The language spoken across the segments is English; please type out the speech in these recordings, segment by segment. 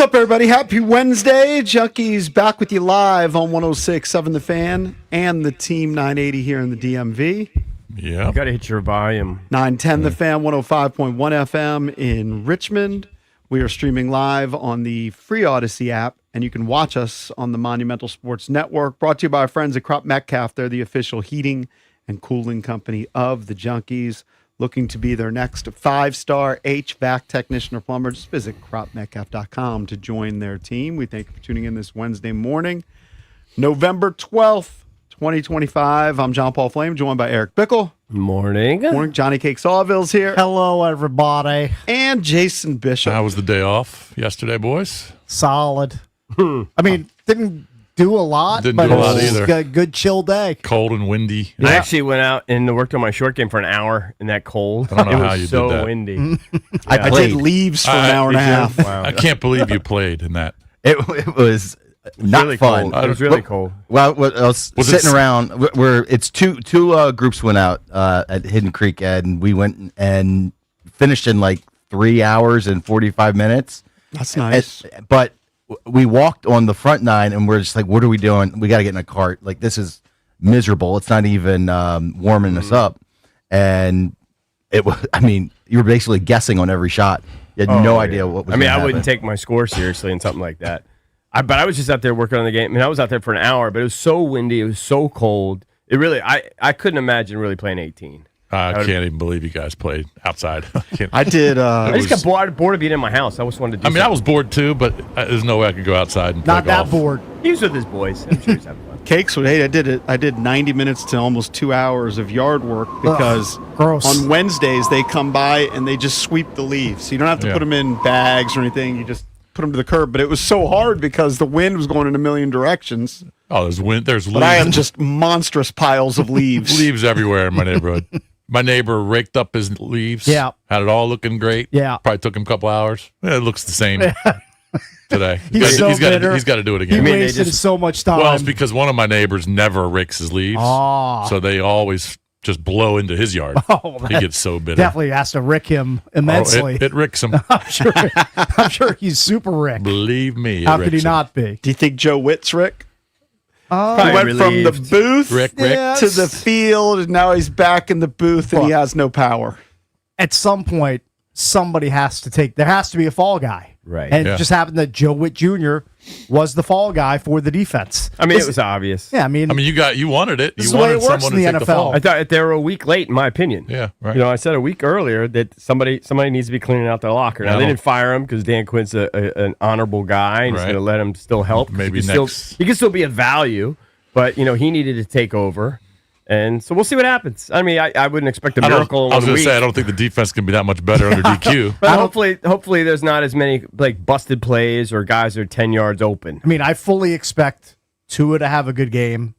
up, everybody? Happy Wednesday. Junkies back with you live on 106.7 The Fan and the Team 980 here in the DMV. Yeah. You got to hit your volume. 910 The Fan, 105.1 FM in Richmond. We are streaming live on the free Odyssey app, and you can watch us on the Monumental Sports Network. Brought to you by our friends at Crop Metcalf. They're the official heating and cooling company of the Junkies. Looking to be their next 5-star HVAC technician or plumber, just visit cropmetcalf.com to join their team. We thank you for tuning in this Wednesday morning, November 12th, 2025. I'm John Paul Flame, joined by Eric Bickle. Morning. Morning. Johnny Cake Sawville's here. Hello, everybody. And Jason Bishop. How was the day off yesterday, boys? Solid. I mean, didn't do a lot, Didn't but do a it lot was either. a good chill day. Cold and windy. I actually went out and worked on my short game for an hour in that cold. I don't know it was how you so did that. windy. I did leaves for an hour and a half. Wow. I can't believe you played in that. It was not really fun. cold. It was really cold. Well, I was Was sitting it- around. Where it's two groups went out at Hidden Creek, and we went and finished in like 3 hours and 45 minutes. That's nice. But we walked on the front nine, and we're just like, "What are we doing? We got to get in a cart. Like this is miserable. It's not even warming us up." And it was. I mean, you were basically guessing on every shot. You had no idea what was. I mean, gonna I wouldn't happen. take my score seriously in something like that. But I was just out there working on the game. I mean, I was out there for an hour, but it was so windy. It was so cold. It really, I couldn't imagine really playing 18. I can't even believe you guys played outside. I did. I just got bored of being in my house. I just wanted to do I was bored too, but there's no way I could go outside and Not play that golf. bored. He was with his boys. I'm sure he's having fun. Cakes would hate. I did it. I did 90 minutes to almost 2 hours of yard work because gross. on Wednesdays they come by and they just sweep the leaves. So you don't have to Yeah. put them in bags or anything. You just put them to the curb. But it was so hard because the wind was going in a million directions. Oh, there's wind. There's But I have leaves, just monstrous piles of leaves. leaves everywhere in my neighborhood. My neighbor raked up his leaves. Yeah. Had it all looking great. Yeah. Probably took him a couple hours. Yeah, it looks the same today. He's so bitter. He's got to do it He again. they wasted just- so much time. Well, it's because one of my neighbors never rakes his leaves. Ah. So they always just blow into his yard. Oh, He that gets so bitter. definitely has to rick him Oh, immensely. it ricks him. I'm sure he's super rick. Believe me. it How could he ricks him. not be? Do you think Joe Witt's Rick? He Probably went from the relieved. booth Rick. Yeah. to the field, and now he's back in the booth, and he Well- has no power. At some point, somebody has to take. There has to be a fall guy. Right. And Yeah. it just happened that Joe Witt Jr. was the fall guy for the defense. I mean, it was obvious. Yeah, I mean, You wanted it. This You is the way wanted it works someone in to the take the NFL. fall. I thought they were a week late, in my opinion. Yeah, right. You know, I said a week earlier that somebody needs to be cleaning out their locker. Now, No. they didn't fire him because Dan Quinn's an honorable guy and he's Right. going to let him still help. 'cause Maybe he can next- Still, he can still be a value, but, you know, he needed to take over. And so we'll see what happens. I mean, I wouldn't expect a I miracle in was one going to week. say, I don't think the defense can be that much better under DQ. But hopefully there's not as many like busted plays or guys that are 10 yards open. I mean, I fully expect Tua to have a good game,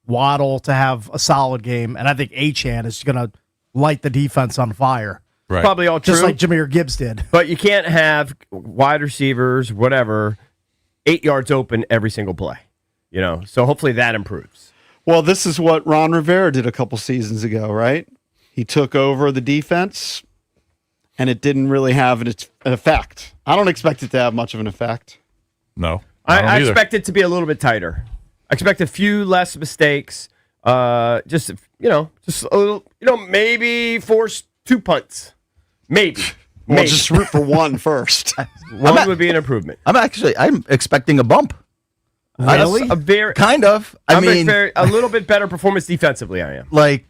Waddle to have a solid game, and I think Achane is going to light the defense on fire, Right. Probably all true. just like Jahmyr Gibbs did. But you can't have wide receivers, whatever, 8 yards open every single play. You know, so hopefully that improves. Well, this is what Ron Rivera did a couple seasons ago, right? He took over the defense, and it didn't really have an effect. I don't expect it to have much of an effect. No. I don't either. expect it to be a little bit tighter. I expect a few less mistakes. Just a little, maybe force 2 punts. Maybe. Well, Maybe. just root for one first. One would be an improvement. I'm expecting a bump. A very Kind of. I mean, a little bit better performance defensively. I am. like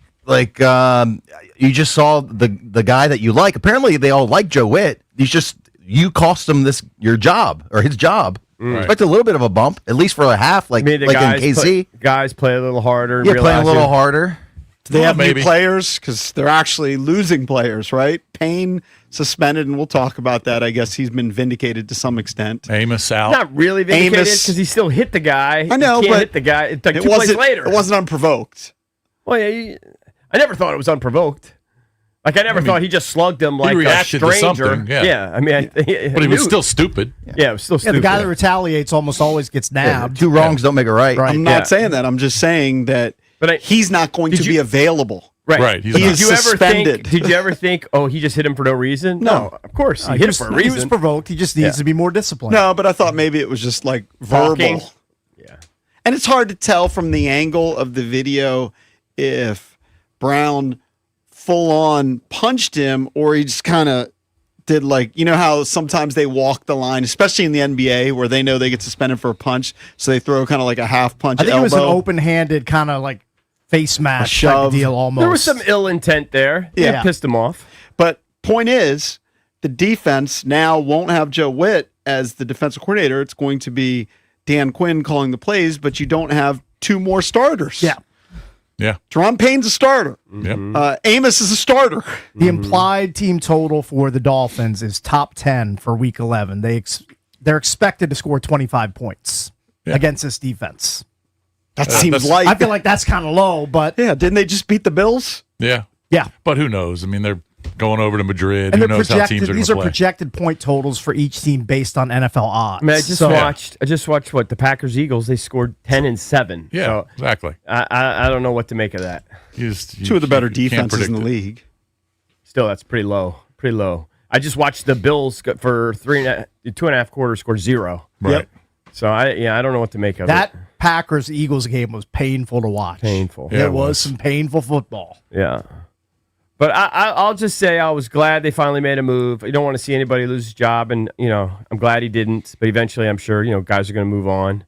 you just saw the guy that you like. Apparently, they all like Joe Witt. You cost him your job or his job. Expect a little bit of a bump, at least for a half, like Maybe the in guys KC. guys play a little harder. Yeah, playing a little harder. Do they Well, have maybe. new players? Because they're actually losing players, right? Payne suspended, and we'll talk about that. I guess he's been vindicated to some extent. Amos out. Not really vindicated Amos- because he still hit the guy. I know, he can't but hit the guy. It's like It 2 plays wasn't. later. It wasn't unprovoked. Well, yeah, I never thought it was unprovoked. Like I never thought he just slugged him like a reacted to stranger. something, yeah. I mean, But he was still stupid. Yeah, it was still Yeah, stupid. the guy that retaliates almost always gets nabbed. Two wrongs don't make a right. Right. I'm not saying that. I'm just saying that But he's not going to be available. Right, he's He not. is Did you ever suspended. think? Did you ever think? Oh, he just hit him for no reason. No. Of course he He hit was, him for a he was reason. provoked. He just needs Yeah. to be more disciplined. No, but I thought maybe it was just like Talking. verbal. Yeah. And it's hard to tell from the angle of the video if Brown full on punched him or he just kind of did like, you know how sometimes they walk the line, especially in the NBA where they know they get suspended for a punch. So they throw kind of like a half punch I think elbow. it was an open-handed kind of like face mash type shove. of deal almost. There was some ill intent there. Yeah. That pissed him off. But point is, the defense now won't have Joe Witt as the defensive coordinator. It's going to be Dan Quinn calling the plays, but you don't have two more starters. Yeah. Yeah. Jerron Payne's a starter. Yep. Amos is a starter. The implied team total for the Dolphins is top 10 for Week 11. They're expected to score 25 points against this defense. That seems that's- light. I feel like that's kind of low, but Yeah, didn't they just beat the Bills? Yeah. yeah. But who knows? I mean, they're going over to Madrid. And Who they're knows how projected. teams are going These to are play? projected point totals for each team based on NFL odds. I mean, I just watched what the Packers Eagles. They scored 10 and 7. Yeah, So exactly. I don't know what to make of that. Two of the better you can't defenses in the predict it. league. Still, that's pretty low. Pretty low. I just watched the Bills for 2.5 quarters scored 0. Right. Yep. So I don't know what to make of That it. Packers Eagles game was painful to watch. Painful. Yeah, it it was was. some painful football. Yeah. But I'll just say I was glad they finally made a move. You don't want to see anybody lose his job, and I'm glad he didn't. But eventually, I'm sure guys are going to move on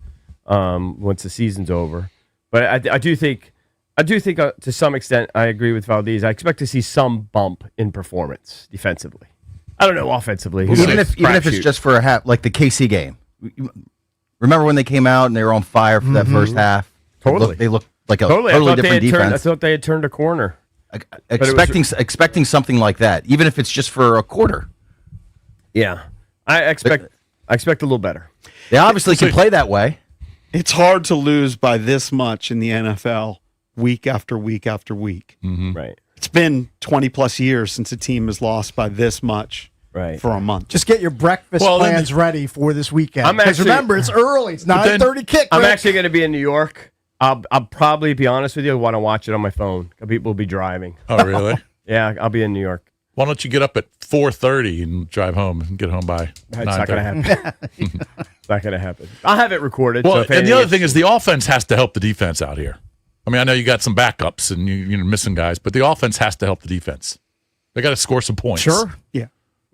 once the season's over. But I do think to some extent I agree with Valdez. I expect to see some bump in performance defensively. I don't know offensively. Who Even knows? if it's Crapshoot. just for a half, like the KC game. Remember when they came out and they were on fire for that first half? Totally. They looked like a totally. totally I different I defense. thought they had turned a corner. Expecting something like that, even if it's just for a quarter. Yeah, I expect a little better. They obviously can play that way. It's hard to lose by this much in the NFL week after week after week. Right. It's been 20 plus years since a team has lost by this much Right. for a month. Just get your breakfast Well, then- plans ready for this weekend. I'm Because actually- remember, it's early. It's then- 9:30 kick. I'm Rick. actually going to be in New York. I'll probably be honest with you. I want to watch it on my phone. People will be driving. Oh, really? Yeah, I'll be in New York. Why don't you get up at 4:30 and drive home and get home by It's not going to 9:30? happen. It's not going to happen. I'll have it recorded. Well, so if and the anything other thing is the offense has to help the defense out here. I mean, I know you got some backups and you're missing guys, but the offense has to help the defense. They got to score some points. Sure. Yeah.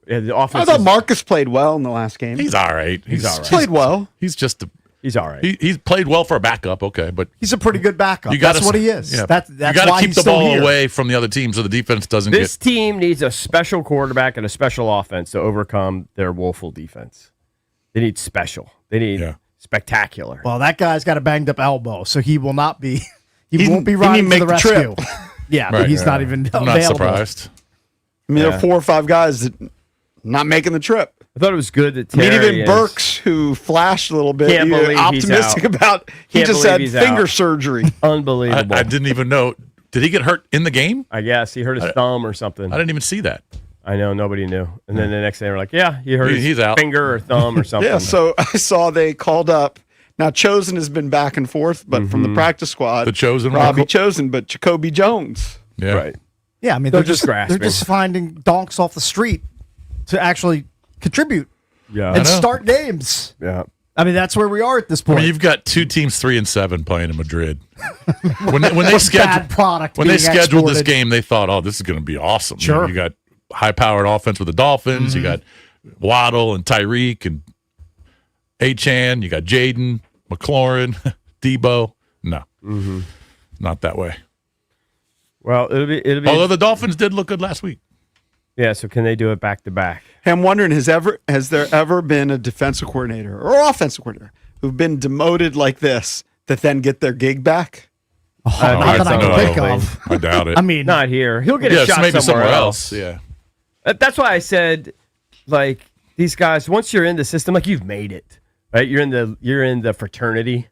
Yeah, the I offense. thought Marcus played well in the last game. He's all right. He's all right. played well. He's just He's all right. he's played well for a backup, okay, but He's a pretty good backup. you got That's what he is. Yeah. That's you got why to keep he's the still ball here. away from the other team so the defense doesn't This get. team needs a special quarterback and a special offense to overcome their woeful defense. They need special. They need Yeah. spectacular. Well, that guy's got a banged up elbow, so he will not be. He He- won't be he riding didn't to the make the rescue. trip. Yeah, Right. he's not even I'm available. not surprised. I mean, there Yeah. are 4 or 5 guys that not making the trip. I thought it was good that I mean, Terry even is- Burks, who flashed a little bit, Can't you're believe he's optimistic out. about. He Can't just believe had he's finger out. surgery. Unbelievable. I didn't even know. Did he get hurt in the game? I guess he hurt his thumb or something. I didn't even see that. I know, nobody knew. And then the next day, we're like, yeah, he hurt his He's out. finger or thumb or something. Yeah, so I saw they called up. Now Chosen has been back and forth, but from the practice squad, The Chosen one? Robbie Chosen, but Jacoby Jones. Yeah. Right. Yeah, I mean They're they're just just grasping. they're just finding donks off the street to actually contribute Yeah. and know. start games. Yeah. I mean that's where we are at this I point. mean, you've got 2 teams 3-7 playing in Madrid. When they Bad scheduled product when they being scheduled this exported. game, they thought, "Oh, this is going to be awesome." You know, Sure. you got high-powered offense with the Dolphins. You got Waddle and Tyreek and Achane. You got Jaden, McLaurin, Debo. No, not that way. Well, it'll be. Although the Dolphins did look good last week. Yeah. So can they do it back to back? Hey, I'm wondering, has there ever been a defensive coordinator or offensive coordinator who've been demoted like this that then get their gig back? not that I can no. think of. I doubt it. I mean, Not here. He'll get a yes, shot maybe somewhere else. Yeah. That's why I said, like, these guys. Once you're in the system, like you've made it, right? You're in the fraternity,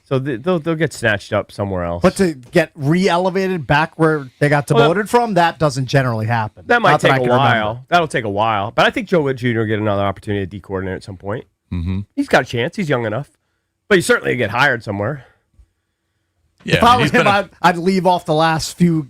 so they'll get snatched up somewhere else. but to get re-elevated back where they got demoted from, that doesn't generally happen. that might Not take I a can while. remember. That'll take a while. But I think Joe Wood Jr. will get another opportunity to D coordinator at some point. Mm-hmm. He's got a chance. He's young enough, but he certainly get hired somewhere. Yeah. If I was he's been him, I'd leave off the last few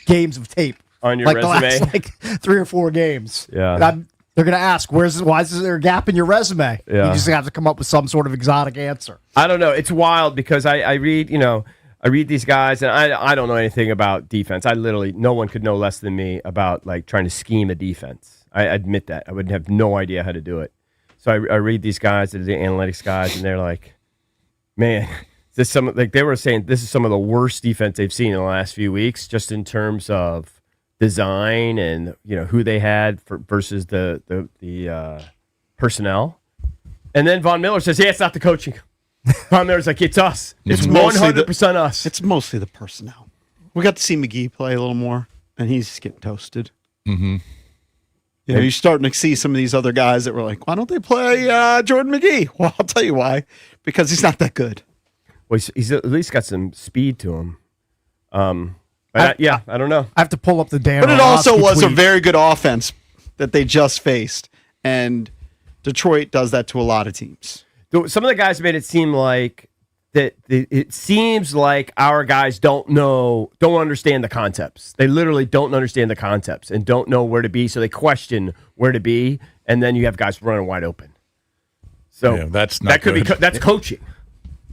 games of tape On your like resume? the last 3 or 4 games. Yeah. And they're going to ask, why is there a gap in your resume? Yeah. You just have to come up with some sort of exotic answer. I don't know. It's wild because I read, I read these guys and I don't know anything about defense. No one could know less than me about like trying to scheme a defense. I admit that. I would have no idea how to do it. So I read these guys, the analytics guys, and they're like, man, they were saying this is some of the worst defense they've seen in the last few weeks, just in terms of design and who they had versus the personnel. And then Von Miller says, "Yeah, it's not the coaching." Von Miller's like, "It's us. It's mostly 100% us." It's mostly the personnel. We got to see McGee play a little more, and he's just getting toasted. Mm-hmm. You're starting to see some of these other guys that were like, why don't they play Jordan McGee? Well, I'll tell you why. Because he's not that good. Well, he's at least got some speed to him. I don't know. I have to pull up the Dan But it also Orlovsky was a tweet. very good offense that they just faced. And Detroit does that to a lot of teams. Some of the guys made it seem like it seems like our guys don't understand the concepts. They literally don't understand the concepts and don't know where to be, so they question where to be, and then you have guys running wide open. So Yeah, that's not good. That's coaching.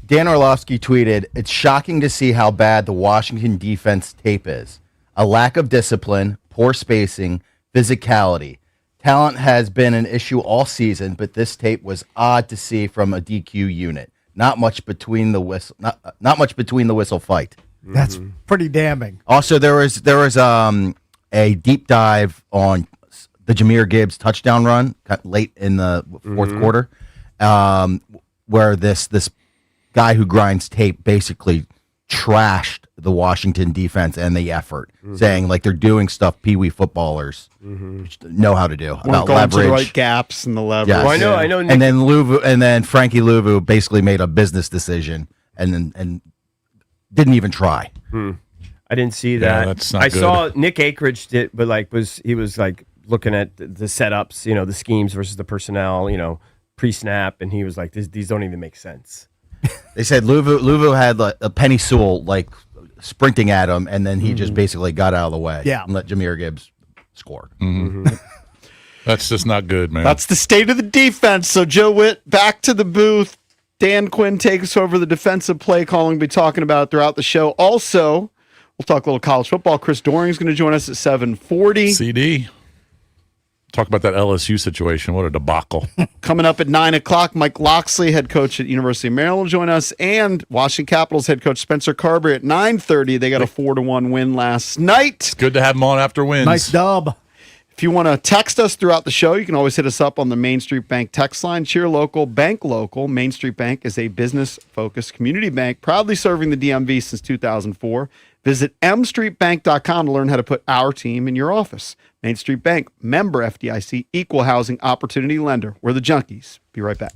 Dan Orlovsky tweeted, "It's shocking to see how bad the Washington defense tape is. A lack of discipline, poor spacing, physicality. Talent has been an issue all season, but this tape was odd to see from a DQ unit. Not much between the whistle, not much between the whistle fight." That's pretty damning. Also, there was a deep dive on the Jahmyr Gibbs touchdown run late in the fourth quarter, where this guy who grinds tape basically trashed the Washington defense and the effort, saying like they're doing stuff Pee Wee footballers know how to do Weren't about going to leverage. the right gaps and the leverage. Yes. Well, I know. Nick, And then Frankie Louvu basically made a business decision and didn't even try. I didn't see that. that's not I good. saw Nick Akridge did, but he was looking at the setups, the schemes versus the personnel, pre-snap, and he was like, these don't even make sense. They said Louvu had like a Penny Sewell like sprinting at him, and then he just basically got out of the way. Yeah. And let Jahmyr Gibbs score. That's just not good, man. That's the state of the defense. So Joe Witt, back to the booth. Dan Quinn takes over the defensive play calling. We'll be talking about it throughout the show. Also, we'll talk a little college football. Chris Doring's going to join us at 7:40. CD. Talk about that LSU situation. What a debacle. Coming up at 9 o'clock, Mike Loxley, head coach at University of Maryland, will join us, and Washington Capitals head coach Spencer Carberry at 9:30. They got a 4-1 win last night. Good to have them on after wins. Nice dub. If you want to text us throughout the show, you can always hit us up on the Main Street Bank text line. Cheer local, bank local. Main Street Bank is a business-focused community bank proudly serving the DMV since 2004. Visit mstreetbank.com to learn how to put our team in your office. Main Street Bank, member FDIC, equal housing opportunity lender. We're the Junkies. Be right back.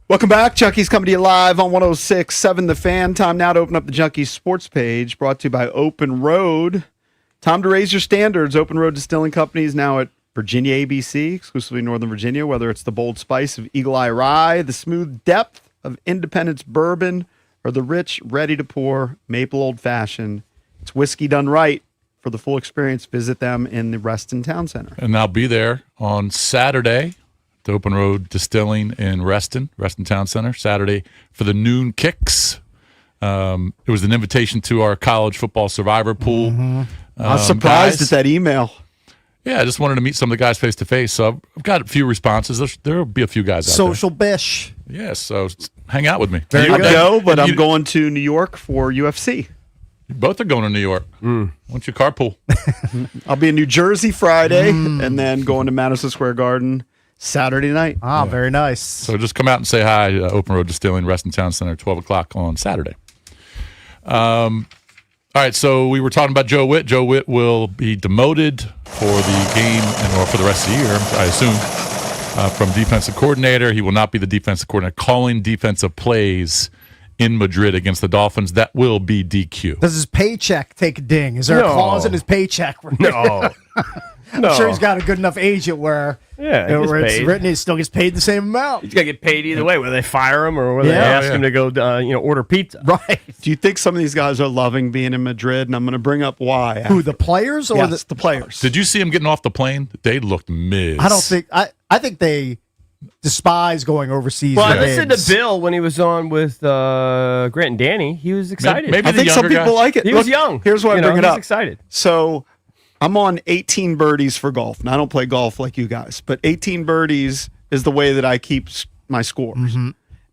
Welcome back. Junkies coming to you live on 106.7 The Fan. Time now to open up the Junkies sports page, brought to you by Open Road. Time to raise your standards. Open Road Distilling Company is now at Virginia ABC, exclusively Northern Virginia, whether it's the bold spice of Eagle Eye Rye, the smooth depth of Independence Bourbon, or the rich, ready-to-pour Maple Old Fashioned. It's whiskey done right. For the full experience, visit them in the Reston Town Center. And I'll be there on Saturday, the Open Road Distilling in Reston Town Center, Saturday for the noon kicks. It was an invitation to our college football survivor pool. I was surprised guys. at that email. Yeah, I just wanted to meet some of the guys face to face. So I've got a few responses. There'll be a few guys out Social bish. there. Yeah, so hang out with me. I'll You- go, but you- I'm going to New York for UFC. You both are going to New York. Why don't you carpool? I'll be in New Jersey Friday and then going to Madison Square Garden Saturday night. Ah, very nice. So just come out and say hi. Open Road Distilling, Reston Town Center, 12 o'clock on Saturday. All right, so we were talking about Joe Witt. Joe Witt will be demoted for the game or for the rest of the year, I assume, from defensive coordinator. He will not be the defensive coordinator calling defensive plays in Madrid against the Dolphins. That will be DQ. Does his paycheck take a ding? Is there No. a clause in his paycheck? No. I'm sure he's got a good enough agent where, Yeah, he gets where it's paid. written he still gets paid the same amount. He's got to get paid either way, whether they fire him or whether they Yeah. ask him to go, order pizza. Right. Do you think some of these guys are loving being in Madrid? And I'm going to bring up why. Who, the players or Yes, the players. Did you see him getting off the plane? They looked miz. I don't think I think they despise going overseas. Well, I for listened to games. Bill when he was on with Grant and Danny. He was excited. Maybe I the think some younger people guys. like it. He was young. Here's why I You know, bring it he's up. excited. So I'm on 18 birdies for golf. Now, I don't play golf like you guys, but 18 birdies is the way that I keep my scores.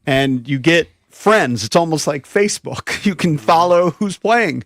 And you get friends. It's almost like Facebook. You can follow who's playing.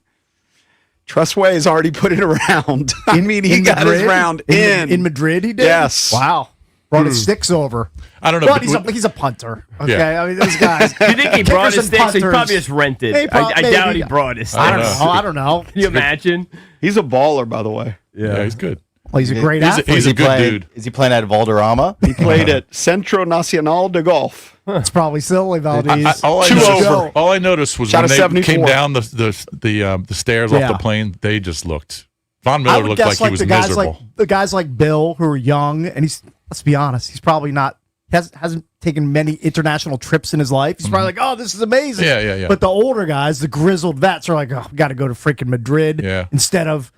Trustway has already put it around. I mean, he got his Madrid? round in Madrid. He did. Yes. Wow. Brought his sticks over. I don't know. But but- he's a punter. Okay. Yeah. I mean, those guys. Do you think he brought his Kickers and sticks? He punters. probably just rented. They I maybe. doubt he brought his sticks. I don't know. Can you imagine? He's a baller, by the way. yeah, he's good. Well, he's a great He's a- athlete. he's a good dude. Is he playing at Valderrama? He played at Centro Nacional de Golf. It's probably silly, Valdez. All I Two noticed- over. All I noticed was Shot when a they 74. came down the stairs off Yeah. the plane, they just looked. Von I Miller would looked guess like he was the guys miserable. like the guys like Bill who are young, and he's let's be honest, he's probably not hasn't taken many international trips in his life. He's probably like, oh, this is amazing. Yeah. But the older guys, the grizzled vets, are like, oh, got to go to freaking Madrid Yeah. instead of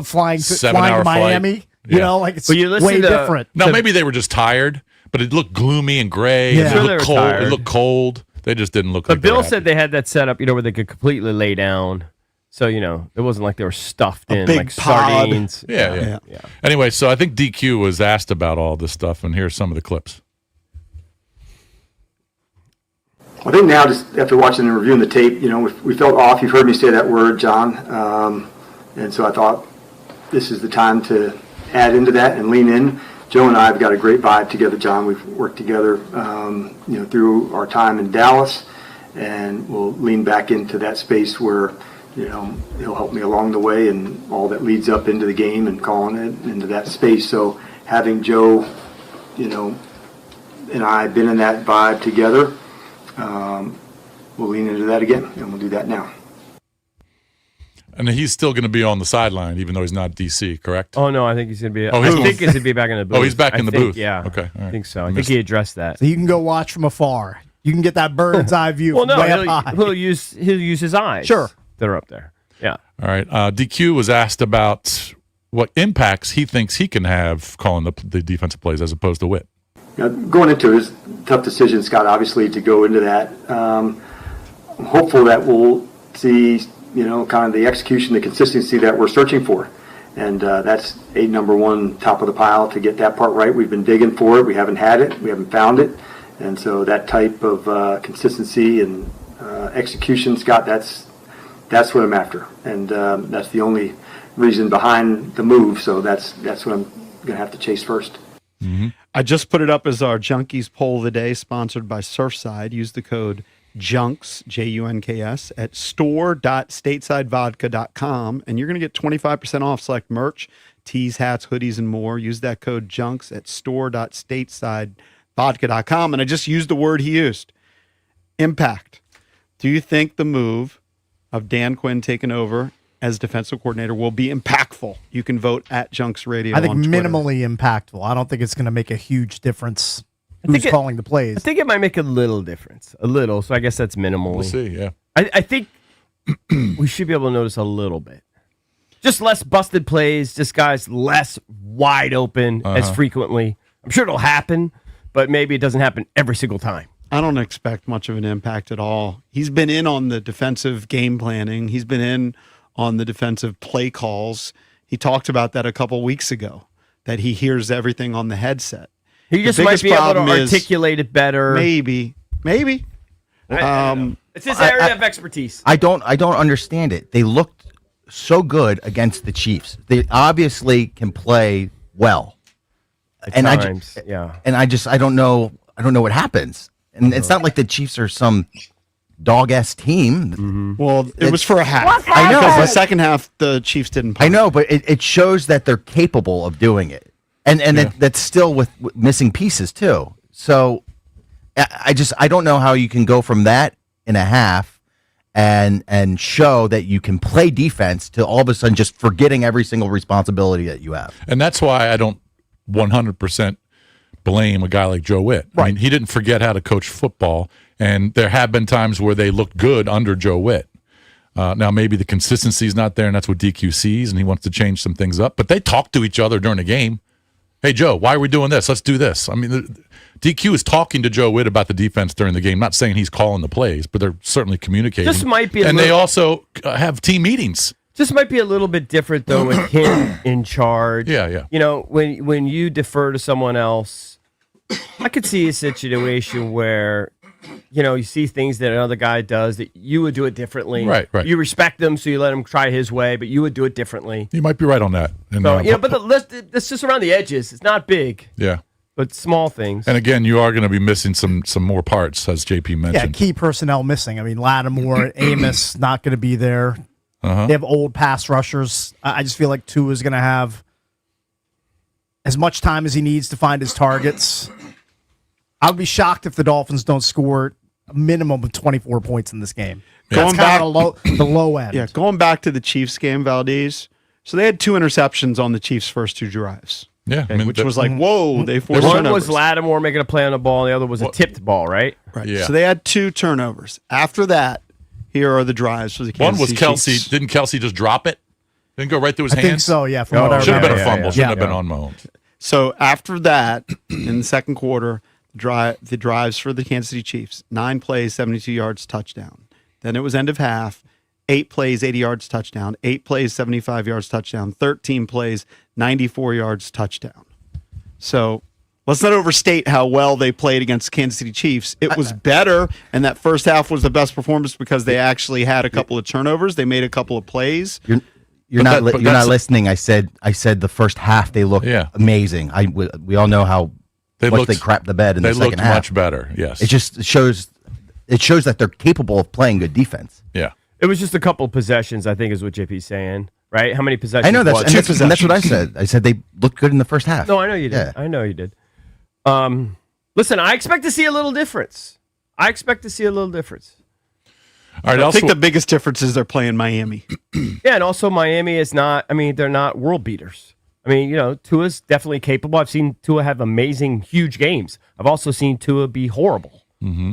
flying to 7-hour flight. Miami. You Yeah. know, like it's Well, you listen way to- different. No, maybe they were just tired, but it looked gloomy and gray. Yeah. And Sure it they looked were cold. tired. It looked cold. They just didn't look. But like they were Bill happy. said they had that set up, where they could completely lay down. So, it wasn't like they were stuffed in big like pod. sardines. Yeah. Yeah. Anyway, so I think DQ was asked about all this stuff, and here's some of the clips. I think now, just after watching and reviewing the tape, we felt off. You've heard me say that word, John. And so I thought this is the time to add into that and lean in. Joe and I have got a great vibe together, John. We've worked together, through our time in Dallas, and we'll lean back into that space where, he'll help me along the way and all that leads up into the game and calling it into that space. So having Joe, and I been in that vibe together, we'll lean into that again, and we'll do that now. And he's still going to be on the sideline, even though he's not DC, correct? Oh, no, I think he's going to be. Oh, I he's think on- he's going to be back in the booth. Oh, he's back in the booth. Yeah. Okay, all right. I think so. I Missed think he addressed that. So you can go watch from afar. You can get that bird's eye view. Well, no, way up high. he'll use his eyes. Sure. That are up there. Yeah. All right. DQ was asked about what impacts he thinks he can have calling the defensive plays as opposed to Witt. Going into his tough decision, Scott, obviously, to go into that. I'm hopeful that we'll see, kind of the execution, the consistency that we're searching for. And that's number one, top of the pile to get that part right. We've been digging for it. We haven't had it. We haven't found it. And so that type of consistency and execution, Scott, that's what I'm after. And that's the only reason behind the move. So that's what I'm going to have to chase first. I just put it up as our Junkies poll of the day, sponsored by Surfside. Use the code JUNKS, JUNKS, at store.statesidevodka.com, and you're going to get 25% off select merch, tees, hats, hoodies, and more. Use that code JUNKS at store.statesidevodka.com. vodka.com, and I just used the word he used, impact. Do you think the move of Dan Quinn taking over as defensive coordinator will be impactful? You can vote at Junks Radio. I think on Twitter. minimally impactful. I don't think it's going to make a huge difference who's calling the plays. I think it might make a little difference, a little. So I guess that's minimal. We'll see. Yeah. I think we should be able to notice a little bit. Just less busted plays, just guys less wide open as frequently. I'm sure it'll happen, but maybe it doesn't happen every single time. I don't expect much of an impact at all. He's been in on the defensive game planning. He's been in on the defensive play calls. He talked about that a couple weeks ago, that he hears everything on the headset. He just The might biggest be able to problem is articulate it better. Maybe. It's his area of expertise. I don't understand it. They looked so good against the Chiefs. They obviously can play well. And times, yeah. I don't know what happens. And it's not like the Chiefs are some dog-ass team. Well, it was for a half. I know, Because the but- second half, the Chiefs didn't play. I know, but it shows that they're capable of doing it. And that's still with missing pieces too. So I don't know how you can go from that in a half and show that you can play defense to all of a sudden just forgetting every single responsibility that you have. And that's why I don't 100% blame a guy like Joe Witt. I mean, he didn't forget how to coach football, and there have been times where they looked good under Joe Witt. Now, maybe the consistency is not there, and that's what DQ sees, and he wants to change some things up. But they talk to each other during the game. Hey, Joe, why are we doing this? Let's do this. I mean, DQ is talking to Joe Witt about the defense during the game, not saying he's calling the plays, but they're certainly communicating. This might be and they also have team meetings. Just might be a little bit different though with him in charge. Yeah. You know, when you defer to someone else, I could see a situation where, you know, you see things that another guy does that you would do it differently. Right. You respect him, so you let him try his way, but you would do it differently. You might be right on that. And, So, you know, but let's just around the edges. It's not big, yeah. but small things. And again, you are going to be missing some more parts, as JP Yeah, mentioned. key personnel missing. I mean, Lattimore, Amos not going to be there. They have old pass rushers. I just feel like Tua is going to have as much time as he needs to find his targets. I would be shocked if the Dolphins don't score a minimum of 24 points in this game. Going That's back- kind of the low end. Yeah, going back to the Chiefs game, Valdez. So they had 2 interceptions on the Chiefs' first 2 drives, Yeah, I mean, which was like, whoa, they forced One turnovers. was Lattimore making a play on the ball, and the other was a tipped ball, right? Right. Yeah. So they had 2 turnovers. After that, here are the drives for the one Kansas was City Kelsey. Chiefs. Didn't Kelsey just drop it? Didn't go right through his I think hands? so, yeah. From what I Should have been a remember. fumble. yeah. Shouldn't have Yeah. been on Mahomes. So after that, in the second quarter, the drives for the Kansas City Chiefs, 9 plays, 72 yards, touchdown. Then it was end of half, 8 plays, 80 yards, touchdown. 8 plays, 75 yards, touchdown. 13 plays, 94 yards, touchdown. So let's not overstate how well they played against Kansas City Chiefs. It was better, and that first half was the best performance because they actually had a couple of turnovers. They made a couple of plays. You're But not that- but you're not that's- listening. I said the first half they looked amazing. We all know how much they crapped the bed in They the second looked half. much better, yes. It just shows that they're capable of playing good defense. yeah. It was just a couple of possessions, I think, is what JP's saying, right? How many possessions? I know was it? and that's what I said. I said they looked good in the first half. No, I know you did. Yeah. I know you did. Listen, I expect to see a little difference. All right, I also, think the biggest difference is they're playing Miami. Yeah, and also Miami is not, I mean, they're not world beaters. I mean, you know, Tua's definitely capable. I've seen Tua have amazing, huge games. I've also seen Tua be horrible.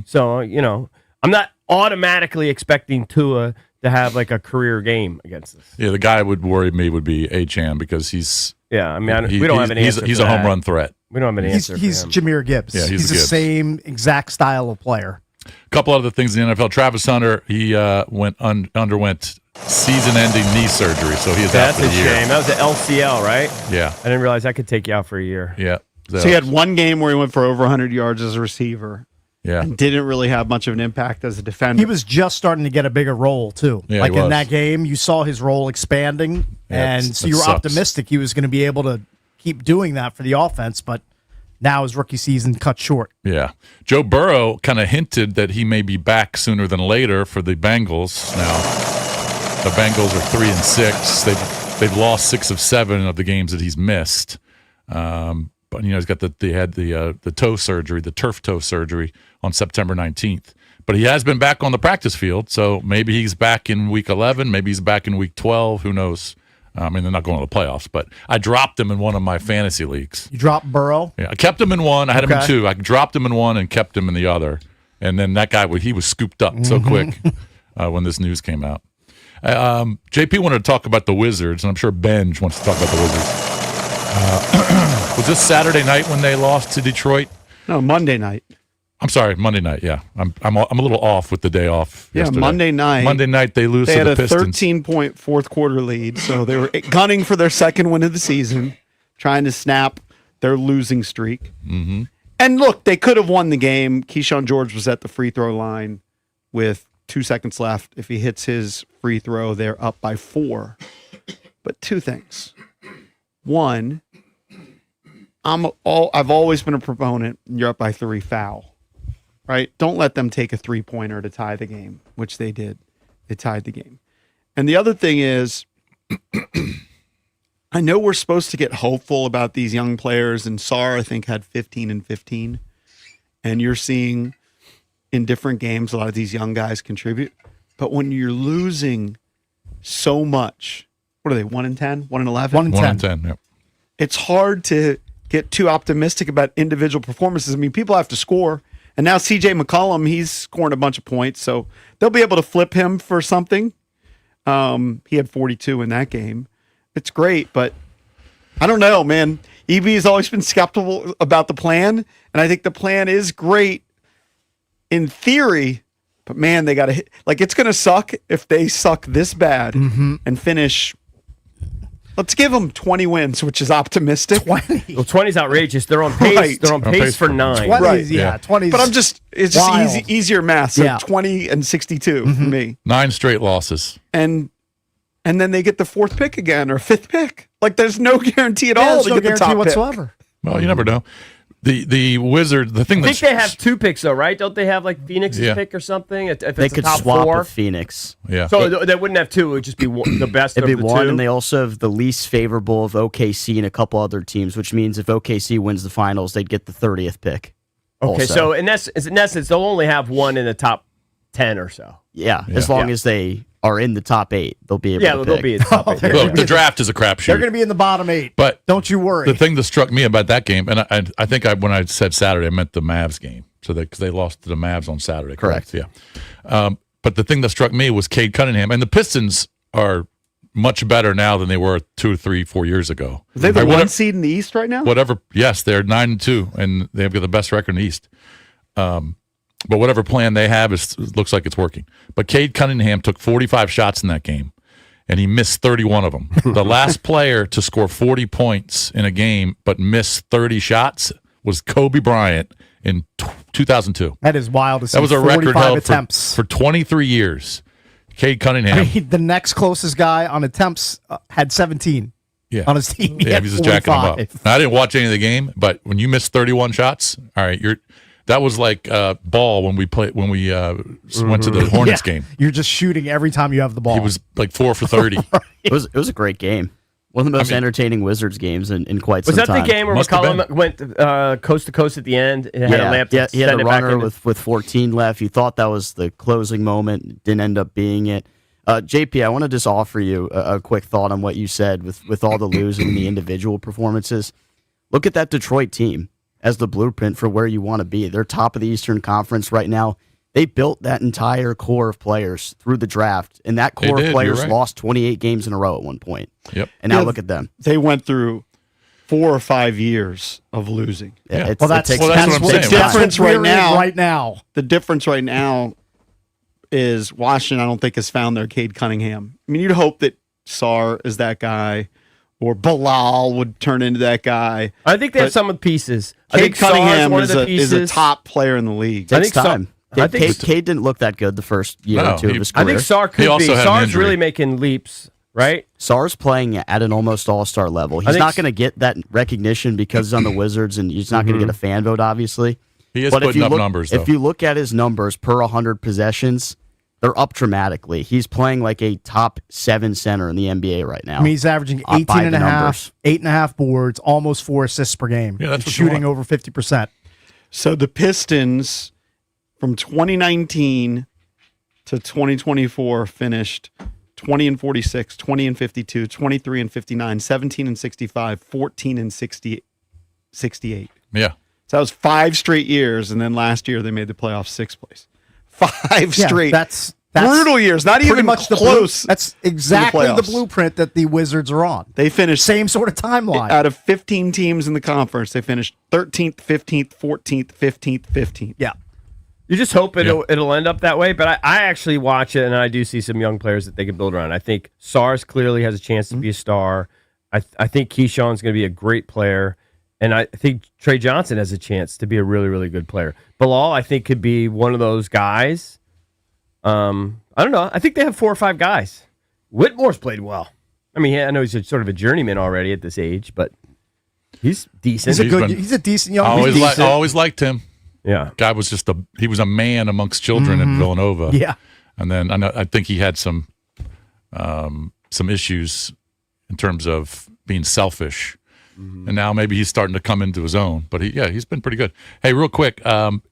So, you know, I'm not automatically expecting Tua to have like a career game against us. yeah, the guy would worry me would be Achane because he's Yeah, I mean, we don't have an answer. He's for a home that. run threat. We don't have an answer. He's for him. Jahmyr Gibbs. Yeah, he's the Gibbs. same exact style of player. A couple other things in the NFL. Travis Hunter, he underwent season-ending knee surgery, so he is out That's for a the year. shame. That was an LCL, right? Yeah, I didn't realize I could take you out for a year. yeah. So he had one game where he went for over 100 yards as a receiver. yeah. And didn't really have much of an impact as a defender. He was just starting to get a bigger role too. Yeah, like he in was. that game, you saw his role expanding, Yeah, and so you were sucks. optimistic he was going to be able to keep doing that for the offense. But now his rookie season cut short. Yeah. Joe Burrow kind of hinted that he may be back sooner than later for the Bengals. Now, the Bengals are 3-6. They've lost 6 of 7 of the games that he's missed. but he's got they had the toe surgery, the turf toe surgery on September 19th. But he has been back on the practice field, so maybe he's back in week 11, maybe he's back in week 12. Who knows? I mean, they're not going to the playoffs, but I dropped him in one of my fantasy leagues. You dropped Burrow? Yeah, I kept him in one. I had him in Okay. two. I dropped him in one and kept him in the other. And then that guy, he was scooped up so quick when this news came out. JP wanted to talk about the Wizards, and I'm sure Benj wants to talk about the Wizards. Was this Saturday night when they lost to Detroit? No, Monday night. I'm sorry, Monday night. Yeah, I'm a little off with the day off. Yeah, yesterday. Monday night. Monday night they lose They to had the a Pistons. 13-point fourth quarter lead, so they were gunning for their second win of the season, trying to snap their losing streak. Mm-hmm. And look, they could have won the game. Keyshawn George was at the free throw line with 2 seconds left. If he hits his free throw, they're up by 4. But two things. One, I've always been a proponent. You're up by 3, foul. Right? Don't let them take a 3-pointer to tie the game, which they did. They tied the game. And the other thing is, I know we're supposed to get hopeful about these young players, and Sarr, I think, had 15 and 15. And you're seeing in different games a lot of these young guys contribute. But when you're losing so much, what are they, 1 and 10, 1 and 11? 1 and 1 10. and 10. Yep. It's hard to get too optimistic about individual performances. I mean, people have to score. And now CJ McCollum, he's scoring a bunch of points, so they'll be able to flip him for something. He had 42 in that game. It's great, but I don't know, man. EB has always been skeptical about the plan, and I think the plan is great in theory, but man, they got to hit. Like, it's going to suck if they suck this bad and finish. Let's give them 20 wins, which is optimistic. 20. Well, 20 is outrageous. They're on pace. Right. They're on On pace pace for for 9. 20, Right. yeah, 20. But it's just wild. easier math. So Yeah. 20 and 62 for me. 9 straight losses. And then they get the 4th pick again or 5th pick. Like, there's no guarantee at Yeah, all there's to no get the guarantee top whatsoever. Well, you never know. The Wizards, the thing I think that's they have 2 picks, though, right? Don't they have, like, Phoenix's Yeah. pick or something? If it's They a could top swap 4. with Phoenix. yeah. So they wouldn't have 2. It would just be the best It'd of be the one, 2. and they also have the least favorable of OKC and a couple other teams, which means if OKC wins the finals, they'd get the 30th pick. Okay, also. so in essence, they'll only have 1 in the top 10 or so. Yeah, as long as they are in the top 8, they'll be able Yeah, to they'll pick. be in the top 8. Look, the draft is a crapshoot. They're going to be in the bottom 8. But don't you worry. the thing that struck me about that game, and I think when I said Saturday, I meant the Mavs game. So because they lost to the Mavs on Saturday. Correct. Yeah. But the thing that struck me was Cade Cunningham. And the Pistons are much better now than they were 2, 3, 4 years ago. Are they the Or one whatever- seed in the East right now? Whatever. Yes, they're 9-2, and they've got the best record in the East. But whatever plan they have looks like it's working. But Cade Cunningham took 45 shots in that game, and he missed 31 of them. The last player to score 40 points in a game but miss 30 shots was Kobe Bryant in 2002. That is wild to see. That was a record 45 held attempts. for 23 years. Cade Cunningham. The next closest guy on attempts had 17 Yeah. on his team. He Yeah, had he was just jacking them up. 45. I didn't watch any of the game, but when you miss 31 shots, all right, that was like ball when we went to the Hornets Yeah. game. You're just shooting every time you have the ball. He was like 4 for 30. It was a great game. One of the most entertaining Wizards games in quite Was some that time. the game where Must have McCollum went coast to coast at the end and had a layup to yeah, he had send a it back runner in? with 14 left. You thought that was the closing moment. Didn't end up being it. JP, I want to just offer you a quick thought on what you said with all the losing and the individual performances. Look at that Detroit team as the blueprint for where you want to be. They're top of the Eastern Conference right now. They built that entire core of players through the draft, and that core did, of you're players right. lost 28 games in a row at one point. Yep. And now Yeah, look at them. They went through 4 or 5 years of losing. Yeah. It's, well, that's it takes well, that's time. what I'm It saying. takes time. Difference right now. Right now. The difference right now is Washington, I don't think, has found their Cade Cunningham. I mean, you'd hope that Sarr is that guy or Bilal would turn into that guy. I think they have But some of the pieces. I Cade think Sarr's Cunningham one is of the a pieces. top player in the league. I Takes think so. time. I think Cade didn't look that good the first year No, or two of he- his I career. think Sarr could He also be. had an Sarr's injury. really making leaps, right? Sarr's playing at an almost all-star level. He's think not s- going to get that recognition because he's on the Wizards, and he's not going to get a fan vote, obviously. He is But if putting you up look, numbers, if though. you look at his numbers per 100 possessions, they're up dramatically. He's playing like a top 7 center in the NBA right now. I mean, he's averaging By 18 and the a half, numbers. 8.5 boards, almost 4 assists per game. Yeah, that's He's what you shooting want. over 50%. So the Pistons from 2019 to 2024 finished 20 and 46, 20 and 52, 23 and 59, 17 and 65, 14 and 68. Yeah. So that was 5 straight years, and then last year they made the playoffs 6th place. 5 Yeah, straight that's brutal years, not pretty even much close. That's exactly the playoffs. blueprint that the Wizards are on. They finished Same sort of timeline. out of 15 teams in the conference. They finished 13th, 15th, 14th, 15th, 15th. Yeah. You just hope it'll end up that way. But I actually watch it, and I do see some young players that they can build around. I think SARS clearly has a chance to be a star. I think Keyshawn's going to be a great player. And I think Trey Johnson has a chance to be a really, really good player. Bilal, I think, could be one of those guys. I don't know. I think they have 4 or 5 guys. Whitmore's played well. I mean, I know he's sort of a journeyman already at this age, but he's decent. He's a decent young I always liked him. Yeah. Guy was he was a man amongst children at Villanova. Yeah. And then I think he had some issues in terms of being selfish. And now maybe he's starting to come into his own. But he's been pretty good. Hey, real quick,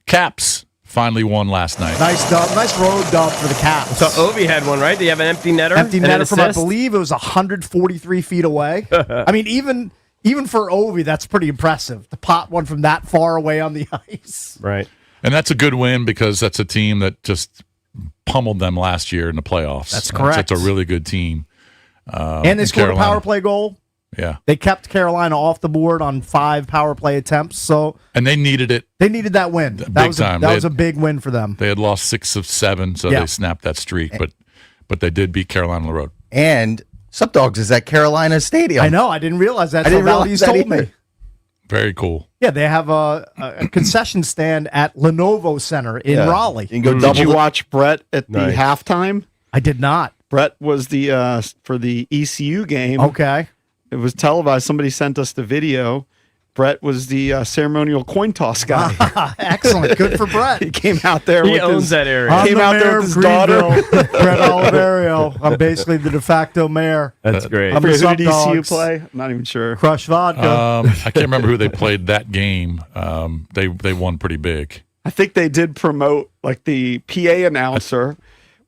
Caps finally won last night. Nice dub. Nice road dub for the Caps. So Ovi had one, right? They have an empty netter? Empty and an netter from, I assist? believe it was 143 feet away. I mean, even for Ovi, that's pretty impressive to pot one from that far away on the ice. Right. And that's a good win because that's a team that just pummeled them last year in the playoffs. That's correct. That's a really good team. And they scored Carolina. a power play goal. Yeah. They kept Carolina off the board on 5 power play attempts, so And they needed it. they needed that win. That Big was time. That was a big win for them. They had lost 6 of 7, so Yeah. they snapped that streak. But they did beat Carolina on the road. And Subdogs is at Carolina Stadium. I know. I didn't realize that. I didn't until realize Valdez that told me. either. Very cool. Yeah, they have a concession stand at Lenovo Center in Yeah. Raleigh. You can go Did double. you watch Brett at the Nice. halftime? I did not. Brett was the for the ECU game. Okay. It was televised. Somebody sent us the video. Brett was the ceremonial coin toss guy. Excellent. Good for Brett. He came out there. He with owns his, that area. I'm Came the out there mayor with of his daughter. Greenville, Brett Oliverio. I'm basically the de facto mayor. That's great. I'm Who did the ECU Subdogs. play? I'm not even sure. Crush vodka. I can't remember who they played that game. They won pretty big. I think they did promote like the PA announcer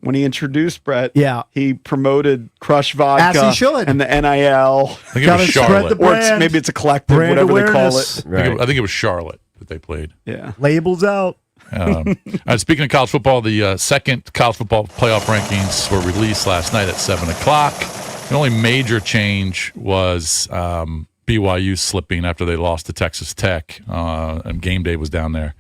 when he introduced Brett. Yeah. he promoted Crush Vodka As he should. and the NIL, I think it Gotta was spread Charlotte. the or it's, brand. maybe it's a collective, Brand whatever they call awareness. it. I think it was Charlotte that they played. Yeah, Labels out. Speaking of college football, the second college football playoff rankings were released last night at 7 o'clock. The only major change was BYU slipping after they lost to Texas Tech, and game day was down there.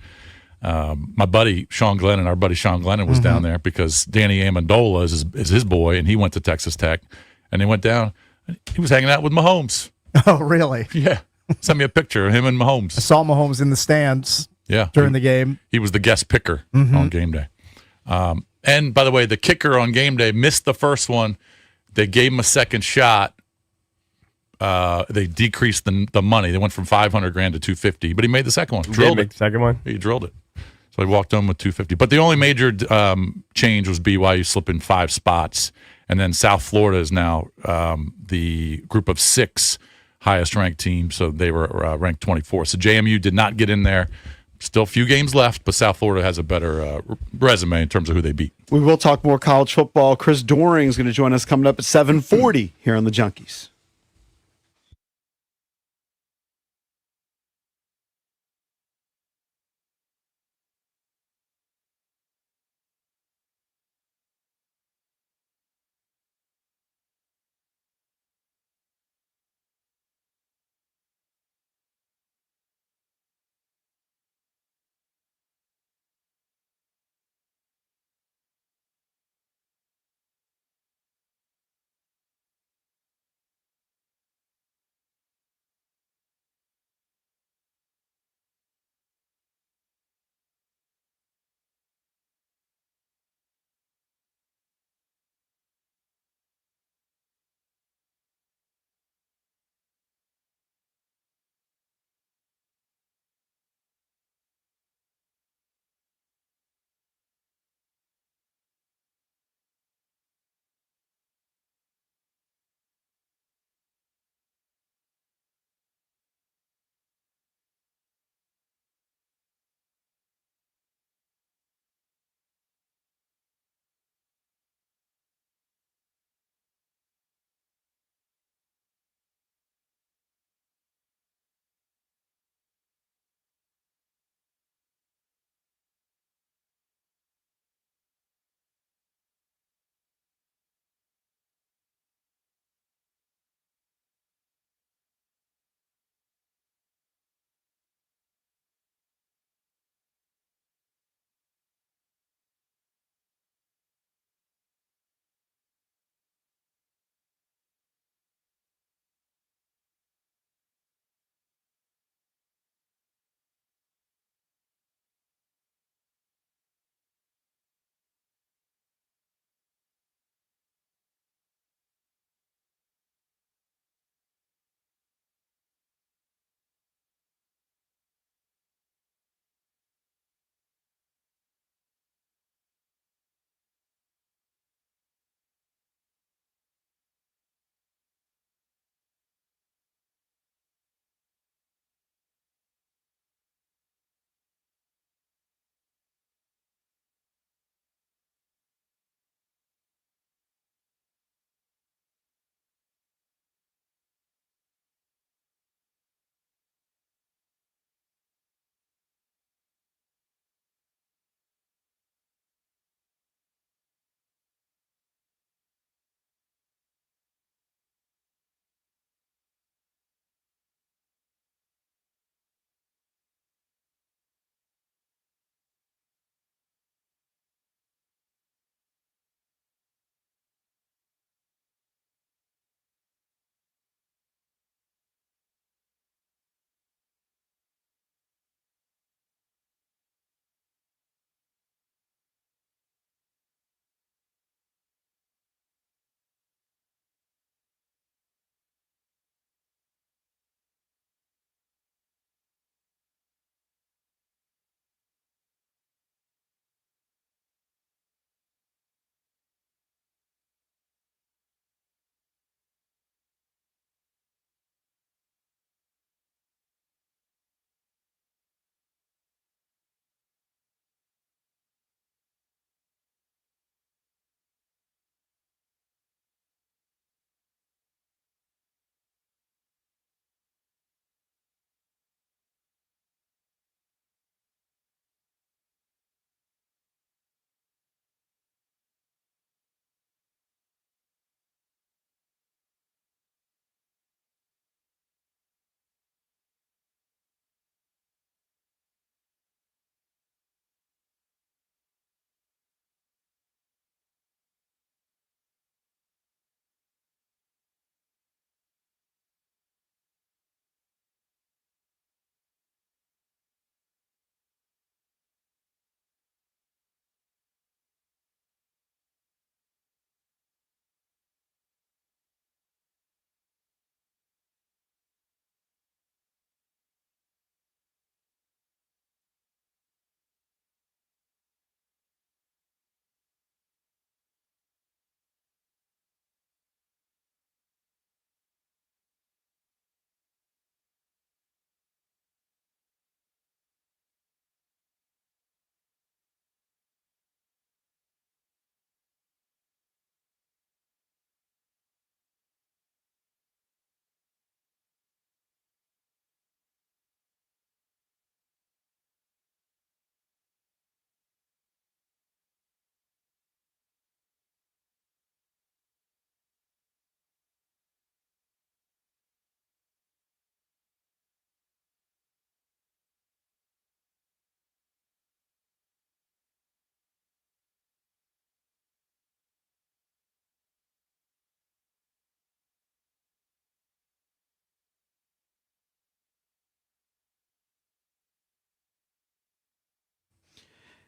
My buddy Sean Glennon, our buddy Sean Glennon, was down there because Danny Amendola is his boy, and he went to Texas Tech, and they went down. He was hanging out with Mahomes. Oh, really? Yeah, send me a picture of him and Mahomes. Saw Mahomes in the stands Yeah, during the game. he was the guest picker on game day. And by the way, the kicker on game day missed the first one. They gave him a second shot. They decreased the money. They went from $500,000 to $250,000, but he made the second one. Drilled Make it. the second one. He drilled it. So he walked home with $250,000. But the only major change was BYU slipping 5 spots, and then South Florida is now the group of 6 highest ranked teams. So they were ranked 24th. So JMU did not get in there. Still a few games left, but South Florida has a better resume in terms of who they beat. we will talk more college football. Chris Doring is going to join us coming up at 7:40 here on the Junkies.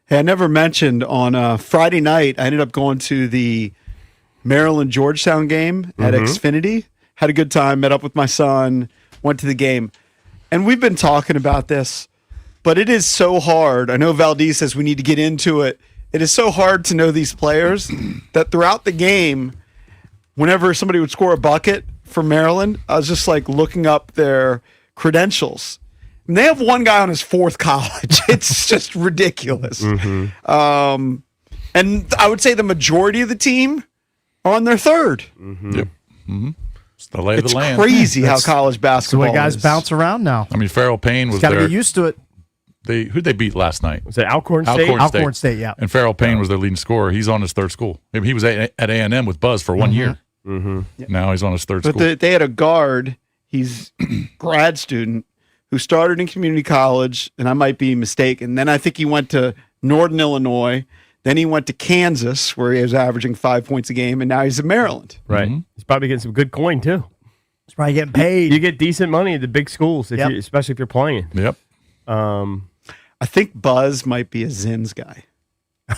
Hey, I never mentioned on Friday night, I ended up going to the Maryland Georgetown game at Xfinity. Had a good time, met up with my son, went to the game. And we've been talking about this, but it is so hard. I know Valdez says we need to get into it. It is so hard to know these players that throughout the game, whenever somebody would score a bucket for Maryland, I was just like looking up their credentials. And they have one guy on his fourth college. It's just ridiculous. And I would say the majority of the team are on their third. Yep. It's the lay of It's the land. crazy how college That's the basketball way guys is. bounce around now. I mean, Farrell Payne was Got to there. get used to it. Who'd they beat last night? Was it Alcorn State? Alcorn State, yeah. And Farrell Payne was their leading scorer. He's on his third school. I mean, he was at A&M with Buzz for 1 year. Now he's on his third But school. they had a guard. He's grad student who started in community college, and I might be mistaken. Then I think he went to Northern Illinois. Then he went to Kansas, where he was averaging 5 points a game, and now he's in Maryland. Right. He's probably getting some good coin too. He's probably getting paid. You get decent money at the big schools, if Yep. especially if you're playing. Yep. I think Buzz might be a Zins guy.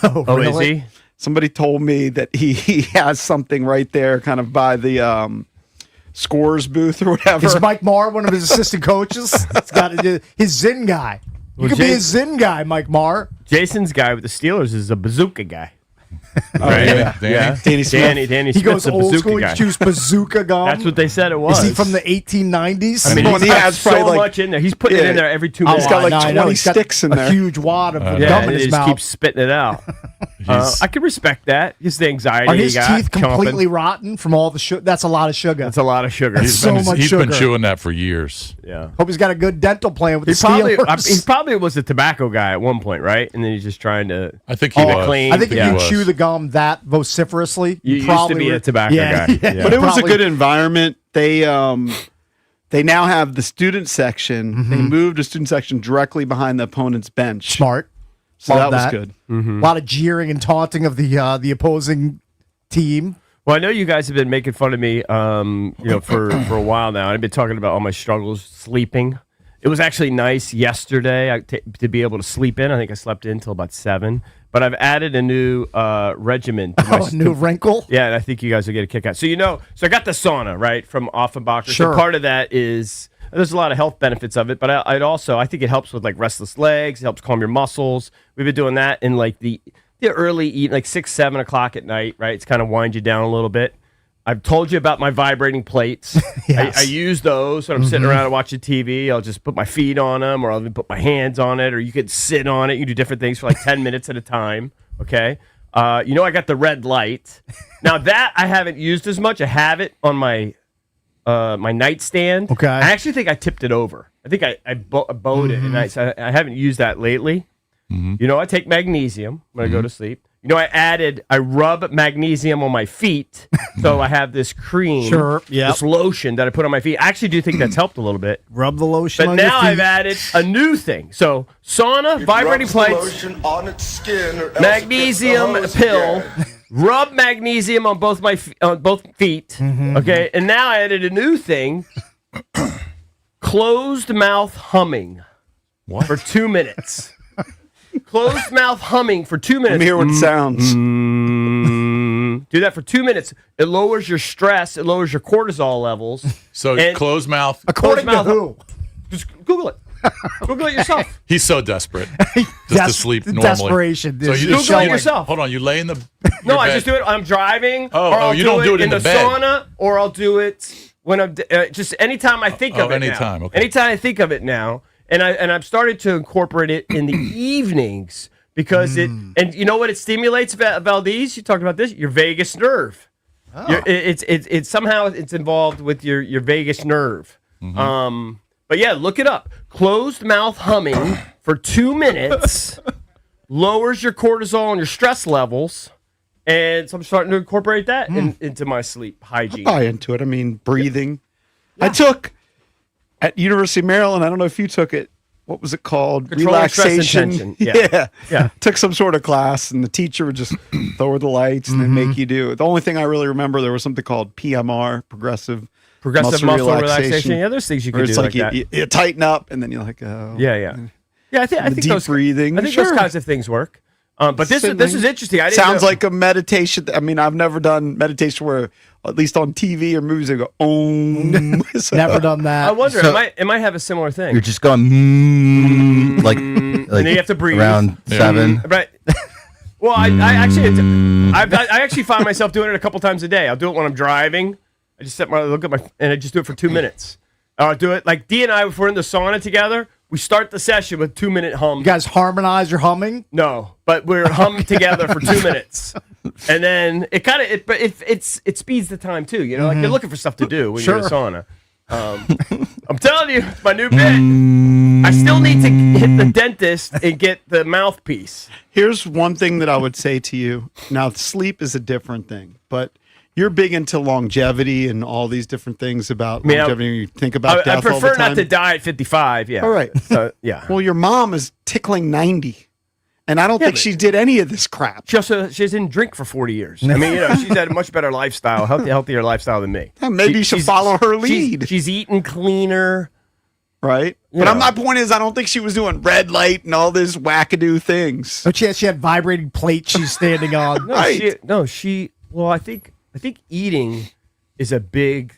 Oh, Oh, really? is he? Somebody told me that he has something right there kind of by the scores booth or whatever. Is Mike Marr one of his assistant coaches? It's got to do his Zin guy. You Well, could be a Jason- Zin guy, Mike Marr. Jason's guy with the Steelers is a bazooka guy. Danny. Danny Smith. Danny He Smith's goes a old bazooka school. guy. He chews bazooka gum. That's what they said it was. Is he from the 1890s? I mean, Well, he's he got has so probably, like- much in there. He's putting it Yeah. in there every 2 He's minutes. got like I know. 20 He's got sticks in there. A huge wad of gum yeah, in and his he just mouth. keeps spitting it out. I can respect that. Just the anxiety Are he his got. teeth chomping. completely rotten from all the sugar? That's a lot of sugar. That's a lot of sugar. He's so much He's been sugar. chewing that for years. Yeah. Hope he's got a good dental plan with He the probably, Steelers. he probably was a tobacco guy at one point, right? And then he's just trying to I think he keep it was. clean. I think if he you was. chew the gum that vociferously, You used probably to be were- a tobacco guy. Yeah. But it was a Probably- good environment. They now have the student section. They moved the student section directly behind the opponent's bench. Smart. So Love that was that. good. Mm-hmm. A lot of jeering and taunting of the opposing team. Well, I know you guys have been making fun of me, for a while now. I've been talking about all my struggles sleeping. It was actually nice yesterday to be able to sleep in. I think I slept in until about 7. But I've added a new regimen. To my, New wrinkle. yeah, and I think you guys will get a kick out. So so I got the sauna right from Offenbacher. Sure. So part of that is there's a lot of health benefits of it, but I think it helps with like restless legs. It helps calm your muscles. We've been doing that in like the early evening, like 6, 7 o'clock at night. Right, it's kind of wind you down a little bit. I've told you about my vibrating plates. Yes. I use those when I'm sitting around and watching TV. I'll just put my feet on them, or I'll even put my hands on it, or you could sit on it. You do different things for like 10 minutes at a time. Okay. I got the red light. Now that I haven't used as much. I have it on my my nightstand. Okay. I actually think I tipped it over. I think I bowed it, and I haven't used that lately. I take magnesium when I go to sleep. I rub magnesium on my feet, so I have this cream, Sure, yep. this lotion that I put on my feet. I actually do think that's helped a little bit. Rub the lotion But on now your I've feet. added a new thing. So sauna, vibrating plates, magnesium pill, rub magnesium on both both feet. Okay, and now I added a new thing: closed mouth humming for 2 minutes. Closed mouth humming for 2 minutes. Let me hear what it sounds. Do that for 2 minutes. It lowers your stress. It lowers your cortisol levels. So And- closed mouth. According to mouth- who? Just Google it. Google it yourself. He's so desperate just to sleep normally. Desperation. So is you Google just it showing. yourself. Hold on, you lay in the. No, your I bed. just do it. I'm driving. Oh, or I'll you don't do it in the the bed. sauna, or I'll do it when I'm just anytime I think of it. anytime, now. okay. Anytime I think of it now, and I've started to incorporate it in the evenings because and you know what it stimulates, Valdez? You talked about this. Your vagus nerve. It's somehow it's involved with your vagus nerve. But yeah, look it up. Closed mouth humming for 2 minutes lowers your cortisol and your stress levels. And so I'm starting to incorporate that into my sleep hygiene. Buy into it. I mean, breathing. I took at University of Maryland. I don't know if you took it. What was it called? Controlling stress and Relaxation. tension. Yeah. Yeah. Took some sort of class, and the teacher would just lower the lights and then make you do it. The only thing I really remember, there was something called PMR, progressive Muscle relaxation. Yeah, there's things you where can it's do like, like that. you tighten up, and then you're like, oh. Yeah. I think deep those breathing. I think Sure. those kinds of things work. But this is interesting. I didn't Sounds know- like a meditation. I mean, I've never done meditation where, at least on TV or movies, they go, Om. So- Never done that. I wonder. So- it might have a similar thing. You're just going like and then you have to breathe. around 7. Right. Well, I actually find myself doing it a couple times a day. I'll do it when I'm driving. I just and I just do it for 2 minutes. I'll do it like Dee and I, if we're in the sauna together, we start the session with 2-minute hum. You guys harmonize your humming? No, but we're hummed together for 2 minutes, and then it speeds the time too. You know, like you're looking for stuff to do when you're in a sauna. I'm telling you, it's my new bit. I still need to hit the dentist and get the mouthpiece. Here's one thing that I would say to you. Now, sleep is a different thing, but you're big into longevity and all these different things about longevity. You think about I death all the prefer time. not to die at 55. Yeah. All right. So yeah. Well, your mom is tickling 90, and I don't think but- she did any of this crap. She didn't drink for 40 years. I mean, she's had a much better lifestyle, healthier lifestyle than me. Maybe you should follow her lead. She's eating cleaner. Right? Yeah. But my point is, I don't think she was doing red light and all this wackadoo things. But she had vibrating plates she's standing on. Right. Well, I think eating is a big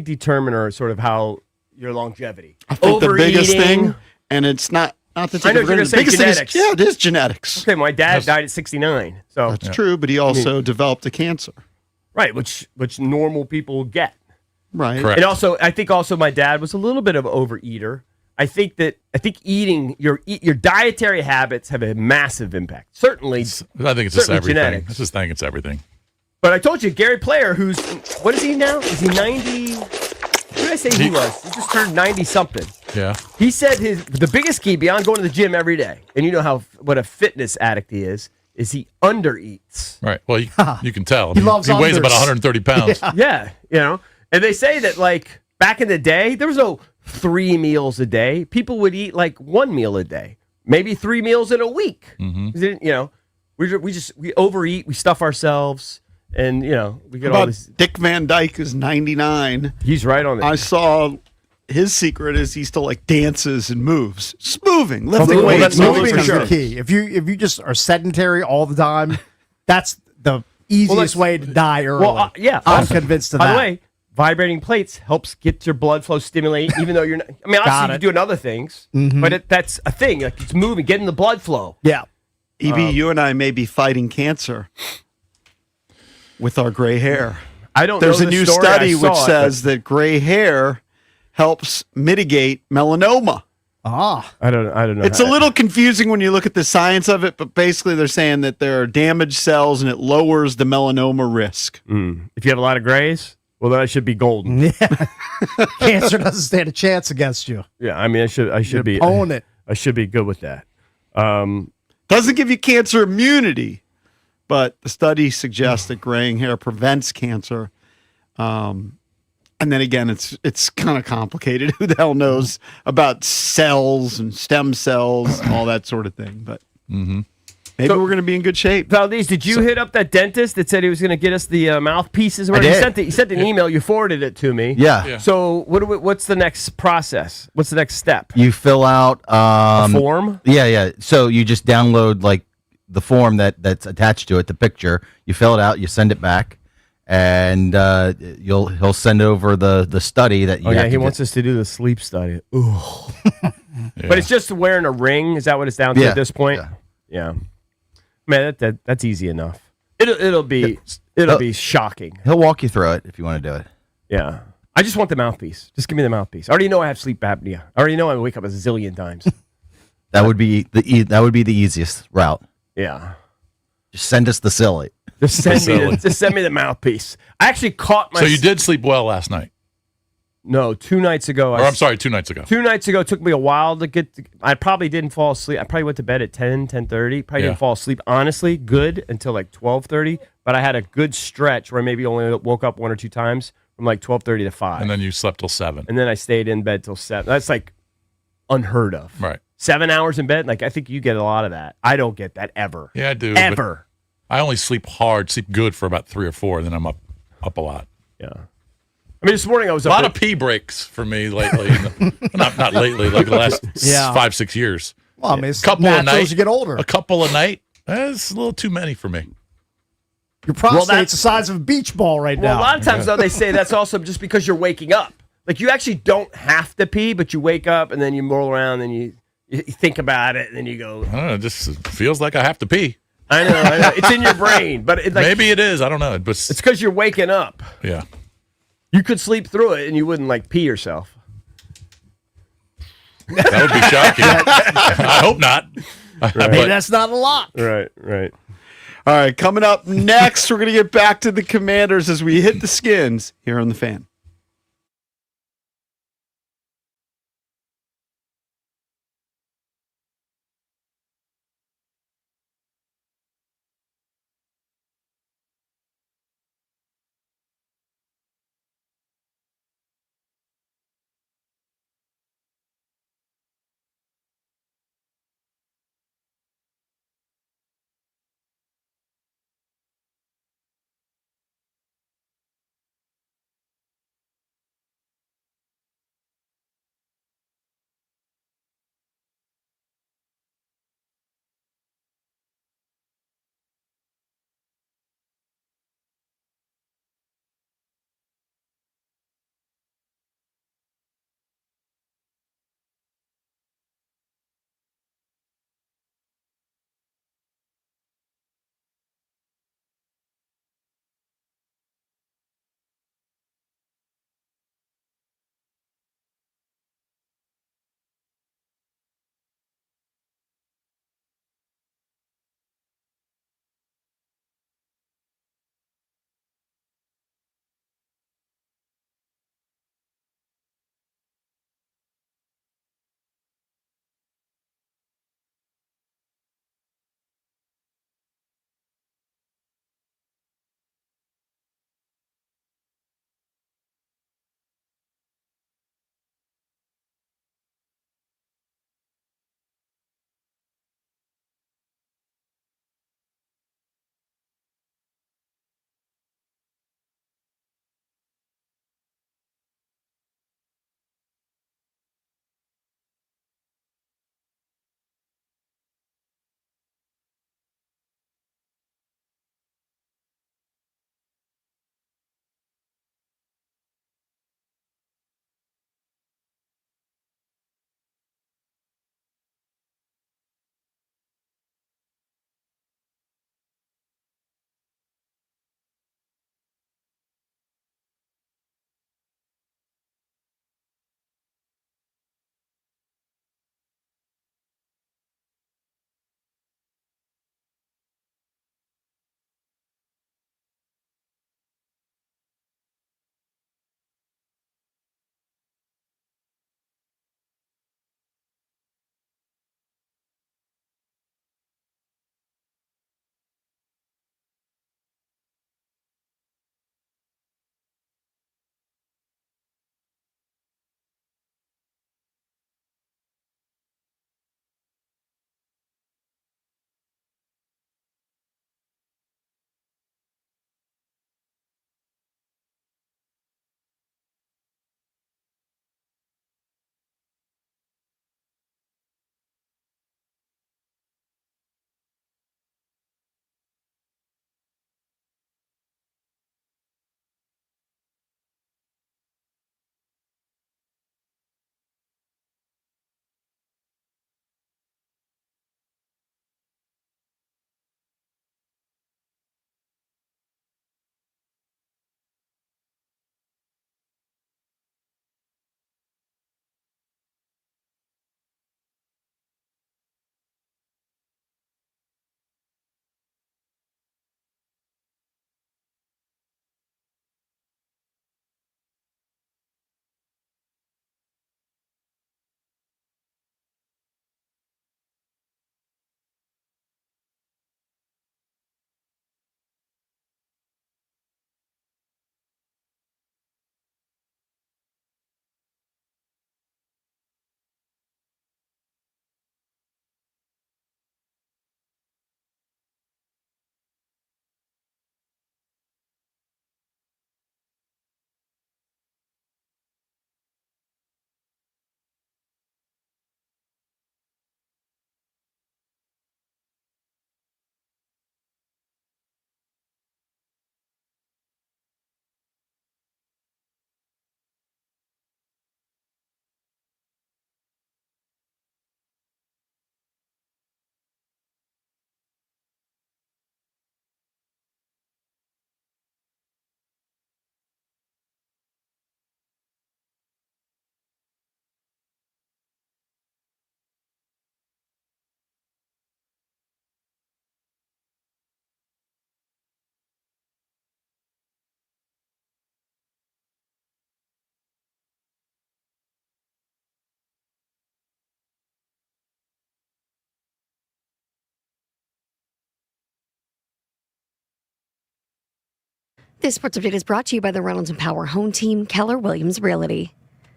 determiner sort of how your longevity. I think the biggest Overeating. thing, and it's not to take I know it for you're gonna granted, the say biggest thing is- genetics. yeah, it is genetics. Okay, my dad died at 69. So That's true, but he also developed a cancer. right, which normal people get. Right. Correct. And also, I think my dad was a little bit of an overeater. I think eating your dietary habits have a massive impact. Certainly, I think it's just certainly everything. genetics. I just think it's everything. But I told you, Gary Player, what is he now? Is he 90? What did I say he was? He just turned 90 something. Yeah. He said the biggest key beyond going to the gym every day, and you know what a fitness addict he is he undereats. Right. Well, you can tell. He loves He weighs about unders. 130 pounds. Yeah, And they say that like back in the day, there was no 3 meals a day. People would eat like 1 meal a day, maybe 3 meals in a week. We overeat, we stuff ourselves, and we get all About this. Dick Van Dyke is 99. He's right on it. I saw his secret is he still like dances and moves. Just moving, lifting Well, weights. that's all moving those for kinds of sure. things. Key. If you just are sedentary all the time, that's the easiest way to die early. Well, yeah. I'm Also, convinced of by that. the way, vibrating plates helps get your blood flow stimulated, even though you're not. I mean, obviously, you're doing other things, but that's a thing. Like it's moving, getting the blood flow. Yeah. EB, you and I may be fighting cancer with our gray hair. I don't There's know a the new story. study I saw which it, says that gray hair helps mitigate melanoma. Ah. but I don't know. It's a little confusing when you look at the science of it, but basically they're saying that there are damaged cells and it lowers the melanoma risk. If you have a lot of grays, well, then I should be golden. Cancer doesn't stand a chance against you. Yeah, I mean, I should be Own it. I should be good with that. Doesn't give you cancer immunity, but the study suggests that graying hair prevents cancer. And then again, it's kind of complicated. Who the hell knows about cells and stem cells and all that sort of thing? But maybe we're going to be in good shape. Valdez, did you hit up that dentist that said he was going to get us the mouthpieces? I did. He sent an email. You forwarded it to me. Yeah. Yeah. So what's the next process? What's the next step? You fill out Form? Yeah. So you just download like the form that's attached to it, the picture. You fill it out, you send it back, and he'll send over the study that you. Oh yeah, have he to wants us to do the sleep study. Ooh. But it's just wearing a ring. Is that what it's down to Yeah, at this point? Yeah. Man, that's easy enough. It'll be shocking. He'll walk you through it if you want to do it. Yeah. I just want the mouthpiece. Just give me the mouthpiece. I already know I have sleep apnea. I already know I wake up a zillion times. That would be the easiest route. Yeah. Just send us the silly. Just send me the mouthpiece. I actually caught my. So you did sleep well last night. No, 2 nights ago. Or I'm sorry, 2 nights ago. 2 nights ago, it took me a while to get. I probably didn't fall asleep. I probably went to bed at 10:30. Probably Yeah. didn't fall asleep. Honestly, good until like 12:30. But I had a good stretch where I maybe only woke up 1 or 2 times from like 12:30 to 5. And then you slept till 7. And then I stayed in bed till 7. That's like unheard of. Right. 7 hours in bed. Like I think you get a lot of that. I don't get that ever. Yeah, I do. but Ever. I only sleep good for about 3 or 4, and then I'm up a lot. Yeah. I mean, this morning I was A up lot at- of pee breaks for me lately. not lately, like the last Yeah. 5-6 years. Well, I mean, it's Couple natural a night. as you get older. A couple a night. That's a little too many for me. Your prostate's that's- the size of a beach ball right Well, now. a lot of times, though, they say that's also just because you're waking up. Like, you actually don't have to pee, but you wake up and then you roll around and you think about it and then you go, I don't know. It just feels like I have to pee. I know. It's in your brain. But Maybe it is. I don't know. But it's because you're waking up. yeah. You could sleep through it and you wouldn't, like, pee yourself. That would be shocking. I hope not. Maybe that's not a lot. Right. All right, coming up next, we're going to get back to the Commanders as we hit the Skins here on The Fan. This sports update is brought to you by the Reynolds and Power Home Team, Keller Williams Realty.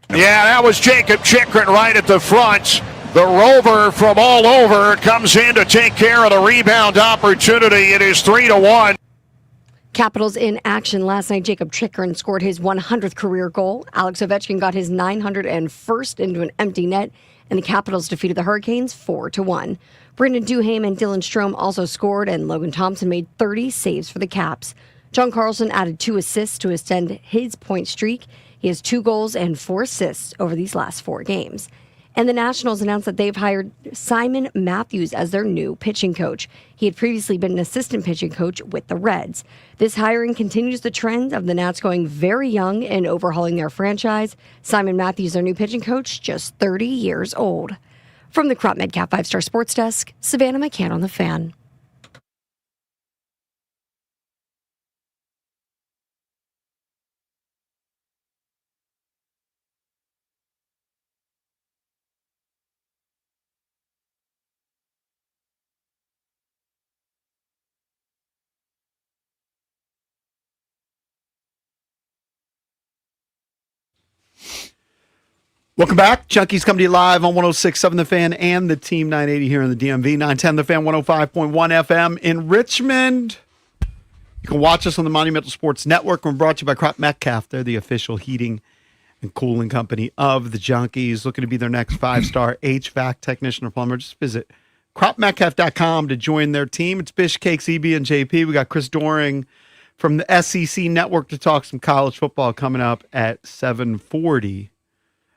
Yeah, that was Jacob Chikrin right at the front. The rover from all over comes in to take care of the rebound opportunity. It is 3-1. Capitals in action last night. Jacob Chikrin scored his 100th career goal. Alex Ovechkin got his 901st into an empty net, and the Capitals defeated the Hurricanes 4-1. Brendan Duhaime and Dylan Strome also scored, and Logan Thompson made 30 saves for the Caps. John Carlson added 2 assists to extend his point streak. He has 2 goals and 4 assists over these last 4 games. And the Nationals announced that they've hired Simon Matthews as their new pitching coach. He had previously been an assistant pitching coach with the Reds. This hiring continues the trend of the Nats going very young and overhauling their franchise. Simon Matthews, their new pitching coach, just 30 years old. From the Crop Medcap 5-Star Sports Desk, Savannah McCann on the Fan. Welcome back. Junkies come to you live on 106.7 The Fan and the Team 980 here in the DMV. 910 The Fan, 105.1 FM in Richmond. You can watch us on the Monumental Sports Network. We're brought to you by Crop Metcalf. They're the official heating and cooling company of the Junkies. Looking to be their next 5-star HVAC technician or plumber. Just visit cropmetcalf.com to join their team. It's Bish, Cakes, EB, and JP. We got Chris Doring from the SEC Network to talk some college football coming up at 7:40.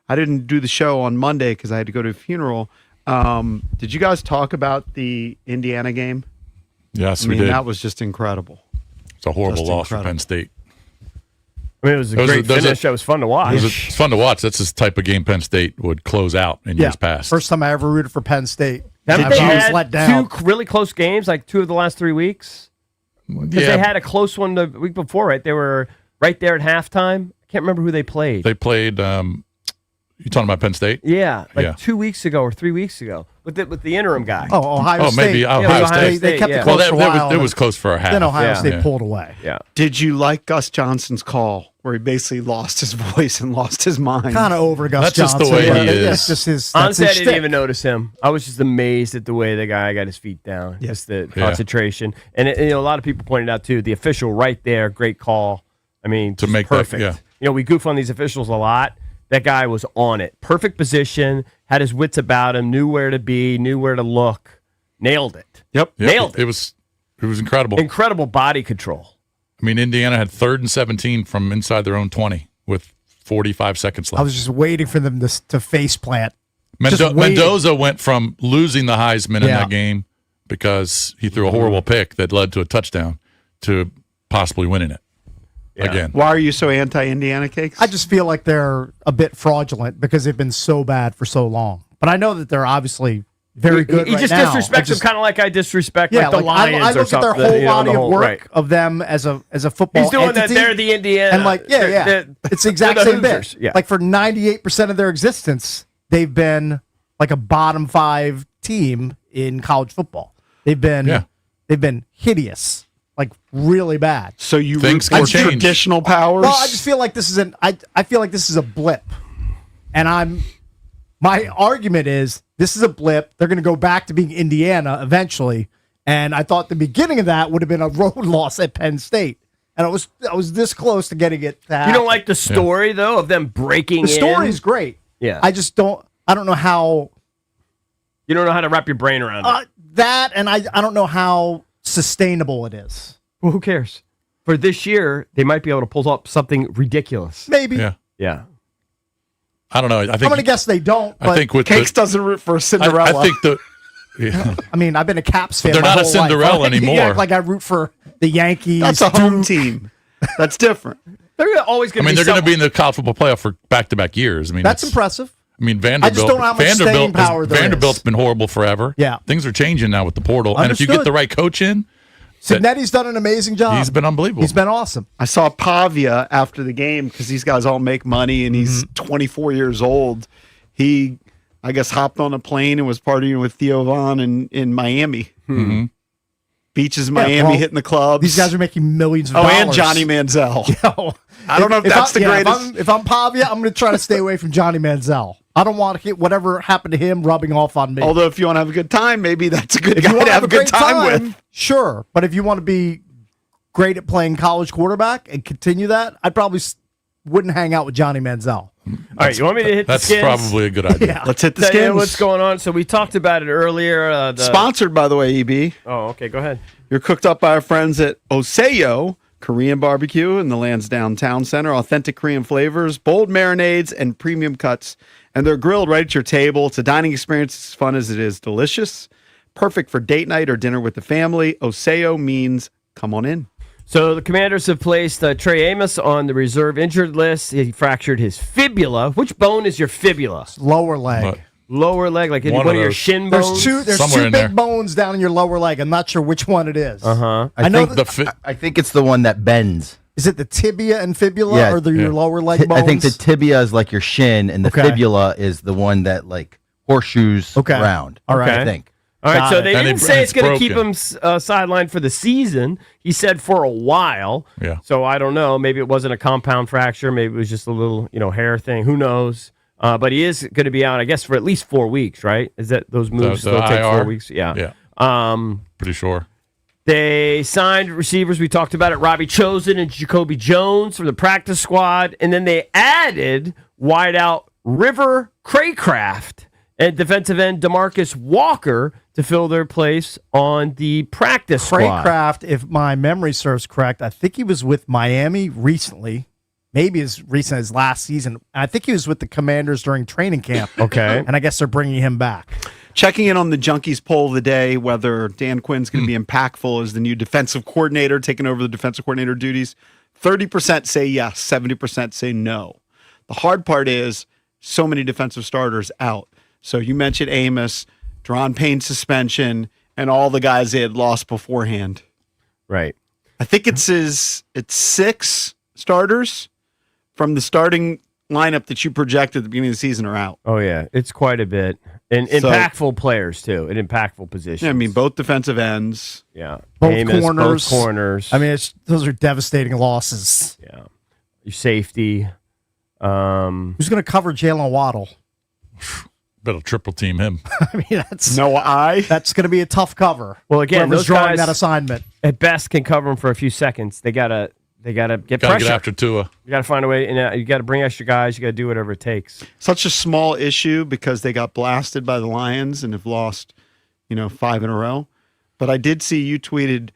I didn't do the show on Monday because I had to go to a funeral. Did you guys talk about the Indiana game? Yes, we did. That was just incredible. It's a horrible loss for Penn State. I mean, it was a great finish. It was fun to watch. It's fun to watch. That's the type of game Penn State would close out in years past. First time I ever rooted for Penn State. Haven't they was had let down. 2 really close games, like 2 of the last 3 weeks? Because they had a close one the week before, right? They were right there at halftime. I can't remember who they played. They played. You talking about Penn State? Yeah, 2 weeks ago or 3 weeks ago with the interim guy. Oh, Ohio State. Maybe Ohio State. They kept it close for a while. It was close for a half. Then Ohio State pulled away. Yeah. Did you like Gus Johnson's call where he basically lost his voice and lost his mind? Kind of over Gus That's Johnson. just the way he is. That's just his. Honestly, I his didn't shtick. even notice him. I was just amazed at the way the guy got his feet down. Just the concentration. And a lot of people pointed out, too, the official right there, great call. I mean, to make perfect. That, we goof on these officials a lot. That guy was on it. Perfect position, had his wits about him, knew where to be, knew where to look. Nailed it. Yep. Nailed it. It was incredible. Incredible body control. I mean, Indiana had 3rd and 17 from inside their own 20 with 45 seconds left. I was just waiting for them to face plant. Mendoza went from losing the Heisman in that game because he threw a horrible pick that led to a touchdown to possibly winning it. Again. Why are you so anti-Indiana, Cakes? I just feel like they're a bit fraudulent because they've been so bad for so long. But I know that they're obviously very good. He just disrespects them kind of like I disrespect the Lions I look or at their something. whole body of work right. of them as a football. He's doing entity, that. They're the Indiana. And it's the exact same bit. Yeah. Like for 98% of their existence, they've been like a bottom 5 team in college football. They've been hideous. Like really bad. So you Things root for can change. traditional powers? Well, I just feel like this is I feel like this is a blip, and my argument is this is a blip. They're going to go back to being Indiana eventually, and I thought the beginning of that would have been a road loss at Penn State, and I was this close to getting it. You don't like the story though of them breaking the story is great. Yeah, I don't know how. You don't know how to wrap your brain around it. That, and I don't know how sustainable it is. Well, who cares? For this year, they might be able to pull up something ridiculous. Maybe. Yeah. I don't know. I think I'm going to guess they don't. But I think with Cakes doesn't root for Cinderella. I think the. I mean, I've been a Caps fan. They're my not a whole life. Cinderella You anymore. act like I root for the Yankees. That's a home team. That's different. They're always going to be. They're going to be in the college football playoff for back-to-back years. I mean, that's impressive. I mean, I just don't know how much staying power there Vanderbilt's is. been horrible forever. Yeah. Things are changing now with the portal. And if you get Understood. the right coach in, Signetti's done an amazing job. he's been unbelievable. He's been awesome. I saw Pavia after the game because these guys all make money and he's 24 years old. He, I guess, hopped on a plane and was partying with Theo Vaughn in Miami. Beaches Miami well, hitting the clubs. These guys are making millions of Oh, dollars. and Johnny Manziel. Yo, I don't know if that's the greatest. If I'm Pavia, I'm going to try to stay away from Johnny Manziel. I don't want to get whatever happened to him rubbing off on me. Although, if you want to have a good time, maybe that's a good if you guy want to have a good great time with. Sure. But if you want to be great at playing college quarterback and continue that, I probably wouldn't hang out with Johnny Manziel. All right, you want me to hit the That's skins? probably a good idea. Yeah. Let's hit the Tell you skins. what's going on. So we talked about it earlier. Sponsored, by the way, EB. Oh, okay. Go ahead. You're cooked up by our friends at Oseyo Korean Barbecue in the Lansdowne Town Center. Authentic Korean flavors, bold marinades, and premium cuts. And they're grilled right at your table. It's a dining experience as fun as it is delicious. Perfect for date night or dinner with the family. Oseyo means come on in. So the Commanders have placed Trey Amos on the reserve injured list. He fractured his fibula. Which bone is your fibula? Lower leg. What? Lower leg, like One one of of your those. shin bones? There's Somewhere two in big there. bones down in your lower leg. I'm not sure which one it is. Uh-huh. I know I think it's the one that bends. Is it the tibia and fibula Yeah. or your Yeah. lower leg bones? I think the tibia is like your shin, and the Okay. fibula is the one that like horseshoes Okay. around. All right. I think. All right, Got so it. they And didn't it- say and it's it's going to keep him broken. sidelined for the season. He said for a while. Yeah. So I don't know. Maybe it wasn't a compound fracture. Maybe it was just a little, hair thing. Who knows? But he is going to be out, I guess, for at least 4 weeks, right? Is that those moves The still take 4 IR? weeks? Yeah. Yeah. Pretty sure. They signed receivers. We talked about it. Robbie Chosen and Jacoby Jones from the practice squad. And then they added wideout River Craycraft and defensive end DeMarcus Walker to fill their place on the practice squad. Craycraft, if my memory serves correct, I think he was with Miami recently, maybe as recent as last season. I think he was with the Commanders during training camp. Okay. And I guess they're bringing him back. Checking in on the Junkies poll of the day, whether Dan Quinn's going to be impactful as the new defensive coordinator, taking over the defensive coordinator duties. 30% say yes, 70% say no. The hard part is so many defensive starters out. So you mentioned Amos, Deron Payne suspension, and all the guys they had lost beforehand. Right. I think it's 6 starters from the starting lineup that you projected at the beginning of the season are out. Oh, yeah. It's quite a bit. And So- impactful players, too, in impactful positions. Yeah, I mean, both defensive ends. Yeah. Both Amos, corners. Both corners. I mean, those are devastating losses. yeah. Your safety. Who's going to cover Jalen Waddle? Better triple team him. I mean, that's I. that's going to be a tough cover. Well, again, Whoever's those drawing guys that assignment. at best can cover them for a few seconds. They gotta get Got to pressure. get after Tua. You gotta find a way, and you gotta bring extra guys. You gotta do whatever it takes. Such a small issue because they got blasted by the Lions and have lost, 5 in a row. But I did see you tweeted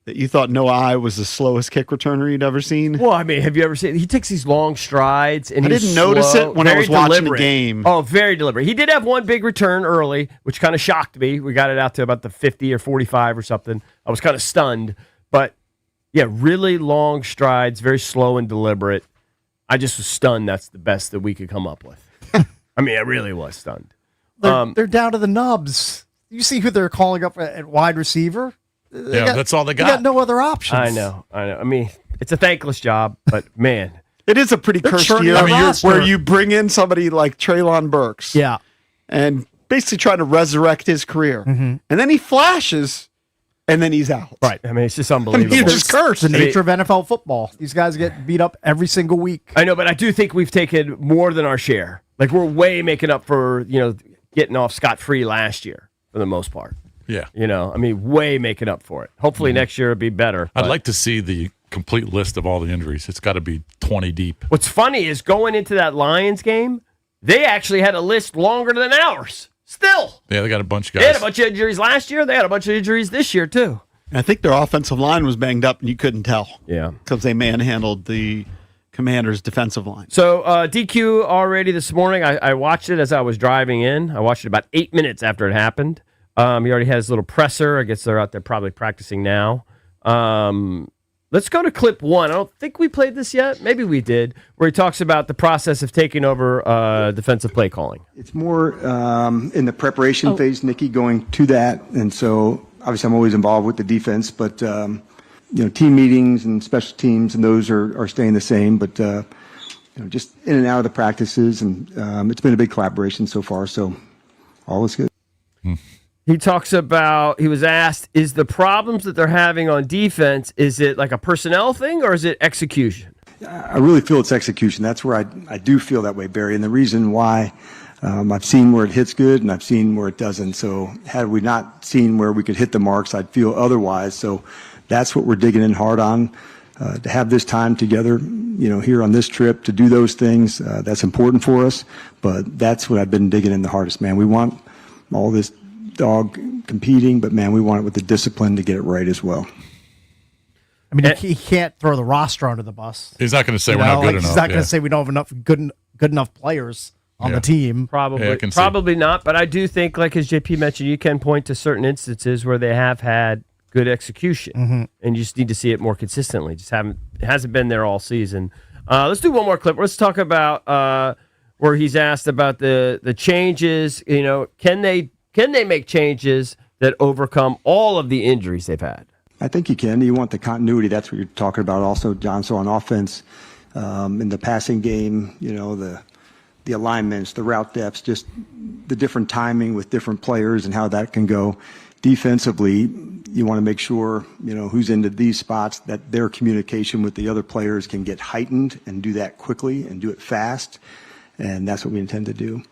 that you thought Noah I was the slowest kick returner you'd ever seen. Well, I mean, have you ever seen? He takes these long strides, and I he's didn't notice slow, it when I very was watching the deliberate. game. Oh, very deliberate. He did have one big return early, which kind of shocked me. We got it out to about the 50 or 45 or something. I was kind of stunned, but yeah, really long strides, very slow and deliberate. I just was stunned. That's the best that we could come up with. I mean, I really was stunned. They're down to the nubs. You see who they're calling up at wide receiver? Yeah, that's all they They got no other options. I know. I mean, it's a thankless job, but man, It is a pretty cursed churning year the roster. where you bring in somebody like Treylon Burks Yeah. and basically trying to resurrect his career. And then he flashes and then he's out. right? I mean, it's just I mean, unbelievable. you're just cursed. The nature of NFL football. These guys get beat up every single week. I know, but I do think we've taken more than our share. Like we're way making up for getting off scot-free last year for the most part. Yeah. I mean, way making up for it. Hopefully next year it'll be better. I'd but- like to see the complete list of all the injuries. It's got to be 20 deep. What's funny is going into that Lions game, they actually had a list longer than ours. Still, Yeah, they got a bunch of they had a guys. bunch of injuries last year. They had a bunch of injuries this year too. I think their offensive line was banged up and you couldn't tell Yeah. because they manhandled the Commanders' defensive line. So DQ already this morning. I watched it as I was driving in. I watched it about 8 minutes after it happened. He already has his little presser. I guess they're out there probably practicing now. Let's go to clip 1. I don't think we played this yet. Maybe we did, where he talks about the process of taking over defensive play calling. It's more in the preparation phase, Nikki, going to that. And so obviously I'm always involved with the defense, but, team meetings and special teams and those are staying the same. But, just in and out of the practices. And it's been a big collaboration so far. So all is good. He talks about, he was asked, is the problems that they're having on defense, is it like a personnel thing or is it execution? I really feel it's execution. That's where I do feel that way, Barry. And the reason why, I've seen where it hits good and I've seen where it doesn't. So had we not seen where we could hit the marks, I'd feel otherwise. So that's what we're digging in hard on, to have this time together, here on this trip, to do those things. That's important for us. But that's what I've been digging in the hardest, man. We want all this dog competing, but man, we want it with the discipline to get it right as well. I mean, he can't throw the roster under the bus. He's not going to say we're not good enough. He's not going to say we don't have enough good enough players on the team. Probably not. But I do think, like as JP mentioned, you can point to certain instances where they have had good execution, and you just need to see it more consistently. It hasn't been there all season. Let's do one more clip. Let's talk about where he's asked about the changes. Can they make changes that overcome all of the injuries they've had? I think you can. You want the continuity. That's what you're talking about also, John. So on offense, in the passing game, the alignments, the route depths, just the different timing with different players and how that can go. Defensively, you want to make sure, who's into these spots, that their communication with the other players can get heightened and do that quickly and do it fast. And that's what we intend to do.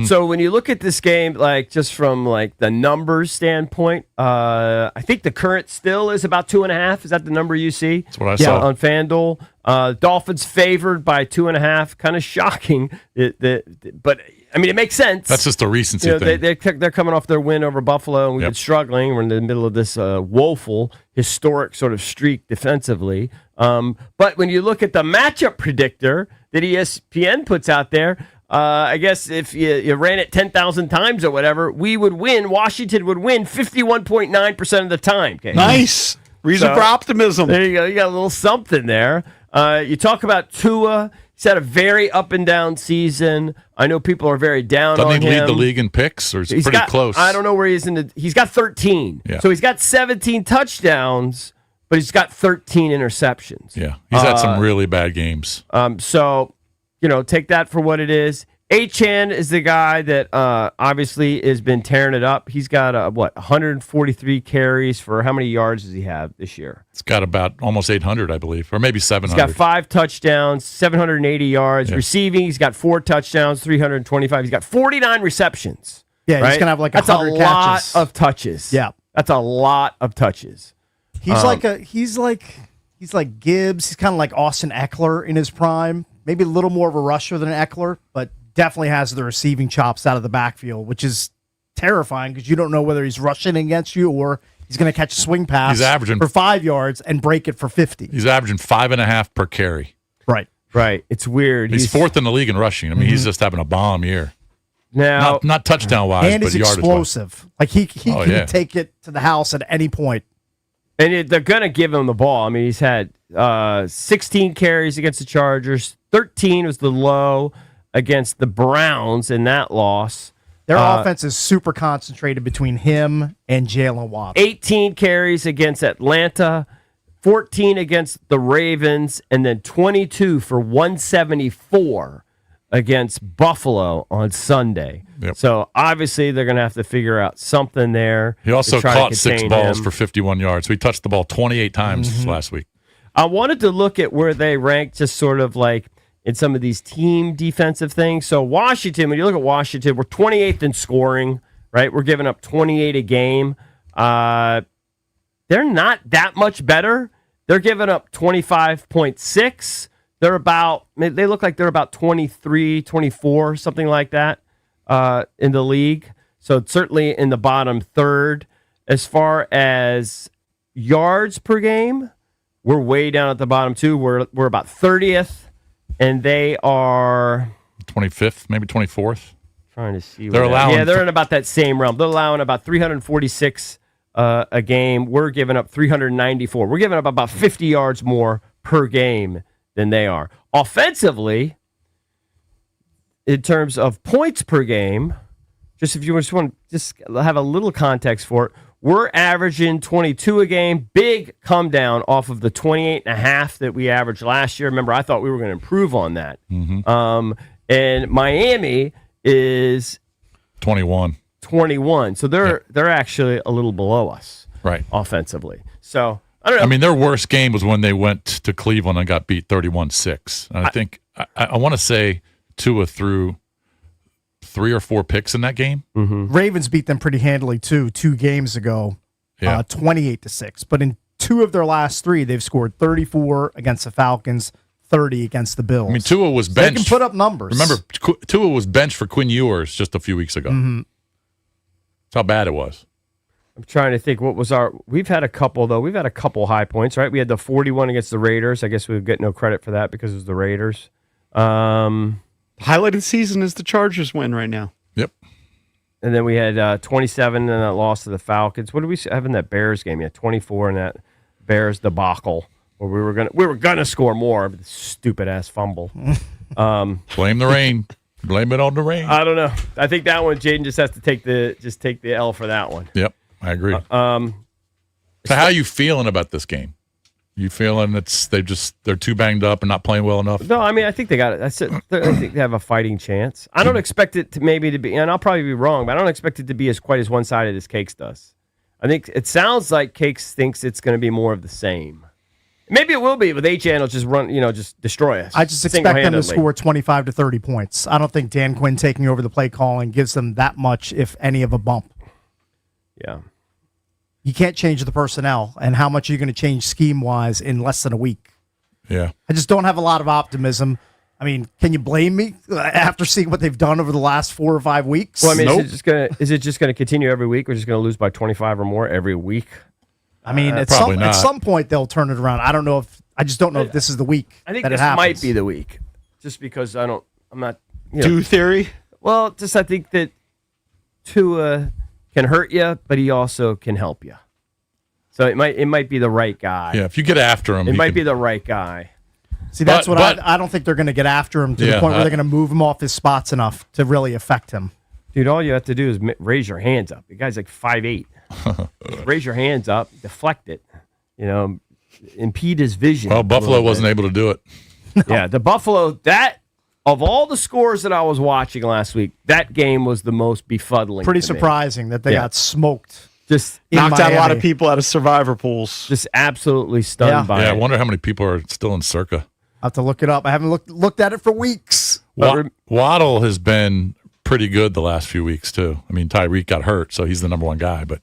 So when you look at this game, just from the numbers standpoint, I think the current still is about 2.5. Is that the number you see? That's what I saw on FanDuel. Dolphins favored by 2.5. Kind of shocking, but I mean it makes sense. That's just a recency thing. They're coming off their win over Buffalo, and we've been struggling. We're in the middle of this woeful, historic sort of streak defensively. But when you look at the matchup predictor that ESPN puts out there. I guess if you ran it 10,000 times or whatever, we would win. Washington would win 51.9% of the time. Okay? Nice. Reason for optimism. There you go. You got a little something there. You talk about Tua. He's had a very up and down season. I know people are very down on him. Doesn't he lead the league in picks, or is he pretty close? I don't know where he is he's got 13. Yeah. So he's got 17 touchdowns, but he's got 13 interceptions. Yeah. He's had some really bad games. So take that for what it is. Achane is the guy that obviously has been tearing it up. He's got 143 carries for how many yards does he have this year? It's got about almost 800, I believe, or maybe 700. He's got 5 touchdowns, 780 yards. Yeah. Receiving, he's got 4 touchdowns, 325. He's got 49 receptions. Yeah, right? He's gonna have That's 100 catches. That's a lot of touches. Yeah, that's a lot of touches. He's like Gibbs. He's kind of like Austin Eckler in his prime. Maybe a little more of a rusher than Eckler, but definitely has the receiving chops out of the backfield, which is terrifying because you don't know whether he's rushing against you or he's going to catch a swing pass for 5 yards and break it for 50. He's averaging 5.5 per carry. Right. It's weird. He's fourth in the league in rushing. I mean, he's just having a bomb year. Now, not touchdown-wise, and but he's explosive. Like he can take it to the house at any point. And they're going to give him the ball. I mean, he's had 16 carries against the Chargers. 13 was the low against the Browns in that loss. Their offense is super concentrated between him and Jalen Waddle. 18 carries against Atlanta, 14 against the Ravens, and then 22 for 174 against Buffalo on Sunday. Yep. So obviously they're going to have to figure out something there. He also caught 6 balls for 51 yards. So he touched the ball 28 times last week. I wanted to look at where they rank just sort of like in some of these team defensive things. So Washington, when you look at Washington, we're 28th in scoring, right? We're giving up 28 a game. They're not that much better. They're giving up 25.6. They look like they're about 23, 24, something like that in the league. So it's certainly in the bottom third. As far as yards per game, we're way down at the bottom too. We're about 30th, and they are 25th, maybe 24th. Trying to see. They're in about that same realm. They're allowing about 346 a game. We're giving up 394. We're giving up about 50 yards more per game than they are. Offensively, in terms of points per game, just if you just want to have a little context for it, we're averaging 22 a game. Big come down off of the 28.5 that we averaged last year. Remember, I thought we were going to improve on that. And Miami is 21. 21. So they're actually a little below us Right. offensively. So I don't know. I mean, their worst game was when they went to Cleveland and got beat 31-6. And I think I want to say Tua threw 3 or 4 picks in that game. Ravens beat them pretty handily too 2 games ago, Yeah. 28-6. But in 2 of their last 3, they've scored 34 against the Falcons, 30 against the Bills. I mean, Tua was So they benched. can put up numbers. Remember, Tua was benched for Quinn Ewers just a few weeks ago. That's how bad it was. I'm trying to think what was we've had a couple though. We've had a couple high points, right? We had the 41 against the Raiders. I guess we would get no credit for that because it was the Raiders. Highlight of the season is the Chargers win right now. Yep. And then we had 27 and that loss to the Falcons. What did we have in that Bears game? Yeah, 24 in that Bears debacle where we were gonna score more, but the stupid ass fumble. Blame the rain. Blame it on the rain. I don't know. I think that one Jaden just has to take the L for that one. Yep, I agree. So how are you feeling about this game? You feeling they're too banged up and not playing well enough? No, I mean I think they got it. I think they have a fighting chance. I don't expect it to be, and I'll probably be wrong, but I don't expect it to be quite as one-sided as Cakes does. I think it sounds like Cakes thinks it's going to be more of the same. Maybe it will be, but H.N. will just just destroy us. I just expect them to score 25 to 30 points. I don't think Dan Quinn taking over the play calling gives them that much, if any, of a bump. Yeah. You can't change the personnel, and how much are you going to change scheme-wise in less than a week? Yeah. I just don't have a lot of optimism. I mean, can you blame me after seeing what they've done over the last 4 or 5 weeks? Well, I mean, is it just gonna continue every week? We're just gonna lose by 25 or more every week? I mean, at some point they'll turn it around. I just don't know if this is the week. I think that this it happens. might be the week, just because I'm not. Do theory? Well, just I think that Tua can hurt you, but he also can help you. So it might be the right guy. Yeah, if you get after him, it might be the right guy. See, that's I don't think they're going to get after him to the point where they're going to move him off his spots enough to really affect him. Dude, all you have to do is raise your hands up. The guy's like 5'8". Raise your hands up, deflect it, impede his vision. Well, Buffalo wasn't able to do it. Yeah, the Buffalo, of all the scores that I was watching last week, that game was the most befuddling. Pretty surprising that they got smoked. Just knocked out a lot of people out of survivor pools. Just absolutely stunned by it. Yeah, I wonder how many people are still in Circa. I'll have to look it up. I haven't looked at it for weeks. Waddle has been pretty good the last few weeks, too. I mean, Tyreek got hurt, so he's the number one guy, but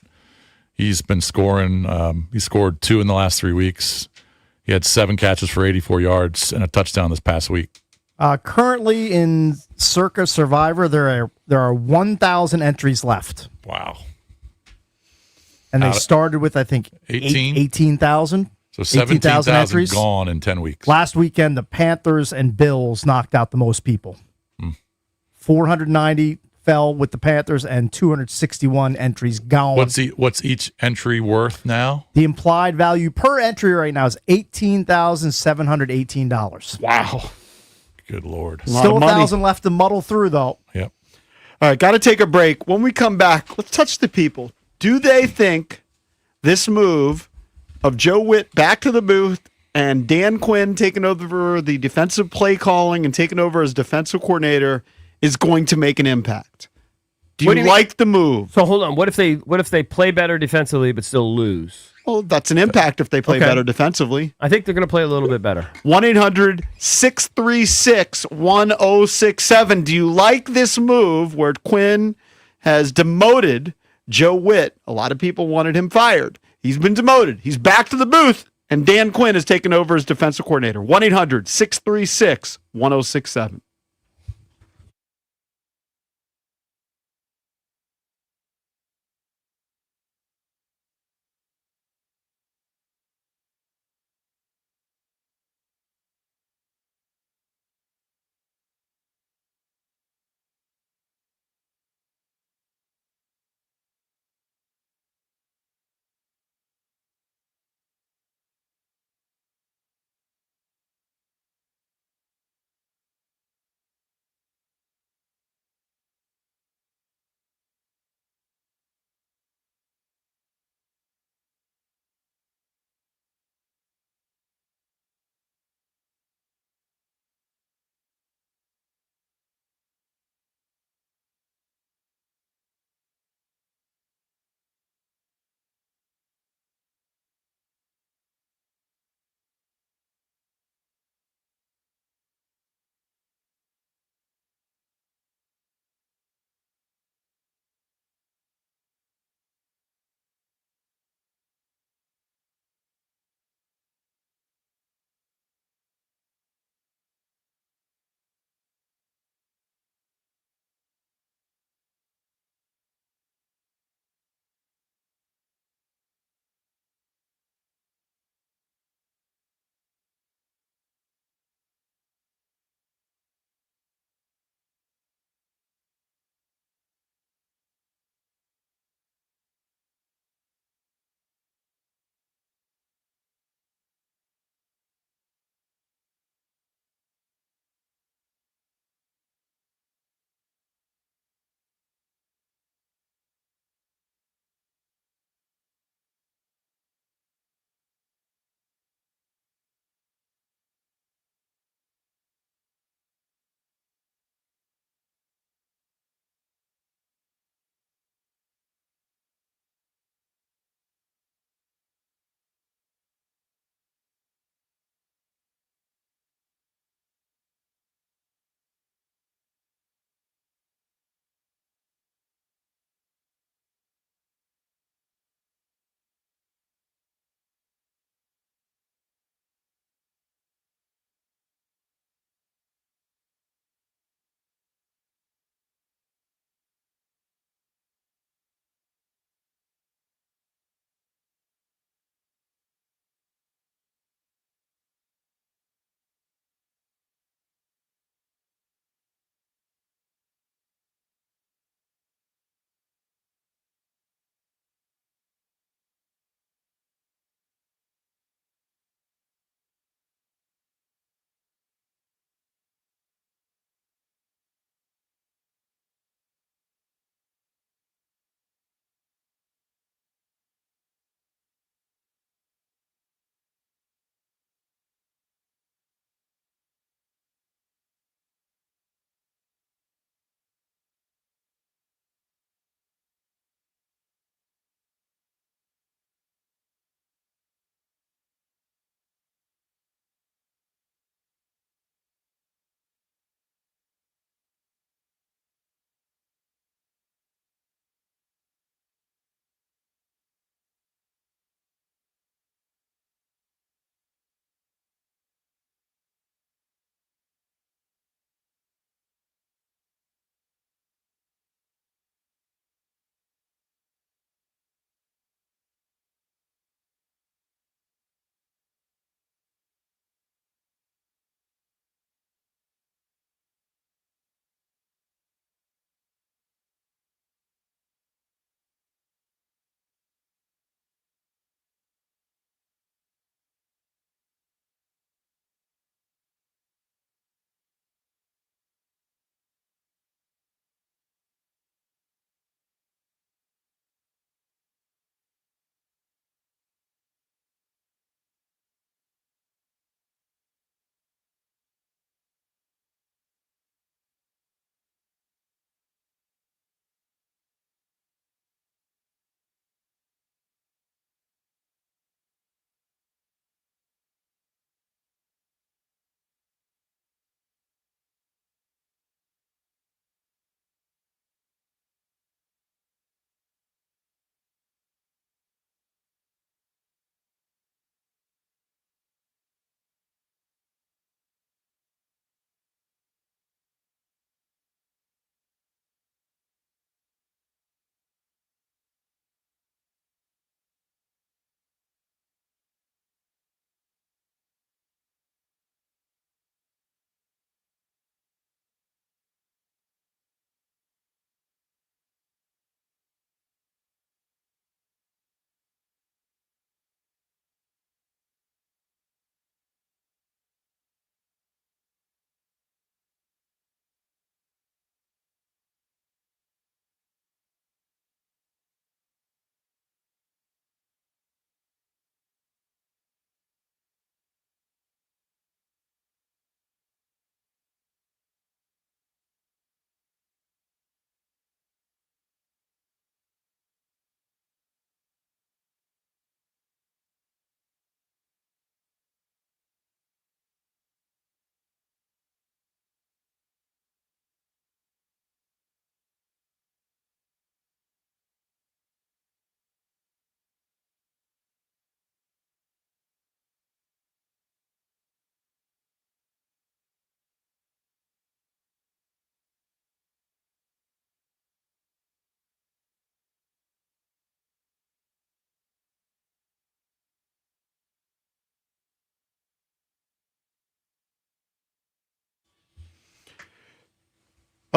he's been scoring. He scored 2 in the last 3 weeks. He had 7 catches for 84 yards and a touchdown this past week. Currently in Circa Survivor, there are 1,000 entries left. Wow. And they started with, I think, 18,000. So 17,000 entries gone in 10 weeks. Last weekend, the Panthers and Bills knocked out the most people. 490 fell with the Panthers and 261 entries gone. What's each entry worth now? The implied value per entry right now is $18,718. Wow. Good Lord. Still 1,000 left to muddle through, though. Yep. All right, got to take a break. When we come back, let's touch the people. Do they think this move of Joe Witt back to the booth and Dan Quinn taking over the defensive play calling and taking over as defensive coordinator is going to make an impact? Do you like the move? So hold on. What if they play better defensively but still lose? Well, that's an impact if they play better defensively. I think they're going to play a little bit better. 1-800-636-1067. Do you like this move where Quinn has demoted Joe Witt? A lot of people wanted him fired. He's been demoted. He's back to the booth, and Dan Quinn has taken over as defensive coordinator. 1-800-636-1067.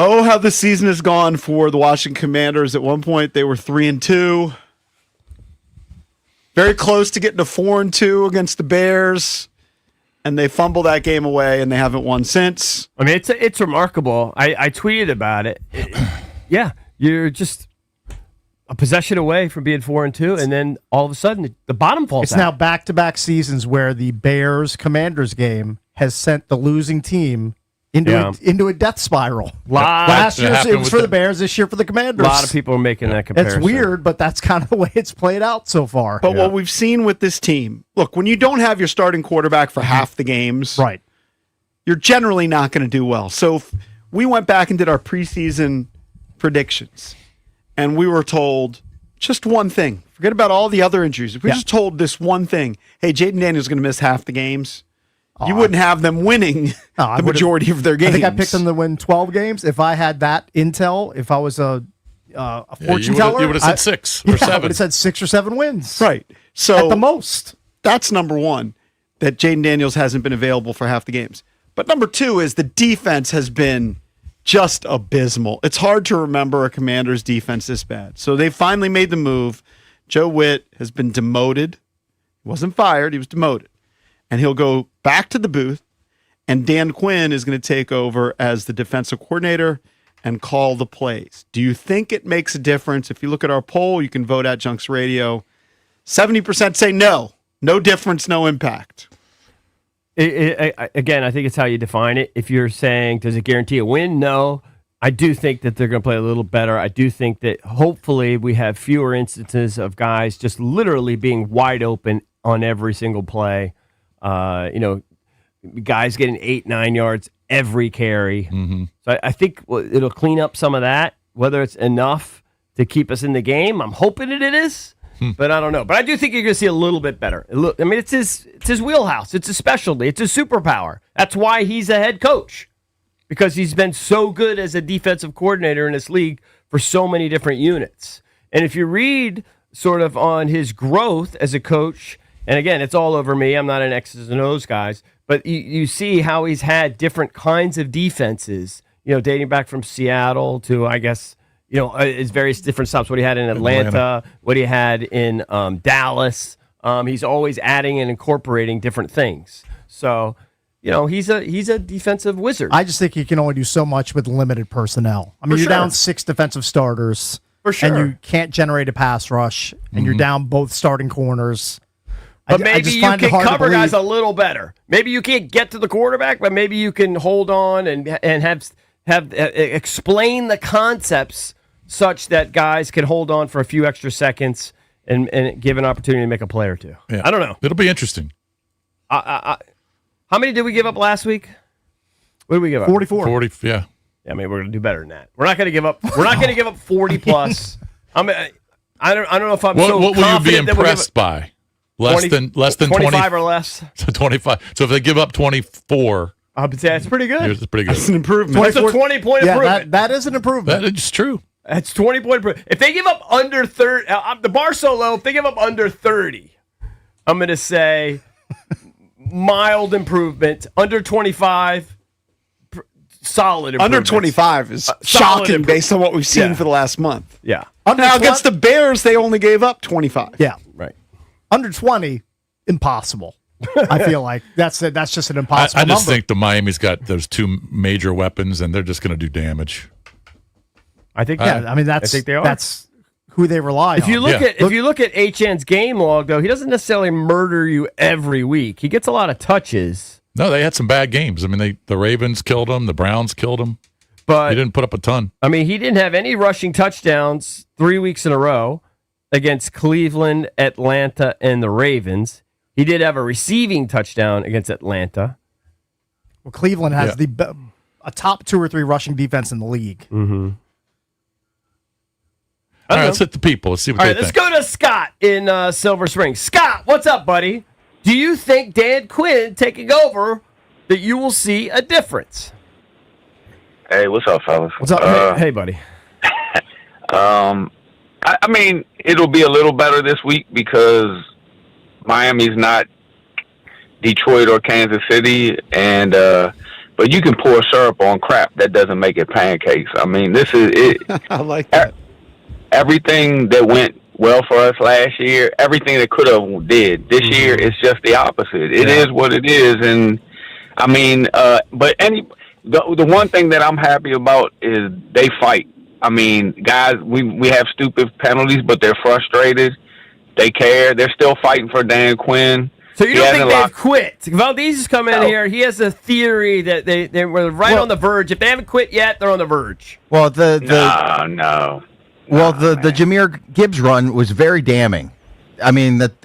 Oh, how the season has gone for the Washington Commanders. At one point, they were 3-2. Very close to getting to 4-2 against the Bears. And they fumbled that game away, and they haven't won since. I mean, it's remarkable. I tweeted about it. Yeah, you're just a possession away from being 4-2, and then all of a sudden the bottom falls It's out. now back-to-back seasons where the Bears-Commanders game has sent the losing team into a death spiral. Last year it was for the Bears, this year for the Commanders. A lot of people are making that comparison. It's weird, but that's kind of the way it's played out so far. But what we've seen with this team, look, when you don't have your starting quarterback for half the games, right, you're generally not going to do well. So if we went back and did our preseason predictions, and we were told just one thing. Forget about all the other injuries. If we just told this one thing, hey, Jaden Daniels is going to miss half the games, you wouldn't have them winning the majority of their games. I think I picked them to win 12 games. If I had that intel, if I was a fortune teller, you would have said 6 or 7. I would have said 6 or 7 wins. Right. So at the most. That's number one, that Jaden Daniels hasn't been available for half the games. But number two is the defense has been just abysmal. It's hard to remember a Commander's defense this bad. So they finally made the move. Joe Witt has been demoted. He wasn't fired. He was demoted. And he'll go back to the booth, and Dan Quinn is going to take over as the defensive coordinator and call the plays. Do you think it makes a difference? If you look at our poll, you can vote at Junks Radio. 70% say no. No difference, no impact. Again, I think it's how you define it. If you're saying, does it guarantee a win? No. I do think that they're going to play a little better. I do think that hopefully we have fewer instances of guys just literally being wide open on every single play. Guys getting 8-9 yards every carry. Mm-hmm. So I think it'll clean up some of that. Whether it's enough to keep us in the game, I'm hoping it is, but I don't know. But I do think you're going to see a little bit better. I mean, it's his wheelhouse. It's his specialty. It's his superpower. That's why he's a head coach, because he's been so good as a defensive coordinator in this league for so many different units. And if you read sort of on his growth as a coach, and again, it's all over me. I'm not an X's and O's guys, but you see how he's had different kinds of defenses, dating back from Seattle to, I guess, his various different stops, what he had in Atlanta, what he had in Dallas. He's always adding and incorporating different things. So, he's a defensive wizard. I just think he can only do so much with limited personnel. I mean, you're down 6 defensive starters, for sure, and you can't generate a pass rush, and you're down both starting corners. But maybe you can cover guys a little better. Maybe you can't get to the quarterback, but maybe you can hold on and have explain the concepts such that guys can hold on for a few extra seconds and give an opportunity to make a play or two. Yeah. I don't know. It'll be interesting. How many did we give up last week? What did we give up? 44. 40, yeah. Yeah, maybe we're going to do better than that. We're not going to give up. We're not going to give up 40 plus. I don't know if I'm so What will you be confident impressed by? Less than 25 or less. So 25. So if they give up 24, I would say that's pretty good. It's pretty good. That's an improvement. That's a 20-point improvement. That is an improvement. That is true. That's 20-point improvement. If they give up under 30, the bar's so low, if they give up under 30, I'm going to say mild improvement. Under 25, solid improvement. Under 25 is shocking based on what we've seen for the last month. Yeah. Now, against the Bears, they only gave up 25. Yeah. Right. Under 20, impossible. I feel like that's just an impossible I just number. think the Miami's got those 2 major weapons, and they're just going to do damage. I think. I mean, I think they are. That's who they rely on. If you look at HN's game log, though, he doesn't necessarily murder you every week. He gets a lot of touches. No, they had some bad games. I mean, the Ravens killed him. The Browns killed him. But he didn't put up a ton. I mean, he didn't have any rushing touchdowns 3 weeks in a row against Cleveland, Atlanta, and the Ravens. He did have a receiving touchdown against Atlanta. Well, Cleveland has a top 2 or 3 rushing defense in the league. Mm-hmm. All right, let's hit the people. Let's see what All they right, let's think. go to Scott in Silver Spring. Scott, what's up, buddy? Do you think Dan Quinn taking over that you will see a difference? Hey, what's up, fellas? What's up? Hey, buddy. I mean, it'll be a little better this week because Miami's not Detroit or Kansas City, but but you can pour syrup on crap that doesn't make it pancakes. I mean, this is it. I like that. Everything that went well for us last year, everything that could have did this year, it's just the opposite. It is what it is, and I mean, but the one thing that I'm happy about is they fight. I mean, guys, we have stupid penalties, but they're frustrated. They care. They're still fighting for Dan Quinn. So you don't think they've quit? Valdez has come in here. He has a theory that they were right on the verge. If they haven't quit yet, they're on the verge. Well, no. Well, the Jahmyr Gibbs run was very damning. I mean, that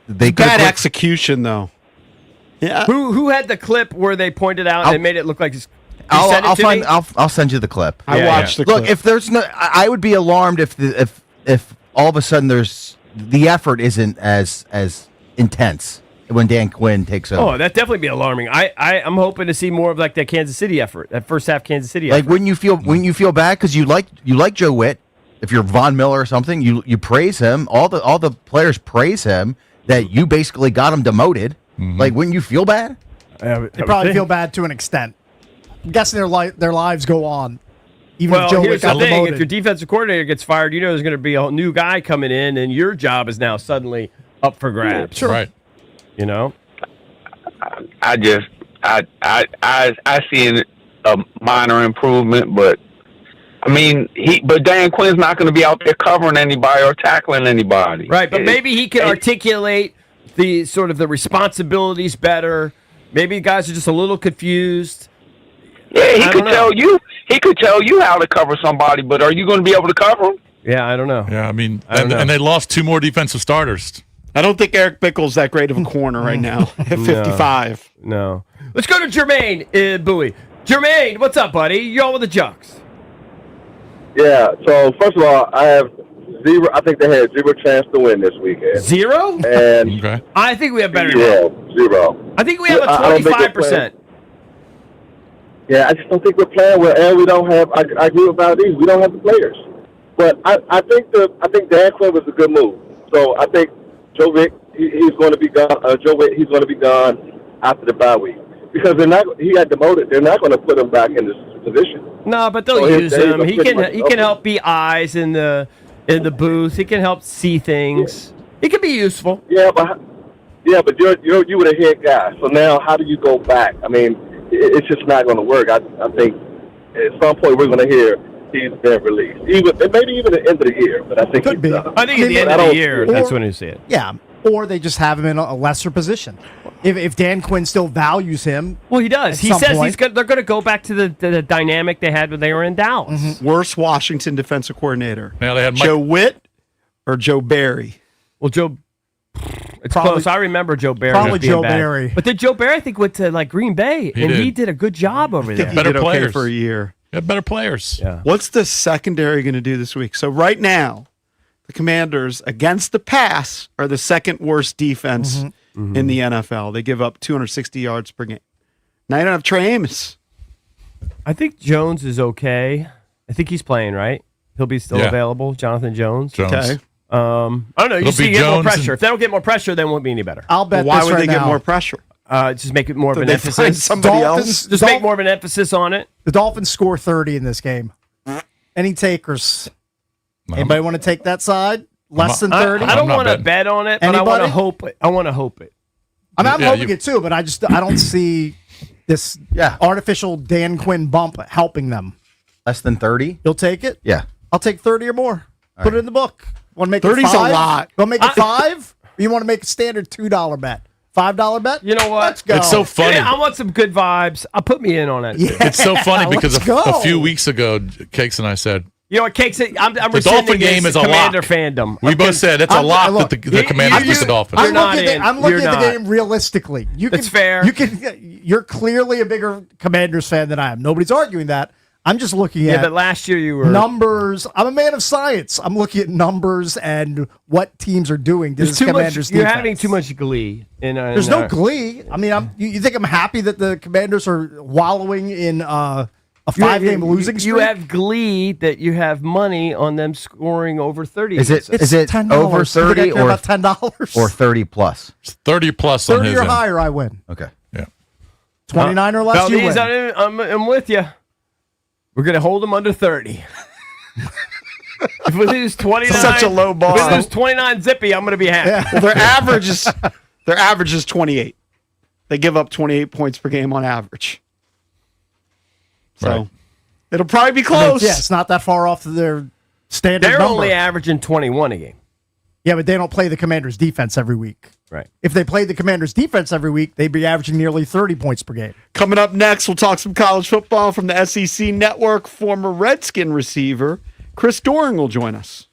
they bad execution though. Yeah. Who had the clip where they pointed out and they made it look like? I'll send you the clip. I watched the clip. Look, if there's no, I would be alarmed if all of a sudden the effort isn't as intense when Dan Quinn takes over. Oh, that'd definitely be alarming. I'm hoping to see more of like that Kansas City effort, that first half Kansas City effort. Like when you feel bad because you like Joe Witt. If you're Von Miller or something, you praise him. All the players praise him that you basically got him demoted. Mm-hmm. Like, wouldn't you feel bad? They probably feel bad to an extent. I'm guessing their lives go on. Even if Joe here's Witt got the thing: demoted. if your defensive coordinator gets fired, you know there's going to be a new guy coming in, and your job is now suddenly up for grabs. Sure. Right. You know. I see a minor improvement, but I mean, but Dan Quinn's not going to be out there covering anybody or tackling anybody. Right, but maybe he can articulate the sort of the responsibilities better. Maybe guys are just a little confused. Yeah, he could tell you. He could tell you how to cover somebody, but are you going to be able to cover them? Yeah, I don't know. Yeah, I mean, and they lost 2 more defensive starters. I don't think Eric Bickel's that great of a corner right now at 55. No. Let's go to Jermaine Bowie. Jermaine, what's up, buddy? You're on with the Jux. Yeah, so first of all, I think they had 0 chance to win this weekend. 0? And okay. I think we have better. 0. I think we have a 25%. Yeah, I just don't think we're playing well, and we don't have. I agree with Valdez. We don't have the players. But I think Dan Quinn was a good move. So I think Joe Witt he's going to be gone. He's going to be gone after the bye week because he got demoted. They're not going to put him back in this position. No, but they'll use him. He can help be eyes in the booth. He can help see things. He can be useful. Yeah, but you were the head guy. So now how do you go back? I mean, it's just not going to work. I think at some point we're going to hear he's been released. Maybe even at the end of the year, but I think Could be. I think at the end of the year, that's when you see it. Yeah, or they just have him in a lesser position. If Dan Quinn still values him, well, he does. He says they're going to go back to the dynamic they had when they were in Dallas. Mm-hmm. Worst Washington defensive coordinator. Now they had Joe Witt or Joe Barry. Well, it's close. I remember Joe Barry. Probably being Joe bad. Barry. But then Joe Barry, I think, went to like Green Bay, he did a good job over there. He did okay for a year. You have better players. Yeah. What's the secondary going to do this week? So right now, the Commanders against the pass are the second worst defense in the NFL. They give up 260 yards per game. Now you don't have Trey Amos. I think Jones is okay. I think he's playing, right? He'll be still available. Jonathan Jones. Okay. I don't know. You see, get more pressure. If they don't get more pressure, then it won't be any better. I'll bet. Why this would right they now. get more pressure? Just make it more of an They find emphasis. somebody else. Just make more of an emphasis on it. The Dolphins score 30 in this game. Any takers? Anybody want to take that side? Less than 30? I don't want to bet on it, but I want to hope it. I want to hope it. I mean, I'm hoping it too, but I don't see this artificial Dan Quinn bump helping them. Less than 30? You'll take it? Yeah. I'll take 30 or more. Put it in the book. Want to make 30's it 5? a lot. Want to make it 5? Or you want to make a standard $2 bet? $5 bet? You know what? Let's go. It's so funny. Yeah, I want some good vibes. Put me in on it. Yeah, It's so funny because let's a few weeks ago, Cakes and I said, You know what, Cakes? I'm the Dolphin game is a Commander lock. fandom. We both said it's a lock that the Commanders beat the Dolphins. I'm looking at the game realistically. That's fair. You're clearly a bigger Commanders fan than I am. Nobody's arguing that. I'm just looking at but last year you were numbers. I'm a man of science. I'm looking at numbers and what teams are doing. There's too much. You're having too much glee. There's no glee. I mean, you think I'm happy that the Commanders are wallowing in a 5-game losing streak? You have glee that you have money on them scoring over 30. Is it $10. over 30 or about $10 or 30 plus? 30 plus on 30 his or end. higher? I win. Okay. Yeah. 29 or less, you Valdez, win. I'm with you. We're going to hold them under 30. If we lose 29, Such a low bar. If we lose 29 zippy, I'm going to be happy. Well, their average is 28. They give up 28 points per game on average. So Right. it'll probably be I mean, close. yeah, it's not that far off their standard They're number. only averaging 21 a game. Yeah, but they don't play the Commanders' defense every week. Right. If they played the Commanders' defense every week, they'd be averaging nearly 30 points per game. Coming up next, we'll talk some college football from the SEC Network. Former Redskin receiver Chris Doering will join us.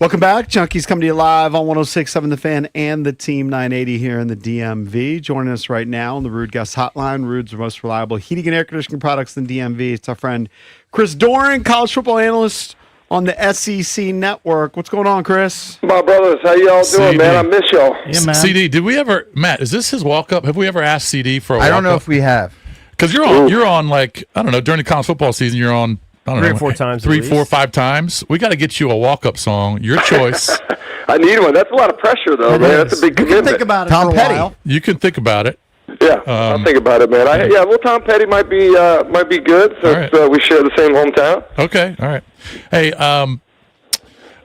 Welcome back. Junkies coming to you live on 106.7 The Fan and the Team 980 here in the DMV. Joining us right now on the Rude Guest Hotline. Rude's the most reliable heating and air conditioning products in DMV. It's our friend Chris Doran, college football analyst on the SEC Network. What's going on, Chris? My brothers, how y'all doing, CD. man? I miss y'all. Yeah, man. CD, did we ever, Matt, is this his walk-up? Have we ever asked CD for a walk-up? I don't know if we have. Because you're on like, I don't know, during the college football season, you're on, I don't know. 3 or 4 times at 3, least. 4, 5 times. We got to get you a walk-up song, your choice. I need one. That's a lot of pressure, though, man. That's a big You can commitment. think about it Tom for a Petty. while. You can think about it. Yeah, I'll think about it, man. Well, Tom Petty might be good since All right. we share the same hometown. Okay, all right. Hey, all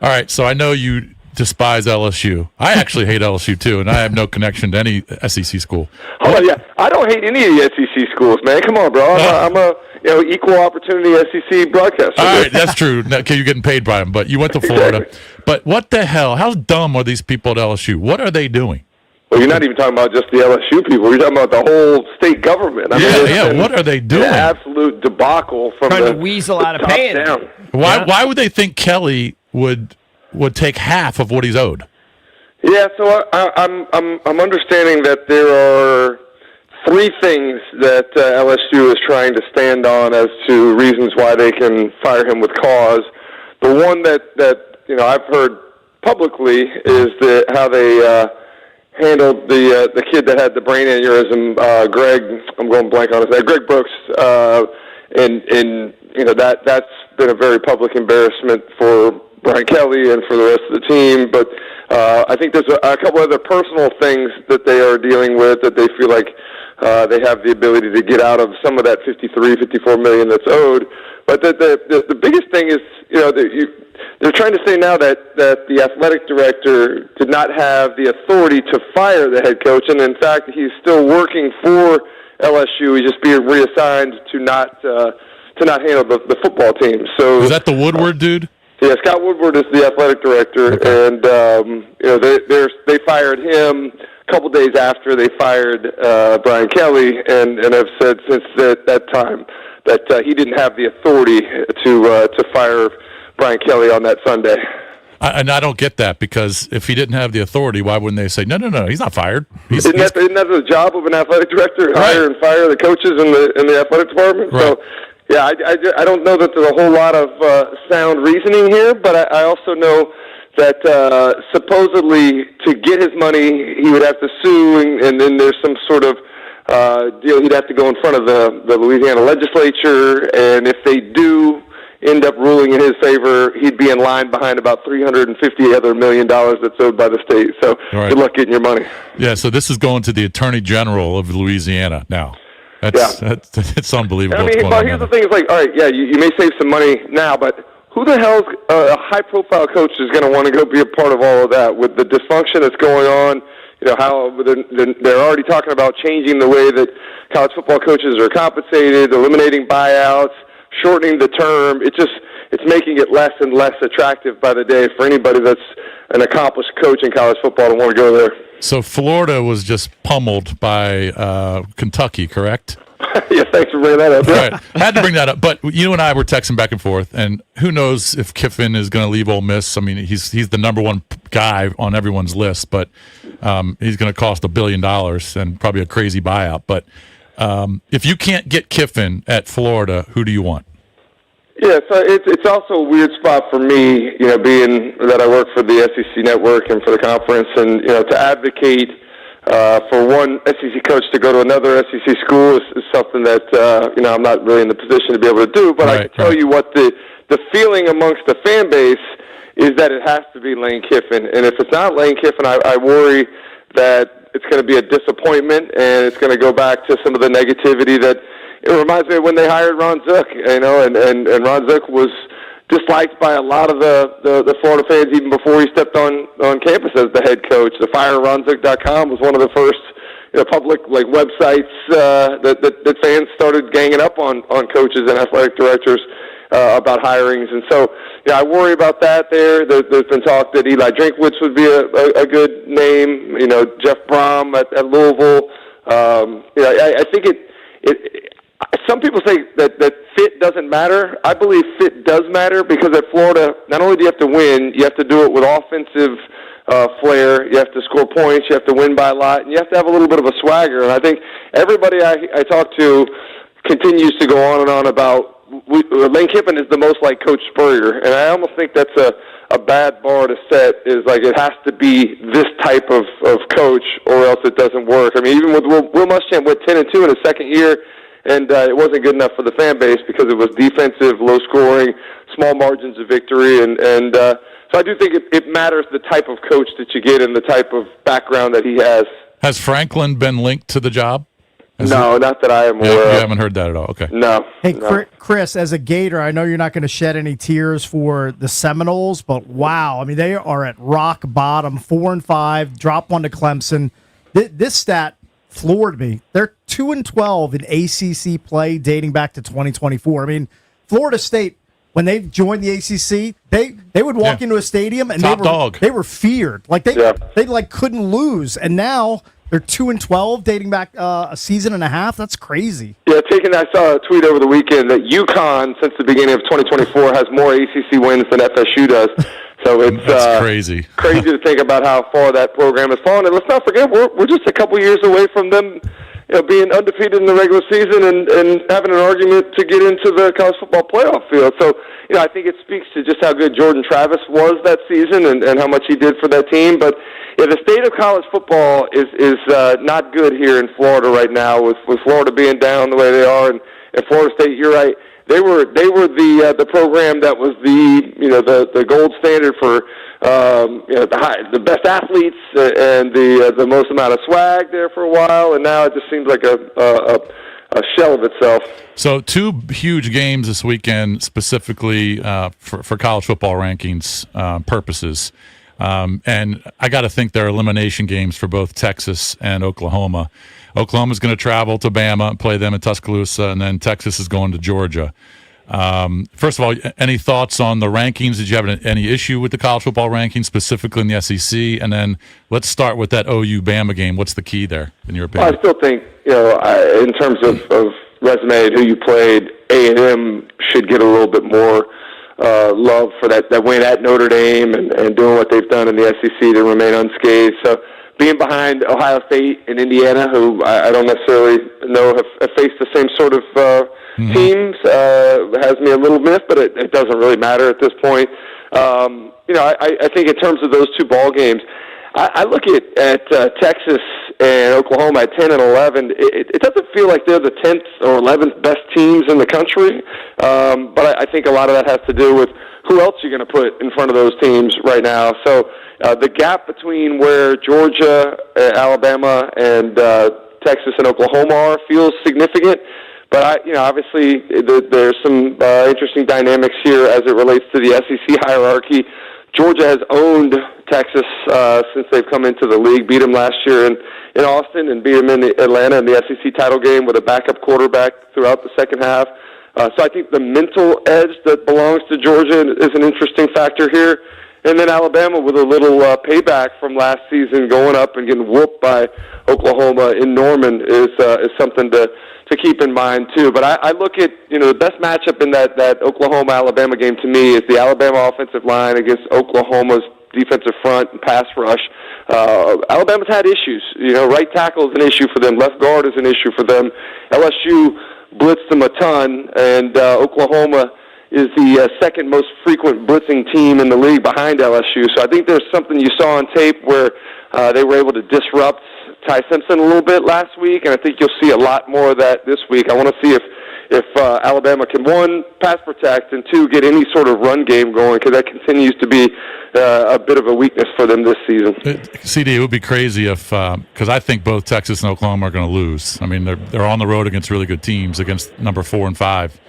right, so I know you despise LSU. I actually hate LSU, too, and I have no connection to any SEC school. Oh yeah, I don't hate any of the SEC schools, man. Come on, bro. I'm a equal opportunity SEC broadcaster. All right, that's true. Okay, you're getting paid by them, but you went to Florida. Exactly. But what the hell? How dumb are these people at LSU? What are they doing? Well, you're not even talking about just the LSU people. You're talking about the whole state government. I mean, it's been What are they doing? An absolute debacle from Trying the to weasel out of top paying. down. Why would they think Kelly would take half of what he's owed? Yeah, so I'm understanding that there are 3 things that LSU is trying to stand on as to reasons why they can fire him with cause. The one that I've heard publicly is how they handled the kid that had the brain aneurysm, Greg. I'm going blank on his name. Greg Brooks, and that's been a very public embarrassment for Brian Kelly and for the rest of the team. But I think there's a couple other personal things that they are dealing with that they feel like they have the ability to get out of some of that $54 million that's owed. But the biggest thing is, they're trying to say now that the athletic director did not have the authority to fire the head coach, and in fact, he's still working for LSU. He's just being reassigned to not handle the football team. So Is that the Woodward dude? yeah, Scott Woodward is the athletic director, and they fired him a couple days after they fired Brian Kelly, and have said since that time that he didn't have the authority to fire Brian Kelly on that Sunday. And I don't get that, because if he didn't have the authority, why wouldn't they say, no, he's not fired? Isn't that the job of an athletic director? Hire and fire the coaches in the athletic department. Right. So, yeah, I don't know that there's a whole lot of sound reasoning here, but I also know that supposedly to get his money, he would have to sue, and then there's some sort of deal. He'd have to go in front of the Louisiana legislature, and if they do end up ruling in his favor, he'd be in line behind about $350 million that's owed by the state. So Good luck getting your money. Yeah, so this is going to the Attorney General of Louisiana now. It's unbelievable. I mean, but here's the thing: it's like, all right, yeah, you may save some money now, but who the hell's a high-profile coach is going to want to go be a part of all of that with the dysfunction that's going on? How they're already talking about changing the way that college football coaches are compensated, eliminating buyouts, shortening the term. It's making it less and less attractive by the day for anybody that's an accomplished coach in college football to want to go there. So Florida was just pummeled by Kentucky, correct? Yeah, thanks for bringing that up. Right. I had to bring that up. But you and I were texting back and forth, and who knows if Kiffin is going to leave Ole Miss. I mean, he's the number one guy on everyone's list, but he's going to cost $1 billion and probably a crazy buyout. But if you can't get Kiffin at Florida, who do you want? Yeah, so it's also a weird spot for me, being that I work for the SEC Network and for the conference, and to advocate for one SEC coach to go to another SEC school is something that I'm not really in the position to be able to do. But I can tell you what the feeling amongst the fan base is that it has to be Lane Kiffin, and if it's not Lane Kiffin, I worry that it's going to be a disappointment, and it's going to go back to some of the negativity that. It reminds me of when they hired Ron Zook, and Ron Zook was disliked by a lot of the Florida fans even before he stepped on campus as the head coach. The FireRonZook.com was one of the first public websites that fans started ganging up on coaches and athletic directors about hirings, and so I worry about that. There's been talk that Eli Drinkwitz would be a good name. Jeff Brom at Louisville. I think it. Some people say that fit doesn't matter. I believe fit does matter because at Florida, not only do you have to win, you have to do it with offensive flair. You have to score points. You have to win by a lot, and you have to have a little bit of a swagger. And I think everybody I talk to continues to go on and on about Lane Kiffin is the most like Coach Spurrier, and I almost think that's a bad bar to set. Is like it has to be this type of coach, or else it doesn't work. I mean, even with Will Muschamp went 10-2 in his second year, and it wasn't good enough for the fan base because it was defensive, low scoring, small margins of victory, and so I do think it matters the type of coach that you get and the type of background that he has. Has Franklin been linked to the job? No, not that I am aware of. You haven't heard that at all. Okay. No. Hey, no. Chris, as a Gator, I know you're not going to shed any tears for the Seminoles, but wow, I mean, they are at rock bottom, 4-5, drop one to Clemson. This stat floored me. They're 2-12 in ACC play dating back to 2024. I mean, Florida State, when they joined the ACC, they would walk into a stadium and they were feared. Like they like couldn't lose, and now they're 2-12 dating back a season and a half. That's crazy. Yeah, I saw a tweet over the weekend that UConn, since the beginning of 2024, has more ACC wins than FSU does. So it's crazy. Crazy to think about how far that program has fallen. And let's not forget, we're just a couple years away from them, being undefeated in the regular season and having an argument to get into the college football playoff field. So, I think it speaks to just how good Jordan Travis was that season and how much he did for that team. But the state of college football is not good here in Florida right now, with Florida being down the way they are, and Florida State. You're right; they were the program that was the gold standard for the best athletes and the most amount of swag there for a while, and now it just seems like a shell of itself. So 2 huge games this weekend, specifically for college football rankings purposes. And I got to think they're elimination games for both Texas and Oklahoma. Oklahoma's going to travel to Bama and play them in Tuscaloosa, and then Texas is going to Georgia. First of all, any thoughts on the rankings? Did you have any issue with the college football rankings, specifically in the SEC? And then let's start with that OU-Bama game. What's the key there, in your opinion? Well, I still think, in terms of resume and who you played, A&M should get a little bit more love for that win at Notre Dame and doing what they've done in the SEC to remain unscathed. So being behind Ohio State and Indiana, who I don't necessarily know have faced the same sort of teams, has me a little miffed, but it doesn't really matter at this point. I think in terms of those 2 ball games, I look at Texas and Oklahoma at 10 and 11. It doesn't feel like they're the 10th or 11th best teams in the country, but I think a lot of that has to do with who else you're going to put in front of those teams right now. So the gap between where Georgia, Alabama, and Texas and Oklahoma are feels significant. But obviously there's some interesting dynamics here as it relates to the SEC hierarchy. Georgia has owned Texas since they've come into the league, beat them last year in Austin and beat them in Atlanta in the SEC title game with a backup quarterback throughout the second half. So I think the mental edge that belongs to Georgia is an interesting factor here. And then Alabama with a little payback from last season, going up and getting whooped by Oklahoma in Norman is something to keep in mind too. But I look at the best matchup in that Oklahoma-Alabama game to me is the Alabama offensive line against Oklahoma's defensive front and pass rush. Alabama's had issues. Right tackle is an issue for them. Left guard is an issue for them. LSU blitzed them a ton, and Oklahoma is the second most frequent blitzing team in the league behind LSU. So I think there's something you saw on tape where they were able to disrupt Ty Simpson a little bit last week, and I think you'll see a lot more of that this week. I want to see if Alabama can, 1, pass protect, and 2, get any sort of run game going, because that continues to be a bit of a weakness for them this season. CD, it would be crazy if, because I think both Texas and Oklahoma are going to lose. I mean, they're on the road against really good teams, against number 4 and 5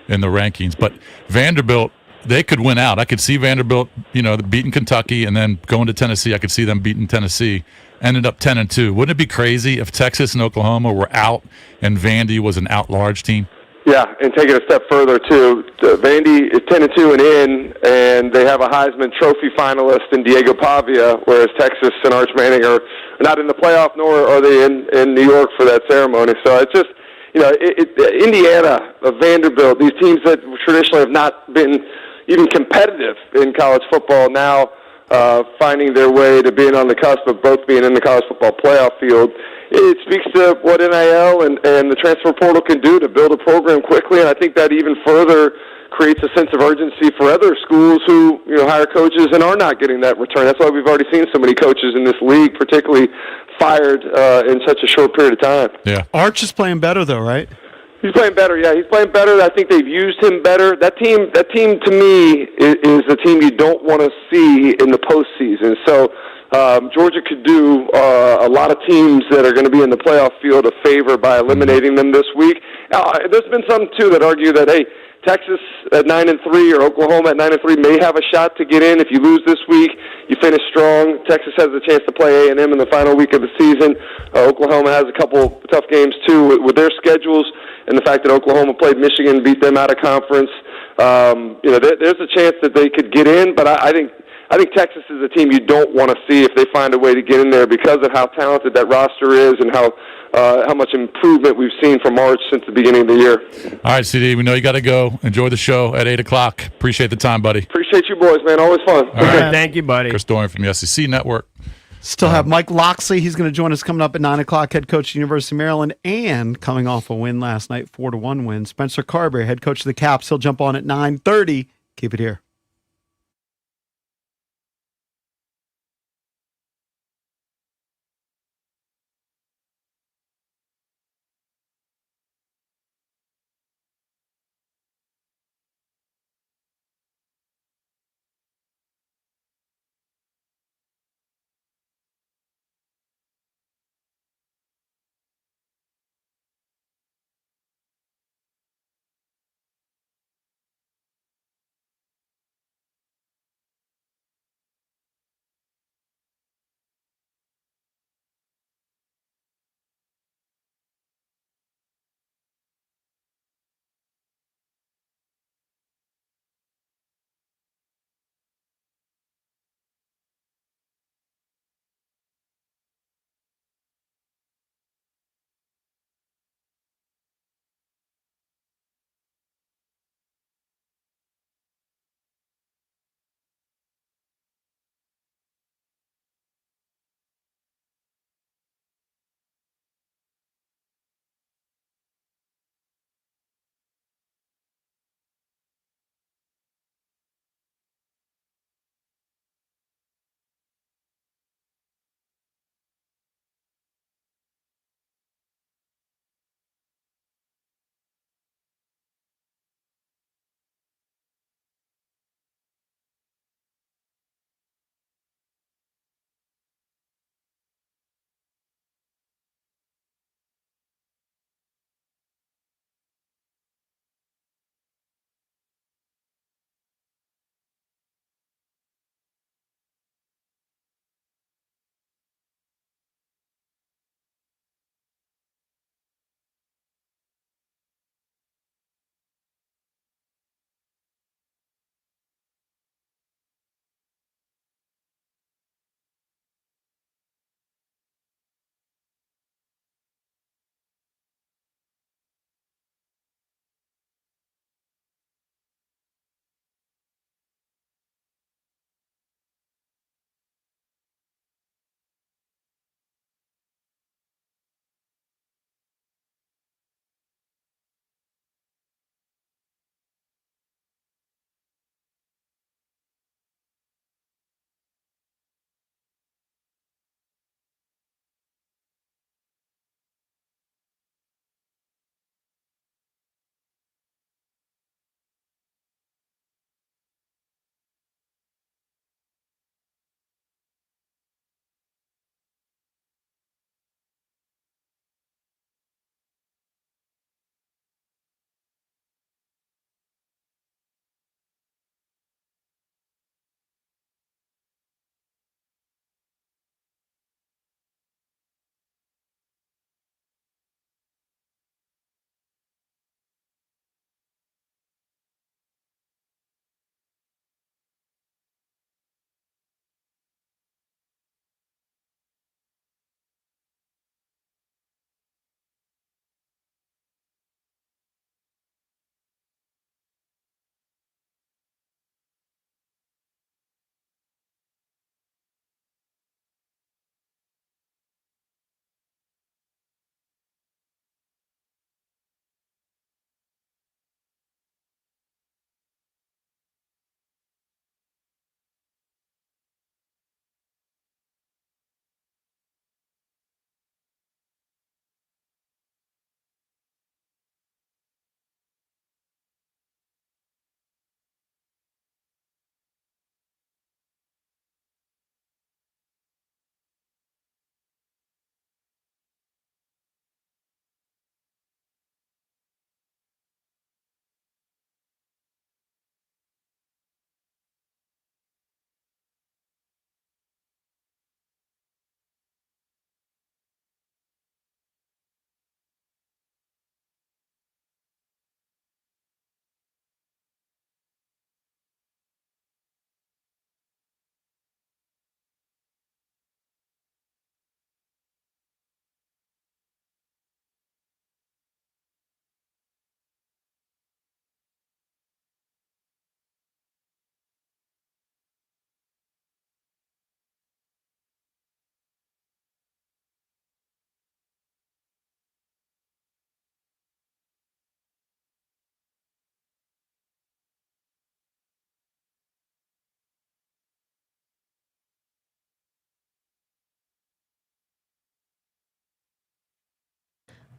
in the rankings. But Vanderbilt, they could win out. I could see Vanderbilt, beating Kentucky and then going to Tennessee. I could see them beating Tennessee. Ended up 10-2. Wouldn't it be crazy if Texas and Oklahoma were out and Vandy was an out-large team? Yeah, and take it a step further, too. Vandy is 10-2 and in, and they have a Heisman Trophy finalist in Diego Pavia, whereas Texas and Arch Manning are not in the playoff, nor are they in New York for that ceremony. So Indiana, Vanderbilt, these teams that traditionally have not been even competitive in college football now finding their way to being on the cusp of both being in the college football playoff field. It speaks to what NIL and the transfer portal can do to build a program quickly, and I think that even further creates a sense of urgency for other schools who hire coaches and are not getting that return. That's why we've already seen so many coaches in this league, particularly fired in such a short period of time. Yeah, Arch is playing better though, right? He's playing better. Yeah, he's playing better. I think they've used him better. That team to me is the team you don't want to see in the postseason. So Georgia could do a lot of teams that are going to be in the playoff field a favor by eliminating them this week. There's been some too that argue that Texas at 9-3 or Oklahoma at 9-3 may have a shot to get in. If you lose this week, you finish strong. Texas has a chance to play A&M in the final week of the season. Oklahoma has a couple tough games too with their schedules, and the fact that Oklahoma played Michigan, beat them out of conference. There's a chance that they could get in, but I think Texas is a team you don't want to see if they find a way to get in there because of how talented that roster is and how much improvement we've seen from March since the beginning of the year. All right, CD, we know you got to go. Enjoy the show at 8 o'clock. Appreciate the time, buddy. Appreciate you boys, man. Always fun. All right. Thank you, buddy. Chris Dorian from the SEC Network. Still have Mike Loxley. He's going to join us coming up at 9 o'clock, head coach of the University of Maryland, and coming off a win last night, 4-1 win. Spencer Carberry, head coach of the Caps. He'll jump on at 9:30. Keep it here.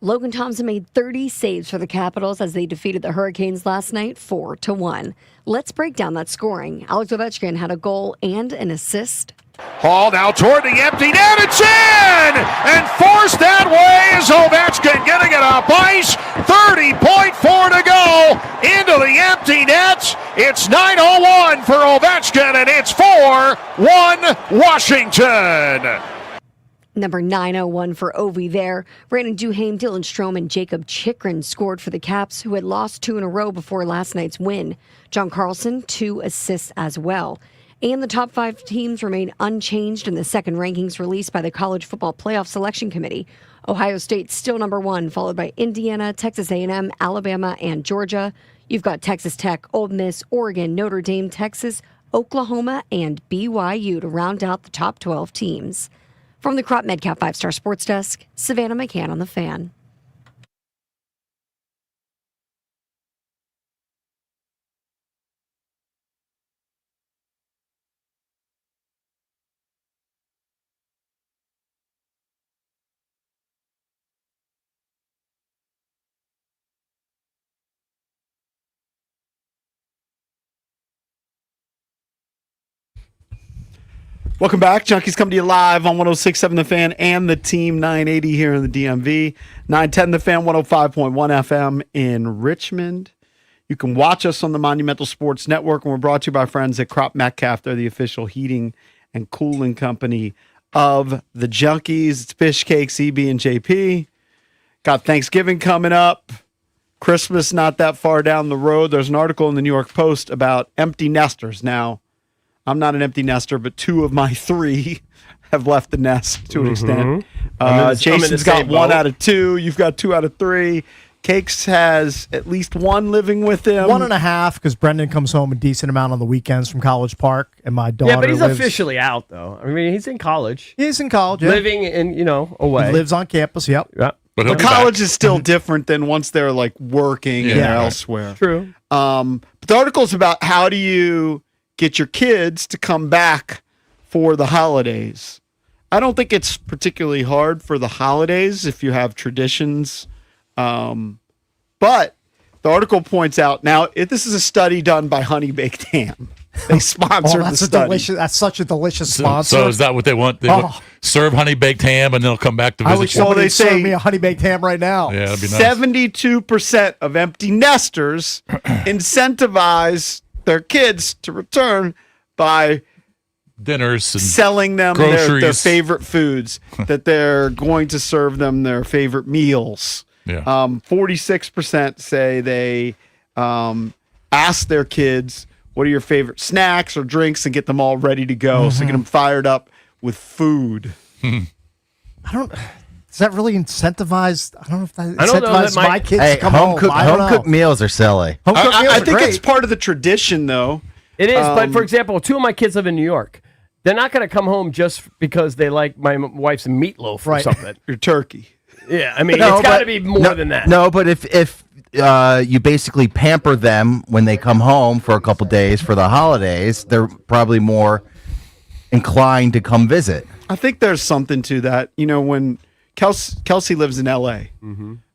Logan Thompson made 30 saves for the Capitals as they defeated the Hurricanes last night 4-1. Let's break down that scoring. Alex Ovechkin had a goal and an assist. Hall now toward the empty net. It's in! And forced that way is Ovechkin getting it up ice. 30.4 to go into the empty net. It's 9:01 for Ovechkin, and it's 4-1 Washington. Number 901 for Ovi there. Brandon Duhaime, Dylan Strome, and Jacob Chikrin scored for the Caps, who had lost 2 in a row before last night's win. John Carlson, 2 assists as well. And the top 5 teams remain unchanged in the second rankings released by the College Football Playoff Selection Committee. Ohio State still number 1, followed by Indiana, Texas A&M, Alabama, and Georgia. You've got Texas Tech, Ole Miss, Oregon, Notre Dame, Texas, Oklahoma, and BYU to round out the top 12 teams. From the Crop Medcap 5-Star Sports Desk, Savannah McCann on The Fan. Welcome back. Junkies come to you live on 106.7 The Fan and the Team 980 here in the DMV. 910 The Fan, 105.1 FM in Richmond. You can watch us on the Monumental Sports Network, and we're brought to you by friends at Crop Metcalf. They're the official heating and cooling company of the Junkies. It's Fish Cakes, EB, and JP. Got Thanksgiving coming up. Christmas not that far down the road. There's an article in the New York Post about empty nesters. Now, I'm not an empty nester, but 2 of my 3 have left the nest to an extent. Jason's got 1 out of 2. You've got 2 out of 3. Cakes has at least 1 living with him. 1.5, because Brendan comes home a decent amount on the weekends from College Park, and my daughter. Yeah, but he's lives, officially out, though. I mean, he's in college. He's in college, yeah. Living in, away. He lives on campus, yep. Yeah. But college is still different than once they're like working and they're elsewhere. True. But the article's about how do you get your kids to come back for the holidays. I don't think it's particularly hard for the holidays if you have traditions. But the article points out, now, this is a study done by Honey Baked Ham. They sponsored the study. That's such a delicious sponsor. So is that what they want? They want serve honey baked ham, and they'll come back to visit. I wish somebody serve me a honey baked ham right now. Yeah, that'd be nice. 72% of empty nesters incentivize their kids to return by dinners and selling them their favorite foods, that they're going to serve them their favorite meals. Yeah. 46% say they ask their kids, what are your favorite snacks or drinks, and get them all ready to go. So get them fired up with food. Does that really incentivize? I don't know if that I don't know incentivizes that my kids to come home. Home cooked meals are silly. Home cooked meals I are think great. it's part of the tradition, though. It is, but for example, 2 of my kids live in New York. They're not going to come home just because they like my wife's meatloaf or something. Your turkey. Yeah, I mean, it's got to be more than that. No, but if you basically pamper them when they come home for a couple days for the holidays, they're probably more inclined to come visit. I think there's something to that. You know, when Kelsey lives in L.A.,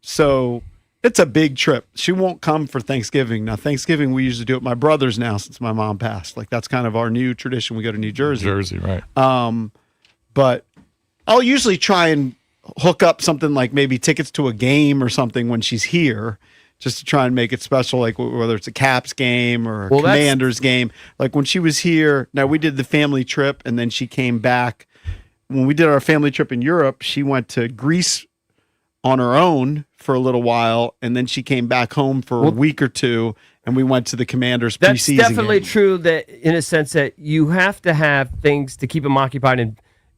so it's a big trip. She won't come for Thanksgiving. Now, Thanksgiving, we usually do it at my brother's now since my mom passed. Like, that's kind of our new tradition. We go to New Jersey. Right. But I'll usually try and hook up something like maybe tickets to a game or something when she's here, just to try and make it special, like whether it's a Caps game or a Commanders game. Like when she was here, now we did the family trip, and then she came back. When we did our family trip in Europe, she went to Greece on her own for a little while, and then she came back home for a week or 2, and we went to the Commanders preseason. That's definitely game. true, that in a sense that you have to have things to keep them occupied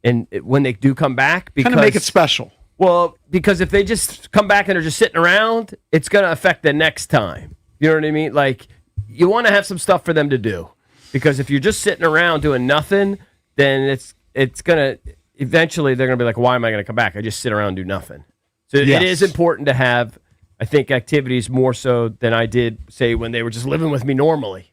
and when they do come back, because kind of make it special. Well, because if they just come back and are just sitting around, it's going to affect the next time. You know what I mean? Like, you want to have some stuff for them to do, because if you're just sitting around doing nothing, then it's going to eventually they're going to be like, why am I going to come back? I just sit around and do nothing. So it is important to have, I think, activities more so than I did, say, when they were just living with me normally.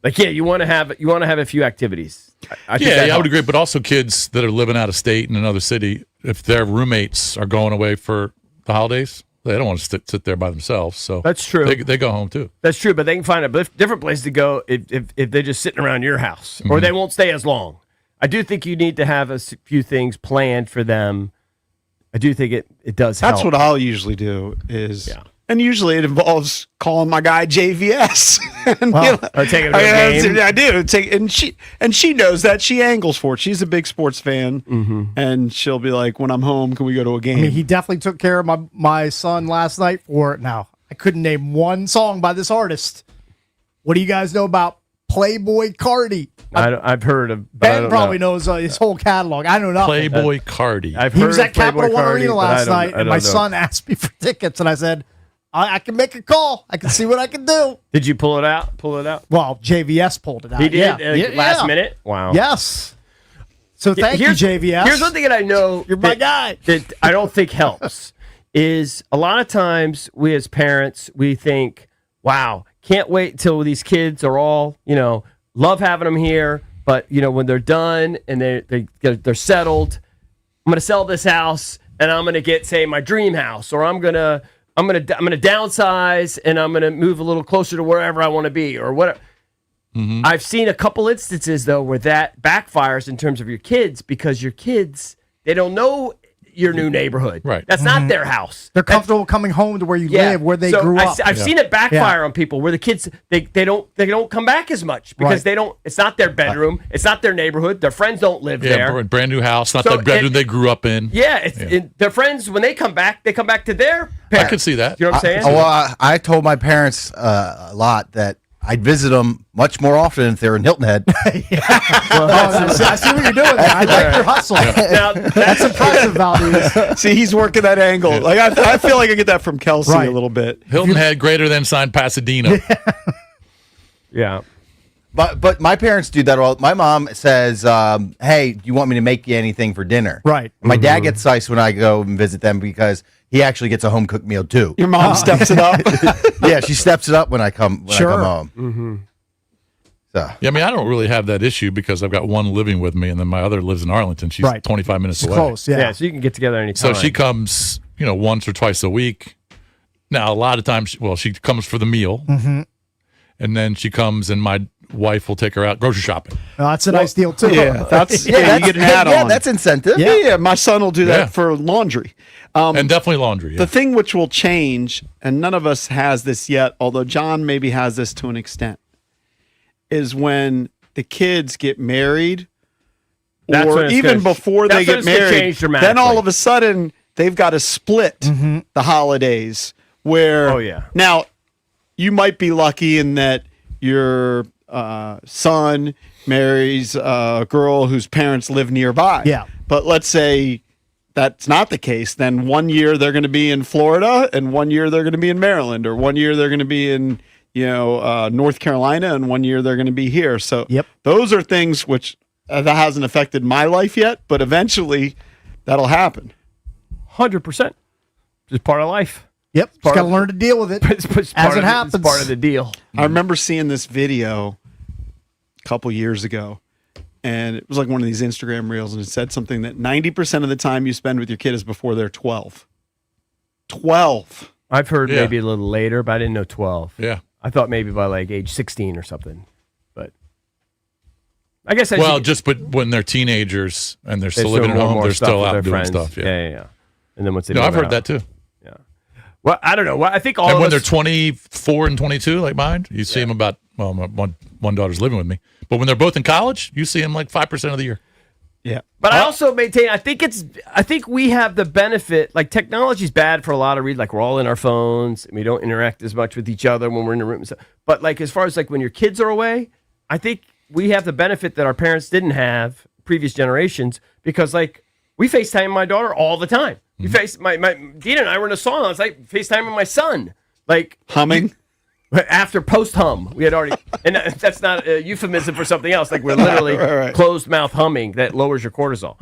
Like, yeah, you want to have a few activities. I would agree. But also kids that are living out of state in another city, if their roommates are going away for the holidays. They don't want to sit there by themselves. So That's true. They go home too. That's true, but they can find a different place to go if they're just sitting around your house, or they won't stay as long. I do think you need to have a few things planned for them. I do think it does help. That's what I'll usually do is, Yeah. and usually it involves calling my guy JVS. And, or taking him to a game. I do. And she knows that. She angles for it. She's a big sports fan, and she'll be like, "When I'm home, can we go to a game?" I mean, he definitely took care of my son last night for it. Now, I couldn't name one song by this artist. What do you guys know about Playboy Cardi? I've heard of. but I Ben don't probably know. knows his whole catalog. I know nothing. Playboy Cardi. I've He heard was of at Capital Playboy One Cardi, Arena but I last don't- night, I and my don't know. son asked me for tickets, and I said, I can make a call. I can see what I can do. Did you pull it out? Pull it out. Well, JVS pulled it out. He did Yeah. last Yeah. minute. Wow. Yes. So thank you, JVS. Here's one thing that I know. You're my guy. That I don't think helps is a lot of times we as parents we think, "Wow, can't wait until these kids are all love having them here." But when they're done and they're settled, I'm going to sell this house and I'm going to get, say, my dream house, or I'm gonna downsize and I'm gonna move a little closer to wherever I want to be, or whatever. I've seen a couple instances though where that backfires in terms of your kids, because your kids, they don't know your new neighborhood. Right. That's not their house. They're comfortable coming home to where you live, where they So grew up. I've seen it backfire on people where the kids they don't come back as much because Right. they don't. It's not their bedroom. It's not their neighborhood. Their friends don't live Yeah, there. brand new house, not So the bedroom they grew up in. Yeah, their friends when they come back to their parents. I could see that. You know what I'm saying? I told my parents a lot that I'd visit them much more often if they're in Hilton Head. I see what you're doing there. I like your hustle. Now, That's impressive, Valdez. See, he's working that angle. Like I feel like I get that from Kelsey Right. a little bit. Hilton Head greater than signed Pasadena. yeah. But my parents do that all. My mom says, "Hey, do you want me to make you anything for dinner?" Right. My dad gets nice when I go and visit them because he actually gets a home cooked meal too. Your mom steps it up. Yeah, she steps it up when I come Sure. home. So Yeah, I mean, I don't really have that issue because I've got one living with me, and then my other lives in Arlington. She's Right. 25 minutes It's away. close, yeah. Yeah, so you can get together So anytime. she comes, once or twice a week. Now, a lot of times, she comes for the meal, and then she comes, and my wife will take her out grocery shopping. Well, that's a nice deal, too. Yeah, that's you get an add-on. yeah, that's incentive. Yeah, my son will do that Yeah. for laundry. And definitely laundry. Yeah. The thing which will change, and none of us has this yet, although John maybe has this to an extent, is when the kids get married, That's when or it's even gonna- before that's they when get it's gonna married. change Then dramatically. all of a sudden they've got to split the holidays. Where Oh, yeah. now you might be lucky in that your son marries a girl whose parents live nearby. Yeah. But let's say that's not the case. Then 1 year they're going to be in Florida, and 1 year they're going to be in Maryland, or 1 year they're going to be in North Carolina, and 1 year they're going to be here. So Yep. those are things which that hasn't affected my life yet, but eventually that'll happen. 100%. Just part of life. Yep. Just part got to of- learn to deal with it It's part as of it happens. It's part of the deal. I remember seeing this video a couple years ago, and it was like one of these Instagram reels, and it said something that 90% of the time you spend with your kid is before they're 12. 12. I've heard Yeah. maybe a little later, but I didn't know 12. Yeah. I thought maybe by like age 16 or something. But I guess I Well, should, but when they're teenagers and they're they still living at more and home, more they're stuff still with out their doing friends. stuff. Yeah. And then once they No, move I've heard out- that too. Yeah. Well, I don't know. Well, I think all And of when us, they're 24 and 22, like mine, you see them about, my one daughter's living with me. But when they're both in college, you see them like 5% of the year. Yeah. But I also maintain, I think we have the benefit, like technology's bad for a lot of reasons. Like we're all in our phones and we don't interact as much with each other when we're in a room and stuff. But like as far as like when your kids are away, I think we have the benefit that our parents didn't have previous generations, because like we FaceTime my daughter all the time. We face my Dina and I were in a song. I was like FaceTiming my son, like Humming. after post hum. We had already, and that's not a euphemism for something else. Like we're literally Right. closed mouth humming that lowers your cortisol.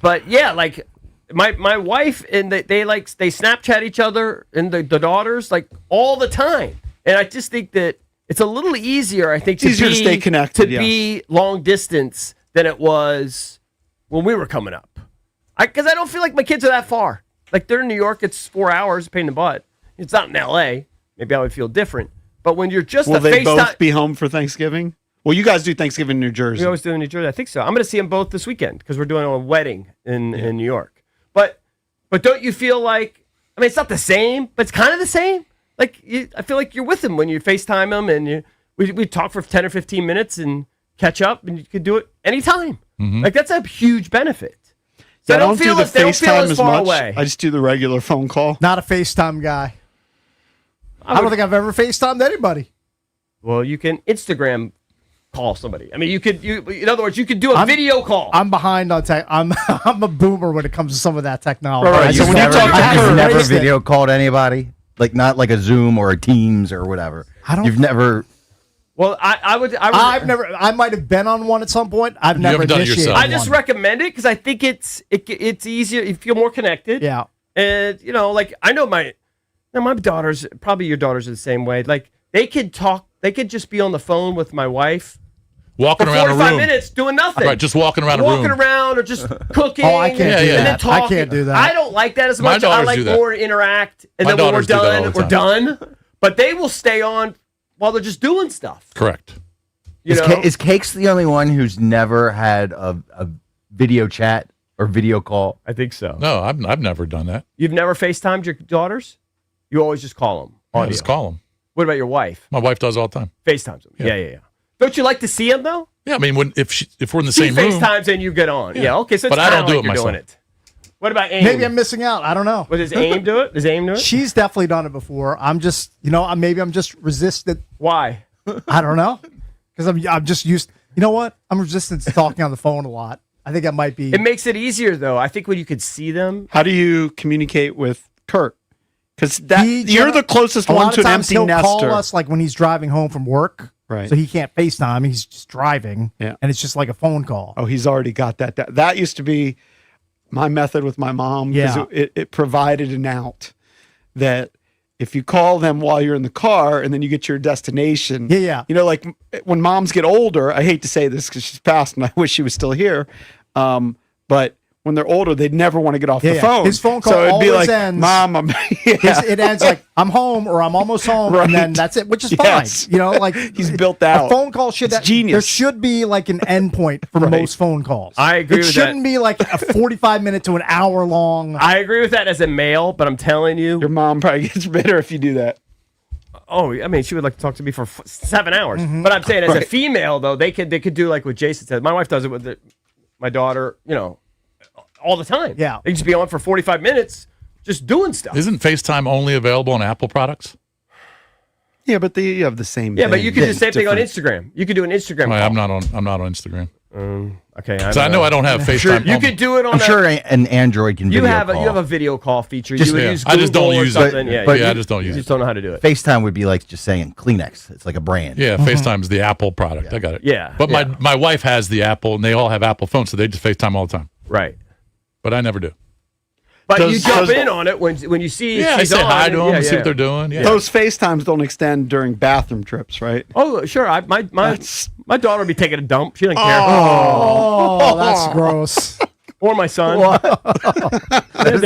But yeah, like my wife and they Snapchat each other and the daughters like all the time, and I just think that it's a little easier. I think It's easier to stay connected, yes. be long distance than it was when we were coming up. Because I don't feel like my kids are that far. Like they're in New York, it's 4 hours, pain in the butt. It's not in L.A. Maybe I would feel different. But when you're just Will they FaceTime, both be home for Thanksgiving? Well, you guys do Thanksgiving in New Jersey. we always do in New Jersey. I think so. I'm going to see them both this weekend because we're doing a wedding in New York. But don't you feel like? I mean, it's not the same, but it's kind of the same. Like I feel like you're with them when you FaceTime them, and we talk for 10 or 15 minutes and catch up, and you could do it anytime. Like that's a huge benefit. So I don't do the FaceTime as far much. away. I just do the regular phone call. Not a FaceTime guy. I don't think I've ever FaceTimed anybody. Well, you can Instagram call somebody. I mean, in other words, you could do a video call. I'm behind on tech. I'm a boomer when it comes to some of that technology. All right, so when you talk to You've her, never video called anybody, like not like a Zoom or a Teams or whatever. You've never. Well, I've never. I might have been on one at some point. I've never haven't done it initiated yourself. I just one. recommend it because I think it's easier. You feel more connected. Yeah. And like I know my daughters. Probably your daughters are the same way. Like they could talk. They could just be on the phone with my wife Walking for around a 45 room. minutes doing nothing. Right, just walking around a room. Walking around or just cooking. Oh, I can't Yeah, do yeah. And then that. I talking. can't do that. I don't like that as My much. I daughters like do that. more interact. And My then when we're daughters do that all done, the we're done. But they will stay on while they're just doing stuff. Correct. You know? Is Cakes the only one who's never had a video chat or video call? I think so. No, I've never done that. You've never FaceTimed your daughters? You always just call them. I just call them. What about your wife? My wife does all the time. FaceTimes them. Yeah. Don't you like to see them though? Yeah, I mean, if we're in the She same room, FaceTimes and you get on. Yeah. Yeah. Okay. So it's But I don't kinda do like it you're doing myself. it. What about AIM? Maybe I'm missing out. I don't know. What does AIM do it? Does AIM do it? She's definitely done it before. I'm just, maybe I'm just resistant. Why? I don't know, because I'm just used. You know what? I'm resistant to talking on the phone a lot. I think I might be. It makes it easier though. I think when you could see them. How do you communicate with Kurt? Because He you're the closest a one lot to of an times empty he'll nester. call us like when he's driving home from work, Right. So he can't FaceTime. He's just driving, Yeah. and it's just like a phone call. Oh, he's already got that. That used to be my method with my mom. 'Cause Yeah. It provided an out that if you call them while you're in the car and then you get to your destination. Yeah. Like when moms get older, I hate to say this because she's passed and I wish she was still here. But when they're older, they'd never want to get off the phone. His phone call so it'd be always like, ends. Mom, I'm It ends like I'm home or I'm almost home, Right. and then that's it, which is Yes. fine. Like He's built out. A phone call should It's genius. There should be like an end point for Right. most phone calls. I agree It with shouldn't be like a 45-minute to an hour long. I agree with that as a male, but I'm telling you, Your mom probably gets bitter if you do that. oh, I mean, she would like to talk to me for 7 hours. But I'm saying, as a Right. female, though, they could do like what Jason said. My wife does it with my daughter, all the time. Yeah. They just be on for 45 minutes just doing stuff. isn't FaceTime only available on Apple products? Yeah, but you have the same Yeah, thing. but you can do the same thing on Different. Instagram. You could do an Instagram call. I'm not on Instagram. Okay. So I know I don't have FaceTime. You on- could do it on I'm sure an Android can you video have call. you have a video call feature. Just- you would yeah, use I just Google don't or use it. something. Yeah, But you I just don't use just it. don't know how to do it. FaceTime would be like just saying Kleenex. It's like a brand. Yeah, FaceTime is the Apple product. I got it. Yeah, But yeah. my wife has the Apple, and they all have Apple phones, so they just FaceTime all the time. Right. But I never do. But Does- you jump does- in on it when you see Yeah, I she's say on. hi and- to them yeah, and see yeah. what they're doing. Yeah. Those FaceTimes don't extend during bathroom trips, right? Oh, sure. My daughter would be taking a dump. She doesn't care. Oh, that's gross. Or my son. they're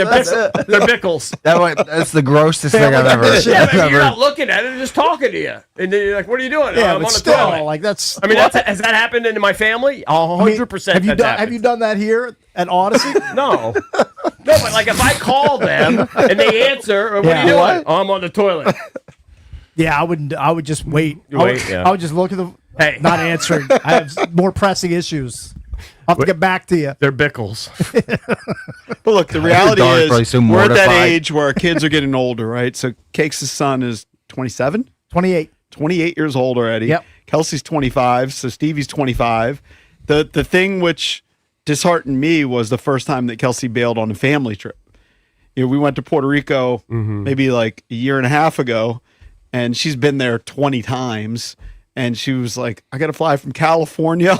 bickles. That's the grossest thing I've ever. Yeah, but you're ever- not looking at it; they're just talking to you, and then you're like, "What are you doing?" Yeah, I'm but on the still, toilet. like that's. I mean, has that happened in my family? 100%. Have you that's done? happened. Have you done that here at Odyssey? No, but like if I call them and they answer, or what are you Yeah. doing? Oh, I'm on the toilet. Yeah, I wouldn't. I would just wait. You I would, wait, yeah. I would just look at the. Hey. Not answering. I have more pressing issues. I'll have to get back to you. They're bickles. But look, the reality daughter's probably is so we're at that mortified. age where our kids are getting older, right? So Cakes' son is 27, 28. 28 years old already. Yep. Kelsey's 25, so Stevie's 25. The thing which disheartened me was the first time that Kelsey bailed on a family trip. We went to Puerto Rico maybe like a year and a half ago, and she's been there 20 times. And she was like, I got to fly from California,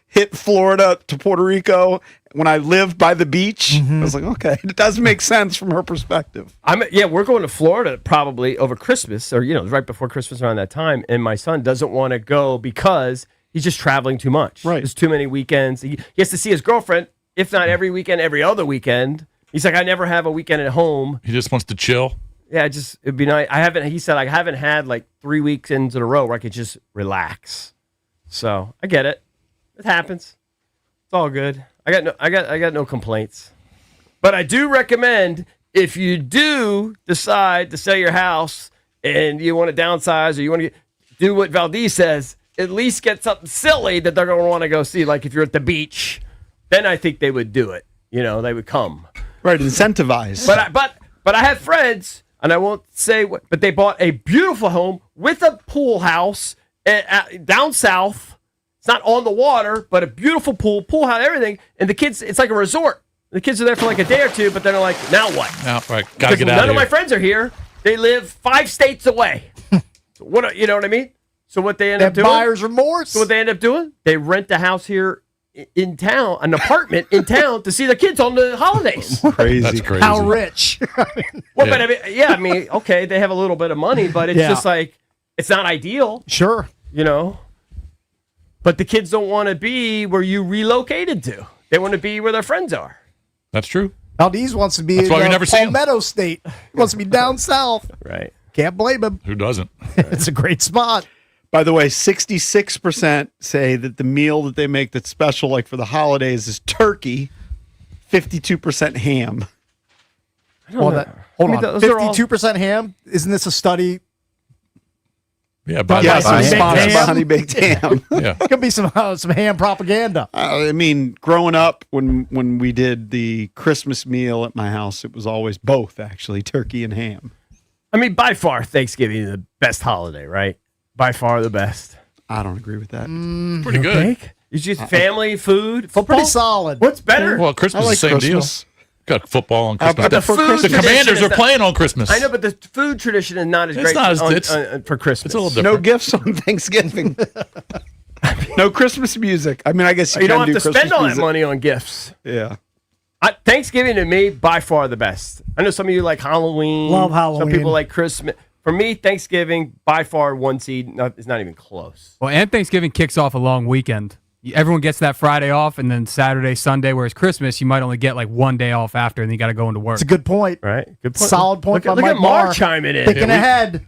hit Florida to Puerto Rico when I lived by the beach. I was like, okay, it does make sense from her perspective. We're going to Florida probably over Christmas, or right before Christmas around that time. And my son doesn't want to go because he's just traveling too much. Right. There's too many weekends. He has to see his girlfriend, if not every weekend, every other weekend. He's like, I never have a weekend at home. He just wants to chill. Yeah, it'd be nice. He said, I haven't had like 3 weekends in a row where I could just relax. So I get it. It happens. It's all good. I got no complaints. But I do recommend, if you do decide to sell your house and you want to downsize or you want to do what Valdez says, at least get something silly that they're going to want to go see. Like if you're at the beach, then I think they would do it. They would come. Right, incentivize. But I have friends, and I won't say what, but they bought a beautiful home with a pool house down south. It's not on the water, but a beautiful pool house, everything. And the kids, it's like a resort. The kids are there for like a day or two, but then they're like, now what? Now, right, gotta get out of here. None of my friends are here. They live 5 states away. So you know what I mean? So what they end up doing? Buyer's remorse. So what they end up doing? They rent a house here in town, an apartment in town, to see the kids on the holidays. Crazy. That's crazy. How rich? Well, but I mean, okay, they have a little bit of money, but it's just like, it's not ideal, Sure. But the kids don't want to be where you relocated to. They want to be where their friends are. That's true. Valdez wants to be That's why we in never see him. Palmetto State. He wants to be down south. Right. Can't blame him. Who doesn't? It's a great spot. By the way, 66% say that the meal that they make that's special, like for the holidays, is turkey. 52% ham. Hold on. those are all- 52% ham? Isn't this a study? Yeah, by Yes, the it was Baked sponsored by ham? Honey Baked Ham. yeah. Could be some ham propaganda. I mean, growing up, when we did the Christmas meal at my house, it was always both, actually, turkey and ham. I mean, by far, Thanksgiving is the best holiday, right? By far the best. I don't agree with that. Pretty good. It's just family, food, football. Pretty solid. What's better? Well, Christmas I like is the same Christmas. deal. Got football on How Christmas. about the for food Christmas? The tradition Commanders is are not- playing on Christmas. I know, but the food tradition is not as It's great not as- for Christmas. It's a little different. No gifts on Thanksgiving. No Christmas music. I mean, I guess you, You can don't have do to Christmas spend all that music. money on gifts. Yeah. Thanksgiving to me, by far the best. I know some of you like Halloween. Love Some Halloween. people like Christmas. For me, Thanksgiving, by far, one seed. It's not even close. Well, and Thanksgiving kicks off a long weekend. Everyone gets that Friday off, and then Saturday, Sunday. Whereas Christmas, you might only get like one day off after, and then you got to go into work. It's a good point. Right? Good point. Solid point Look by at Mike Mark Marr. chiming in. Thinking ahead.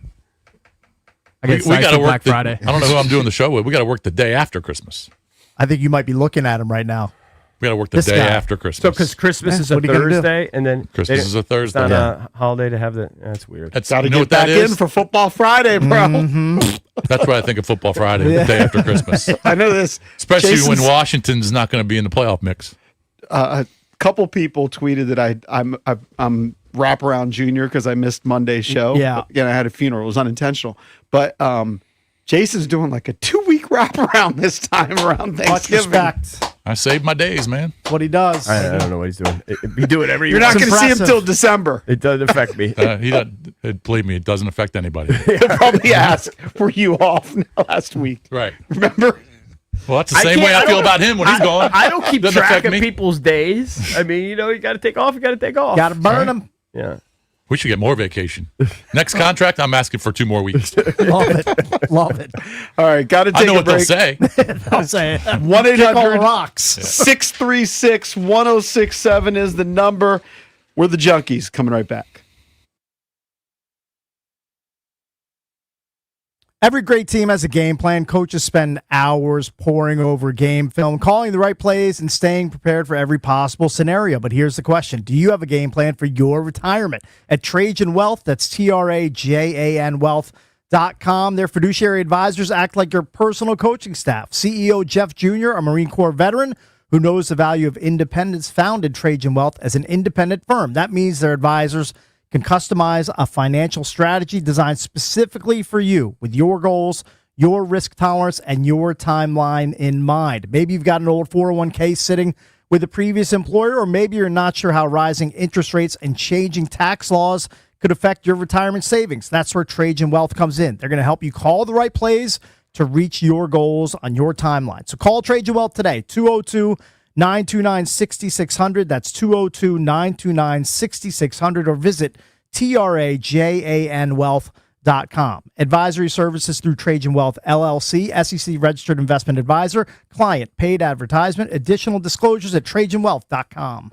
I get we got to work Black Friday. I don't know who I'm doing the show with. We got to work the day after Christmas. I think you might be looking at him right now. We got to work the This day guy. after Christmas. So, because Christmas is a what are you gonna do? Thursday, and then Christmas is a Thursday. It's not a holiday to have that. That's weird. That's Got to you know get what that back is? in for Football Friday, bro. That's what I think of Football Friday, the day after Christmas. I know this. Especially Jason's- when Washington's not going to be in the playoff mix. A couple people tweeted that I'm wraparound junior because I missed Monday's show. Yeah. Again, I had a funeral. It was unintentional. But Jason's doing like a 2-week wraparound this time around Much Thanksgiving. respect. I saved my days, man. What he does. I don't know what he's doing. We do it every year. You're not It's going to see him impressive. till December. It doesn't affect me. He doesn't, believe me, it doesn't affect anybody. He'll probably ask, were you off last week? Right. Remember? Well, that's the same way I feel about him when he's gone. I don't keep Doesn't track affect of me. people's days. I mean, you got to take off. You got to take off. Got to burn him. Yeah. We should get more vacation. Next contract, I'm asking for 2 more weeks. Love it. Love it. All right, got to take I know a what they'll break. say. I'm saying. 1-800 rocks. 636-1067 is the number. We're the Junkies. Coming right back. Every great team has a game plan. Coaches spend hours poring over game film, calling the right plays, and staying prepared for every possible scenario. But here's the question. Do you have a game plan for your retirement? At Trajan Wealth, that's TRAJAN Wealth.com. Their fiduciary advisors act like your personal coaching staff. CEO Jeff Jr., a Marine Corps veteran who knows the value of independence, founded Trajan Wealth as an independent firm. That means their advisors can customize a financial strategy designed specifically for you with your goals, your risk tolerance, and your timeline in mind. Maybe you've got an old 401k sitting with a previous employer, or maybe you're not sure how rising interest rates and changing tax laws could affect your retirement savings. That's where Trajan Wealth comes in. They're going to help you call the right plays to reach your goals on your timeline. So call Trajan Wealth today, 202-929-6600. That's 202-929-6600, or visit TRAJANwealth.com. Advisory services through Trajan Wealth LLC, SEC registered investment advisor, client paid advertisement. Additional disclosures at TrajanWealth.com.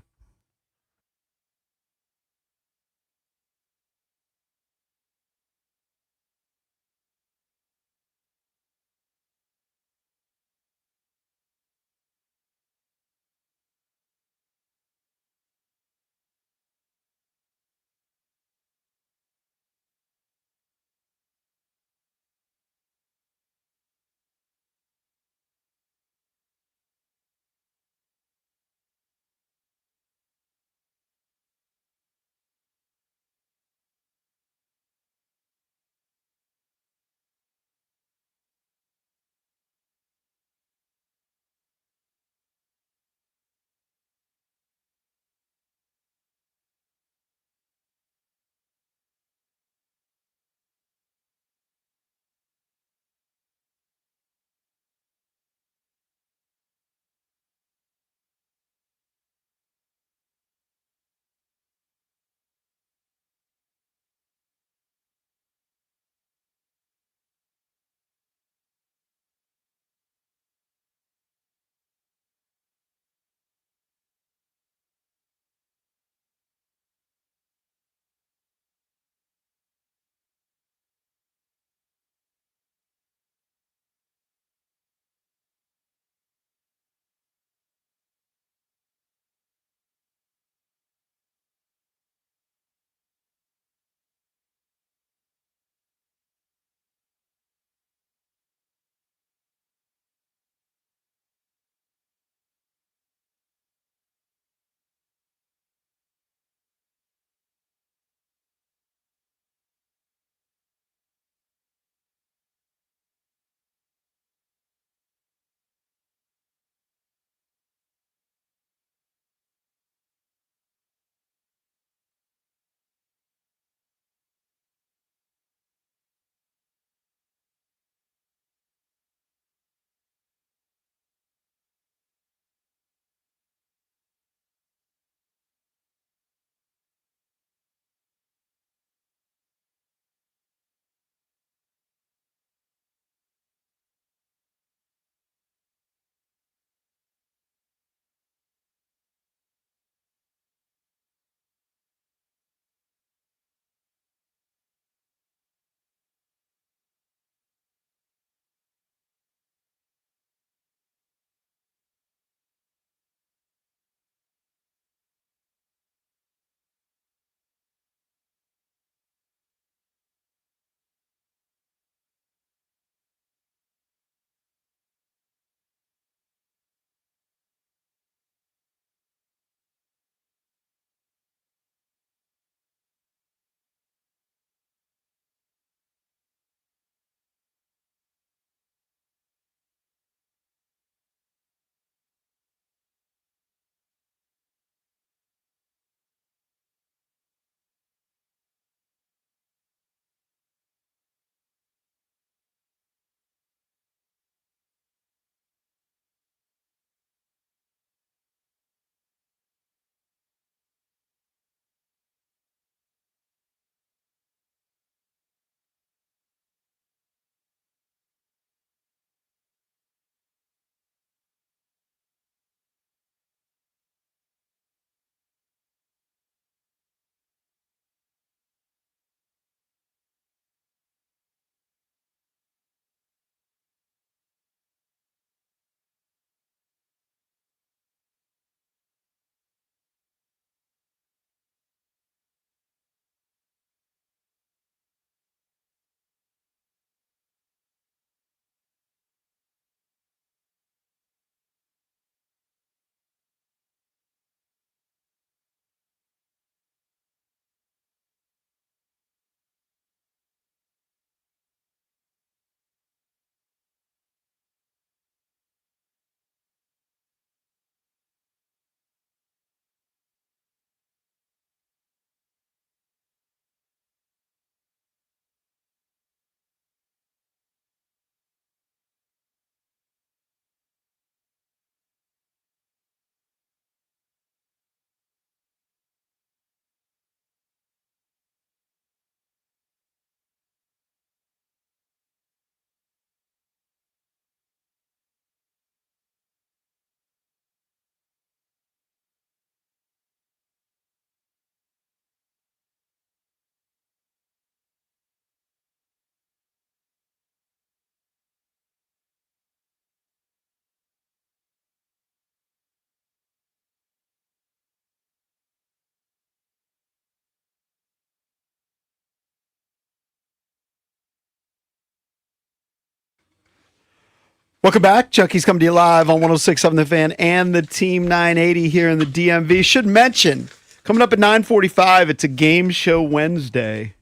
Welcome back. Chucky's coming to you live on 106.7 The Fan and the Team 980 here in the DMV. Should mention, coming up at 9:45, it's a Game Show Wednesday.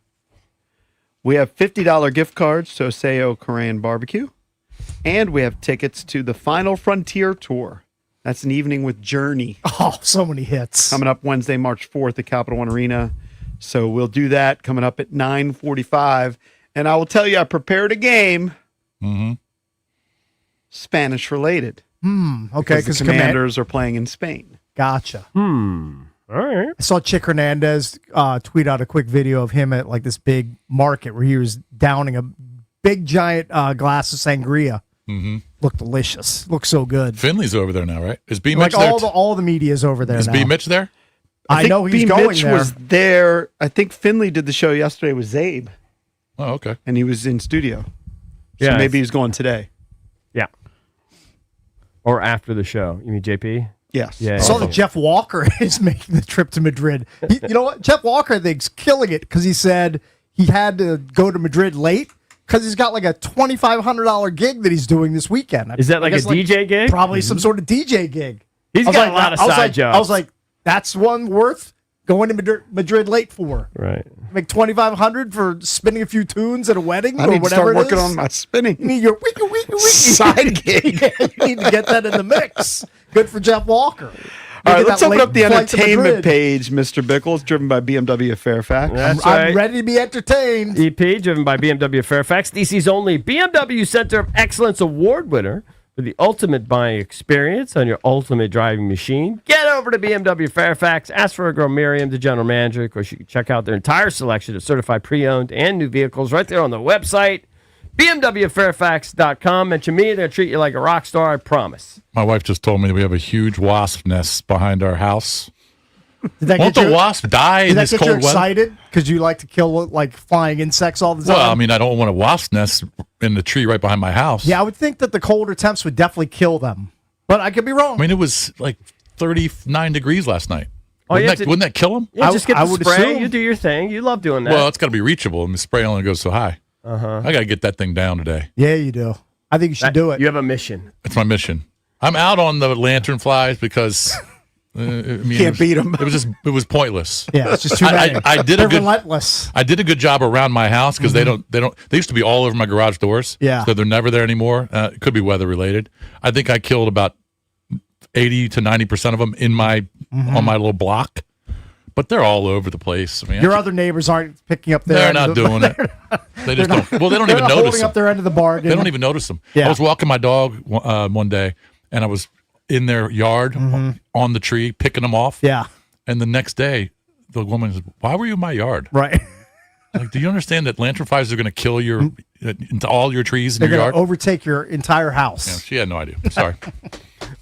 We have $50 gift cards to Oseo Korean Barbecue. And we have tickets to the Final Frontier Tour. That's an evening with Journey. Oh, so many hits. Coming up Wednesday, March 4th at Capital One Arena. So we'll do that coming up at 9:45. And I will tell you, I prepared a game. Spanish related. Okay, because the Commanders are playing in Spain. Gotcha. All right. I saw Chick Hernandez tweet out a quick video of him at like this big market where he was downing a big giant glass of sangria. Looked delicious. Looked so good. Finley's over there now, right? Is B. Like Mitch there? all the media's over there Is now. B. Mitch there? I know he's B. going Mitch there. was there. I think Finley did the show yesterday with Zabe, Oh, okay. and he was in studio. So Yeah, maybe he's going today. Yeah. Or after the show. You mean JP? Yes. Yeah. I saw yeah. that Jeff Walker is making the trip to Madrid. You know what? Jeff Walker, I think, is killing it because he said he had to go to Madrid late because he's got like a $2,500 gig that he's doing this weekend. Is that like I a guess, DJ gig? Probably some sort of DJ gig. He's I was got like, a lot of I was side like- jobs. I was like, that's one worth going to Madrid late for. Right. Make $2,500 for spinning a few tunes at a wedding I or need to whatever start it working is. on my spinning. You need your wiki Side gig. Yeah, you need to get that in the mix. Good for Jeff Walker. All right, Maybe let's that open late up the flight to entertainment Madrid. page, Mr. Bickle. It's driven by BMW of Fairfax. That's I'm right. ready to be entertained. EP, driven by BMW Fairfax, DC's only BMW Center of Excellence Award winner for the ultimate buying experience on your ultimate driving machine. Get over to BMW Fairfax. Ask for a girl Miriam, the general manager. Of course, you can check out their entire selection of certified pre-owned and new vehicles right there on the website. BMWFairfax.com. Mention me, they'll treat you like a rock star, I promise. My wife just told me that we have a huge wasp nest behind our house. Did that Won't get the you, wasp die did in that this get you cold weather? excited? Because you like to kill like flying insects all the time. Well, I mean, I don't want a wasp nest in the tree right behind my house. Yeah, I would think that the colder temps would definitely kill them. But I could be wrong. I mean, it was like 39 degrees last night. Oh, you have Wouldn't that kill them? Yeah, just get I the would spray. assume. You do your thing. You love doing that. Well, it's got to be reachable, and the spray only goes so high. I got to get that thing down today. Yeah, you do. I think you should do it. You have a mission. It's my mission. I'm out on the lantern flies because I mean, Can't beat 'em. It was pointless. Yeah, it's just too many. I did They're a good. relentless. I did a good job around my house because they used to be all over my garage doors. Yeah. So they're never there anymore. It could be weather related. I think I killed about 80 to 90% of them in my on my little block, but they're all over the place. I mean, Your other neighbors aren't picking up their they're end not of the- doing it. They just don't. Well, they don't they're even not notice holding them. up their end of the bargain. They don't even notice them. Yeah. I was walking my dog one day, and I was in their yard on the tree picking them off. Yeah, And the next day, the woman said, "Why were you in my yard?" right. Like, do you understand that lanternflies are going to kill your into all your trees in They're your going yard? to overtake your entire Yeah, house. she had no idea. Sorry.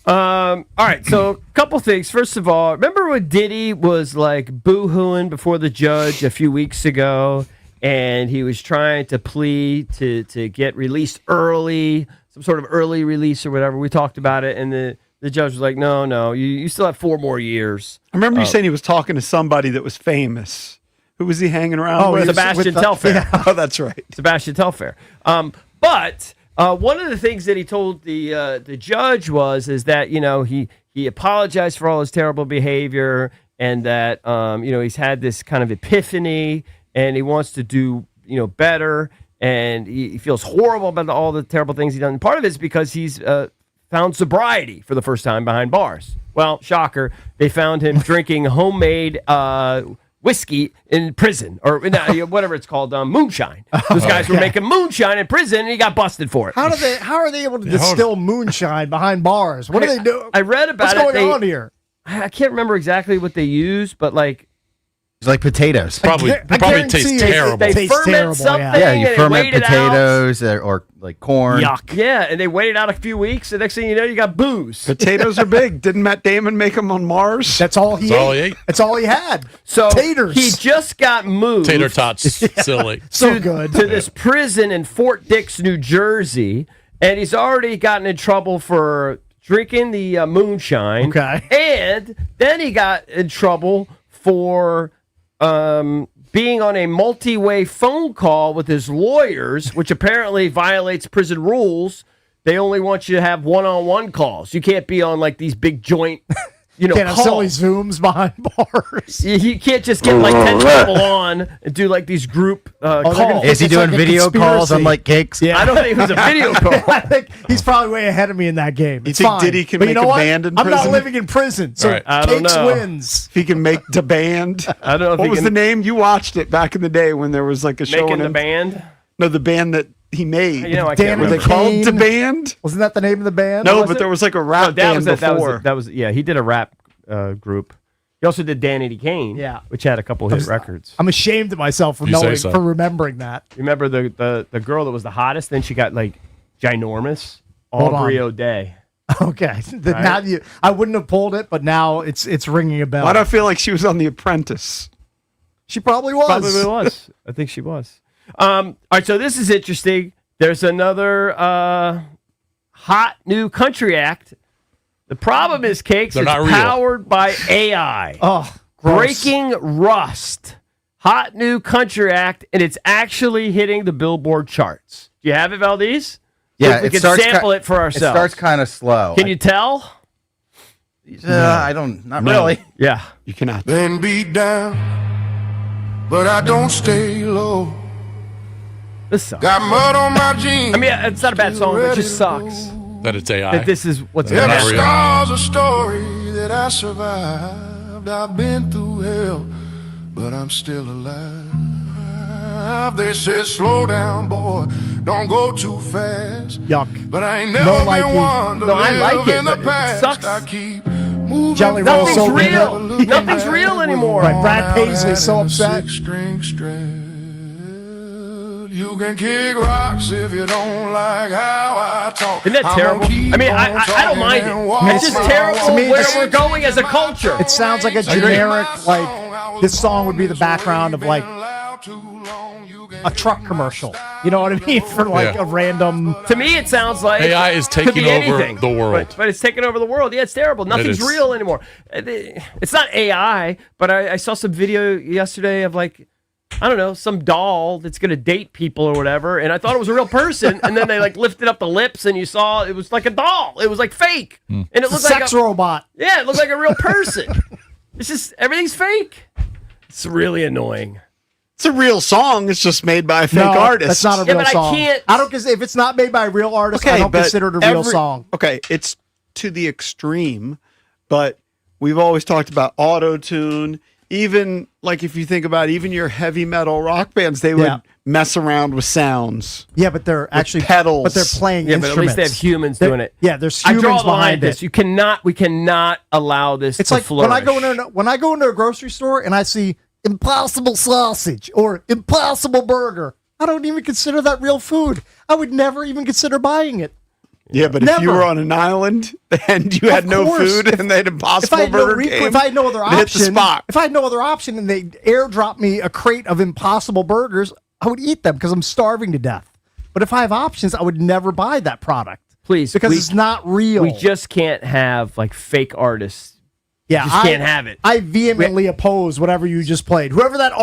All right, so a couple things. First of all, remember when Diddy was like boo-hooing before the judge a few weeks ago, and he was trying to plead to get released early, some sort of early release or whatever. We talked about it, and the judge was like, no, you still have 4 more years. I remember you saying he was talking to somebody that was famous. Who was he hanging around Oh, with? he was Sebastian with the- Telfair. yeah. Oh, that's right. Sebastian Telfair. But one of the things that he told the judge is that he apologized for all his terrible behavior, and that he's had this kind of epiphany, and he wants to do better, and he feels horrible about all the terrible things he's done. And part of it is because he's found sobriety for the first time behind bars. Well, shocker, they found him drinking homemade whiskey in prison, or whatever it's called, moonshine. Those guys were making moonshine in prison, and he got busted for it. How are they able to distill moonshine behind bars? What do they do? I read about What's it. going on here? I can't remember exactly what they use, but like It's like potatoes. Probably I tastes guarantee terrible. they Tastes ferment terrible, something. yeah. Yeah, you and ferment they wait it out. potatoes or like corn. Yuck. Yeah, and they wait it out a few weeks. The next thing you know, you got booze. Potatoes are big. Didn't Matt Damon make them on Mars? That's all he That's ate. all he ate. That's all he had. So Taters. he just got moved. Tater tots, silly. So good. to this prison in Fort Dix, New Jersey, and he's already gotten in trouble for drinking the moonshine. Okay. And then he got in trouble for being on a multi-way phone call with his lawyers, which apparently violates prison rules, they only want you to have one-on-one calls. You can't be on like these big joint, Can't have silly calls. Zooms behind bars. You can't just get like 10 people on and do like these group calls. Is he It's doing like a video calls conspiracy. on like cakes? Yeah. I don't think it was a video call. I think he's probably way ahead of me in that game. It's think fine. Diddy can but you make know a what? band in I'm not prison? living in prison, so Right. I don't Cakes know. wins. If he can make the band. I don't know if What he was can the name? You watched it back in the day when there was like a show make on in the him. band. No, the band that he made. You know, I Dan can't Were they remember. called the Kane. band? Wasn't that the name of the band? No, was but it? there was like a No, rap band before. that was yeah. He did a rap group. He also did Danny Kane. Yeah. which had a couple hit records. I'm ashamed of myself for You say knowing, so. for remembering that. Remember the girl that was the hottest? Then she got like ginormous. Hold on. Aubrey O'Day. Okay, now I wouldn't have pulled it, but now it's ringing a bell. Why do I feel like she was on The Apprentice? She probably was. Probably was. I think she was. All right, so this is interesting. There's another hot new country act. The problem is, Cakes, They're it's not real. powered by AI. Oh, gross. Breaking Rust. Hot new country act, and it's actually hitting the Billboard charts. Do you have it, Valdez? Yeah, we it can starts sample it for It ourselves. starts kind of slow. Can you tell? I don't. Not really. Yeah. You cannot. Been beat down, but I don't stay low. This sucks. Got mud on my jeans. I mean, it's not a bad song, but it just sucks That it's AI. that this is what's Yeah, going not on. real. Scars a story that I survived. I've been through hell, but I'm still alive. They said, slow down, boy, don't go too fast. Yuck. But I ain't never No been likey. one to No, I live like it, in the but it past. sucks. I keep moving. Jelly roll Nothing's so real. good. Nothing's real anymore. Right, Brad Paisley's so upset. Six-string strap. You can kick rocks if you don't like how I talk. Isn't that I'm terrible? gonna keep I mean, on I don't talking mind and it. walk It's just my terrible walk. To me, where just- we're going as a culture. It sounds like a generic, like, this song would be the background of, like, a truck commercial. You know what I mean? For, like, Yeah. a random... To me, it sounds like AI is could be taking over anything. the world. But it's taking over the world. Yeah, it's terrible. Nothing's is. real anymore. It's not AI, but I saw some video yesterday of like, I don't know, some doll that's going to date people or whatever, and I thought it was a real person, and then they like lifted up the lips, and you saw it was like a doll. It was like fake, and it It's a looked like sex robot. yeah, it looked like a real person. It's just everything's fake. It's really annoying. It's a real song. It's just made by a fake No, artist. that's not a Yeah, real but I song. can't- I don't, if it's not made by a real artist, I don't but consider it a real song. Okay, it's to the extreme, but we've always talked about auto-tune. Even like if you think about even your heavy metal rock bands, they would Yeah. mess around with sounds. Yeah, but they're actually pedals. But they're playing Yeah, but at instruments. least they have humans They're- doing it. Yeah, there's I humans draw the line behind at this. it. We cannot allow this It's to like flourish. when I go into a grocery store and I see Impossible Sausage or Impossible Burger, I don't even consider that real food. I would never even consider buying it. Yeah, but if you Never. were on an island and you had no course. food and they had If Impossible I had no Burger came, if I had no other they hit the option, spot. if I had no other option and they airdrop me a crate of Impossible Burgers, I would eat them because I'm starving to death. But if I have options, I would never buy that product. Please, because we- it's not real. We just can't have like fake artists. Yeah, just can't have it. I vehemently oppose whatever you just played. Whoever that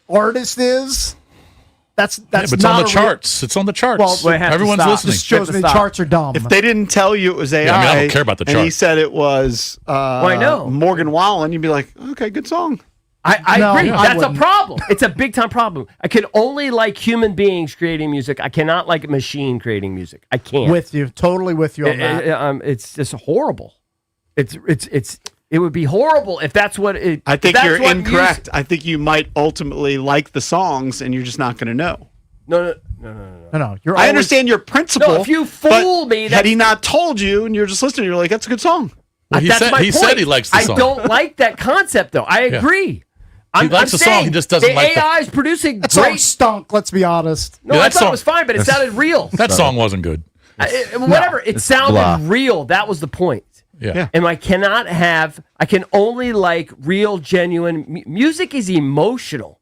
artist is, that's Yeah, but it's not on the a real- charts. It's on the charts. Well, it has to Everyone's stop. listening. Just shows to me the stop. charts are dumb. if they didn't tell you it was AI, Yeah, I mean, I don't care about the and he chart. said it was I know. Morgan Wallen, you'd be like, okay, good song. I No, agree. I That's a wouldn't. problem. It's a big time problem. I can only like human beings creating music. I cannot like a machine creating music. I can't. with you, totally with you on that. It's just horrible. It would be horrible if that's what it. I think that's you're what incorrect. I think you might ultimately like the songs and you're just not going to know. No. No, you're. I always- understand your principle. No, if you but fool me, had that's- he not told you and you're just listening, you're like, that's a good song. Well, he That's said my he point. said he likes the song. I don't like that concept, though. I agree. He likes the song, he just doesn't the like the- AI is producing That song great. stunk. Let's be honest. No, Yeah, I that thought song- it was fine, but it sounded real. That song wasn't good. Whatever. It sounded blah. real. That was the point. Yeah. And I can only like real, genuine music is emotional.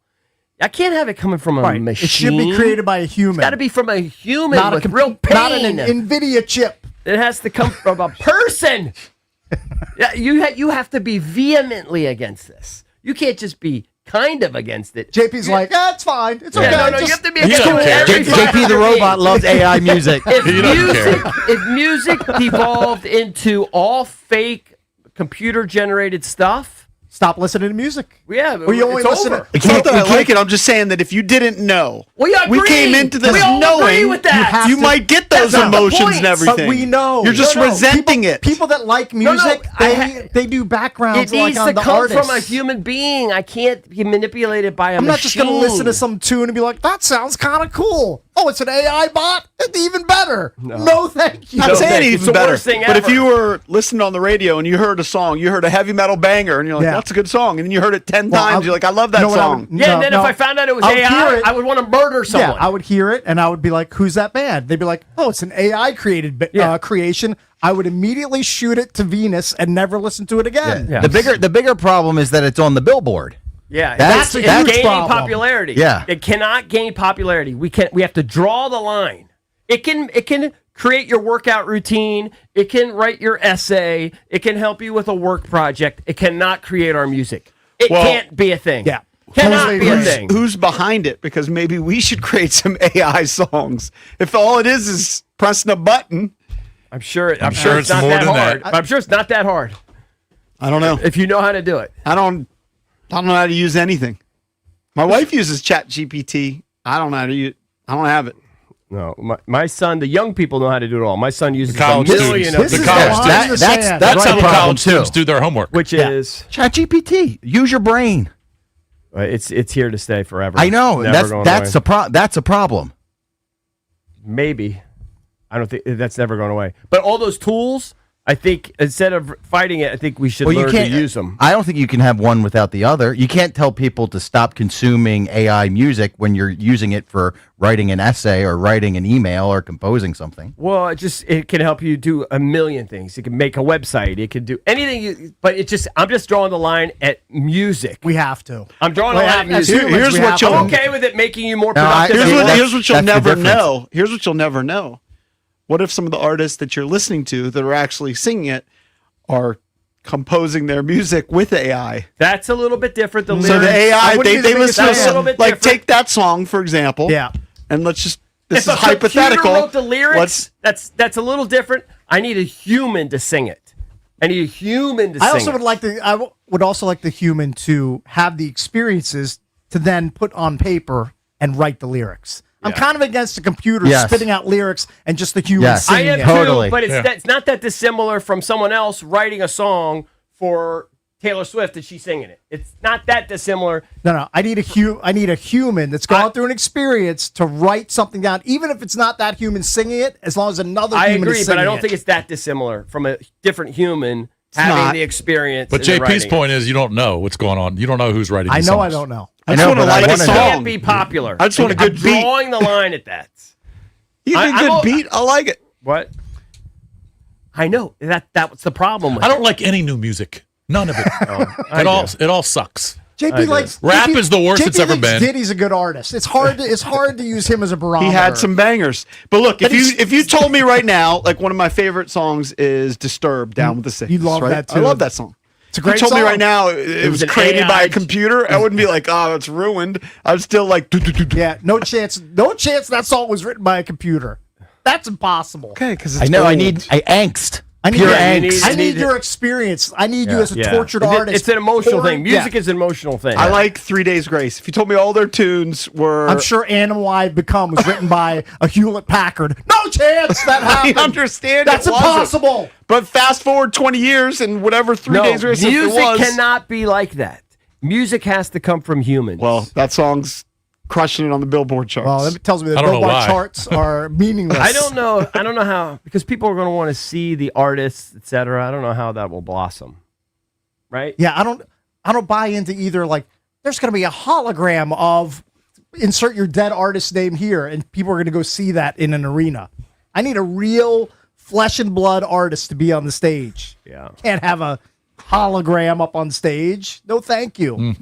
I can't have it coming from a Right. machine. It should be created by a human. It's got to be from a human not with real pain. not an NVIDIA chip. It has to come from a person. Yeah, you have to be vehemently against this. You can't just be kind of against it. JP's like, it's fine. It's Yeah, okay. no, you Just- have to be He doesn't cool care. every JP the robot loves AI music. If He doesn't if music devolved into all fake computer generated stuff, Stop listening to music. yeah, Or you only it's listen over. to. It's not that I like it. I'm just saying that if you didn't know, We agree. came into this We all agree knowing with that. you might get those That's not the emotions point. and everything. But we know. You're just No, no. resenting it. People that like No, music, they do backgrounds It like needs on to the come artists. from a human being. I can't be manipulated by a I'm machine. not just going to listen to some tune and be like, that sounds kind of cool. Oh, it's an AI bot? It's even better. No, thank you. Not No, saying thank you. it's It's the better, worst thing but if ever. you were listening on the radio and you heard a song, you heard a heavy metal banger, and you're like, Yeah. "That's a good song," and then you heard it 10 Well, times, you're like, "I love that you know what I song." would- Yeah, No, and then no. if I found out it was I would hear AI, it. I would want to murder someone. Yeah, I would hear it and I would be like, who's that band? They'd be like, oh, it's an AI created creation. I would immediately shoot it to Venus and never listen to it again. Yeah. The bigger problem is that it's on the billboard. Yeah, That's it's a huge gaining problem. popularity. Yeah. It cannot gain popularity. We have to draw the line. It can create your workout routine. It can write your essay. It can help you with a work project. It cannot create our music. It Well, can't be a thing. Yeah. Cannot Totally be a agree. thing. Who's behind it? Because maybe we should create some AI songs. If all it is pressing a button, I'm sure I'm sure it's it's not more that than hard. that. I'm sure it's not that hard I don't know. if you know how to do it. I don't know how to use anything. My wife uses Chat GPT. I don't know how to use. I don't have it. No, my son, the young people know how to do it all. My son uses college a million students. of This The is them, college the line students. in the That's- sand. that's That's my how the problem, college too. students do their homework. which is ChatGPT, use your brain. it's here to stay forever. I know. Never going That's away. that's a problem. Maybe. I don't think that's never going away. But all those tools, I think instead of fighting it, I think we should learn to use them. I don't think you can have one without the other. You can't tell people to stop consuming AI music when you're using it for writing an essay or writing an email or composing something. Well, it can help you do a million things. It can make a website. It can do anything. But I'm just drawing the line at music. We have to. I'm drawing Well, the line at as music. humans, Here's we what have you'll- to. I'm okay with it making you more No, productive. Here's at what, work. here's what you'll that's the never difference. know. Here's what you'll never know. What if some of the artists that you're listening to that are actually singing it are composing their music with AI? That's a little bit different. The So the lyrics- AI, wouldn't be the they biggest listen to fan. A little bit like different. take that song for example. Yeah. And let's just this if is a computer hypothetical. wrote the lyrics, Let's that's a little different. I need a human to sing it. I need a human to I sing also it. would like would also like the human to have the experiences to then put on paper and write the lyrics. I'm kind of against the computer Yes. spitting out lyrics and just the human Yes. I singing am it. Totally. too, but Yeah. it's not that dissimilar from someone else writing a song for Taylor Swift and she's singing it. It's not that dissimilar. No. I need a human that's gone through an experience to write something down, even if it's not that human singing it, as long as another I human agree, is but I singing don't it. think it's that dissimilar from a different human having not. the experience. But and the JP's writing. point is you don't know what's going on. You don't know who's writing. I these know songs. I don't know. I I just know, want to but I like a wanna It know. song. can't be popular. I just want a good I'm beat. drawing the line at that. You get a I'm good beat. I like it. What? I know that's the problem with I it. don't like any new music. None of it. It all sucks. JP likes Rap JP is the worst JP it's ever thinks been. Diddy's a good artist. It's hard to use him as a barometer. He had some bangers. But look, But if you told me right now, like one of my favorite songs is Disturbed, Down with the Sickness. you love right? that I too. love that song. It's a great If you told me song. right now it was an created by AI. a computer, I wouldn't be like, oh, it's ruined. I'm still like, Yeah, no chance that song was written by a computer. That's impossible. okay, because I know. I need angst. I need, Pure your, angst. I need your experience. I need you as a tortured artist. It's an emotional Pouring- thing. Music yeah. is an emotional thing. I like 3 Days Grace. If you told me all their tunes were, I'm sure Animal I've Become was written by a Hewlett Packard. No chance that I happened. understand. That's it wasn't. impossible. But fast forward 20 years and whatever 3 no, Days Grace if it music was. cannot be like that. Music has to come from humans. Well, that song's crushing it on the Billboard charts. Well, that tells me I that don't know Billboard why. charts are meaningless. I don't know how, because people are going to want to see the artists, etc. I don't know how that will blossom. Right? Yeah, I don't buy into either. Like, there's going to be a hologram of insert your dead artist name here, and people are going to go see that in an arena. I need a real flesh and blood artist to be on the stage. Yeah. Can't have a hologram up on stage. No, thank you.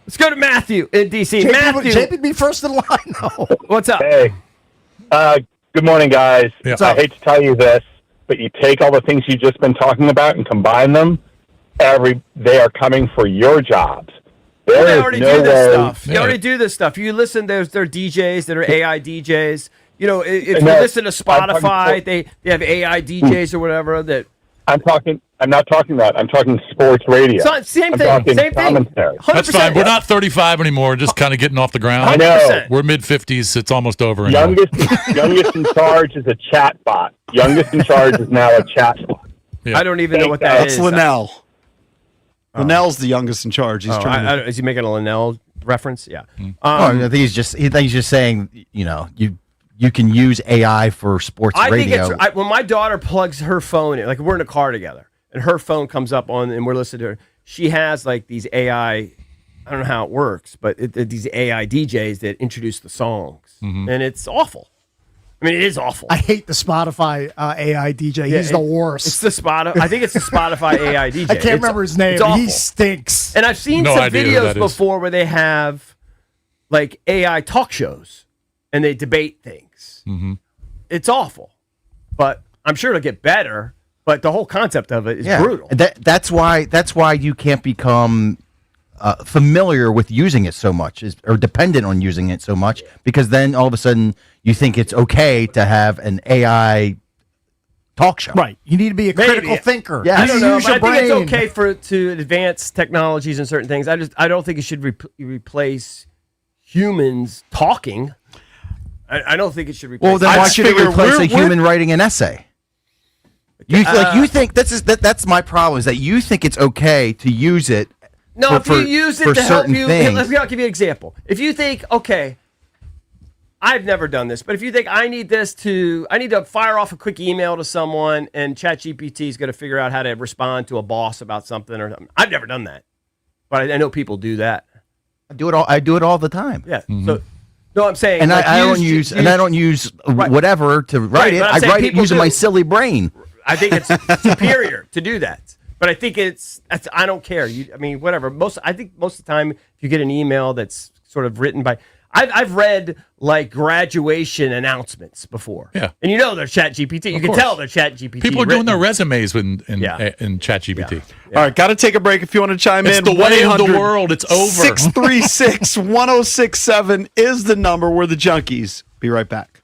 Let's go to Matthew in DC. JP, Matthew, JP would be first in line. No. what's up? Hey, good morning, guys. Yeah. I hate to tell you this, but you take all the things you've just been talking about and combine them. They are coming for your jobs. Well, they There is already no do this way. stuff. They already do this stuff. You listen, there's their DJs that are AI DJs. You know, if you And that- listen to Spotify, they have AI DJs or whatever that. I'm not talking that. I'm talking sports radio. Same I'm thing. talking Same thing. commentary. 100%. That's fine. We're not 35 anymore. Just kind of getting off the ground. I know. 100%. We're mid 50s. It's almost over. Anyway. Youngest in charge is a chat bot. Youngest in charge is now a chat bot. I don't even know what that That's is. Linnell. Linnell's the youngest in charge. He's trying to. Is he making a Linnell reference? Yeah. I think he's just saying, you can use AI for sports I radio. think it's when my daughter plugs her phone in, like we're in a car together, and her phone comes up on, and we're listening to her. She has like these AI. I don't know how it works, but these AI DJs that introduce the songs, and it's awful. I mean, it is awful. I hate the Spotify AI DJ. He's the worst. It's the Spotify. I think it's the Spotify AI DJ. I can't remember his name. It's awful. He stinks. And I've seen No some idea who videos that is. before where they have like AI talk shows and they debate things. It's awful, but I'm sure it'll get better. But the whole concept of it is brutal. That's why you can't become familiar with using it so much, or dependent on using it so much, because then all of a sudden you think it's okay to have an AI talk show. Right. You need to be a critical thinker. Yeah. I don't know. Use But your I think it's brain. okay to advance technologies and certain things. I don't think it should replace humans talking. I don't think it should replace. Well, then why should it replace a human writing an essay? You think that's my problem, is that you think it's okay to use it. No, if you use it to help you, things. I'll give you an example. If you think, okay, I've never done this, but if you think I need to fire off a quick email to someone, and ChatGPT is going to figure out how to respond to a boss about something or something. I've never done that, but I know people do that. I do it all the time. Yeah. So, no, I'm saying, And like, I don't use Right. whatever to write it. but I'm I saying write it people using do. my silly brain. I think it's superior to do that. But I think I don't care. I mean, whatever. I think most of the time, if you get an email that's sort of written by, I've read like graduation announcements before. Yeah. And they're ChatGPT. You can course. tell they're ChatGPT. People are doing their resumes in Yeah. ChatGPT. All right, got to take a break. If you want to chime It's in, the way of the world. It's over. 636-1067 is the number. We're the Junkies. Be right back.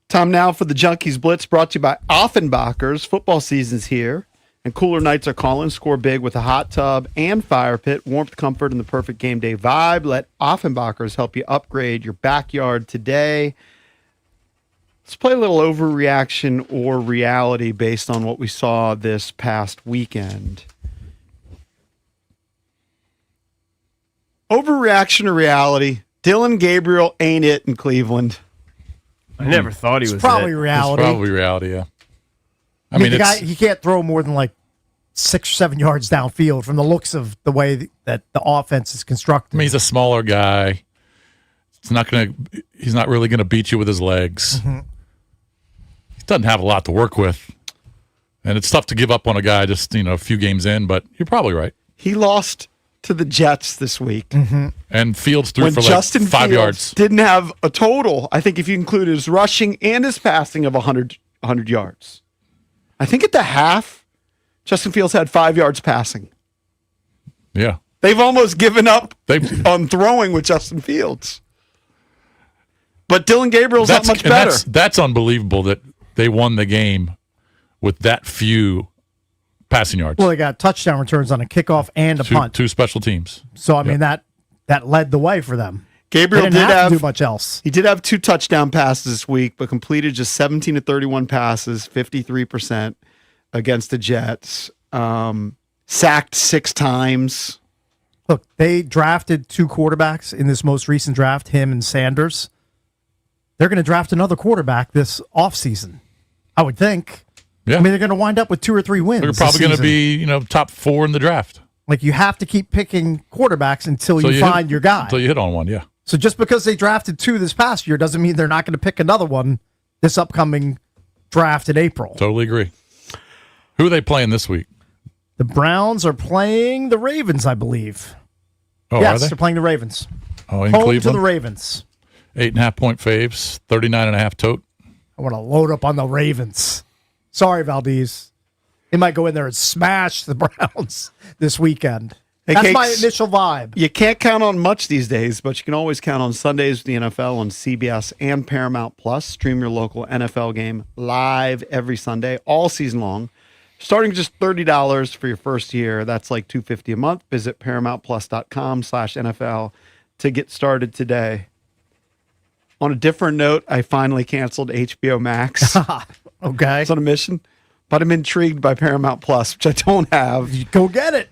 Time now for the Junkies Blitz, brought to you by Offenbachers. Football season's here, and cooler nights are calling. Score big with a hot tub and fire pit. Warmth, comfort, and the perfect game day vibe. Let Offenbachers help you upgrade your backyard today. Let's play a little overreaction or reality based on what we saw this past weekend. Overreaction or reality? Dillon Gabriel ain't it in Cleveland. I never thought he was Probably it. reality. It's probably reality, yeah. I mean, the guy, he can't throw more than like 6 or 7 yards downfield from the looks of the way that the offense is constructed. I mean, he's a smaller guy. He's not really gonna beat you with his legs. Mm-hmm. He doesn't have a lot to work with, and it's tough to give up on a guy just a few games in. But you're probably right. He lost to the Jets this week. And Fields threw When for Justin 5 Fields yards. didn't have a total, I think if you include his rushing and his passing, of 100 yards. I think at the half, Justin Fields had 5 yards passing. Yeah, They've almost given up on throwing with Justin Fields. But Dillon Gabriel's not much better. That's unbelievable that they won the game with that few passing yards. Well, they got touchdown returns on a kickoff and a punt. Two special teams. So I mean that led the way for them. Gabriel they didn't did have to do much else. He did have 2 touchdown passes this week, but completed just 17 to 31 passes, 53% against the Jets. Sacked 6 times. Look, they drafted 2 quarterbacks in this most recent draft, him and Sanders. They're going to draft another quarterback this offseason, I would think. Yeah. I mean, they're going to wind up with 2 or 3 wins. They're probably going to be, top 4 in the draft. Like, you have to keep picking quarterbacks until you find your guy. Until you hit on one, yeah. So just because they drafted 2 this past year doesn't mean they're not going to pick another one this upcoming draft in April. Totally agree. Who are they playing this week? The Browns are playing the Ravens, I believe. Oh, yes, are they? They're playing the Ravens. Oh, in Home Cleveland? to the Ravens. 8.5-point faves, 39.5 tote. I want to load up on the Ravens. Sorry, Valdez. They might go in there and smash the Browns this weekend. Hey, That's Cakes, my initial vibe. You can't count on much these days, but you can always count on Sundays with the NFL on CBS and Paramount Plus. Stream your local NFL game live every Sunday, all season long. Starting just $30 for your first year. That's like $250 a month. Visit ParamountPlus.com/NFL to get started today. On a different note, I finally canceled HBO Max. Okay. It's on a mission, but I'm intrigued by Paramount Plus, which I don't have. Go get it.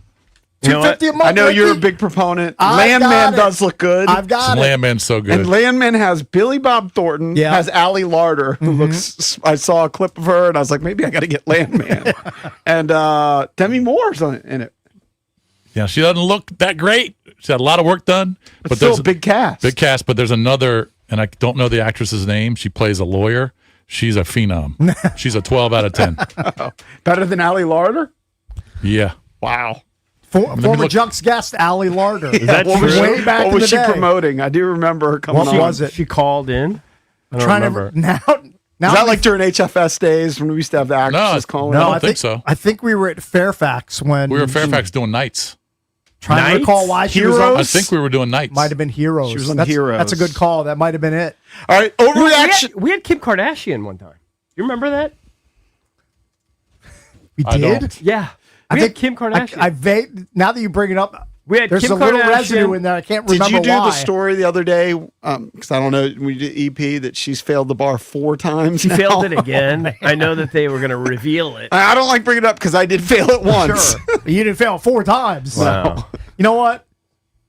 $250 a month. I know you're a Ricky. big proponent. I've got Landman it. does look good. I've got it. Landman's so good. And Landman has Billy Bob Thornton, Yeah. has Allie Larder, who looks. I saw a clip of her, and I was like, maybe I got to get Landman. And Demi Moore's in it. Yeah, she doesn't look that great. She had a lot of work done. But still a big cast. Big cast, but there's another, and I don't know the actress's name. She plays a lawyer. She's a phenom. She's a 12 out of 10. Better than Allie Larder? Yeah. Wow. Former Junks guest, Allie Larder. Is that What was true? Way back what in was the she day. promoting? I do remember her coming What on. was it? She called in. I don't Trying remember. to now. Is that like during HFS days when we used to have the actresses calling? I in? don't think so. I think we were at Fairfax when We were at Fairfax doing nights. Trying to Nights? recall why she was Heroes? on. I think we were doing nights. Might have been Heroes. She was on that's, Heroes. That's a good call. That might have been it. All right, overreaction. We had Kim Kardashian one time. You remember that? We I did. don't. Yeah. We had Kim Kardashian. I now that you bring it up, We had there's Kim a little Kardashian. residue in there. I can't Did remember you do why. the story the other day? Because I don't know. We did EP that she's failed the bar 4 times. She now. failed it again. I know that they were going to reveal it. I don't like bringing it up because I did fail it once. Sure. You didn't fail 4 times. Wow. You know what?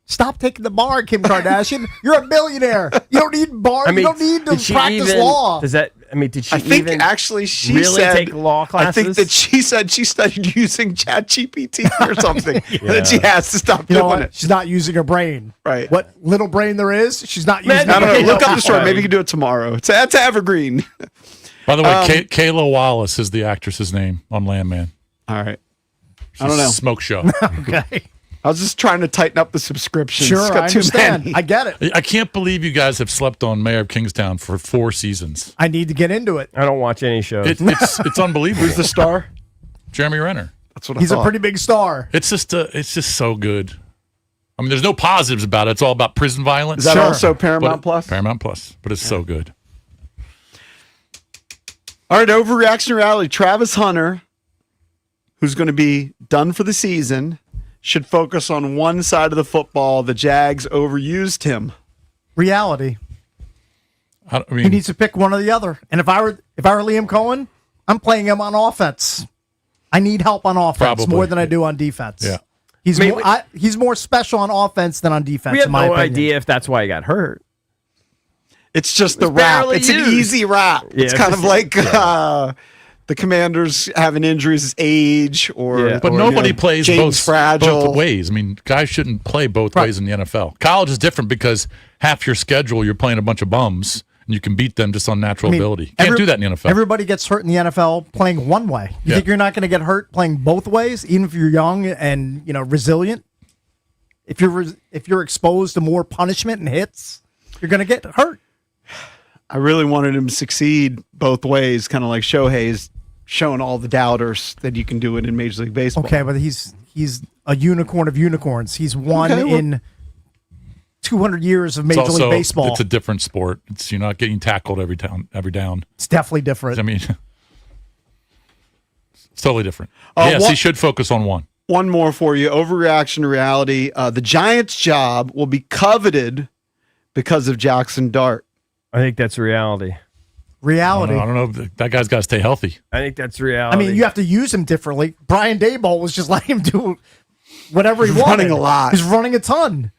Stop taking the bar, Kim Kardashian. You're a billionaire. You don't need bar. You don't need to did she practice even- law. Does that? I mean, did she I think even actually she really said take law I think classes? that she said she studied using ChatGPT or something. And that she has to stop You know doing what? it. She's not using her brain. Right. What little brain there is, she's not Man, using I her don't know. brain. Look up the story. Right. Maybe you can do it tomorrow. That's evergreen. By the way, Kayla Wallace is the actress's name on Landman. All right. She's I don't know. a smoke show. Okay. I was just trying to tighten up the subscriptions. Sure, It's I got too understand. many. I get it. I can't believe you guys have slept on Mayor of Kingstown for 4 seasons. I need to get into it. I don't watch any shows. It's unbelievable. Who's the star? Jeremy Renner. That's what I He's thought. a pretty big star. It's just so good. I mean, there's no positives about it. It's all about prison violence. Is that Sure. also Paramount But- Plus? Paramount Plus, but it's so good. All right, overreaction reality. Travis Hunter, who's going to be done for the season, should focus on one side of the football. The Jags overused him. Reality. I He mean, needs to pick one or the other. And if I were Liam Cohen, I'm playing him on offense. I need help on offense Probably. more than I do on defense. Yeah. He's more special on offense than on defense. We have in my no opinion. idea if that's why he got hurt. It's just the rap. barely It's an used. easy rap. Yeah, it's kind of it's- like the Commanders having injuries, age, or Yeah. but or, nobody you know, plays James both ways. I mean, guys shouldn't play both ways in the NFL. College is different because half your schedule you're playing a bunch of bums and you can beat them just on natural ability. You can't do that in the NFL. Everybody gets hurt in the NFL playing one way. You Yeah. think you're not going to get hurt playing both ways, even if you're young and resilient? If you're exposed to more punishment and hits, you're going to get hurt. I really wanted him to succeed both ways, kind of like Shohei's showing all the doubters that you can do it in Major League Baseball. Okay, but he's a unicorn of unicorns. He's one Okay, well- in 200 years of It's Major also, League Baseball. it's a different sport. You're not getting tackled every down. It's definitely different. I mean, it's totally different. Uh, Yes, what- he should focus on one. One more for you. Overreaction to reality. The Giants' job will be coveted because of Jackson Dart. I think that's reality. Reality. I don't know. That guy's got to stay healthy. I think that's I reality. mean, you have to use him differently. Brian Daboll was just letting him do whatever he He's wanted. running a lot. He's running a ton.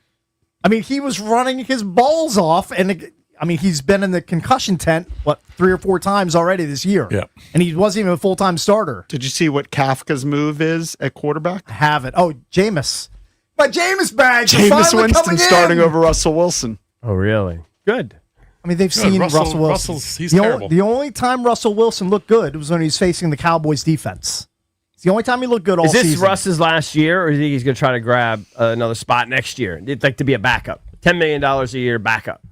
I mean, he was running his balls off, and he's been in the concussion tent 3 or 4 times already this year. Yeah. And he wasn't even a full-time starter. Did you see what Kafka's move is at quarterback? I have it. Oh, Jameis. My Jameis bags are Jameis finally Winston coming starting in. over Russell Wilson. Oh, really? Good. I mean, they've Good. seen Russell- Russell Wilson. He's the terrible. The only time Russell Wilson looked good was when he was facing the Cowboys defense. It's the only time he looked good all Is this season. Russ's last year, or do you think he's going to try to grab another spot next year? He'd like to be a backup. $10 million a year backup.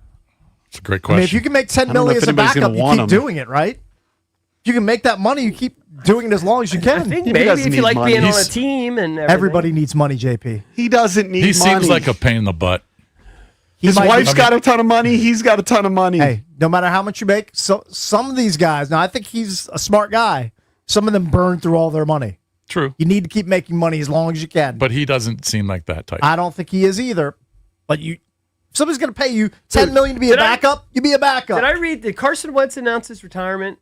It's a great I question. mean, if you can make $10 I don't know million if as a anybody's backup, gonna you want keep him. doing it, right? If you can make that money, you keep doing it as long as you can. I think He maybe doesn't if you need like money. being on a He's- team and everything. Everybody needs money, JP. He doesn't need he money. seems like a pain in the butt. He His might wife's be- got a ton of money. He's got a ton of money. Hey, no matter how much you make, so some of these guys, now I think he's a smart guy. Some of them burn through all their money. True. You need to keep making money as long as you can. But he doesn't seem like that type. I don't think he is either. But if somebody's going to pay you $10 million to be a did I- backup, you be a backup. Did Carson Wentz announce his retirement?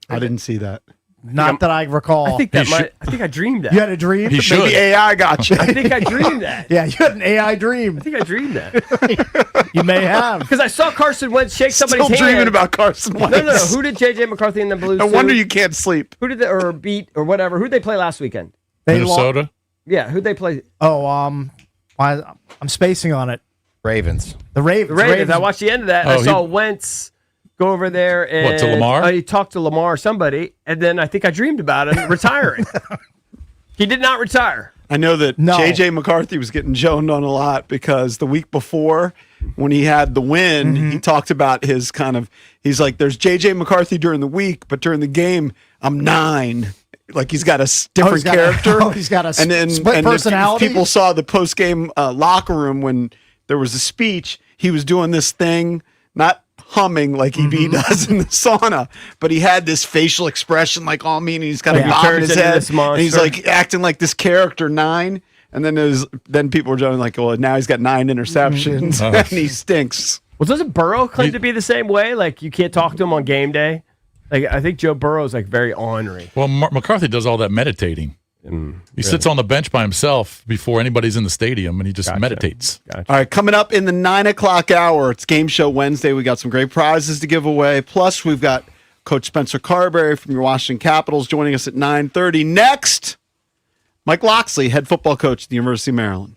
I didn't see that. Not that I recall. I think He I dreamed that. you had a dream. He should. Maybe AI got you. I think I dreamed that. Yeah, you had an AI dream. I think I dreamed that. You may have. Because I saw Carson Wentz shake somebody's Still hand. dreaming about Carson Wentz. No. Who did J.J. McCarthy and the Blues No do? wonder you can't sleep. Who did they, or beat, or whatever? Who did they play last weekend? They Minnesota. Yeah, who'd they play? I'm spacing on it. Ravens. The Ravens. The Ravens. I watched the end of that. Oh, I he- saw Wentz go over there and What, to Lamar? He talked to Lamar or somebody, and then I think I dreamed about him retiring. He did not retire. I know that No. J.J. McCarthy was getting joned on a lot because the week before, when he had the win, he talked about his he's like, there's J.J. McCarthy during the week, but during the game, I'm 9. Like he's got a different he's got- character. he's got a and split if personality? people saw the post game locker room when there was a speech. He was doing this thing, not humming like he does in the sauna, but he had this facial expression like all mean. He's got a Yeah. bob in Turns his into head, this monster. and he's like acting like this character 9. And then people were joking like, well, now he's got 9 interceptions and he stinks. Well, doesn't Burrow claim to be the same way? Like you can't talk to him on game day. Like I think Joe Burrow's like very ornery. Well, McCarthy does all that meditating. He sits on the bench by himself before anybody's in the stadium, and he just meditates. All right, coming up in the 9 o'clock hour, it's Game Show Wednesday. We got some great prizes to give away. Plus, we've got Coach Spencer Carberry from your Washington Capitals joining us at 9:30. Next, Mike Loxley, head football coach at the University of Maryland.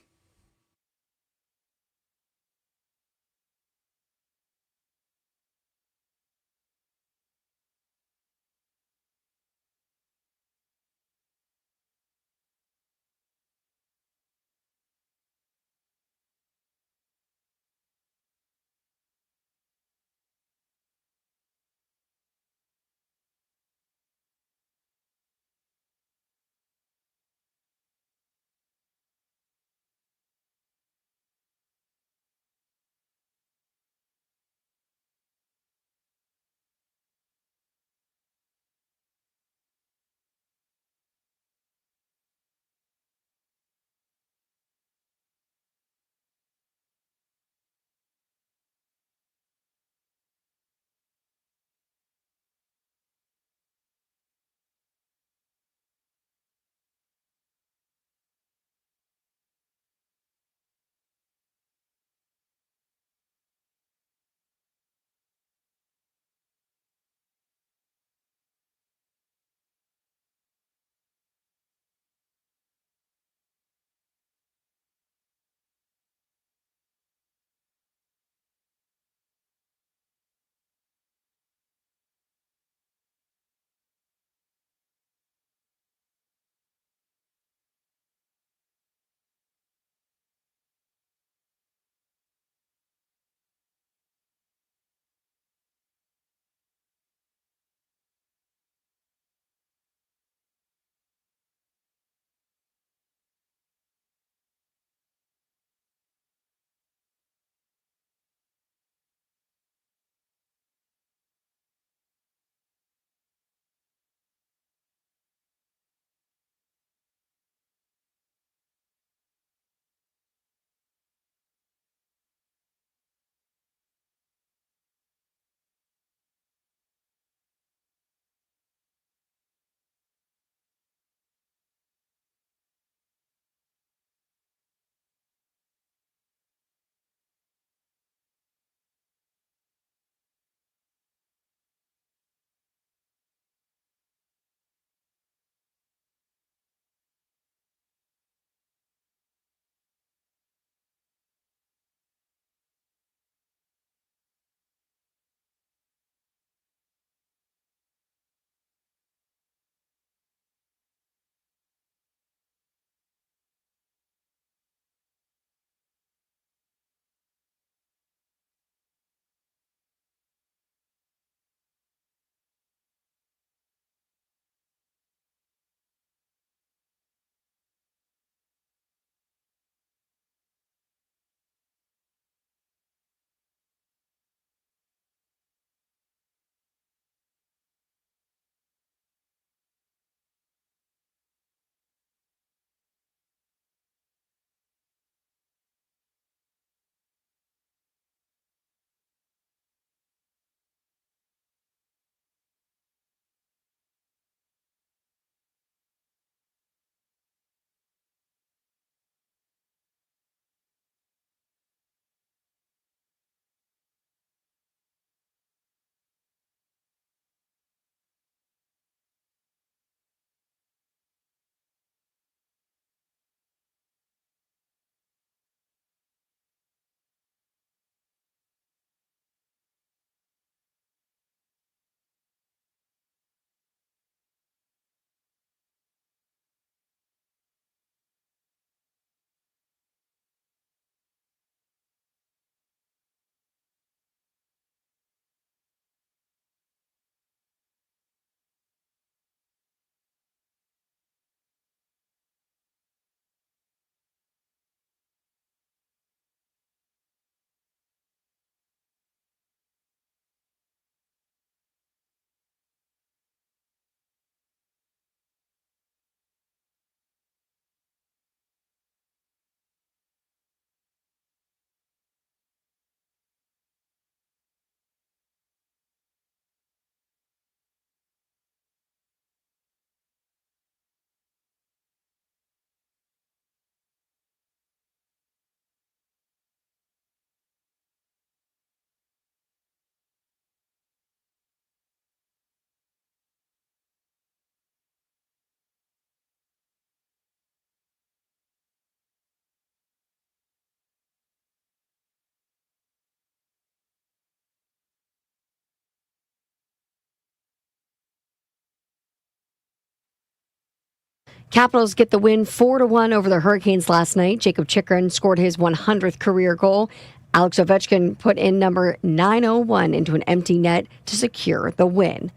Capitals get the win 4-1 over the Hurricanes last night. Jacob Chikrin scored his 100th career goal. Alex Ovechkin put in number 901 into an empty net to secure the win.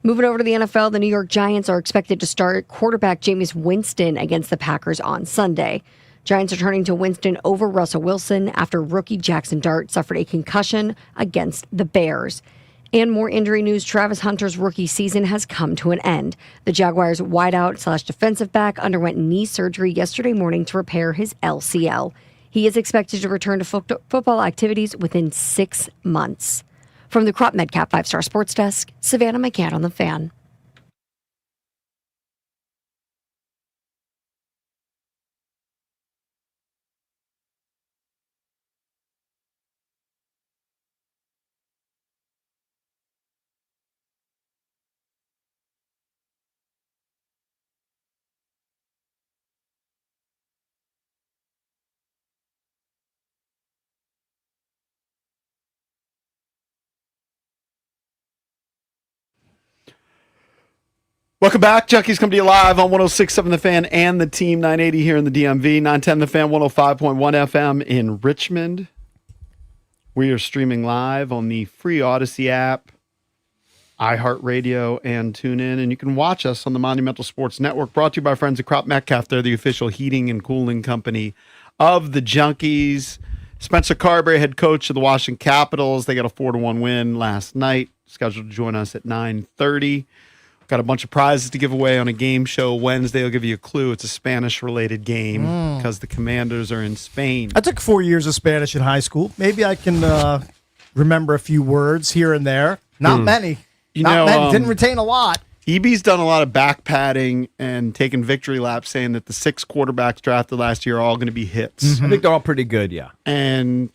Moving over to the NFL, the New York Giants are expected to start quarterback Jameis Winston against the Packers on Sunday. Giants are turning to Winston over Russell Wilson after rookie Jackson Dart suffered a concussion against the Bears. And more injury news, Travis Hunter's rookie season has come to an end. The Jaguars wideout/defensive back underwent knee surgery yesterday morning to repair his LCL. He is expected to return to football activities within 6 months. From the Crop Medcap 5-Star Sports Desk, Savannah McCann on the Fan. Welcome back. Junkies come to you live on 106.7 The Fan and the Team 980 here in the DMV, 910 The Fan, 105.1 FM in Richmond. We are streaming live on the free Odyssey app, iHeartRadio, and TuneIn. And you can watch us on the Monumental Sports Network, brought to you by friends at Crop Metcalf. They're the official heating and cooling company of the Junkies. Spencer Carberry, head coach of the Washington Capitals. They got a 4-1 win last night, scheduled to join us at 9:30. Got a bunch of prizes to give away on a game show Wednesday. I'll give you a clue. It's a Spanish-related game because the Commanders are in Spain. I took 4 years of Spanish in high school. Maybe I can remember a few words here and there. Not many. Not many. Didn't retain a lot. EB's done a lot of back padding and taking victory laps saying that the 6 quarterbacks drafted last year are all going to be hits. I think they're all pretty good, yeah. And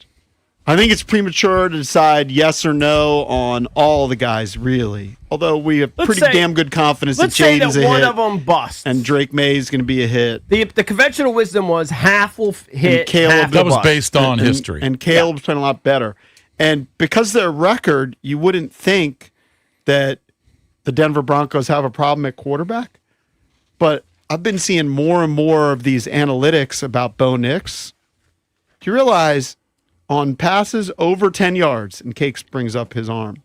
I think it's premature to decide yes or no on all the guys, really. Although we have pretty damn good confidence that let's say Jaden's that a one hit of them busts. and Drake May is going to be a hit. The conventional wisdom was half will hit, And Caleb- half That will was bust. based on history. And Caleb's playing a lot better. And because of their record, you wouldn't think that the Denver Broncos have a problem at quarterback. But I've been seeing more and more of these analytics about Bo Nix. Do you realize on passes over 10 yards, and Cakes brings up his arm,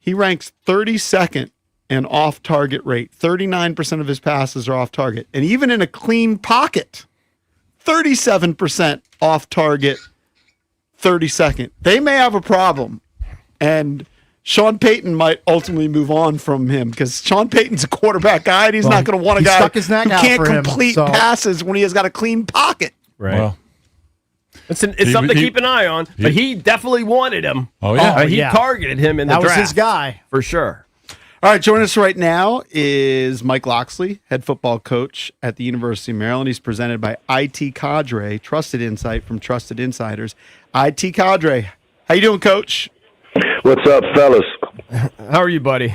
he ranks 32nd in off-target rate. 39% of his passes are off-target. And even in a clean pocket, 37% off-target, 32nd. They may have a problem. And Sean Payton might ultimately move on from him because Sean Payton's a quarterback guy, and he's not going to want a he guy stuck his neck who out can't for him, complete so- passes when he has got a clean pocket. Right. Well, It's something to keep an eye on, but he definitely wanted him. Oh, yeah. He targeted him in the That was draft. his guy. For sure. All right, joining us right now is Mike Loxley, head football coach at the University of Maryland. He's presented by IT Cadre, trusted insight from trusted insiders. IT Cadre, how you doing, Coach? What's up, fellas? How are you, buddy?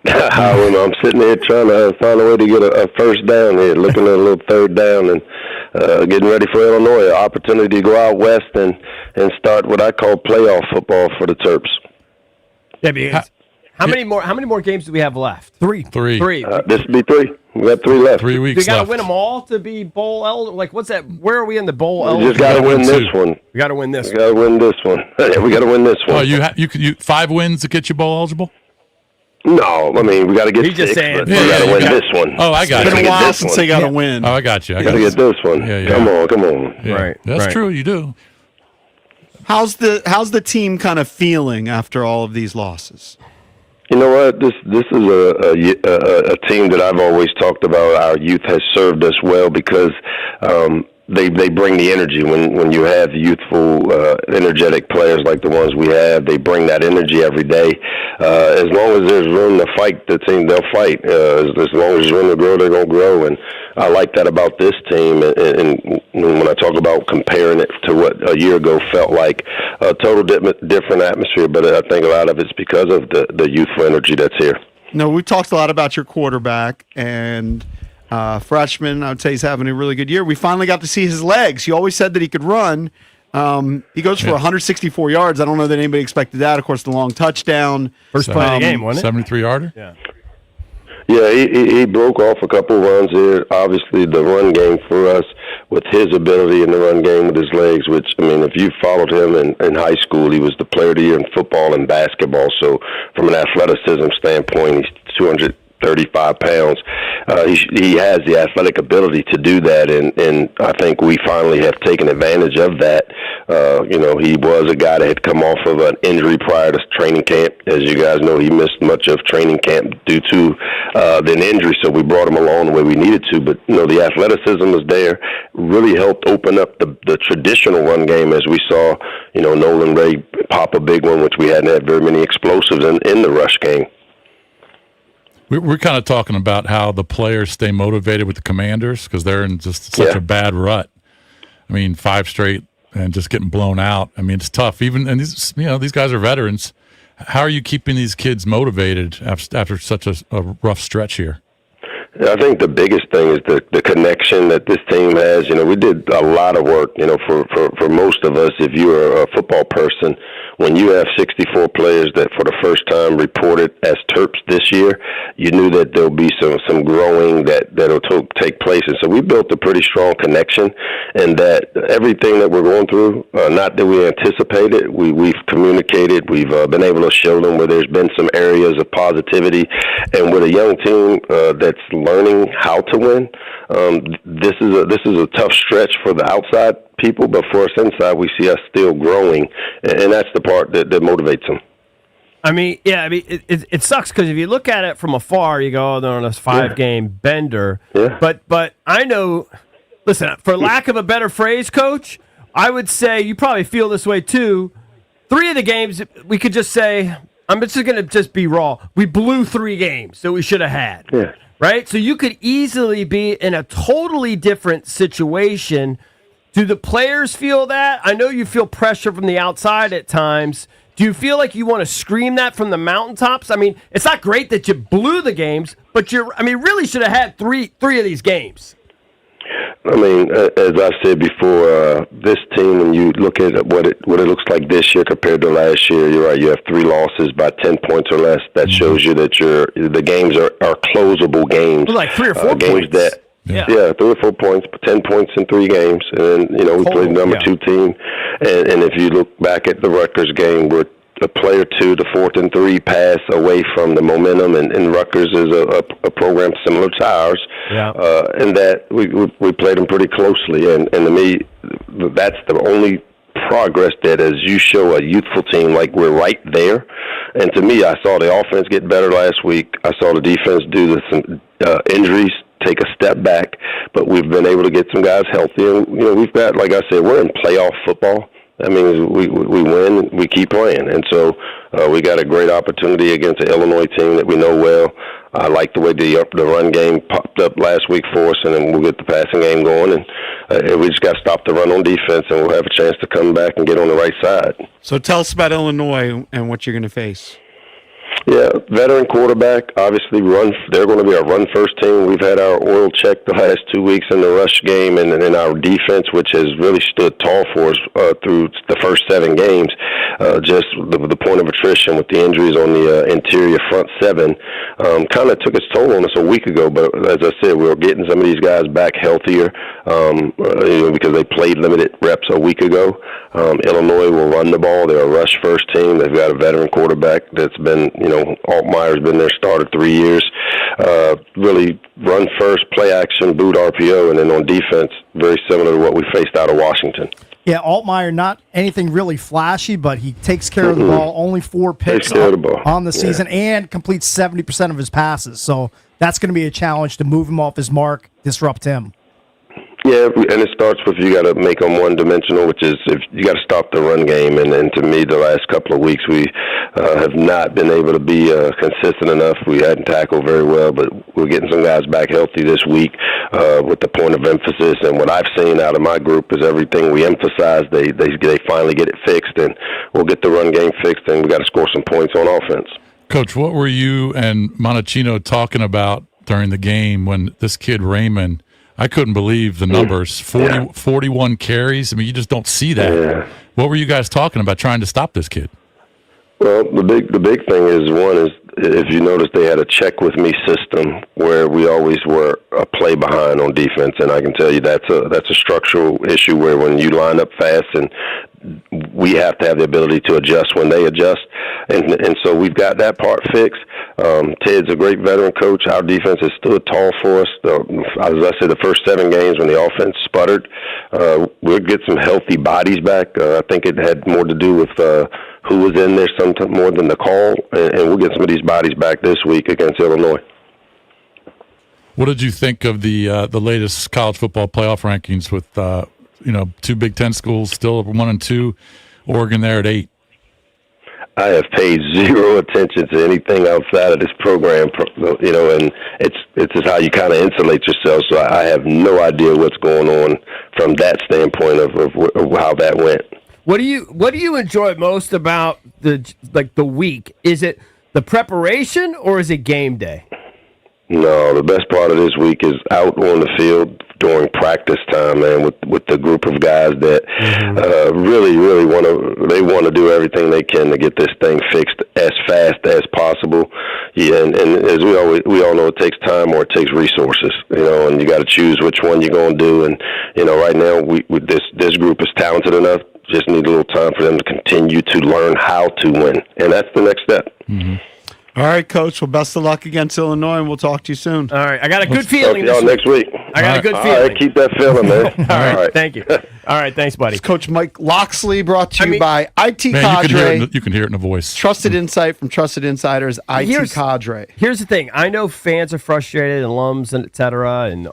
I'm sitting here trying to find a way to get a first down here, looking at a little third down and getting ready for Illinois, an opportunity to go out west and start what I call playoff football for the Terps. Yeah, because how many more games do we have left? Three. Three. This will be 3. We got 3 left. 3 We weeks got to left. win them all to be bowl eligible. Like, what's that? Where are we in the bowl We eligible? just got to win this two. one. We got to win this. We got to win this one. We got to win this one. Oh, you 5 wins to get you bowl eligible? No, I mean, we got to get He's just 6, saying- but Yeah, we got to you win got- this one. Oh, I got It's been you. a while this since one. they got to win. Oh, I got you. Got to get this one. Yeah, yeah. Come on. Yeah. Right, That's right. true. You do. How's the team kind of feeling after all of these losses? You know what? This is a team that I've always talked about. Our youth has served us well because they bring the energy. When you have youthful, energetic players like the ones we have, they bring that energy every day. As long as there's room to fight the team, they'll fight. As long as there's room to grow, they're going to grow. And I like that about this team. And when I talk about comparing it to what a year ago felt like, a total different atmosphere. But I think a lot of it's because of the youthful energy that's here. No, we talked a lot about your quarterback and freshman. I would say he's having a really good year. We finally got to see his legs. You always said that he could run. He goes for 164 yards. I don't know that anybody expected that. Of course, the long touchdown. First play of the game, wasn't it? 73-yarder? Yeah. Yeah, he broke off a couple runs there. Obviously, the run game for us, with his ability in the run game with his legs, which, I mean, if you followed him in high school, he was the player of the year in football and basketball. So from an athleticism standpoint, he's 235 pounds. He has the athletic ability to do that, and I think we finally have taken advantage of that. He was a guy that had come off of an injury prior to training camp. As you guys know, he missed much of training camp due to an injury, so we brought him along the way we needed to. But, the athleticism was there, really helped open up the traditional run game, as we saw, Nolan Ray pop a big one, which we hadn't had very many explosives in the rush game. We're kind of talking about how the players stay motivated with the Commanders because they're in just such a bad rut. I mean, 5 straight and just getting blown out. I mean, it's tough. And these guys are veterans. How are you keeping these kids motivated after such a rough stretch here? I think the biggest thing is the connection that this team has. We did a lot of work, for most of us, if you are a football person, when you have 64 players that for the first time reported as Terps this year, you knew that there'll be some growing that'll take place. And so we built a pretty strong connection, and that everything that we're going through, not that we anticipated, we've communicated, we've been able to show them where there's been some areas of positivity. And with a young team that's learning how to win, this is a tough stretch for the outside people, but for us inside, we see us still growing, and that's the part that motivates them. It sucks because if you look at it from afar, you go, they're on a 5-game bender. Yeah. But I know, listen, for lack of a better phrase, Coach, I would say you probably feel this way too. 3 of the games, we could just say, I'm just going to be raw. We blew 3 games that we should have had. Yeah. Right? So you could easily be in a totally different situation. Do the players feel that? I know you feel pressure from the outside at times. Do you feel like you want to scream that from the mountaintops? I mean, it's not great that you blew the games, but really should have had three of these games. I mean, as I said before, this team, when you look at what it looks like this year compared to last year, you're right. You have 3 losses by 10 points or less. That shows you that the games are closable games. Like 3 or 4 games points. Yeah, 3 or 4 points, 10 points in 3 games. And then, we played the number 2 team. And if you look back at the Rutgers game, we're a player 2, the 4th and 3 pass away from the momentum. And Rutgers is a program similar to ours. Yeah. And that we played them pretty closely. And to me, that's the only progress that as you show a youthful team, like we're right there. And to me, I saw the offense get better last week. I saw the defense do some injuries, take a step back, but we've been able to get some guys healthy. And, we've got, like I said, we're in playoff football. I mean, we win, we keep playing. And so we got a great opportunity against the Illinois team that we know well. I like the way the run game popped up last week for us, and then we'll get the passing game going. And we just got to stop the run on defense, and we'll have a chance to come back and get on the right side. So tell us about Illinois and what you're going to face. Yeah, veteran quarterback, obviously they're going to be a run-first team. We've had our oil check the last 2 weeks in the rush game, and in our defense, which has really stood tall for us through the first 7 games. Just the point of attrition with the injuries on the interior front 7 kind of took its toll on us a week ago. But as I said, we're getting some of these guys back healthier because they played limited reps a week ago. Illinois will run the ball. They're a rush-first team. They've got a veteran quarterback that's been, Altmaier's been their starter 3 years. Really run first, play action, boot RPO, and then on defense, very similar to what we faced out of Washington. Yeah, Altmaier, not anything really flashy, but he takes care of the ball. Only 4 picks on the season and completes 70% of his passes. So that's going to be a challenge to move him off his mark, disrupt him. Yeah, and it starts with you got to make them one-dimensional, which is if you got to stop the run game. And to me, the last couple of weeks, we have not been able to be consistent enough. We hadn't tackled very well, but we're getting some guys back healthy this week with the point of emphasis. And what I've seen out of my group is everything we emphasize, they finally get it fixed, and we'll get the run game fixed, and we got to score some points on offense. Coach, what were you and Monachino talking about during the game when this kid Raymond? I couldn't believe the numbers. 41 carries. I mean, you just don't see that. Yeah. What were you guys talking about trying to stop this kid? Well, the big thing is, one is, if you notice, they had a check with me system where we always were a play behind on defense, and I can tell you that's a structural issue where when you line up fast, and we have to have the ability to adjust when they adjust, and so we've got that part fixed. Ted's a great veteran coach. Our defense has stood tall for us. As I said, the first 7 games when the offense sputtered, we'll get some healthy bodies back. I think it had more to do with who was in there sometimes more than the call, and we'll get some of these bodies back this week against Illinois. What did you think of the latest college football playoff rankings with 2 Big Ten schools still at 1 and 2, Oregon there at 8? I have paid zero attention to anything outside of this program, and it's just how you kind of insulate yourself. So I have no idea what's going on from that standpoint of how that went. What do you enjoy most about the week? Is it the preparation or is it game day? No, the best part of this week is out on the field during practice time, man, with the group of guys that really want to do everything they can to get this thing fixed as fast as possible. Yeah, and as we all know, it takes time or it takes resources, and you got to choose which one you're going to do. And right now, this group is talented enough. Just need a little time for them to continue to learn how to win, and that's the next step. Mm-hmm. All right, Coach. Well, best of luck against Illinois, and we'll talk to you soon. All right. I got a good feeling y'all next week. I got a good feeling. All right, keep that feeling, man. All right. Thank you. All right. Thanks, buddy. It's Coach Mike Loxley, brought to you by IT Man, Cadre. you can hear it in the voice. Trusted insight from trusted insiders, IT Cadre. Here's the thing. I know fans are frustrated, alums, and et cetera, and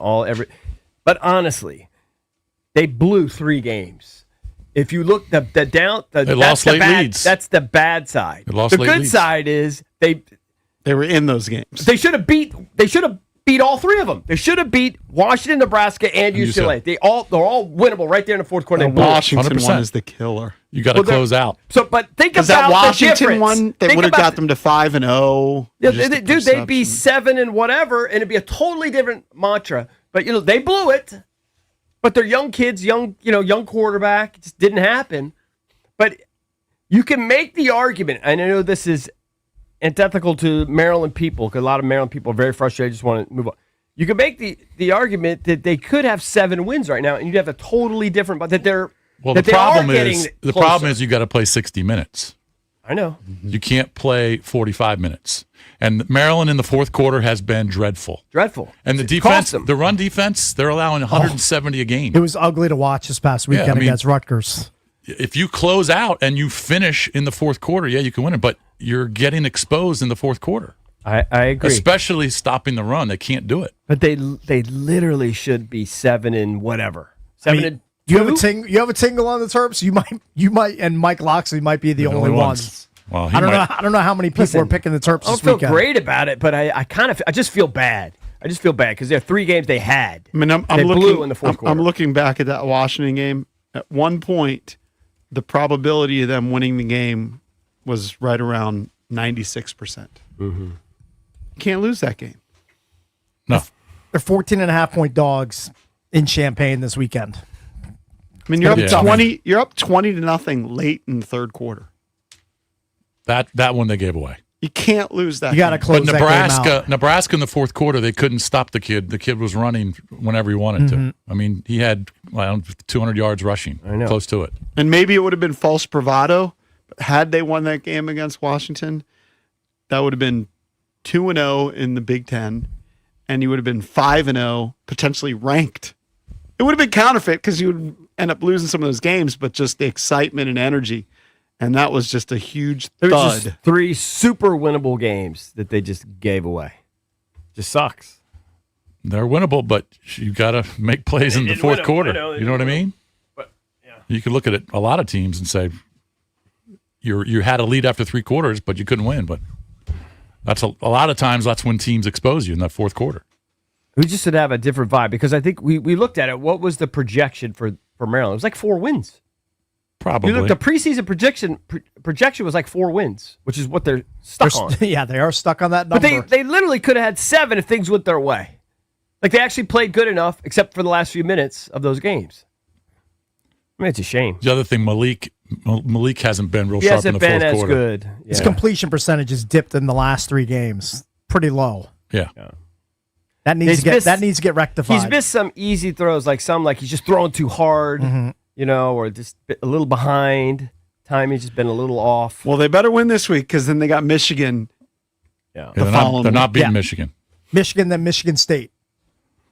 but honestly, they blew 3 games. If you look they lost late leads. That's the bad side. The good leads. side is they were in those games. They should have beat all 3 of them. They should have beat Washington, Nebraska, and UCLA. They're all winnable right there in the fourth quarter. The Washington one is the killer. You got to close out. So, but think about that Washington the difference. one. They would have got them to 5-0. Yeah, dude, they'd be 7 and whatever, and it'd be a totally different mantra. But they blew it. But they're young kids, young quarterback. It just didn't happen. But you can make the argument, and I know this is antithetical to Maryland people, because a lot of Maryland people are very frustrated, just want to move on. You can make the argument that they could have 7 wins right now, and you'd have a totally different, but that they're the problem is you got to play 60 minutes. I know. You can't play 45 minutes. And Maryland in the fourth quarter has been dreadful. And the defense, the run defense, they're allowing 170 a game. It was ugly to watch this past weekend against Rutgers. If you close out and you finish in the fourth quarter, you can win it, but you're getting exposed in the fourth quarter. I agree. Especially stopping the run. They can't do it. But they literally should be 7 and whatever. 7 and 2? You have a tingle on the Terps. You might, and Mike Loxley might be the only ones. Well, I don't know how many people are picking the Terps. I don't feel great about it, but I just feel bad. I just feel bad because there are 3 games they had. I mean, they blew in the fourth quarter. I'm looking back at that Washington game. At one point, the probability of them winning the game was right around 96%. Mm-hmm. You can't lose that game. No. They're 14.5-point dogs in Champaign this weekend. I mean, you're up 20. You're up 20-0 late in the third quarter. That one they gave away. You can't lose that. You got to close that game out. Nebraska in the fourth quarter, they couldn't stop the kid. The kid was running whenever he wanted to. I mean, he had 200 yards rushing, close to it. And maybe it would have been false bravado. But had they won that game against Washington, that would have been 2-0 in the Big Ten, and you would have been 5-0, potentially ranked. It would have been counterfeit because you would end up losing some of those games, but just the excitement and energy. And that was just a huge thud. There's just 3 super winnable games that they just gave away. Just sucks. They're winnable, but you got to make plays in the fourth quarter. You know what I mean? But yeah, you could look at it, a lot of teams, and say you had a lead after 3 quarters, but you couldn't win. But that's a lot of times that's when teams expose you in that fourth quarter. We just should have a different vibe because I think we looked at it. What was the projection for Maryland? It was like 4 wins. Probably. The preseason projection was like 4 wins, which is what they're stuck on. Yeah, they are stuck on that number. But they literally could have had 7 if things went their way. Like they actually played good enough, except for the last few minutes of those games. I mean, it's a shame. The other thing, Malik Malik hasn't been real He sharp in hasn't the been fourth as quarter. good. His Yeah. completion percentage has dipped in the last 3 games. Pretty low. Yeah. That needs He's to get missed- rectified. He's missed some easy throws, like he's just throwing too hard, or just a little behind. Timing's just been a little off. Well, they better win this week because then they got Michigan. Yeah. They're not beating Michigan. Michigan, then Michigan State.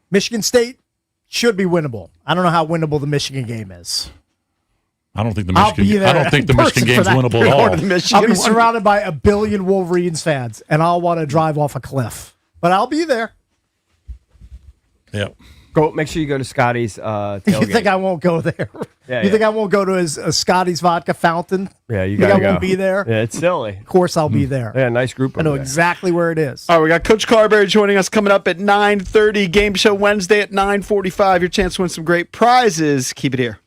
Michigan State should be winnable. I don't know how winnable the Michigan game is. I don't think the I'll be Michigan. there I don't think the in person Michigan for game's that. winnable at all. I'll be surrounded by 1 billion Wolverines fans, and I'll want to drive off a cliff. But I'll be there. Yeah. Go. Make sure you go to Scotty's tailgate. You think I won't go there? Yeah, you think I won't go to his Scotty's Vodka Fountain? Yeah, you think gotta I won't go. be there? Yeah, it's silly. Of course I'll be there. Yeah, nice group. I know over there. exactly where it is. All right, we got Coach Carberry joining us coming up at 9:30. Game Show Wednesday at 9:45. Your chance to win some great prizes. Keep it here.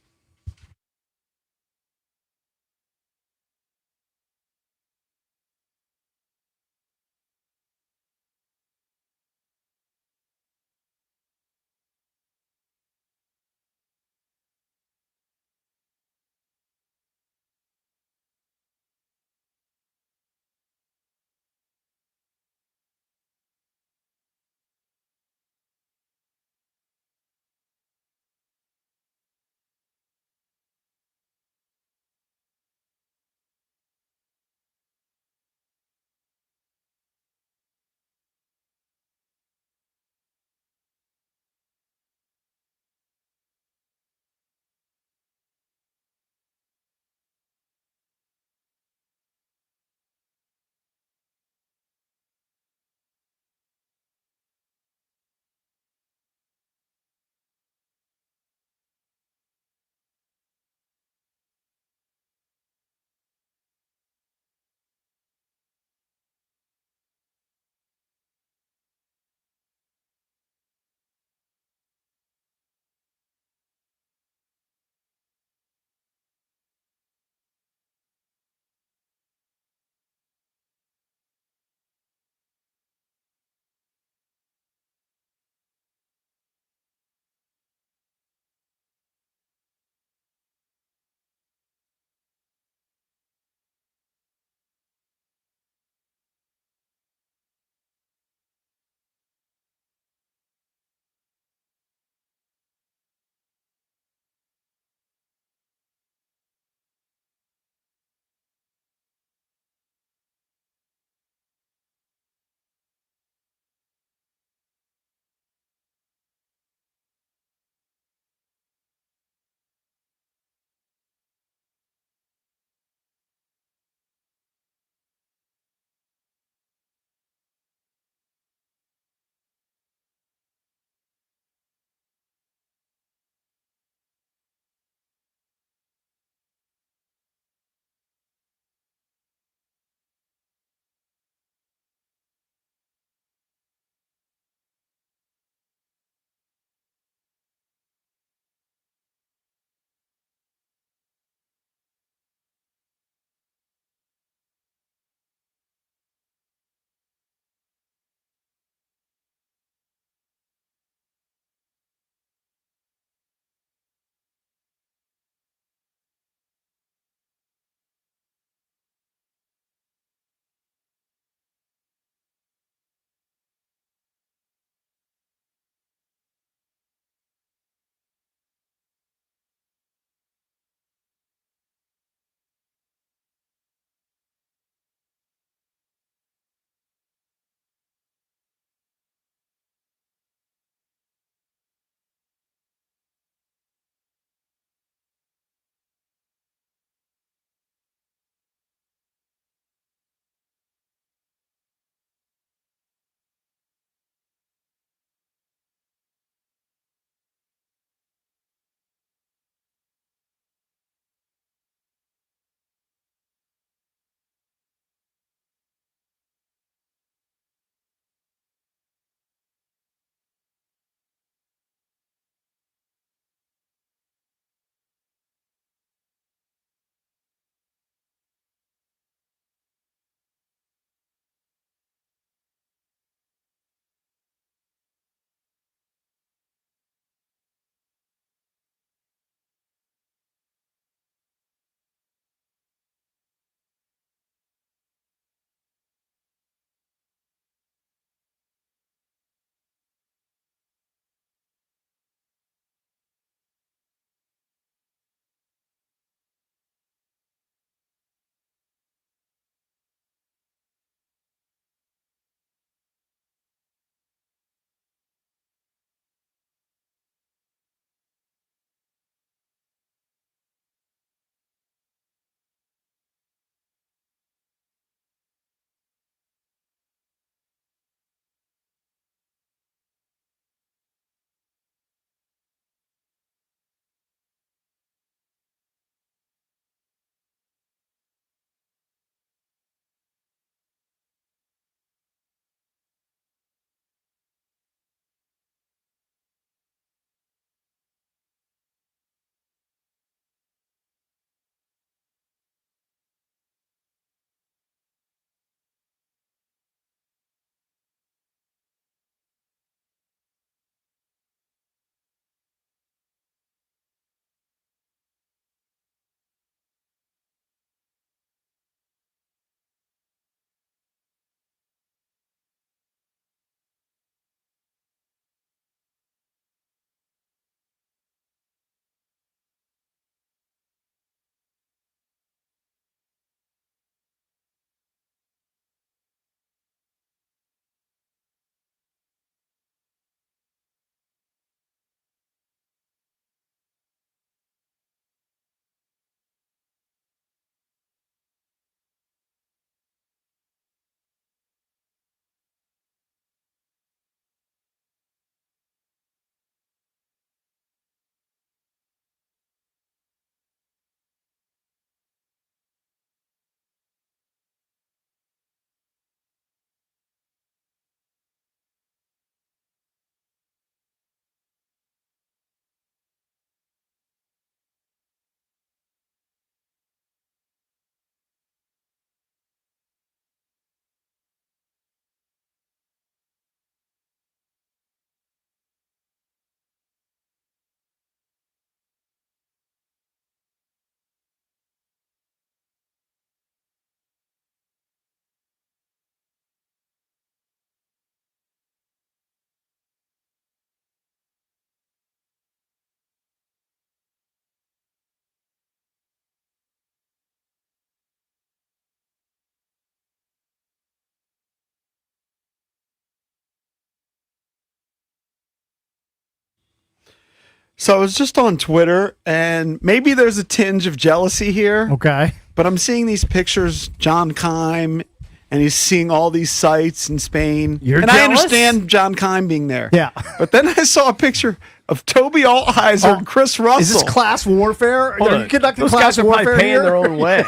So I was just on Twitter, and maybe there's a tinge of jealousy here. Okay. But I'm seeing these pictures, John Keim, and he's seeing all these sites in Spain. You're and jealous? I understand John Keim being there. Yeah. But then I saw a picture of Toby Altizer and Chris Russell. Is this class warfare? Hold Are on. you conducting Those class guys are probably warfare paying here? their own way.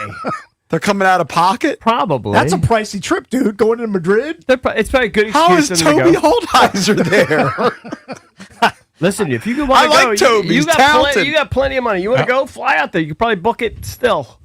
They're coming out of pocket? Probably. That's a pricey trip, dude. Going to Madrid. It's probably a good excuse. How is for them Toby to go. Altizer there? Listen, if you I want to go, like Toby. you He's got talented. you got plenty of money. You want to go? Fly out there. You could probably book it still.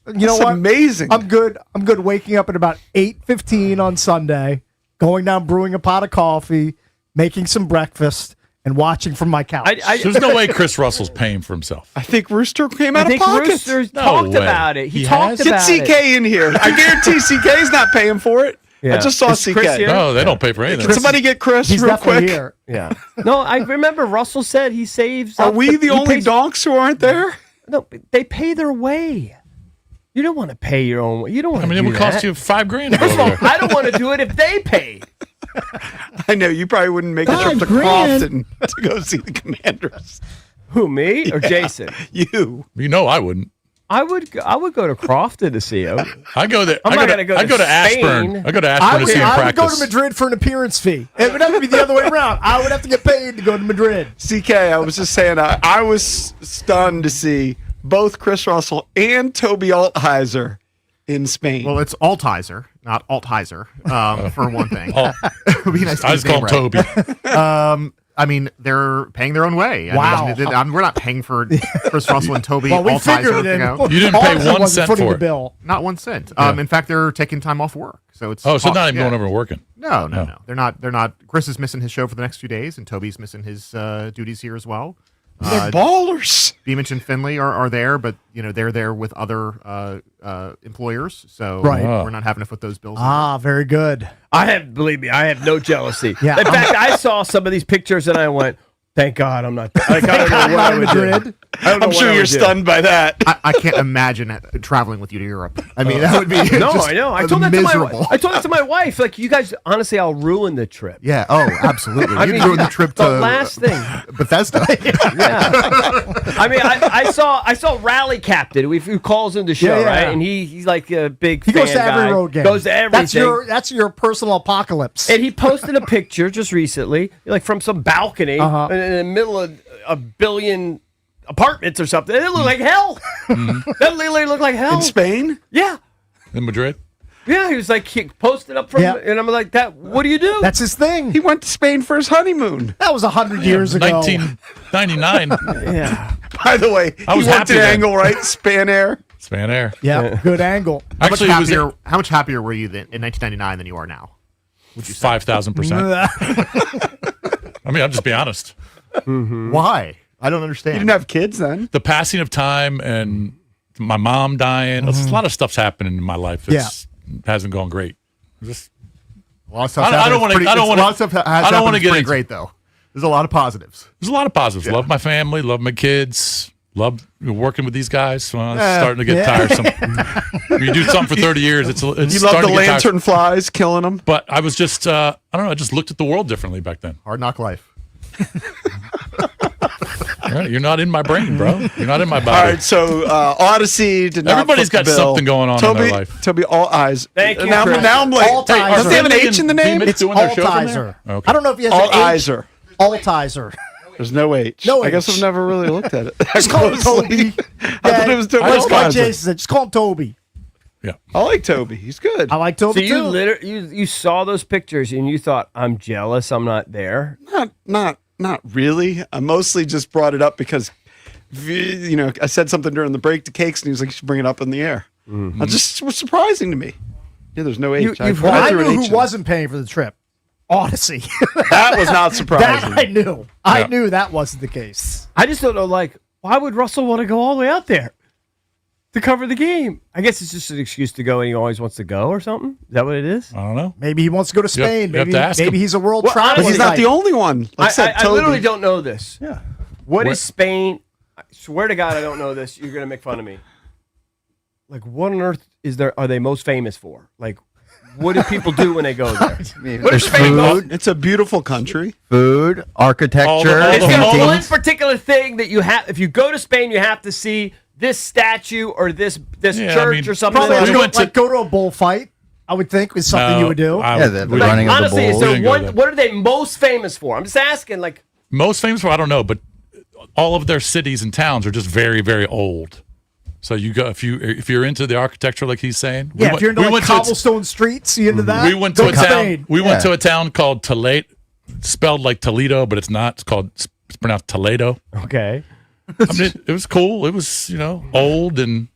You know That's what? amazing. I'm good. I'm good waking up at about 8:15 on Sunday, going down, brewing a pot of coffee, making some breakfast, and watching from my couch. There's no way Chris Russell's paying for himself. I think Rooster came I out of think pocket. Rooster's No talked way. about it. He He talked has? Get about CK it. in here. I guarantee CK's not paying for it. Yeah. I just saw Is Chris CK. here? No, they don't pay for anything. Can somebody get Chris He's real definitely quick? here. Yeah. No, I remember Russell said he saves. Are up we the he only pays- donks who aren't there? No, they pay their way. You don't want to pay your own way. You don't want I to mean, it do would cost that. you $5,000 to go First of all, over there. I don't want to do it if they paid. I know you probably wouldn't make a trip to Crofton to go see the Commanders. Who, me or Jason? You. You know I wouldn't. I would go to Crofton to see him. I go there. I'm I not go gonna go I to go to Spain. Ashburn. I go to Ashburn to see him I would go practice. to Madrid for an appearance fee. It would have to be the other way around. I would have to get paid to go to Madrid. CK, I was just saying, I was stunned to see both Chris Russell and Toby Altizer in Spain. Well, it's Altizer, not Altizer, for one thing. It would be nice to I get just his call him name Toby. right. I mean, they're paying their own way. Wow. We're not paying for Chris Russell and Toby Well, we Altizer figured to it. go. You didn't pay Altizer 1 wasn't cent footing for the it. bill. Not 1 cent. Yeah. In fact, they're taking time off work. So it's Oh, so not even yeah. going over and working. No. They're not. Chris is missing his show for the next few days, and Toby's missing his duties here as well. They're ballers. Beamish and Finley are there, but they're there with other employers, so Right. we're not having to foot those bills. Ah, very good. Believe me, I have no jealousy. Yeah. In fact, I saw some of these pictures and I went, "Thank God I'm not." Like, I don't know I'm what not I in would do. Madrid. I don't know I'm what sure I you're would do. stunned by that. I can't imagine traveling with you to Europe. I mean, that would be No, just I know. I told that to miserable. I told that to my wife. Like, you guys, honestly, I'll ruin the trip. Yeah. Oh, absolutely. I You'd mean, ruin the trip to the last thing. Bethesda. Yeah. I mean, I saw Rally Captain who calls in the show, Yeah, yeah. right? And he's like a big He fan goes to every guy. road game. Goes to everything. That's your personal apocalypse. And he posted a picture just recently, like from some balcony Uh-huh. in the middle of a billion apartments or something. It looked like hell. That literally looked like hell. In Spain? Yeah. In Madrid? Yeah, he was like he posted up from, Yeah. and I'm like, that. What do you do? That's his thing. He went to Spain for his honeymoon. That was 100 years ago. 1999. Yeah. By the way, I was he worked happy at then. Angle, right? Spanair. Spanair. Yeah, good angle. Actually, it was How much happier were you in 1999 than you are now? Would you say? 5,000%. I mean, I'm just being honest. Why? I don't You understand. didn't have kids then? The passing of time and my mom dying. A lot of stuff's happening in my life that hasn't gone great. Just, A lot of stuff. I don't wanna- I don't wanna- A lot of stuff has I don't wanna happened get pretty into- great though. There's a lot of positives. there's a lot of positives. Love my family. Love my kids. Love working with these guys. Well, it's starting to get tiresome. When you do something for 30 years, it's You love starting the to get tiresome. lantern flies, killing them. But I was just, I don't know. I just looked at the world differently back then. Hard knock life. All right, you're not in my brain, bro. You're not in my All body. right, so Odyssey did not. Everybody's foot the got bill. something going on in Toby, their life. Toby, all eyes. Thank you, Now, Chris. now I'm like, Altizer. does he have an Finley H in the and name? Beamish It's doing their show from Altizer. there? Okay. I don't know if he has an H. Altizer. Altizer. There's no H. No I guess H. I've never really looked at it. Just call him Toby. I thought it was Toby. Just like Altizer. Jason said, just call him Toby. Yeah. I like Toby. He's good. I like So Toby you too. you saw those pictures and you thought, I'm jealous. I'm not there. Not really. I mostly just brought it up because, you know, I said something during the break to Cakes, and he was like, "You should bring it up in the air." Mm-hmm. It just was surprising to me. Yeah, there's no H. You- you've Well, I threw knew an who H in. wasn't paying for the trip. Odyssey. That was not surprising. That I knew. I Yeah. knew that wasn't the case. I just don't know, like, why would Russell want to go all the way out there to cover the game? I guess it's just an excuse to go and he always wants to go or something. Is that what it is? I don't know. Maybe he wants to go to You have- Spain. you have Maybe to ask maybe him. he's a world Well, traveler. But he's not the only one. Like I said, I Toby. literally don't know this. Yeah. What Where- is Spain? I swear to God, I don't know this. You're going to make fun of me. Like, what on earth are they most famous for? Like, What do people do when they go there? What There's is Spain known? food, It's a beautiful country. food, architecture. All the- Is there one paintings. particular thing that you have? If you go to Spain, you have to see this statue or this Yeah, I church mean, or something. Probably like We that? went to- go to a bullfight. I would think is something you would do. Yeah, the Like, running of the honestly, is bull. We there didn't go one? there. What are they most famous for? I'm just asking. Like, Most famous for, I don't know, but all of their cities and towns are just very, very old. So you go if you're into the architecture, like he's saying. Yeah, if you're into like went to a- cobblestone streets, you into that? We went Go to a town. Spain. We went Yeah. to a town called Toledo, spelled like Toledo, but it's not. It's pronounced Toledo. okay, I mean, it was cool. It was old and.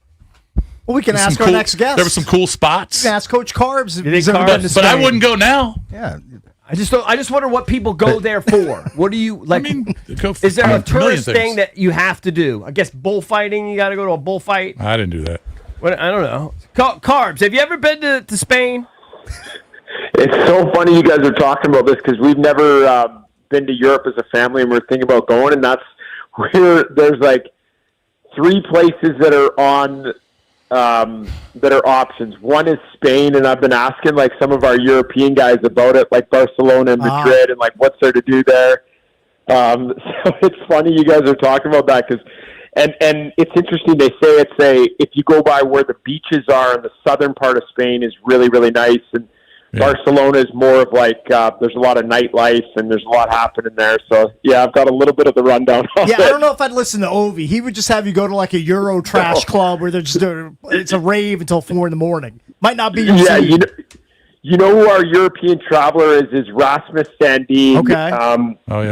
Well, we can there's ask some our cool- next guest. There were some cool spots, We can ask Coach Carbs if think he's ever Carbs- been to but I Spain. wouldn't go now. Yeah. I just wonder what people go there for. What do you like? Go for is there a million tourist things. thing that you have to do? I guess bullfighting. You got to go to a bullfight. I didn't do that. What, I don't know. Carbs. Have you ever been to Spain? It's so funny you guys are talking about this because we've never been to Europe as a family, and we're thinking about going. And that's where there's like 3 places that are on that are options. One is Spain, and I've been asking like some of our European guys about it, like Barcelona and Madrid, and like what's there to do there. So it's funny you guys are talking about that because. And it's interesting. They say if you go by where the beaches are in the southern part of Spain is really, really nice. And Barcelona is more of like there's a lot of nightlife and there's a lot happening there. So, yeah, I've got a little bit of the rundown on Yeah, it. I don't know if I'd listen to Ovi. He would just have you go to like a Euro trash club where they're just doing, it's a rave until 4 a.m. Might not be your Yeah, scene. you know who our European traveler is Rasmus Sandin. Okay.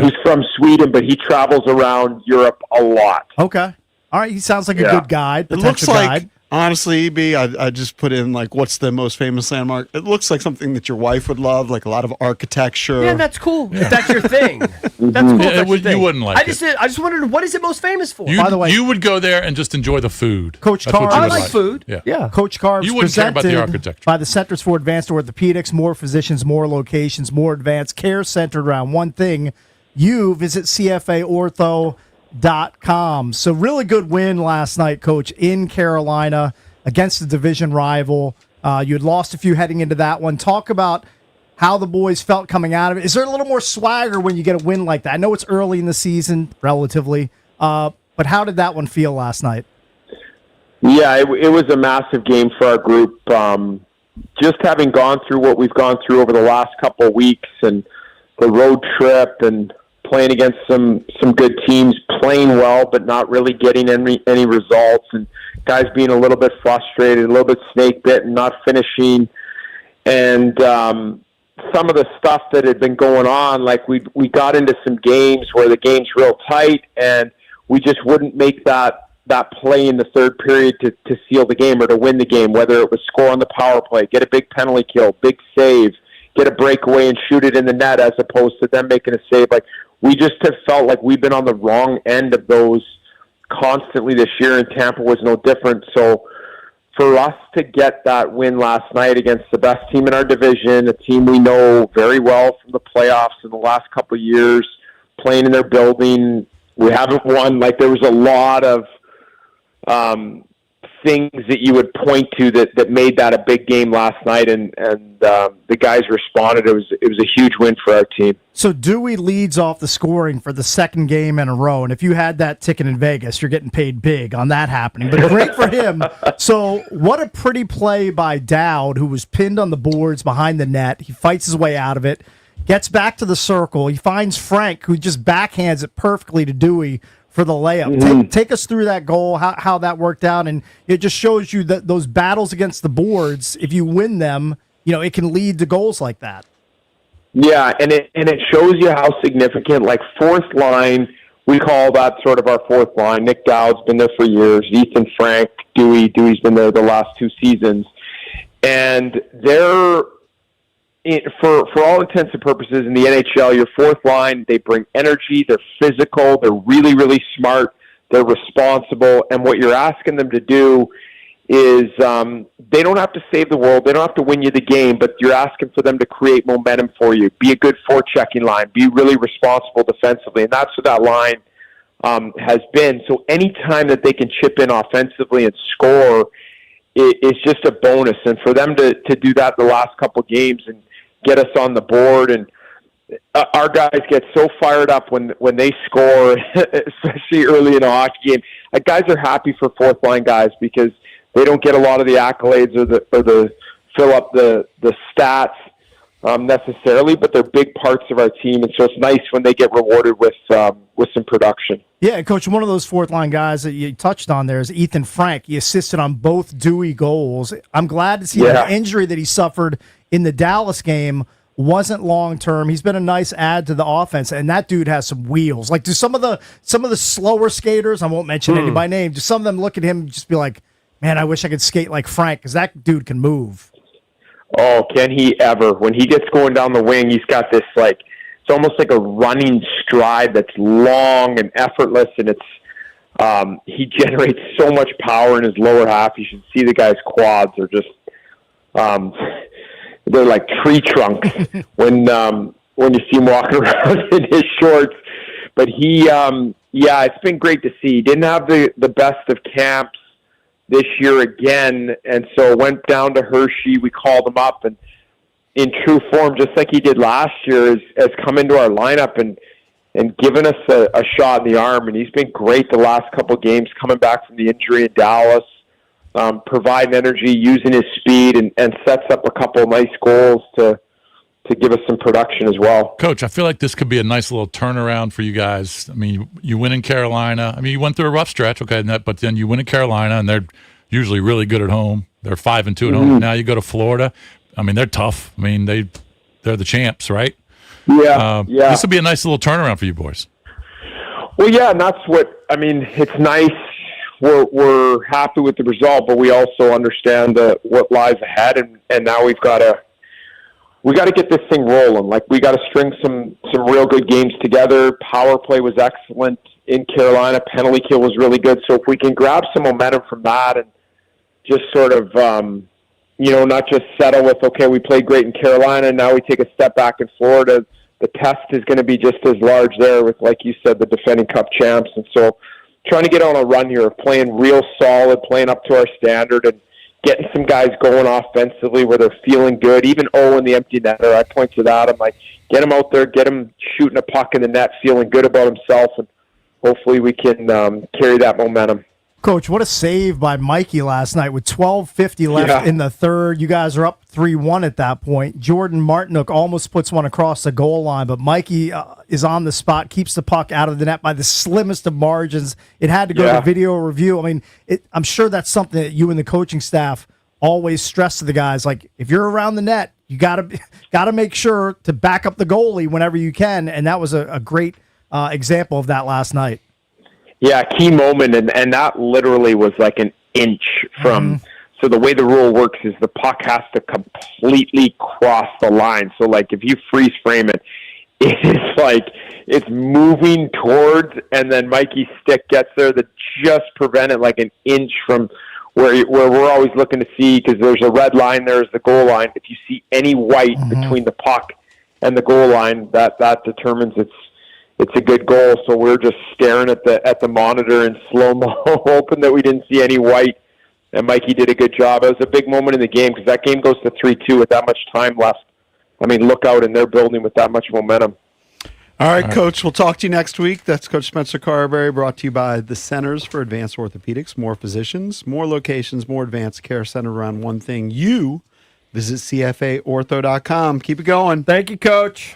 He's from Sweden, but he travels around Europe a lot. Okay. All right. He sounds like a Yeah. good guide. It looks potential like, guide. honestly, EB, I just put in like, what's the most famous landmark? It looks like something that your wife would love, like a lot of architecture. Yeah, that's cool. If that's your thing. That's cool. if Yeah, that's your you thing. wouldn't like I just wondered what is it most famous for? You, you would go there and just enjoy the food. Coach That's what Carr- you I would like food. Yeah. Yeah. Coach Carbs You wouldn't care about the presented architecture. by the Centers for Advanced Orthopedics. More physicians, more locations, more advanced care centered around one thing. You visit CFAortho.com. So really good win last night, Coach, in Carolina against the division rival. You had lost a few heading into that one. Talk about how the boys felt coming out of it. Is there a little more swagger when you get a win like that? I know it's early in the season, relatively, but how did that one feel last night? Yeah, it was a massive game for our group. Just having gone through what we've gone through over the last couple of weeks and the road trip and playing against some good teams, playing well but not really getting any results, and guys being a little bit frustrated, a little bit snake bitten, not finishing, and some of the stuff that had been going on, like we got into some games where the game's real tight and we just wouldn't make that play in the third period to seal the game or to win the game, whether it was score on the power play, get a big penalty kill, big save, get a breakaway and shoot it in the net as opposed to them making a save. Like, we just have felt like we've been on the wrong end of those constantly this year, and Tampa was no different. So for us to get that win last night against the best team in our division, a team we know very well from the playoffs in the last couple of years, playing in their building, we haven't won. Like, there was a lot of things that you would point to that made that a big game last night, and the guys responded. It was a huge win for our team. So Dewey leads off the scoring for the second game in a row, and if you had that ticket in Vegas, you're getting paid big on that happening. But great for him. So what a pretty play by Dowd, who was pinned on the boards behind the net. He fights his way out of it, gets back to the circle. He finds Frank, who just backhands it perfectly to Dewey for the layup. Mm-hmm. Take us through that goal, how that worked out, and it just shows you that those battles against the boards, if you win them, it can lead to goals like that. Yeah, and it shows you how significant, like, fourth line, we call that sort of our fourth line. Nick Dowd's been there for years. Ethan, Frank, Dewey's been there the last 2 seasons. And they're, for all intents and purposes in the NHL, your fourth line, they bring energy, they're physical, they're really, really smart, they're responsible, and what you're asking them to do is they don't have to save the world, they don't have to win you the game, but you're asking for them to create momentum for you, be a good forechecking line, be really responsible defensively, and that's what that line has been. So anytime that they can chip in offensively and score, is just a bonus. And for them to do that the last couple games and get us on the board, and our guys get so fired up when they score, especially early in a hockey game. Guys are happy for fourth line guys because they don't get a lot of the accolades or the fill up the stats necessarily, but they're big parts of our team, and so it's nice when they get rewarded with some production. Yeah, and Coach, one of those fourth line guys that you touched on there is Ethan Frank. He assisted on both Dewey goals. I'm glad to see the injury that he suffered in the Dallas game wasn't long term. He's been a nice add to the offense, and that dude has some wheels. Like, do some of the slower skaters, I won't mention any by name, do some of them look at him and just be like, man, I wish I could skate like Frank, because that dude can move. Oh, can he ever? When he gets going down the wing, he's got this, like, it's almost like a running stride that's long and effortless, and it's he generates so much power in his lower half. You should see the guy's quads are just they're like tree trunks when you see him walking around in his shorts. But he, it's been great to see. He didn't have the best of camps this year again, and so went down to Hershey. We called him up, and in true form, just like he did last year, has come into our lineup and given us a shot in the arm. And he's been great the last couple of games, coming back from the injury in Dallas, providing energy, using his speed, and sets up a couple of nice goals to give us some production as well. Coach, I feel like this could be a nice little turnaround for you guys. I mean, you win in Carolina. I mean, you went through a rough stretch, okay, but then you win in Carolina, and they're usually really good at home. They're 5-2 at home. Now you go to Florida. I mean, they're tough. I mean, they're the champs, right? Yeah, This will be a nice little turnaround for you boys. Well, yeah, and that's what, I mean, it's nice. We're happy with the result, but we also understand what lies ahead, and now we got to get this thing rolling. Like, we got to string some real good games together. Power play was excellent in Carolina. Penalty kill was really good. So if we can grab some momentum from that and just sort of, not just settle with, okay, we played great in Carolina, now we take a step back in Florida. The test is going to be just as large there with, like you said, the defending Cup champs. And so trying to get on a run here of playing real solid, playing up to our standard, and getting some guys going offensively where they're feeling good. Even Owen, the empty netter, I point to that. I'm like, get him out there, get him shooting a puck in the net, feeling good about himself, and hopefully we can carry that momentum. Coach, what a save by Mikey last night with 12:50 left in the third. You guys are up 3-1 at that point. Jordan Martinook almost puts one across the goal line, but Mikey is on the spot, keeps the puck out of the net by the slimmest of margins. It had to go to video review. I mean, I'm sure that's something that you and the coaching staff always stress to the guys. Like, if you're around the net, you gotta make sure to back up the goalie whenever you can, and that was a great example of that last night. Yeah, key moment, and that literally was like an inch from. So the way the rule works is the puck has to completely cross the line. So, like, if you freeze frame it, it is like it's moving towards, and then Mikey's stick gets there to just prevent it, like an inch from where we're always looking to see, because there's a red line, there's the goal line. If you see any white between the puck and the goal line, that determines it's a good goal. So we're just staring at the monitor in slow-mo, hoping that we didn't see any white. And Mikey did a good job. It was a big moment in the game, because that game goes to 3-2 with that much time left. I mean, look out, and they're building with that much momentum. All right, Coach, we'll talk to you next week. That's Coach Spencer Carberry, brought to you by the Centers for Advanced Orthopedics. More physicians, more locations, more advanced care centered around one thing. You visit CFAortho.com. Keep it going. Thank you, Coach.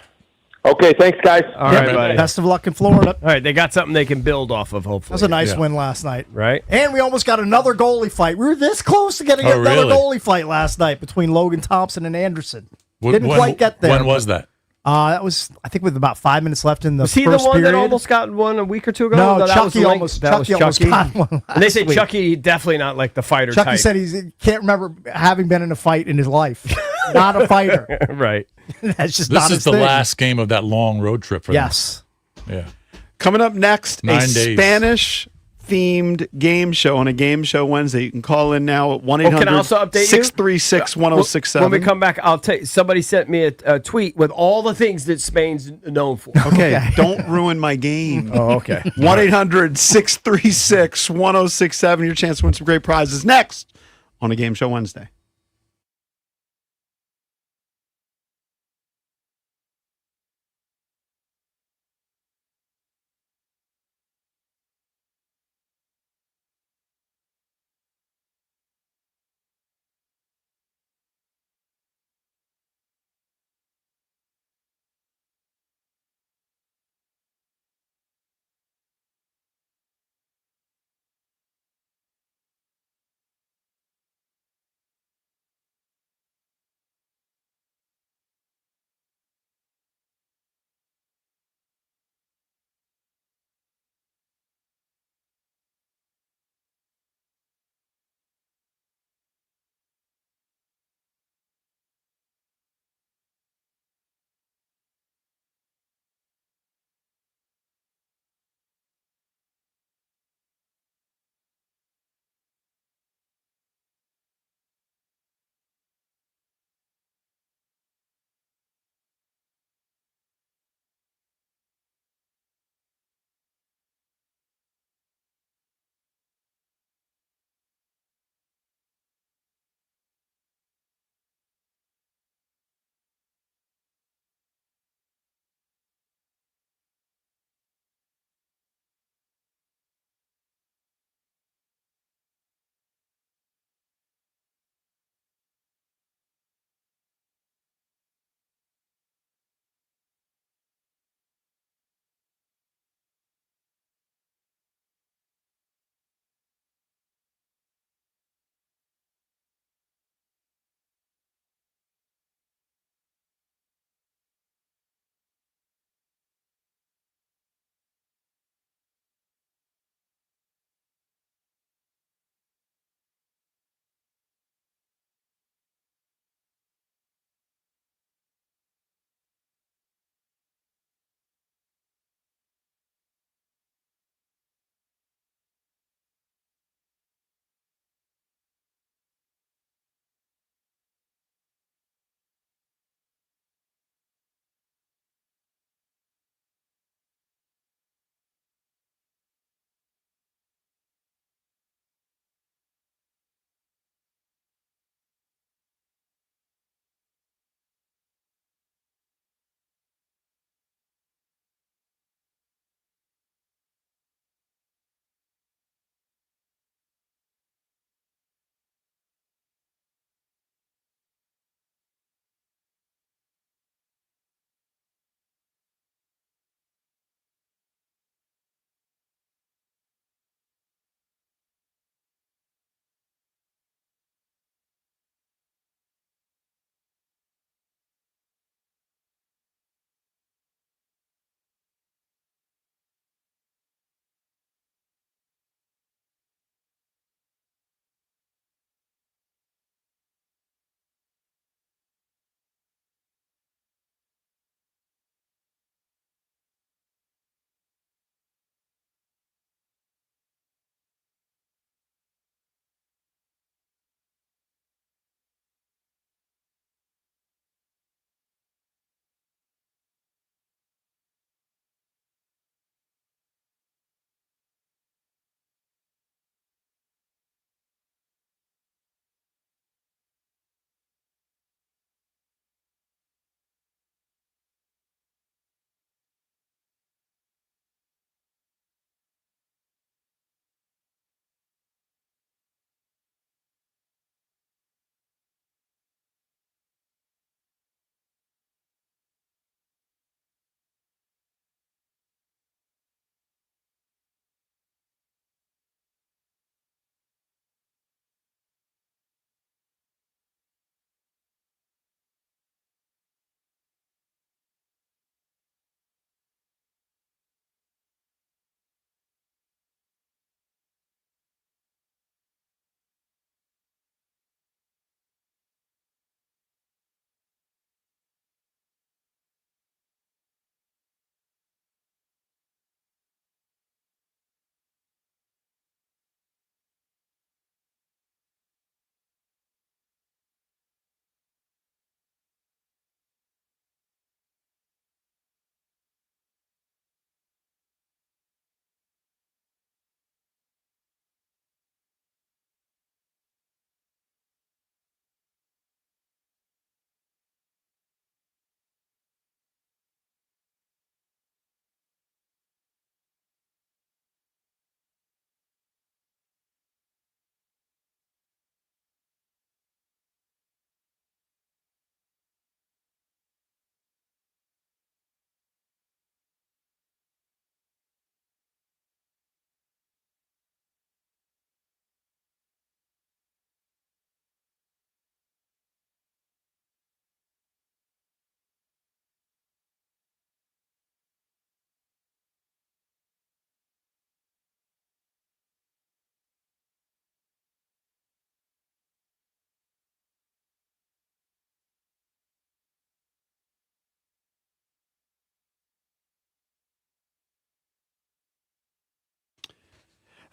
Okay, thanks, guys. All right, buddy. Best of luck in Florida. All right, they got something they can build off of, hopefully. That was a nice win last night. Right. And we almost got another goalie fight. We were this close to getting another goalie fight last night between Logan Thompson and Anderson. Didn't quite get there. When was that? That was, I think, with about 5 minutes left in the first period. Was he the one that almost got one a week or two ago? No, Chucky almost got one. And they say Chucky definitely not like the fighter type. Chucky said he can't remember having been in a fight in his life. Not a fighter. Right. That's just this not is his the thing. last game of that long road trip for them. Yes. Yeah. Coming up next, 9 a days. Spanish-themed game show on a game show Wednesday. You can call in now at 1-800-636-1067. When we come back, I'll tell you, somebody sent me a tweet with all the things that Spain's known for. Okay, don't ruin my game. Oh, okay. 1-800-636-1067. Your chance to win some great prizes next on A Game Show Wednesday.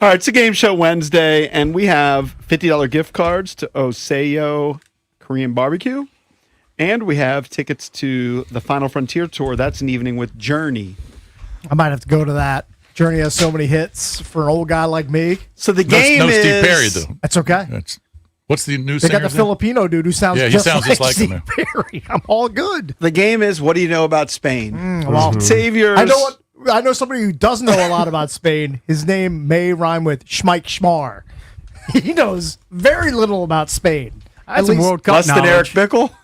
All right, it's a game show Wednesday, and we have $50 gift cards to Oseo Korean Barbecue, and we have tickets to the Final Frontier Tour. That's an evening with Journey. I might have to go to that. Journey has so many hits for an old guy like me. So the game no is Steve Perry though. That's okay. What's the new They got the singer's name? Filipino dude who sounds Yeah, he just sounds like just like Steve him. Perry. I'm all good. The game is, what do you know about Spain? Well, Saviors. I know somebody who does know a lot about Spain. His name may rhyme with Schmeich Schmar. He knows very little about Spain. That's some World Cup Less than Eric knowledge. Bickle?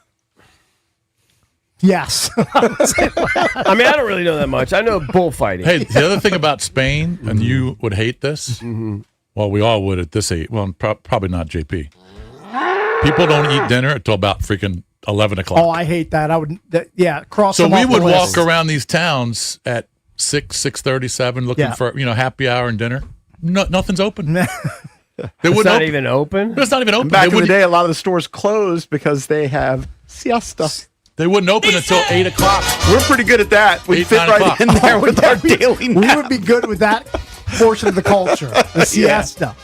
Yes. I mean, I don't really know that much. I know bullfighting. Hey, the other thing about Spain, and you would hate this. Well, we all would at this age. Well, probably not JP. People don't eat dinner until about freaking 11 o'clock. Oh, I hate that. I would. Cross. So them we off would the walk list. around these towns at 6:30, 7, looking for happy hour and dinner. No, nothing's open. They It's wouldn't not open. even open. It's not even open. Back They in the wouldn't- day, a lot of the stores closed because they have siesta. They wouldn't open until 8 o'clock. We're pretty good at that. We 8, fit 9 right o'clock. in there with our daily We nap. would be good with that portion of the culture, the siesta.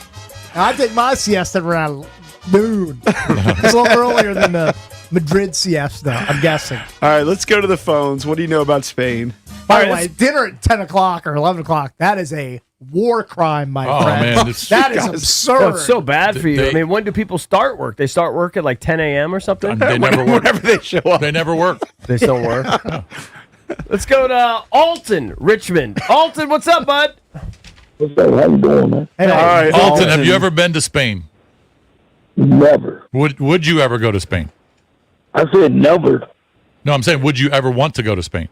I take my siesta around noon. It's a little earlier than the Madrid siesta, I'm guessing. All right, let's go to the phones. What do you know about Spain? By the way, dinner at 10 o'clock or 11 o'clock, that is a war crime, my Oh, friend. man, it's- that is Guys, absurd. Well, it's so bad for you. They- I mean, when do people start work? They start work at like 10 a.m. or something? They never work. Whenever they show up. They never work. They still work. Let's go to Alton, Richmond. Alton, what's up, bud? What's up? How you doing, man? Hey, All right, Alton, have you ever been to Spain? Never. Would you ever go to Spain? I said never. No, I'm saying, would you ever want to go to Spain?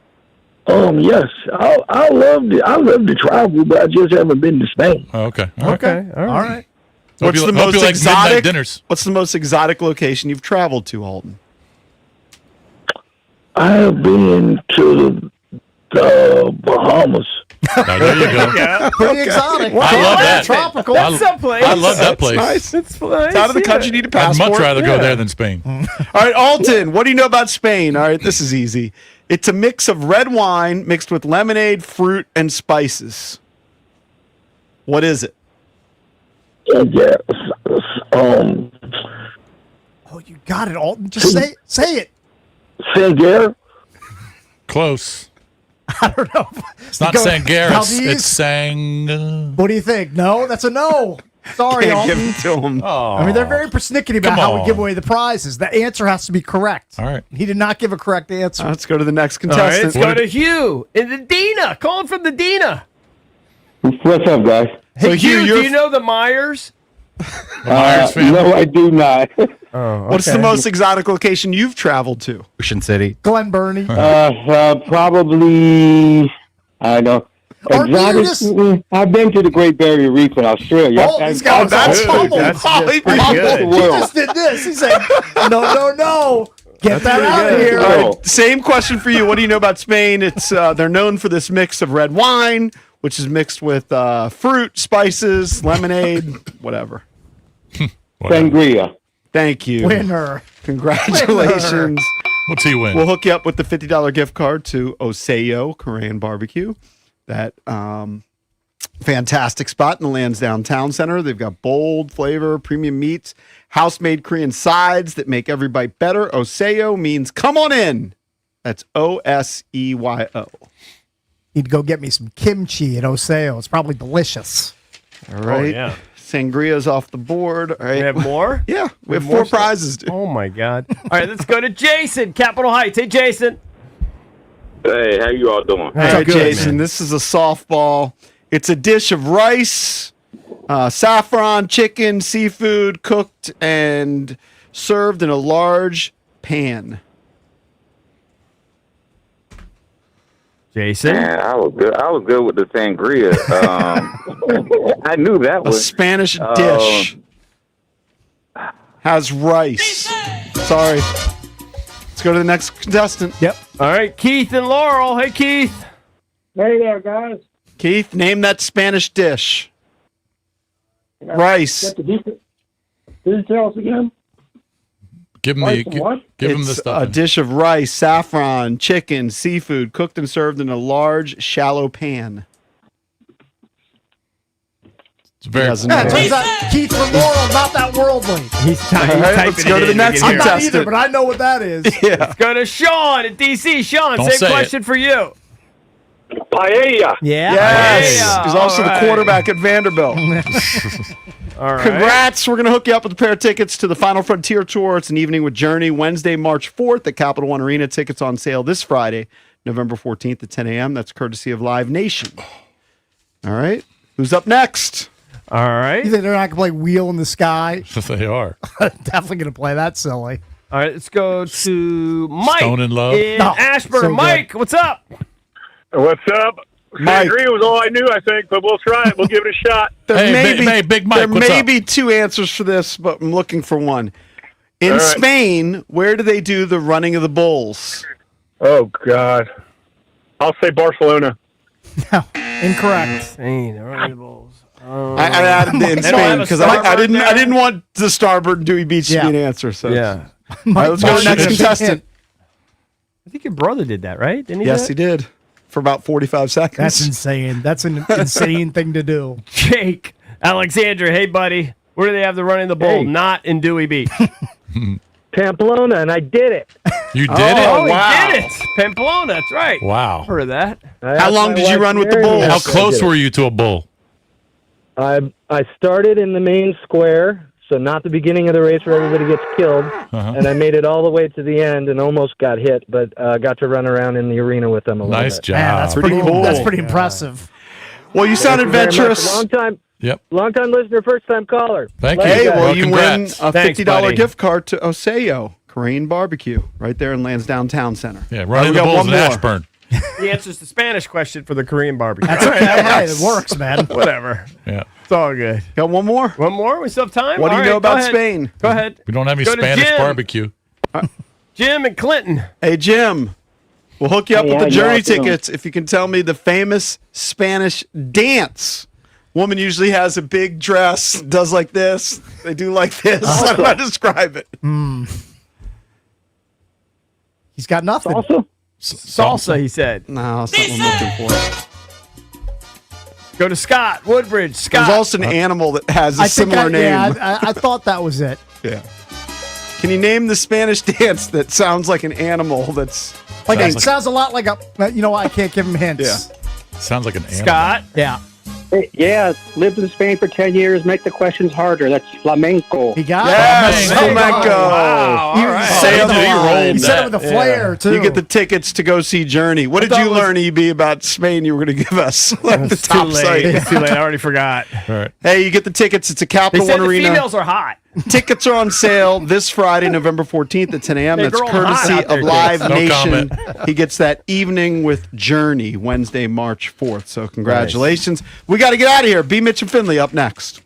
Yes. I love to travel, but I just haven't been to Spain. Oh, okay. All right. Okay, all right. All right. Hope What's you- the hope most you like midnight exotic dinners. What's the most exotic location you've traveled to, Alton? I have been to the Bahamas. Now, there you go. Pretty exotic. I love that. Tropical. That's someplace. I love that place. Nice. It's nice. It's out of the country. You need a I'd passport. much rather go Yeah. there than Spain. All right, Alton, what do you know about Spain? All right, this is easy. It's a mix of red wine mixed with lemonade, fruit, and spices. What is it? Yeah. Oh, you got it, Alton. Just say it. Sangria. Close. I don't know. It's not Go- Sangera. Valdez? It's Sang. What do you think? No, that's a no. Sorry, Can't give Alton. it to him. Oh. I mean, they're very persnickety about Come how we on. give away the prizes. The answer has to be correct. All right. He did not give a correct answer. Let's go to the next All right, contestant. let's go to Hugh in the Dina. Calling from the Dina. What's up, guys? So, Hugh, Hugh, do you know the Myers? Myers fan. No, I do not. what's the most exotic location you've traveled to? Ocean City. Glen Burnie. Probably. I don't. Or you just- I've been to the Great Barrier Reef in Australia. Oh, he's got that's his good. bubble. That's pretty good. He just did this. He said, no. Get that out of here. All right, same question for you. What do you know about Spain? It's they're known for this mix of red wine, which is mixed with fruit, spices, lemonade, whatever. Sangria. Thank you. Winner. Congratulations. What's he win? We'll hook you up with the $50 gift card to Oseo Korean Barbecue. That fantastic spot in the Lansdowne Town Center. They've got bold flavor, premium meats, house-made Korean sides that make every bite better. Oseo means come on in. That's Oseyo. He'd go get me some kimchi at Oseo. It's probably delicious. All right. yeah. Sangria's off the board. All right. We have more? Yeah, we have more four stuff? prizes. Dude. Oh, my God. All right, let's go to Jason, Capitol Heights. Hey, Jason. Hey, how you all doing? All right, good, Jason, man. this is a softball. It's a dish of rice, saffron, chicken, seafood, cooked and served in a large pan. Jason. Man, I was good. I was good with the sangria. I knew that A was Spanish dish has rice. Sorry. Let's go to the next contestant. Yep. All right, Keith and Laurel. Hey, Keith. Hey there, guys. Keith, name that Spanish dish. Rice. the details again. Give him Rice and what? give him the It's stuff. a dish of rice, saffron, chicken, seafood, cooked and served in a large, shallow pan. It's very. doesn't Yeah, it know. turns out Keith from Laurel, not that worldly. He's typing let's go to the next I'm not contestant. either, but I know what that is. Yeah. Go to Sean at DC. Sean, Don't same say question for you. Paella. Yeah. Yes. Yeah, He's also all right. the quarterback at Vanderbilt. All right. Congrats. We're going to hook you up with a pair of tickets to the Final Frontier Tour. It's an evening with Journey, Wednesday, March 4th at Capital One Arena. Tickets on sale this Friday, November 14th at 10 a.m. That's courtesy of Live Nation. All right. Who's up next? All right. You think they're not going to play Wheel in the Sky? They are. Definitely going to play that silly. All right, let's go to Mike Stone in Love. in No, Ashburn. so good. Mike, what's up? What's up? Mike. Agree was all I knew, I think, but we'll try it. We'll give it a shot. There Hey, Big Mike, there what's may up? be two answers for this, but I'm looking for one. In All right. Spain, where do they do the running of the bulls? Oh, God. I'll say Barcelona. Incorrect. Spain, all right, the Bulls. I added the in They don't have Spain a because Starboard I didn't there? want the Starboard and Dewey Beach to Yeah. be an answer. So Yeah. All right, let's go to the next contestant. I think your brother did that, right? Didn't he? Yes, do he that? did for about 45 seconds. That's insane. That's an insane thing to do. Jake, Alexandra, hey, buddy. Where do they have the running the bull? Hey. Not in Dewey Beach. Pamplona, and I did it. You did Oh, it? wow. he did it. Pamplona, that's right. Wow. Heard of that. How long did you run with the bulls? How close were you to a bull? I started in the main square, so not the beginning of the race where everybody gets killed, and I made it all the way to the end and almost got hit, but got to run around in the arena with them a little Nice bit. job. Man, that's pretty cool. That's pretty impressive. Well, you sound Thank you very much. adventurous. Long time listener, first time caller. Thank you. Hey, Well, well, you win congrats. a Thanks, $50 buddy. gift card to Oseo Korean Barbecue right there in Lansdowne Town Center. Yeah, All running we the got bulls one in more. Ashburn. He answers the Spanish question for the Korean barbecue. That's okay. Hey, it works, man. Whatever. Yeah. It's all good. Got one more? One more? We still have time? What do All you right, know about go ahead. Spain? Go ahead. We don't have any Go to Spanish Jim. barbecue. Jim and Clinton. Hey, Jim, we'll hook you up Hey, with how the y'all Journey doing? tickets if you can tell me the famous Spanish dance. Woman usually has a big dress, does like this. They do like this. I don't know how to describe it. He's got nothing. Also, Salsa, he said. No, that's not what I'm looking for. Go to Scott Woodbridge. Scott. There's also an animal that has a I think similar name. Yeah, I thought that was it. Yeah. Can you name the Spanish dance that sounds like an animal that's Like Sounds it like- sounds a lot like a. You know what? I can't give him hints. Yeah. Sounds like an animal. Scott. Yeah. yeah, lived in Spain for 10 years. Make the questions harder. That's flamenco. He got Yes, it. flamenco. Wow. All right. Say Oh, the he line. rolled He said it with a flair too. You get the tickets to go see Journey. What did thought you it was- learn, EB, about Spain you were going to give us? Like the It's top too late. site. It's too late. I already forgot. All right. Hey, you get the tickets. It's a They Capital said One the Arena. females are hot. Tickets are on sale this Friday, November 14th at 10 a.m. Hey, That's girl, hot courtesy out there, of Live No Nation. comment. He gets that evening with Journey, Wednesday, March 4th. So congratulations. We got to get out of here. B. Mitch and Finley up next.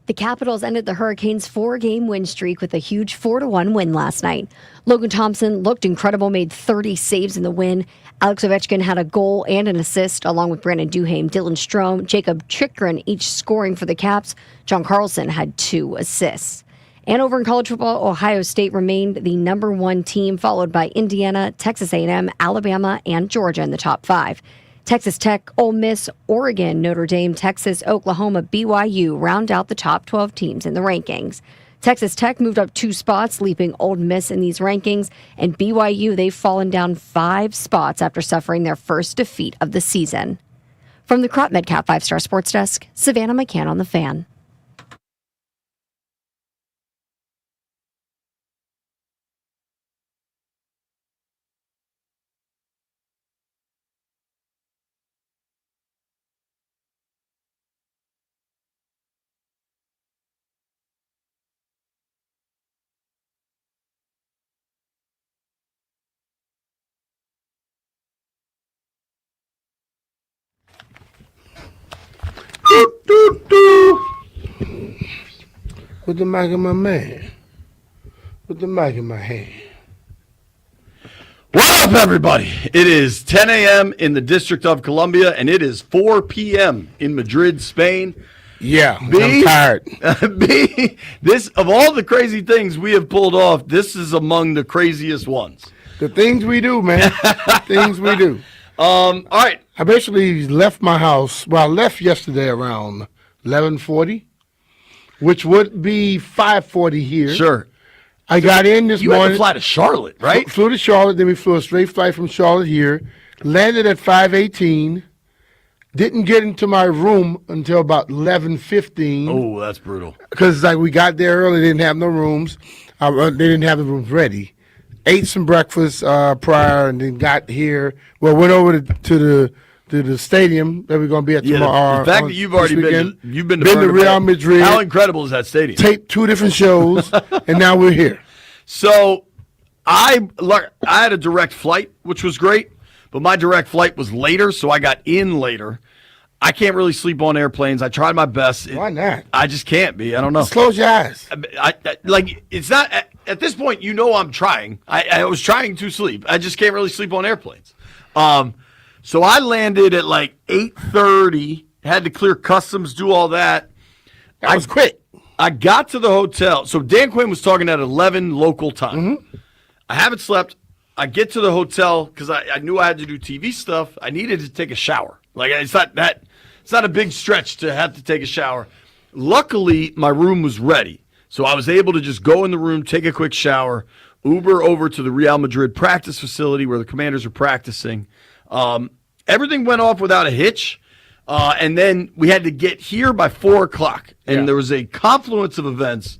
The Capitals ended the Hurricanes' 4-game win streak with a huge 4-1 win last night. Logan Thompson looked incredible, made 30 saves in the win. Alex Ovechkin had a goal and an assist, along with Brandon Duhaime, Dylan Strome, Jacob Chychrun, each scoring for the Caps. John Carlson had 2 assists. And over in college football, Ohio State remained the number 1 team, followed by Indiana, Texas A&M, Alabama, and Georgia in the top 5. Texas Tech, Ole Miss, Oregon, Notre Dame, Texas, Oklahoma, BYU round out the top 12 teams in the rankings. Texas Tech moved up 2 spots, leaping Ole Miss in these rankings, and BYU, they've fallen down 5 spots after suffering their first defeat of the season. From the Crop Medcap 5-Star Sports Desk, Savannah McCann on the Fan. With the mic in my man. With the mic in my hand. What up, everybody? It is 10 a.m. in the District of Columbia, and it is 4 p.m. in Madrid, Spain. Yeah, I'm tired. B, this, of all the crazy things we have pulled off, this is among the craziest ones. The things we do, man. The things we do. All right. I basically left my house. Well, I left yesterday around 11:40, which would be 5:40 here. Sure. I got in this You morning. had to fly to Charlotte, right? Flew to Charlotte, then we flew a straight flight from Charlotte here. Landed at 5:18. Didn't get into my room until about 11:15. Oh, that's brutal. Because like we got there early, they didn't have no rooms. They didn't have the rooms ready. Ate some breakfast prior, and then got here. Well, went over to the stadium that we're going to be at tomorrow. The fact that you've already been to Real Bernabeu. Madrid. How incredible is that stadium? Taped 2 different shows, and now we're here. So I had a direct flight, which was great, but my direct flight was later, so I got in later. I can't really sleep on airplanes. I tried my best. Why not? I just can't be. I don't know. Just close your eyes. It's not at this point. You know, I'm trying. I was trying to sleep. I just can't really sleep on airplanes. So I landed at like 8:30. Had to clear customs, do all that. That was quick. I got to the hotel. So Dan Quinn was talking at 11 local time. Mm-hmm. I haven't slept. I get to the hotel because I knew I had to do TV stuff. I needed to take a shower. Like it's not a big stretch to have to take a shower. Luckily, my room was ready. So I was able to just go in the room, take a quick shower, Uber over to the Real Madrid practice facility where the Commanders are practicing. Everything went off without a hitch. And then we had to get here by 4 o'clock. And there was a confluence of events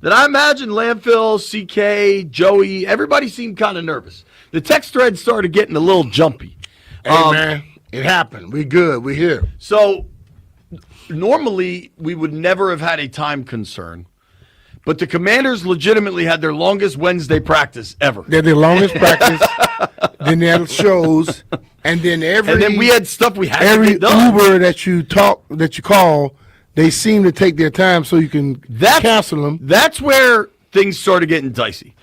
that I imagine Landfill, CK, Joey, everybody seemed kind of nervous. The text thread started getting a little jumpy. Hey, man, it happened. We good. We here. So normally we would never have had a time concern. But the Commanders legitimately had their longest Wednesday practice ever. They're the longest practice. Then they had shows, and then we had stuff we had to every get done. Uber that you call, they seem to take their time so you can cancel them. That's where things started getting dicey.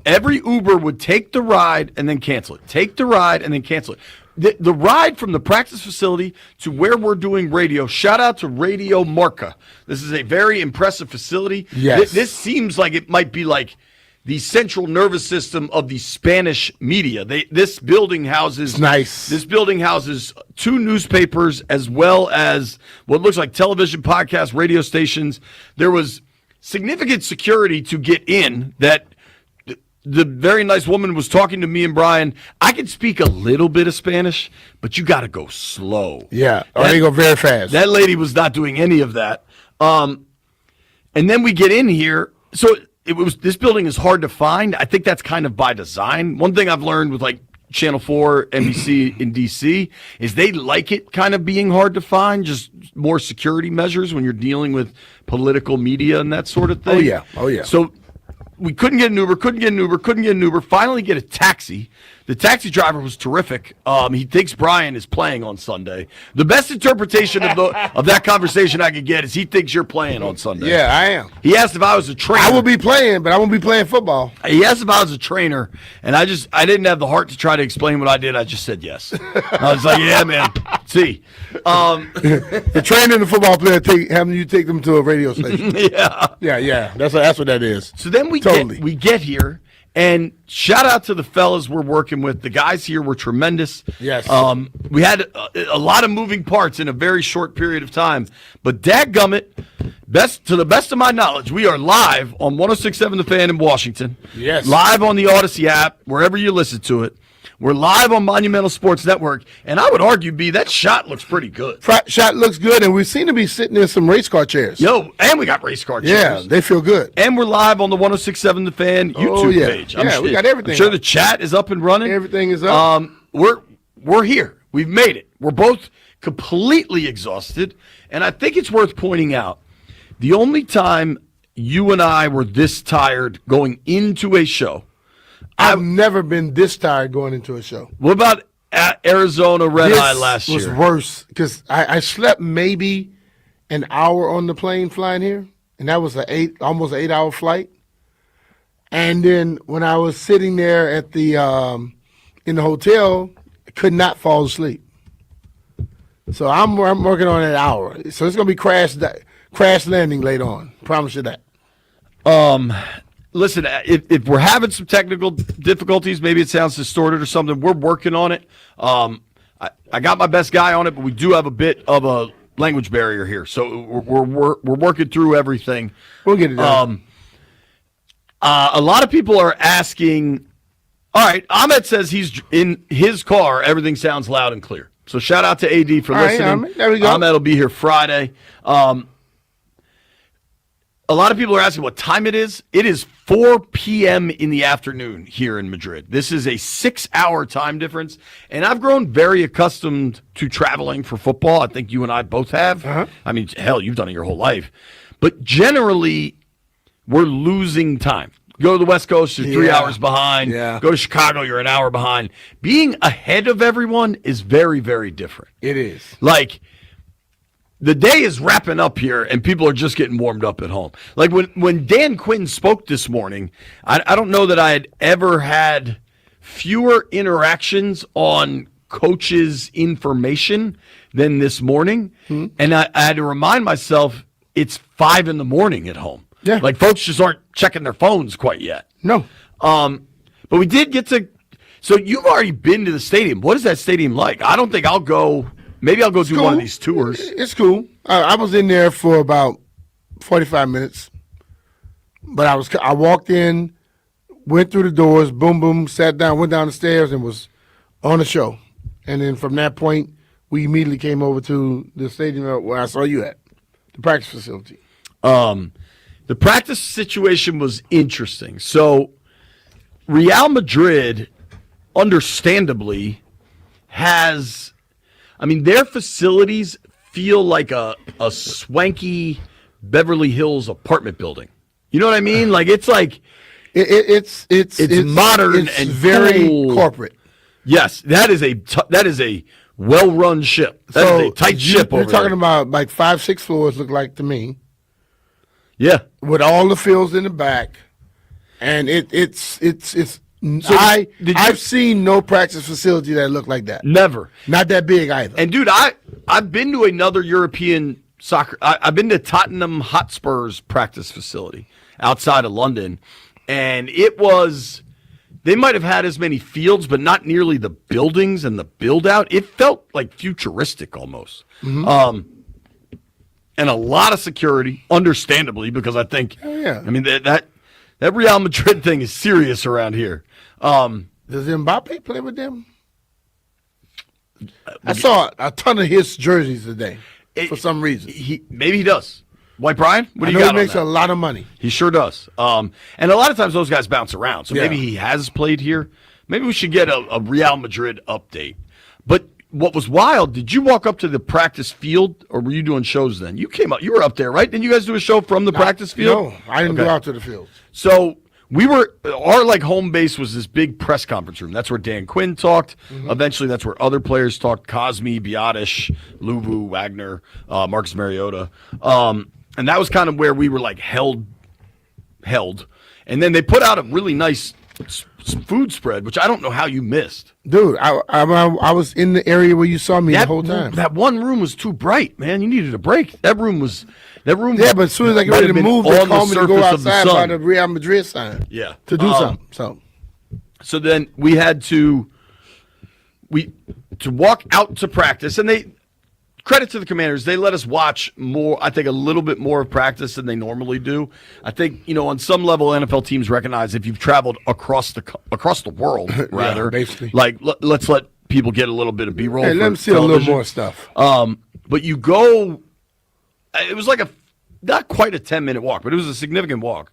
Every Uber would take the ride and then cancel it. Take the ride and then cancel it. The ride from the practice facility to where we're doing radio, shout out to Radio Marca. This is a very impressive facility. Yes. This seems like it might be like the central nervous system of the Spanish media. This building houses This building houses 2 newspapers as well as what looks like television, podcasts, radio stations. There was significant security to get in that the very nice woman was talking to me and Brian. I can speak a little bit of Spanish, but you got to go slow. Yeah, they go very fast. That lady was not doing any of that. And then we get in here. So this building is hard to find. I think that's kind of by design. One thing I've learned with like Channel 4, NBC in DC is they like it kind of being hard to find, just more security measures when you're dealing with political media and that sort of thing. Oh, yeah. So we couldn't get an Uber. Finally get a taxi. The taxi driver was terrific. He thinks Brian is playing on Sunday. The best interpretation of that conversation I could get is he thinks you're playing on Sunday. Yeah, I am. He asked if I was a trainer. I will be playing, but I won't be playing football. He asked if I was a trainer, and I didn't have the heart to try to explain what I did. I just said yes. I was like, yeah, man. See, the trainer and the football player having you take them to a radio station. yeah. That's what that is. So then we get here, and shout out to the fellas we're working with. The guys here were tremendous. Yes. We had a lot of moving parts in a very short period of time, but dadgummit, to the best of my knowledge, we are live on 106.7 The Fan in Washington. Yes. Live on the Odyssey app, wherever you listen to it. We're live on Monumental Sports Network, and I would argue, B, that shot looks pretty good. Shot looks good, and we seem to be sitting in some race car chairs. And we got race car chairs. Yeah, they feel good. And we're live on the 106.7 The Fan YouTube page. We got everything. I'm sure up. the chat is up and running. Everything is up. We're here. We've made it. We're both completely exhausted, and I think it's worth pointing out, the only time you and I were this tired going into a show, I've never been this tired going into a show. What about at Arizona Red Eye last year? This was worse because I slept maybe an hour on the plane flying here, and that was almost an 8-hour flight. And then when I was sitting there at the in the hotel, I could not fall asleep. So I'm working on an hour. So it's gonna be crash landing later on. Promise you that. Listen, if we're having some technical difficulties, maybe it sounds distorted or something, we're working on it. I got my best guy on it, but we do have a bit of a language barrier here. So we're working through everything. We'll get it done. A lot of people are asking, all right, Ahmed says he's in his car, everything sounds loud and clear. So shout out to AD for listening. Right, there we go. Ahmed will be here Friday. A lot of people are asking what time it is. It is 4 p.m. in the afternoon here in Madrid. This is a 6-hour time difference, and I've grown very accustomed to traveling for football. I think you and I both have. I mean, hell, you've done it your whole life. But generally, we're losing time. Go to the West Coast, you're 3 hours behind. Yeah. Go to Chicago, you're an hour behind. Being ahead of everyone is very, very different. It is. Like, the day is wrapping up here, and people are just getting warmed up at home. Like when Dan Quinn spoke this morning, I don't know that I had ever had fewer interactions on coaches' information than this morning. And I had to remind myself it's 5 a.m. at home. Yeah. Like folks just aren't checking their phones quite yet. No. But we did get to. So you've already been to the stadium. What is that stadium like? I don't think I'll go. Maybe I'll go do one of these tours. It's cool. I was in there for about 45 minutes, but I walked in, went through the doors, boom, boom, sat down, went down the stairs, and was on the show. And then from that point, we immediately came over to the stadium where I saw you at, the practice facility. The practice situation was interesting. So Real Madrid, understandably, has... I mean, their facilities feel like a swanky Beverly Hills apartment building. You know what I mean? Like it's like it's modern it's and very cool. corporate. Yes, that is a well-run ship. That is a tight ship. You're over talking there. about like 5-6 floors. Look like to me. Yeah, with all the fields in the back, and it's. So I've seen no practice facility that looked like that. Never. Not that big either. And dude, I've been to another European soccer. I've been to Tottenham Hotspur's practice facility outside of London, and it was. They might have had as many fields, but not nearly the buildings and the build out. It felt like futuristic almost. And a lot of security, understandably, because I think. Oh, yeah. I mean that Real Madrid thing is serious around here. Does Mbappe play with them? I saw a ton of his jerseys today for some reason. Maybe he does. White Brian? What do you I know got he makes on a that? lot of money. He sure does. And a lot of times those guys bounce around. So Yeah. maybe he has played here. Maybe we should get a Real Madrid update. But what was wild, did you walk up to the practice field or were you doing shows then? You came up, you were up there, right? Didn't you guys do a show from the practice field? No, I didn't go out to the field. So our like home base was this big press conference room. That's where Dan Quinn talked. Eventually, that's where other players talked: Cosme, Biotish, Luvu, Wagner, Marcus Mariota, and that was kind of where we were like held. And then they put out a really nice food spread, which I don't know how you missed. Dude, I was in the area where you saw me the whole time. That one room was too bright, man. You needed a break. That room. Yeah, but as soon as I get ready to move, they call me to go outside by the Real Madrid sign. Yeah, to do something. So then we had to walk out to practice, and they credit to the Commanders. They let us watch more. I think a little bit more of practice than they normally do. I think on some level, NFL teams recognize if you've traveled across the world, rather, basically, like let's let people get a little bit of B-roll. Hey, let them see a little more stuff. But you go. It was like not quite a 10-minute walk, but it was a significant walk.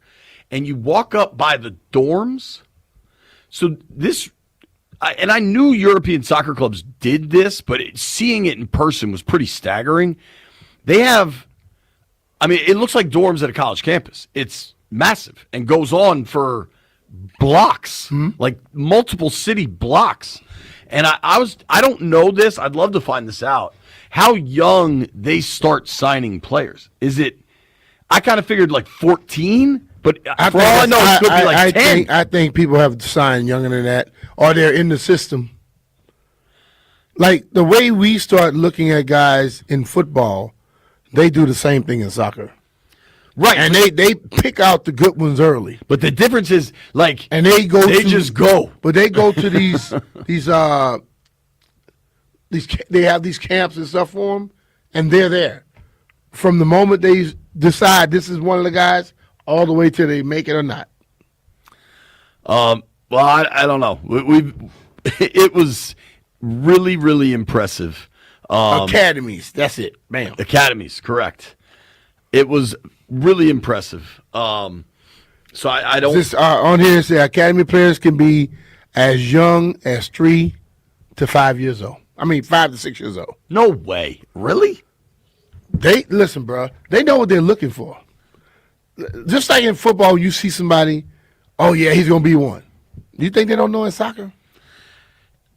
And you walk up by the dorms. So I knew European soccer clubs did this, but seeing it in person was pretty staggering. They have, it looks like dorms at a college campus. It's massive and goes on for blocks, like multiple city blocks. And I don't know this. I'd love to find this out. How young they start signing players? Is it? I kind of figured like 14, but for all I know, it could be like 10. I think people have signed younger than that, or they're in the system. Like the way we start looking at guys in football, they do the same thing in soccer. Right. And they pick out the good ones early. But the difference is and they just go. But they go to these they have these camps and stuff for them, and they're there from the moment they decide this is one of the guys all the way till they make it or not. Well, I don't know. It was really, really impressive. Academies, that's it. Bam. Academies, correct. It was really impressive. So I don't. This on here say academy players can be as young as 3 to 5 years old. 5 to 6 years old. No way. Really? They listen, bro. They know what they're looking for. Just like in football, you see somebody. Oh yeah, he's gonna be one. You think they don't know in soccer?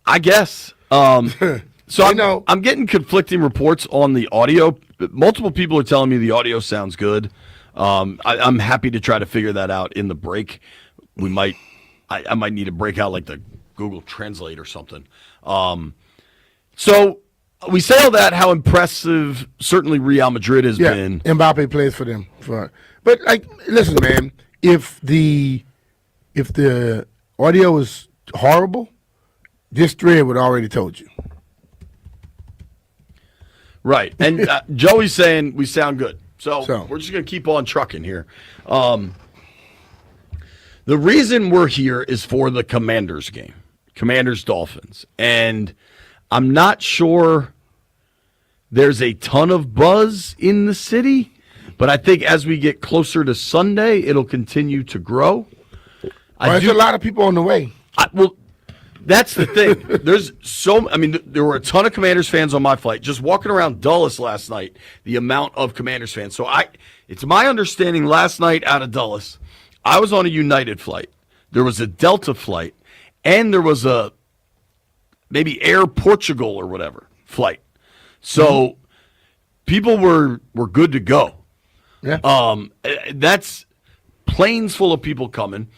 I guess. So I'm getting conflicting reports on the audio. Multiple people are telling me the audio sounds good. I'm happy to try to figure that out in the break. I might need to break out like the Google Translate or something. So we say all that, how impressive certainly Real Madrid has been. Mbappe plays for them. But listen, man, if the audio is horrible, this thread would already told you. Right. And Joey's saying we sound good. So we're just going to keep on trucking here. The reason we're here is for the Commanders game, Commanders-Dolphins. And I'm not sure there's a ton of buzz in the city, but I think as we get closer to Sunday, it'll continue to grow. There's a lot of people on the way. That's the thing. There were a ton of Commanders fans on my flight. Just walking around Dulles last night, the amount of Commanders fans. So it's my understanding last night out of Dulles, I was on a United flight. There was a Delta flight, and there was a maybe Air Portugal or whatever flight. So people were good to go. Yeah. That's planes full of people coming.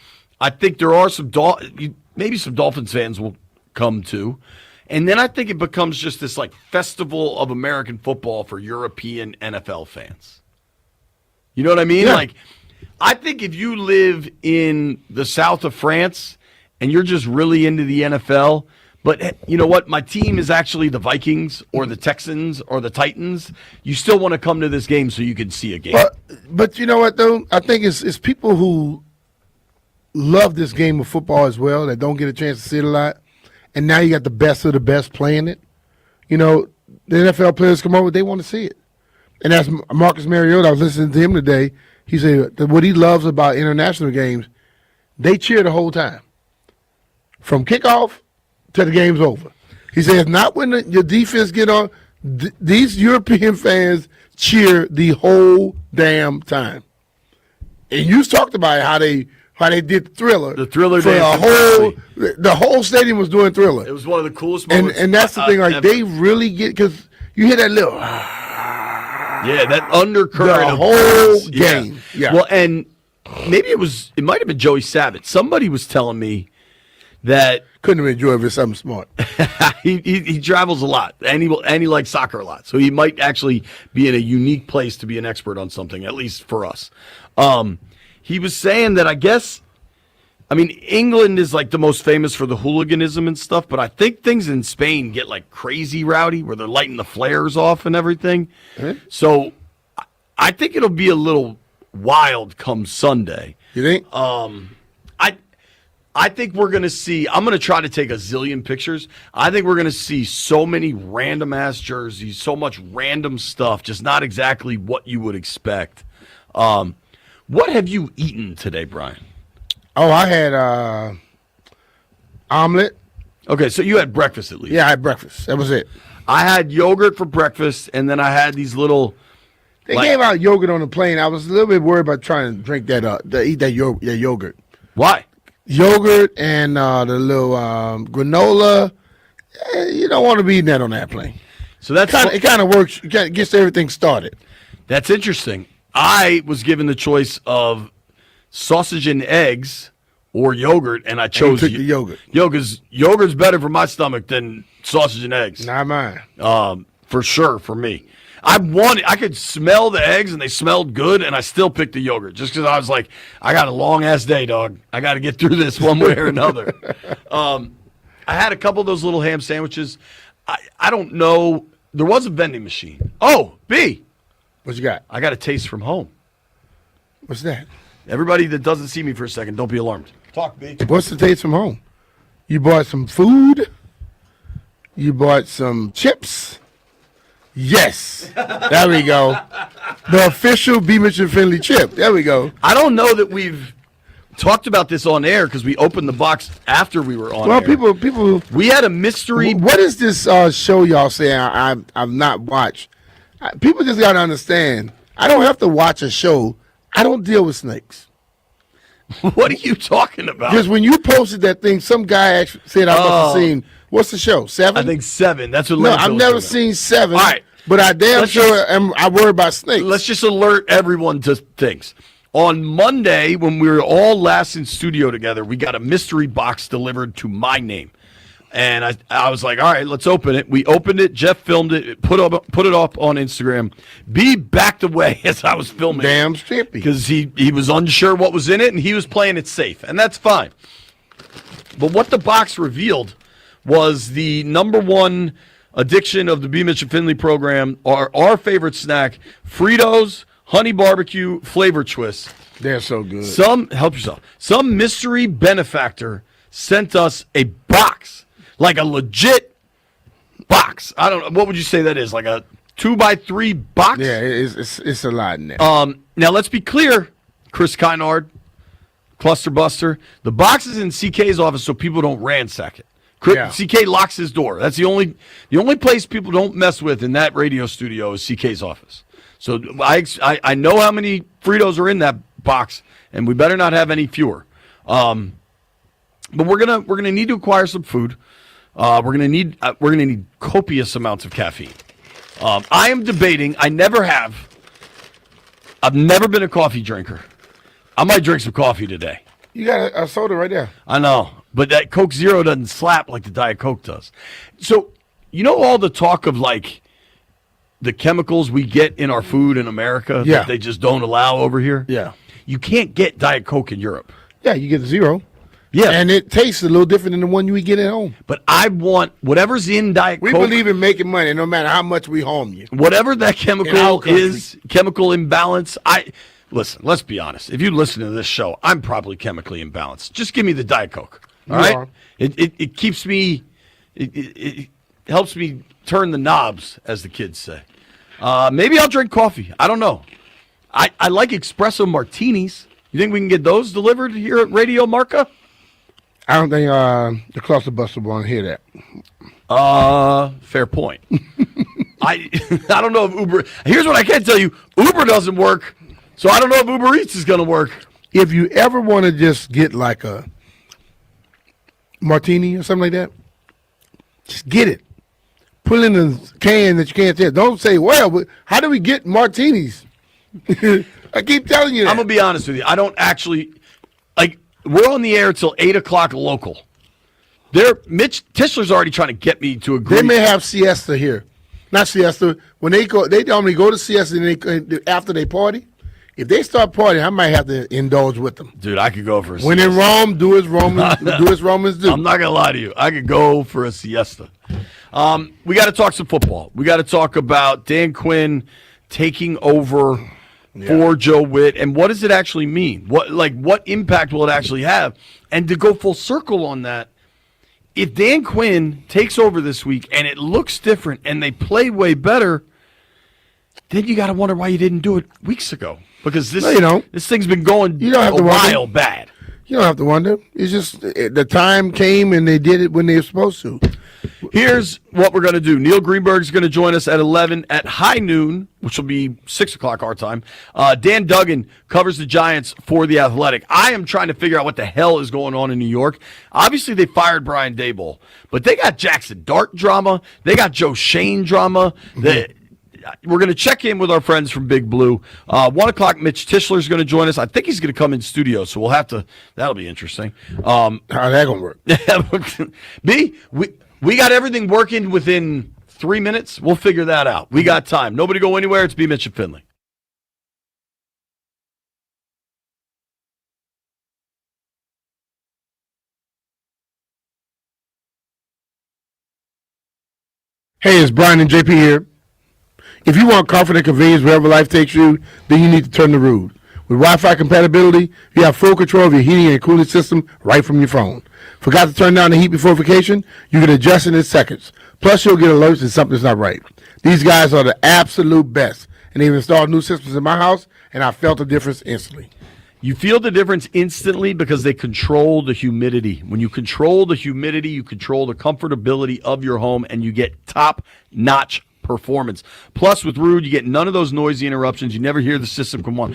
I think there are maybe some Dolphins fans will come too. And then I think it becomes just this like festival of American football for European NFL fans. You know what I mean? Yeah. Like, I think if you live in the south of France and you're just really into the NFL, but you know what? My team is actually the Vikings or the Texans or the Titans. You still want to come to this game so you can see a game. But you know what, though? I think it's people who love this game of football as well that don't get a chance to see it a lot. And now you got the best of the best playing it. You know, the NFL players come over, they want to see it. And that's Marcus Mariota. I was listening to him today. He said that what he loves about international games, they cheer the whole time. From kickoff till the game's over. He says not when your defense get on. These European fans cheer the whole damn time. And you talked about how they how they did Thriller. The Thriller for dance. the whole stadium was doing Thriller. It was one of the coolest And moments. that's the thing, like ever. they really get, because you hear that little Yeah, that undercurrent the of whole buzz. game. Yeah. Well, and maybe it might have been Joey Savage. Somebody was telling me that couldn't have enjoyed it for something smart. he travels a lot, and he likes soccer a lot. So he might actually be in a unique place to be an expert on something, at least for us. He was saying that England is like the most famous for the hooliganism and stuff, but I think things in Spain get like crazy rowdy where they're lighting the flares off and everything. So I think it'll be a little wild come Sunday. You think? I think we're going to see, I'm going to try to take a zillion pictures. I think we're going to see so many random ass jerseys, so much random stuff, just not exactly what you would expect. What have you eaten today, Brian? Oh, I had omelet. Okay, so you had breakfast at least. Yeah, I had breakfast. That was it. I had yogurt for breakfast, and then I had these little. They gave out yogurt on the plane. I was a little bit worried about trying to drink that to eat that yogurt. Why? Yogurt and the little granola. You don't want to be eating that on that plane. So that's it kind of works. It gets everything started. That's interesting. I was given the choice of sausage and eggs or yogurt, and I chose took the yogurt. Yogurt's better for my stomach than sausage and eggs. Not mine. For sure, for me. I could smell the eggs, and they smelled good, and I still picked the yogurt just because I was like, I got a long-ass day, dog. I got to get through this one way or another. I had a couple of those little ham sandwiches. I don't know. There was a vending machine. Oh, B. What you got? I got a taste from home. What's that? Everybody that doesn't see me for a second, don't be alarmed. Talk, B. What's the taste from home? You bought some food? You bought some chips? Yes. There we go. The official B. Mitchell Finley chip. There we go. I don't know that we've talked about this on air because we opened the box after we were on air. People. We had a mystery. What is this show y'all say I've not watched? People just got to understand. I don't have to watch a show. I don't deal with snakes. What are you talking about? Because when you posted that thing, some guy actually said I must have seen. What's the show? 7? I think 7. That's what. No, I've never seen 7. All right, but I damn sure I worry about snakes. Let's just alert everyone to things. On Monday, when we were all last in studio together, we got a mystery box delivered to my name. And I was like, all right, let's open it. We opened it. Jeff filmed it, put it up on Instagram. B backed away as I was filming. Damn strippy. Because he was unsure what was in it, and he was playing it safe. And that's fine. But what the box revealed was the number one addiction of the B. Mitchell Finley program, our favorite snack, Fritos Honey Barbecue Flavor Twists. They're so good. Help yourself. Some mystery benefactor sent us a box. Like a legit box. I don't know. What would you say that is? Like a 2x3 box? Yeah, it's a lot in there. Now, let's be clear, Chris Kynard, Cluster Buster. The box is in CK's office so people don't ransack it. CK locks his door. That's the only place people don't mess with in that radio studio is CK's office. So I know how many Fritos are in that box, and we better not have any fewer. But we're gonna need to acquire some food. We're gonna need copious amounts of caffeine. I am debating. I've never been a coffee drinker. I might drink some coffee today. You got a soda right there. I know, but that Coke Zero doesn't slap like the Diet Coke does. So you know all the talk of like the chemicals we get in our food in America that they just don't allow over here. Yeah, you can't get Diet Coke in Europe. Yeah, you get Zero. Yeah. And it tastes a little different than the one you get at home. But I want whatever's in Diet Coke. We believe in making money no matter how much we home you. Whatever that chemical is, chemical imbalance. Listen, let's be honest. If you listen to this show, I'm probably chemically imbalanced. Just give me the Diet Coke. All right? It keeps me, it helps me turn the knobs, as the kids say. Maybe I'll drink coffee. I don't know. I like espresso martinis. You think we can get those delivered here at Radio Marca? I don't think the Cluster Buster want to hear that. Fair point. I don't know if Uber. Here's what I can tell you: Uber doesn't work, so I don't know if Uber Eats is going to work. if you ever want to just get like a martini or something like that, just get it. Put it in a can that you can't tell. Don't say, well, how do we get martinis? I keep telling you that. I'm going to be honest with you. I don't actually, like, we're on the air till 8 o'clock local. Mitch Tischler's already trying to get me to agree. They may have siesta here. Not siesta. When they normally go to siesta after they party. If they start partying, I might have to indulge with them. Dude, I could go for a When siesta. in Rome, do as Romans do. I'm not going to lie to you. I could go for a siesta. We got to talk some football. We got to talk about Dan Quinn taking over for Joe Witt, and what does it actually mean? What impact will it actually have? And to go full circle on that, if Dan Quinn takes over this week and it looks different and they play way better, then you got to wonder why you didn't do it weeks ago. Because this thing's been going a while bad. You don't have to wonder. It's just the time came and they did it when they were supposed to. Here's what we're going to do. Neil Greenberg's going to join us at 11 at high noon, which will be 6 o'clock our time. Dan Duggan covers the Giants for The Athletic. I am trying to figure out what the hell is going on in New York. Obviously, they fired Brian Daboll, but they got Jackson Dart drama. They got Joe Shane drama. We're going to check in with our friends from Big Blue. 1 o'clock, Mitch Tischler is going to join us. I think he's going to come in studio, so we'll have to. That'll be interesting. How's that going to work? B, we got everything working within 3 minutes. We'll figure that out. We got time. Nobody go anywhere. It's B, Mitch, and Finley. Hey, it's Brian and JP here. If you want comfort and convenience wherever life takes you, then you need to turn to Ruud. With Wi-Fi compatibility, you have full control of your heating and cooling system right from your phone. Forgot to turn down the heat before vacation? You can adjust in seconds. Plus, you'll get alerts if something's not right. These guys are the absolute best, and they've installed new systems in my house, and I felt the difference instantly. You feel the difference instantly because they control the humidity. When you control the humidity, you control the comfortability of your home, and you get top-notch performance. Plus, with Ruud, you get none of those noisy interruptions. You never hear the system come on.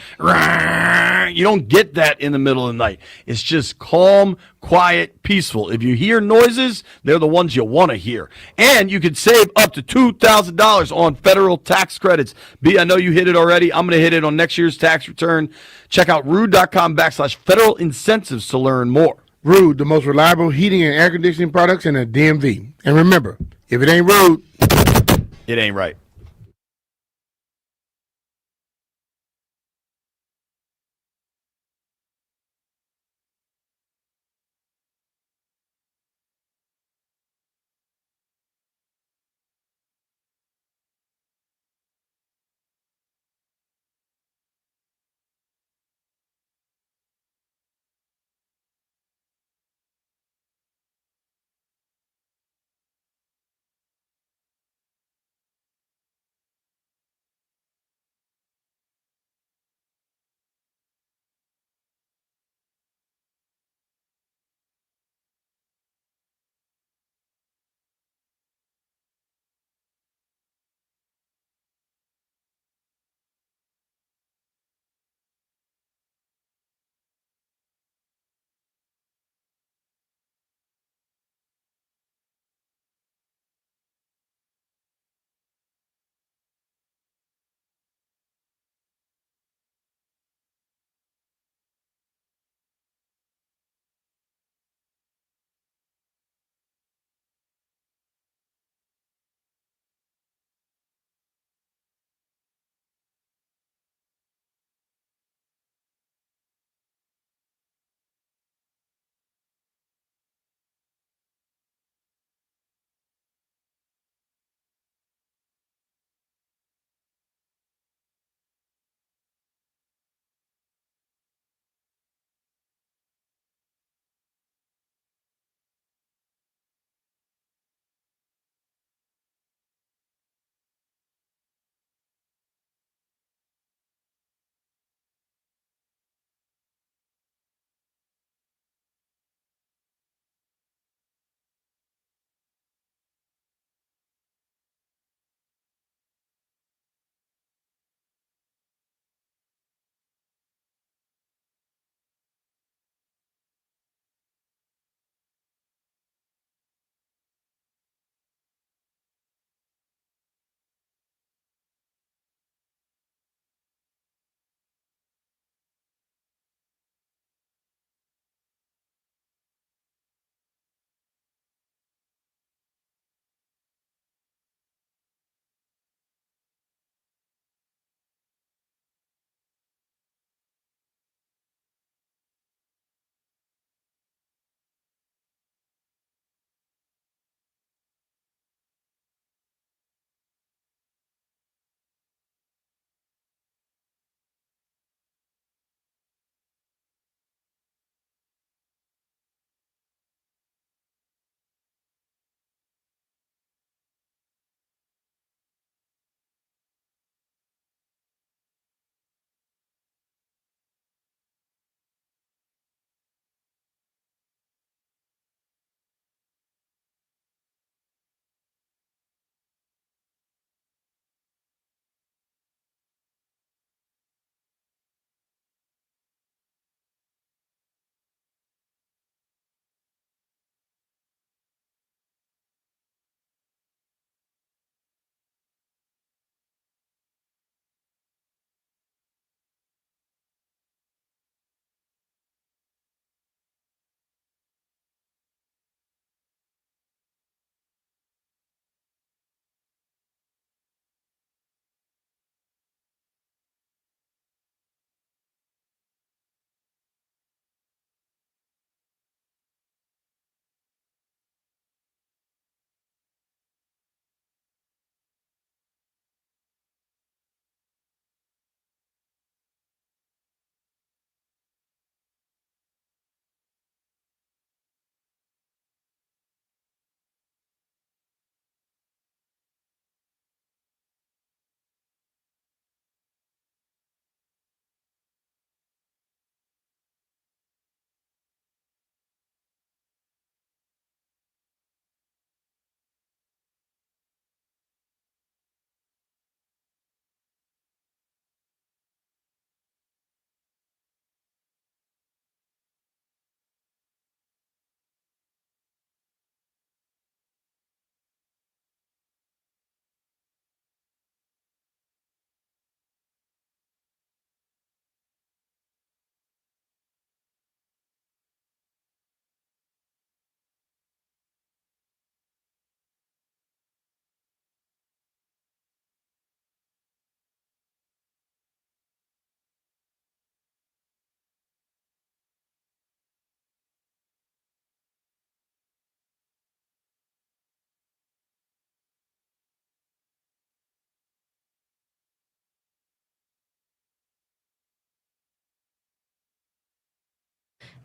You don't get that in the middle of the night. It's just calm, quiet, peaceful. If you hear noises, they're the ones you want to hear. And you can save up to $2,000 on federal tax credits. B, I know you hit it already. I'm going to hit it on next year's tax return. Check out Ruud.com/federal incentives to learn more. Ruud, the most reliable heating and air conditioning products in the DMV. And remember, if it ain't Ruud, it ain't right.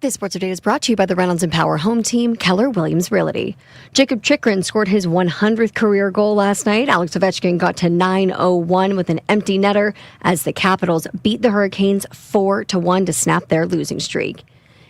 This sports update is brought to you by the Reynolds and Power Home Team, Keller Williams Realty. Jacob Chikrin scored his 100th career goal last night. Alex Ovechkin got to .901 with an empty netter as the Capitals beat the Hurricanes 4-1 to snap their losing streak.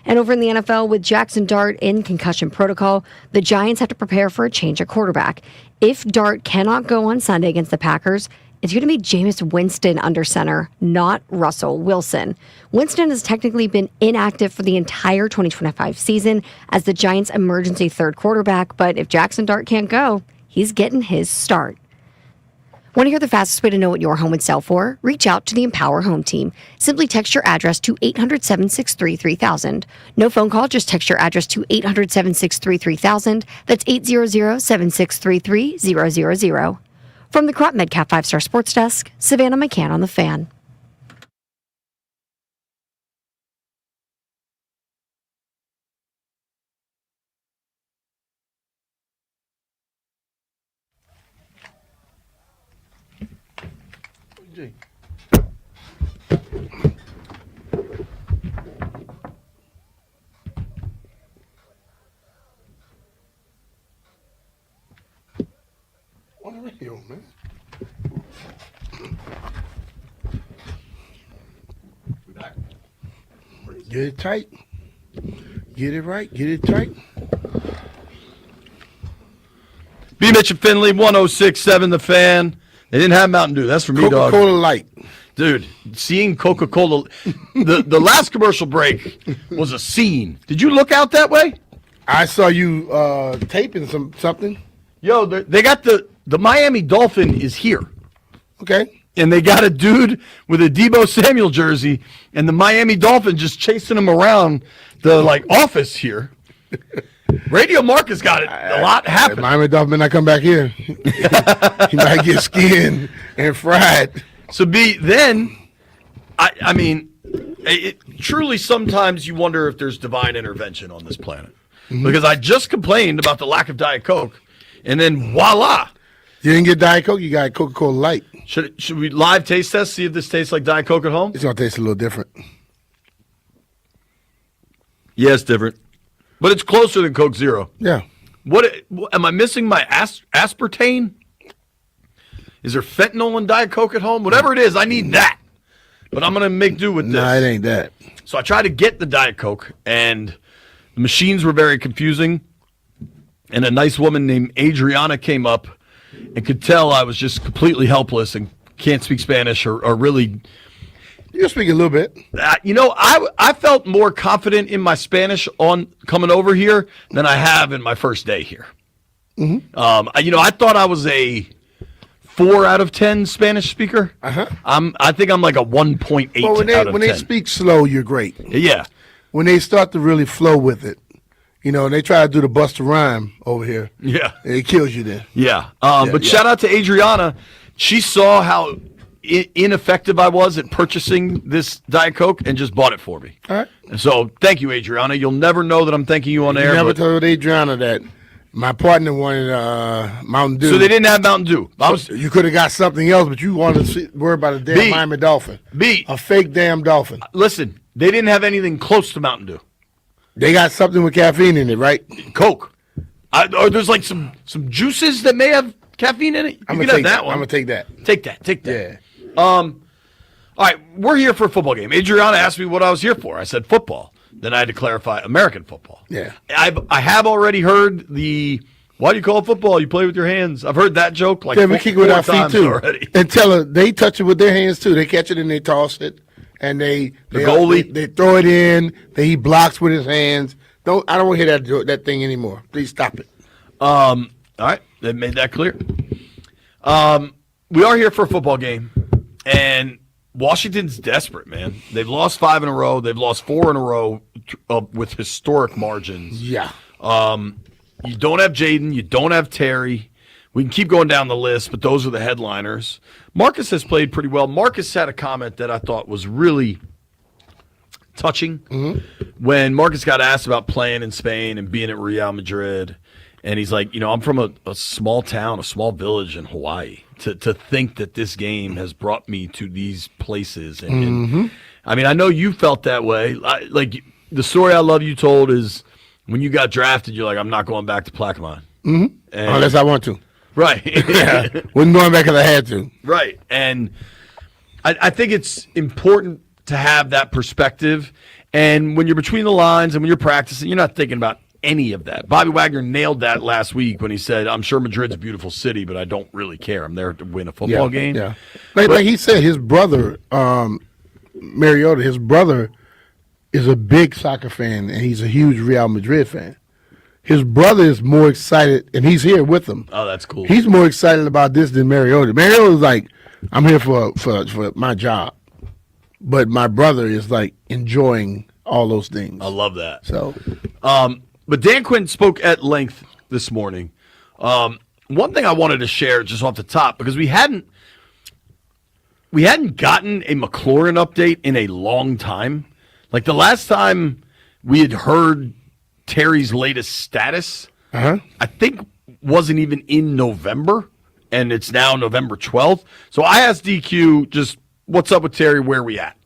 And over in the NFL, with Jackson Dart in concussion protocol, the Giants have to prepare for a change at quarterback. If Dart cannot go on Sunday against the Packers, it's going to be Jameis Winston under center, not Russell Wilson. Winston has technically been inactive for the entire 2025 season as the Giants' emergency third quarterback, but if Jackson Dart can't go, he's getting his start. Want to hear the fastest way to know what your home would sell for? Reach out to the Empower Home Team. Simply text your address to 800-763-3000. No phone call, just text your address to 800-763-3000. That's 800-763-3000. From the Crop Medcap 5-Star Sports Desk, Savannah McCann on the Fan. On the radio, man. Get it tight. Get it right. Get it tight. B. Mitch and Finley, 106.7 The Fan. They didn't have Mountain Dew. That's for me, dog. Coca-Cola Light. Dude, seeing Coca-Cola, the last commercial break was a scene. Did you look out that way? I saw you taping something. Yo, they got the Miami Dolphin is here. Okay. And they got a dude with a Debo Samuel jersey, and the Miami Dolphin just chasing him around the office here. Radio Marcus got it. A lot happened. Miami Dolphin may not come back here. He might get skinned and fried. So then, I mean, truly sometimes you wonder if there's divine intervention on this planet. Mm-hmm. Because I just complained about the lack of Diet Coke, and then voila. You didn't get Diet Coke, you got Coca-Cola Light. Should we live taste test, see if this tastes like Diet Coke at home? It's going to taste a little different. Yeah, it's different. But it's closer than Coke Zero. Yeah. What am I missing my aspartame? Is there fentanyl in Diet Coke at home? Whatever it is, I need that. But I'm going to make do with this. No, it ain't that. So I tried to get the Diet Coke, and the machines were very confusing. And a nice woman named Adriana came up and could tell I was just completely helpless and can't speak Spanish or really. You can speak a little bit. I felt more confident in my Spanish on coming over here than I have in my first day here. Mm-hmm. I thought I was a 4 out of 10 Spanish speaker. Uh-huh. I think I'm like a 1.8 well, out of 10. When they speak slow, you're great. Yeah. When they start to really flow with it, and they try to do the Busta Rhyme over here. Yeah. It kills you then. Yeah. But shout out to Adriana. She saw how ineffective I was at purchasing this Diet Coke and just bought it for me. All right. And so thank you, Adriana. You'll never know that I'm thanking you on air. You never told Adriana that my partner wanted Mountain Dew. So they didn't have Mountain Dew. You could have got something else, but you wanted to worry about a damn Miami Dolphin. A fake damn dolphin. Listen, they didn't have anything close to Mountain Dew. They got something with caffeine in it, right? Coke. Or there's like some juices that may have caffeine in it. You can have that one. I'm going to take that. Take that. Yeah. All right, we're here for a football game. Adriana asked me what I was here for. I said football. Then I had to clarify American football. Yeah. I have already heard why do you call it football? You play with your hands. I've heard that joke like we kick it with our feet too. Already. And tell her they touch it with their hands too. They catch it and they toss it. And the goalie they throw it in. He blocks with his hands. I don't want to hear that thing anymore. Please stop it. All right, they made that clear. We are here for a football game, and Washington's desperate, man. They've lost 5 in a row. They've lost 4 in a row with historic margins. Yeah. You don't have Jaden. You don't have Terry. We can keep going down the list, but those are the headliners. Marcus has played pretty well. Marcus had a comment that I thought was really touching when Marcus got asked about playing in Spain and being at Real Madrid. And he's like, I'm from a small town, a small village in Hawaii. To think that this game has brought me to these places. And I mean, I know you felt that way. the story I love you told is when you got drafted, you're like, I'm not going back to Plaquemine. Mm-hmm. Unless I want to. Right. Yeah. Wasn't going back because I had to. Right. And I think it's important to have that perspective. And when you're between the lines and when you're practicing, you're not thinking about any of that. Bobby Wagner nailed that last week when he said, I'm sure Madrid's a beautiful city, but I don't really care. I'm there to win a football game. Yeah. Like he said, his brother, Mariota, his brother is a big soccer fan, and he's a huge Real Madrid fan. His brother is more excited, and he's here with him. Oh, that's cool. He's more excited about this than Mariota. Mariota's like, I'm here for my job. But my brother is like enjoying all those things. I love that. So, but Dan Quinn spoke at length this morning. One thing I wanted to share just off the top, because we hadn't gotten a McLaurin update in a long time. Like the last time we had heard Terry's latest status, I think wasn't even in November, and it's now November 12th. So I asked DQ just, what's up with Terry? Where are we at?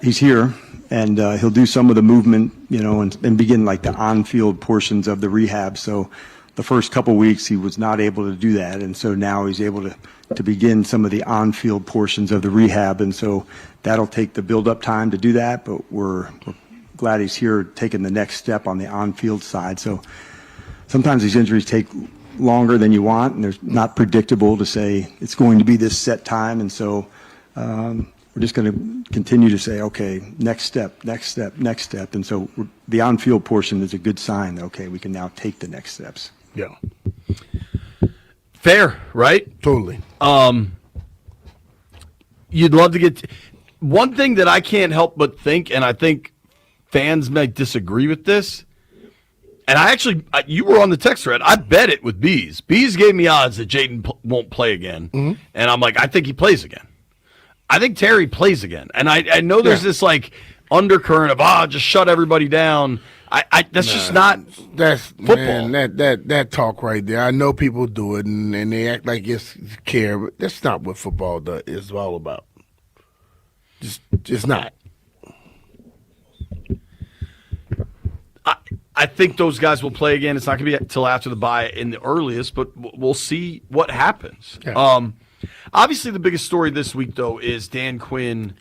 He's here, and he'll do some of the movement, and begin like the on-field portions of the rehab. So the first couple weeks he was not able to do that, and so now he's able to begin some of the on-field portions of the rehab, and so that'll take the build-up time to do that, but we're glad he's here taking the next step on the on-field side. So sometimes these injuries take longer than you want, and they're not predictable to say it's going to be this set time, and so we're just going to continue to say, okay, next step, next step, next step, and so the on-field portion is a good sign that, okay, we can now take the next steps. Yeah. Fair, right? Totally. You'd love to get one thing that I can't help but think, and I think fans might disagree with this. And you were on the text thread. I bet it with Bees. Bees gave me odds that Jaden won't play again, and I'm like, I think he plays again. I think Terry plays again, and I know there's this like undercurrent of just shut everybody down. That's just not football. Man, that talk right there. I know people do it and they act like it's care, but that's not what football is all about. Just not. I think those guys will play again. It's not going to be until after the bye in the earliest, but we'll see what happens. Yeah. Obviously, the biggest story this week, though, is Dan Quinn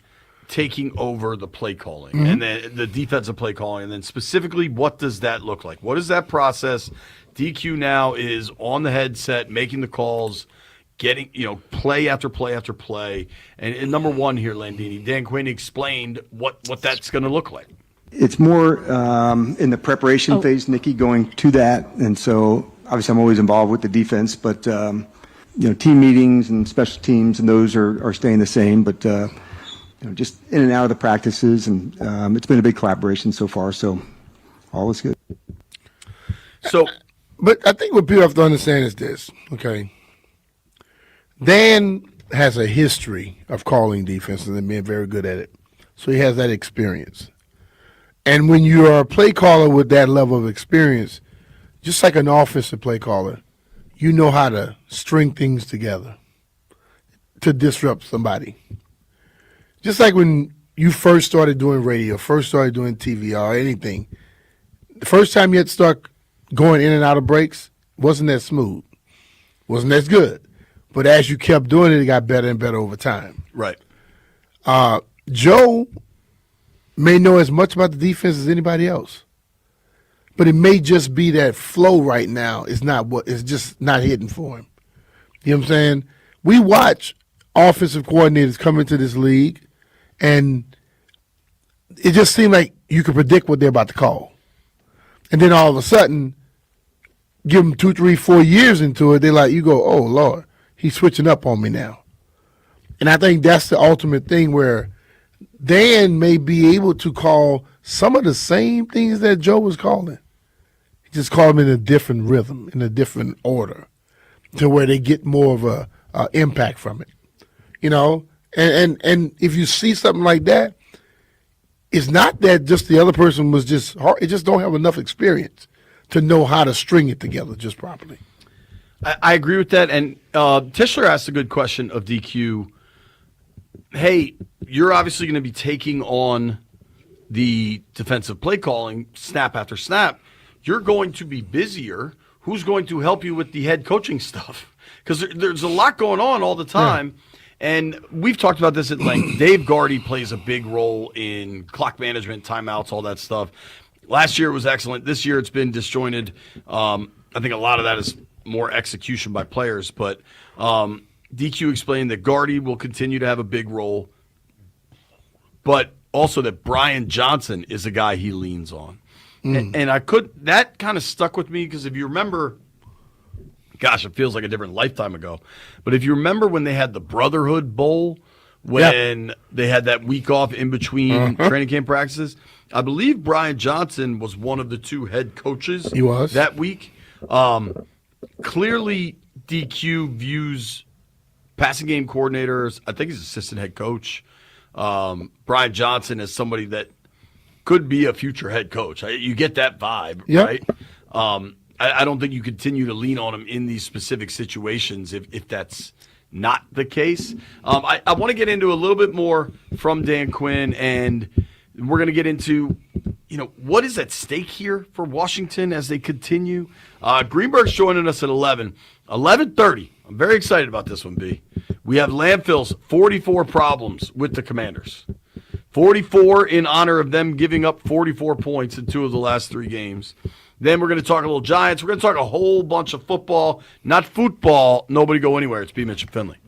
taking over the play calling and then the defensive play calling, and then specifically, what does that look like? What is that process? DQ now is on the headset, making the calls, getting play after play after play. And number one here, Landini, Dan Quinn explained what that's going to look like. It's more in the preparation phase, Nikki, going to that. And so obviously I'm always involved with the defense, but, team meetings and special teams and those are staying the same, but, just in and out of the practices. And it's been a big collaboration so far. So all is good. So, but I think what people have to understand is this, okay? Dan has a history of calling defenses and being very good at it. So he has that experience. And when you are a play caller with that level of experience, just like an offensive play caller, you know how to string things together to disrupt somebody. Just like when you first started doing radio, first started doing TV or anything, the first time you had to start going in and out of breaks, wasn't that smooth, wasn't as good. But as you kept doing it, it got better and better over time. Right. Joe may know as much about the defense as anybody else, but it may just be that flow right now is just not hitting for him. You know what I'm saying? We watch offensive coordinators come into this league, and it just seemed like you could predict what they're about to call. And then all of a sudden, give them 2, 3, 4 years into it, they're like, you go, oh, Lord, he's switching up on me now. And I think that's the ultimate thing where Dan may be able to call some of the same things that Joe was calling. He just called them in a different rhythm, in a different order, to where they get more of a impact from it. And if you see something like that, it's not that just the other person was just hard. It just don't have enough experience to know how to string it together just properly. I agree with that. And Tischler asked a good question of DQ. Hey, you're obviously going to be taking on the defensive play calling snap after snap, you're going to be busier. Who's going to help you with the head coaching stuff? Because there's a lot going on all the time. Yeah. And we've talked about this at length. Dave Gardy plays a big role in clock management, timeouts, all that stuff. Last year it was excellent. This year it's been disjointed. I think a lot of that is more execution by players. But DQ explained that Gardy will continue to have a big role, but also that Brian Johnson is a guy he leans on. And that kind of stuck with me because if you remember, gosh, it feels like a different lifetime ago. But if you remember when they had the Brotherhood Bowl, when they had that week off in between training camp practices, I believe Brian Johnson was one of the two head coaches He was. that week. Clearly, DQ views passing game coordinators, I think he's assistant head coach, Brian Johnson as somebody that could be a future head coach. You get that vibe, right? I don't think you continue to lean on him in these specific situations if that's not the case. I want to get into a little bit more from Dan Quinn, and we're going to get into, what is at stake here for Washington as they continue. Greenberg's joining us at 11:30. I'm very excited about this one, B. We have Landfill's 44 problems with the Commanders. 44 in honor of them giving up 44 points in 2 of the last 3 games. Then we're going to talk a little Giants. We're going to talk a whole bunch of football. Not football. Nobody go anywhere. It's B. Mitch and Finley.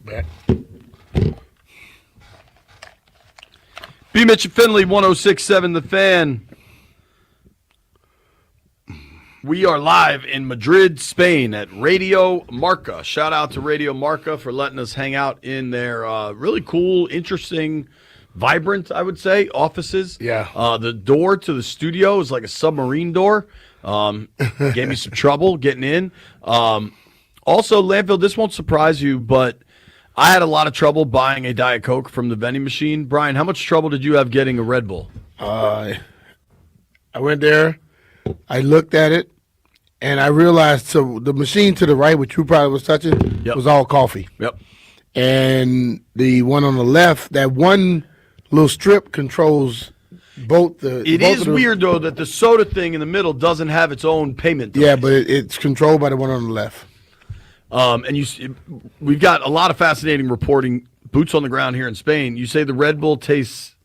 B. Mitch and Finley, 106.7 The Fan. We are live in Madrid, Spain at Radio Marca. Shout out to Radio Marca for letting us hang out in their really cool, interesting, vibrant, I would say, offices. Yeah. The door to the studio is like a submarine door. Gave me some trouble getting in. Also, Landfill, this won't surprise you, but I had a lot of trouble buying a Diet Coke from the vending machine. Brian, how much trouble did you have getting a Red Bull? I went there, I looked at it, and I realized so the machine to the right, which you probably was touching, was all coffee. Yep. And the one on the left, that one little strip controls both the. It both is of the, weird, though, that the soda thing in the middle doesn't have its own payment device. Yeah, but it's controlled by the one on the left. And we've got a lot of fascinating reporting, boots on the ground here in Spain. You say the Red Bull tastes...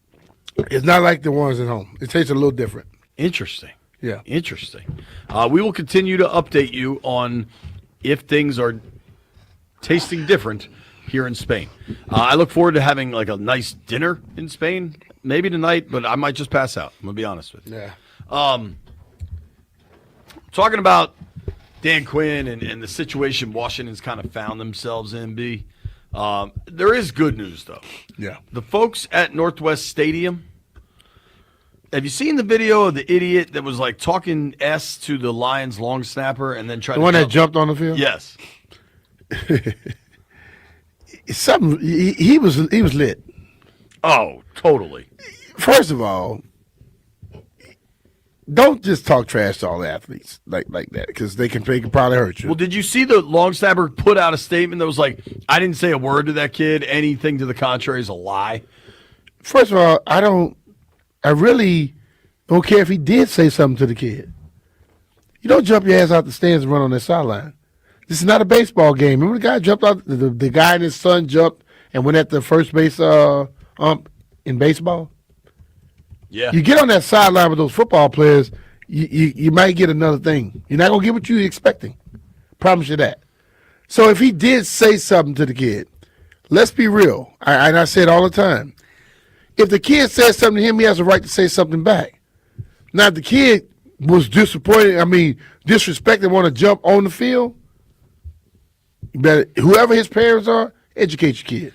It's not like the ones at home. It tastes a little different. Interesting. Yeah. Interesting. We will continue to update you on if things are tasting different here in Spain. I look forward to having like a nice dinner in Spain, maybe tonight, but I might just pass out. I'm going to be honest with you. Yeah. Talking about Dan Quinn and the situation Washington's kind of found themselves in, B. There is good news, though. Yeah. The folks at Northwest Stadium, have you seen the video of the idiot that was like talking S to the Lions long snapper and then tried The to one that jump? jumped on the field? Yes. Something he was lit. Oh, totally. First of all, don't just talk trash to all the athletes like that because they can probably hurt you. Well, did you see the long snapper put out a statement that was like, I didn't say a word to that kid. Anything to the contrary is a lie. First of all, I really don't care if he did say something to the kid. You don't jump your ass out the stands and run on that sideline. This is not a baseball game. Remember the guy jumped out, the guy and his son jumped and went at the first base ump in baseball? Yeah. You get on that sideline with those football players, you might get another thing. You're not going to get what you're expecting. Promise you that. So if he did say something to the kid, let's be real. I say it all the time. If the kid says something to him, he has a right to say something back. Now, if the kid was disrespected, want to jump on the field, you better, whoever his parents are, educate your kid.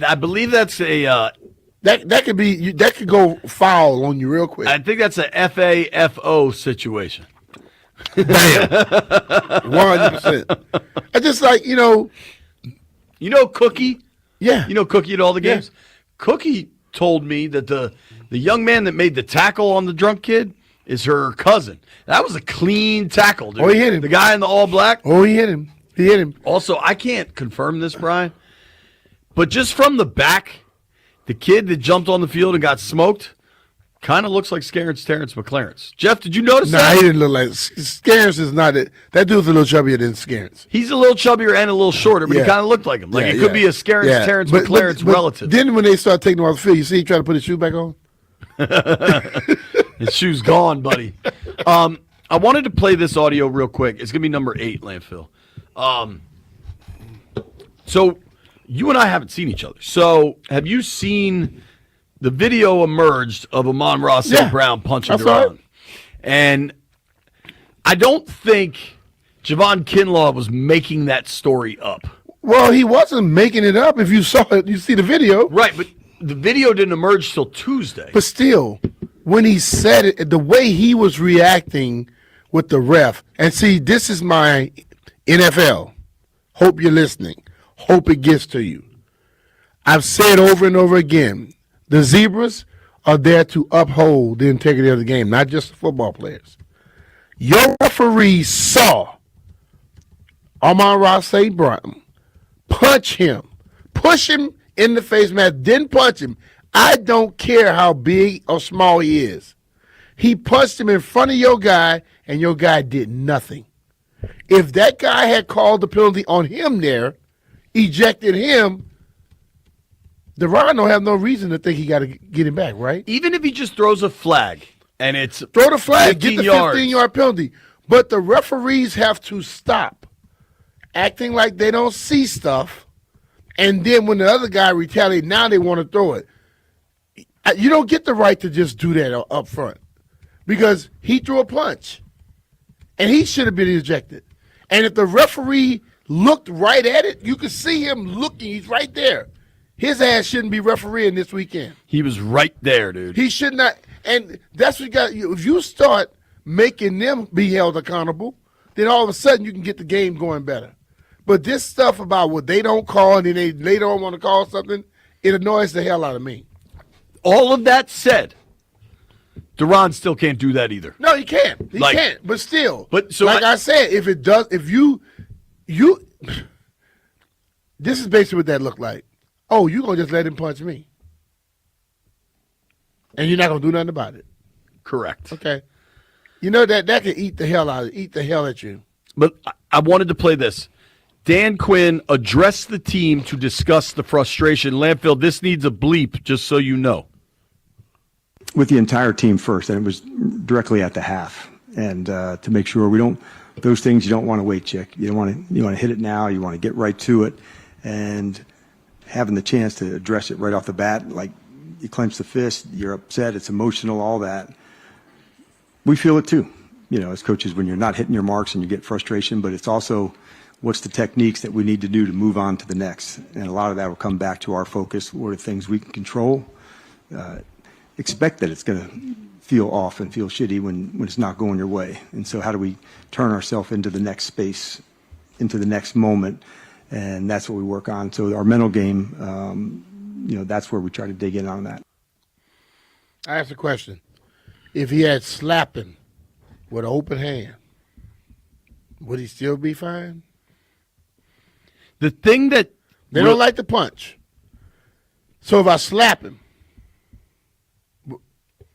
I believe that's a... That could go foul on you real quick. I think that's a FAFO situation. Bam, 100%. I just like Cookie. Yeah, Cookie at all the games. Yeah. Cookie told me that the young man that made the tackle on the drunk kid is her cousin. That was a clean tackle, dude. Oh, he hit him. The guy in the all black. Oh, he hit him. He hit him. Also, I can't confirm this, Brian, but just from the back. The kid that jumped on the field and got smoked kind of looks like Terrence McClarence. Jeff, did you notice that? Nah, he didn't look like Scarence is not it. That dude's a little chubbier than Scarence. He's a little chubbier and a little shorter, but he kind of looked like him. Like it could be a Scarence, Terrence McClarence relative. Then when they start taking him off the field, you see he trying to put his shoe back on? His shoe's gone, buddy. I wanted to play this audio real quick. It's going to be number 8, Landfill. So you and I haven't seen each other. So have you seen the video emerged of Amon-Ra St. Brown punching Duran? And I don't think Javon Kinlaw was making that story up. Well, he wasn't making it up. If you saw it, you see the video. Right, but the video didn't emerge till Tuesday. But still, when he said it, the way he was reacting with the ref, and see, this is my NFL. Hope you're listening. Hope it gets to you. I've said over and over again, the Zebras are there to uphold the integrity of the game, not just the football players. Your referee saw Amon-Ra St. Brown punch him, push him in the face mask, didn't punch him. I don't care how big or small he is. He punched him in front of your guy, and your guy did nothing. If that guy had called the penalty on him there, ejected him, Duran don't have no reason to think he got to get him back, right? Even if he just throws a flag and it's throw the flag, get the yards. 15-yard penalty. But the referees have to stop acting like they don't see stuff And then when the other guy retaliates, now they want to throw it. You don't get the right to just do that up front because he threw a punch, and he should have been ejected. And if the referee looked right at it, you could see him looking. He's right there. His ass shouldn't be refereeing this weekend. He was right there, dude. He should not. And that's what you got. If you start making them be held accountable, then all of a sudden you can get the game going better. But this stuff about what they don't call and then they later on want to call something, it annoys the hell out of me. All of that said, Duran still can't do that either. No, he can't. He can't. But still. But so like I said, if it does, if you, this is basically what that looked like. Oh, you gonna just let him punch me, and you're not gonna do nothing about it. Correct. Okay. You know that can eat the hell at you. But I wanted to play this. Dan Quinn addressed the team to discuss the frustration. Landfill, this needs a bleep, just so you know. With the entire team first, and it was directly at the half, and to make sure we don't, those things you don't want to wait, Chick. You want to hit it now. You want to get right to it, and having the chance to address it right off the bat, like you clench the fist, you're upset, it's emotional, all that. We feel it too, as coaches when you're not hitting your marks and you get frustration, but it's also what's the techniques that we need to do to move on to the next. And a lot of that will come back to our focus. What are the things we can control? Expect that it's going to feel off and feel shitty when it's not going your way. And so how do we turn ourselves into the next space, into the next moment? And that's what we work on. So our mental game, that's where we try to dig in on that. I asked a question. If he had slapped him with an open hand, would he still be fine? The thing that they don't like to punch. So if I slap him,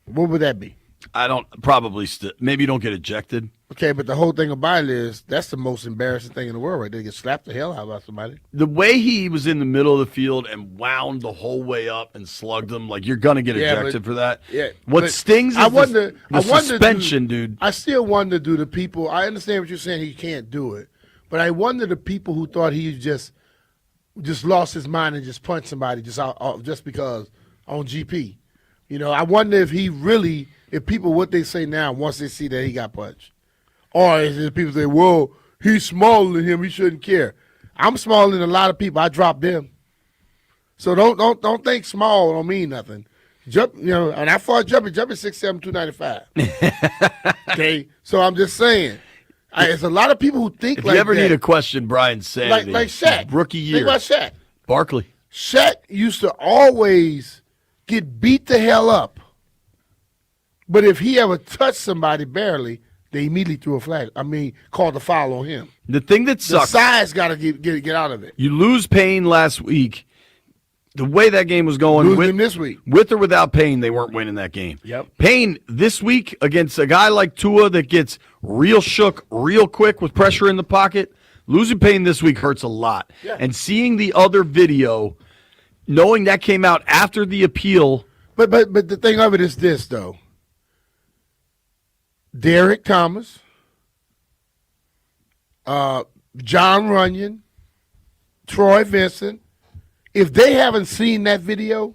what would that be? I don't probably maybe you don't get ejected. Okay, but the whole thing about it is that's the most embarrassing thing in the world, right? They get slapped the hell out of somebody. The way he was in the middle of the field and wound the whole way up and slugged them, like you're gonna get ejected for that. Yeah. What stings is the suspension, dude. I still wonder, do the people? I understand what you're saying. He can't do it, but I wonder the people who thought he just lost his mind and just punched somebody just because on GP. I wonder if if people what they say now once they see that he got punched. Or is it people say, well, he's smaller than him, he shouldn't care. I'm smaller than a lot of people. I dropped them. So don't think small don't mean nothing. Jump, and I fought jumping 6'7", 295. Okay? So I'm just saying. There's a lot of people who think If like you ever that. need a question, Brian Sanity. Like Shaq. Rookie year. Think about Shaq. Barkley. Shaq used to always get beat the hell up. But if he ever touched somebody barely, they immediately threw a flag. Called a foul on him. The thing that sucks. The size got to get out of it. You lose Payne last week. The way that game was going, Lose him this week. with or without Payne, they weren't winning that game. Yep. Payne this week against a guy like Tua that gets real shook real quick with pressure in the pocket. Losing Payne this week hurts a lot. Yeah. And seeing the other video, knowing that came out after the appeal. But the thing of it is this though. Derek Thomas, John Runyon, Troy Vincent, if they haven't seen that video,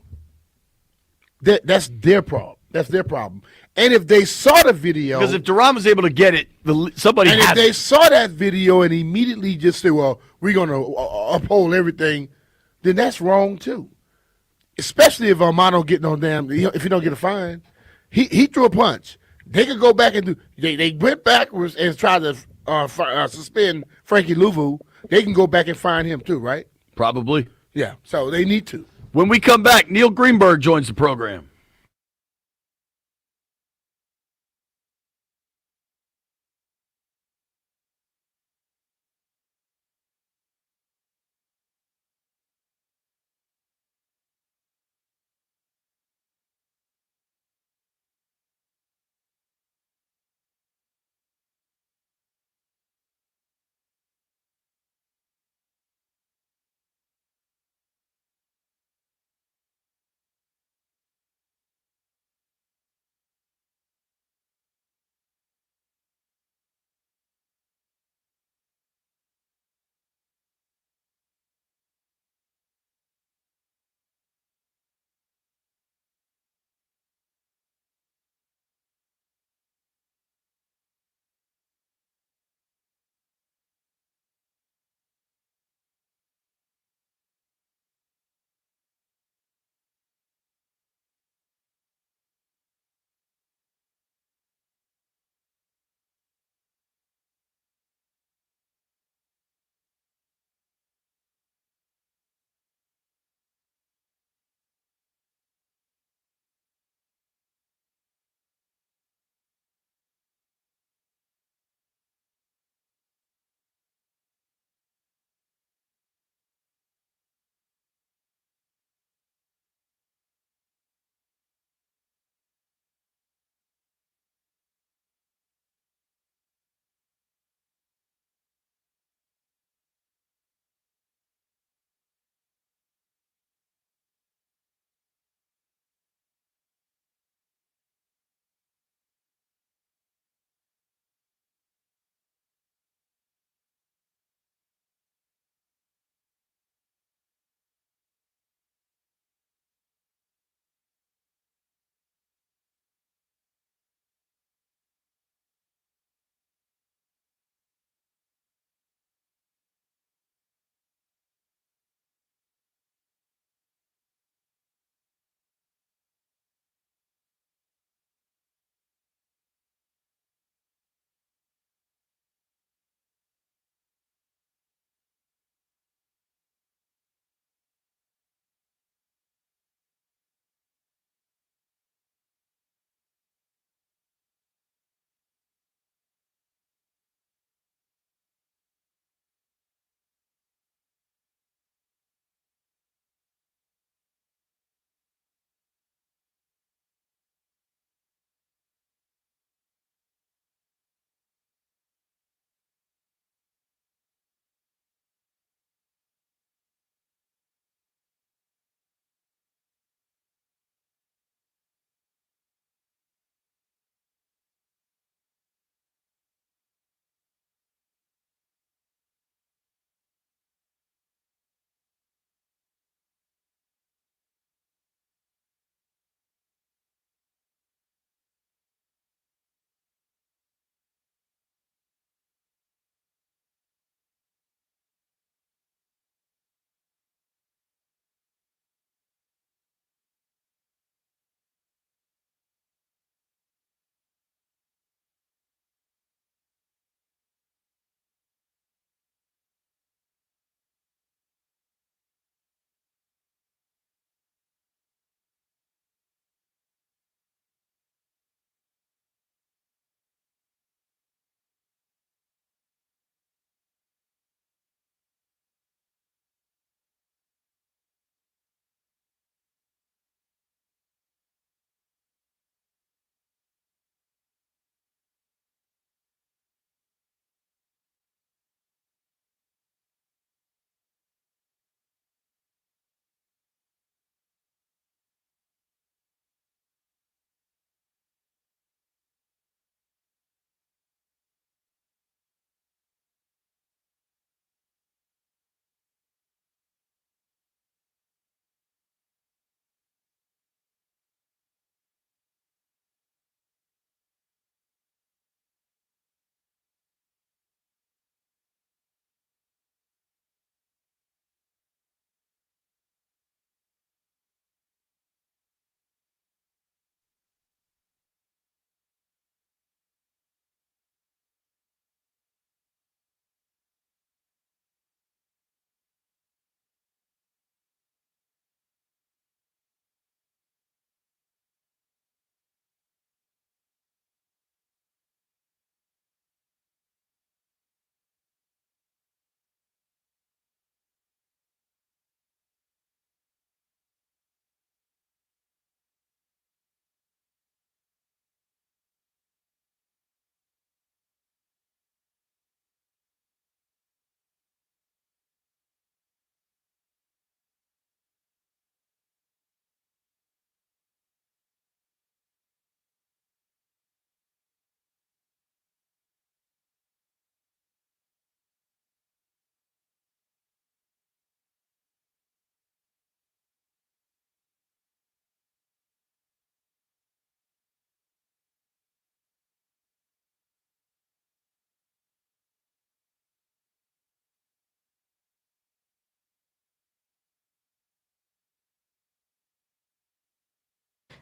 that's their problem. That's their problem. And if they saw the video, Because if Duran was able to get it, somebody and if had they it. saw that video and immediately just say, "Well, we're going to uphold everything," then that's wrong too. Especially if Armando getting on if he don't get a fine, he threw a punch. They could go back and do. They went backwards and tried to suspend Frankie Louvu. They can go back and fine him too, right? Probably. Yeah. So they need to. When we come back, Neil Greenberg joins the program.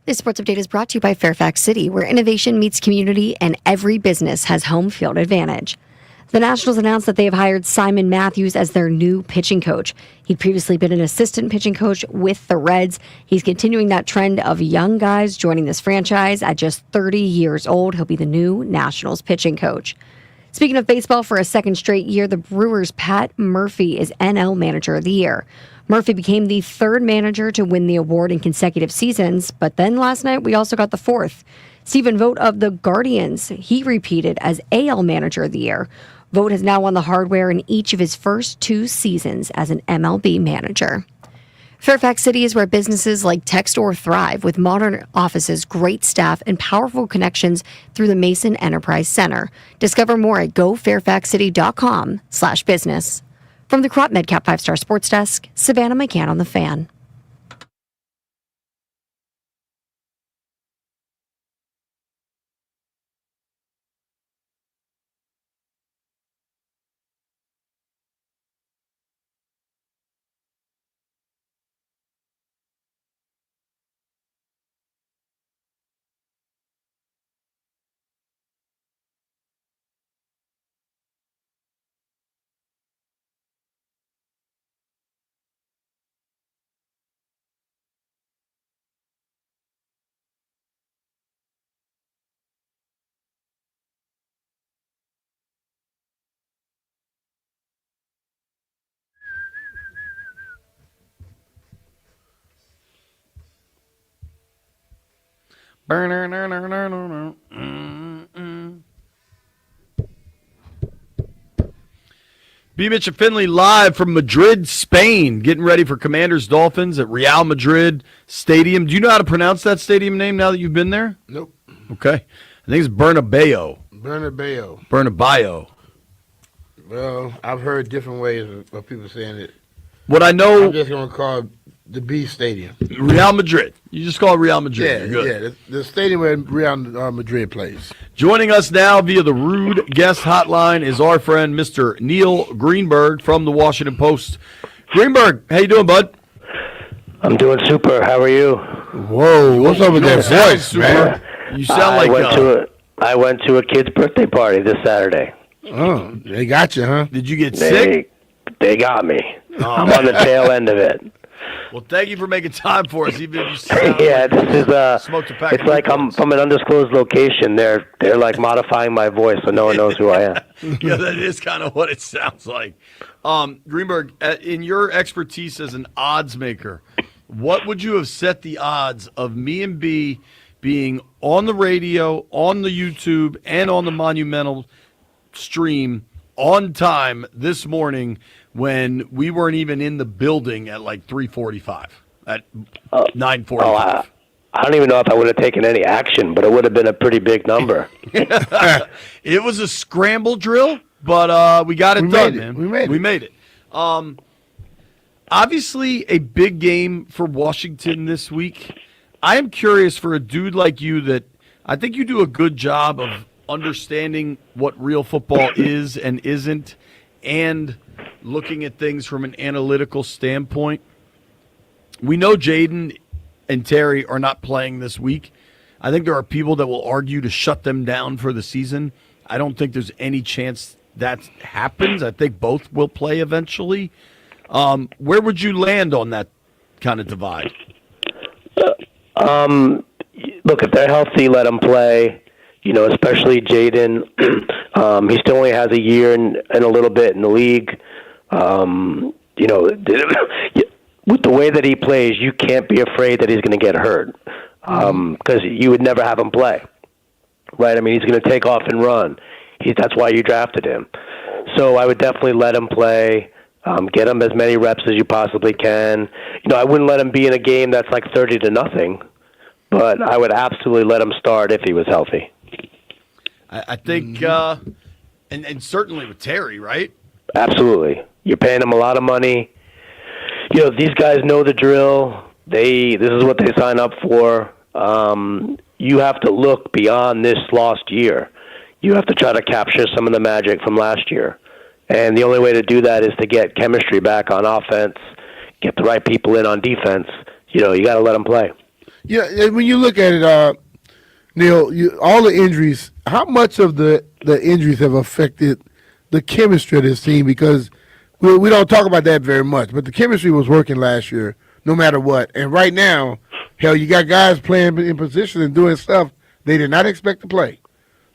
This sports update is brought to you by Fairfax City, where innovation meets community and every business has home field advantage. The Nationals announced that they have hired Simon Matthews as their new pitching coach. He'd previously been an assistant pitching coach with the Reds. He's continuing that trend of young guys joining this franchise. At just 30 years old, he'll be the new Nationals pitching coach. Speaking of baseball, for a second straight year, the Brewers' Pat Murphy is NL Manager of the Year. Murphy became the third manager to win the award in consecutive seasons, but then last night we also got the fourth. Stephen Vogt of the Guardians, he repeated as AL Manager of the Year. Vogt has now won the hardware in each of his first 2 seasons as an MLB manager. Fairfax City is where businesses like Textor thrive, with modern offices, great staff, and powerful connections through the Mason Enterprise Center. Discover more at gofairfaxcity.com/business. From the Crop MedCap 5-Star Sports Desk, Savannah McCann on the Fan. B. Mitch and Finley live from Madrid, Spain, getting ready for Commanders Dolphins at Real Madrid Stadium. Do you know how to pronounce that stadium name now that you've been there? Nope. Okay. I think it's Bernabeu. Bernabeu. Well, I've heard different ways of people saying it. What I know, I'm just going to call it the B Stadium. Real Madrid. You just call it Real Madrid. You're good. The stadium where Real Madrid plays. Joining us now via the Rude Guest Hotline is our friend, Mr. Neil Greenberg from the Washington Post. Greenberg, how you doing, bud? I'm doing super. How are you? Whoa, what's up with that voice, man? You sound like I went to a kid's birthday party this Saturday. Oh, they got you, huh? Did you get sick? They got me. I'm on the tail end of it. Well, thank you for making time for us. Even if you sound yeah, this is smoked a pack. It's like I'm from an undisclosed location. They're like modifying my voice so no one knows who I am. Yeah, that is kind of what it sounds like. Greenberg, in your expertise as an odds maker, what would you have set the odds of me and B being on the radio, on the YouTube, and on the Monumental stream on time this morning when we weren't even in the building at like 3:45, at 9:45? I don't even know if I would have taken any action, but it would have been a pretty big number. It was a scramble drill, but we got it done, man. We made it. Obviously, a big game for Washington this week. I am curious, for a dude like you, that I think you do a good job of understanding what real football is and isn't, and looking at things from an analytical standpoint. We know Jaden and Terry are not playing this week. I think there are people that will argue to shut them down for the season. I don't think there's any chance that happens. I think both will play eventually. Where would you land on that kind of divide? Look, if they're healthy, let them play. You know, especially Jaden. He still only has a year and a little bit in the league. You know, with the way that he plays, you can't be afraid that he's going to get hurt because you would never have him play, right? I mean, he's going to take off and run. That's why you drafted him. So I would definitely let him play. Get him as many reps as you possibly can. You know, I wouldn't let him be in a game that's like 30-0, but I would absolutely let him start if he was healthy. I think, and certainly with Terry, right? Absolutely. You're paying them a lot of money. You know, these guys know the drill. This is what they sign up for. You have to look beyond this lost year. You have to try to capture some of the magic from last year. And the only way to do that is to get chemistry back on offense, get the right people in on defense. You know, you got to let them play. Yeah, when you look at it, Neil, all the injuries. How much of the injuries have affected the chemistry of this team? Because we don't talk about that very much, but the chemistry was working last year, no matter what. And right now, hell, you got guys playing in position and doing stuff they did not expect to play.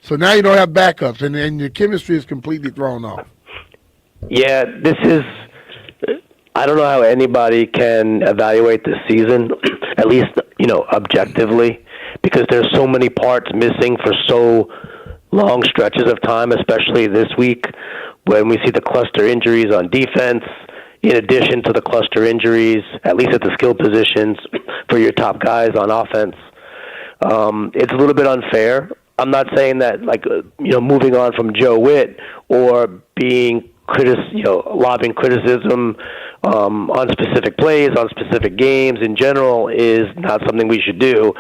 So now you don't have backups, and your chemistry is completely thrown off. Yeah, this is. I don't know how anybody can evaluate this season, at least objectively, because there's so many parts missing for so long stretches of time, especially this week when we see the cluster injuries on defense, in addition to the cluster injuries, at least at the skill positions for your top guys on offense. It's a little bit unfair. I'm not saying that, moving on from Joe Witt or being lobbing criticism on specific plays, on specific games in general is not something we should do.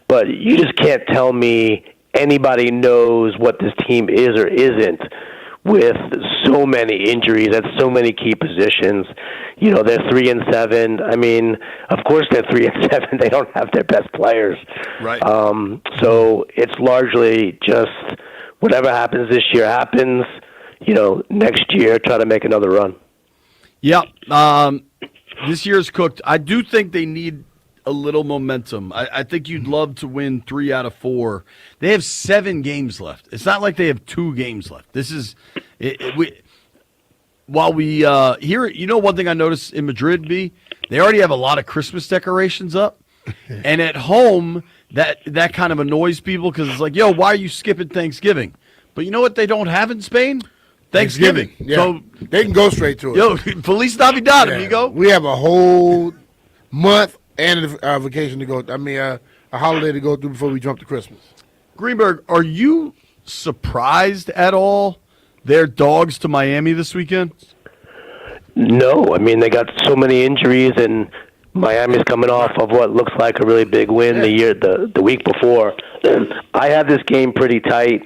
But you just can't tell me anybody knows what this team is or isn't with so many injuries at so many key positions. They're 3-7. I mean, of course they're 3-7. They don't have their best players. Right. So it's largely just whatever happens this year happens. Next year, try to make another run. Yeah. This year's cooked. I do think they need a little momentum. I think you'd love to win 3 out of 4. They have 7 games left. It's not like they have 2 games left. This is while we here. One thing I noticed in Madrid, they already have a lot of Christmas decorations up, and at home that kind of annoys people because it's like, yo, why are you skipping Thanksgiving? But you know what they don't have in Spain? Thanksgiving. Yeah. So they can go straight to it. Yo, Feliz Navidad, amigo. We have a whole month and a vacation to go. A holiday to go through before we jump to Christmas. Greenberg, are you surprised at all their dogs to Miami this weekend? No. I mean, they got so many injuries, and Miami's coming off of what looks like a really big win the week before. I have this game pretty tight.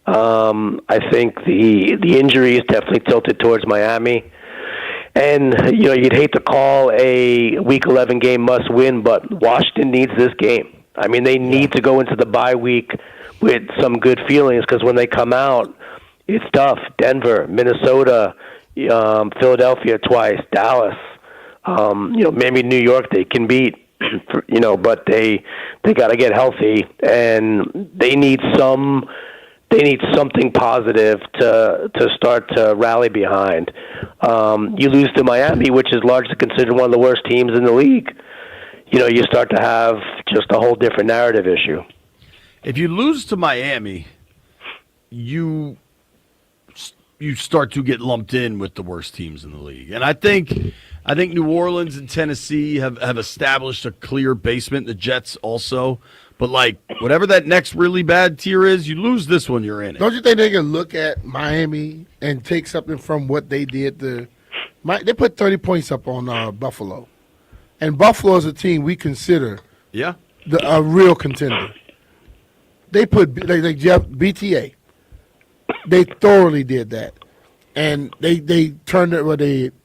I think the injuries definitely tilted towards Miami. And, you'd hate to call a Week 11 game must win, but Washington needs this game. I mean, they need to go into the bye week with some good feelings because when they come out, it's tough. Denver, Minnesota, Philadelphia twice, Dallas, maybe New York they can beat, but they got to get healthy, and they need something positive to start to rally behind. You lose to Miami, which is largely considered one of the worst teams in the league. You start to have just a whole different narrative issue. If you lose to Miami, you start to get lumped in with the worst teams in the league. And I think New Orleans and Tennessee have established a clear basement. The Jets also. But, whatever that next really bad tier is, you lose this one, you're in it. Don't you think they can look at Miami and take something from what they did? They put 30 points up on Buffalo. And Buffalo is a team we consider a real contender. They put, Jeff, BTA. They thoroughly did that. And they turned it with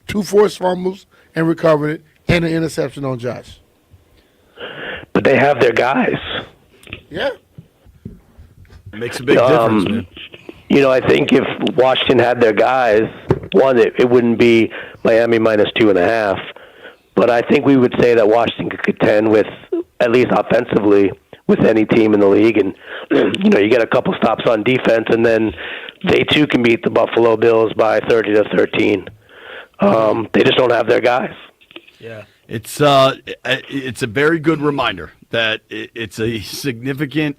2 forced fumbles and recovered it and an interception on Josh. But they have their guys. Yeah. It makes a big difference, man. I think if Washington had their guys, one, it wouldn't be Miami minus 2.5. But I think we would say that Washington could contend with, at least offensively, with any team in the league. And, you get a couple stops on defense, and then they too can beat the Buffalo Bills by 30-13. They just don't have their guys. Yeah. It's a very good reminder that it's a significant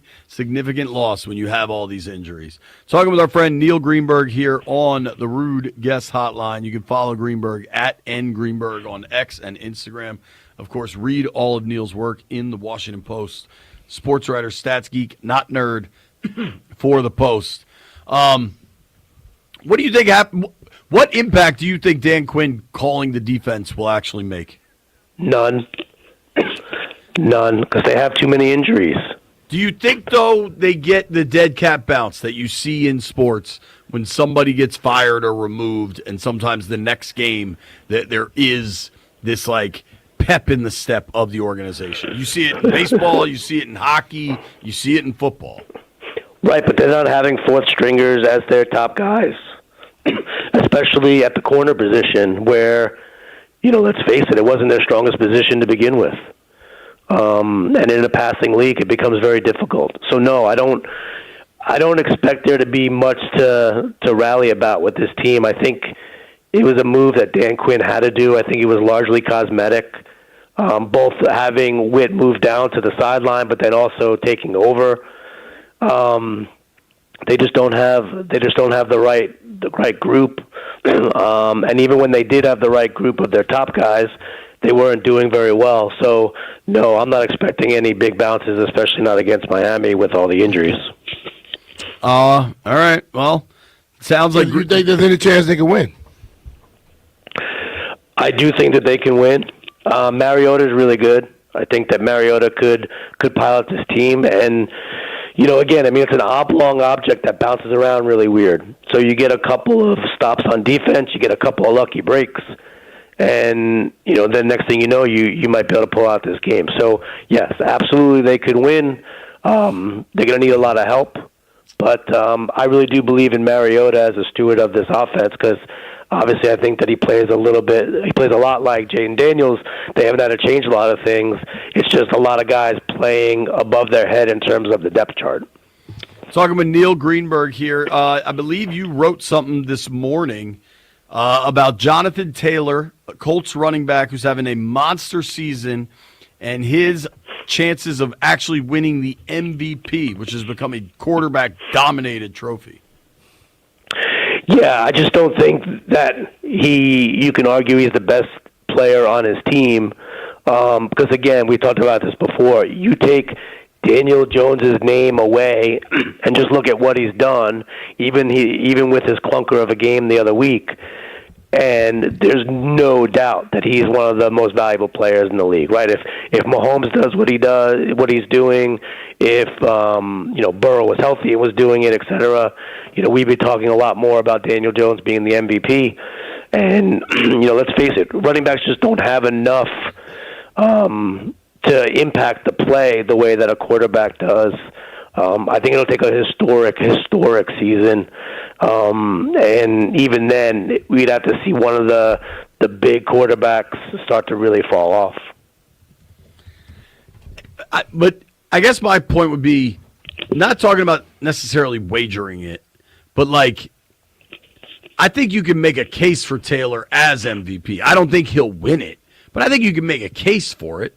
loss when you have all these injuries. Talking with our friend Neil Greenberg here on the Rude Guest Hotline. You can follow Greenberg at @ngreenberg on X and Instagram. Of course, read all of Neil's work in the Washington Post. Sports writer, stats geek, not nerd, for the Post. What do you think happened? What impact do you think Dan Quinn calling the defense will actually make? None, because they have too many injuries. Do you think, though, they get the dead cat bounce that you see in sports when somebody gets fired or removed, and sometimes the next game that there is this, pep in the step of the organization. You see it in baseball, you see it in hockey, you see it in football. Right, but they're not having fourth stringers as their top guys, especially at the corner position where, let's face it wasn't their strongest position to begin with. And in a passing league, it becomes very difficult. So no, I don't expect there to be much to rally about with this team. I think it was a move that Dan Quinn had to do. I think it was largely cosmetic, both having Witt move down to the sideline, but then also taking over. They just don't have the right group, and even when they did have the right group of their top guys, they weren't doing very well. So no, I'm not expecting any big bounces, especially not against Miami with all the injuries. All right. Well, sounds like you think there's any chance they can win? I do think that they can win. Mariota is really good. I think that Mariota could pilot this team, and again, it's an oblong object that bounces around really weird. So you get a couple of stops on defense, you get a couple of lucky breaks, and then next thing you know, you might be able to pull out this game. So yes, absolutely, they could win. They're going to need a lot of help, but I really do believe in Mariota as a steward of this offense because obviously I think that he plays a lot like Jaden Daniels. They haven't had to change a lot of things. It's just a lot of guys playing above their head in terms of the depth chart. Talking with Neil Greenberg here. I believe you wrote something this morning about Jonathan Taylor, a Colts running back who's having a monster season, and his chances of actually winning the MVP, which has become a quarterback-dominated trophy. Yeah, I just don't think that you can argue he's the best player on his team because, again, we talked about this before. You take Daniel Jones's name away and just look at what he's done, even with his clunker of a game the other week, and there's no doubt that he's one of the most valuable players in the league, right? If Mahomes does what he's doing, if Burrow was healthy and was doing it, etc., we'd be talking a lot more about Daniel Jones being the MVP. And let's face it, running backs just don't have enough to impact the play the way that a quarterback does. I think it'll take a historic season. And even then, we'd have to see one of the big quarterbacks start to really fall off. But I guess my point would be not talking about necessarily wagering it, but I think you can make a case for Taylor as MVP. I don't think he'll win it, but I think you can make a case for it.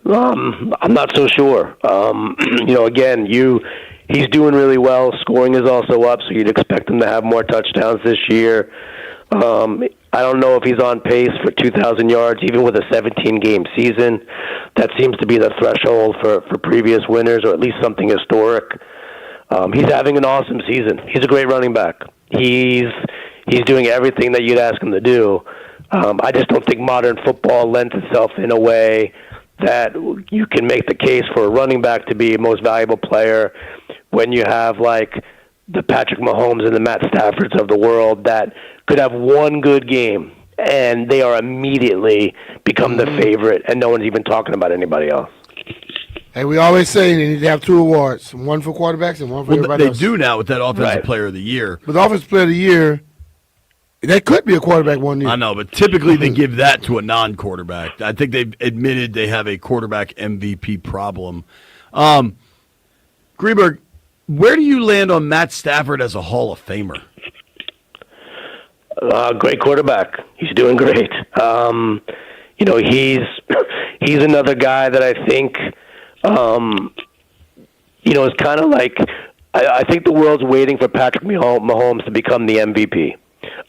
I'm not so sure. Again, he's doing really well. Scoring is also up, so you'd expect him to have more touchdowns this year. I don't know if he's on pace for 2,000 yards, even with a 17-game season. That seems to be the threshold for previous winners, or at least something historic. He's having an awesome season. He's a great running back. He's doing everything that you'd ask him to do. I just don't think modern football lends itself in a way that you can make the case for a running back to be a most valuable player when you have the Patrick Mahomes and the Matt Staffords of the world that could have one good game and they are immediately become the favorite and no one's even talking about anybody else. Hey, we always say they need to have 2 awards, one for quarterbacks and one for everybody else. They do now with that Offensive Player of the Year. With Offensive Player of the Year, that could be a quarterback one year. I know, but typically they give that to a non-quarterback. I think they've admitted they have a quarterback MVP problem. Greenberg, where do you land on Matt Stafford as a Hall of Famer? Great quarterback. He's doing great. He's another guy that I think, is kind of I think the world's waiting for Patrick Mahomes to become the MVP.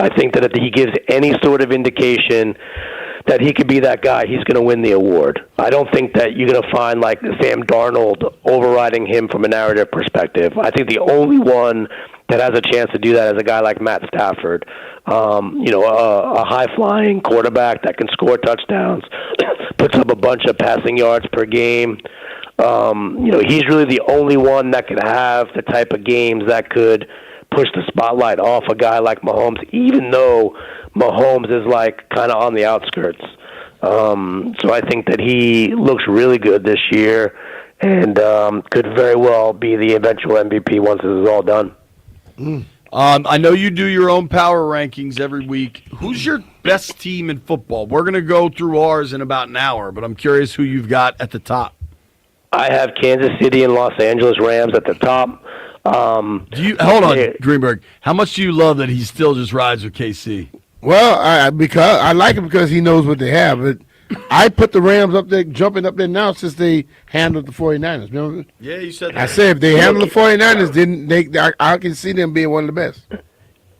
I think that if he gives any sort of indication that he could be that guy, he's going to win the award. I don't think that you're going to find Sam Darnold overriding him from a narrative perspective. I think the only one that has a chance to do that is a guy like Matt Stafford, a high-flying quarterback that can score touchdowns, puts up a bunch of passing yards per game. He's really the only one that could have the type of games that could push the spotlight off a guy like Mahomes, even though Mahomes is kind of on the outskirts. So I think that he looks really good this year and could very well be the eventual MVP once this is all done. I know you do your own power rankings every week. Who's your best team in football? We're going to go through ours in about an hour, but I'm curious who you've got at the top. I have Kansas City and Los Angeles Rams at the top. Hold on, Greenberg. How much do you love that he still just rides with KC? Well, because I like it because he knows what they have. But I put the Rams up there, jumping up there now since they handled the 49ers. Remember? Yeah, you said that. I said if they handle the 49ers, then I can see them being one of the best.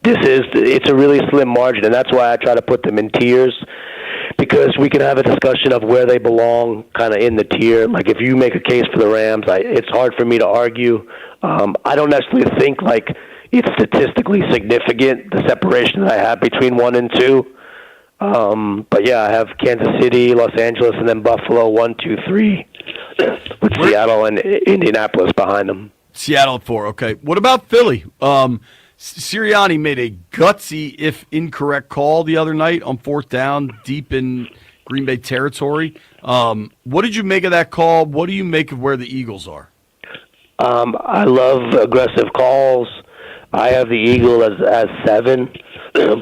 It's a really slim margin, and that's why I try to put them in tiers, because we can have a discussion of where they belong kind of in the tier. Like if you make a case for the Rams, it's hard for me to argue. I don't necessarily think like it's statistically significant, the separation that I have between 1 and 2. But yeah, I have Kansas City, Los Angeles, and then Buffalo 1, 2, 3, with Seattle and Indianapolis behind them. Seattle at 4. Okay. What about Philly? Sirianni made a gutsy, if incorrect, call the other night on 4th down, deep in Green Bay territory. What did you make of that call? What do you make of where the Eagles are? I love aggressive calls. I have the Eagle as 7,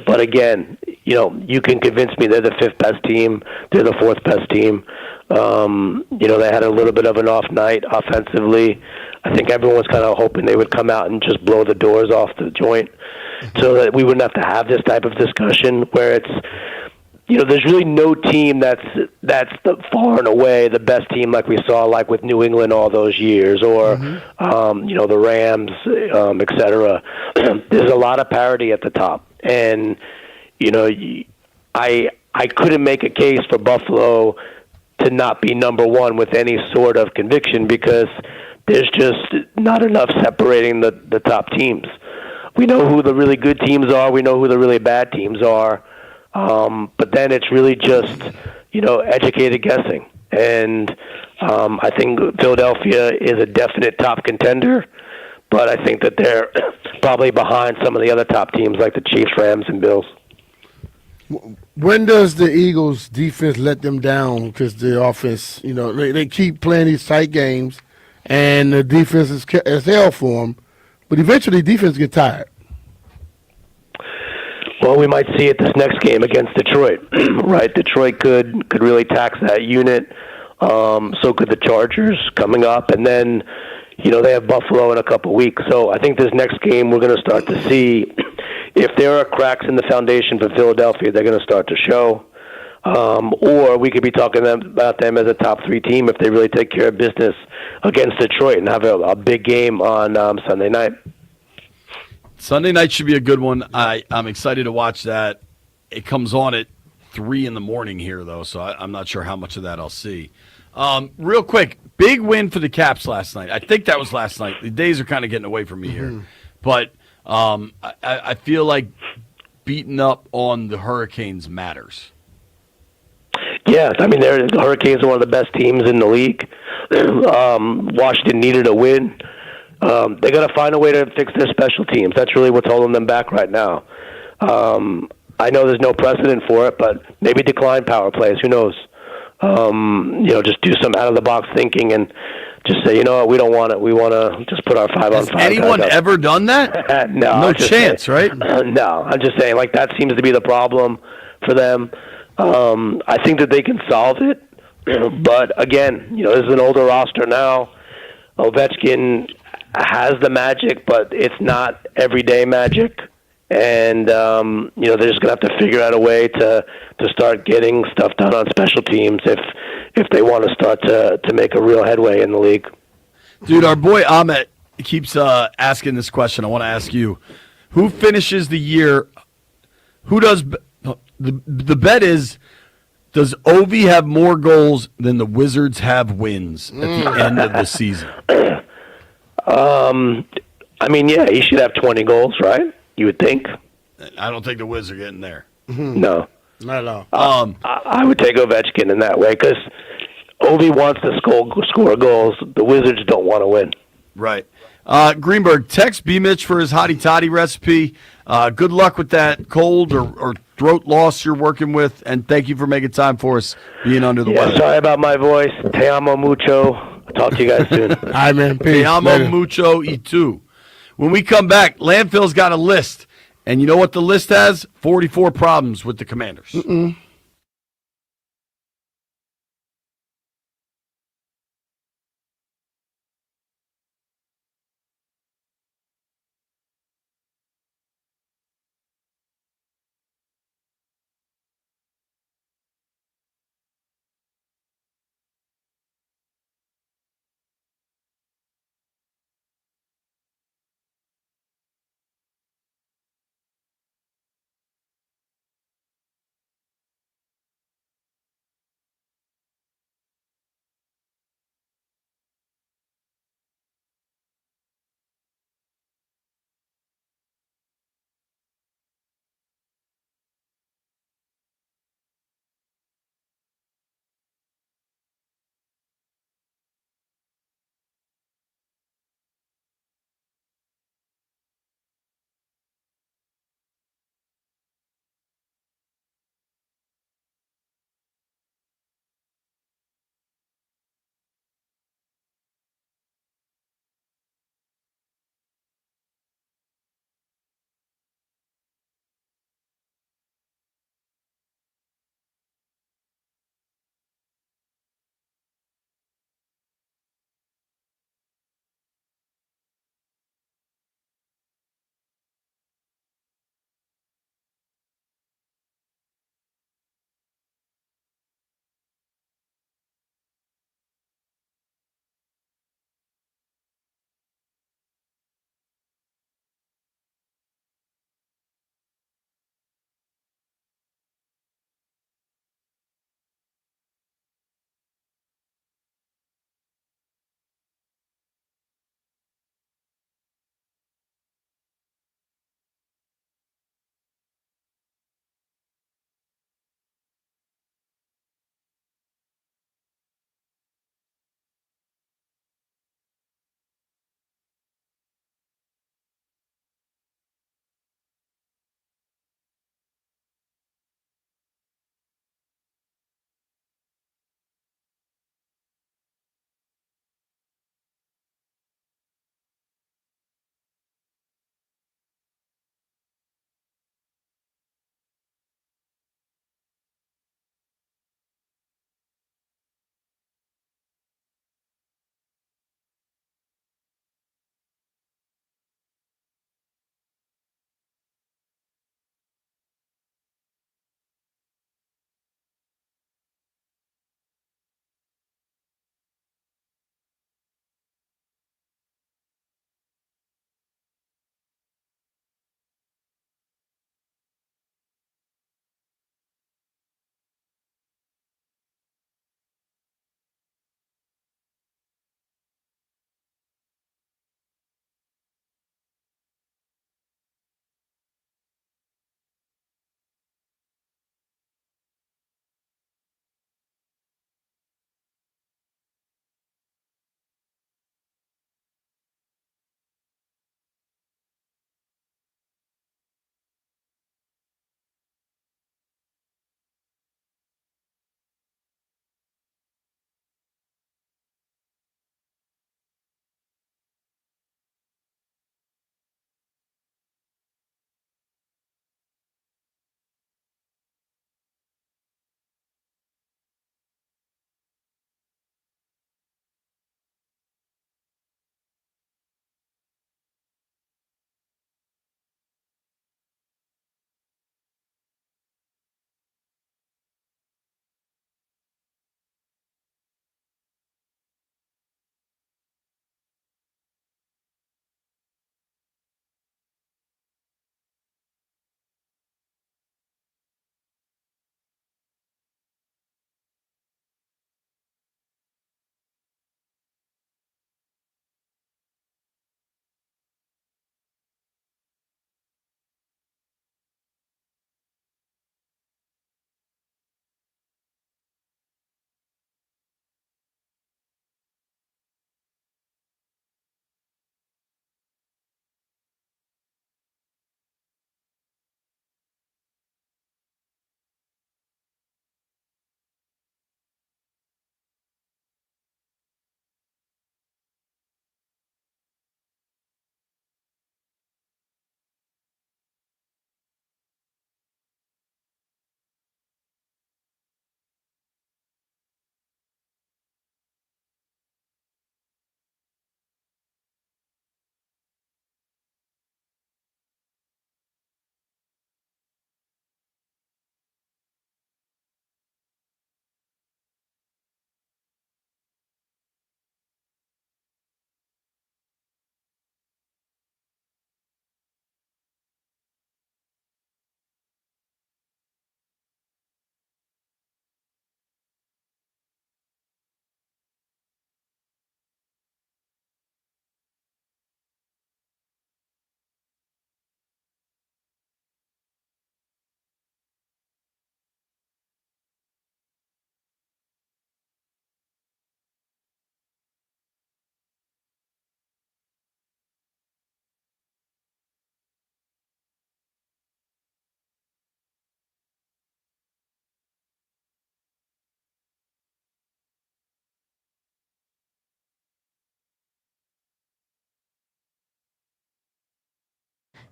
but again, you can convince me they're the 5th best team. They're the 4th best team. They had a little bit of an off night offensively. I think everyone was kind of hoping they would come out and just blow the doors off the joint, so that we wouldn't have to have this type of discussion where it's, there's really no team that's far and away the best team like we saw like with New England all those years, or the Rams, et cetera. There's a lot of parity at the top, and I couldn't make a case for Buffalo to not be number 1 with any sort of conviction, because there's just not enough separating the top teams. We know who the really good teams are. We know who the really bad teams are. But then it's really just, educated guessing. And I think Philadelphia is a definite top contender, but I think that they're probably behind some of the other top teams like the Chiefs, Rams, and Bills. When does the Eagles' defense let them down? Because the offense, they keep playing these tight games, and the defense is hell for them. But eventually, defense get tired. Well, we might see it this next game against Detroit, right? Detroit could really tax that unit. So could the Chargers coming up, and then they have Buffalo in a couple weeks. So I think this next game we're going to start to see if there are cracks in the foundation for Philadelphia. They're going to start to show, or we could be talking about them as a top 3 team if they really take care of business against Detroit and have a big game on Sunday night. Sunday night should be a good one. I'm excited to watch that. It comes on at 3 in the morning here, though, so I'm not sure how much of that I'll see. Real quick, big win for the Caps last night. I think that was last night. The days are kind of getting away from me here. But I feel like beating up on the Hurricanes matters. Yeah, I mean, the Hurricanes are one of the best teams in the league. Washington needed a win. They got to find a way to fix their special teams. That's really what's holding them back right now. I know there's no precedent for it, but maybe decline power plays. Who knows? Just do some out of the box thinking and just say, what, we don't want it. We want to just put our 5-on-5. Has anyone ever done that? No chance, right? No, I'm just saying, like, that seems to be the problem for them. I think that they can solve it, but again, this is an older roster now. Ovechkin has the magic, but it's not everyday magic. And, they're just going to have to figure out a way to start getting stuff done on special teams if they want to start to make a real headway in the league. Dude, our boy Ahmet keeps asking this question. I want to ask you, who finishes the year? Who does the bet is, does Ovi have more goals than the Wizards have wins at the end of the season? Yeah, he should have 20 goals, right? You would think. I don't think the Wizards are getting there. No. Not at all. I would take Ovechkin in that way because Ovi wants to score goals. The Wizards don't want to win. Right. Greenberg, text B. Mitch for his hottie toddy recipe. Good luck with that cold or throat loss you're working with, and thank you for making time for us being under the Yeah, weather. sorry about my voice. Te amo mucho. I'll talk to you guys soon. All right, man. Peace. Te amo Later. mucho y tú. When we come back, Landfill's got a list. And you know what the list has? 44 problems with the Commanders.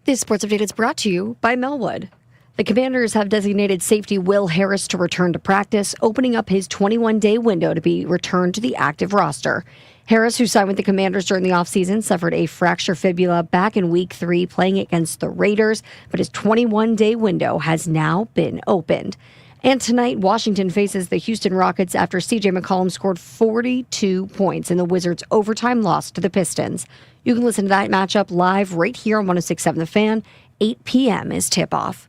This sports update is brought to you by Melwood. The Commanders have designated safety Will Harris to return to practice, opening up his 21-day window to be returned to the active roster. Harris, who signed with the Commanders during the offseason, suffered a fractured fibula back in Week 3 playing against the Raiders, but his 21-day window has now been opened. And tonight, Washington faces the Houston Rockets after C.J. McCollum scored 42 points in the Wizards' overtime loss to the Pistons. You can listen to that matchup live right here on 106.7 The Fan. 8 p.m. is tip-off.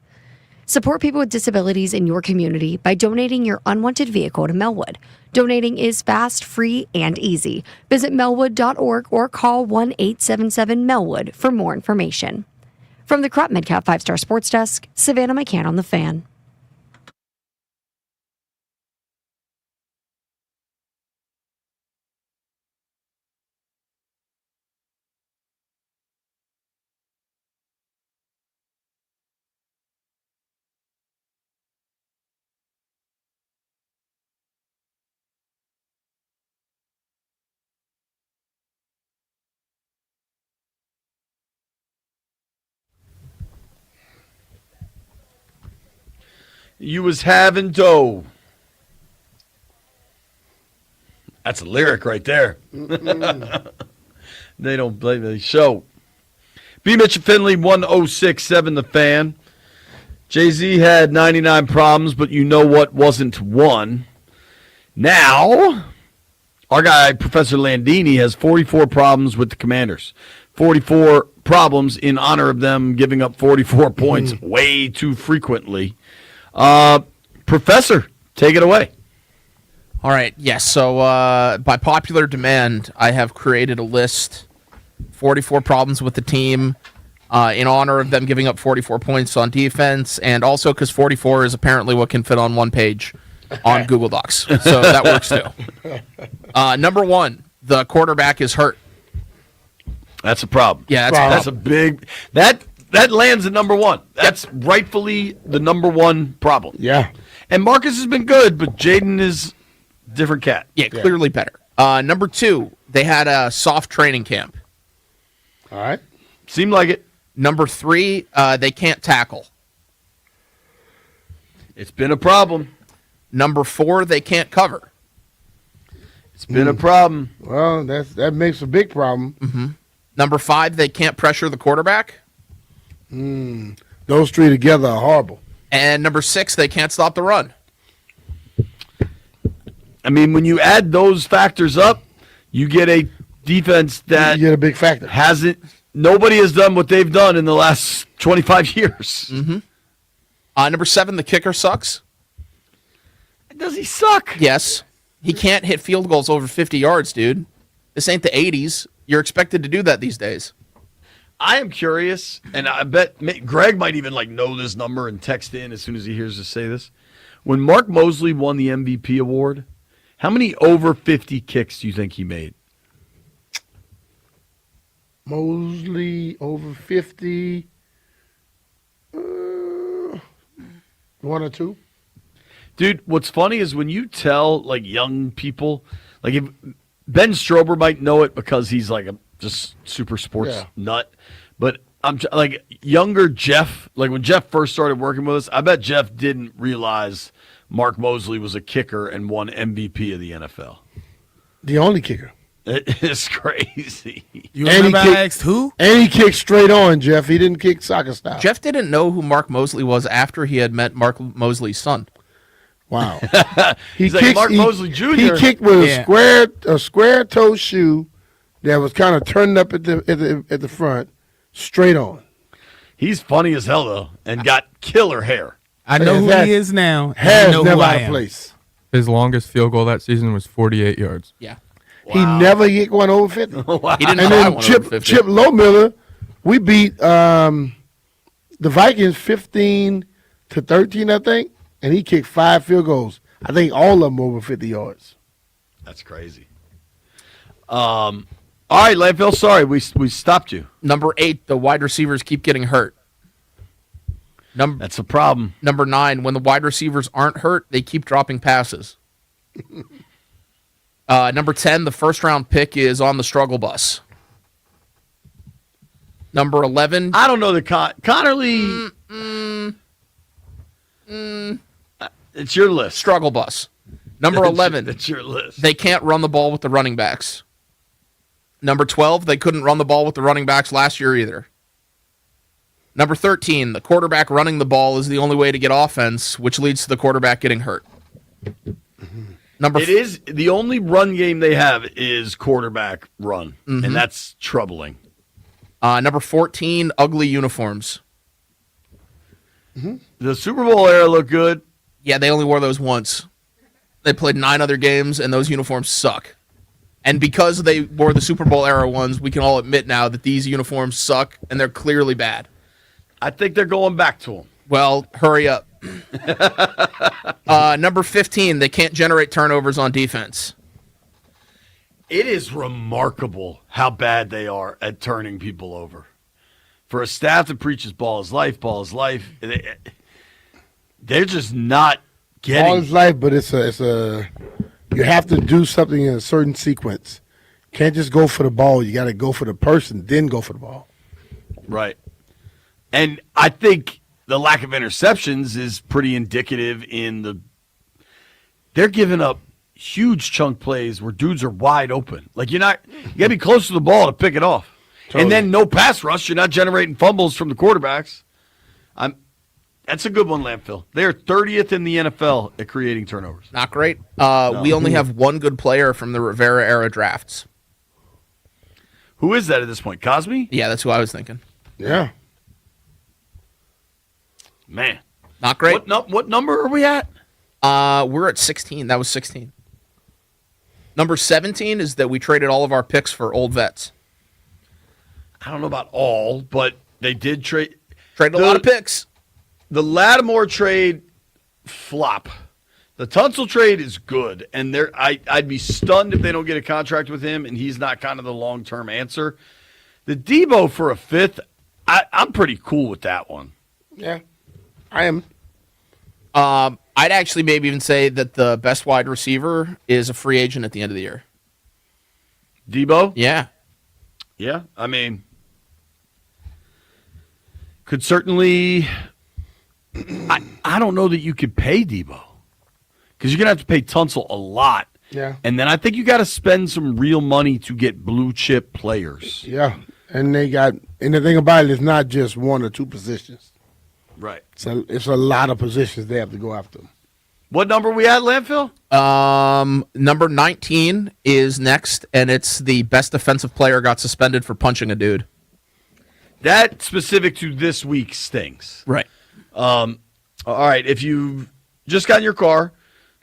Support people with disabilities in your community by donating your unwanted vehicle to Melwood. Donating is fast, free, and easy. Visit melwood.org or call 1-877-MELWOOD for more information. From the Crop Medcap 5-Star Sports Desk, Savannah McCann on The Fan. You was having dough. That's a lyric right there. They don't blame the show. B. Mitch and Finley, 106.7 The Fan. Jay-Z had 99 problems, but you know what wasn't one. Now, our guy, Professor Landini, has 44 problems with the Commanders. 44 problems in honor of them giving up 44 points way too frequently. Professor, take it away. All right. Yes. So by popular demand, I have created a list, 44 problems with the team in honor of them giving up 44 points on defense, and also because 44 is apparently what can fit on one page on Google Docs. So that works too. Number 1, the quarterback is hurt. That's a problem. Yeah, that's a big that lands at number 1. That's rightfully the number 1 problem. Yeah. And Marcus has been good, but Jaden is different cat. Yeah, clearly better. Number 2, they had a soft training camp. All right. Seemed like it. Number 3, they can't tackle. It's been a problem. Number 4, they can't cover. It's been a problem. Well, that makes a big problem. Mm-hmm. Number 5, they can't pressure the quarterback. Those three together are horrible. And number 6, they can't stop the run. I mean, when you add those factors up, you get a defense that you get a big factor. Nobody has done what they've done in the last 25 years. Mm-hmm. Number 7, the kicker sucks. Does he suck? Yes. He can't hit field goals over 50 yards, dude. This ain't the 80s. You're expected to do that these days. I am curious, and I bet Greg might even know this number and text in as soon as he hears us say this. When Mark Mosley won the MVP award, how many over 50 kicks do you think he made? Mosley over 50. 1 or 2. Dude, what's funny is when you tell young people, if Ben Strober might know it because he's a just super sports nut, but I'm younger Jeff, when Jeff first started working with us, I bet Jeff didn't realize Mark Mosley was a kicker and won MVP of the NFL. The only kicker. It is crazy. You remember I asked who? And he kicked straight on, Jeff. He didn't kick soccer style. Jeff didn't know who Mark Mosley was after he had met Mark Mosley's son. Wow. He's Mark Mosley Jr. He kicked with a square toe shoe that was kind of turned up at the front, straight on. He's funny as hell though, and got killer hair. I know who he is now. Has know never who I out of am. place. His longest field goal that season was 48 yards. Yeah. He never hit one over 50. Wow. He didn't And try then one Chip over 50. Chip Lowmiller, we beat the Vikings 15-13, I think, and he kicked 5 field goals. I think all of them over 50 yards. That's crazy. All right, Landfill, sorry, we stopped you. Number 8, the wide receivers keep getting hurt. That's a problem. Number 9, when the wide receivers aren't hurt, they keep dropping passes. Number 10, the first-round pick is on the struggle bus. Number 11. I don't know the Connerly. It's your list. Struggle bus. Number 11. That's your list. They can't run the ball with the running backs. Number 12. They couldn't run the ball with the running backs last year either. Number 13. The quarterback running the ball is the only way to get offense, which leads to the quarterback getting hurt. It is the only run game they have is quarterback run, and that's troubling. Number 14. Ugly uniforms. The Super Bowl era looked good. Yeah, they only wore those once. They played 9 other games, and those uniforms suck. And because they wore the Super Bowl era ones, we can all admit now that these uniforms suck, and they're clearly bad. I think they're going back to them. Well, hurry up. Number 15, they can't generate turnovers on defense. It is remarkable how bad they are at turning people over. For a staff that preaches ball is life, they're just not getting. Ball is life, but it's a you have to do something in a certain sequence. Can't just go for the ball. You got to go for the person, then go for the ball. Right. And I think the lack of interceptions is pretty indicative they're giving up huge chunk plays where dudes are wide open. Like you got to be close to the ball to pick it off. Totally. And then no pass rush. You're not generating fumbles from the quarterbacks. That's a good one, Landfill. They are 30th in the NFL at creating turnovers. Not great. We only have one good player from the Rivera era drafts. Who is that at this point? Cosme? Yeah, that's who I was thinking. Yeah. Man. Not great. What number are we at? We're at 16. That was 16. Number 17 is that we traded all of our picks for old vets. I don't know about all, but they did trade a lot of picks. The Lattimore trade flop. The Tunsil trade is good, and I'd be stunned if they don't get a contract with him, and he's not kind of the long-term answer. The Debo for a 5th, I'm pretty cool with that one. Yeah, I am. I'd actually maybe even say that the best wide receiver is a free agent at the end of the year. Debo? Yeah. Yeah, I mean, could certainly. I don't know that you could pay Debo because you're going to have to pay Tunsil a lot. Yeah. And then I think you got to spend some real money to get blue chip players. Yeah. And the thing about it is not just one or two positions. Right. So it's a lot of positions they have to go after. What number are we at, Landfill? Number 19 is next, and it's the best defensive player got suspended for punching a dude. That specific to this week stings. Right. All right, if you've just got in your car,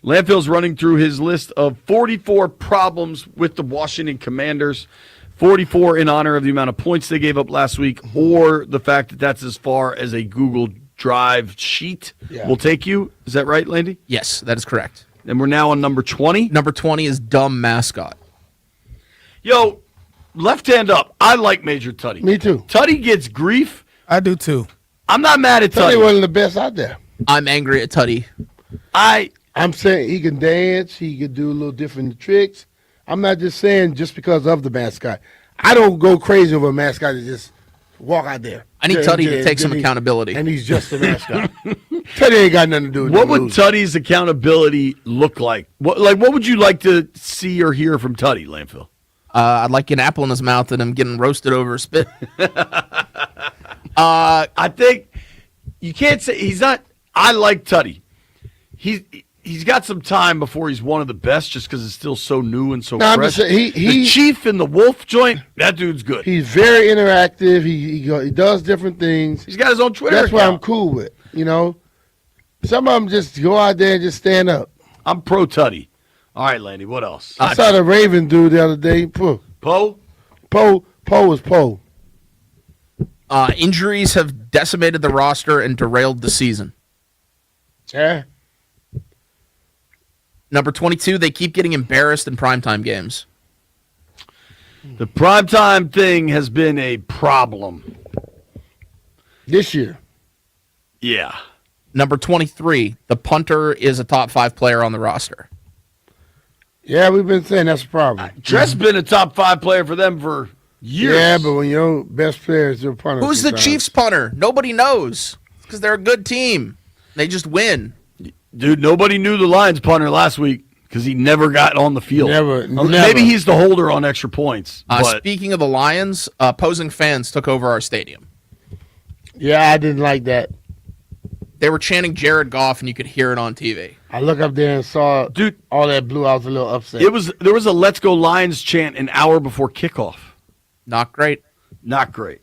Landfill's running through his list of 44 problems with the Washington Commanders, 44 in honor of the amount of points they gave up last week, or the fact that that's as far as a Google Drive sheet will take you. Is that right, Landy? Yes, that is correct. And we're now on number 20. Number 20 is dumb mascot. Yo, left hand up. I like Major Tutty. Me too. Tutty gets grief. I do too. I'm not mad at Tutty. Tutty one of the best out there. I'm angry at Tutty. I'm saying he can dance. He can do a little different tricks. I'm not just saying just because of the mascot. I don't go crazy over a mascot that just walk out there. I need Tutty to take some accountability. And he's just a mascot. Tutty ain't got nothing to do with it. What would Tutty's accountability look like? What would you like to see or hear from Tutty, Landfill? I'd like an apple in his mouth and him getting roasted over a spit. I think you can't say he's not. I like Tutty. He's got some time before he's one of the best, just because it's still so new and so fresh. I'm just saying, the Chief and the Wolf joint, that dude's good. He's very interactive. He does different things. He's got his own Twitter That's account. what I'm cool with. You know, some of them just go out there and just stand up. I'm pro Tutty. All right, Landy, what else? I saw the Raven dude the other day. Poe was Poe. Injuries have decimated the roster and derailed the season. Yeah. Number 22, they keep getting embarrassed in primetime games. The primetime thing has been a problem. This year. Yeah. Number 23, the punter is a top 5 player on the roster. Yeah, we've been saying that's a problem. Tress been a top 5 player for them for Years. Yeah, but when your best player is your punter. Who's the sometimes. Chiefs punter? Nobody knows because they're a good team. They just win. Dude, nobody knew the Lions punter last week because he never got on the field. Never. Maybe he's the holder on extra points. But Speaking of the Lions, opposing fans took over our stadium. Yeah, I didn't like that. They were chanting Jared Goff, and you could hear it on TV. I looked up there and saw all that blue. I was a little upset. there was a "Let's Go Lions" chant an hour before kickoff. Not great. Not great.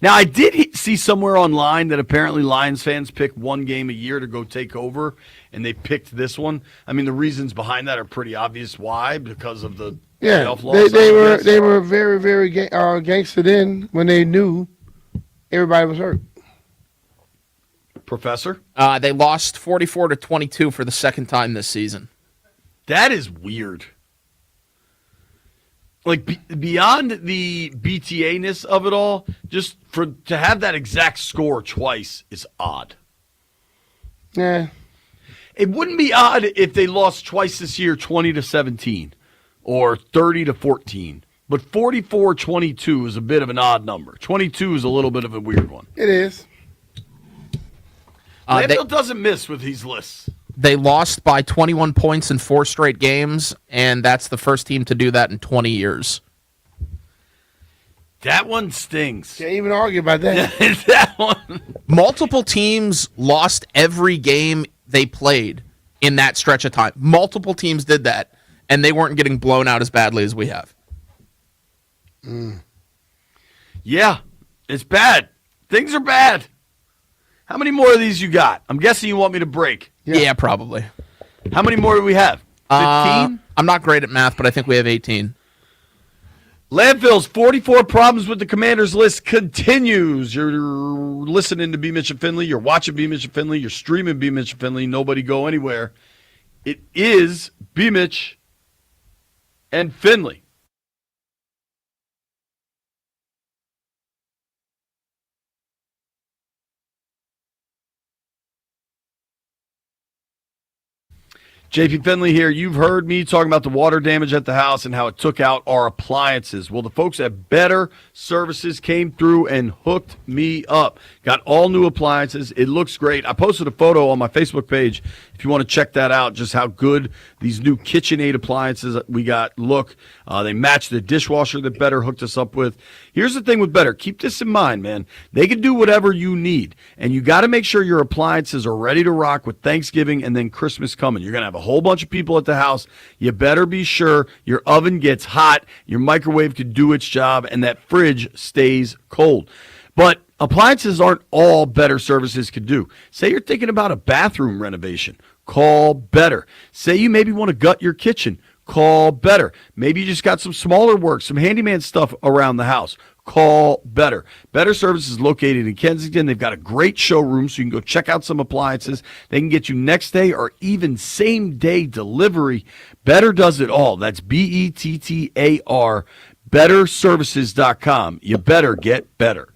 Now, I did see somewhere online that apparently Lions fans pick one game a year to go take over, and they picked this one. I mean, the reasons behind that are pretty obvious. Why? Because of the playoff loss. They were very, very gangster then when they knew everybody was hurt. Professor? They lost 44-22 for the second time this season. That is weird. Like, beyond the BTA-ness of it all, just to have that exact score twice is odd. Yeah. It wouldn't be odd if they lost twice this year, 20-17 or 30-14. But 44-22 is a bit of an odd number. 22 is a little bit of a weird one. It is. Lambeau doesn't miss with these lists. They lost by 21 points in 4 straight games, and that's the first team to do that in 20 years. That one stings. Can't even argue about that. That one. Multiple teams lost every game they played in that stretch of time. Multiple teams did that, and they weren't getting blown out as badly as we have. Yeah, it's bad. Things are bad. How many more of these you got? I'm guessing you want me to break. Yeah, probably. How many more do we have? 15? I'm not great at math, but I think we have 18. Landfill's 44 problems with the Commanders list continues. You're listening to B. Mitch and Finley. You're watching B. Mitch and Finley. You're streaming B. Mitch and Finley. Nobody go anywhere. It is B. Mitch and Finley. JP Finley here. You've heard me talking about the water damage at the house and how it took out our appliances. Well, the folks at Better Services came through and hooked me up. Got all new appliances. It looks great. I posted a photo on my Facebook page if you want to check that out, just how good these new KitchenAid appliances we got look. They match the dishwasher that Better hooked us up with. Here's the thing with Better. Keep this in mind, man. They can do whatever you need, and you got to make sure your appliances are ready to rock with Thanksgiving and then Christmas coming. You're going to have a whole bunch of people at the house. You better be sure your oven gets hot, your microwave can do its job, and that fridge stays cold. But appliances aren't all Better Services can do. Say you're thinking about a bathroom renovation. Call Better. Say you maybe want to gut your kitchen. Call Better. Maybe you just got some smaller work, some handyman stuff around the house. Call Better. Better Services is located in Kensington. They've got a great showroom, so you can go check out some appliances. They can get you next day or even same day delivery. Better does it all. That's BETTAR. BetterServices.com. You better get better.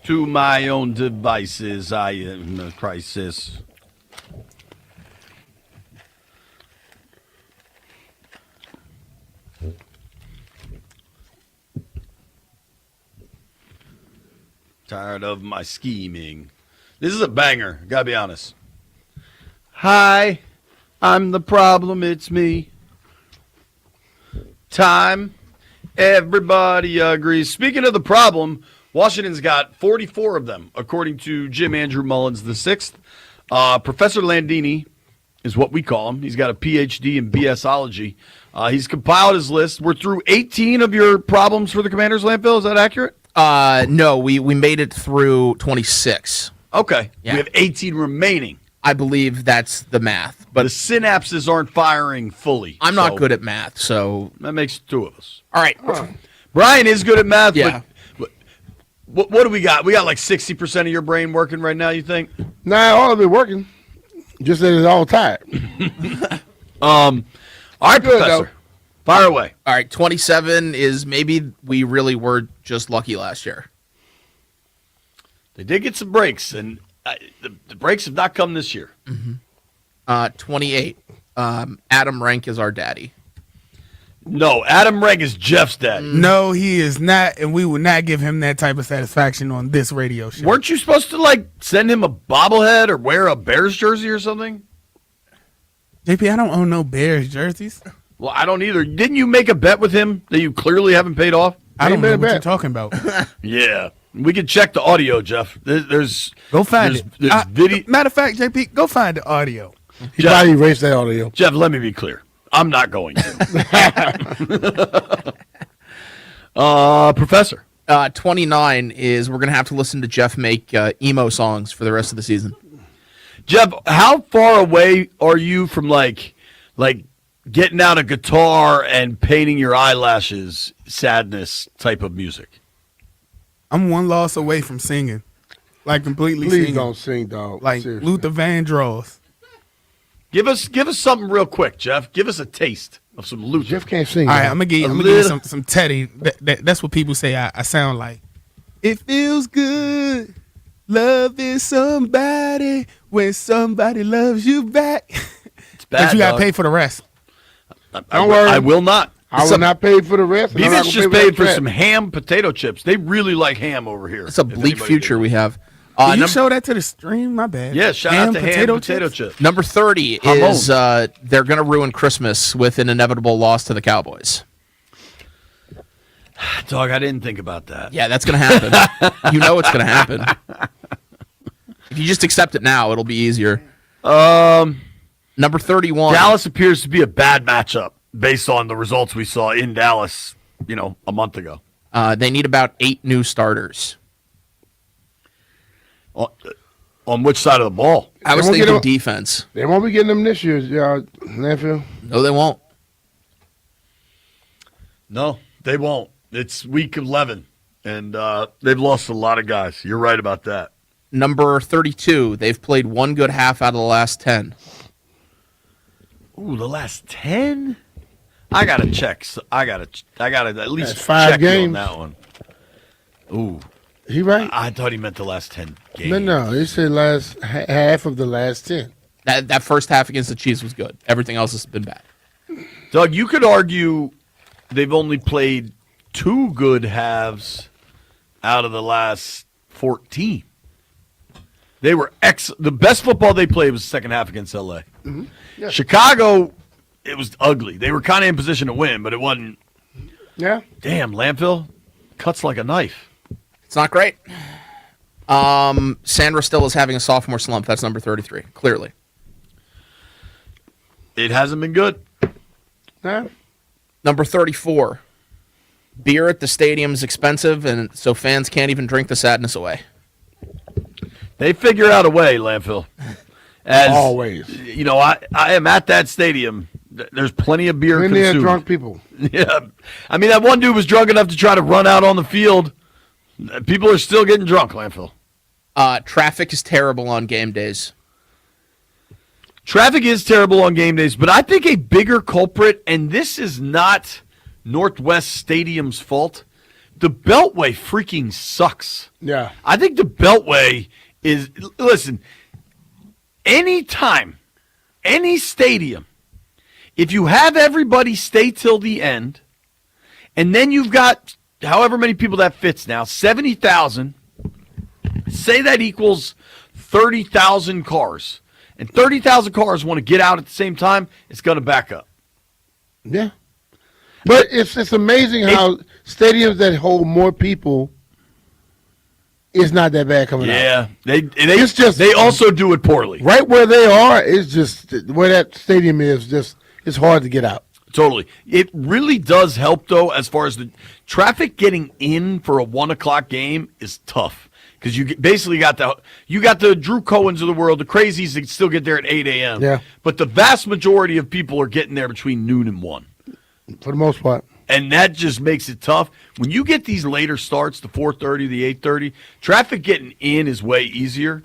to my own devices. I am in a crisis. Tired of my scheming. This is a banger, gotta be honest. Hi, I'm the problem, it's me. Time, everybody agrees. Speaking of the problem, Washington's got 44 of them, according to Jim Andrew Mullins VI. Professor Landini is what we call him. He's got a PhD in BSology. He's compiled his list. We're through 18 of your problems for the Commanders, Landfill. Is that accurate? No, we made it through 26. Okay. Yeah. We have 18 remaining. I believe that's the math. But the synapses aren't firing fully. I'm not good at math, so that makes two of us. All right. Brian is good at math, Yeah. but what do we got? We got like 60% of your brain working right now, you think? Nah, all of it working. Just that it's all tired. All right, Good, Professor. though. Fire away. All right, 27 is maybe we really were just lucky last year. They did get some breaks, and the breaks have not come this year. 28. Adam Rank is our daddy. No, Adam Rank is Jeff's dad. No, he is not, and we will not give him that type of satisfaction on this radio show. Weren't you supposed to like send him a bobblehead or wear a Bears jersey or something? JP, I don't own no Bears jerseys. Well, I don't either. Didn't you make a bet with him that you clearly haven't paid off? I don't know what you're talking about. Yeah, we can check the audio, Jeff. There's Go find it. There's video. Matter of fact, JP, go find the audio. He probably erased that audio. Jeff, let me be clear. I'm not going to. Professor. 29 is we're going to have to listen to Jeff make emo songs for the rest of the season. Jeff, how far away are you from like getting out a guitar and painting your eyelashes, sadness type of music? I'm one loss away from singing. Like completely Please singing. don't sing, dog. Like Seriously. Luther Vandross. Give us something real quick, Jeff. Give us a taste of some Luther. Jeff can't sing. All right, dog. I'm gonna give you some Teddy. That's what people say I sound like. It feels good loving somebody when somebody loves you back. It's bad, But you gotta dog. pay for the rest. Don't worry. I will not. I will not pay for the rest. and I'm not Beavis gonna just pay paid for that some ham potato chips. They really like ham over here. It's a bleak future we have. Did you show that to the stream? My bad. Yeah, shout out to ham potato chips. Number 30 is they're going to ruin Christmas with an inevitable loss to the Cowboys. Dog, I didn't think about that. Yeah, that's going to happen. You know it's going to happen. If you just accept it now, it'll be easier. Number 31. Dallas appears to be a bad matchup based on the results we saw in Dallas, a month ago. They need about 8 new starters. On which side of the ball? I was thinking defense. They won't be getting them this year, Landfill. No, they won't. No, they won't. It's week 11, and they've lost a lot of guys. You're right about that. Number 32. They've played one good half out of the last 10. Ooh, the last 10? I gotta check. I gotta at least That's 5 check you on games. that one. Ooh, He right? I thought he meant the last 10 games. No. He said last half of the last 10. That first half against the Chiefs was good. Everything else has been bad. Doug, you could argue they've only played 2 good halves out of the last 14. They were the best football they played was the second half against LA. Mm-hmm. Yeah. Chicago, it was ugly. They were kind of in position to win, but it wasn't. Yeah. Damn, Landfill cuts like a knife. It's not great. Sandra still is having a sophomore slump. That's number 33, clearly. It hasn't been good. Yeah. Number 34. Beer at the stadium is expensive, and so fans can't even drink the sadness away. They figure out a way, Landfill. As Always. I am at that stadium. There's plenty of beer Plenty of consumed. drunk people. Yeah. I mean, that one dude was drunk enough to try to run out on the field. People are still getting drunk, Landfill. Traffic is terrible on game days. Traffic is terrible on game days, but I think a bigger culprit, and this is not Northwest Stadium's fault, the Beltway freaking sucks. Yeah. I think the Beltway is, listen, anytime, any stadium, if you have everybody stay till the end, and then you've got however many people that fits now, 70,000, say that equals 30,000 cars, and 30,000 cars want to get out at the same time, it's going to back up. Yeah. But it's amazing how stadiums that hold more people, it's not that bad coming out. Yeah, It's just they also do it poorly. Right where they are, it's just where that stadium is. Just it's hard to get out. Totally. It really does help, though, as far as the traffic getting in for a 1 o'clock game is tough. Because you basically got the Drew Cohens of the world, the crazies that still get there at 8 a.m. Yeah. But the vast majority of people are getting there between noon and 1. For the most part. And that just makes it tough. When you get these later starts, the 4:30, the 8:30, traffic getting in is way easier.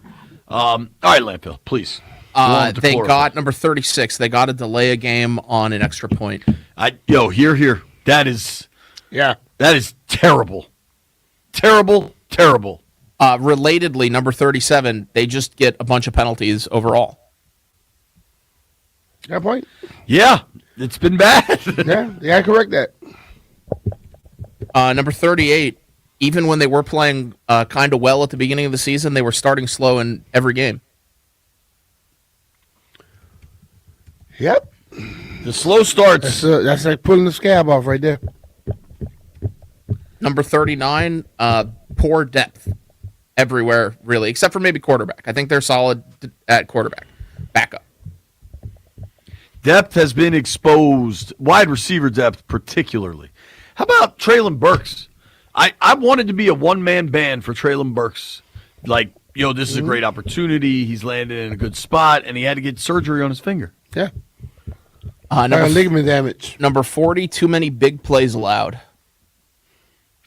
All right, Landfill, please. They got number 36. They got to delay a game on an extra point. Here. That is terrible. Terrible. Relatedly, number 37, they just get a bunch of penalties overall. That point? Yeah, it's been bad. Yeah, correct that. Number 38, even when they were playing kind of well at the beginning of the season, they were starting slow in every game. Yep. The slow starts. That's like pulling the scab off right there. Number 39, poor depth everywhere, really, except for maybe quarterback. I think they're solid at quarterback. Backup. Depth has been exposed, wide receiver depth particularly. How about Traylon Burks? I wanted to be a one-man band for Traylon Burks. Like, this is a great opportunity. He's landed in a good spot, and he had to get surgery on his finger. Yeah. Ligament damage. Number 40, too many big plays allowed.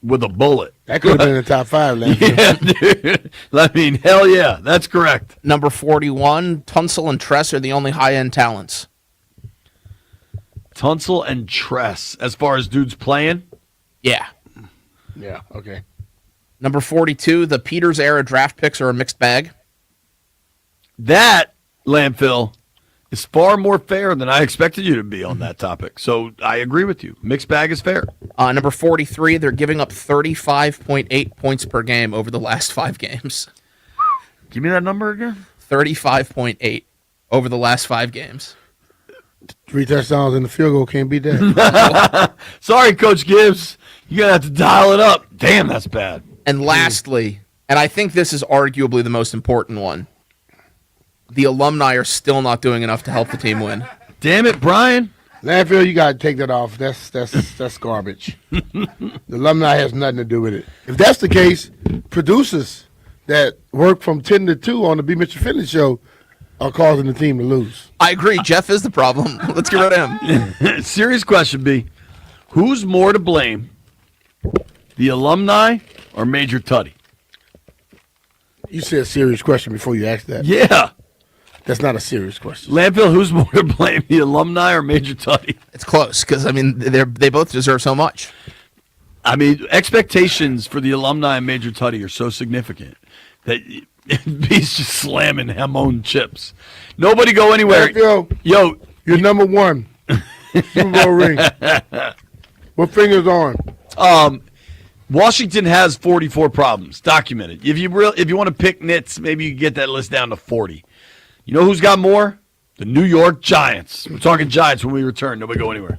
With a bullet. That could have been in the top 5. Yeah, dude. I mean, hell yeah, that's correct. Number 41, Tunsil and Tress are the only high-end talents. Tunsil and Tress, as far as dudes playing? Yeah. Yeah, okay. Number 42, the Peters-era draft picks are a mixed bag. That, Landfill, is far more fair than I expected you to be on that topic. So I agree with you. Mixed bag is fair. Number 43, they're giving up 35.8 points per game over the last 5 games. Give me that number again. 35.8 over the last 5 games. 3 touchdowns and the field goal can't beat that. Sorry, Coach Gibbs. You're going to have to dial it up. Damn, that's bad. And lastly, and I think this is arguably the most important one, the alumni are still not doing enough to help the team win. Damn it, Brian. Landfill, you got to take that off. That's garbage. The alumni has nothing to do with it. If that's the case, producers that work from 10 to 2 on the B. Mitchell Fitness show are causing the team to lose. I agree. Jeff is the problem. Let's get rid of him. Serious question, B. Who's more to blame, the alumni or Major Tuddy? You said a serious question before you asked that. Yeah. That's not a serious question. Landfill, who's more to blame, the alumni or Major Tuddy? It's close because, they both deserve so much. I mean, expectations for the alumni and Major Tuddy are so significant that he's just slamming Hamon chips. Nobody go anywhere. Yo, you're number 1. Super Bowl ring. What finger's on? Washington has 44 problems documented. If you want to pick nits, maybe you get that list down to 40. You know who's got more? The New York Giants. We're talking Giants when we return. Nobody go anywhere.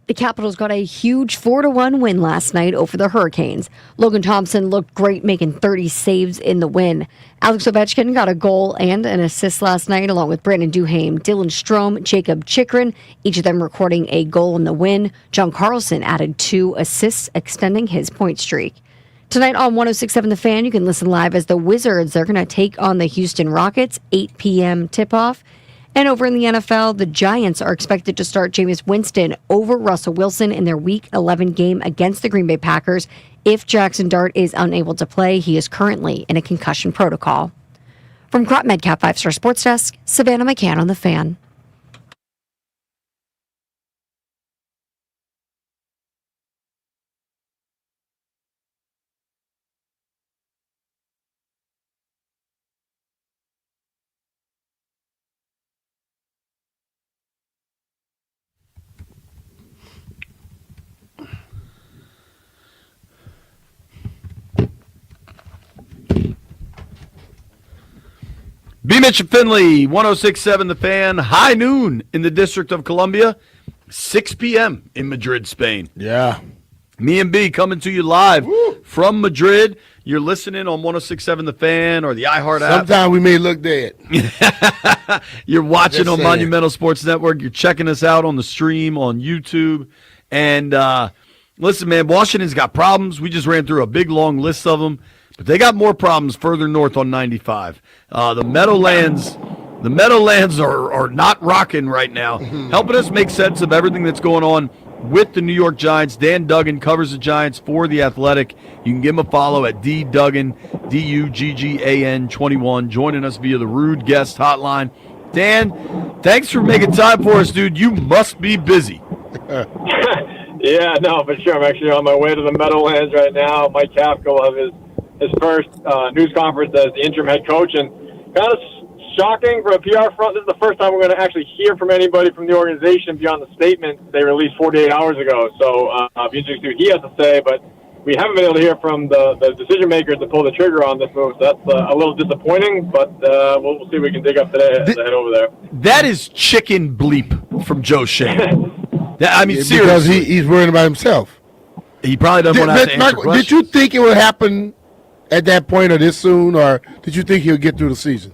The Capitals got a huge 4-1 win last night over the Hurricanes. Logan Thompson looked great, making 30 saves in the win. Alex Ovechkin got a goal and an assist last night, along with Brandon Duhaime, Dylan Strome, Jacob Chikrin, each of them recording a goal in the win. John Carlson added 2 assists, extending his point streak. Tonight on 106.7 The Fan, you can listen live as the Wizards are going to take on the Houston Rockets, 8 p.m. tip-off. And over in the NFL, the Giants are expected to start Jameis Winston over Russell Wilson in their Week 11 game against the Green Bay Packers. If Jackson Dart is unable to play, he is currently in a concussion protocol. From Crop Medcap 5-Star Sports Desk, Savannah McCann on The Fan. B. Mitch and Finley, 106.7 The Fan, high noon in the District of Columbia, 6 p.m. in Madrid, Spain. Yeah. Me and B coming to you live from Madrid. You're listening on 106.7 The Fan or the iHeart app. Sometimes we may look dead. You're watching Just on saying. Monumental Sports Network. You're checking us out on the stream on YouTube. And listen, man, Washington's got problems. We just ran through a big, long list of them. But they got more problems further north on 95. The Meadowlands are not rocking right now. Helping us make sense of everything that's going on with the New York Giants. Dan Duggan covers the Giants for The Athletic. You can give him a follow at dduggan, Duggan 21, joining us via the Rude Guest Hotline. Dan, thanks for making time for us, dude. You must be busy. Yeah, no, for sure. I'm actually on my way to the Meadowlands right now. Mike Kafka will have his first news conference as the interim head coach, and kind of shocking for a PR front. This is the first time we're going to actually hear from anybody from the organization beyond the statement they released 48 hours ago. So I'll be interested to see what he has to say, but we haven't been able to hear from the decision makers to pull the trigger on this move. So that's a little disappointing, but we'll see what we can dig up today as I head over there. That is chicken bleep from Joe Shane. I mean, Because seriously. he's worried about himself. He probably doesn't want to have to answer Michael, questions. did you think it would happen at that point or this soon, or did you think he'll get through the season?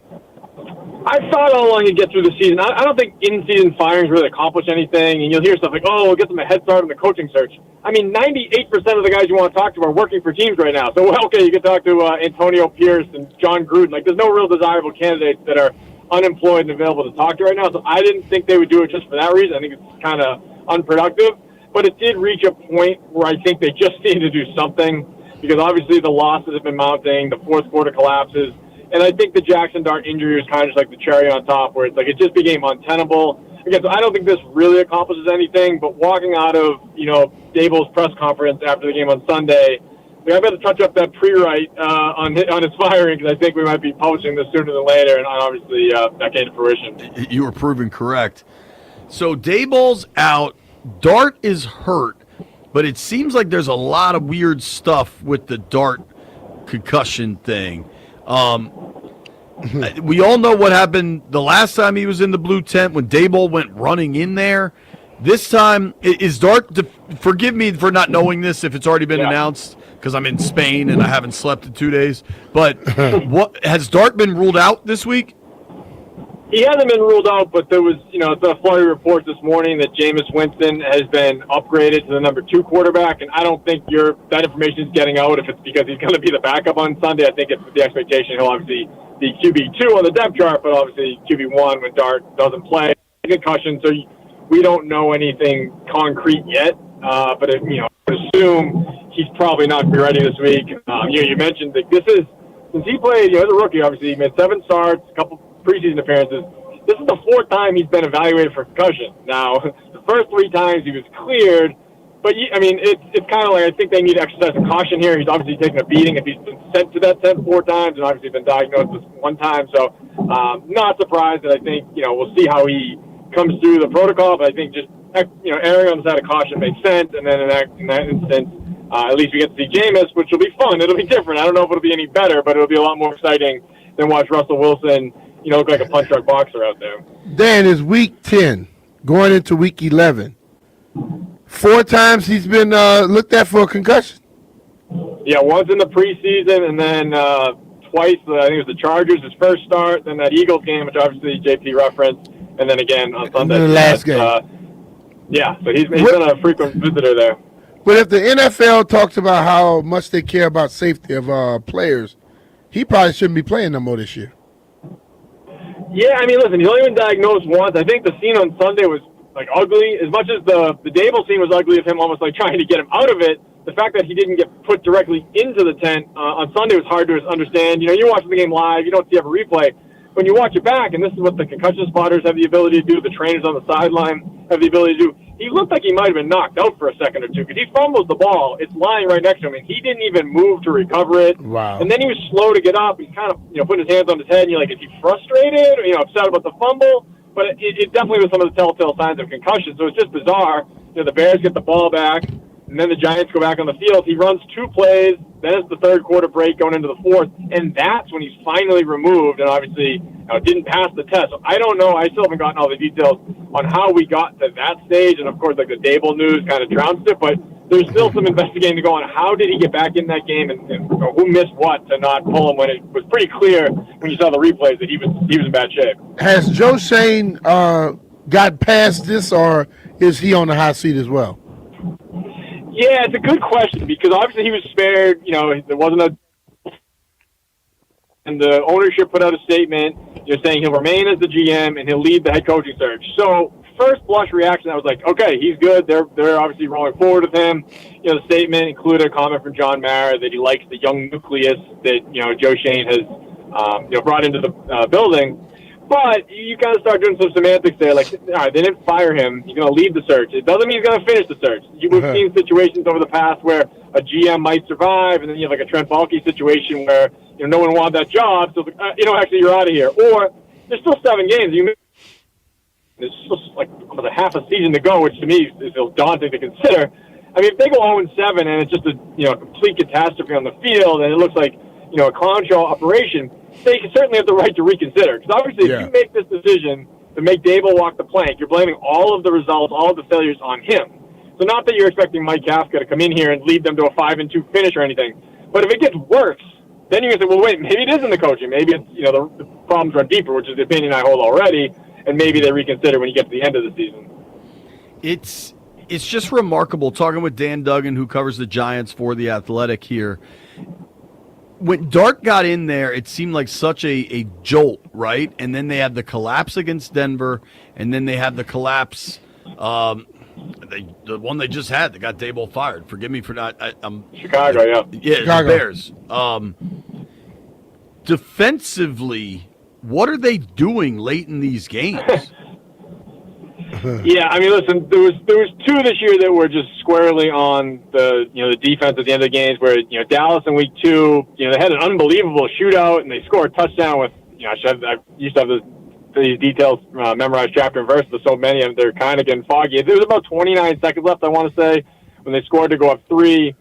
I thought all along he'd get through the season. I don't think in-season firings really accomplish anything, and you'll hear stuff like, oh, we'll get them a head start in the coaching search. I mean, 98% of the guys you want to talk to are working for teams right now. So, okay, you can talk to Antonio Pierce and John Gruden. Like, there's no real desirable candidates that are unemployed and available to talk to right now. So I didn't think they would do it just for that reason. I think it's kind of unproductive. But it did reach a point where I think they just needed to do something, because obviously the losses have been mounting, the fourth quarter collapses, and I think the Jackson Dart injury was kind of just like the cherry on top, where it's like it just became untenable. Again, so I don't think this really accomplishes anything, but walking out of, Daboll's press conference after the game on Sunday, I better touch up that pre-write on his firing, because I think we might be publishing this sooner than later, and obviously that came to fruition. You were proven correct. So Daboll's out. Dart is hurt, but it seems like there's a lot of weird stuff with the Dart concussion thing. We all know what happened the last time he was in the blue tent when Daboll went running in there. This time, is Dart, forgive me for not knowing this if it's already been announced, because I'm in Spain and I haven't slept in 2 days, but has Dart been ruled out this week? He hasn't been ruled out, but there was, it's a flurry report this morning that Jameis Winston has been upgraded to the number 2 quarterback, and I don't think that information is getting out if it's because he's going to be the backup on Sunday. I think it's the expectation he'll obviously be QB2 on the depth chart, but obviously QB1 when Dart doesn't play. Concussion, so we don't know anything concrete yet, but I assume he's probably not going to be ready this week. You mentioned that since he played, as a rookie, obviously he made 7 starts, a couple preseason appearances. This is the 4th time he's been evaluated for concussion. Now, the first 3 times he was cleared, but it's kind of like I think they need to exercise some caution here. He's obviously taken a beating if he's been sent to that tent 4 times, and obviously been diagnosed this 1 time. So, not surprised, that I think we'll see how he comes through the protocol. But I think just erring on the side of caution makes sense. And then in that instance, at least we get to see Jameis, which will be fun. It'll be different. I don't know if it'll be any better, but it'll be a lot more exciting than watch Russell Wilson look like a punch drunk boxer out there. Dan, is week 10 going into week 11 4 times he's been looked at for a concussion. Yeah, once in the preseason, and then twice. I think it was the Chargers, his first start, then that Eagles game, which obviously JP referenced, and then again on Sunday. The last game. Yeah, so he's been a frequent visitor there. But if the NFL talks about how much they care about safety of players, he probably shouldn't be playing no more this year. Yeah, I mean, listen, he's only been diagnosed once. I think the scene on Sunday was like ugly. As much as the Dable scene was ugly of him almost like trying to get him out of it, the fact that he didn't get put directly into the tent on Sunday was hard to understand. You know, you're watching the game live, you don't see every replay. When you watch it back, and this is what the concussion spotters have the ability to do, the trainers on the sideline have the ability to do, he looked like he might have been knocked out for a second or two because he fumbles the ball. It's lying right next to him, and he didn't even move to recover it. Wow. And then he was slow to get up. He's kind of, putting his hands on his head, and you're like, is he frustrated or, upset about the fumble? But it definitely was some of the telltale signs of concussion. So it's just bizarre. The Bears get the ball back, and then the Giants go back on the field. He runs 2 plays. Then it's the third quarter break going into the fourth, and that's when he's finally removed and obviously didn't pass the test. So I don't know. I still haven't gotten all the details on how we got to that stage, and of course, like the Dable news kind of trounced it, but there's still some investigating to go on. How did he get back in that game, and who missed what to not pull him when it was pretty clear when you saw the replays that he was in bad shape. Has Joe Shane got past this, or is he on the hot seat as well? Yeah, it's a good question because obviously he was spared. There wasn't and the ownership put out a statement saying he'll remain as the GM and he'll lead the head coaching search. So first blush reaction, I was like, okay, he's good. They're obviously rolling forward with him. The statement included a comment from John Mara that he likes the young nucleus that Joe Shane has brought into the building. But you kind of start doing some semantics there, like, all right, they didn't fire him. He's going to lead the search. It doesn't mean he's going to finish the search. We've seen situations over the past where a GM might survive, and then you have like a Trent Baalke situation where no one wanted that job, so actually you're out of here. Or there's still 7 games. There's still like almost a half a season to go, which to me is daunting to consider. I mean, if they go 0-7 and it's just a complete catastrophe on the field, and it looks like a clown show operation, they certainly have the right to reconsider. Because obviously, if you make this decision to make Dable walk the plank, you're blaming all of the results, all of the failures on him. So not that you're expecting Mike Kafka to come in here and lead them to a 5-2 finish or anything. But if it gets worse, then you're going to say, well, wait, maybe it isn't the coaching. Maybe it's, the problems run deeper, which is the opinion I hold already, and maybe they reconsider when you get to the end of the season. It's just remarkable talking with Dan Duggan, who covers the Giants for The Athletic here. When Dart got in there, it seemed like such a jolt, right? And then they had the collapse against Denver, and then they had the collapse, the one they just had that got Dable fired. Forgive me for not. Chicago, yeah. Yeah, Chicago. The Bears. Defensively, what are they doing late in these games? Yeah, I mean, listen, there was 2 this year that were just squarely on the the defense at the end of the games. Where Dallas in week 2, they had an unbelievable shootout and they scored a touchdown with I used to have these details memorized chapter and verse, but so many of them they're kind of getting foggy. There was about 29 seconds left, I want to say, when they scored to go up 3,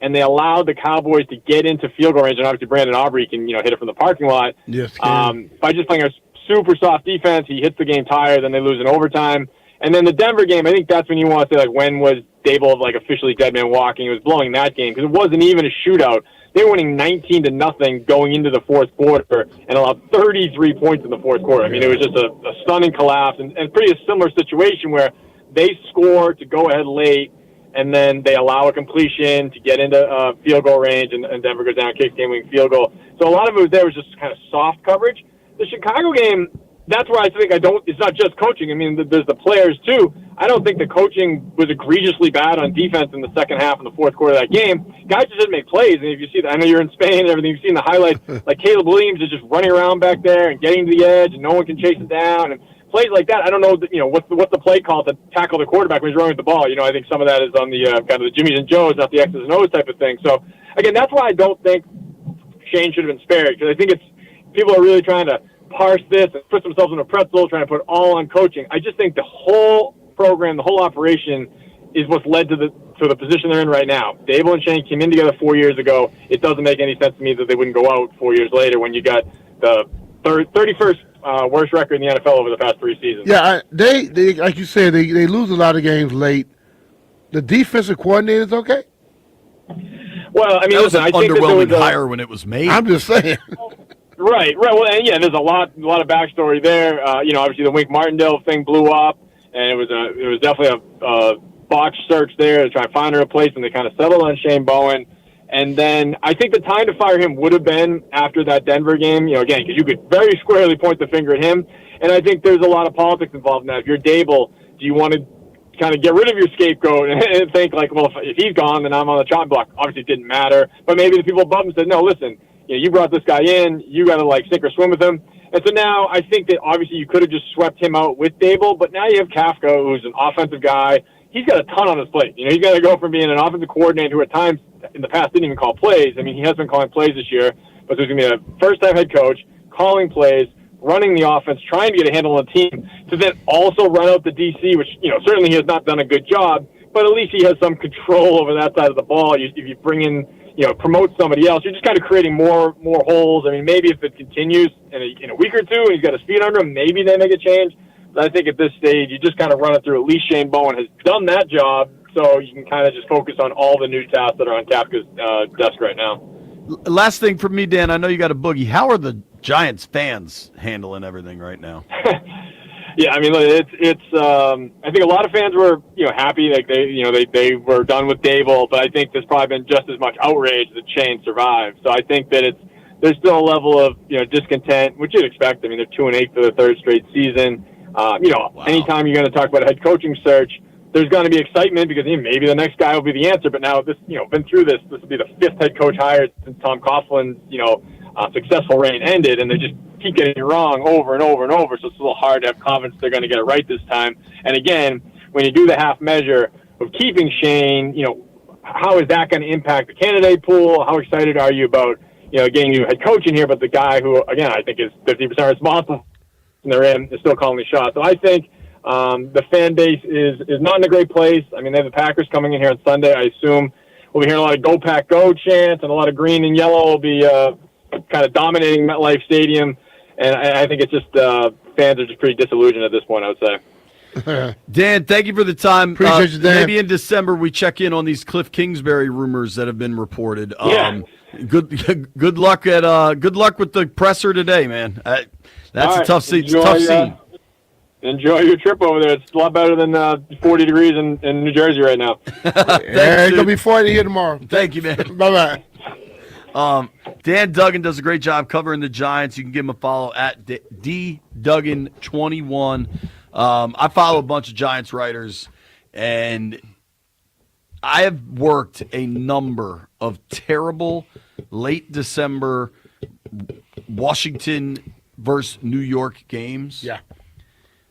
and they allowed the Cowboys to get into field goal range, and obviously Brandon Aubrey can hit it from the parking lot. Yes. By just playing a super soft defense, he hits the game tired, then they lose in overtime. And then the Denver game, I think that's when you want to say, like, when was Dable officially dead man walking? It was blowing that game because it wasn't even a shootout. They were winning 19-0 going into the fourth quarter and allowed 33 points in the fourth quarter. I mean, it was just a stunning collapse and pretty similar situation where they score to go ahead late and then they allow a completion to get into field goal range and Denver goes down, kicks game-winning field goal. So a lot of it was just kind of soft coverage. The Chicago game, that's where I think it's not just coaching. I mean, there's the players too. I don't think the coaching was egregiously bad on defense in the second half and the fourth quarter of that game. Guys just didn't make plays. And if you see that, I know you're in Spain and everything, you've seen the highlights, like Caleb Williams is just running around back there and getting to the edge and no one can chase it down. And plays like that, I don't know, what's the play call to tackle the quarterback when he's running with the ball. I think some of that is on the kind of the Jimmys and Joes, not the X's and O's type of thing. So, again, that's why I don't think Shane should have been spared, because I think people are really trying to parse this and put themselves in a pretzel, trying to put all on coaching. I just think the whole program, the whole operation is what's led to the position they're in right now. Dable and Shane came in together 4 years ago. It doesn't make any sense to me that they wouldn't go out 4 years later when you got the 31st worst record in the NFL over the past 3 seasons. Yeah, they like you said, they lose a lot of games late. The defensive coordinator is okay. Well, I mean, That was listen, an I think that there underwhelming was a- hire when it was made. I'm just saying. Right. Well, and yeah, there's a lot of backstory there. Obviously the Wink Martindale thing blew up, and it was definitely a botched search there to try and find her a place, and they kind of settled on Shane Bowen. And then I think the time to fire him would have been after that Denver game, again, because you could very squarely point the finger at him. And I think there's a lot of politics involved in that. If you're Dable, do you want to kind of get rid of your scapegoat and think like, well, if he's gone, then I'm on the chopping block? Obviously, it didn't matter. But maybe the people above him said, no, listen, you brought this guy in. You got to sink or swim with him. And so now I think that obviously you could have just swept him out with Dable, but now you have Kafka, who's an offensive guy. He's got a ton on his plate. He's got to go from being an offensive coordinator who at times in the past didn't even call plays. I mean, he has been calling plays this year, but there's going to be a first-time head coach calling plays, running the offense, trying to get a handle on the team, to then also run out the DC, which, certainly he has not done a good job, but at least he has some control over that side of the ball. If you bring in, promote somebody else, you're just kind of creating more holes. I mean, maybe if it continues in a week or two and he's got his feet under him, maybe they make a change. But I think at this stage, you just kind of run it through. At least Shane Bowen has done that job, so you can kind of just focus on all the new tasks that are on Kafka's desk right now. Last thing from me, Dan, I know you got a boogie. How are the Giants fans handling everything right now? Yeah, I mean, it's. I think a lot of fans were, happy. Like they were done with Dable, but I think there's probably been just as much outrage that Shane survived. So I think that there's still a level of discontent, which you'd expect. I mean, they're 2-8 for the third straight season. Anytime you're going to talk about a head coaching search, there's going to be excitement because maybe the next guy will be the answer. But now this, been through this. This will be the fifth head coach hired since Tom Coughlin's, successful reign ended, and they just keep getting it wrong over and over and over. So it's a little hard to have confidence they're going to get it right this time. And again, when you do the half measure of keeping Shane, how is that going to impact the candidate pool? How excited are you about, getting new head coach in here, but the guy who, again, I think is 50% responsible and they're in, is still calling the shots. So I think the fan base is not in a great place. I mean, they have the Packers coming in here on Sunday. I assume we'll be hearing a lot of "Go Pack Go" chants, and a lot of green and yellow will be kind of dominating MetLife Stadium. And I think it's just fans are just pretty disillusioned at this point, I would say. Dan, thank you for the time. Appreciate you, Dan. Maybe in December we check in on these Cliff Kingsbury rumors that have been reported. Yeah. Good luck with the presser today, man. That's All a right. tough scene. Enjoy, enjoy your trip over there. It's a lot better than 40 degrees in New Jersey right now. Yeah, it's going to be 40 here tomorrow. Thank you, man. Bye-bye. Dan Duggan does a great job covering the Giants. You can give him a follow at DDuggan21. I follow a bunch of Giants writers, and I have worked a number of terrible late December Washington versus New York games. Yeah.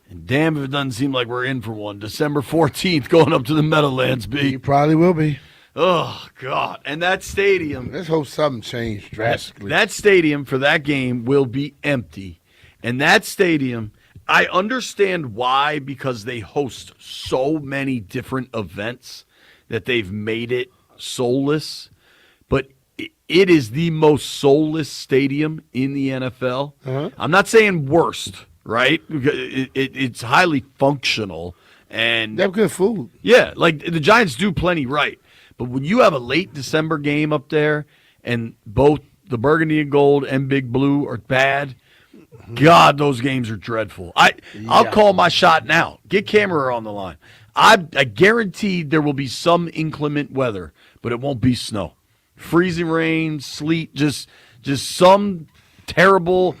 And damn if it doesn't seem like we're in for one. December 14th going up to the Meadowlands, B. You probably will be. Oh, God. And that stadium. Let's hope something changed drastically. That stadium for that game will be empty. And that stadium, I understand why, because they host so many different events that they've made it soulless. But it is the most soulless stadium in the NFL. Uh-huh. I'm not saying worst, right? It's highly functional. And they have good food. Yeah, like the Giants do plenty right. But when you have a late December game up there and both the Burgundy and Gold and Big Blue are bad, God, those games are dreadful. I'll call my shot now. Get camera on the line. I guarantee there will be some inclement weather, but it won't be snow. Freezing rain, sleet, just some terrible,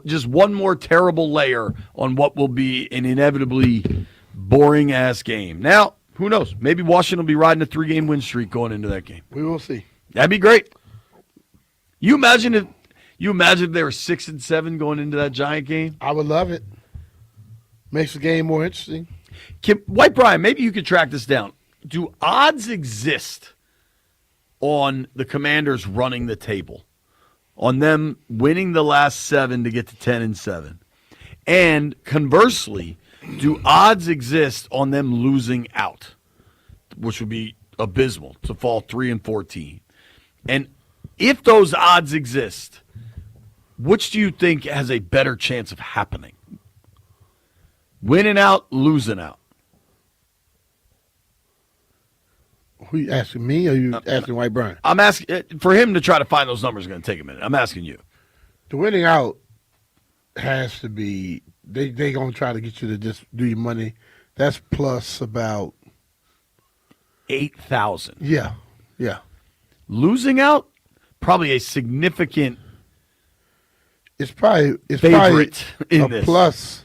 just one more terrible layer on what will be an inevitably boring-ass game. Now, who knows? Maybe Washington will be riding a 3-game win streak going into that game. We will see. That'd be great. You imagine if they were 6-7 going into that Giant game? I would love it. Makes the game more interesting. White Brian, maybe you could track this down. Do odds exist on the Commanders running the table, on them winning the last 7 to get to 10-7? And conversely, do odds exist on them losing out, which would be abysmal, to fall 3-14? And if those odds exist, which do you think has a better chance of happening? Winning out, losing out? Who you asking me or you asking White Brian? I'm asking for him to try to find those numbers. Is going to take a minute. I'm asking you. The winning out has to be they gonna try to get you to just do your money. That's plus about 8,000. Yeah. Losing out, probably a significant. It's probably favorite in a this. plus,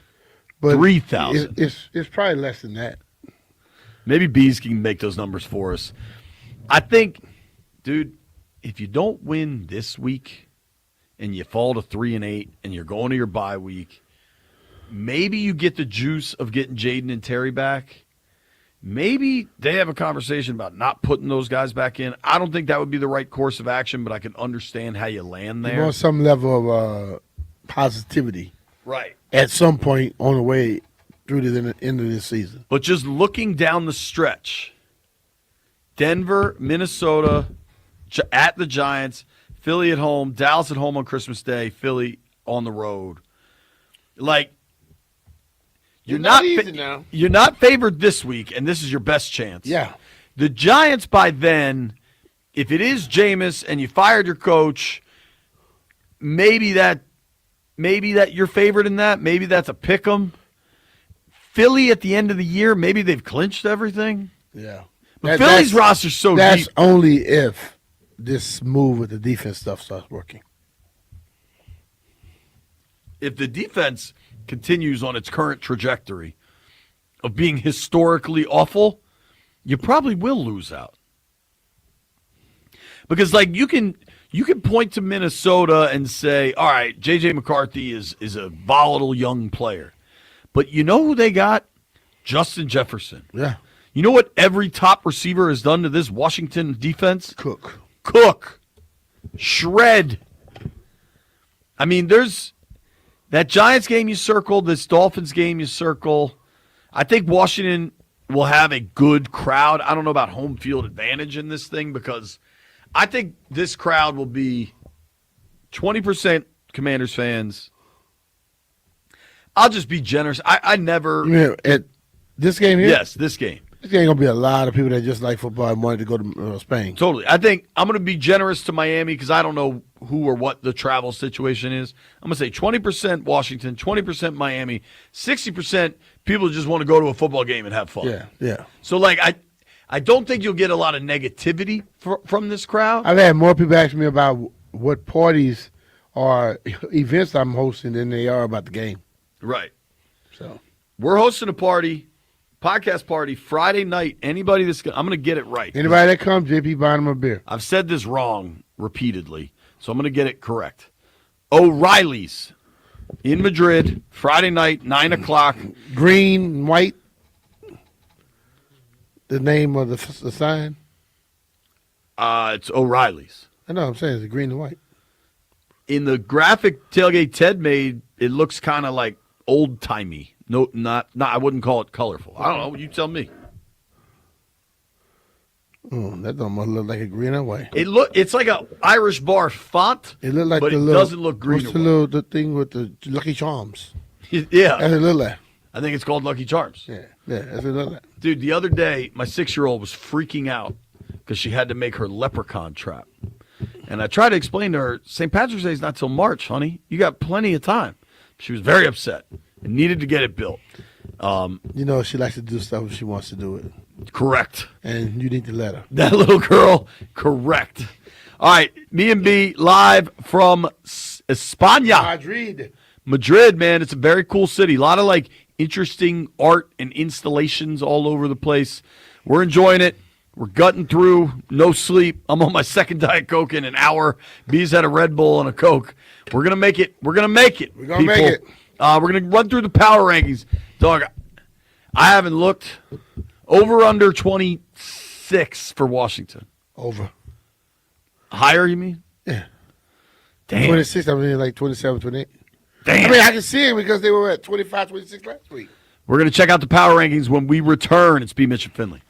but 3,000. It's probably less than that. Maybe Bees can make those numbers for us. I think, dude, if you don't win this week and you fall to 3-8 and you're going to your bye week, maybe you get the juice of getting Jaden and Terry back. Maybe they have a conversation about not putting those guys back in. I don't think that would be the right course of action, but I can understand how you land You there. want some level of positivity, Right. at some point on the way through to the end of this season. But just looking down the stretch, Denver, Minnesota, at the Giants, Philly at home, Dallas at home on Christmas Day, Philly on the road. Like, you're not easy now. You're not favored this week, and this is your best chance. Yeah. The Giants by then, if it is Jameis and you fired your coach, maybe that you're favored in that. Maybe that's a pick 'em. Philly at the end of the year, maybe they've clinched everything. Yeah. But Philly's roster's so that's deep. only if this move with the defense stuff starts working. If the defense continues on its current trajectory of being historically awful, you probably will lose out. Because like you can point to Minnesota and say, all right, J.J. McCarthy is a volatile young player. But you know who they got? Justin Jefferson. Yeah. You know what every top receiver has done to this Washington defense? Cook. Shred. I mean, there's that Giants game you circled, this Dolphins game you circle. I think Washington will have a good crowd. I don't know about home field advantage in this thing because I think this crowd will be 20% Commanders fans. I'll just be generous. I never. Yeah, at this game here? Yes, this game. This game going to be a lot of people that just like football and wanted to go to Spain. Totally. I think I'm going to be generous to Miami because I don't know who or what the travel situation is. I'm going to say 20% Washington, 20% Miami, 60% people just want to go to a football game and have fun. Yeah. So, like, I don't think you'll get a lot of negativity from this crowd. I've had more people ask me about what parties or events I'm hosting than they are about the game. Right. So we're hosting a party, podcast party, Friday night. Anybody I'm going to get it right. Anybody that comes, JP buying them a beer. I've said this wrong repeatedly, so I'm going to get it correct. O'Reilly's in Madrid, Friday night, 9 o'clock. Green and white. The name of the sign? It's O'Reilly's. I know what I'm saying. It's green and white. In the graphic tailgate Ted made, it looks kind of like old-timey. No, not. I wouldn't call it colorful. I don't know. You tell me. That don't look like a green and white. It's like a Irish bar font. It look like but the it little, doesn't look green. What's the thing with the Lucky Charms? Yeah, that's a little. I think it's called Lucky Charms. Yeah, that's a little. Dude, the other day, my 6-year-old was freaking out because she had to make her leprechaun trap. And I tried to explain to her, St. Patrick's Day is not till March, honey. You got plenty of time. She was very upset and needed to get it built. You know, she likes to do stuff when she wants to do it. Correct. And you need to let her. That little girl, correct. All right, me and B live from España. Madrid, man. It's a very cool city. A lot of like interesting art and installations all over the place. We're enjoying it. We're gutting through. No sleep. I'm on my second Diet Coke in an hour. B's had a Red Bull and a Coke. We're going to make it. We're going to make it. We're going to make it. We're going to run through the power rankings. Dog, I haven't looked. Over under 26 for Washington. Over. Higher, you mean? Yeah. Damn. 26, I mean like 27, 28. Damn. I mean, I can see it because they were at 25, 26 last week. We're going to check out the power rankings when we return. It's B. Mitch and Finley.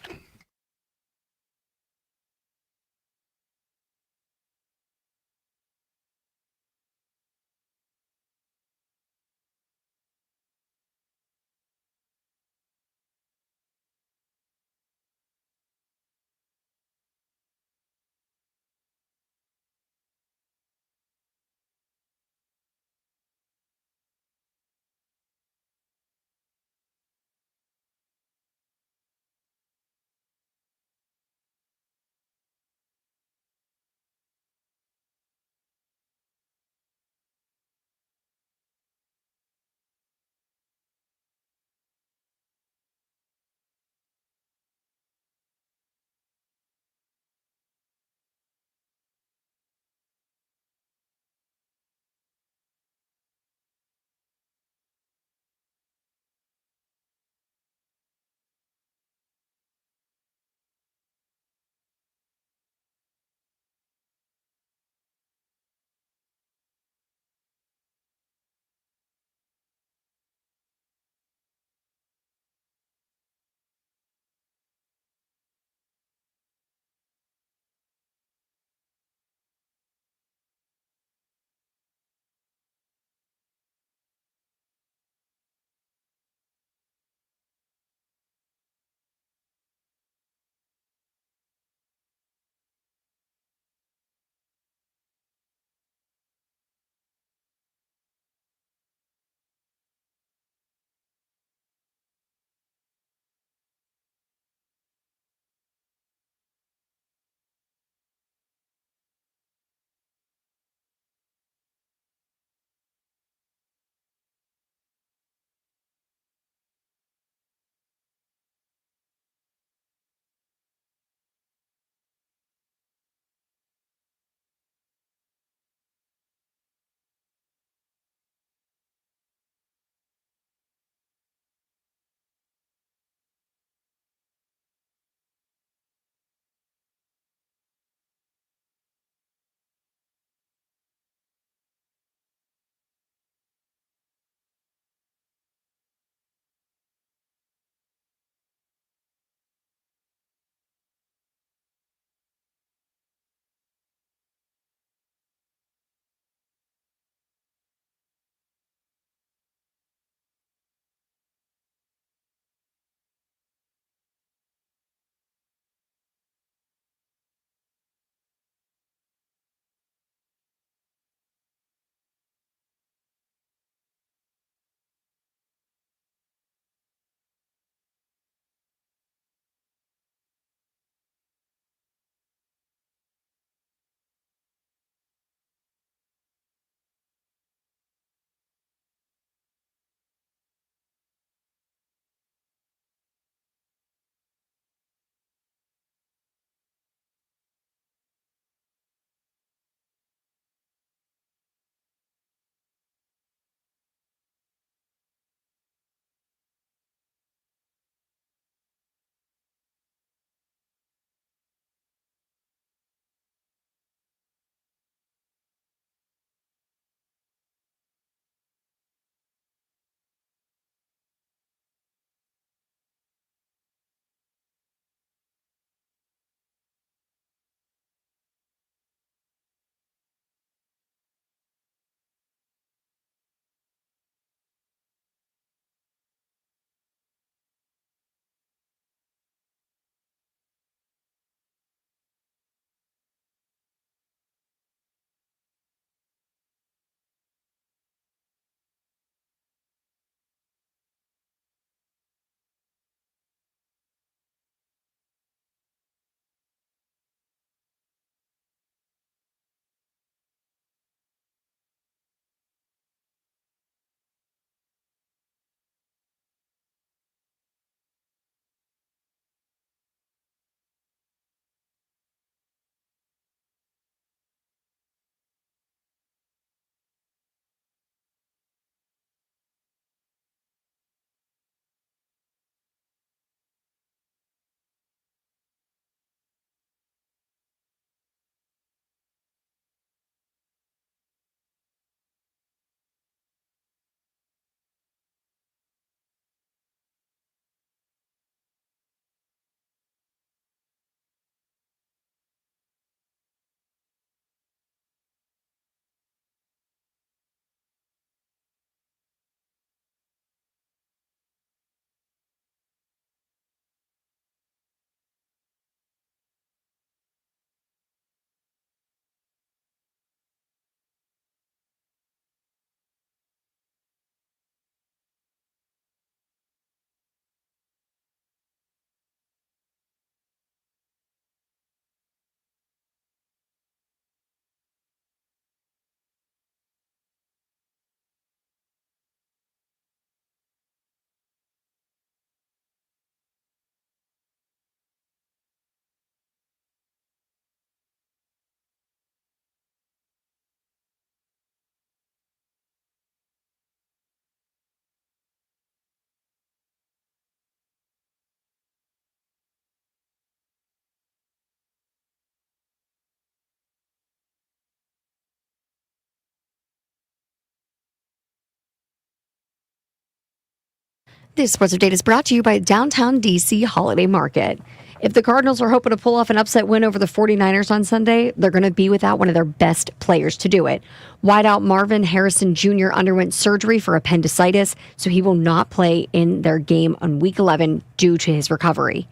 This sports update is brought to you by Downtown DC Holiday Market. If the Cardinals are hoping to pull off an upset win over the 49ers on Sunday, they're going to be without one of their best players to do it. Wideout Marvin Harrison Jr. underwent surgery for appendicitis, so he will not play in their game on Week 11 due to his recovery.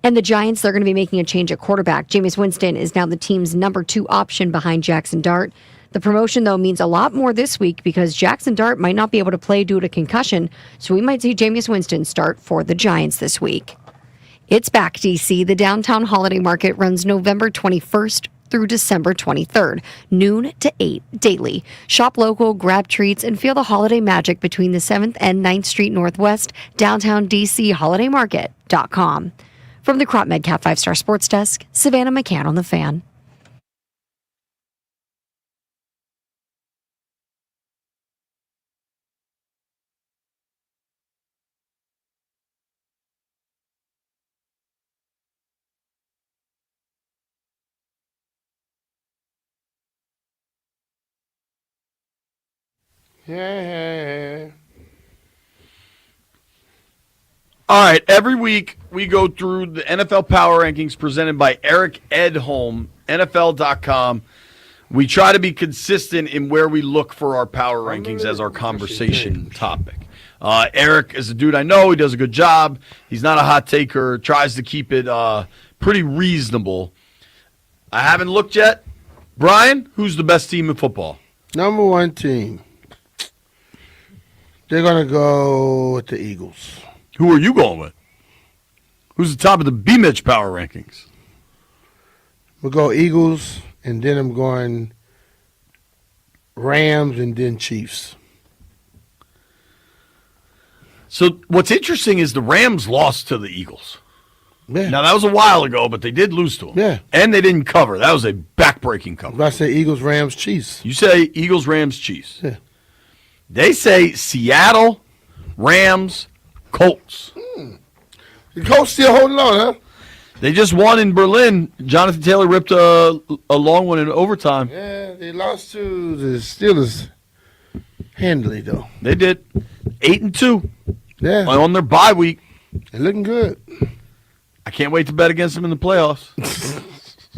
And the Giants, they're going to be making a change at quarterback. Jameis Winston is now the team's number 2 option behind Jackson Dart. The promotion, though, means a lot more this week because Jackson Dart might not be able to play due to concussion, so we might see Jameis Winston start for the Giants this week. It's back, DC. The Downtown Holiday Market runs November 21st through December 23rd, noon to 8 daily. Shop local, grab treats, and feel the holiday magic between the 7th and 9th Street Northwest, downtown DC, holidaymarket.com. From the Crop MedCap 5-Star Sports Desk, Savannah McCann on the Fan. Yeah. All right, every week we go through the NFL Power Rankings presented by Eric Edholm, NFL.com. We try to be consistent in where we look for our power rankings as our conversation topic. Eric is a dude I know. He does a good job. He's not a hot taker. Tries to keep it pretty reasonable. I haven't looked yet. Brian, who's the best team in football? Number 1 team. They're going to go with the Eagles. Who are you going with? Who's the top of the B-Mitch Power Rankings? We'll go Eagles, and then I'm going Rams, and then Chiefs. So what's interesting is the Rams lost to the Eagles. Yeah. Now, that was a while ago, but they did lose to them. Yeah. And they didn't cover. That was a back-breaking cover. I say Eagles, Rams, Chiefs. You say Eagles, Rams, Chiefs. Yeah. They say Seattle, Rams, Colts. The Colts still holding on, huh? They just won in Berlin. Jonathan Taylor ripped a long one in overtime. Yeah, they lost to the Steelers handily, though. They did. 8-2. Yeah. On their bye week. They're looking good. I can't wait to bet against them in the playoffs.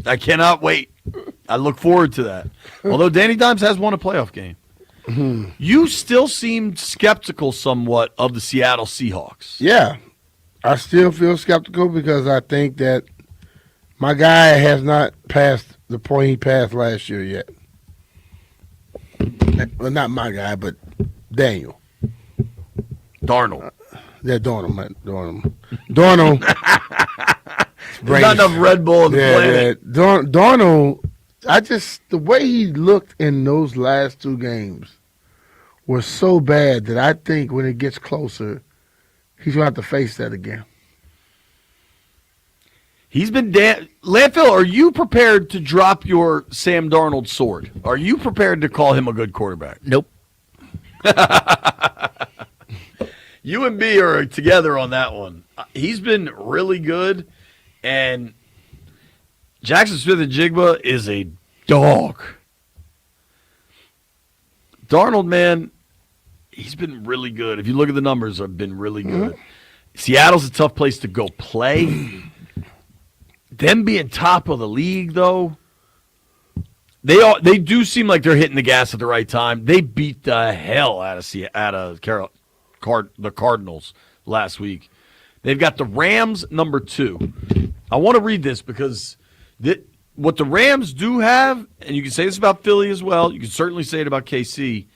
I cannot wait. I look forward to that. Although Danny Dimes has won a playoff game. You still seem skeptical somewhat of the Seattle Seahawks. Yeah. I still feel skeptical because I think that my guy has not passed the point he passed last year yet. Well, not my guy, but Daniel. Darnold. Yeah, Darnold. Darnold. There's not enough Red Bull on the planet. Yeah. Darnold, the way he looked in those last 2 games was so bad that I think when it gets closer, he's going to have to face that again. He's been Landfill, are you prepared to drop your Sam Darnold sword? Are you prepared to call him a good quarterback? Nope. You and B are together on that one. He's been really good, and Jackson Smith-Njigba is a dog. Darnold, man, he's been really good. If you look at the numbers, have been really good. Seattle's a tough place to go play. Them being top of the league, though, they do seem like they're hitting the gas at the right time. They beat the hell out of the Cardinals last week. They've got the Rams number 2. I want to read this because what the Rams do have, and you can say this about Philly as well, you can certainly say it about KC,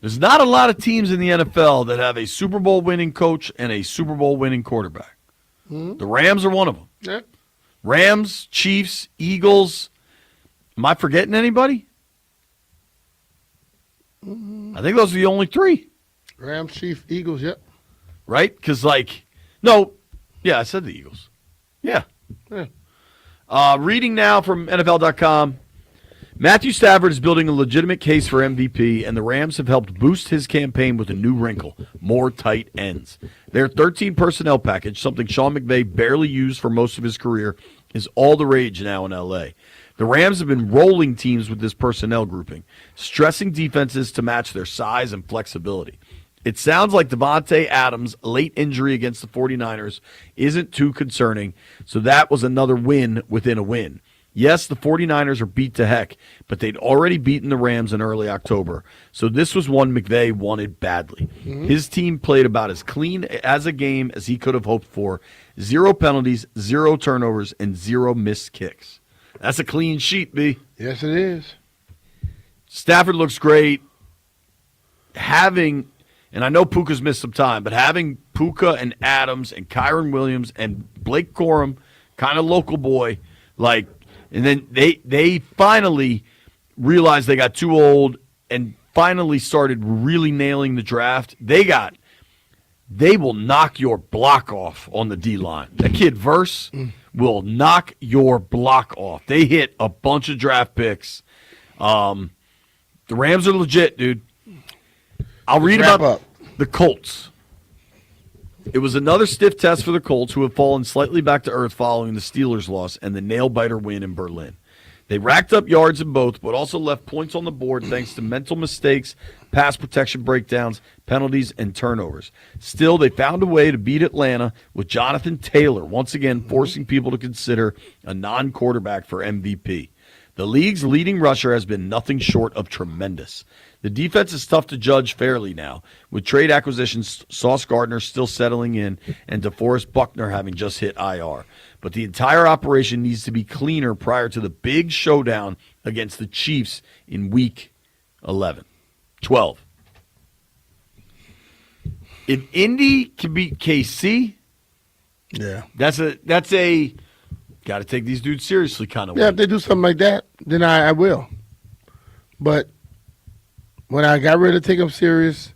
there's not a lot of teams in the NFL that have a Super Bowl winning coach and a Super Bowl winning quarterback. The Rams are one of them. Yeah. Rams, Chiefs, Eagles. Am I forgetting anybody? I think those are the only 3. Rams, Chiefs, Eagles, yep. Right? Because, I said the Eagles. Yeah. Reading now from NFL.com. Matthew Stafford is building a legitimate case for MVP, and the Rams have helped boost his campaign with a new wrinkle, more tight ends. Their 13 personnel package, something Sean McVay barely used for most of his career, is all the rage now in L.A. The Rams have been rolling teams with this personnel grouping, stressing defenses to match their size and flexibility. It sounds like Devontae Adams' late injury against the 49ers isn't too concerning, so that was another win within a win. Yes, the 49ers are beat to heck, but they'd already beaten the Rams in early October, so this was one McVay wanted badly. His team played about as clean as a game as he could have hoped for. 0 penalties, 0 turnovers, and 0 missed kicks. That's a clean sheet, B. Yes, it is. Stafford looks great. Having, and I know Puka's missed some time, but having Puka and Adams and Kyron Williams and Blake Corum, kind of local boy, like, and then they finally realized they got too old and finally started really nailing the draft. They will knock your block off on the D-line. That kid Verse will knock your block off. They hit a bunch of draft picks. The Rams are legit, dude. I'll read about the Colts. It was another stiff test for the Colts, who have fallen slightly back to earth following the Steelers' loss and the nail-biter win in Berlin. They racked up yards in both, but also left points on the board thanks to mental mistakes, pass protection breakdowns, penalties, and turnovers. Still, they found a way to beat Atlanta with Jonathan Taylor once again forcing people to consider a non-quarterback for MVP. The league's leading rusher has been nothing short of tremendous. The defense is tough to judge fairly now, with trade acquisitions Sauce Gardner still settling in and DeForest Buckner having just hit IR. But the entire operation needs to be cleaner prior to the big showdown against the Chiefs in Week 12. If Indy can beat KC, that's a got to take these dudes seriously kind of Yeah, way. if they do something like that, then I will. But when I got ready to take them serious,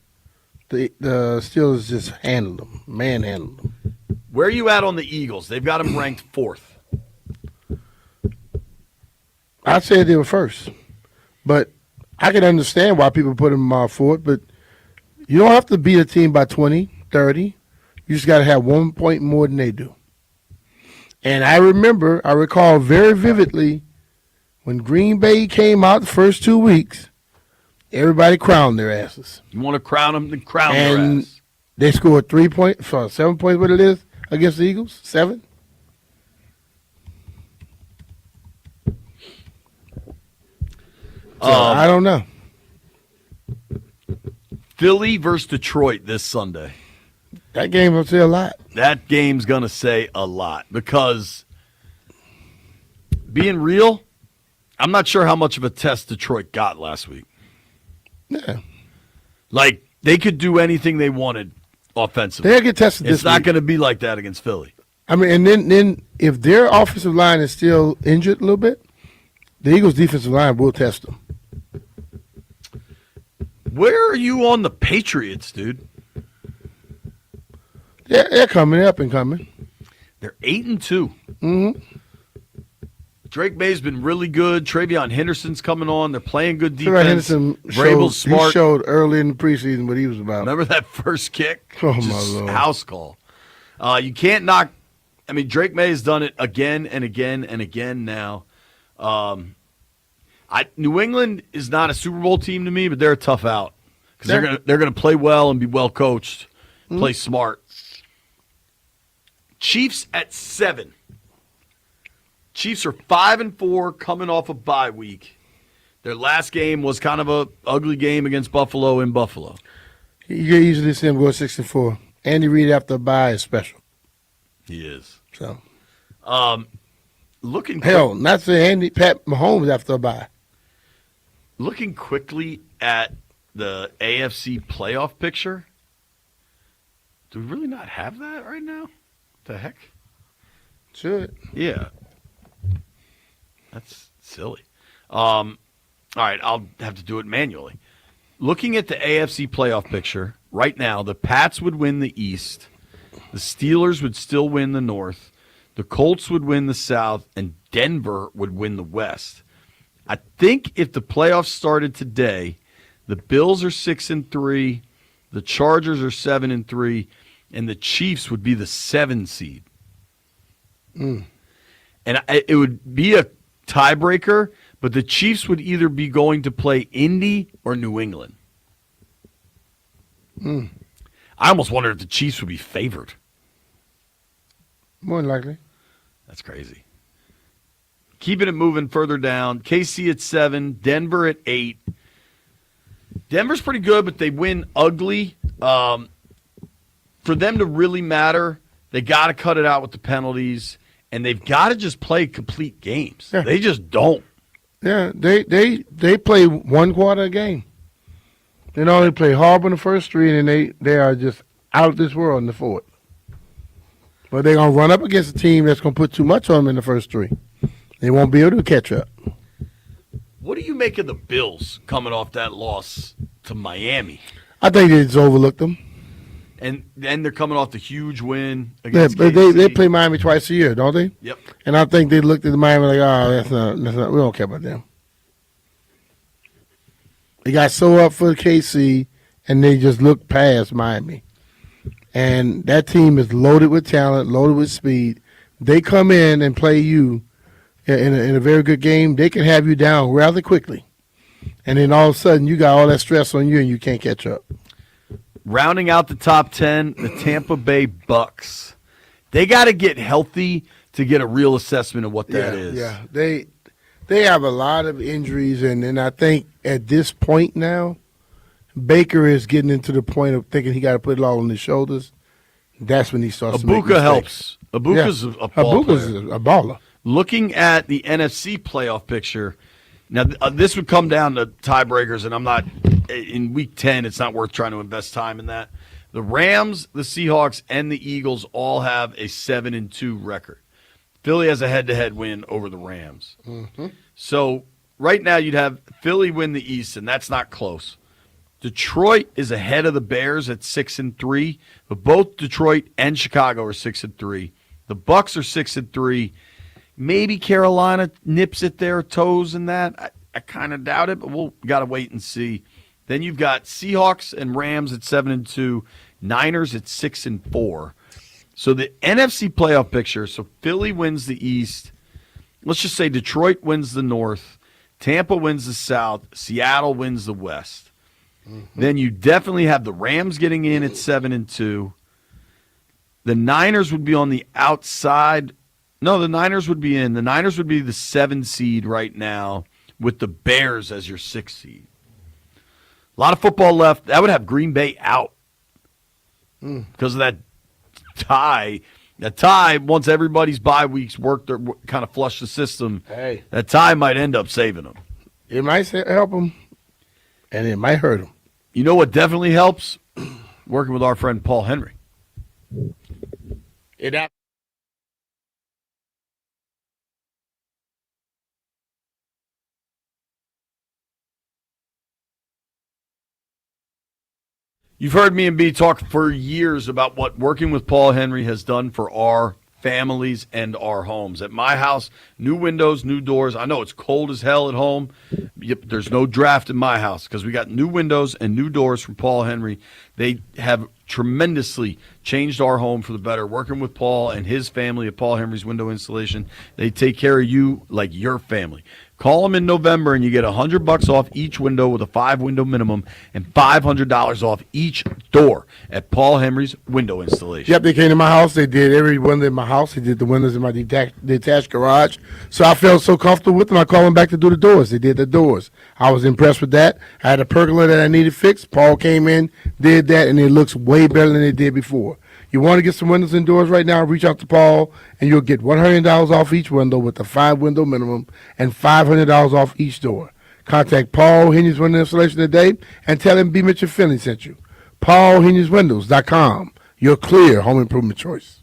the Steelers just manhandled them. Where are you at on the Eagles? They've got them ranked 4th. I said they were first, but I can understand why people put them forward. But you don't have to beat a team by 20, 30. You just got to have 1 point more than they do. And I recall very vividly when Green Bay came out the first 2 weeks, everybody crowned their asses. You want to crown them, then crown their ass. They scored 7 points, what it is, against the Eagles? 7? I don't know. Philly versus Detroit this Sunday. That game will say a lot. That game's going to say a lot because, being real, I'm not sure how much of a test Detroit got last week. Yeah. Like, they could do anything they wanted offensively. They'll get tested this It's not week. going to be like that against Philly. I mean, and then if their offensive line is still injured a little bit, the Eagles' defensive line will test them. Where are you on the Patriots, dude? They're coming, up and coming. They're 8-2. Mm-hmm. Drake May's been really good. Travion Henderson's coming on. They're playing good defense. Trevor Henderson Vrabel's smart. showed early in the preseason what he was about. Remember that first kick? Oh, my Just Lord. house call. You can't knock. I mean, Drake May has done it again and again and again now. New England is not a Super Bowl team to me, but they're a tough out because they're gonna play well and be well coached, play smart. Chiefs at 7. Chiefs are 5-4 coming off a bye week. Their last game was kind of a ugly game against Buffalo in Buffalo. You can easily see him go 6-4. Andy Reid after a bye is special. He is. So, looking not say Pat Mahomes after a bye. Looking quickly at the AFC playoff picture, do we really not have that right now? What the heck? Should. Yeah. That's silly. All right, I'll have to do it manually. Looking at the AFC playoff picture, right now, the Pats would win the East. The Steelers would still win the North. The Colts would win the South, and Denver would win the West. I think if the playoffs started today, the Bills are 6-3, the Chargers are 7-3, and the Chiefs would be the 7 seed. And it would be a tiebreaker, but the Chiefs would either be going to play Indy or New England. I almost wondered if the Chiefs would be favored. More than likely. That's crazy. Keeping it moving further down. KC at 7, Denver at 8. Denver's pretty good, but they win ugly. For them to really matter, they got to cut it out with the penalties, and they've got to just play complete games. Yeah. They just don't. Yeah, they play one quarter a game. They only play horrible in the first three, and then they are just out of this world in the fourth. But they're going to run up against a team that's going to put too much on them in the first three. They won't be able to catch up. What do you make of the Bills coming off that loss to Miami? I think they just overlooked them. And then they're coming off the huge win Yeah, against but KC. they play Miami twice a year, don't they? Yep. And I think they looked at the Miami like, oh, that's not. We don't care about them. They got so up for KC, and they just looked past Miami. And that team is loaded with talent, loaded with speed. They come in and play you in a very good game. They can have you down rather quickly. And then all of a sudden, you got all that stress on you, and you can't catch up. Rounding out the top 10, the Tampa Bay Bucks. They got to get healthy to get a real assessment of what that is. Yeah, they have a lot of injuries, and I think at this point now, Baker is getting into the point of thinking he got to put it all on his shoulders. That's when he starts to make Abuka mistakes. helps. Abuka's a ball Abuka's player. a baller. Looking at the NFC playoff picture, now this would come down to tiebreakers, and I'm not in Week 10. It's not worth trying to invest time in that. The Rams, the Seahawks, and the Eagles all have a 7-2 record. Philly has a head-to-head win over the Rams. Mm-hmm. So right now you'd have Philly win the East, and that's not close. Detroit is ahead of the Bears at 6-3, but both Detroit and Chicago are 6-3. The Bucks are 6-3. Maybe Carolina nips at their toes in that. I kind of doubt it, but we'll got to wait and see. Then you've got Seahawks and Rams at 7-2, Niners at 6-4. So the NFC playoff picture, so Philly wins the East. Let's just say Detroit wins the North, Tampa wins the South, Seattle wins the West. Mm-hmm. Then you definitely have the Rams getting in at 7-2. The Niners would be on the outside. No, the Niners would be in. The Niners would be the 7 seed right now with the Bears as your 6 seed. A lot of football left. That would have Green Bay out because of that tie. That tie, once everybody's bye weeks work, their kind of flush the system. Hey. That tie might end up saving them. It might help them, and it might hurt them. You know what definitely helps? Working with our friend Paul Henry. You've heard me and B talk for years about what working with Paul Henry has done for our families and our homes. At my house, new windows, new doors. I know it's cold as hell at home. Yep, there's no draft in my house because we got new windows and new doors from Paul Henry. They have tremendously changed our home for the better. Working with Paul and his family at Paul Henry's Window Installation, they take care of you like your family. Call them in November and you get $100 off each window with a 5-window minimum and $500 off each door at Paul Henry's Window Installation. Yep, they came to my house. They did every window in my house. They did the windows in my detached garage. So I felt so comfortable with them. I called them back to do the doors. They did the doors. I was impressed with that. I had a pergola that I needed fixed. Paul came in, did that, and it looks way better than it did before. You want to get some windows and doors right now, reach out to Paul, and you'll get $100 off each window with a 5-window minimum and $500 off each door. Contact Paul Henry's Window Installation today and tell him B. Mitchell Finley sent you. PaulHenry'sWindows.com, your clear home improvement choice.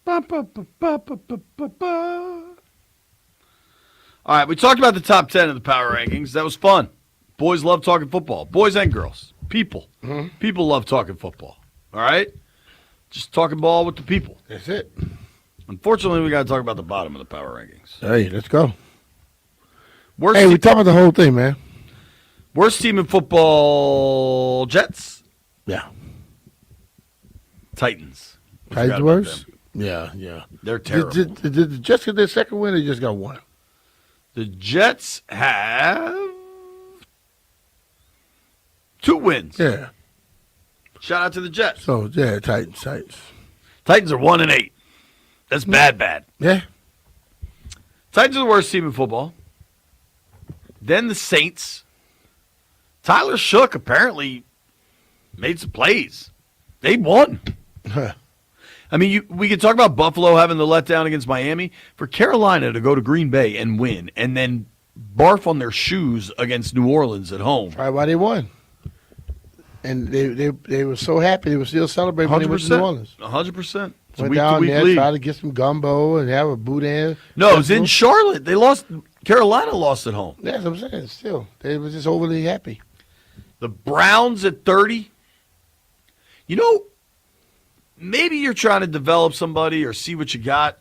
All right, we talked about the top 10 of the power rankings. That was fun. Boys love talking football. Boys and girls. People. People love talking football. All right? Just talking ball with the people. That's it. Unfortunately, we got to talk about the bottom of the power rankings. Hey, let's go. Worst Hey, we team- talking about the whole thing, man. Worst team in football, Jets? Yeah. Titans. I Titans forgot about worse? them. Yeah. They're terrible. Did the Jets get their second win or they just got one? The Jets have 2 wins. Yeah. Shout out to the Jets. So, yeah, Titans. Titans are 1-8. That's bad. Yeah. Titans are the worst team in football. Then the Saints. Tyler Shook apparently made some plays. They won. I mean, we can talk about Buffalo having the letdown against Miami. For Carolina to go to Green Bay and win and then barf on their shoes against New Orleans at home. Probably why they won. And they were so happy. They were still celebrating when they went to New Orleans. 100%. It's a Went week-to-week down there, league. tried to get some gumbo and have a boudin. No, it was in Charlotte. They lost. Carolina lost at home. That's what I'm saying. Still, they were just overly happy. The Browns at 30. You know, maybe you're trying to develop somebody or see what you got,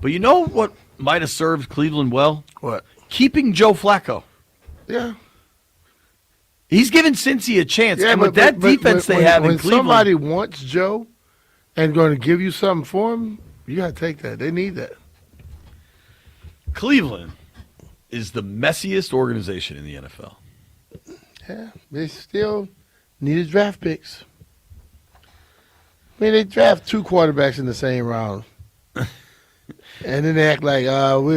but you know what might have served Cleveland well? What? Keeping Joe Flacco. Yeah. He's given Cincy a chance, Yeah, and with but that defense they when, have in when Cleveland, somebody wants Joe and going to give you something for him, you got to take that. They need that. Cleveland is the messiest organization in the NFL. Yeah, they still needed draft picks. I mean, they draft 2 quarterbacks in the same round. And then they act like,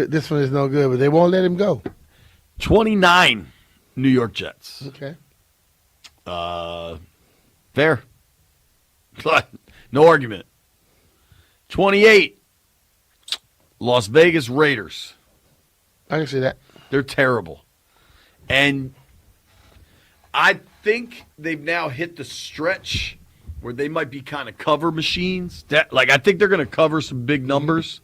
this one is no good, but they won't let him go. 29 New York Jets. Okay. Fair. No argument. 28 Las Vegas Raiders. I can see that. They're terrible. And I think they've now hit the stretch where they might be kind of cover machines. I think they're going to cover some big numbers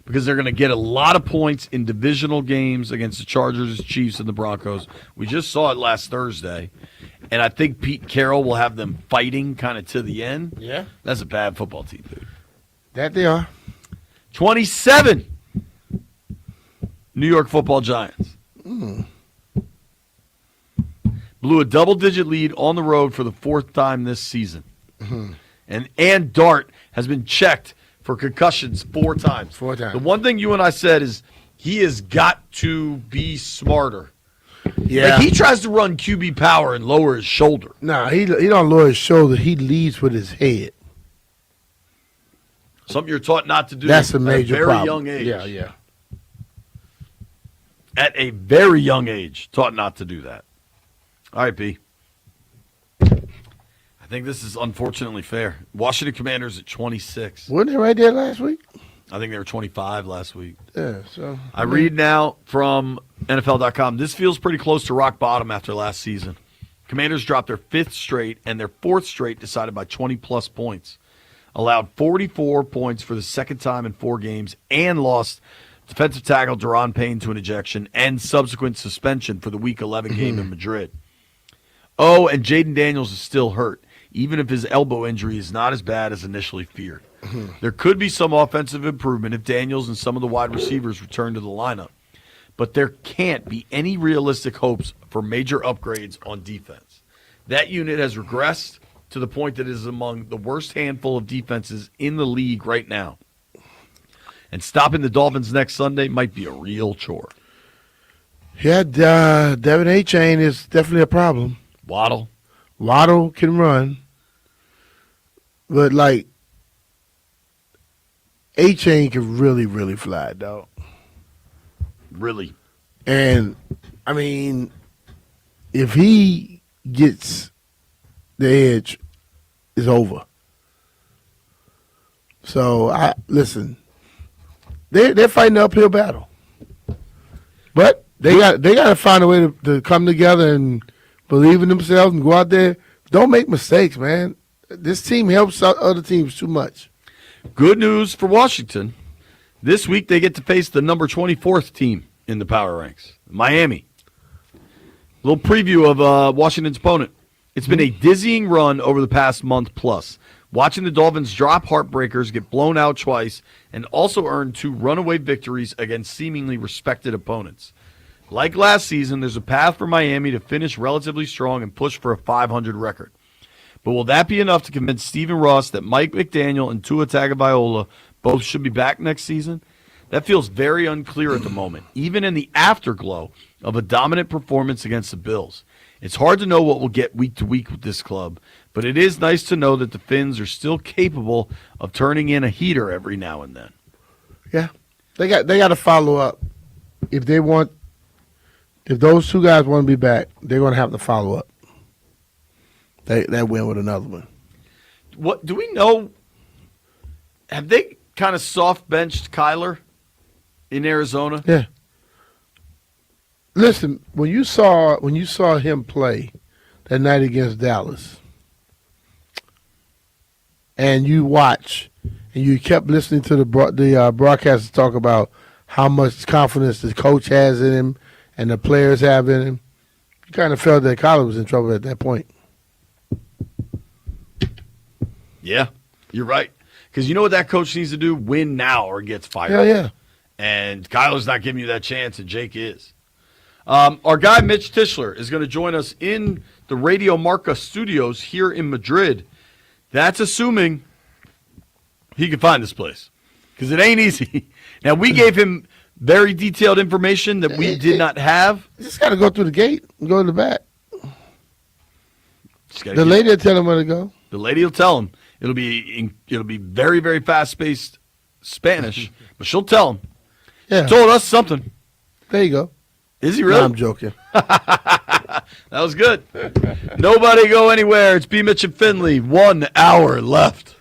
because they're going to get a lot of points in divisional games against the Chargers, Chiefs, and the Broncos. We just saw it last Thursday. And I think Pete Carroll will have them fighting kind of to the end. Yeah. That's a bad football team, dude. That they are. 27 New York Football Giants. Blew a double-digit lead on the road for the 4th time this season. And Dart has been checked for concussions 4 times. 4 times. The one thing you and I said is he has got to be smarter. Yeah. Like he tries to run QB power and lower his shoulder. Nah, he don't lower his shoulder. He leads with his head. Something you're taught not to do That's a at major a very problem. young age. Yeah. At a very young age, taught not to do that. All right, B. I think this is unfortunately fair. Washington Commanders at 26. Weren't they right there last week? I think they were 25 last week. Yeah, so. I read now from NFL.com. This feels pretty close to rock bottom after last season. Commanders dropped their 5th straight and their 4th straight decided by 20-plus points. Allowed 44 points for the 2nd time in 4 games and lost defensive tackle Deron Payne to an ejection and subsequent suspension for the Week 11 game in Madrid. Oh, and Jaden Daniels is still hurt, even if his elbow injury is not as bad as initially feared. There could be some offensive improvement if Daniels and some of the wide receivers return to the lineup, but there can't be any realistic hopes for major upgrades on defense. That unit has regressed to the point that it is among the worst handful of defenses in the league right now. And stopping the Dolphins next Sunday might be a real chore. Yeah, Devin A-Chain is definitely a problem. Waddle can run. But, like, A-Chain can really, really fly, dog. Really. And, I mean, if he gets the edge, it's over. So, listen, they're fighting an uphill battle. But they got to find a way to come together and believe in themselves and go out there. Don't make mistakes, man. This team helps other teams too much. Good news for Washington. This week they get to face the number 24th team in the power ranks, Miami. Little preview of Washington's opponent. It's been a dizzying run over the past month plus. Watching the Dolphins drop heartbreakers, get blown out twice, and also earn 2 runaway victories against seemingly respected opponents. Like last season, there's a path for Miami to finish relatively strong and push for a 500 record. But will that be enough to convince Stephen Ross that Mike McDaniel and Tua Tagovailoa both should be back next season? That feels very unclear at the moment, even in the afterglow of a dominant performance against the Bills. It's hard to know what we'll get week to week with this club, but it is nice to know that the Finns are still capable of turning in a heater every now and then. Yeah, they got to follow up. If those 2 guys want to be back, they're going to have to follow up. They win with another one. What do we know? Have they kind of soft benched Kyler in Arizona? Yeah. Listen, when you saw him play that night against Dallas, and you watch, and you kept listening to the broadcasters talk about how much confidence the coach has in him and the players have in him, you kind of felt that Kyler was in trouble at that point. Yeah, you're right. Because you know what that coach needs to do? Win now or gets fired. Yeah. And Kyler's not giving you that chance, and Jake is. Our guy Mitch Tischler is going to join us in the Radio Marca studios here in Madrid. That's assuming he can find this place, because it ain't easy. Now, we gave him very detailed information that we did not have. You just got to go through the gate and go to the back. The lady will tell him where to go. The lady will tell him. It'll be very, very fast-paced Spanish, but she'll tell him. Yeah. She told us something. There you go. Is he really? No, I'm joking. That was good. Nobody go anywhere. It's B. Mitch and Finley. 1 hour left.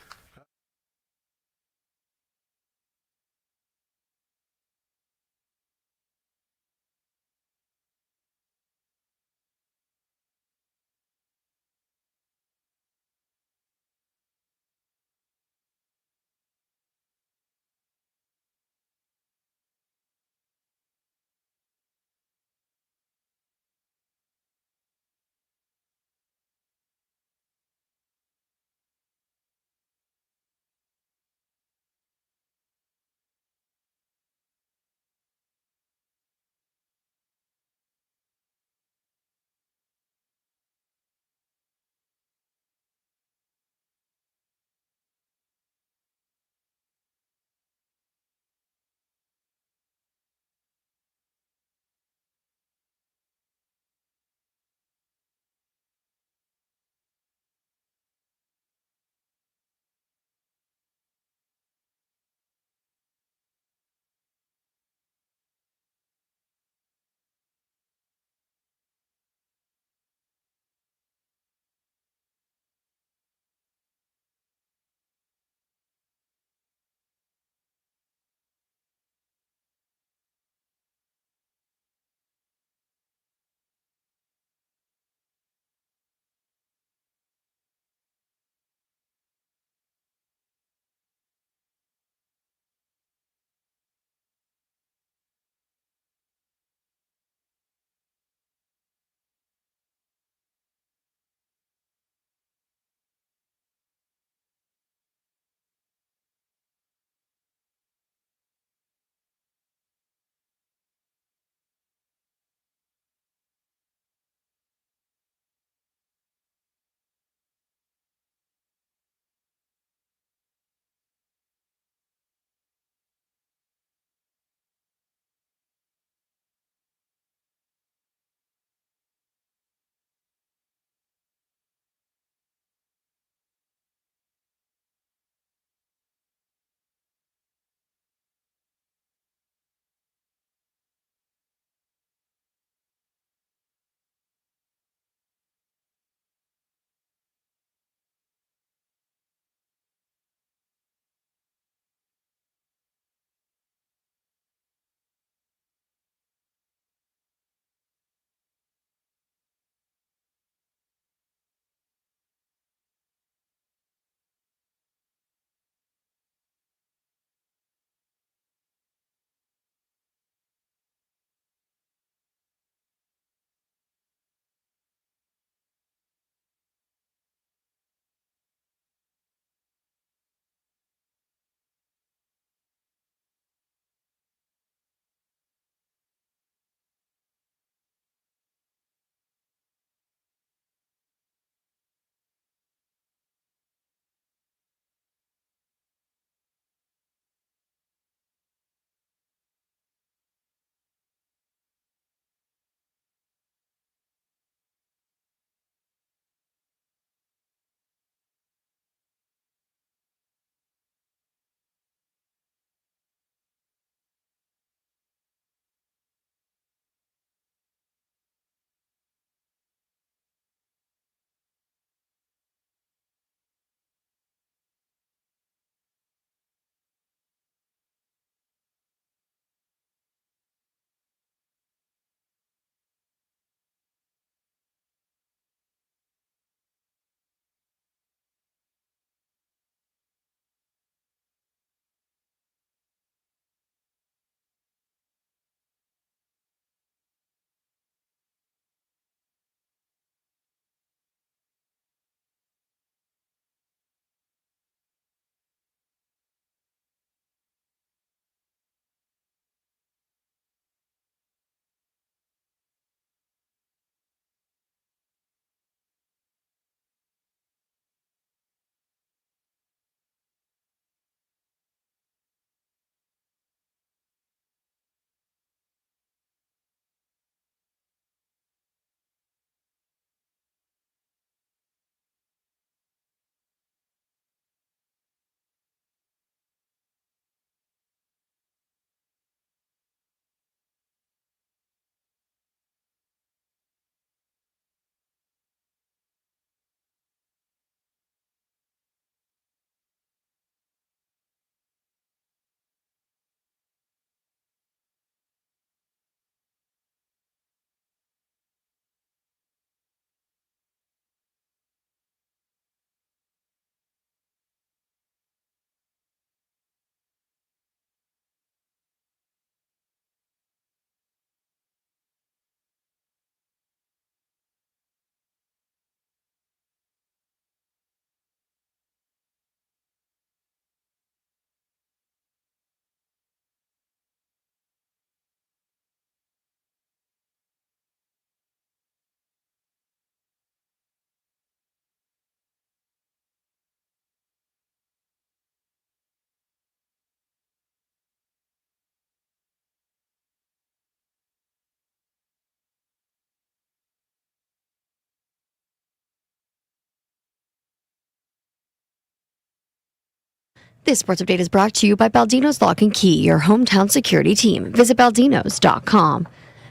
This sports update is brought to you by Baldino's Lock and Key, your hometown security team. Visit baldinos.com.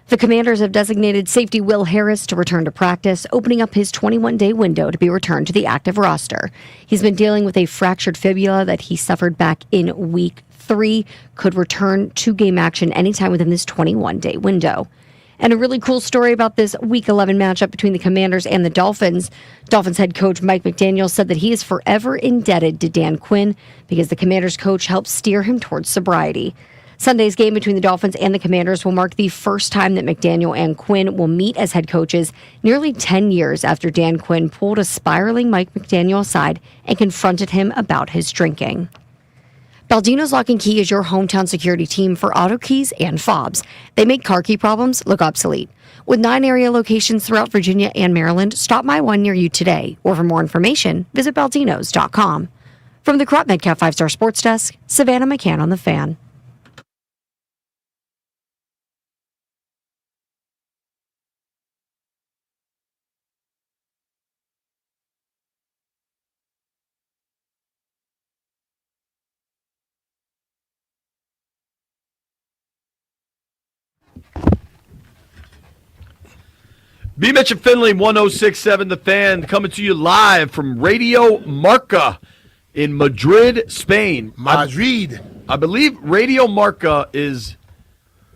The Commanders have designated safety Will Harris to return to practice, opening up his 21-day window to be returned to the active roster. He's been dealing with a fractured fibula that he suffered back in Week 3, could return to game action anytime within this 21-day window. And a really cool story about this Week 11 matchup between the Commanders and the Dolphins. Dolphins head coach Mike McDaniel said that he is forever indebted to Dan Quinn because the Commanders coach helped steer him towards sobriety. Sunday's game between the Dolphins and the Commanders will mark the first time that McDaniel and Quinn will meet as head coaches nearly 10 years after Dan Quinn pulled a spiraling Mike McDaniel aside and confronted him about his drinking. Baldino's Lock and Key is your hometown security team for auto keys and fobs. They make car key problems look obsolete. With 9 area locations throughout Virginia and Maryland, stop by one near you today. Or for more information, visit baldinos.com. From the Crop Metcalf 5-Star Sports Desk, Savannah McCann on the Fan. B. Mitch and Finley, 1067 The Fan, coming to you live from Radio Marca in Madrid, Spain. Madrid. I believe Radio Marca is,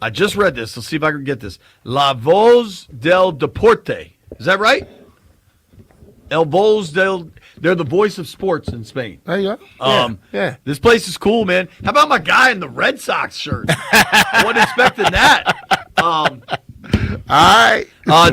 I just read this. Let's see if I can get this. La Voz del Deporte. Is that right? El Voz del, they're the voice of sports in Spain. There you go. Yeah. This place is cool, man. How about my guy in the Red Sox shirt? I wasn't expecting that. All right.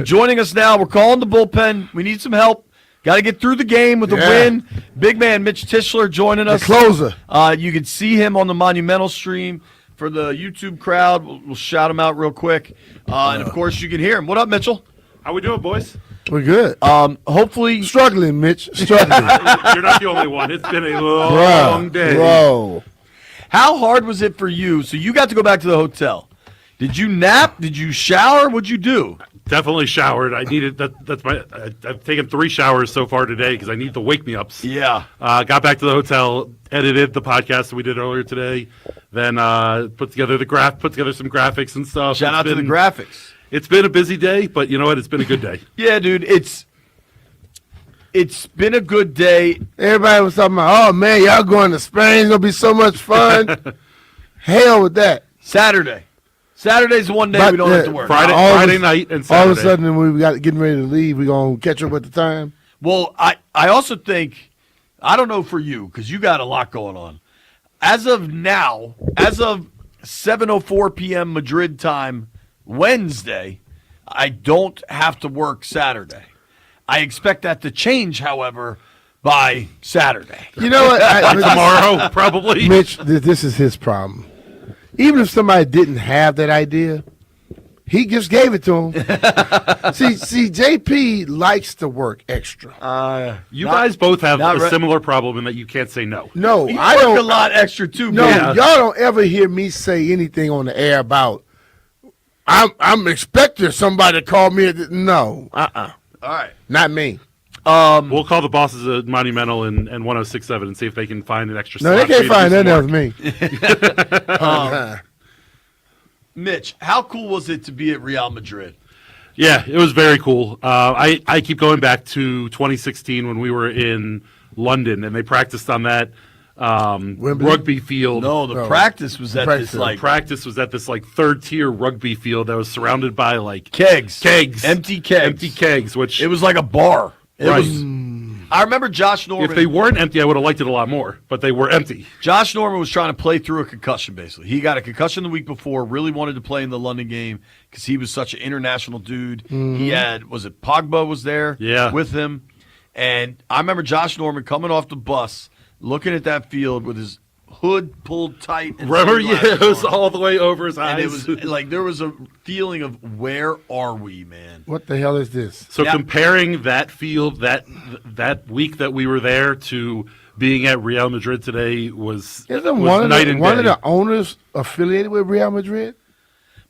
Joining us now, we're calling the bullpen. We need some help. Got to get through the game with a win. Big man Mitch Tischler joining us. The closer. You can see him on the Monumental stream for the YouTube crowd. We'll shout him out real quick. And, of course, you can hear him. What up, Mitchell? How we doing, boys? We're good. Hopefully. Struggling, Mitch. Struggling. You're not the only one. It's been a long day. Bro. How hard was it for you? So you got to go back to the hotel. Did you nap? Did you shower? What'd you do? Definitely showered. I needed that. That's my. I've taken 3 showers so far today because I need the wake me ups. Yeah. Got back to the hotel, edited the podcast that we did earlier today, then put together some graphics and stuff. Shout out to the graphics. It's been a busy day, but you know what? It's been a good day. Yeah, dude. It's been a good day. Everybody was talking about, oh man, y'all going to Spain? It's gonna be so much fun. Hell with that. Saturday's the one day we don't have to work. Friday night and Saturday. All of a sudden, when we got getting ready to leave, we're going to catch up with the time. Well, I also think, I don't know for you, because you got a lot going on. As of now, as of 7:04 p.m. Madrid time, Wednesday, I don't have to work Saturday. I expect that to change, however, by Saturday. You know what? Tomorrow, probably. Mitch, this is his problem. Even if somebody didn't have that idea, he just gave it to him. see, JP likes to work extra. You guys both have a similar problem in that you can't say no. No, You I work don't. a lot extra too. No, man. y'all don't ever hear me say anything on the air about. I'm expecting somebody to call me. No, All right, not me. We'll call the bosses at Monumental and 1067 and see if they can find an extra No, slot. they can't find that else me. Mitch, how cool was it to be at Real Madrid? Yeah, it was very cool. I keep going back to 2016 when we were in London and they practiced on that rugby field. No, the practice was at this practice was at this third tier rugby field that was surrounded by kegs, empty kegs, which it was like a bar. Right. I remember Josh Norman. If they weren't empty, I would have liked it a lot more, but they were empty. Josh Norman was trying to play through a concussion, basically. He got a concussion the week before, really wanted to play in the London game because he was such an international dude. Mm-hmm. He had, Pogba was there with him. And I remember Josh Norman coming off the bus, looking at that field with his hood pulled tight. And remember, it was all the way over his eyes. And it was like there was a feeling of, where are we, man? What the hell is this? So comparing that field, that week that we were there to being at Real Madrid today was night and day. One of the owners affiliated with Real Madrid?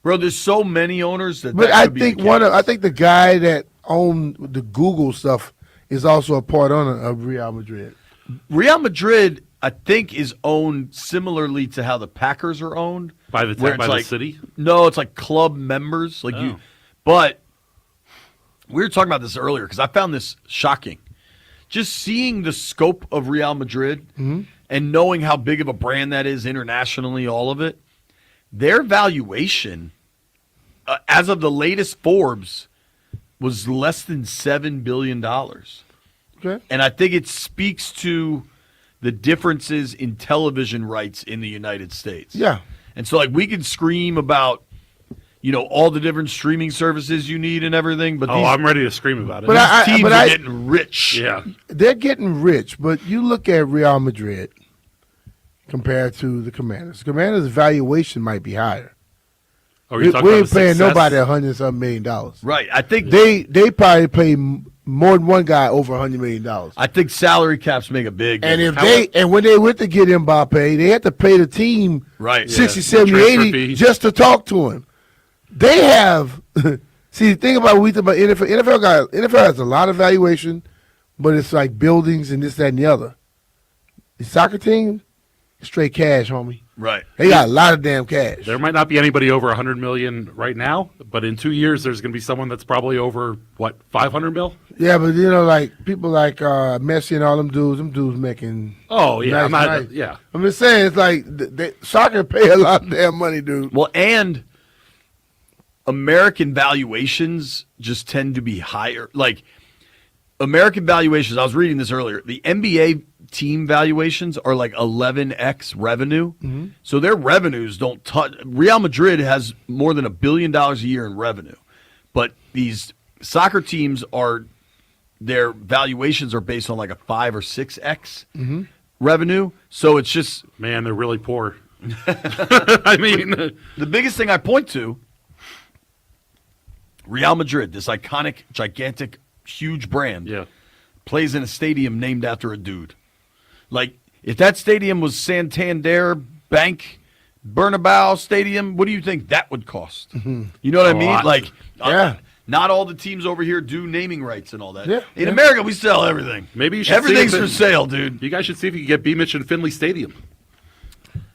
Bro, there's so many owners that. But I think the guy that owned the Google stuff is also a part owner of Real Madrid. Real Madrid I think is owned similarly to how the Packers are owned By the where it's by the like- city? No, it's like club members, like Oh. you. But we were talking about this earlier because I found this shocking. Just seeing the scope of Real Madrid and knowing how big of a brand that is internationally, all of it, their valuation, as of the latest Forbes, was less than $7 billion. Okay. And I think it speaks to the differences in television rights in the United States. Yeah. And so, like, we can scream about, all the different streaming services you need and everything, but these, I'm ready to scream about it. But these teams are getting rich. Yeah. They're getting rich, but you look at Real Madrid compared to the Commanders. The Commanders' valuation might be higher. Are we talking we about ain't the paying success? nobody $100-something million. Right. I think They probably pay more than one guy over $100 million. I think salary caps make a big And if difference. when they went to get Mbappe, they had to pay the team Right. 60, Yeah. 70, Transfer 80 fee. just to talk to him. They have see the thing about what we talk about NFL has a lot of valuation, but it's like buildings and this, that, and the other. The soccer team, straight cash, homie. Right. They got a lot of damn cash. There might not be anybody over 100 million right now, but in 2 years there's going to be someone that's probably over 500 mil. Yeah, but like people like Messi and all them dudes making. Oh yeah, nice. yeah. I'm just saying it's like soccer pay a lot of damn money, dude. Well, and American valuations just tend to be higher. Like American valuations, I was reading this earlier. The NBA team valuations are like 11x revenue. So their revenues don't touch. Real Madrid has more than $1 billion a year in revenue. But these soccer teams their valuations are based on like a 5 or 6x revenue. So it's just. Man, they're really poor. I mean, the biggest thing I point to, Real Madrid, this iconic, gigantic, huge brand, plays in a stadium named after a dude. Like, if that stadium was Santander Bank Bernabeu Stadium, what do you think that would cost? You know what I A mean? lot. Like, not all the teams over here do naming rights and all that. Yeah, in America, we sell everything. maybe you should Everything's see if for sale, dude. You guys should see if you can get B-Mitch in Finley Stadium.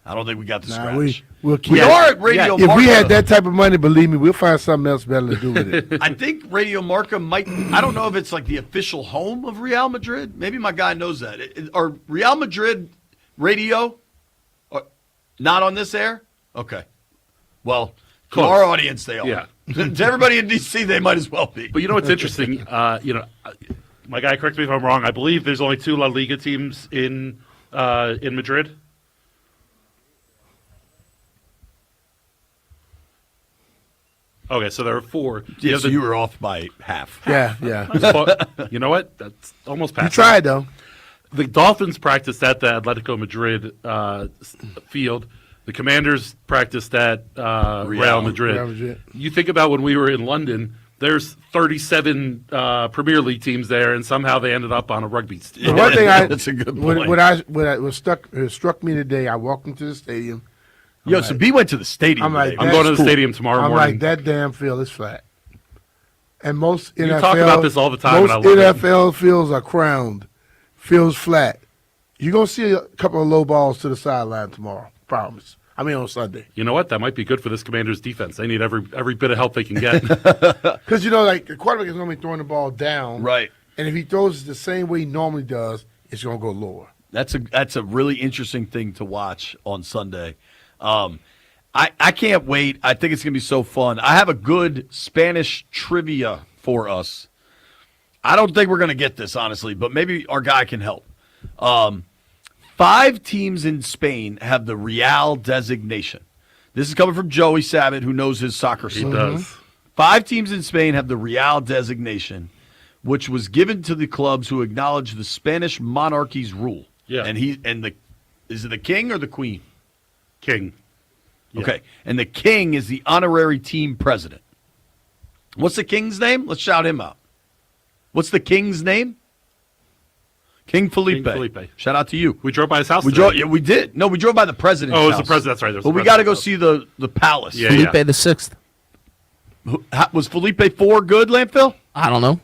I don't think we got the Nah, scratch. we'll keep We are at Radio If we Marca. had that type of money, believe me, we'll find something else better to do with it. I think Radio Marca might. I don't know if it's like the official home of Real Madrid. Maybe my guy knows that. Are Real Madrid radio not on this air? Okay. Well, to Close. our audience, they are. Yeah. To everybody in DC, they might as well be. But you know what's interesting? My guy, correct me if I'm wrong. I believe there's only 2 La Liga teams in Madrid. Okay, so there are 4. Yeah, so you were off by half. Yeah. You know what? That's almost past. You tried though. The Dolphins practiced at the Atletico Madrid field. The Commanders practiced at Real Madrid. Real Madrid. You think about when we were in London. There's 37 Premier League teams there, and somehow they ended up on a rugby The team. one thing That's a good point. what struck me today, I walked into the stadium. Yo, so B went to the stadium. I'm like, today. I'm that's going to the cool. stadium tomorrow I'm morning. like, that damn field is flat. And most NFL, talk about this all the time, Most and I love it. NFL fields are crowned. Fields flat. You're gonna see a couple of low balls to the sideline tomorrow. Promise. I mean on Sunday. You know what? That might be good for this Commanders defense. They need every bit of help they can get. Because the quarterback is normally throwing the ball down. Right. And if he throws it the same way he normally does, it's gonna go lower. That's a really interesting thing to watch on Sunday. I can't wait. I think it's going to be so fun. I have a good Spanish trivia for us. I don't think we're going to get this, honestly, but maybe our guy can help. 5 teams in Spain have the Real designation. This is coming from Joey Sabat, who knows his soccer stuff. He does. 5 teams in Spain have the Real designation, which was given to the clubs who acknowledge the Spanish monarchy's rule. Yeah. Is it the king or the queen? King. Yeah. Okay. And the king is the honorary team president. What's the king's name? Let's shout him out. What's the king's name? King Felipe. King Felipe. Shout out to you. We drove by his house. We today. drove. Yeah, we did. No, we drove by the president's Oh, it was the house. president. That's right. There was But the we got to go president's see the palace. Yeah, Felipe yeah. the 6th. Was Felipe 4 good, Landfill? I don't know.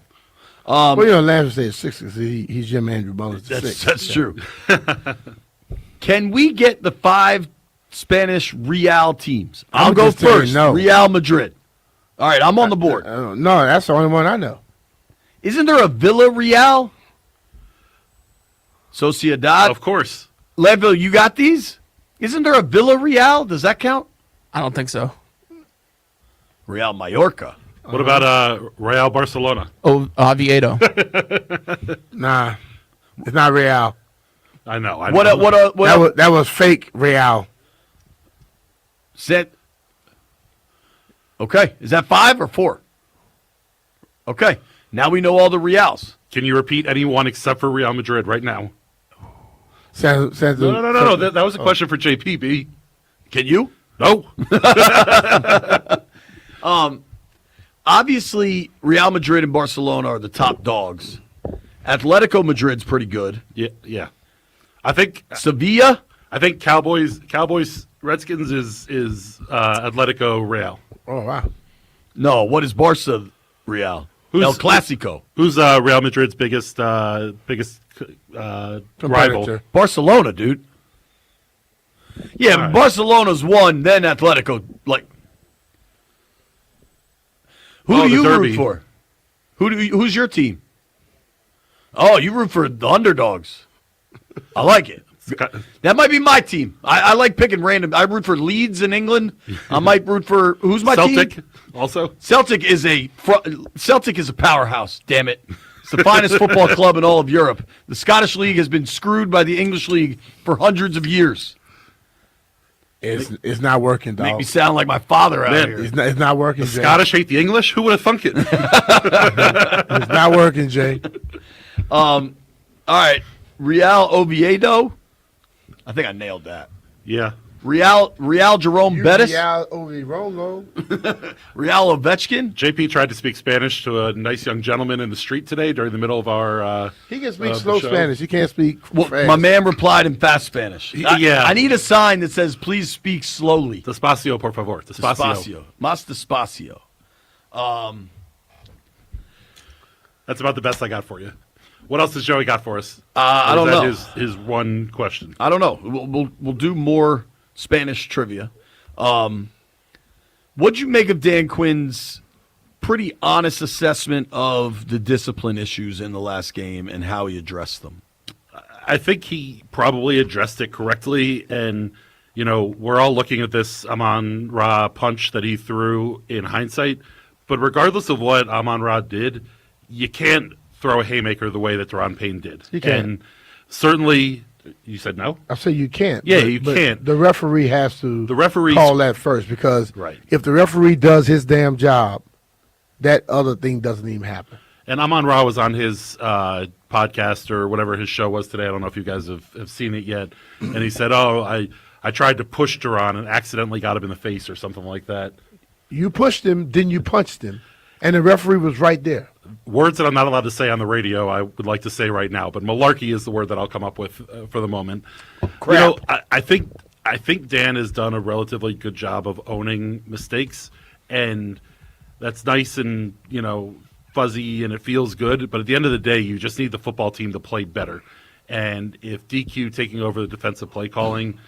Well, Lance said 6 because he's Jim Andrew Mullins. That's true. Can we get the 5 Spanish Real teams? I'm I'll go just saying first. no. Real Madrid. All right, I'm on the board. No, that's the only one I know. Isn't there a Villa Real? Sociedad? Of course. Leadville, you got these? Isn't there a Villa Real? Does that count? I don't think so. Real Mallorca. What about Real Barcelona? Oh, Oviedo. Nah, it's not Real. I know. That was fake Real. Set. Okay, is that 5 or 4? Okay, now we know all the Reals. Can you repeat anyone except for Real Madrid right now? No. That was a question for JPB. Can you? No. Obviously, Real Madrid and Barcelona are the top dogs. Atletico Madrid's pretty good. Yeah. I think Sevilla. I think Cowboys, Redskins is Atletico Real. Oh wow. No, what is Barca Real? El Clasico. Who's Real Madrid's biggest rival? Barcelona, dude. Yeah, but Barcelona's won, then Atletico. Like, who do you root for? Who's your team? Oh, you root for the underdogs. I like it. That might be my team. I like picking random. I root for Leeds in England. I might root for who's my Celtic team? also. Celtic is a powerhouse. Damn it! It's the finest football club in all of Europe. The Scottish League has been screwed by the English League for hundreds of years. It's not working, dog. Make me sound like my father out here. It's not working, The Jay. Scottish hate the English. Who would have thunk it? It's not working, Jay. All right, Real Oviedo. I think I nailed that. Yeah. Real Jerome Bettis. Real Oviedo. Real Ovechkin. JP tried to speak Spanish to a nice young gentleman in the street today during the middle of our. He can speak the slow show. Spanish. He can't speak fast. My man replied in fast Spanish. Yeah. I need a sign that says, please speak slowly. Despacio, por favor. Despacio. Más despacio. That's about the best I got for you. What else has Joey got for us? I don't know. His one question. I don't know. We'll do more Spanish trivia. What'd you make of Dan Quinn's pretty honest assessment of the discipline issues in the last game and how he addressed them? I think he probably addressed it correctly. And, you know, we're all looking at this Amon-Ra punch that he threw in hindsight. But regardless of what Amon-Ra did, you can't throw a haymaker the way that Deron Payne did. You can't. And certainly, you said no? I say you can't. Yeah, but- you but can't. The referee has to referee's- call that first because if the referee does his damn job, that other thing doesn't even happen. And Amon-Ra was on his podcast or whatever his show was today. I don't know if you guys have seen it yet. And he said, I tried to push Deron and accidentally got him in the face or something like that. You pushed him, then you punched him, and the referee was right there. Words that I'm not allowed to say on the radio, I would like to say right now, but malarkey is the word that I'll come up with for the moment. Crap. You know, I think Dan has done a relatively good job of owning mistakes, and that's nice and, you know, fuzzy and it feels good, but at the end of the day, you just need the football team to play better. And if DQ taking over the defensive play calling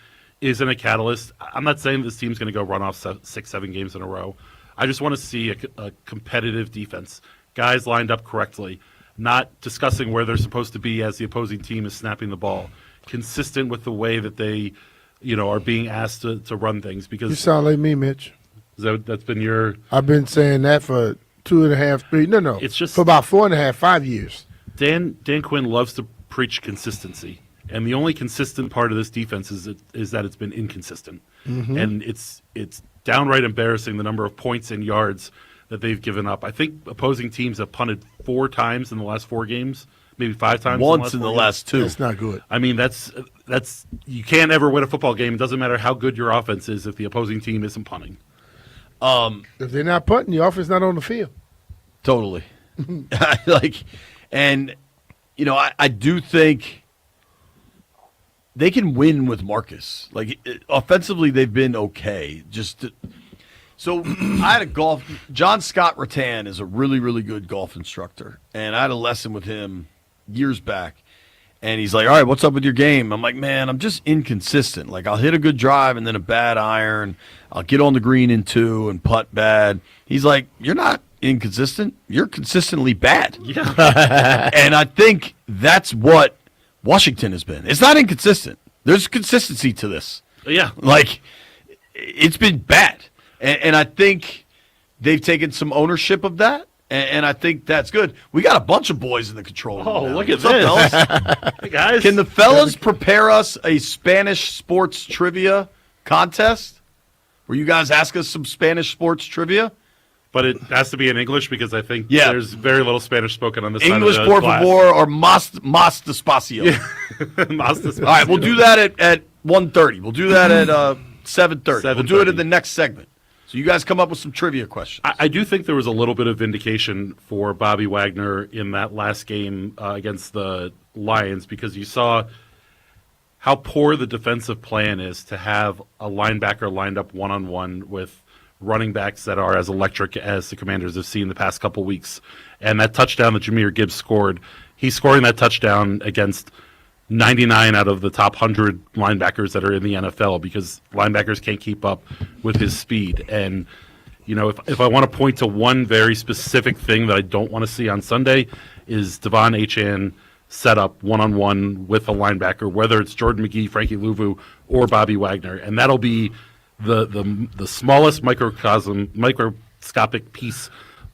isn't a catalyst, I'm not saying this team's going to go run off 6-7 games in a row. I just want to see a competitive defense. Guys lined up correctly, not discussing where they're supposed to be as the opposing team is snapping the ball, consistent with the way that they, you know, are being asked to run things. Because You sound like me, Mitch. That's been your. I've been saying that for 2.5, 3. No. It's just for about 4.5, 5 years. Dan Quinn loves to preach consistency, and the only consistent part of this defense is that it's been inconsistent, and it's downright embarrassing the number of points and yards that they've given up. I think opposing teams have punted 4 times in the last 4 games, maybe 5 times. Once in the 4 last 2. That's not good. I mean, that's you can't ever win a football game. It doesn't matter how good your offense is if the opposing team isn't punting. If they're not punting, the offense not on the field. Totally. And, you know, I do think they can win with Marcus. Offensively, they've been okay. So I had John Scott Rattan is a really, really good golf instructor. And I had a lesson with him years back. And he's like, all right, what's up with your game? I'm like, man, I'm just inconsistent. Like, I'll hit a good drive and then a bad iron. I'll get on the green in 2 and putt bad. He's like, you're not inconsistent. You're consistently bad. Yeah. And I think that's what Washington has been. It's not inconsistent. There's consistency to this. Yeah. Like, it's been bad. And I think they've taken some ownership of that. And I think that's good. We got a bunch of boys in the control room. Oh, now. look at What's up, this. fellas? Hey, guys. Can the fellas prepare us a Spanish sports trivia contest where you guys ask us some Spanish sports trivia? But it has to be in English because I think Yeah. there's very little Spanish spoken on this English, side of the por class. favor, or más despacio. Más despacio. All right, we'll do that at 1:30. We'll do that at 7:30. We'll do it in the next segment. So you guys come up with some trivia questions. I do think there was a little bit of vindication for Bobby Wagner in that last game against the Lions because you saw how poor the defensive plan is to have a linebacker lined up one-on-one with running backs that are as electric as the Commanders have seen the past couple weeks. And that touchdown that Jahmyr Gibbs scored, he's scoring that touchdown against 99 out of the top 100 linebackers that are in the NFL because linebackers can't keep up with his speed. And, you know, if I want to point to one very specific thing that I don't want to see on Sunday is Devon Achane set up one-on-one with a linebacker, whether it's Jordan McGee, Frankie Louvu, or Bobby Wagner. And that'll be the smallest microscopic piece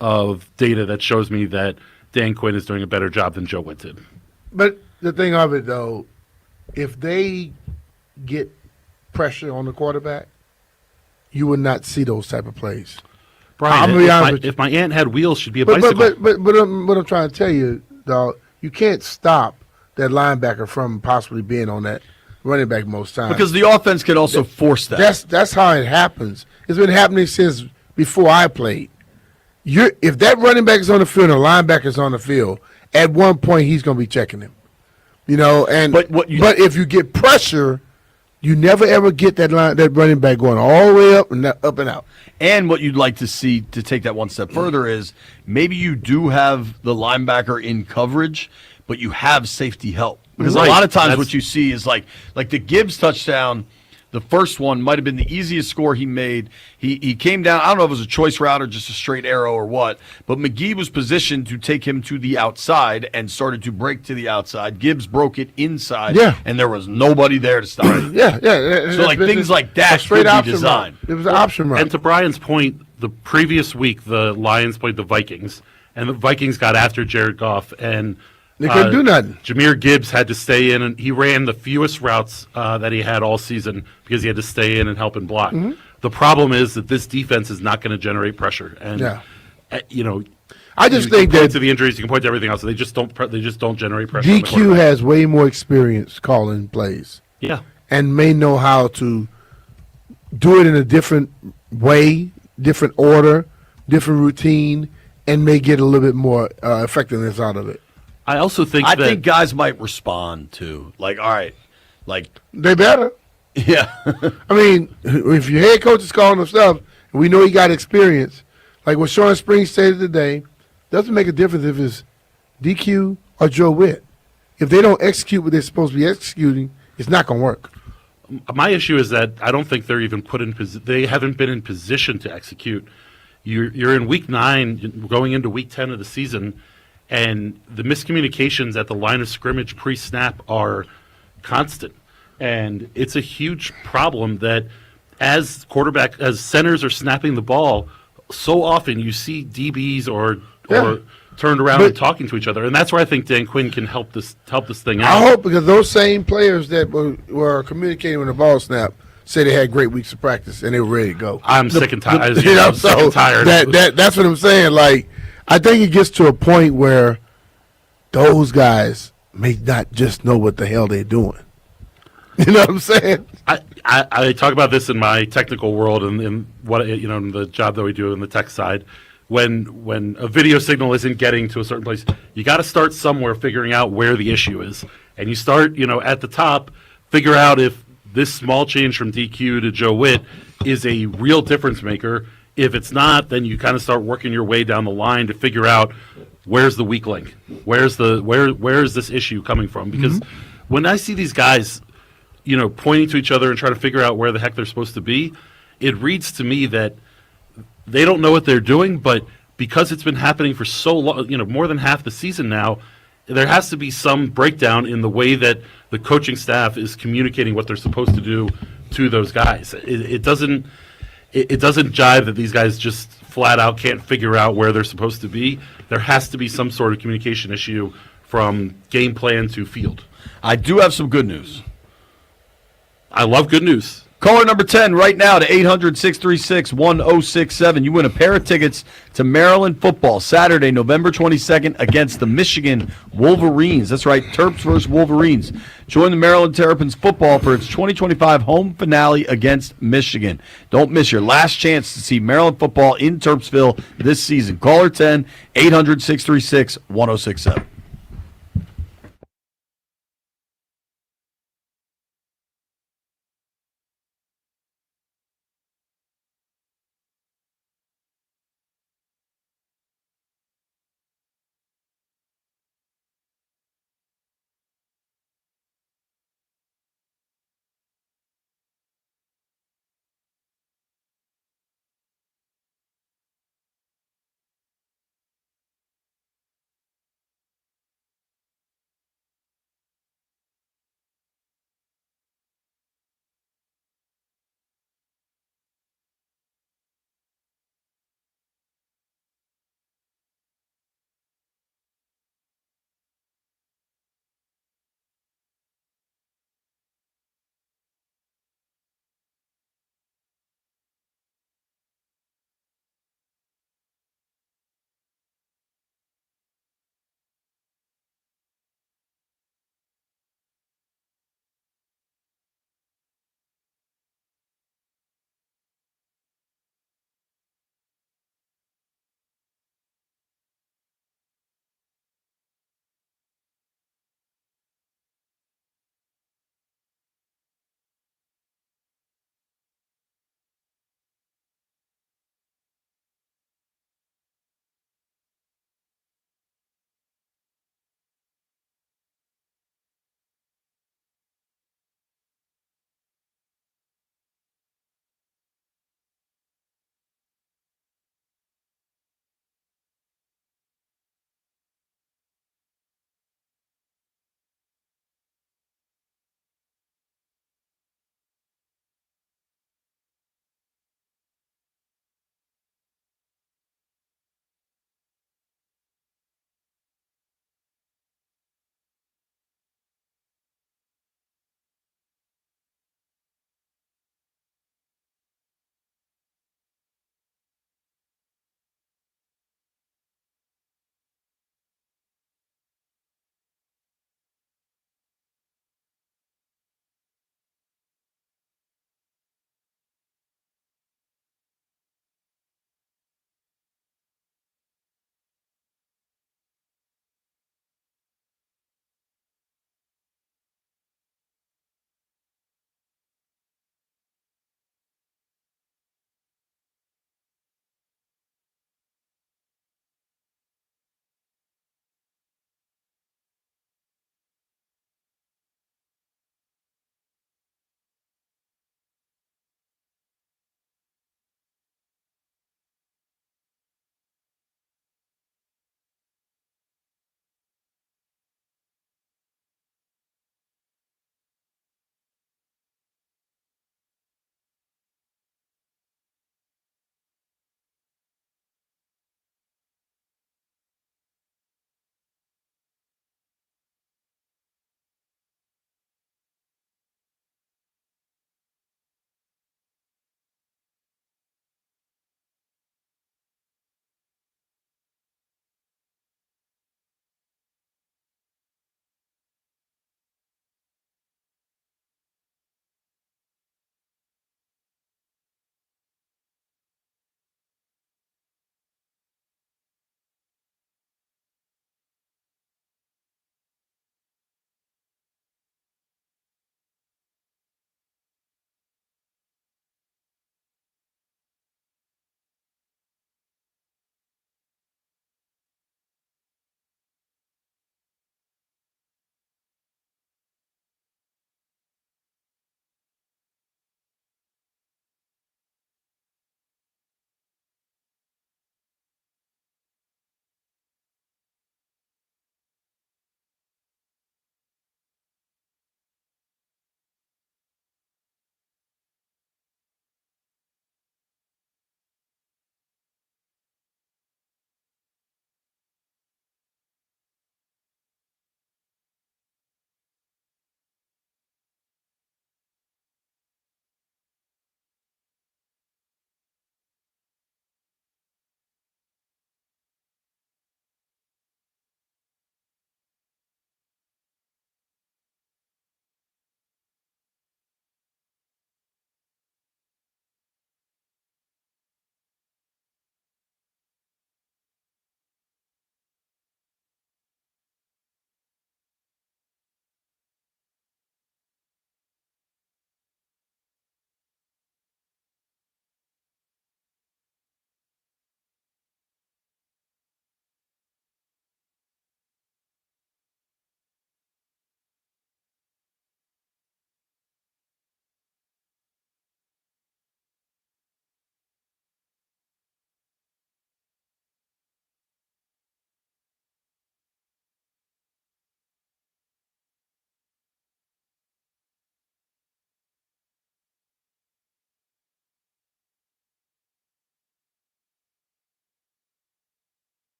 of data that shows me that Dan Quinn is doing a better job than Joe Witt did. But the thing of it, though, if they get pressure on the quarterback, you would not see those type of plays. Brian, I'm gonna be honest with you. if my aunt had wheels, she'd be a But bicycle. what I'm trying to tell you, dog, you can't stop that linebacker from possibly being on that running back most times. Because the offense can also force that. That's how it happens. It's been happening since before I played. If that running back is on the field and the linebacker is on the field, at one point he's going to be checking him. You know, and but if you get pressure, you never ever get that running back going all the way up and out. And what you'd like to see to take that one step further is maybe you do have the linebacker in coverage, but you have safety help. Because Right. a lot of times That's- what you see is like the Gibbs touchdown, the first one might have been the easiest score he made. He came down, I don't know if it was a choice route or just a straight arrow or what, but McGee was positioned to take him to the outside and started to break to the outside. Gibbs broke it inside, and there was nobody there to stop it. Yeah. So like things like that straight could be option designed. route. It was an option route. And to Brian's point, the previous week the Lions played the Vikings, and the Vikings got after Jared Goff, and They couldn't do nothing. Jahmyr Gibbs had to stay in, and he ran the fewest routes that he had all season because he had to stay in and help and block. Mhm. The problem is that this defense is not going to generate pressure, and Yeah. you know, I just you can think point that to the injuries, you can point to everything else. They just don't. They just don't generate pressure. on the DQ quarterback. has way more experience calling plays. Yeah. And may know how to do it in a different way, different order, different routine, and may get a little bit more effectiveness out of it. I also think I think guys might respond to like, all right, like They better. Yeah. I mean, if your head coach is calling them stuff, and we know he got experience, like what Sean Springs stated today, doesn't make a difference if it's DQ or Joe Witt. If they don't execute what they're supposed to be executing, it's not going to work. My issue is that I don't think they're even put in. They haven't been in position to execute. You're in week 9, going into week 10 of the season, and the miscommunications at the line of scrimmage pre-snap are constant, and it's a huge problem that as centers are snapping the ball, so often you see DBs or turned around and talking to each other, and that's where I think Dan Quinn can help this thing out. I hope, because those same players that were communicating when the ball snapped say they had great weeks of practice and they were ready to go. I'm sick and tired. You know, I'm sick and tired. That's what I'm saying. Like, I think it gets to a point where those guys may not just know what the hell they're doing. You know what I'm saying? I talk about this in my technical world and in what in the job that we do in the tech side. When a video signal isn't getting to a certain place, you got to start somewhere figuring out where the issue is, and you start at the top, figure out if this small change from DQ to Joe Witt is a real difference maker. If it's not, then you kind of start working your way down the line to figure out where's the weak link? Where is this issue coming from? Because when I see these guys, pointing to each other and trying to figure out where the heck they're supposed to be, it reads to me that they don't know what they're doing, but because it's been happening for so long, more than half the season now, there has to be some breakdown in the way that the coaching staff is communicating what they're supposed to do to those guys. It doesn't jive that these guys just flat out can't figure out where they're supposed to be. There has to be some sort of communication issue from game plan to field. I do have some good news. I love good news. Caller number 10 right now to 800-636-1067. You win a pair of tickets to Maryland football Saturday, November 22nd against the Michigan Wolverines. That's right, Terps versus Wolverines. Join the Maryland Terrapins football for its 2025 home finale against Michigan. Don't miss your last chance to see Maryland football in Terpsville this season. Caller 10, 800-636-1067.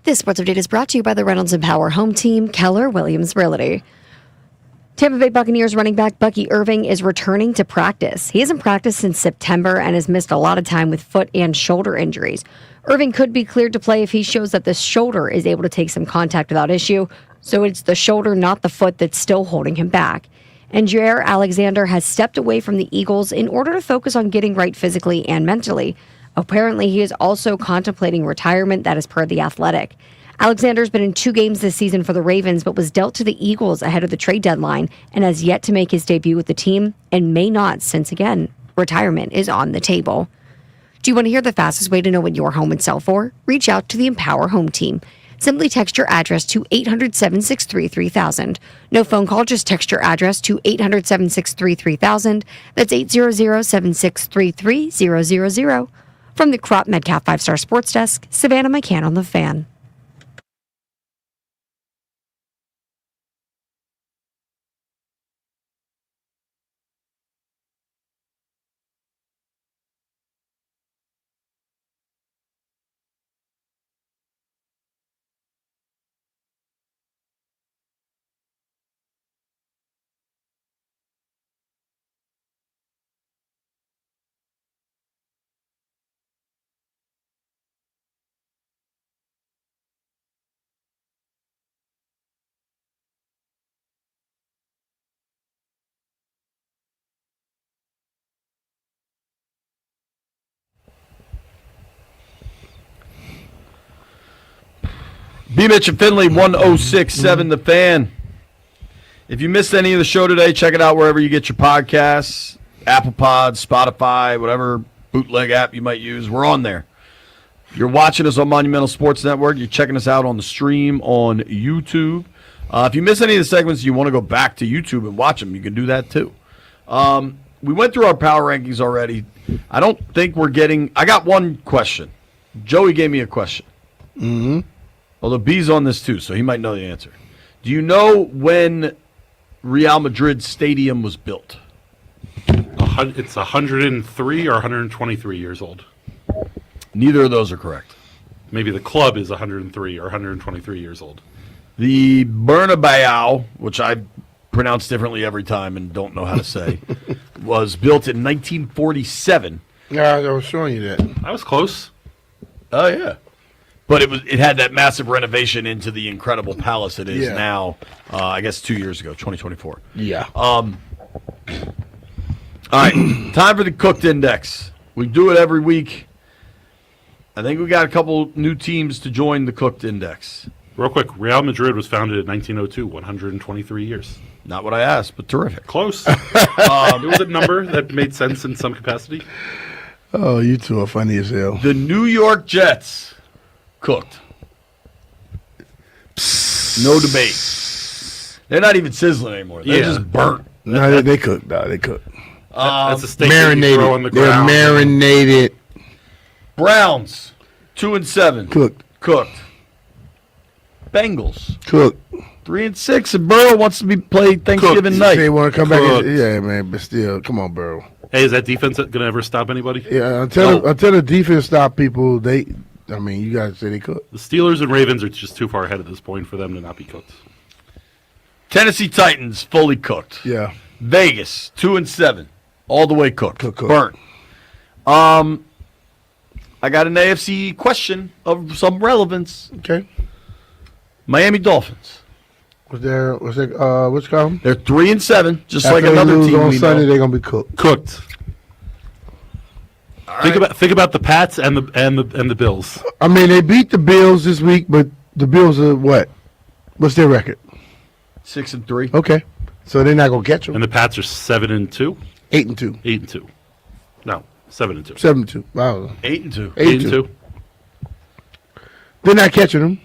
This sports update is brought to you by the Reynolds and Power Home Team, Keller Williams Realty. Tampa Bay Buccaneers running back Bucky Irving is returning to practice. He hasn't practiced since September and has missed a lot of time with foot and shoulder injuries. Irving could be cleared to play if he shows that the shoulder is able to take some contact without issue, so it's the shoulder, not the foot, that's still holding him back. And Jair Alexander has stepped away from the Eagles in order to focus on getting right physically and mentally. Apparently, he is also contemplating retirement, that is per The Athletic. Alexander's been in 2 games this season for the Ravens, but was dealt to the Eagles ahead of the trade deadline and has yet to make his debut with the team and may not, since again, retirement is on the table. Do you want to hear the fastest way to know what your home would sell for? Reach out to the Empower Home Team. Simply text your address to 800-763-3000. No phone call, just text your address to 800-763-3000. That's 800-763-3000. From the Crop Metcalf 5-Star Sports Desk, Savannah McCann on The Fan. B. Mitch and Finley, 106.7 The Fan. If you missed any of the show today, check it out wherever you get your podcasts. Apple Pod, Spotify, whatever bootleg app you might use. We're on there. If you're watching us on Monumental Sports Network, you're checking us out on the stream on YouTube. If you miss any of the segments, you want to go back to YouTube and watch them, you can do that too. We went through our power rankings already. I don't think we're getting... I got one question. Joey gave me a question. Mm-hmm. Although B's on this too, so he might know the answer. Do you know when Real Madrid Stadium was built? It's 103 or 123 years old. Neither of those are correct. Maybe the club is 103 or 123 years old. The Bernabeu, which I pronounce differently every time and don't know how to say, was built in 1947. Yeah, I was showing you that. I was close. Oh, yeah. But it had that massive renovation into the incredible palace it is now, I guess 2 years ago, 2024. Yeah. All right, time for the Cooked Index. We do it every week. I think we got a couple new teams to join the Cooked Index. Real quick, Real Madrid was founded in 1902, 123 years. Not what I asked, but terrific. Close. It was a number that made sense in some capacity. Oh, you two are funny as hell. The New York Jets. Cooked. No debate. They're not even sizzling anymore. They're just burnt. No, they cook. No, they cook. That's a steak that you throw on the They're ground. marinated. Browns, 2-7. Cooked. Bengals. Cooked. 3-6. And Burrow wants to be played Thanksgiving Cooked. night. They want to come back. Cooked. Yeah, man. But still, come on, Burrow. Hey, is that defense going to ever stop anybody? Yeah, until the defense stop people, you guys say they cook. The Steelers and Ravens are just too far ahead at this point for them to not be cooked. Tennessee Titans, fully cooked. Yeah. Vegas, 2-7. All the way cooked. Cooked. Burnt. I got an AFC question of some relevance. Okay. Miami Dolphins. What's it called? They're 3-7, just After like they another lose team on we Sunday, know. they're gonna be cooked. Cooked. Think about the Pats and the Bills. I mean, they beat the Bills this week, but the Bills are what? What's their record? 6-3. Okay, so they're not gonna catch them. And the Pats are 7-2. 8-2. 8-2. No, 7-2. 7-2. Wow. 8-2. 8-2. They're not catching them.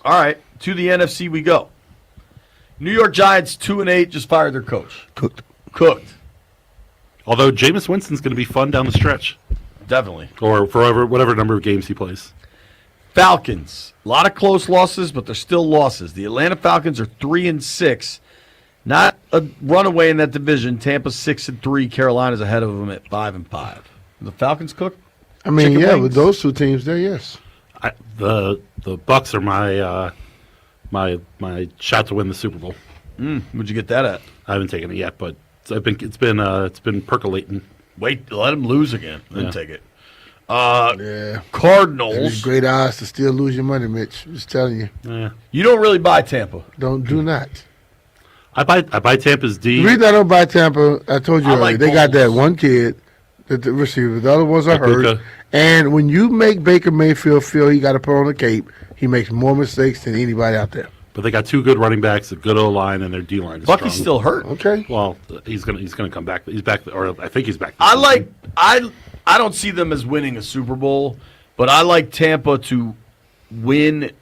All right, to the NFC we go. New York Giants 2-8 just fired their coach. Cooked. Although Jameis Winston's going to be fun down the stretch. Definitely. Or for whatever number of games he plays. Falcons. A lot of close losses, but they're still losses. The Atlanta Falcons are 3-6. Not a runaway in that division. Tampa's 6-3. Carolina's ahead of them at 5-5. The Falcons cooked? I mean, Chicken yeah, wings? with those two teams there, yes. The Bucks are my my shot to win the Super Bowl. Where'd you get that at? I haven't taken it yet, but it's been percolating. Wait, let them lose again, then take it. Yeah. Cardinals. There's great odds to still lose your money, Mitch. I'm just telling you. Yeah. You don't really buy Tampa. Do not. I buy Tampa's D. The reason I don't buy Tampa, I told you I earlier, like they got that one kid, the receiver. The other ones are hurt. Luka. And when you make Baker Mayfield feel he got to put on the cape, he makes more mistakes than anybody out there. But they got two good running backs, a good O-line, and their D-line is Bucky's strong. still hurt. Okay. Well, he's gonna come back. He's back, or I think he's back. I don't see them as winning a Super Bowl, but I like Tampa to win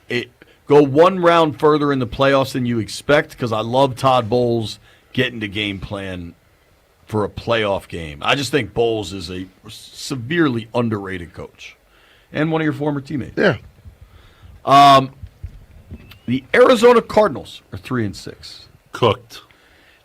it, go one round further in the playoffs than you expect, because I love Todd Bowles getting the game plan for a playoff game. I just think Bowles is a severely underrated coach and one of your former teammates. Yeah. The Arizona Cardinals are 3-6. Cooked.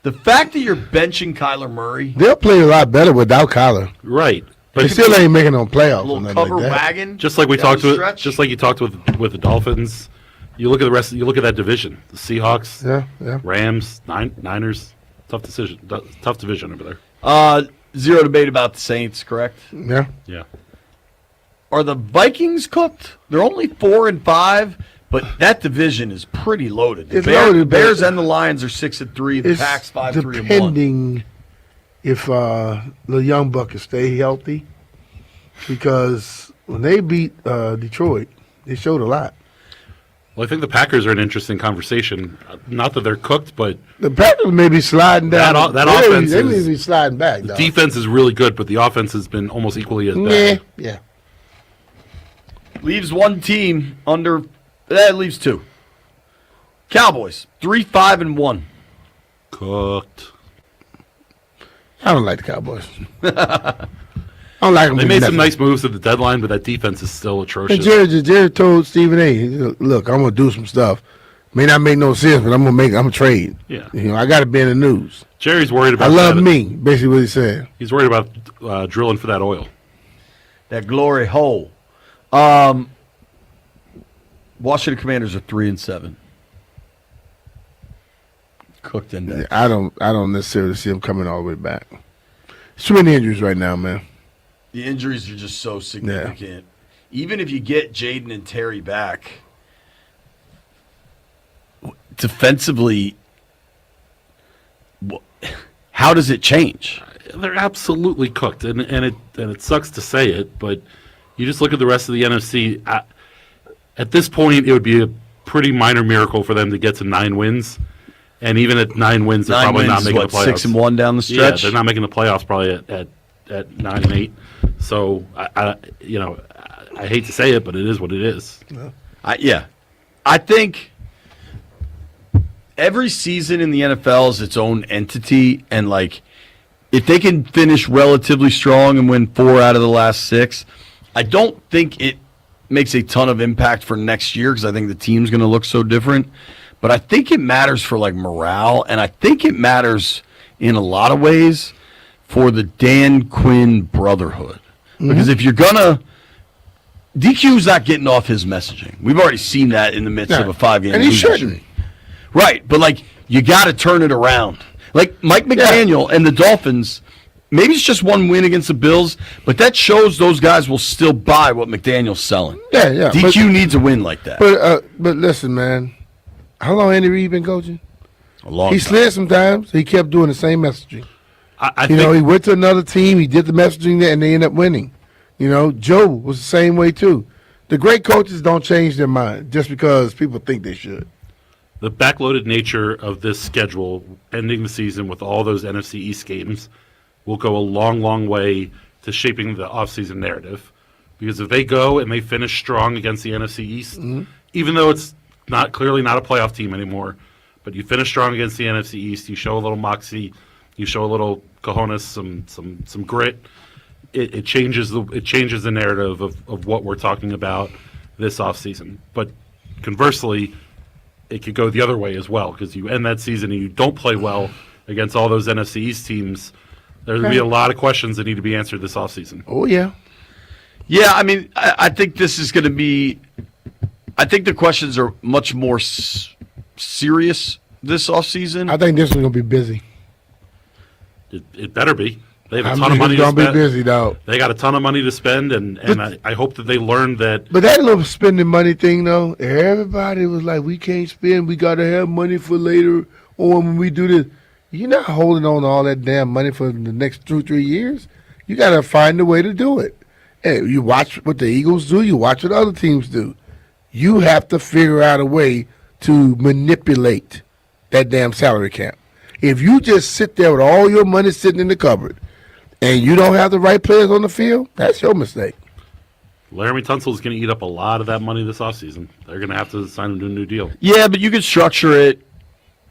The fact that you're benching Kyler Murray, They'll play a lot better without Kyler. Right. But they still ain't making no playoffs. a little or nothing cover like that. wagon, Just like we down talked the with, stretch. just like you talked with the Dolphins. You look at the rest. You look at that division. The Seahawks, Yeah. Rams, Niners. Tough decision. Tough division over there. Zero debate about the Saints, correct? Yeah. Yeah. Are the Vikings cooked? They're only 4-5, but that division is pretty loaded. The It's loaded, but Bears and the Lions are 6-3. The It's Packs 5-3-1. depending if the young buckets stay healthy, because when they beat Detroit, they showed a lot. Well, I think the Packers are an interesting conversation. Not that they're cooked, but The Packers may be sliding down. That they offense they may is- be sliding back. the Dog. defense is really good, but the offense has been almost equally as Yeah, bad. yeah. Leaves one team under. That leaves two. Cowboys 3-5-1. Cooked. I don't like the Cowboys. I don't like them. They to made nothing. some nice moves at the deadline, but that defense is still And atrocious. Jared told Stephen A, "Look, I'm gonna do some stuff. May not make no sense, but I'm gonna trade. Yeah. I got to be in the news. Jerry's worried I about. love that. me. Basically, what he said. He's worried about drilling for that oil. That glory hole. Washington Commanders are 3-7. Cooked in there. I don't necessarily see him coming all the way back. There's too many injuries right now, man. The injuries are just so significant. Even if you get Jaden and Terry back, defensively, how does it change? They're absolutely cooked, and it sucks to say it, but you just look at the rest of the NFC. At this point, it would be a pretty minor miracle for them to get to 9 wins, and even at 9 wins, they're probably not making the playoffs. 6-1 down the stretch. Yeah, they're not making the playoffs probably at 9-8. So I hate to say it, but it is what it is. I think every season in the NFL is its own entity, and if they can finish relatively strong and win 4 out of the last 6, I don't think it makes a ton of impact for next year, because I think the team's going to look so different. But I think it matters for morale, and I think it matters in a lot of ways for the Dan Quinn brotherhood. Because if you're gonna, DQ's not getting off his messaging. We've already seen that in the midst of a 5-game and he losing shouldn't. streak. Right, but you got to turn it around. Mike McDaniel and the Dolphins, maybe it's just one win against the Bills, but that shows those guys will still buy what McDaniel's selling. Yeah. DQ needs a win like that. But listen, man. How long Andy Reid been coaching? A long He time. slid sometimes. He kept doing the same messaging. I he went to another team. He did the messaging there, and they ended up winning. Joe was the same way too. The great coaches don't change their mind just because people think they should. The backloaded nature of this schedule, ending the season with all those NFC East games, will go a long, long way to shaping the offseason narrative. Because if they go and they finish strong against the NFC East, even though it's clearly not a playoff team anymore, but you finish strong against the NFC East, you show a little moxie, you show a little cojones, some grit. It changes the narrative of what we're talking about this offseason. But conversely, it could go the other way as well, because you end that season and you don't play well against all those NFC East teams. There's going to be a lot of questions that need to be answered this offseason. Oh, yeah. Yeah, I mean, I think this is going to be. I think the questions are much more serious this offseason. I think this one's going to be busy. It better be. They have a I ton mean, of money it's to gonna be spend. busy, though. They got a ton of money to spend, and I hope that they learned that. But that little spending money thing, though, everybody was like, we can't spend. We got to have money for later on when we do this. You're not holding on to all that damn money for the next 2-3 years. You got to find a way to do it. Hey, you watch what the Eagles do. You watch what other teams do. You have to figure out a way to manipulate that damn salary cap. If you just sit there with all your money sitting in the cupboard and you don't have the right players on the field, that's your mistake. Laramie Tunsil is going to eat up a lot of that money this offseason. They're going to have to sign him to a new deal. Yeah, but you could structure it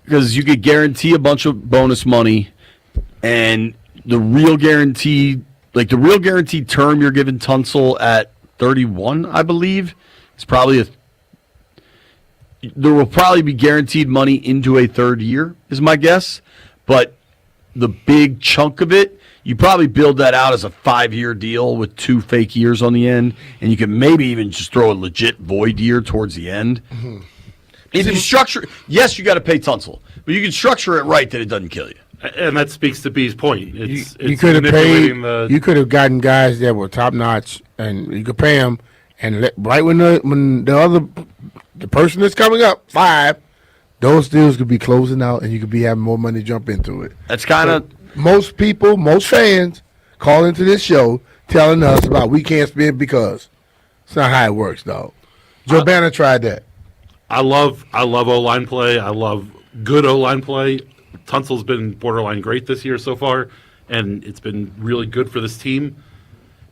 because you could guarantee a bunch of bonus money, and the real guaranteed term you're giving Tunsil at 31, I believe, is probably there will probably be guaranteed money into a third year, is my guess. But the big chunk of it, you probably build that out as a 5-year deal with 2 fake years on the end, and you can maybe even just throw a legit void year towards the end. Mm-hmm. If you structure, yes, you got to pay Tunsil, but you can structure it right that it doesn't kill you. And that speaks to B's point. You It's could have paid. manipulating You could have gotten guys that were top notch, and you could pay them. And right when the person that's coming up 5, those deals could be closing out, and you could be having more money jump into it. That's kind of most people, most fans call into this show telling us about we can't spend because it's not how it works, dog. Joe Banner tried that. I love O-line play. I love good O-line play. Tunsil's been borderline great this year so far, and it's been really good for this team.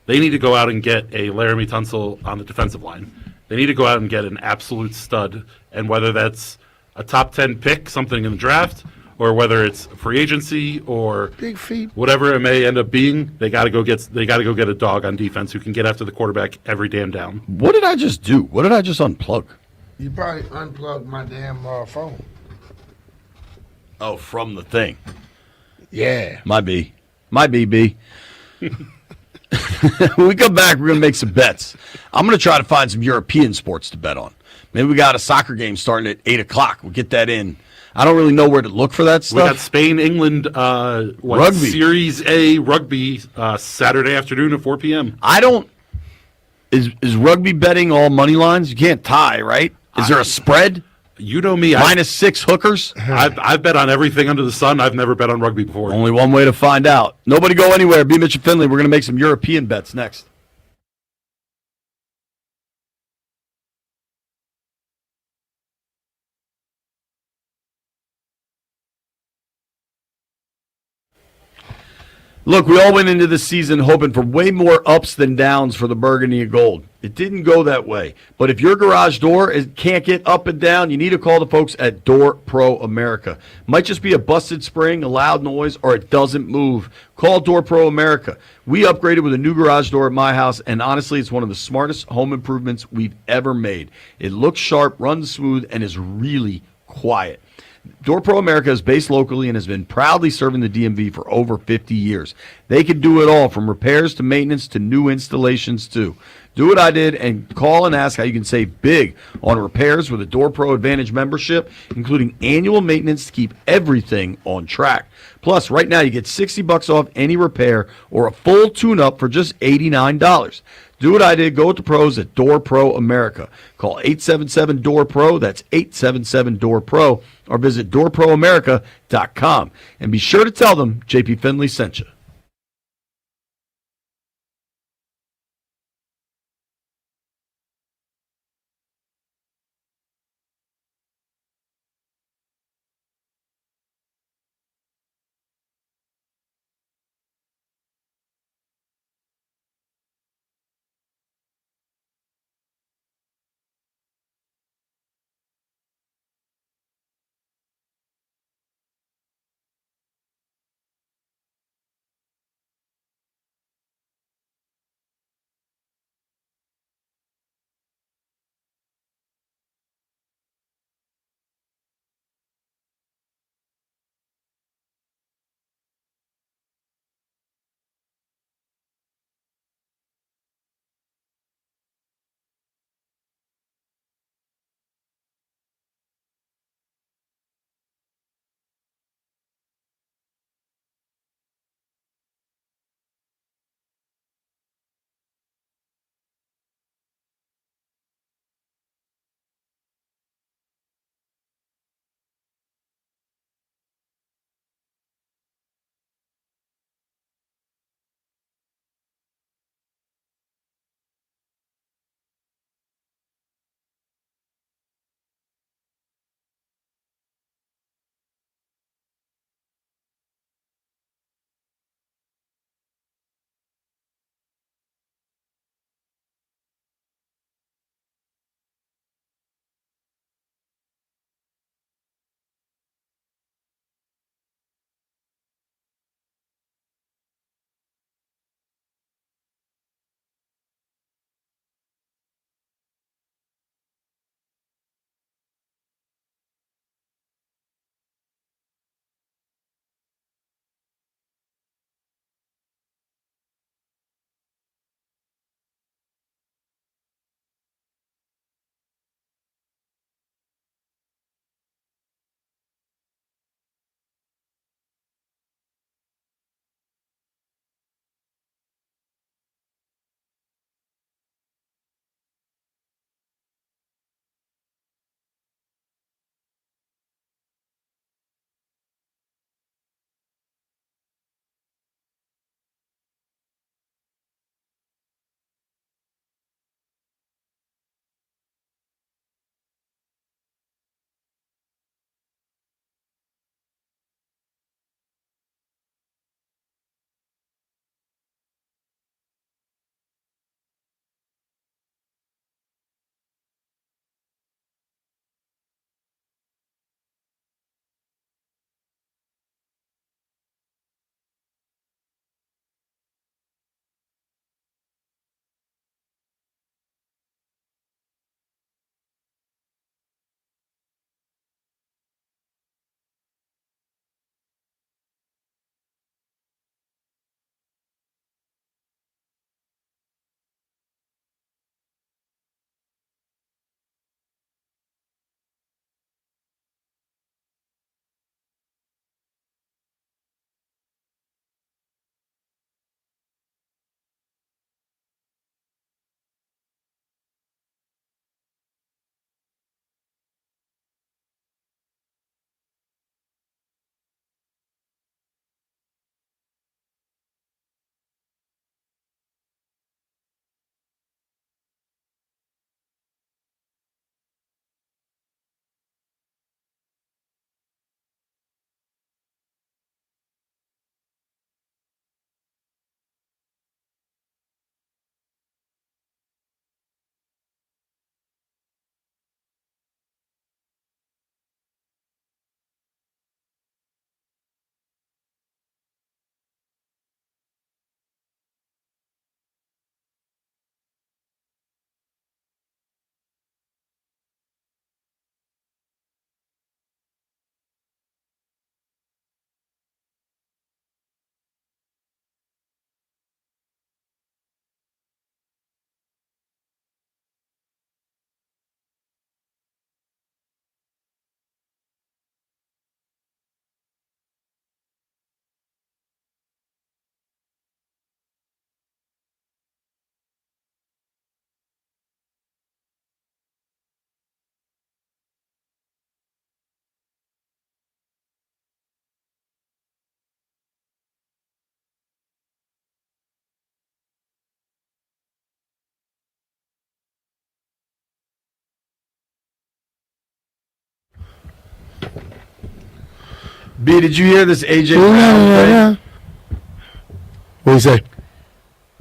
They need to go out and get a Laramie Tunsil on the defensive line. They need to go out and get an absolute stud, and whether that's a top 10 pick, something in the draft, or whether it's free agency or big feet, whatever it may end up being, they got to go get a dog on defense who can get after the quarterback every damn down. What did I just do? What did I just unplug? You probably unplugged my damn phone. Oh, from the thing. Yeah. Might be, B. When we come back, we're going to make some bets. I'm going to try to find some European sports to bet on. Maybe we got a soccer game starting at 8 o'clock. We'll get that in. I don't really know where to look for that stuff. We got Spain, England, rugby. Series A rugby Saturday afternoon at 4 p.m. I don't. Is rugby betting all money lines? You can't tie, right? Is there a spread? You know me. -6 hookers? I've bet on everything under the sun. I've never bet on rugby before. Only one way to find out. Nobody go anywhere. B. Mitch and Finley. We're going to make some European bets next. Look, we all went into this season hoping for way more ups than downs for the Burgundy of Gold. It didn't go that way. But if your garage door can't get up and down, you need to call the folks at Door Pro America. Might just be a busted spring, a loud noise, or it doesn't move. Call Door Pro America. We upgraded with a new garage door at my house, and honestly, it's one of the smartest home improvements we've ever made. It looks sharp, runs smooth, and is really quiet. Door Pro America is based locally and has been proudly serving the DMV for over 50 years. They can do it all, from repairs to maintenance to new installations too. Do what I did and call and ask how you can save big on repairs with a Door Pro Advantage membership, including annual maintenance to keep everything on track. Plus, right now you get $60 off any repair or a full tune-up for just $89. Do what I did. Go with the pros at Door Pro America. Call 877-DOOR-PRO. That's 877-DOOR-PRO. Or visit doorproamerica.com. And be sure to tell them JP Finley sent you. B, did you hear this AJ Brown thing? What do you say?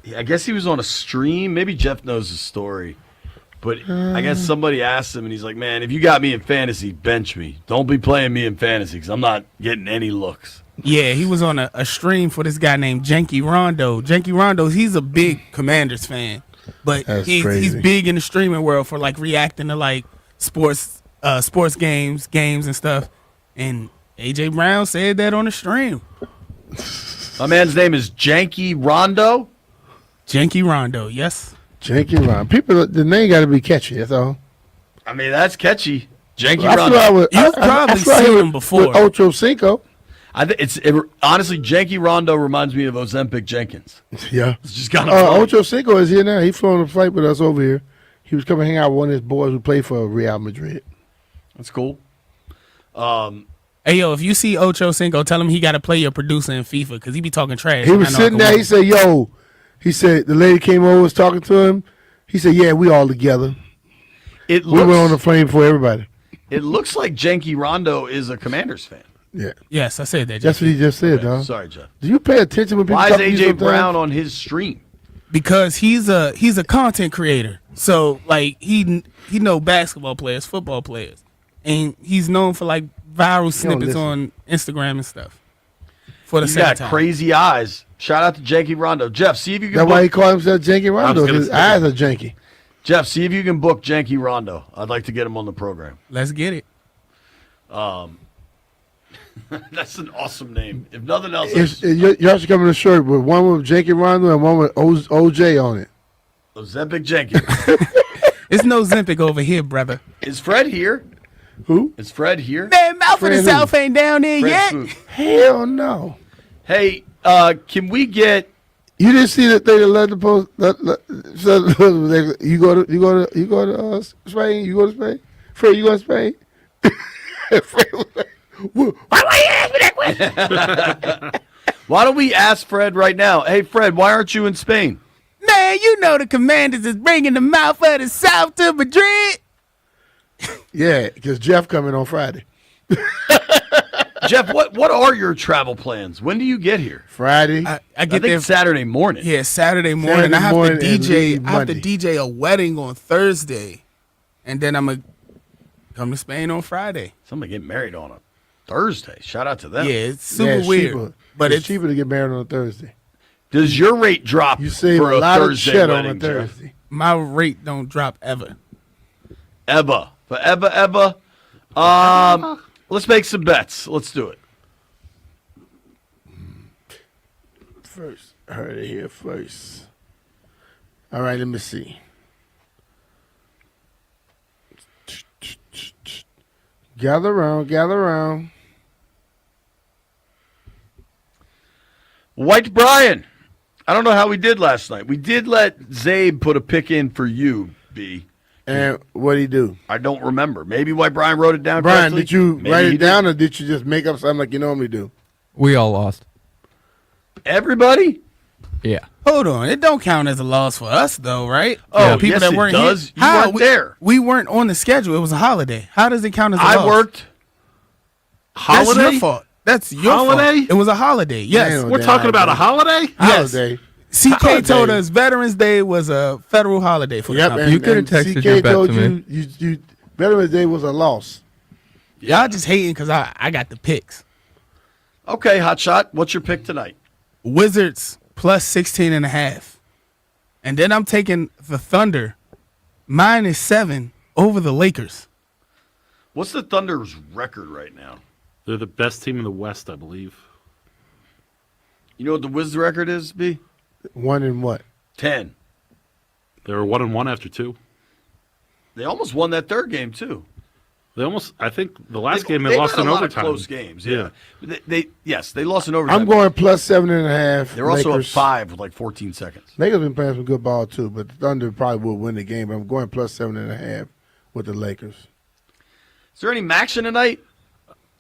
Yeah, I guess he was on a stream. Maybe Jeff knows the story. But I guess somebody asked him, and he's like, man, if you got me in fantasy, bench me. Don't be playing me in fantasy because I'm not getting any looks. Yeah, he was on a stream for this guy named Janky Rondo. Janky Rondo, he's a big Commanders fan, but he's big in the streaming world for like reacting to like sports games and stuff. And AJ Brown said that on the stream. My man's name is Janky Rondo. Janky Rondo, yes. Janky Rondo. People, the name got to be catchy. That's all. I mean, that's catchy. Janky Well, Rondo. You've probably seen him before. With Ocho Cinco. I think honestly, Janky Rondo reminds me of Ozempic Jenkins. Yeah. It's just kind of funny. Ocho Cinco is here now. He flew on a flight with us over here. He was coming to hang out with one of his boys who played for Real Madrid. That's cool. Hey, yo, if you see Ocho Cinco, tell him he got to play your producer in FIFA because he be talking trash. He was sitting there. He said, yo, he said, the lady came over, was talking to him. He said, yeah, we all together. We went on the flame for everybody. It looks like Janky Rondo is a Commanders fan. Yeah. Yes, I said that. That's what he just said, dog. Sorry, Jeff. Do you pay attention when people Why is talk to you AJ sometimes? Brown on his stream? Because he's a content creator. So like he know basketball players, football players, and he's known for like viral snippets listen. on Instagram and stuff. For the He's same got time. crazy eyes. Shout out to Janky Rondo. Jeff, see if you can That's book. why he called himself Janky Rondo. His eyes are janky. Jeff, see if you can book Janky Rondo. I'd like to get him on the program. Let's get it. That's an awesome name. If nothing else, Y'all should come in a shirt with one with Janky Rondo and one with OJ on it. Ozempic Jenkins. It's no Zempic over here, brother. Is Fred here? Who? Is Fred here? Man, Mouth of the Fred who? South ain't down there Fred yet. Swoop. Hell no. Hey, can we get? You didn't see that they let the post. You go to Spain. You go to Spain. Fred, you go to Spain. Fred was like, why you ask me that question? Why don't we ask Fred right now? Hey, Fred, why aren't you in Spain? Man, you know the Commanders is bringing the Mouth of the South to Madrid. Yeah, because Jeff coming on Friday. Jeff, what are your travel plans? When do you get here? Friday. I I get think there Saturday morning. Yeah, Saturday morning. Saturday I have morning to and DJ. leave I have to Monday. DJ a wedding on Thursday, and then I'm gonna come to Spain on Friday. Somebody get married on a Thursday. Shout out to them. Yeah, it's super Yeah, weird, cheaper. but it's cheaper to get married on a Thursday. Does your rate drop You save for a a lot Thursday of shit wedding, on a Jeff? Thursday. my rate don't drop ever. Forever. Let's make some bets. Let's do it. First, I heard it here first. All right, let me see. Gather around. White Brian. I don't know how we did last night. We did let Zabe put a pick in for you, B. And what'd he do? I don't remember. Maybe White Brian wrote it down Brian, correctly. did you Maybe write he it down or did you just make up something like you normally do? We all lost. Everybody? Yeah. Hold on, it don't count as a loss for us though, right? Oh, people yes, that it weren't does. here. You weren't there. We weren't on the schedule. It was a holiday. How does it count as a loss? I worked. That's Holiday? your fault. That's your Holiday? fault. It was a holiday. Yes. Damn. We're talking about a holiday? Yes. Holiday. CK Holiday. told us Veterans Day was a federal holiday for the Yep, company. You could have texted CK your bet told to me. you Veterans Day was a loss. Y'all just hating because I got the picks. Okay, Hotshot. What's your pick tonight? Wizards plus 16.5. And then I'm taking the Thunder -7 over the Lakers. What's the Thunder's record right now? They're the best team in the West, I believe. You know what the Wizards record is, B? 1 and what? 10. They were 1-1 after 2. They almost won that third game, too. They almost, I think the last They've- game they they've lost had in a lot of overtime. close games, yeah. Yes, they lost in overtime. I'm going plus 7.5. They're also Lakers. at 5 with like 14 seconds. Lakers been playing some good ball too, but the Thunder probably will win the game. But I'm going plus 7.5 with the Lakers. Is there any action tonight?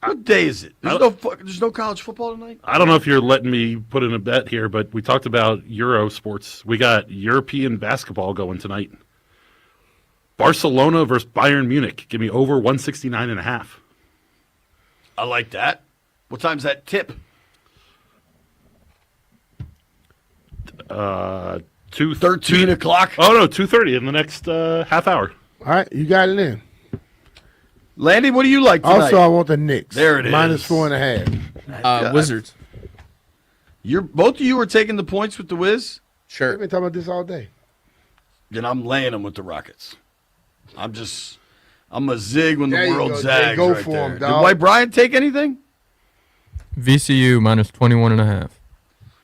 What day is it? There's no college football tonight? I don't know if you're letting me put in a bet here, but we talked about Euro sports. We got European basketball going tonight. Barcelona versus Bayern Munich. Give me over 169.5. I like that. What time's that tip? 2:13 o'clock. Oh no, 2:30 in the next half hour. All right, you got it in. Landy, what do you like tonight? Also, I want the Knicks. There it is. -4.5. Wizards. You're both of you are taking the points with the Wiz? Sure. We've been talking about this all day. Then I'm laying them with the Rockets. I'm a zig when the There you world go, Jay. zags. Go right for there. 'em, Did dog. White Bryant take anything? VCU -21.5.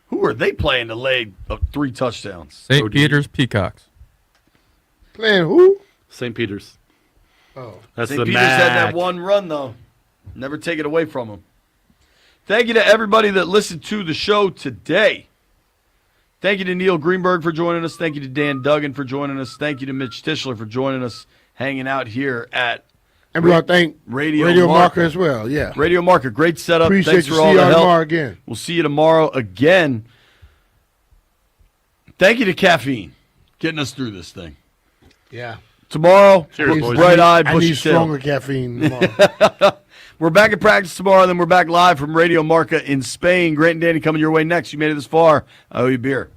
Who are they playing to lay 3 touchdowns? St. OD. Peter's Peacocks. Playing who? St. Peter's. Oh. That's St. the Peter's had that MAC. one run, though. Never take it away from them. Thank you to everybody that listened to the show today. Thank you to Neil Greenberg for joining us. Thank you to Dan Duggan for joining us. Thank you to Mitch Tischler for joining us, hanging out here at And we want to thank Radio Marker as well. Yeah. Radio Marker, great setup. Appreciate Thanks you. for See all the y'all help. tomorrow again. We'll see you tomorrow again. Thank you to Caffeine, getting us through this thing. Yeah. Tomorrow, Cheers, boys. bright-eyed, I need bushy tail. stronger caffeine tomorrow. We're back at practice tomorrow, then we're back live from Radio Marca in Spain. Grant and Danny coming your way next. You made it this far. I owe you a beer.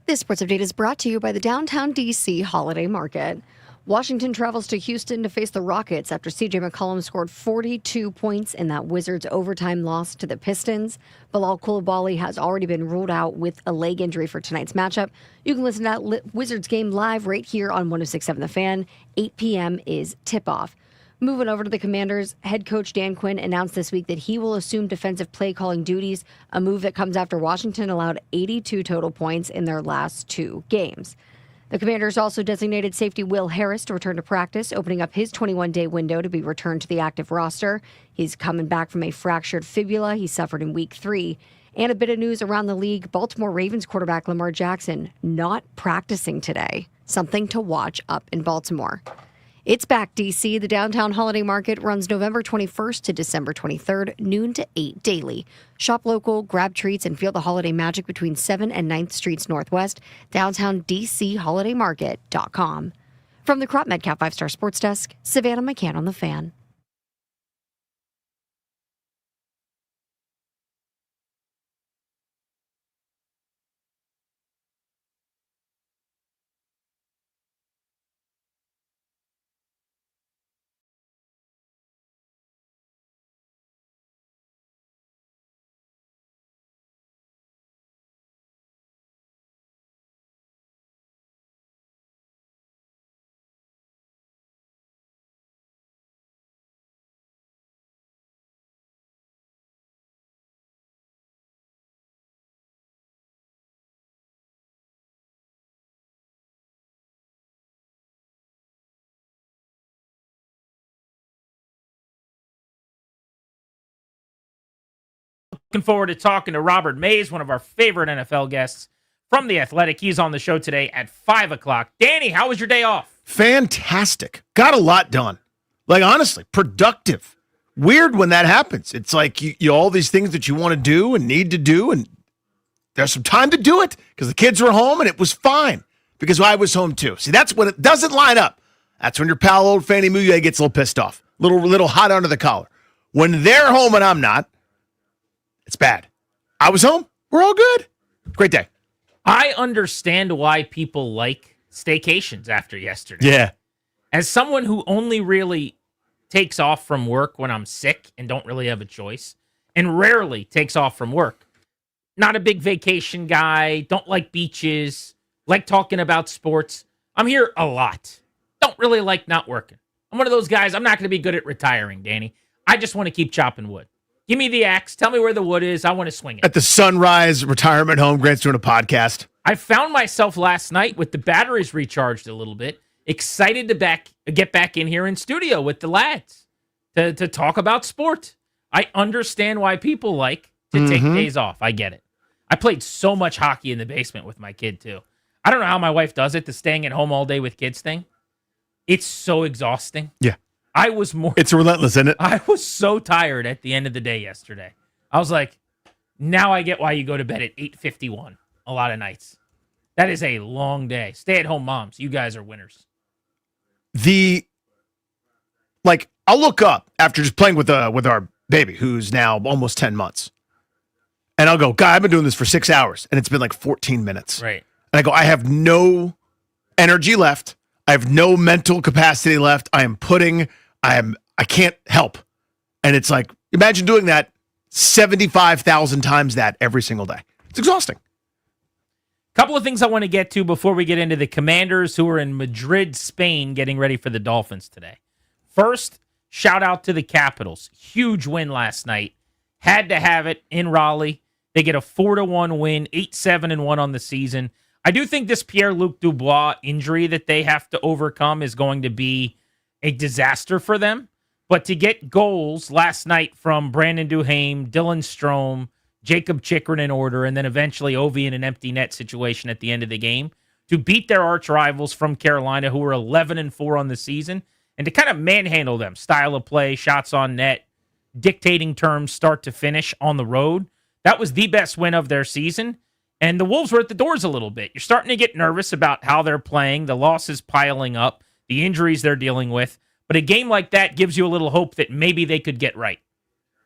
This sports update is brought to you by the Downtown DC Holiday Market. Washington travels to Houston to face the Rockets after C.J. McCollum scored 42 points in that Wizards overtime loss to the Pistons. Bilal Coulibaly has already been ruled out with a leg injury for tonight's matchup. You can listen to that Wizards game live right here on 106.7 The Fan. 8 p.m. is tip-off. Moving over to the Commanders, head coach Dan Quinn announced this week that he will assume defensive play calling duties, a move that comes after Washington allowed 82 total points in their last 2 games. The Commanders also designated safety Will Harris to return to practice, opening up his 21-day window to be returned to the active roster. He's coming back from a fractured fibula he suffered in Week 3. And a bit of news around the league, Baltimore Ravens quarterback Lamar Jackson not practicing today. Something to watch up in Baltimore. It's back, D.C. The Downtown Holiday Market runs November 21st to December 23rd, noon to 8 daily. Shop local, grab treats, and feel the holiday magic between 7th and 9th Streets Northwest. DowntownDCHolidayMarket.com. From the Crop Metcalf 5-Star Sports Desk, Savannah McCann on The Fan. Looking forward to talking to Robert Mays, one of our favorite NFL guests from The Athletic. He's on the show today at 5 o'clock. Danny, how was your day off? Fantastic. Got a lot done. Like, honestly, productive. Weird when that happens. It's like you all these things that you want to do and need to do, and there's some time to do it because the kids were home, and it was fine because I was home too. See, that's when it doesn't line up. That's when your pal old Fannie Mouye gets a little pissed off, little hot under the collar. When they're home and I'm not, it's bad. I was home. We're all good. Great day. I understand why people like staycations after yesterday. Yeah. As someone who only really takes off from work when I'm sick and don't really have a choice, and rarely takes off from work, not a big vacation guy, don't like beaches, like talking about sports. I'm here a lot. Don't really like not working. I'm one of those guys, I'm not going to be good at retiring, Danny. I just want to keep chopping wood. Give me the axe. Tell me where the wood is. I want to swing it. At the Sunrise Retirement Home, Grant's doing a podcast. I found myself last night with the batteries recharged a little bit, excited to get back in here in studio with the lads to talk about sport. I understand why people like to take days off. I get it. I played so much hockey in the basement with my kid, too. I don't know how my wife does it, the staying at home all day with kids thing. It's so exhausting. Yeah. It's relentless, isn't it? I was so tired at the end of the day yesterday. I was like, now I get why you go to bed at 8:51 a lot of nights. That is a long day. Stay-at-home moms, you guys are winners. I'll look up after just playing with our baby, who's now almost 10 months. And I'll go, God, I've been doing this for 6 hours, and it's been like 14 minutes. Right. And I go, I have no energy left. I have no mental capacity left. I can't help. And it's like, imagine doing that 75,000 times that every single day. It's exhausting. Couple of things I want to get to before we get into the Commanders, who are in Madrid, Spain, getting ready for the Dolphins today. First, shout out to the Capitals. Huge win last night. Had to have it in Raleigh. They get a 4-1 win, 8-7-1 on the season. I do think this Pierre-Luc Dubois injury that they have to overcome is going to be a disaster for them. But to get goals last night from Brandon Duhaime, Dylan Strome, Jacob Chikrin in order, and then eventually Ovi in an empty net situation at the end of the game, to beat their arch rivals from Carolina, who were 11-4 on the season, and to kind of manhandle them, style of play, shots on net, dictating terms start to finish on the road. That was the best win of their season. And the Wolves were at the doors a little bit. You're starting to get nervous about how they're playing, the losses piling up, the injuries they're dealing with. But a game like that gives you a little hope that maybe they could get right.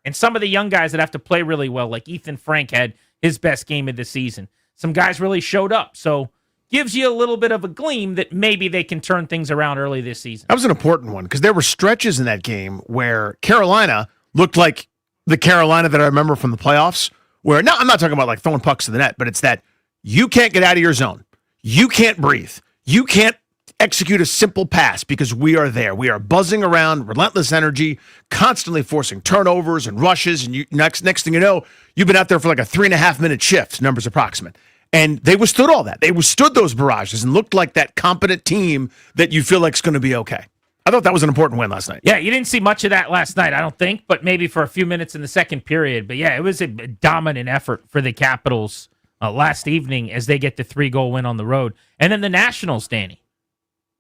And some of the young guys that have to play really well, like Ethan Frank had his best game of the season. some guys really showed up. So gives you a little bit of a gleam that maybe they can turn things around early this season. That was an important one because there were stretches in that game where Carolina looked like the Carolina that I remember from the playoffs, where now I'm not talking about like throwing pucks to the net, but it's that you can't get out of your zone. You can't breathe. You can't execute a simple pass because we are there. We are buzzing around, relentless energy, constantly forcing turnovers and rushes. And next thing you know, you've been out there for like a 3.5 minute shift, numbers approximate. And they withstood all that. They withstood those barrages and looked like that competent team that you feel like is going to be okay. I thought that was an important win last night. Yeah, you didn't see much of that last night, I don't think, but maybe for a few minutes in the second period. But yeah, it was a dominant effort for the Capitals last evening as they get the 3-goal win on the road. And then the Nationals, Danny,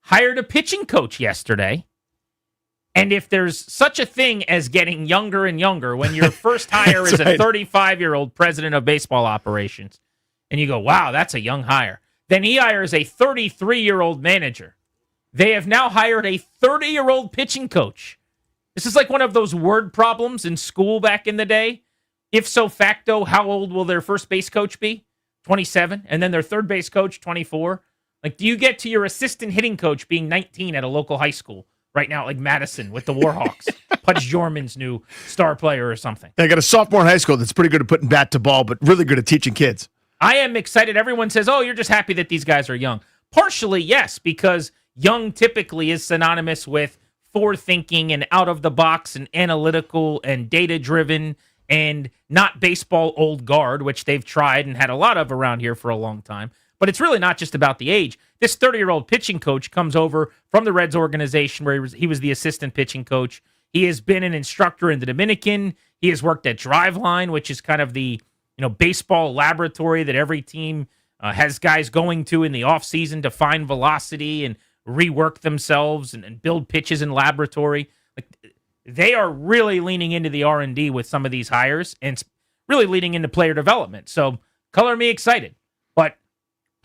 hired a pitching coach yesterday. And if there's such a thing as getting younger and younger, when your first hire is a 35-year-old president of baseball operations, and you go, wow, that's a young hire. Then he hires a 33-year-old manager. They have now hired a 30-year-old pitching coach. This is like one of those word problems in school back in the day. If so facto, how old will their first base coach be? 27. And then their third base coach, 24. Like, do you get to your assistant hitting coach being 19 at a local high school right now, like Madison with the Warhawks? Pudge Jorman's new star player or something. They got a sophomore in high school that's pretty good at putting bat to ball, but really good at teaching kids. I am excited. Everyone says, oh, you're just happy that these guys are young. Partially, yes, because young typically is synonymous with forward-thinking and out-of-the-box and analytical and data-driven and not baseball old guard, which they've tried and had a lot of around here for a long time. But it's really not just about the age. This 30-year-old pitching coach comes over from the Reds organization where he was the assistant pitching coach. He has been an instructor in the Dominican. He has worked at Driveline, which is kind of the baseball laboratory that every team has guys going to in the offseason to find velocity and rework themselves and build pitches in laboratory. Like, they are really leaning into the R&D with some of these hires and really leaning into player development. So color me excited. But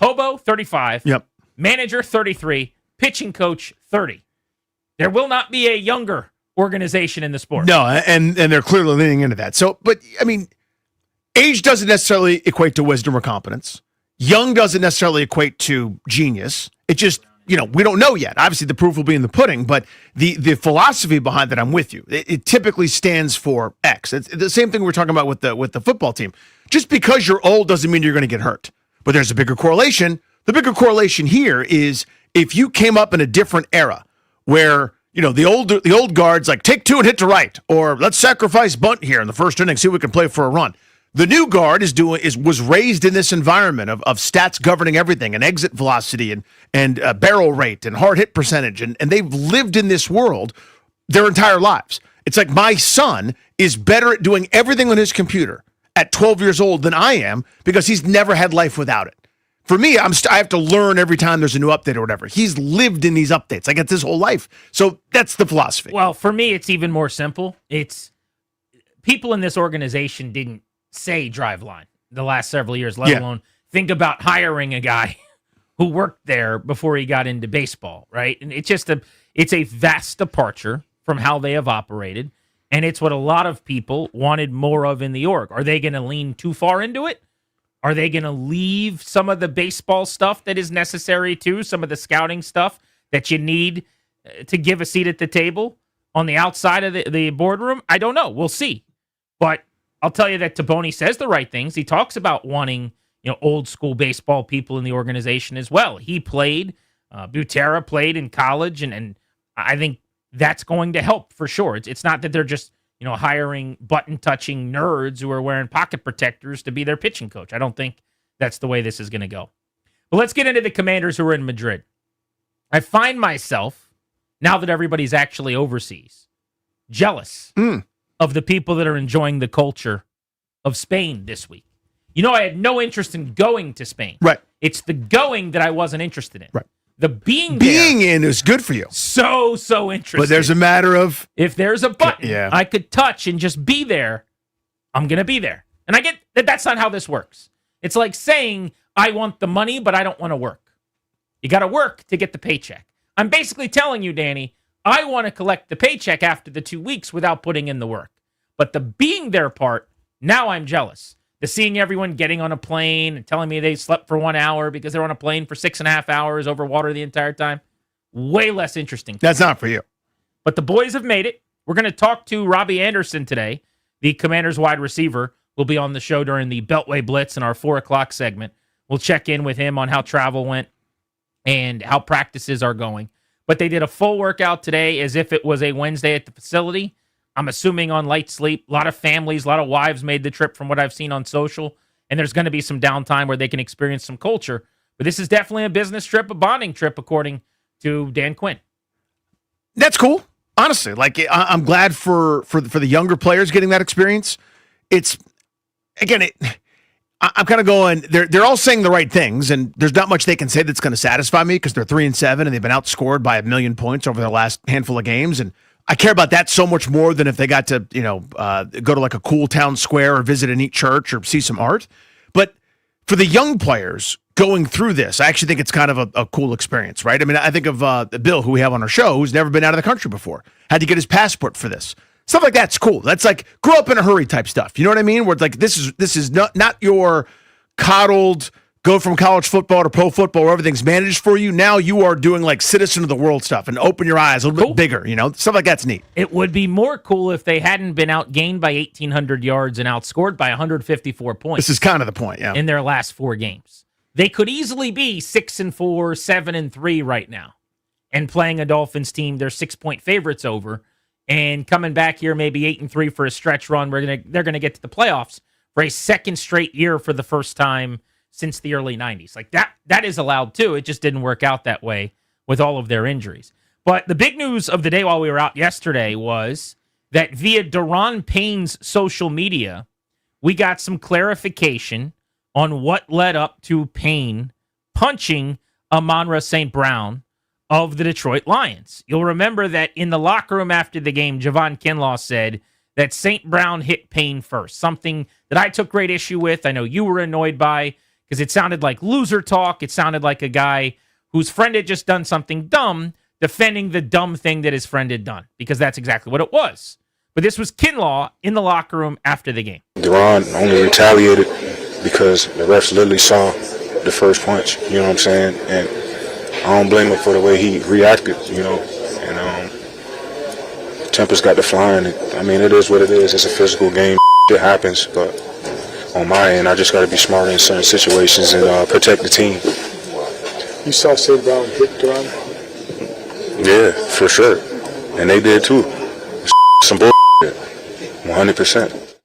Hobo, 35. Yep. Manager, 33. Pitching coach, 30. There will not be a younger organization in the sport. No, and they're clearly leaning into that. So, but, I mean, age doesn't necessarily equate to wisdom or competence. Young doesn't necessarily equate to genius. It just, we don't know yet. Obviously, the proof will be in the pudding, but the philosophy behind that, I'm with you. It typically stands for X. It's the same thing we're talking about with the football team. Just because you're old doesn't mean you're going to get hurt. But there's a bigger correlation. The bigger correlation here is if you came up in a different era where, the old guards like take two and hit to right, or let's sacrifice bunt here in the first inning, see if we can play for a run. The new guard was raised in this environment of stats governing everything, and exit velocity and barrel rate and hard hit percentage, and they've lived in this world their entire lives. It's like my son is better at doing everything on his computer at 12 years old than I am because he's never had life without it. For me, I have to learn every time there's a new update or whatever. He's lived in these updates. I get his whole life. So that's the philosophy. Well, for me, it's even more simple. It's people in this organization didn't say Driveline the last several years, let alone think about hiring a guy who worked there before he got into baseball, right? And it's a vast departure from how they have operated, and it's what a lot of people wanted more of in the org. Are they going to lean too far into it? Are they going to leave some of the baseball stuff that is necessary too, some of the scouting stuff that you need to give a seat at the table on the outside of the boardroom? I don't know. We'll see. But I'll tell you that Taboni says the right things. He talks about wanting, old school baseball people in the organization as well. He played, Butera played in college, and I think that's going to help for sure. It's not that they're just, hiring button-touching nerds who are wearing pocket protectors to be their pitching coach. I don't think that's the way this is going to go. But let's get into the Commanders who are in Madrid. I find myself, now that everybody's actually overseas, jealous of the people that are enjoying the culture of Spain this week. I had no interest in going to Spain. Right. It's the going that I wasn't interested in. Right. The being in is good for you. So interesting. But there's a matter of if there's a button I could touch and just be there, I'm going to be there. And I get that that's not how this works. It's like saying, I want the money, but I don't want to work. You got to work to get the paycheck. I'm basically telling you, Danny, I want to collect the paycheck after the 2 weeks without putting in the work. But the being there part, now I'm jealous. The seeing everyone getting on a plane and telling me they slept for 1 hour because they're on a plane for 6.5 hours over water the entire time, way less interesting. That's not for you. But the boys have made it. We're going to talk to Robbie Anderson today, the Commanders wide receiver. Will be on the show during the Beltway Blitz in our 4 o'clock segment. We'll check in with him on how travel went and how practices are going. But they did a full workout today as if it was a Wednesday at the facility. I'm assuming on light sleep. A lot of families, a lot of wives made the trip from what I've seen on social. And there's going to be some downtime where they can experience some culture. But this is definitely a business trip, a bonding trip, according to Dan Quinn. That's cool. Honestly, like I'm glad for the younger players getting that experience. It's again, I'm kind of going. They're all saying the right things, and there's not much they can say that's going to satisfy me because they're 3-7 and they've been outscored by 1 million points over their last handful of games, and I care about that so much more than if they got to go to like a cool town square or visit a neat church or see some art. But for the young players going through this, I actually think it's kind of a cool experience, right? I mean, I think of Bill, who we have on our show, who's never been out of the country before, had to get his passport for this. Stuff like that's cool. That's like grow up in a hurry type stuff. You know what I mean? Where it's like this is not your coddled go from college football to pro football where everything's managed for you. Now you are doing like citizen of the world stuff and open your eyes a little bit bigger. You know, stuff like that's neat. It would be more cool if they hadn't been outgained by 1,800 yards and outscored by 154 points. This is kind of the point, yeah. In their last 4 games, they could easily be 6-4, 7-3 right now, and playing a Dolphins team they're 6-point favorites over, and coming back here maybe 8-3 for a stretch run where they're gonna get to the playoffs for a second straight year for the first time since the early 90s. Like that is allowed too. It just didn't work out that way with all of their injuries. But the big news of the day while we were out yesterday was that via Daron Payne's social media, we got some clarification on what led up to Payne punching Amon-Ra St. Brown of the Detroit Lions. You'll remember that in the locker room after the game, Javon Kinlaw said that St. Brown hit Payne first, something that I took great issue with. I know you were annoyed by, because it sounded like loser talk. It sounded like a guy whose friend had just done something dumb, defending the dumb thing that his friend had done, because that's exactly what it was. But this was Kinlaw in the locker room after the game. Daron only retaliated because the refs literally saw the first punch, you know what I'm saying? And I don't blame him for the way he reacted, you know. And tempers got to flying. I mean, it is what it is. It's a physical game. It happens, but on my end, I just got to be smarter in certain situations and protect the team. You saw St. Brown hit Daron? Yeah, for sure. And they did too. Some bullshit. 100%.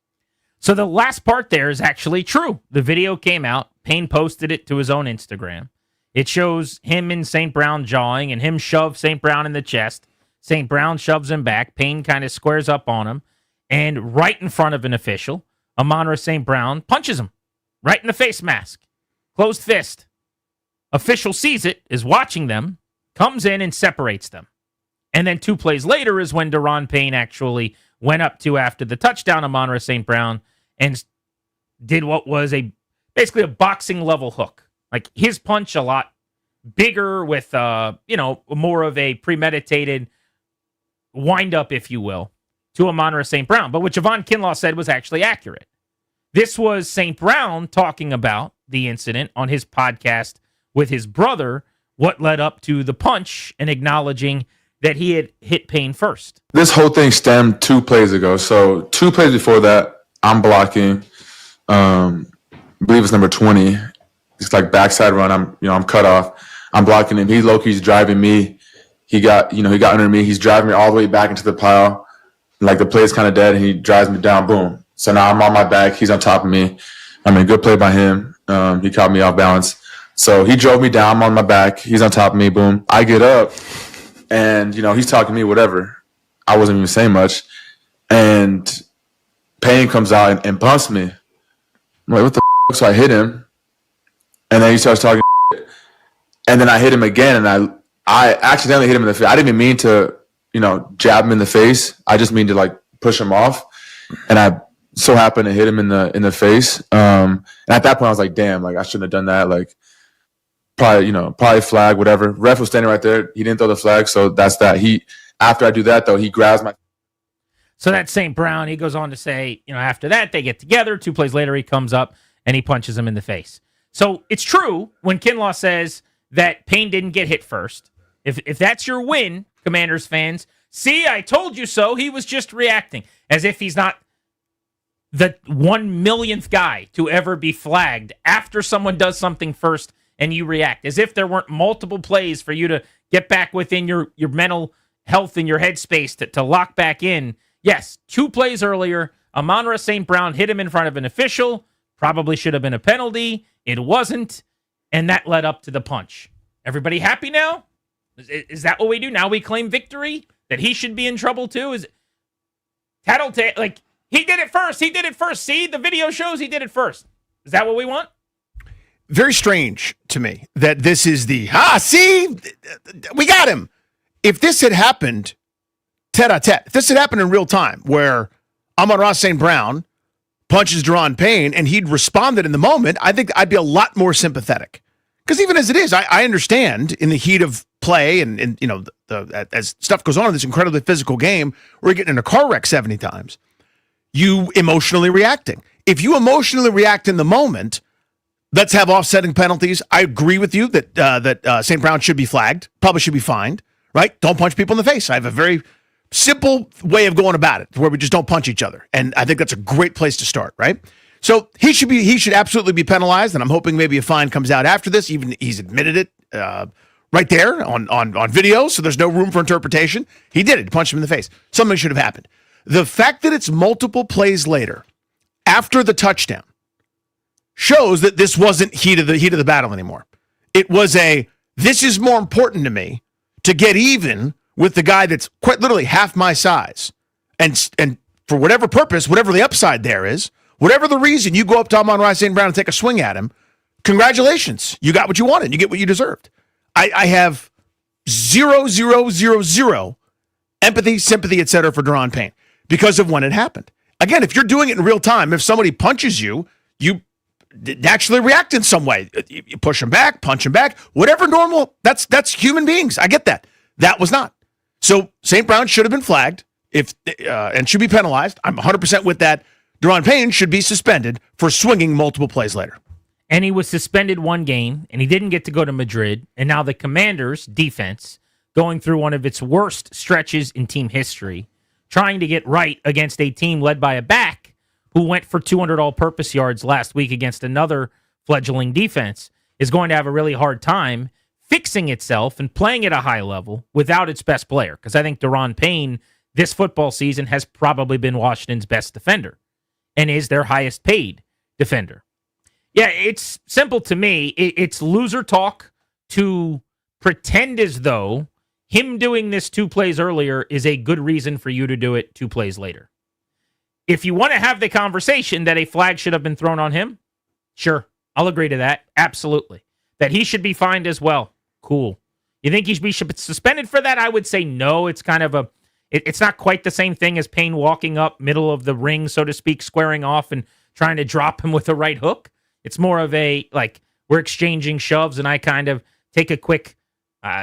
So the last part there is actually true. The video came out. Payne posted it to his own Instagram. It shows him and St. Brown jawing and him shove St. Brown in the chest. St. Brown shoves him back. Payne kind of squares up on him. And right in front of an official, Amon-Ra St. Brown punches him right in the face mask. Closed fist. Official sees it, is watching them, comes in and separates them. And then 2 plays later is when Daron Payne actually went up to, after the touchdown, Amon-Ra St. Brown and did what was basically a boxing level hook. Like his punch a lot bigger with, more of a premeditated wind up, if you will, to Amon-Ra St. Brown. But what Javon Kinlaw said was actually accurate. This was St. Brown talking about the incident on his podcast with his brother, what led up to the punch, and acknowledging that he had hit Payne first. This whole thing stemmed 2 plays ago. So 2 plays before that, I'm blocking. I believe it's number 20. It's like backside run. I'm cut off. I'm blocking him. He's driving me. He got under me. He's driving me all the way back into the pile. Like the play is kind of dead, and he drives me down. Boom. So now I'm on my back. He's on top of me. I mean, good play by him. He caught me off balance. So he drove me down. I'm on my back. He's on top of me. Boom. I get up, and he's talking to me. Whatever. I wasn't even saying much, and Payne comes out and bumps me. I'm like, what the f-? So I hit him, and then he starts talking, and then I hit him again, and I accidentally hit him in the face. I didn't even mean to, jab him in the face. I just mean to like push him off, and I so happened to hit him in the face. And at that point, I was like, damn, like I shouldn't have done that. Like probably flag, whatever. Ref was standing right there. He didn't throw the flag, so that's that. After I do that though, he grabs my. So that's St. Brown. He goes on to say, after that, they get together. 2 plays later, he comes up and he punches him in the face. So it's true when Kinlaw says that Payne didn't get hit first. If that's your win, Commanders fans, see, I told you so. He was just reacting as if he's not the 1 millionth guy to ever be flagged after someone does something first and you react, as if there weren't multiple plays for you to get back within your mental health and your headspace to lock back in. Yes, 2 plays earlier, Amon-Ra St. Brown hit him in front of an official. Probably should have been a penalty. It wasn't, and that led up to the punch. Everybody happy now? Is that what we do? Now we claim victory? That he should be in trouble too? Is Tattletale, like, he did it first. He did it first. See, the video shows he did it first. Is that what we want? Very strange to me that this is see, we got him. If this had happened tete-a-tete, if this had happened in real time where Amon-Ra St. Brown punches Daron Payne and he'd responded in the moment, I think I'd be a lot more sympathetic. Because even as it is, I understand in the heat of play and as stuff goes on in this incredibly physical game, where you're getting in a car wreck 70 times, you emotionally reacting. If you emotionally react in the moment, let's have offsetting penalties. I agree with you that St. Brown should be flagged, probably should be fined, right? Don't punch people in the face. I have a very simple way of going about it where we just don't punch each other. And I think that's a great place to start, right? So he should absolutely be penalized, and I'm hoping maybe a fine comes out after this. Even he's admitted it right there on video, so there's no room for interpretation. He did it. He punched him in the face. Something should have happened. The fact that it's multiple plays later, after the touchdown, shows that this wasn't heat of the battle anymore. It was this is more important to me to get even with the guy that's quite literally half my size. And for whatever purpose, whatever the upside there is, whatever the reason you go up to Amon-Ra St. Brown and take a swing at him, congratulations. You got what you wanted. You get what you deserved. I have 0, 0, 0, 0 empathy, sympathy, etc. for Daron Payne because of when it happened. Again, if you're doing it in real time, if somebody punches you, you naturally react in some way. You push them back, punch them back, whatever normal. That's human beings. I get that. That was not. So St. Brown should have been flagged and should be penalized. I'm 100% with that. Daron Payne should be suspended for swinging multiple plays later. And he was suspended 1 game, and he didn't get to go to Madrid. And now the Commanders' defense going through one of its worst stretches in team history, trying to get right against a team led by a back who went for 200 all-purpose yards last week against another fledgling defense, is going to have a really hard time fixing itself and playing at a high level without its best player. Because I think Daron Payne this football season has probably been Washington's best defender and is their highest paid defender. Yeah, it's simple to me. It's loser talk to pretend as though him doing this 2 plays earlier is a good reason for you to do it 2 plays later. If you want to have the conversation that a flag should have been thrown on him, sure, I'll agree to that. Absolutely. That he should be fined as well. Cool. You think he should be suspended for that? I would say no. It's kind of it's not quite the same thing as Payne walking up middle of the ring, so to speak, squaring off and trying to drop him with a right hook. It's more of we're exchanging shoves and I kind of take a quick,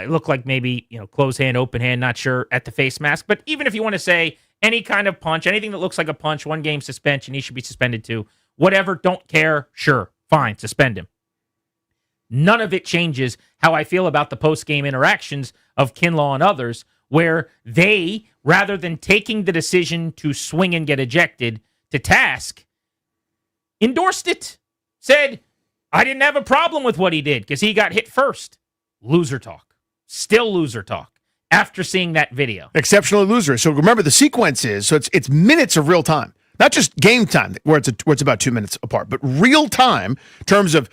look like maybe, close hand, open hand, not sure, at the face mask. But even if you want to say any kind of punch, anything that looks like a punch, 1 game suspension, he should be suspended too. Whatever, don't care, sure, fine, suspend him. None of it changes how I feel about the post-game interactions of Kinlaw and others, where they, rather than taking the decision to swing and get ejected to task, endorsed it. Said, I didn't have a problem with what he did because he got hit first. Loser talk. Still loser talk after seeing that video. Exceptionally loser. So remember the sequence is, so it's minutes of real time. Not just game time where it's about 2 minutes apart, but real time in terms of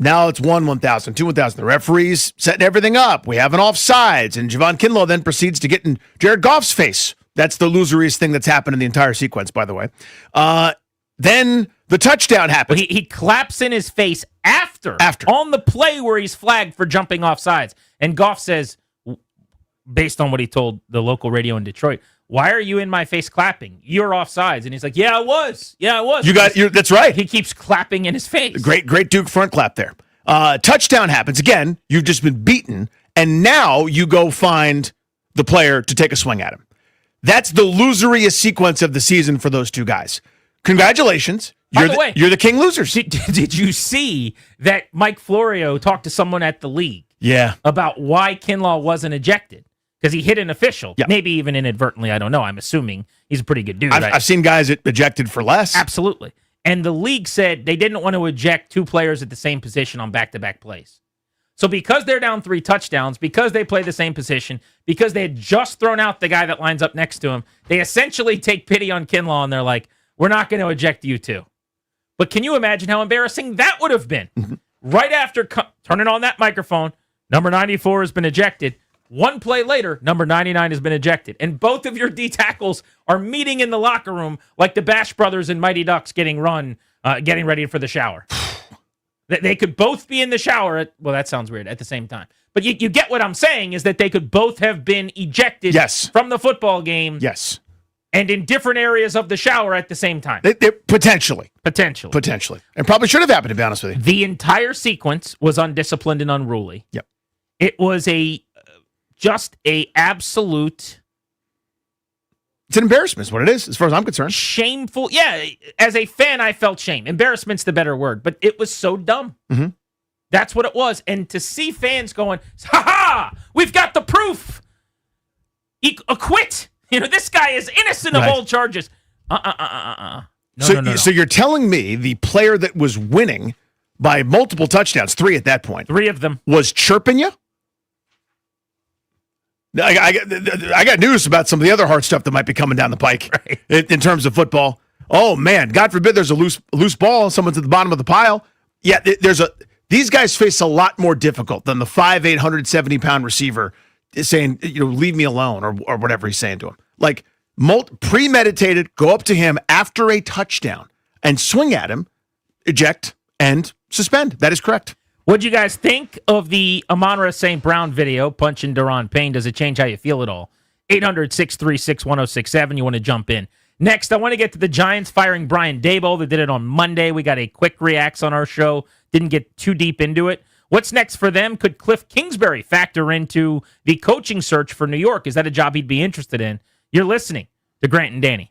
now it's 1,000, 2,000. The referee's setting everything up. We have an offsides, and Javon Kinlaw then proceeds to get in Jared Goff's face. That's the loseriest thing that's happened in the entire sequence, by the way. Then the touchdown happens. Well, he claps in his face after on the play where he's flagged for jumping off sides. And Goff says, based on what he told the local radio in Detroit, why are you in my face clapping? You're offsides. And he's like, yeah, I was. That's right. He keeps clapping in his face. Great Duke front clap there. Touchdown happens. Again, you've just been beaten, and now you go find the player to take a swing at him. That's the loseriest sequence of the season for those two guys. Congratulations. By the way, You're the king losers. Did you see that Mike Florio talked to someone at the league? Yeah. About why Kinlaw wasn't ejected? Because he hit an official. Yeah. Maybe even inadvertently. I don't know. I'm assuming he's a pretty good dude. I've seen guys ejected for less. Absolutely. And the league said they didn't want to eject two players at the same position on back-to-back plays. So because they're down 3 touchdowns, because they play the same position, because they had just thrown out the guy that lines up next to him, they essentially take pity on Kinlaw and they're like, we're not going to eject you too. But can you imagine how embarrassing that would have been? Right after turning on that microphone, number 94 has been ejected. One play later, number 99 has been ejected. And both of your D tackles are meeting in the locker room like the Bash Brothers and Mighty Ducks getting ready for the shower. They could both be in the shower that sounds weird, at the same time. But you get what I'm saying is that they could both have been ejected from the football game. Yes. And in different areas of the shower at the same time. Potentially. Potentially. And probably should have happened, to be honest with you. The entire sequence was undisciplined and unruly. Yep. It was just a absolute... It's an embarrassment is what it is, as far as I'm concerned. Shameful. Yeah, as a fan, I felt shame. Embarrassment's the better word, but it was so dumb. Mm-hmm. That's what it was. And to see fans going, ha-ha, we've got the proof. Acquit. This guy is innocent of all charges. No, So you're telling me the player that was winning by multiple touchdowns, 3 at that point. 3 of them. Was chirping you? I got news about some of the other hard stuff that might be coming down the pike in terms of football. Oh, man. God forbid there's a loose ball. Someone's at the bottom of the pile. Yeah, these guys face a lot more difficult than the 5'8", 170-pound receiver saying, leave me alone or whatever he's saying to him. Like, premeditated, go up to him after a touchdown and swing at him, eject, and suspend. That is correct. What'd you guys think of the Amon-Ra St. Brown video, punching Daron Payne? Does it change how you feel at all? 800-636-1067. You want to jump in. Next, I want to get to the Giants firing Brian Daboll. They did it on Monday. We got a quick reacts on our show. Didn't get too deep into it. What's next for them? Could Cliff Kingsbury factor into the coaching search for New York? Is that a job he'd be interested in? You're listening to Grant and Danny.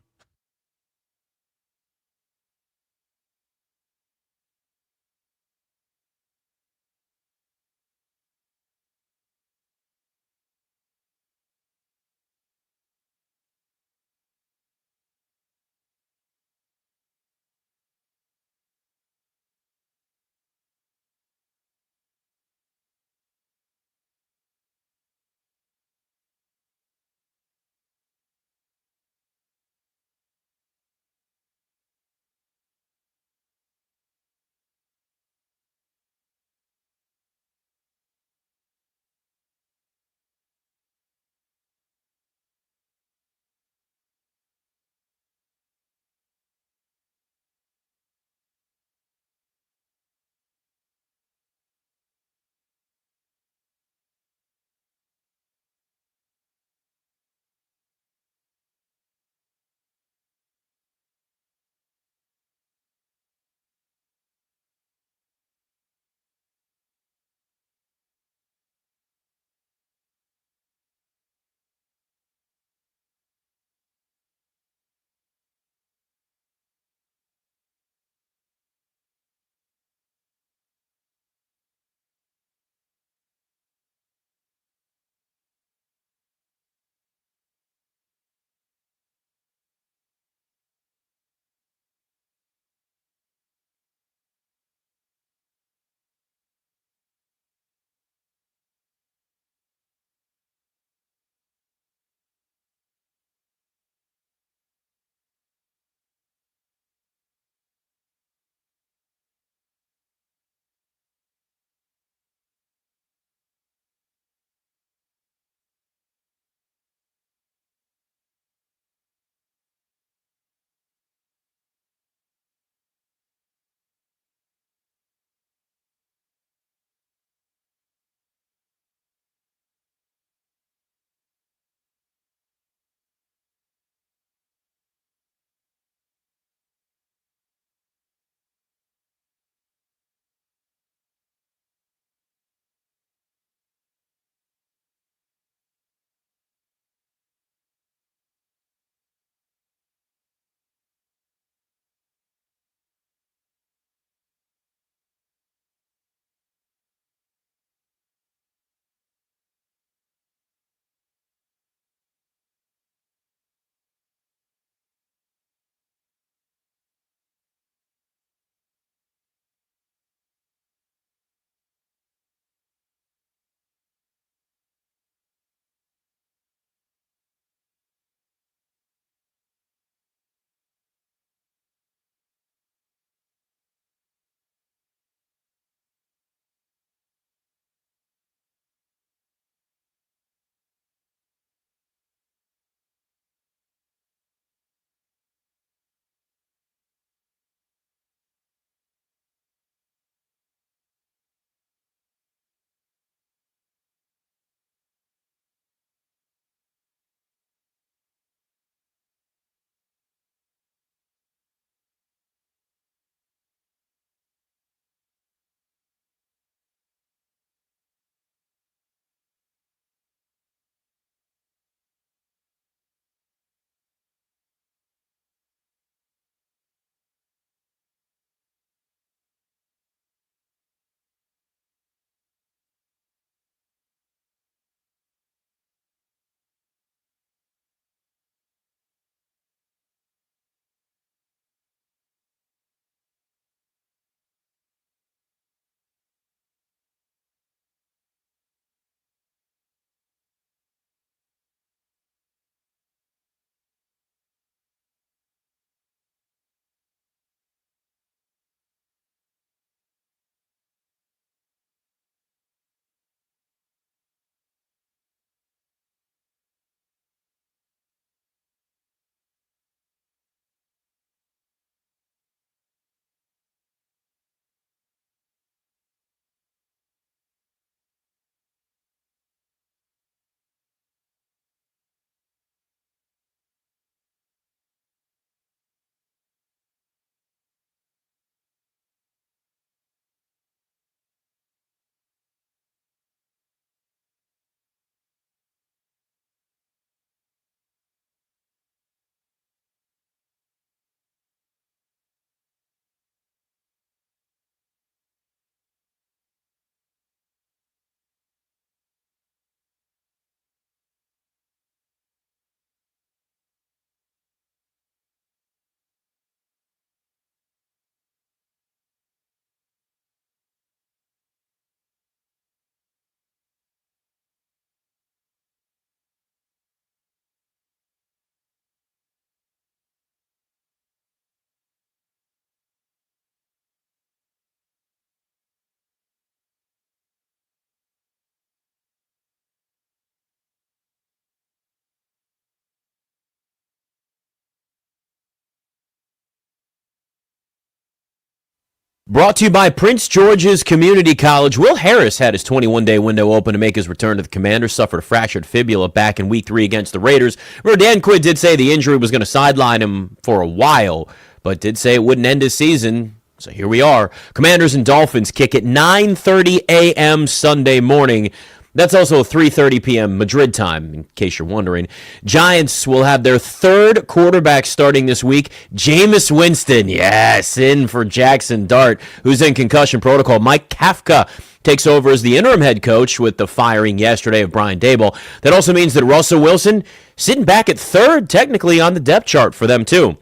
Brought to you by Prince George's Community College. Will Harris had his 21-day window open to make his return to the Commanders, suffered a fractured fibula back in Week 3 against the Raiders. Dan Quinn did say the injury was going to sideline him for a while, but did say it wouldn't end his season. So here we are. Commanders and Dolphins kick at 9:30 a.m. Sunday morning. That's also 3:30 p.m. Madrid time, in case you're wondering. Giants will have their third quarterback starting this week. Jameis Winston, yes, in for Jackson Dart, who's in concussion protocol. Mike Kafka takes over as the interim head coach with the firing yesterday of Brian Daboll. That also means that Russell Wilson sitting back at third, technically on the depth chart for them too.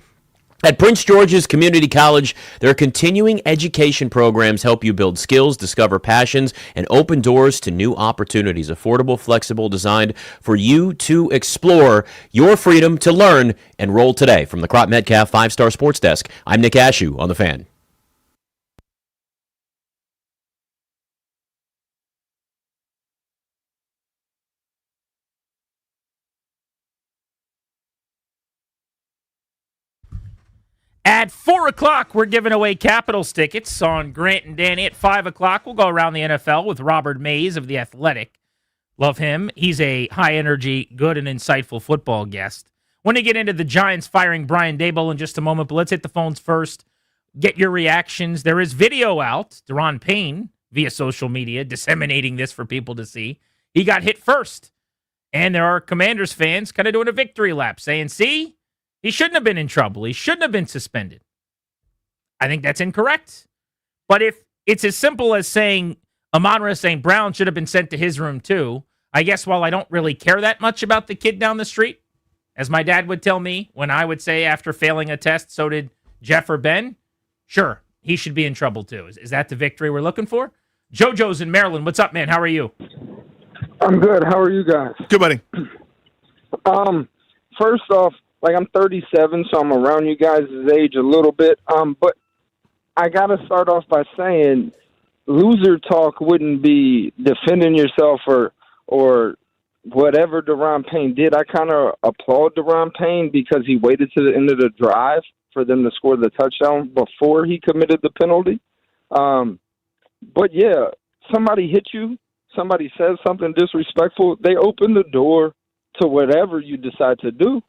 At Prince George's Community College, their continuing education programs help you build skills, discover passions, and open doors to new opportunities. Affordable, flexible, designed for you to explore your freedom to learn. Enroll today. From the Crop Metcalf 5-Star Sports Desk, I'm Nick Ashew on The Fan. At 4 o'clock, we're giving away Capitals tickets on Grant and Danny. At 5 o'clock, we'll go around the NFL with Robert Mays of The Athletic. Love him. He's a high-energy, good and insightful football guest. Want to get into the Giants firing Brian Daboll in just a moment, but let's hit the phones first. Get your reactions. There is video out. Daron Payne, via social media, disseminating this for people to see. He got hit first. And there are Commanders fans kind of doing a victory lap, saying, see? He shouldn't have been in trouble. He shouldn't have been suspended. I think that's incorrect. But if it's as simple as saying Amon-Ra St. Brown should have been sent to his room too, I guess while I don't really care that much about the kid down the street, as my dad would tell me when I would say after failing a test, so did Jeff or Ben, sure, he should be in trouble too. Is that the victory we're looking for? JoJo's in Maryland. What's up, man? How are you? I'm good. How are you guys? Good, buddy. First off, like I'm 37, so I'm around you guys' age a little bit. But I got to start off by saying loser talk wouldn't be defending yourself or whatever Daron Payne did. I kind of applaud Daron Payne because he waited to the end of the drive for them to score the touchdown before he committed the penalty. But yeah, somebody hit you, somebody says something disrespectful, they open the door to whatever you decide to do.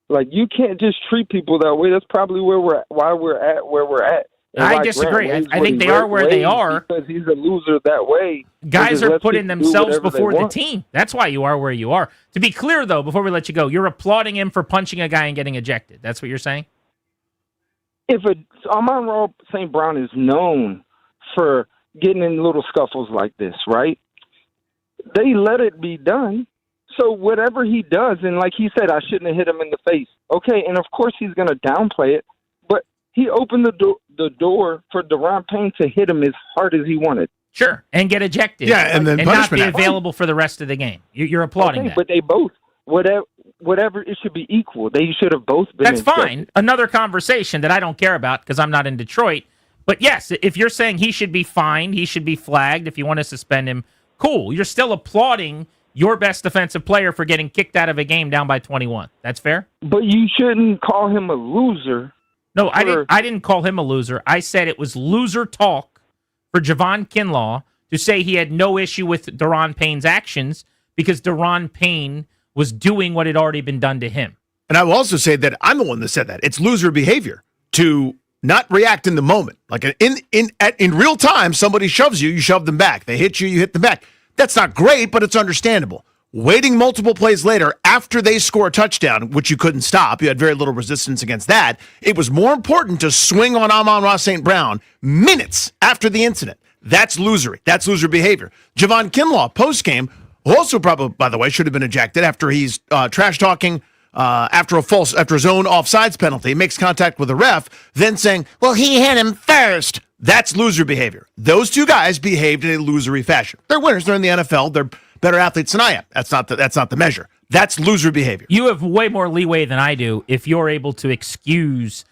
Like, you can't just treat people that way. That's probably why we're at where we're at. And I disagree. I think they are where they are because he's a loser that way. Guys are putting themselves before the team. That's why you are where you are. To be clear, though, before we let you go, you're applauding him for punching a guy and getting ejected. That's what you're saying? If Amon-Ra St. Brown is known for getting in little scuffles like this, right? They let it be done. So whatever he does, and like he said, I shouldn't have hit him in the face. Okay, and of course he's going to downplay it, but he opened the door for Daron Payne to hit him as hard as he wanted. Sure, and get ejected. Yeah, and then not be available for the rest of the game. You're applauding that. But they both, whatever, it should be equal. They should have both been That's ejected. fine. Another conversation that I don't care about because I'm not in Detroit. But yes, if you're saying he should be fined, he should be flagged, if you want to suspend him, cool. You're still applauding your best defensive player for getting kicked out of a game down by 21. That's fair? But you shouldn't call him a loser. No, I didn't call him a loser. I said it was loser talk for Javon Kinlaw to say he had no issue with Daron Payne's actions because Daron Payne was doing what had already been done to him. And I will also say that I'm the one that said that. It's loser behavior to not react in the moment. Like in real time, somebody shoves you, you shove them back. They hit you, you hit them back. That's not great, but it's understandable. Waiting multiple plays later after they score a touchdown, which you couldn't stop, you had very little resistance against that. It was more important to swing on Amon-Ra St. Brown minutes after the incident. That's losery. That's loser behavior. Javon Kinlaw, post-game, also probably, by the way, should have been ejected after he's trash-talking after his own offsides penalty. He makes contact with the ref, then saying, well, he hit him first. That's loser behavior. Those two guys behaved in a losery fashion. They're winners. They're in the NFL. They're better athletes than I am. That's not the measure. That's loser behavior. You have way more leeway than I do if you're able to excuse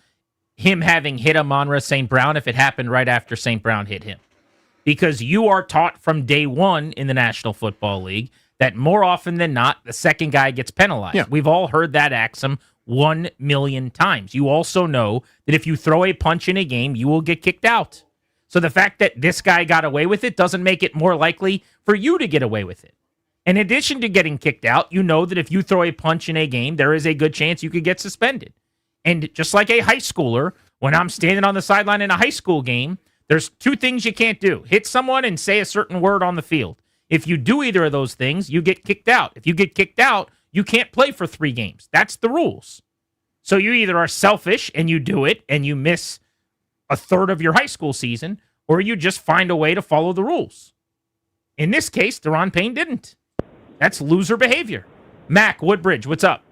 him having hit Amon-Ra St. Brown if it happened right after St. Brown hit him. Because you are taught from day one in the National Football League that more often than not, the second guy gets penalized. Yeah. We've all heard that axiom 1 million times. You also know that if you throw a punch in a game, you will get kicked out. So the fact that this guy got away with it doesn't make it more likely for you to get away with it. In addition to getting kicked out, you know that if you throw a punch in a game, there is a good chance you could get suspended. And just like a high schooler, when I'm standing on the sideline in a high school game, there's two things you can't do. Hit someone and say a certain word on the field. If you do either of those things, you get kicked out. If you get kicked out, you can't play for 3 games. That's the rules. So you either are selfish and you do it and you miss a third of your high school season, or you just find a way to follow the rules. In this case, Daron Payne didn't. That's loser behavior. Mac, Woodbridge, what's up?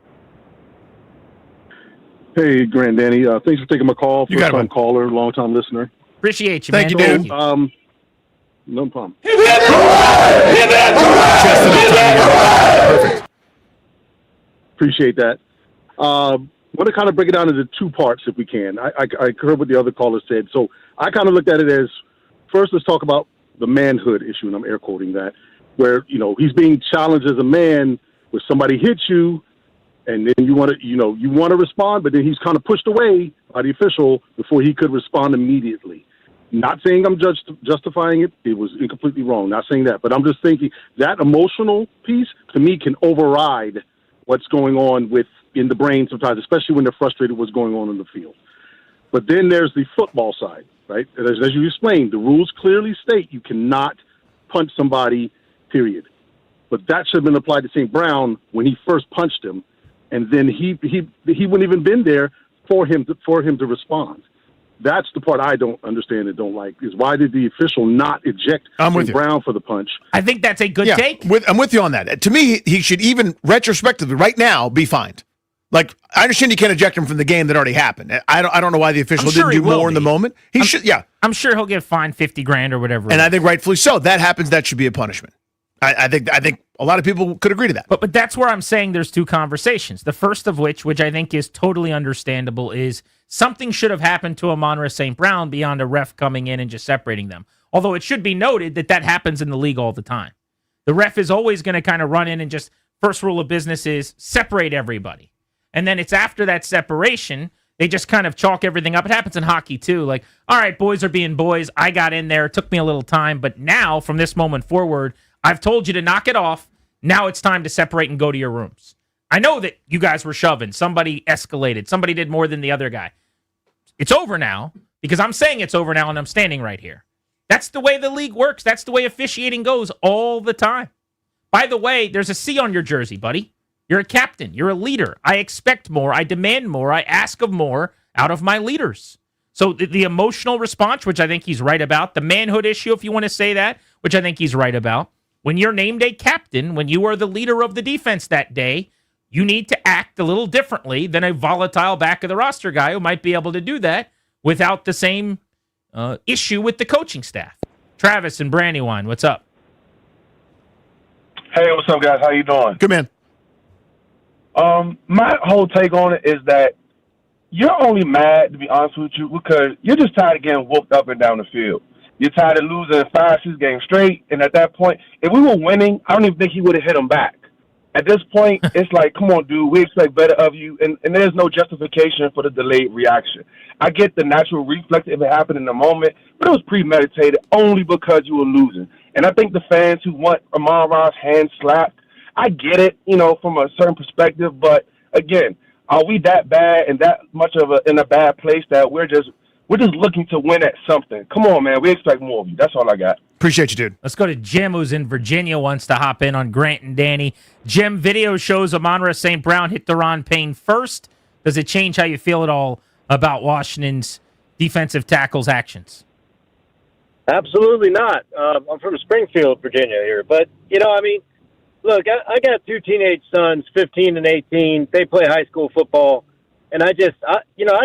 Hey, Grant, Danny. Thanks for taking my call. First-time caller, long-time listener. Appreciate you, Thank man. you, Thank dude. you. No problem. Appreciate that. Want to kind of break it down into 2 parts if we can. I heard what the other caller said. So I kind of looked at it as, first let's talk about the manhood issue, and I'm air quoting that, where, he's being challenged as a man where somebody hits you, and then you want to respond, but then he's kind of pushed away by the official before he could respond immediately. Not saying I'm justifying it. It was completely wrong. Not saying that. But I'm just thinking that emotional piece, to me, can override what's going on in the brain sometimes, especially when they're frustrated with what's going on in the field. But then there's the football side, right? As you explained, the rules clearly state you cannot punch somebody, period. But that should have been applied to St. Brown when he first punched him, and then he wouldn't even been there for him to respond. That's the part I don't understand and don't like, is why did the official not eject St. Brown for the punch? I think that's a good take. I'm with you on that. To me, he should even retrospectively, right now, be fined. Like, I understand you can't eject him from the game that already happened. I don't know why the official didn't do more in the moment. He should, yeah. I'm sure he'll get fined $50,000 or whatever. And I think rightfully so. That happens. That should be a punishment. I think a lot of people could agree to that. But that's where I'm saying there's 2 conversations. The first of which I think is totally understandable, is something should have happened to Amon-Ra St. Brown beyond a ref coming in and just separating them. Although it should be noted that happens in the league all the time. The ref is always going to kind of run in and just, first rule of business is separate everybody. And then it's after that separation, they just kind of chalk everything up. It happens in hockey too. Like, all right, boys are being boys. I got in there. It took me a little time. But now, from this moment forward, I've told you to knock it off. Now it's time to separate and go to your rooms. I know that you guys were shoving. Somebody escalated. Somebody did more than the other guy. It's over now because I'm saying it's over now and I'm standing right here. That's the way the league works. That's the way officiating goes all the time. By the way, there's a C on your jersey, buddy. You're a captain. You're a leader. I expect more. I demand more. I ask of more out of my leaders. So the emotional response, which I think he's right about, the manhood issue, if you want to say that, which I think he's right about. When you're named a captain, when you are the leader of the defense that day, you need to act a little differently than a volatile back of the roster guy who might be able to do that without the same issue with the coaching staff. Travis and Brandywine, what's up? Hey, what's up, guys? How you doing? Good, man. My whole take on it is that you're only mad, to be honest with you, because you're just tired of getting whooped up and down the field. You're tired of losing 5-6 games straight, and at that point, if we were winning, I don't even think he would have hit him back. At this point, it's like, come on, dude, we expect better of you, and there's no justification for the delayed reaction. I get the natural reflex if it happened in the moment, but it was premeditated only because you were losing. And I think the fans who want Amon-Ra's hand slapped, I get it, from a certain perspective, but again, are we that bad and that much in a bad place that we're just looking to win at something? Come on, man. We expect more of you. That's all I got. Appreciate you, dude. Let's go to Jim, who's in Virginia, wants to hop in on Grant and Danny. Jim, video shows Amon-Ra St. Brown hit Daron Payne first. Does it change how you feel at all about Washington's defensive tackles' actions? Absolutely not. I'm from Springfield, Virginia here. But, look, I got 2 teenage sons, 15 and 18. They play high school football. And I'd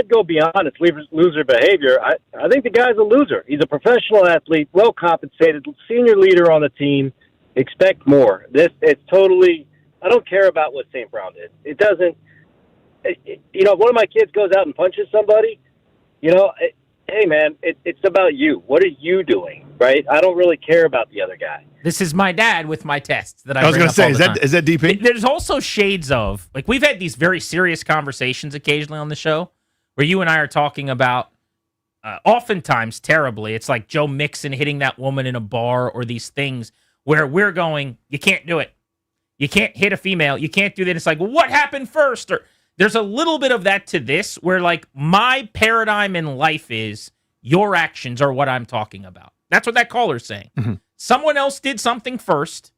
go beyond its loser behavior. I think the guy's a loser. He's a professional athlete, well compensated, senior leader on the team. Expect more. It's totally. I don't care about what St. Brown did. It doesn't. One of my kids goes out and punches somebody. Hey man, it's about you. What are you doing, right? I don't really care about the other guy. This is my dad with my tests that I was going to say, is that DP? There's also shades of, like, we've had these very serious conversations occasionally on the show where you and I are talking about oftentimes terribly. It's like Joe Mixon hitting that woman in a bar, or these things where we're going, you can't do it. You can't hit a female. You can't do that. It's like, well, what happened first? Or there's a little bit of that to this, where like my paradigm in life is your actions are what I'm talking about. That's what that caller's saying. Mm-hmm. Someone else did something first,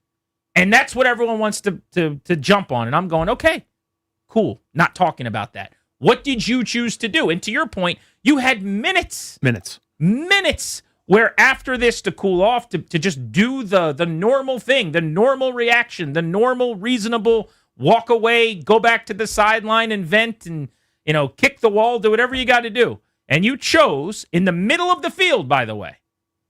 and that's what everyone wants to jump on. And I'm going, okay, cool. Not talking about that. What did you choose to do? And to your point, you had minutes where after this to cool off, to just do the normal thing, the normal reaction, the normal reasonable walk away, go back to the sideline and vent and, kick the wall, do whatever you got to do. And you chose in the middle of the field, by the way,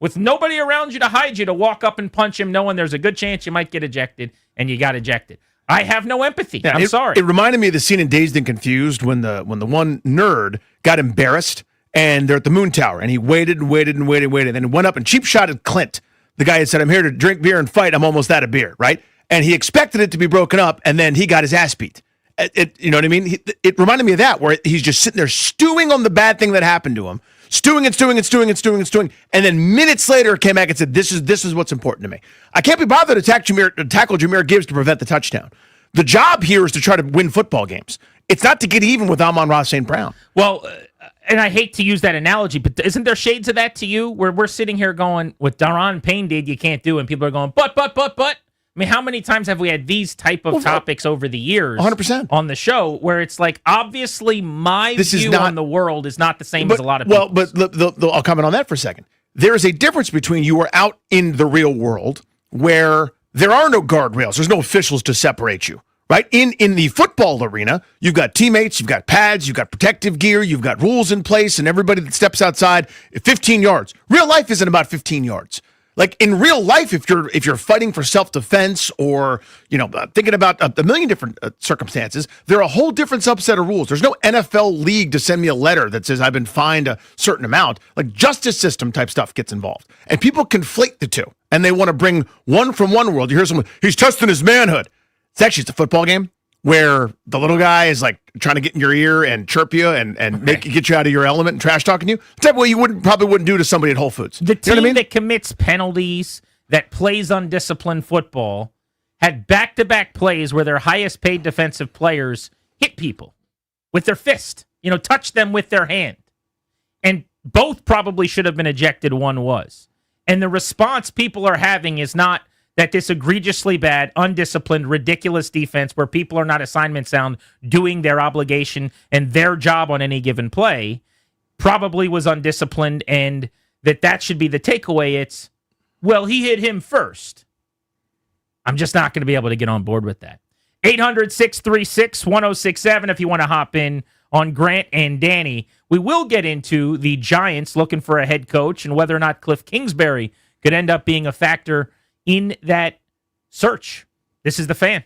with nobody around you to hide you, to walk up and punch him knowing there's a good chance you might get ejected, and you got ejected. I have no empathy. Yeah, I'm sorry. It reminded me of the scene in Dazed and Confused when the one nerd got embarrassed and they're at the Moon Tower and he waited and waited and waited and waited. And then went up and cheap shotted Clint, the guy who said, "I'm here to drink beer and fight. I'm almost out of beer," right? And he expected it to be broken up, and then he got his ass beat. You know what I mean? It reminded me of that, where he's just sitting there stewing on the bad thing that happened to him, stewing and stewing and stewing and stewing and stewing, and then minutes later came back and said, "This is what's important to me. I can't be bothered to tackle Jahmyr Gibbs to prevent the touchdown. The job here is to try to win football games. It's not to get even with Amon-Ra St. Brown." Well, and I hate to use that analogy, but isn't there shades of that to you, where we're sitting here going, what Daron Payne did, you can't do, and people are going, but. I mean, how many times have we had these type of topics over the years 100% on the show, where it's like, obviously my view on the world is not the same as a lot of people. Well, but I'll comment on that for a second. There is a difference between you are out in the real world where there are no guardrails. There's no officials to separate you, right? In the football arena, you've got teammates, you've got pads, you've got protective gear, you've got rules in place, and everybody that steps outside, 15 yards. Real life isn't about 15 yards. Like in real life, if you're fighting for self-defense or, thinking about a million different circumstances, there are a whole different subset of rules. There's no NFL league to send me a letter that says I've been fined a certain amount. Like justice system type stuff gets involved. And people conflate the two. And they want to bring one from one world. You hear someone, he's testing his manhood. It's a football game where the little guy is like trying to get in your ear and chirp you and get you out of your element and trash talking you. The type of way you probably wouldn't do to somebody at Whole Foods. The team that commits penalties, that plays undisciplined football, had back-to-back plays where their highest paid defensive players hit people with their fist, touch them with their hand. And both probably should have been ejected, one was. And the response people are having is not that this egregiously bad, undisciplined, ridiculous defense where people are not assignment sound, doing their obligation and their job on any given play, probably was undisciplined, and that should be the takeaway. It's, well, he hit him first. I'm just not going to be able to get on board with that. 800-636-1067 if you want to hop in on Grant and Danny. We will get into the Giants looking for a head coach and whether or not Cliff Kingsbury could end up being a factor in that search. This is The Fan.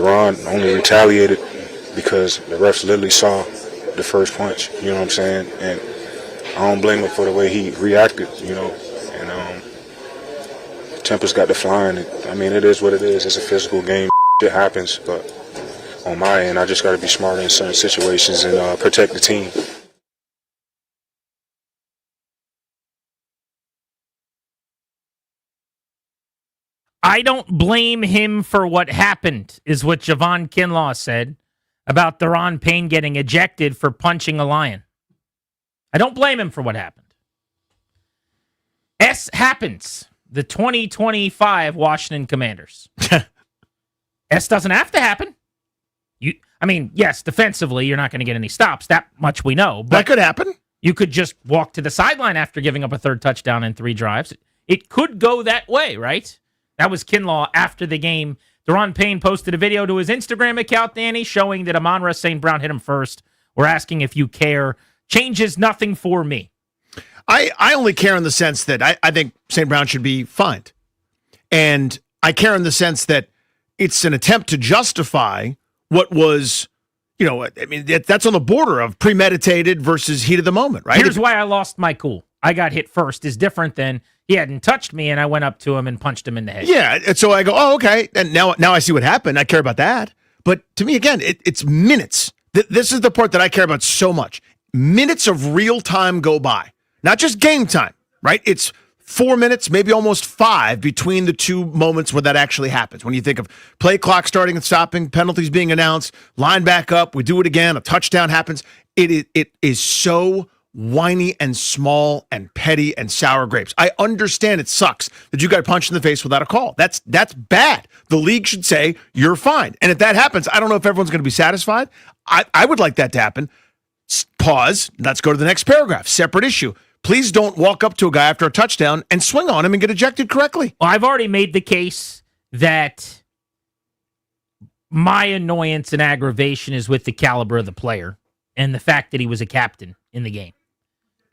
Deron only retaliated because the refs literally saw the first punch. You know what I'm saying? And I don't blame him for the way he reacted. You know, and tempers got to flying. I mean, it is what it is. It's a physical game. It happens, but on my end, I just got to be smarter in certain situations and protect the team. I don't blame him for what happened, is what Javon Kinlaw said about Deron Payne getting ejected for punching a Lion. I don't blame him for what happened. S happens. The 2025 Washington Commanders. S doesn't have to happen. Yes, defensively, you're not going to get any stops. That much we know. But that could happen. You could just walk to the sideline after giving up a third touchdown in 3 drives. It could go that way, right? That was Kinlaw after the game. Deron Payne posted a video to his Instagram account, Danny, showing that Amon-Ra St. Brown hit him first. We're asking if you care. Changes nothing for me. I only care in the sense that I think St. Brown should be fined. And I care in the sense that it's an attempt to justify what was, that's on the border of premeditated versus heat of the moment, right? Here's why I lost my cool. I got hit first is different than he hadn't touched me and I went up to him and punched him in the head. Yeah, and so I go, oh, okay. And now I see what happened. I care about that. But to me, again, it's minutes. This is the part that I care about so much. Minutes of real time go by. Not just game time, right? It's 4 minutes, maybe almost 5 between the two moments where that actually happens. When you think of play clock starting and stopping, penalties being announced, line back up, we do it again, a touchdown happens. It is so whiny and small and petty and sour grapes. I understand it sucks that you got punched in the face without a call. That's bad. The league should say you're fine. And if that happens, I don't know if everyone's going to be satisfied. I would like that to happen. Pause. Let's go to the next paragraph. Separate issue. Please don't walk up to a guy after a touchdown and swing on him and get ejected correctly. Well, I've already made the case that my annoyance and aggravation is with the caliber of the player and the fact that he was a captain in the game.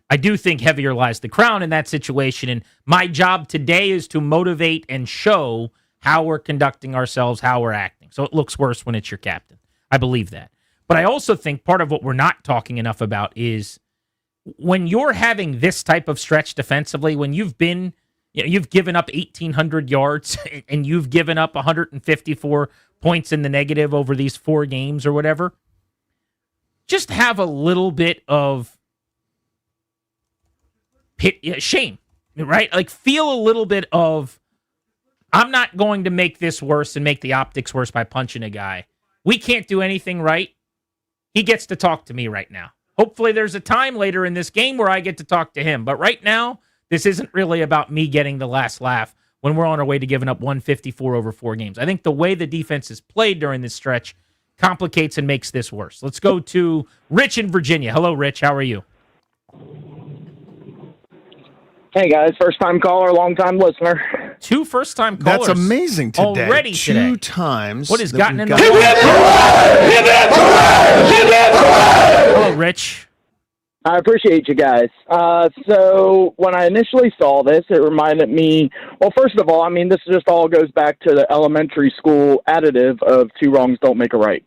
I do think heavier lies the crown in that situation, and my job today is to motivate and show how we're conducting ourselves, how we're acting. So it looks worse when it's your captain. I believe that. But I also think part of what we're not talking enough about is when you're having this type of stretch defensively, when you've given up 1,800 yards and you've given up 154 points in the negative over these 4 games or whatever, just have a little bit of shame, right? Like feel a little bit of, I'm not going to make this worse and make the optics worse by punching a guy. We can't do anything right. He gets to talk to me right now. Hopefully there's a time later in this game where I get to talk to him. But right now, this isn't really about me getting the last laugh when we're on our way to giving up 154 over 4 games. I think the way the defense is played during this stretch complicates and makes this worse. Let's go to Rich in Virginia. Hello, Rich. How are you? Hey, guys. First-time caller, long-time listener. 2 first-time callers. That's amazing today. Already today. 2 times. What has gotten in the way? Hello, Rich. I appreciate you guys. So when I initially saw this, it reminded me, well, first of all, this just all goes back to the elementary school additive of 2 wrongs don't make a right.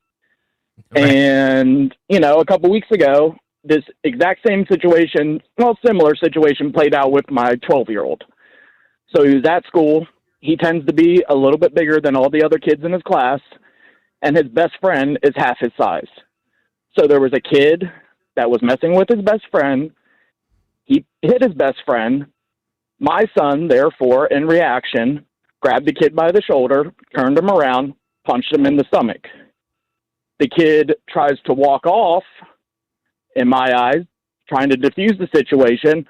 And, a couple weeks ago, this exact same situation, similar situation played out with my 12-year-old. So he was at school. He tends to be a little bit bigger than all the other kids in his class, and his best friend is half his size. So there was a kid that was messing with his best friend. He hit his best friend. My son, therefore, in reaction, grabbed the kid by the shoulder, turned him around, punched him in the stomach. The kid tries to walk off, in my eyes, trying to defuse the situation.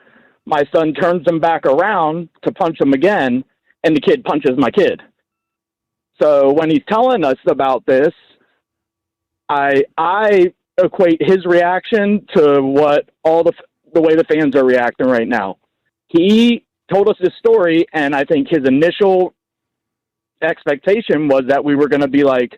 My son turns him back around to punch him again, and the kid punches my kid. So when he's telling us about this, I equate his reaction to what all the way the fans are reacting right now. He told us this story, and I think his initial expectation was that we were going to be like,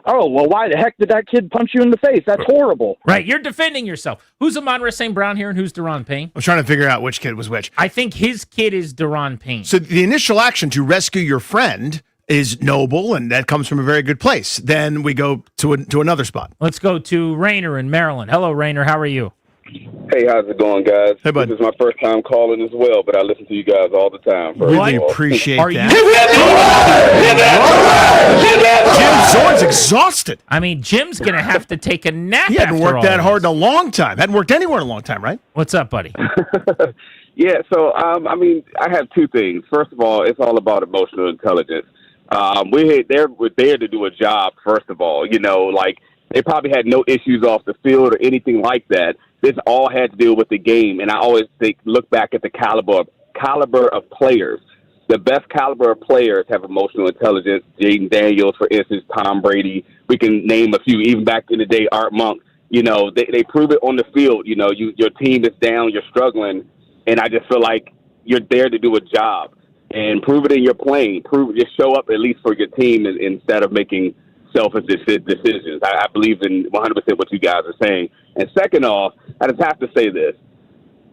oh, well, why the heck did that kid punch you in the face? That's horrible. Right, you're defending yourself. Who's Amon-Ra St. Brown here and who's Deron Payne? I was trying to figure out which kid was which. I think his kid is Deron Payne. So the initial action to rescue your friend is noble, and that comes from a very good place. Then we go to another spot. Let's go to Rayner in Maryland. Hello, Rayner. How are you? Hey, how's it going, guys? Hey, bud. This is my first time calling as well, but I listen to you guys all the time. Really appreciate Are that. you? Jim Zorn's exhausted. I mean, Jim's going to have to take a nap. He hadn't after worked all that this. hard in a long time. Hadn't worked anywhere in a long time, right? What's up, buddy? Yeah, so, I mean, I have two things. First of all, it's all about emotional intelligence. We're there to do a job, first of all. You know, like, they probably had no issues off the field or anything like that. This all had to do with the game, and I always look back at the caliber of players. The best caliber of players have emotional intelligence. Jaden Daniels, for instance, Tom Brady. We can name a few, even back in the day, Art Monk. You know, they prove it on the field. You know, your team is down, you're struggling, and I just feel like you're there to do a job. And prove it in your playing. Just show up at least for your team instead of making selfish decisions. I believe in 100% what you guys are saying. And second off, I just have to say this.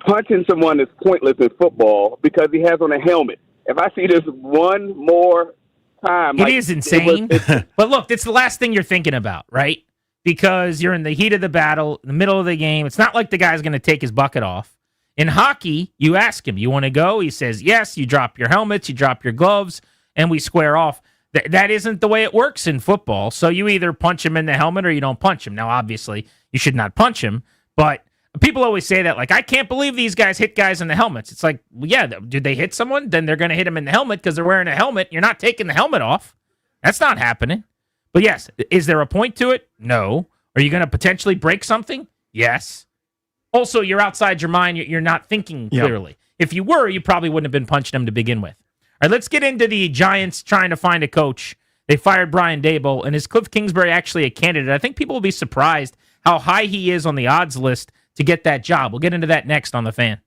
Punching someone is pointless in football because he has on a helmet. If I see this one more time... It is insane. But look, it's the last thing you're thinking about, right? Because you're in the heat of the battle, in the middle of the game. It's not like the guy's going to take his bucket off. In hockey, you ask him, you want to go? He says, yes. You drop your helmets, you drop your gloves, and we square off. That isn't the way it works in football. So you either punch him in the helmet or you don't punch him. Now, obviously, you should not punch him. But people always say that, like, I can't believe these guys hit guys in the helmets. It's like, well, yeah, did they hit someone? Then they're going to hit him in the helmet because they're wearing a helmet. You're not taking the helmet off. That's not happening. But yes, is there a point to it? No. Are you going to potentially break something? Yes. Also, you're outside your mind. You're not thinking clearly. If you were, you probably wouldn't have been punching him to begin with. All right, let's get into the Giants trying to find a coach. They fired Brian Daboll, and is Cliff Kingsbury actually a candidate? I think people will be surprised how high he is on the odds list to get that job. We'll get into that next on The Fan.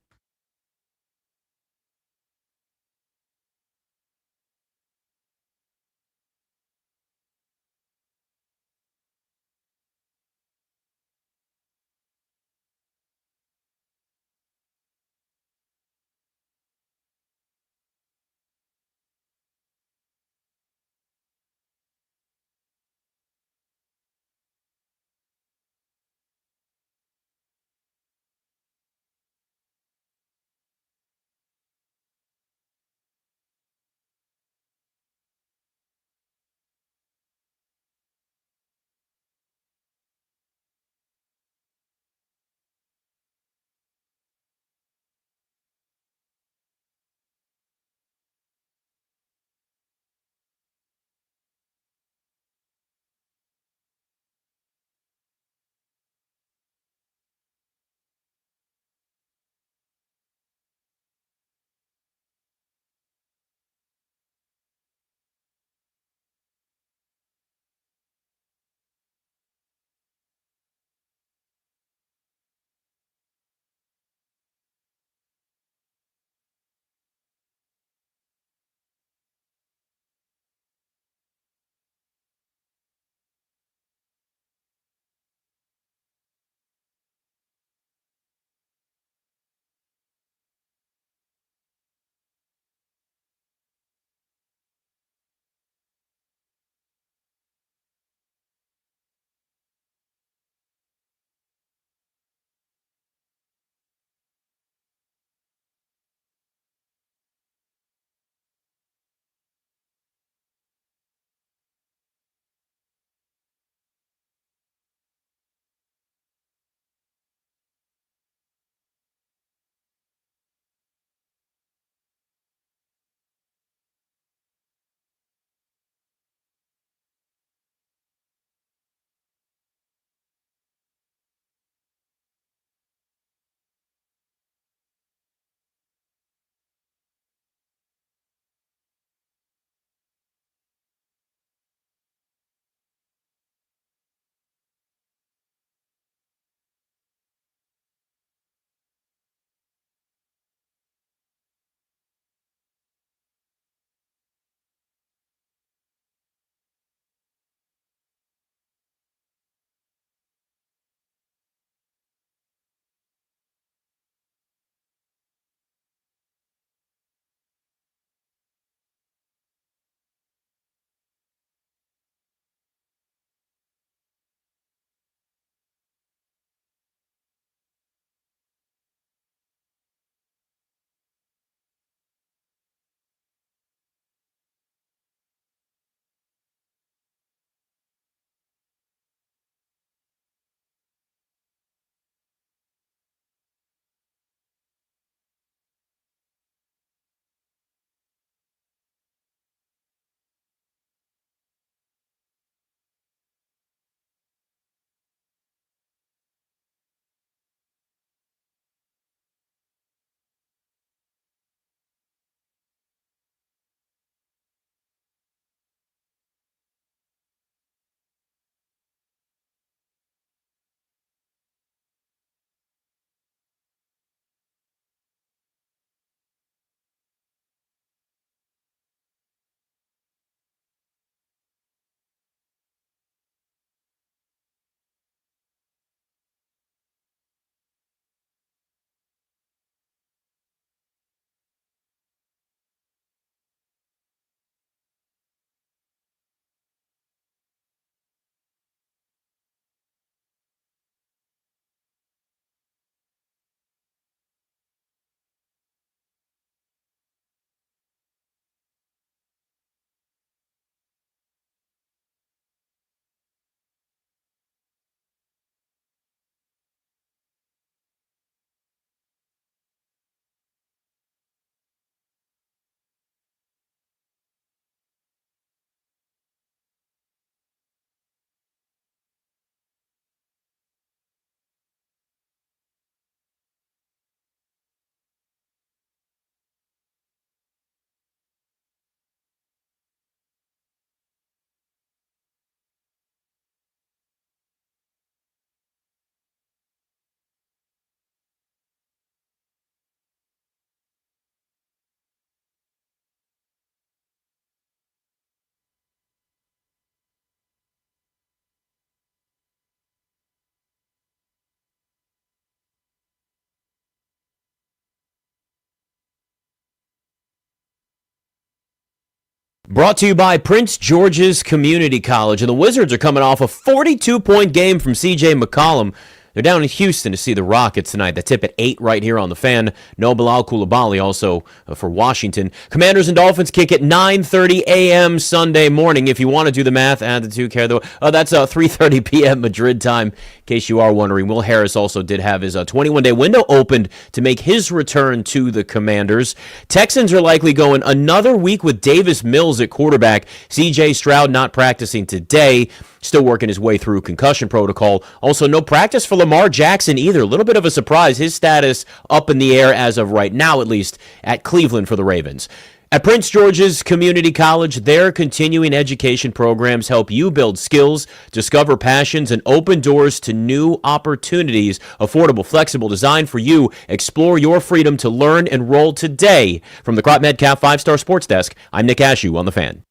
Brought to you by Prince George's Community College. And the Wizards are coming off a 42-point game from C.J. McCollum. They're down in Houston to see the Rockets tonight. The tip at 8 right here on the Fan. No Bilal Coulibaly also for Washington. Commanders and Dolphins kick at 9:30 a.m. Sunday morning. If you want to do the math, add the 2 carry the. That's 3:30 p.m. Madrid time. In case you are wondering, Will Harris also did have his 21-day window opened to make his return to the Commanders. Texans are likely going another week with Davis Mills at quarterback. C.J. Stroud not practicing today. Still working his way through concussion protocol. Also, no practice for Lamar Jackson either. A little bit of a surprise. His status up in the air as of right now, at least, at Cleveland for the Ravens. At Prince George's Community College, their continuing education programs help you build skills, discover passions, and open doors to new opportunities. Affordable, flexible, designed for you. Explore your freedom to learn. Enroll today. From the Crop Metcalf 5-Star Sports Desk, I'm Nick Ashew on The Fan.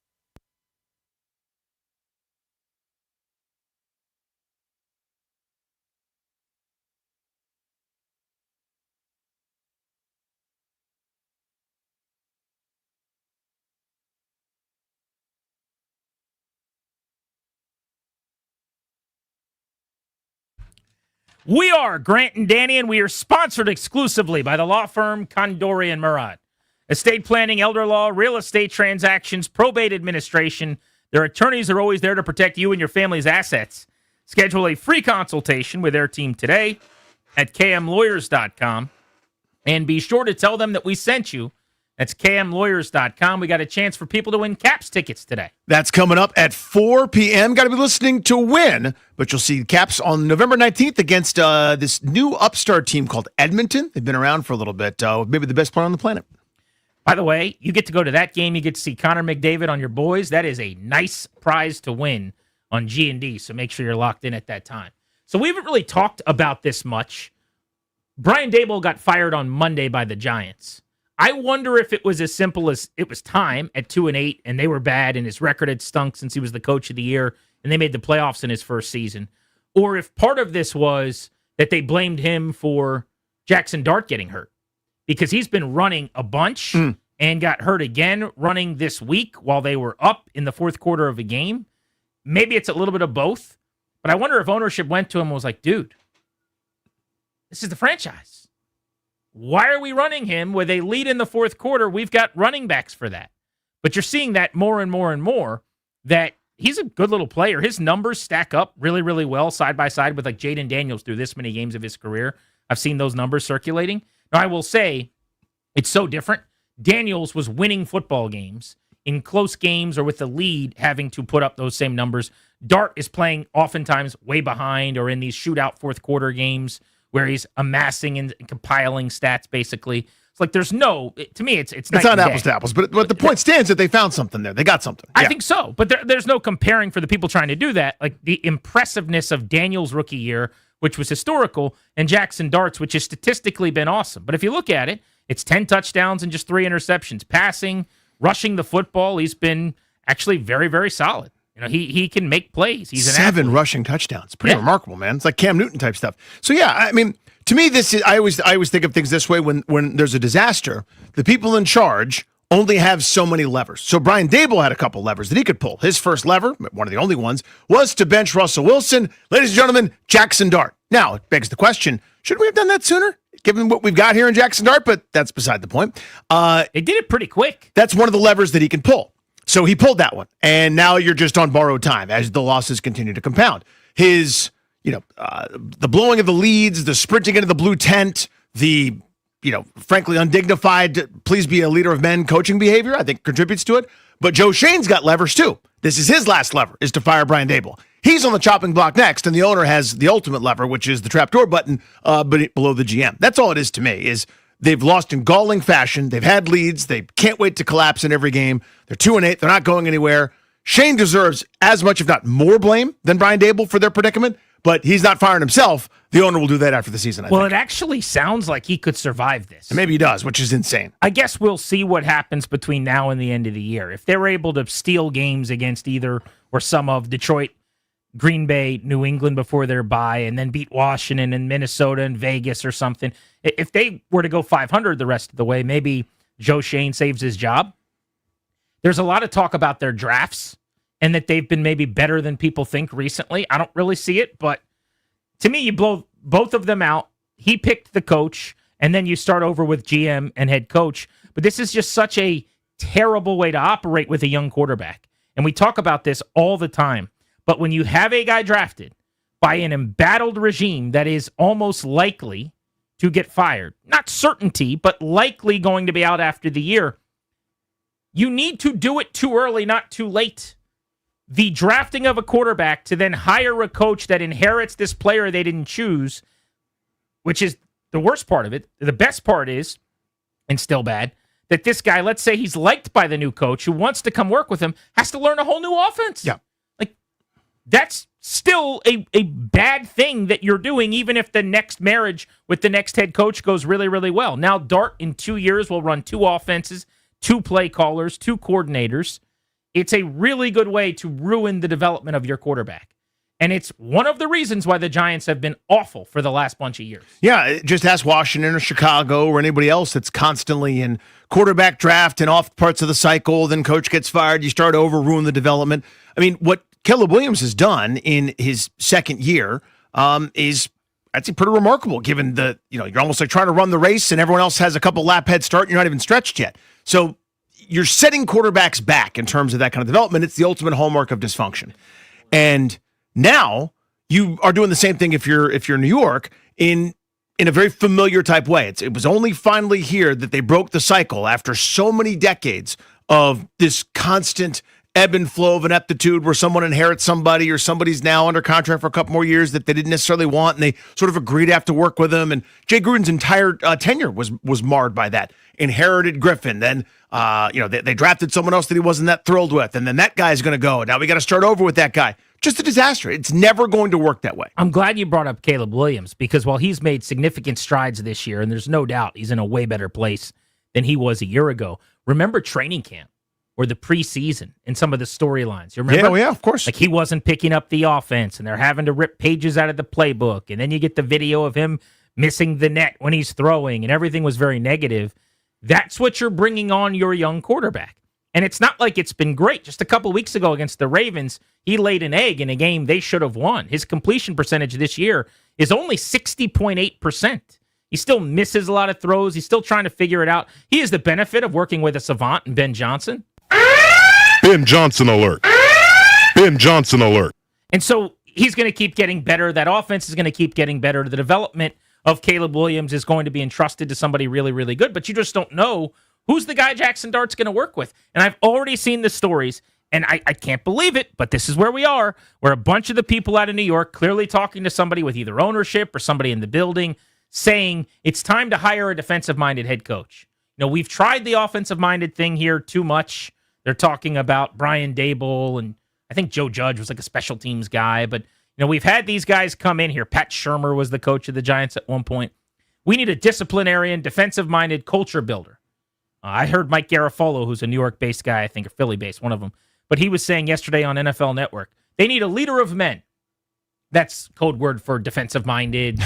We are Grant and Danny, and we are sponsored exclusively by the law firm Condori and Murad. Estate planning, elder law, real estate transactions, probate administration. Their attorneys are always there to protect you and your family's assets. Schedule a free consultation with their team today at kmlawyers.com. And be sure to tell them that we sent you. That's kmlawyers.com. We got a chance for people to win Caps tickets today. That's coming up at 4 p.m. Got to be listening to win, but you'll see Caps on November 19th against this new upstart team called Edmonton. They've been around for a little bit. Maybe the best player on the planet. By the way, you get to go to that game. You get to see Connor McDavid on your boys. That is a nice prize to win on G&D, so make sure you're locked in at that time. So we haven't really talked about this much. Brian Daboll got fired on Monday by the Giants. I wonder if it was as simple as it was time at 2-8, and they were bad, and his record had stunk since he was the coach of the year, and they made the playoffs in his first season. Or if part of this was that they blamed him for Jackson Dart getting hurt, because he's been running a bunch and got hurt again running this week while they were up in the fourth quarter of a game. Maybe it's a little bit of both, but I wonder if ownership went to him and was like, dude, this is the franchise. Why are we running him with a lead in the fourth quarter? We've got running backs for that. But you're seeing that more and more and more, that he's a good little player. His numbers stack up really, really well side by side with like Jaden Daniels through this many games of his career. I've seen those numbers circulating. Now, I will say it's so different. Daniels was winning football games in close games or with the lead having to put up those same numbers. Dart is playing oftentimes way behind or in these shootout fourth quarter games where he's amassing and compiling stats, basically. It's like there's no, to me, it's not apples to apples, but the point stands that they found something there. They got something. I think so, but there's no comparing for the people trying to do that. Like the impressiveness of Daniels' rookie year, which was historical, and Jackson Dart's, which has statistically been awesome. But if you look at it, it's 10 touchdowns and just 3 interceptions. Passing, rushing the football, he's been actually very, very solid. You know, he can make plays. He's an 7 athlete. rushing touchdowns. Pretty remarkable, man. It's like Cam Newton type stuff. So yeah, I mean, to me, this is I always think of things this way when there's a disaster, the people in charge only have so many levers. So Brian Daboll had a couple levers that he could pull. His first lever, one of the only ones, was to bench Russell Wilson. Ladies and gentlemen, Jackson Dart. Now, it begs the question, should we have done that sooner, given what we've got here in Jackson Dart? But that's beside the point. They did it pretty quick. That's one of the levers that he can pull. So he pulled that one, and now you're just on borrowed time as the losses continue to compound. His, the blowing of the leads, the sprinting into the blue tent, the, frankly undignified, please be a leader of men coaching behavior, I think contributes to it. But Joe Shane's got levers too. This is his last lever, is to fire Brian Daboll. He's on the chopping block next, and the owner has the ultimate lever, which is the trapdoor button below the GM. That's all it is to me, is they've lost in galling fashion. They've had leads. They can't wait to collapse in every game. They're 2-8. They're not going anywhere. Shane deserves as much, if not more, blame than Brian Daboll for their predicament, but he's not firing himself. The owner will do that after the season, I think. It actually sounds like he could survive this. And maybe he does, which is insane. I guess we'll see what happens between now and the end of the year. If they're able to steal games against either or some of Detroit, Green Bay, New England before their bye, and then beat Washington and Minnesota and Vegas or something. If they were to go 500 the rest of the way, maybe Joe Shane saves his job. There's a lot of talk about their drafts and that they've been maybe better than people think recently. I don't really see it, but to me, you blow both of them out. He picked the coach, and then you start over with GM and head coach. But this is just such a terrible way to operate with a young quarterback. And we talk about this all the time. But when you have a guy drafted by an embattled regime that is almost likely to get fired, not certainty, but likely going to be out after the year, you need to do it too early, not too late. The drafting of a quarterback to then hire a coach that inherits this player they didn't choose, which is the worst part of it. The best part is, and still bad, that this guy, let's say he's liked by the new coach who wants to come work with him, has to learn a whole new offense. Yeah. Like, that's still a bad thing that you're doing, even if the next marriage with the next head coach goes really, really well. Now, Dart in 2 years will run 2 offenses, 2 play callers, 2 coordinators. It's a really good way to ruin the development of your quarterback. And it's one of the reasons why the Giants have been awful for the last bunch of years. Yeah, just ask Washington or Chicago or anybody else that's constantly in quarterback draft and off parts of the cycle. Then coach gets fired. You start over, ruin the development. I mean, what Caleb Williams has done in his second year is, I'd say, pretty remarkable given you're almost like trying to run the race and everyone else has a couple lap head start and you're not even stretched yet. So you're setting quarterbacks back in terms of that kind of development. It's the ultimate hallmark of dysfunction. And now you are doing the same thing if you're New York in a very familiar type way. It was only finally here that they broke the cycle after so many decades of this constant ebb and flow of ineptitude where someone inherits somebody or somebody's now under contract for a couple more years that they didn't necessarily want and they sort of agreed to have to work with them. And Jay Gruden's entire tenure was marred by that. Inherited Griffin, then they drafted someone else that he wasn't that thrilled with, and then that guy's going to go. Now we got to start over with that guy. Just a disaster. It's never going to work that way. I'm glad you brought up Caleb Williams because while he's made significant strides this year, and there's no doubt he's in a way better place than he was a year ago, remember training camp or the preseason and some of the storylines. You remember? Yeah, of course. Like he wasn't picking up the offense, and they're having to rip pages out of the playbook, and then you get the video of him missing the net when he's throwing, and everything was very negative. That's what you're bringing on your young quarterback. And it's not like it's been great. Just a couple weeks ago against the Ravens, he laid an egg in a game they should have won. His completion percentage this year is only 60.8%. He still misses a lot of throws. He's still trying to figure it out. He has the benefit of working with a savant and Ben Johnson. Ben Johnson alert. Ben Johnson alert. And so he's going to keep getting better. That offense is going to keep getting better. The development of Caleb Williams is going to be entrusted to somebody really, really good. But you just don't know who's the guy Jackson Dart's going to work with. And I've already seen the stories, and I can't believe it, but this is where we are, where a bunch of the people out of New York clearly talking to somebody with either ownership or somebody in the building saying it's time to hire a defensive-minded head coach. You know, we've tried the offensive-minded thing here too much. They're talking about Brian Daboll, and I think Joe Judge was like a special teams guy. But, you know, we've had these guys come in here. Pat Shurmur was the coach of the Giants at one point. We need a disciplinarian, defensive-minded culture builder. I heard Mike Garafolo, who's a New York-based guy, I think, or Philly-based, one of them. But he was saying yesterday on NFL Network, they need a leader of men. That's code word for defensive-minded,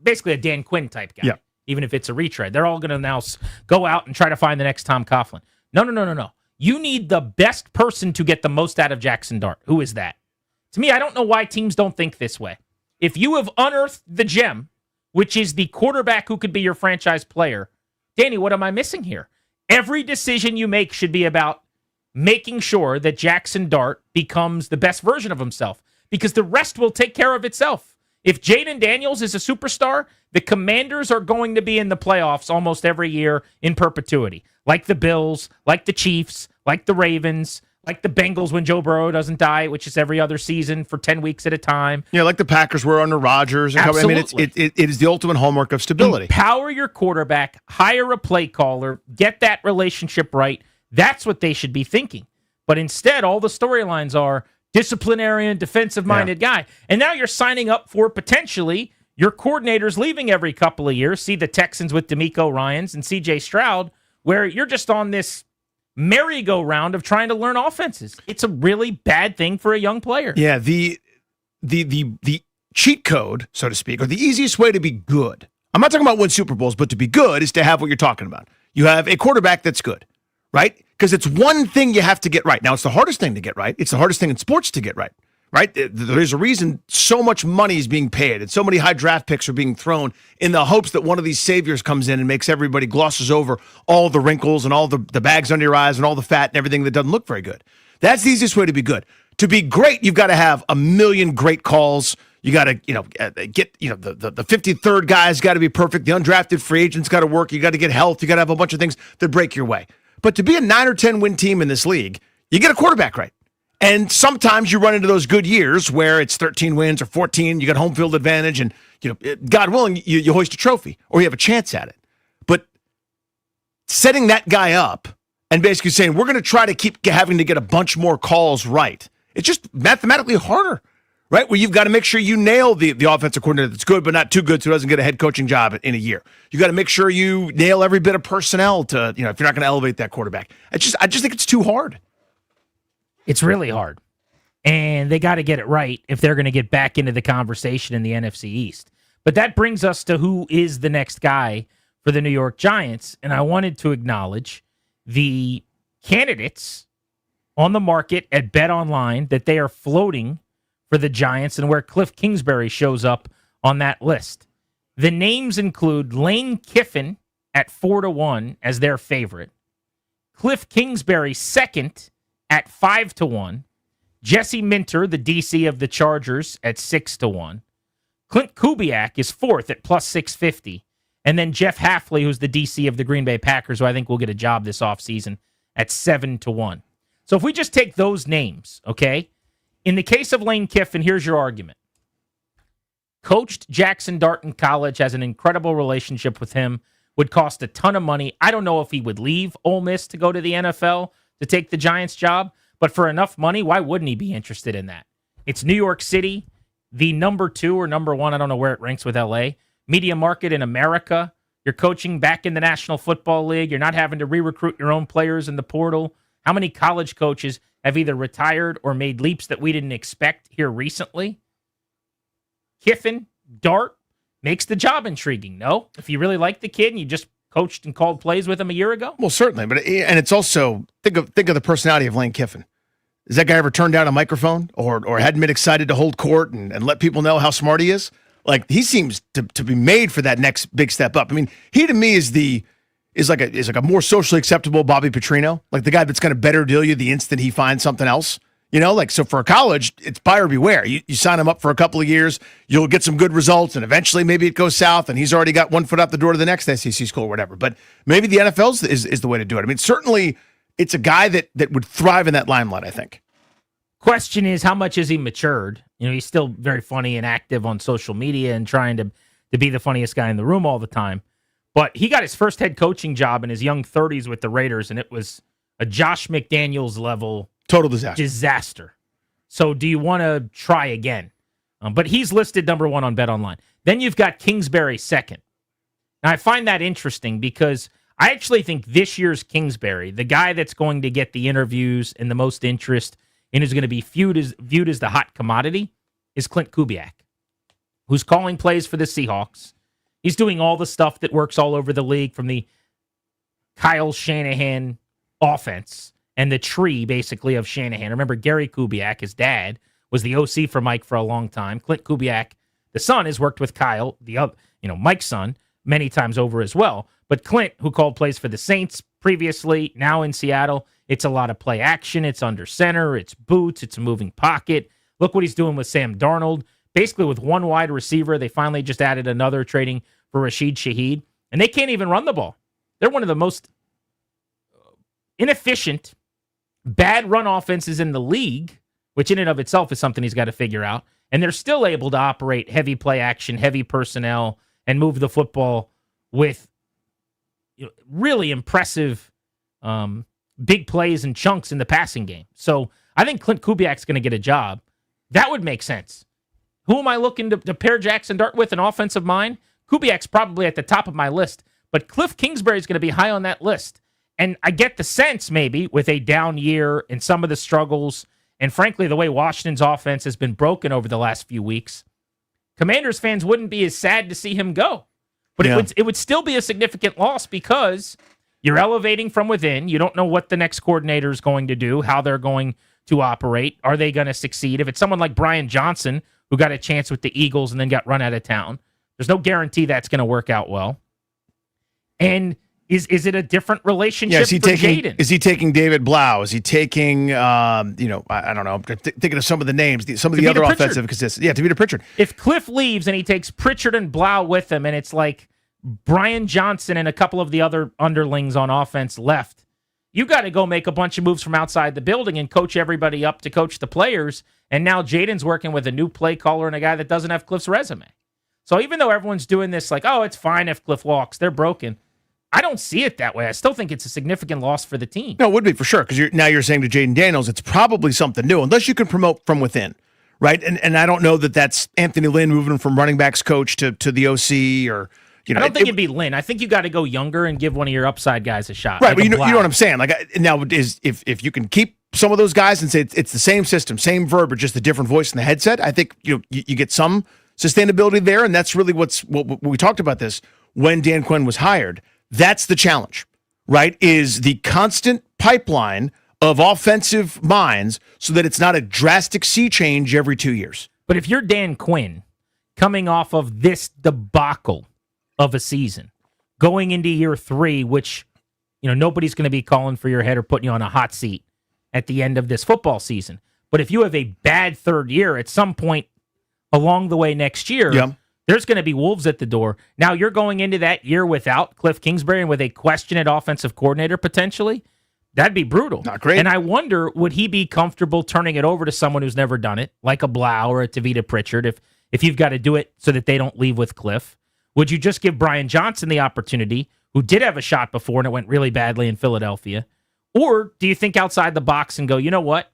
basically a Dan Quinn type guy, even if it's a retread. They're all going to now go out and try to find the next Tom Coughlin. No. You need the best person to get the most out of Jackson Dart. Who is that? To me, I don't know why teams don't think this way. If you have unearthed the gem, which is the quarterback who could be your franchise player, Danny, what am I missing here? Every decision you make should be about making sure that Jackson Dart becomes the best version of himself, because the rest will take care of itself. If Jaden Daniels is a superstar, the Commanders are going to be in the playoffs almost every year in perpetuity, like the Bills, like the Chiefs, like the Ravens, like the Bengals when Joe Burrow doesn't die, which is every other season for 10 weeks at a time. Yeah, like the Packers were under Rodgers. Absolutely. I mean, it is the ultimate hallmark of stability. Empower your quarterback, hire a play caller, get that relationship right. That's what they should be thinking. But instead, all the storylines are disciplinarian, defensive-minded guy. And now you're signing up for potentially your coordinators leaving every couple of years. See the Texans with DeMeco Ryans and C.J. Stroud, where you're just on this merry-go-round of trying to learn offenses. It's a really bad thing for a young player. Yeah, the cheat code, so to speak, or the easiest way to be good. I'm not talking about win Super Bowls, but to be good is to have what you're talking about. You have a quarterback that's good, right? Because it's one thing you have to get right. Now, it's the hardest thing to get right. It's the hardest thing in sports to get right, right? There's a reason so much money is being paid and so many high draft picks are being thrown in the hopes that one of these saviors comes in and makes everybody glosses over all the wrinkles and all the bags under your eyes and all the fat and everything that doesn't look very good. That's the easiest way to be good. To be great, you've got to have a million great calls. You got to, get, the 53rd guy's got to be perfect. The undrafted free agent's got to work. You got to get health. You got to have a bunch of things that break your way. But to be a 9 or 10 win team in this league, you get a quarterback right. And sometimes you run into those good years where it's 13 wins or 14, you got home field advantage, and God willing, you hoist a trophy or you have a chance at it. But setting that guy up and basically saying, we're going to try to keep having to get a bunch more calls right, it's just mathematically harder, right? Where you've got to make sure you nail the offensive coordinator that's good, but not too good so he doesn't get a head coaching job in a year. You got to make sure you nail every bit of personnel to, if you're not going to elevate that quarterback. I just think it's too hard. It's really hard. And they got to get it right if they're going to get back into the conversation in the NFC East. But that brings us to who is the next guy for the New York Giants. And I wanted to acknowledge the candidates on the market at BetOnline that they are floating for the Giants and where Cliff Kingsbury shows up on that list. The names include Lane Kiffin at 4-1 as their favorite, Cliff Kingsbury second at 5-1, Jesse Minter, the DC of the Chargers, at 6-1, Clint Kubiak is fourth at plus 650, and then Jeff Hafley, who's the DC of the Green Bay Packers, who I think will get a job this offseason, at 7-1. So if we just take those names, okay, in the case of Lane Kiffin, here's your argument. Coached Jackson Dart in college, has an incredible relationship with him, would cost a ton of money. I don't know if he would leave Ole Miss to go to the NFL to take the Giants job, but for enough money, why wouldn't he be interested in that? It's New York City, the number 2 or number 1, I don't know where it ranks with LA, media market in America. You're coaching back in the National Football League. You're not having to re-recruit your own players in the portal. How many college coaches have either retired or made leaps that we didn't expect here recently? Kiffin, Dart, makes the job intriguing, no? If you really like the kid and you just coached and called plays with him a year ago? Well, certainly. And it's also, think of the personality of Lane Kiffin. Has that guy ever turned down a microphone or hadn't been excited to hold court and let people know how smart he is? Like, he seems to be made for that next big step up. I mean, he to me is like a more socially acceptable Bobby Petrino, like the guy that's going to better deal you the instant he finds something else. So for a college, it's buyer beware. You sign him up for a couple of years, you'll get some good results, and eventually maybe it goes south, and he's already got one foot out the door to the next SEC school or whatever. But maybe the NFL is the way to do it. I mean, certainly it's a guy that would thrive in that limelight, I think. Question is, how much has he matured? He's still very funny and active on social media and trying to be the funniest guy in the room all the time. But he got his first head coaching job in his young 30s with the Raiders, and it was a Josh McDaniels level total disaster. So do you want to try again? But he's listed number 1 on BetOnline. Then you've got Kingsbury second. Now, I find that interesting because I actually think this year's Kingsbury, the guy that's going to get the interviews and the most interest and is going to be viewed as the hot commodity, is Clint Kubiak, who's calling plays for the Seahawks. He's doing all the stuff that works all over the league, from the Kyle Shanahan offense and the tree, basically, of Shanahan. Remember, Gary Kubiak, his dad, was the OC for Mike for a long time. Clint Kubiak, the son, has worked with Kyle, Mike's son, many times over as well. But Clint, who called plays for the Saints previously, now in Seattle, it's a lot of play action. It's under center. It's boots. It's a moving pocket. Look what he's doing with Sam Darnold. Basically, with one wide receiver, they finally just added another, trading for Rashid Shaheed. And they can't even run the ball. They're one of the most inefficient, bad run offenses in the league, which in and of itself is something he's got to figure out. And they're still able to operate heavy play action, heavy personnel, and move the football with really impressive big plays and chunks in the passing game. So I think Clint Kubiak's going to get a job. That would make sense. Who am I looking to pair Jackson Dart with, an offensive mind? Kubiak's probably at the top of my list, but Cliff Kingsbury's going to be high on that list. And I get the sense, maybe, with a down year and some of the struggles, and frankly, the way Washington's offense has been broken over the last few weeks, Commanders fans wouldn't be as sad to see him go. But it would still be a significant loss because You're elevating from within. You don't know what the next coordinator is going to do, how they're going to operate. Are they going to succeed? If it's someone like Brian Johnson, who got a chance with the Eagles and then got run out of town, there's no guarantee that's going to work out well. And is it a different relationship for Jayden? Is he taking David Blau? Is he taking, I don't know, thinking of some of the names, some of the other offensive consistencies. Yeah, Tavita Pritchard. If Cliff leaves and he takes Pritchard and Blau with him, and it's like Brian Johnson and a couple of the other underlings on offense left, you got to go make a bunch of moves from outside the building and coach everybody up to coach the players. And now Jayden's working with a new play caller and a guy that doesn't have Cliff's resume. So even though everyone's doing this like, oh, it's fine if Cliff walks, they're broken, I don't see it that way. I still think it's a significant loss for the team. No, it would be for sure, because you're saying to Jayden Daniels, it's probably something new, unless you can promote from within, right? And I don't know that that's Anthony Lynn moving from running backs coach to the OC, or I don't think it'd be Lynn. I think you got to go younger and give one of your upside guys a shot. Right, but you know what I'm saying. Like now, if you can keep some of those guys and say it's the same system, same verb, or just a different voice in the headset, I think you get some sustainability there, and that's really what we talked about this when Dan Quinn was hired. That's the challenge, right? Is the constant pipeline of offensive minds so that it's not a drastic sea change every 2 years. But if you're Dan Quinn coming off of this debacle of a season, going into year 3, which nobody's going to be calling for your head or putting you on a hot seat at the end of this football season. But if you have a bad third year at some point along the way next year, there's going to be wolves at the door. Now you're going into that year without Cliff Kingsbury and with a questioned offensive coordinator potentially. That'd be brutal. Not great. And I wonder, would he be comfortable turning it over to someone who's never done it, like a Blau or a Tavita Pritchard, if you've got to do it so that they don't leave with Cliff? Would you just give Brian Johnson the opportunity, who did have a shot before and it went really badly in Philadelphia? Or do you think outside the box and go, you know what?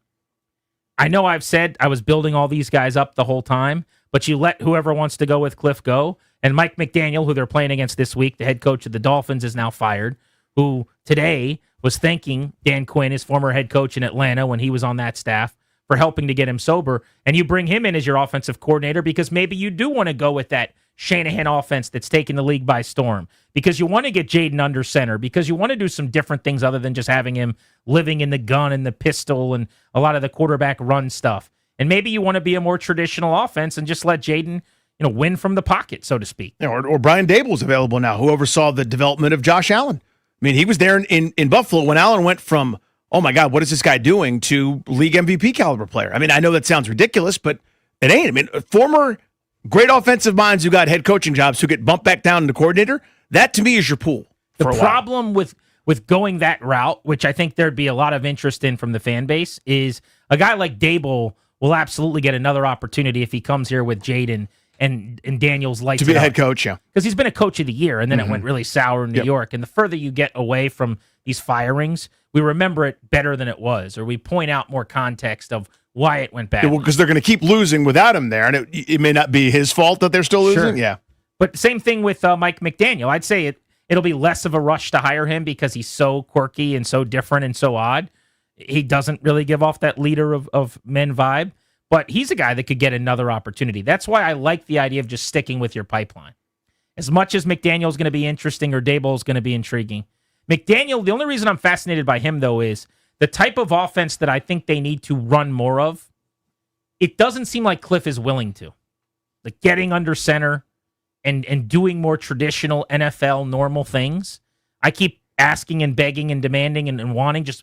I know I've said I was building all these guys up the whole time, but you let whoever wants to go with Cliff go. And Mike McDaniel, who they're playing against this week, the head coach of the Dolphins, is now fired, who today was thanking Dan Quinn, his former head coach in Atlanta when he was on that staff, for helping to get him sober. And you bring him in as your offensive coordinator because maybe you do want to go with that Shanahan offense that's taken the league by storm, because you want to get Jayden under center, because you want to do some different things other than just having him living in the gun and the pistol and a lot of the quarterback run stuff. And maybe you want to be a more traditional offense and just let Jayden, win from the pocket, so to speak. Or Brian Dable's available now, who oversaw the development of Josh Allen. I mean, he was there in Buffalo when Allen went from, oh my God, what is this guy doing, to league MVP caliber player. I mean, I know that sounds ridiculous, but it ain't. I mean, former great offensive minds who got head coaching jobs who get bumped back down to coordinator, that to me is your pool. The problem with going that route, which I think there'd be a lot of interest in from the fan base, is a guy like Dable will absolutely get another opportunity if he comes here with Jayden and Daniels lights to be a head coach, yeah. Because he's been a coach of the year, and then it went really sour in New York. And the further you get away from these firings, we remember it better than it was, or we point out more context of why it went bad. Yeah, well, because they're going to keep losing without him there, and it may not be his fault that they're still losing. Sure. Yeah. But same thing with Mike McDaniel. I'd say it'll be less of a rush to hire him because he's so quirky and so different and so odd. He doesn't really give off that leader of men vibe, but he's a guy that could get another opportunity. That's why I like the idea of just sticking with your pipeline. As much as McDaniel's going to be interesting or Dable's going to be intriguing, McDaniel, the only reason I'm fascinated by him, though, is the type of offense that I think they need to run more of. It doesn't seem like Cliff is willing to. Like getting under center and doing more traditional NFL normal things. I keep asking and begging and demanding and wanting just...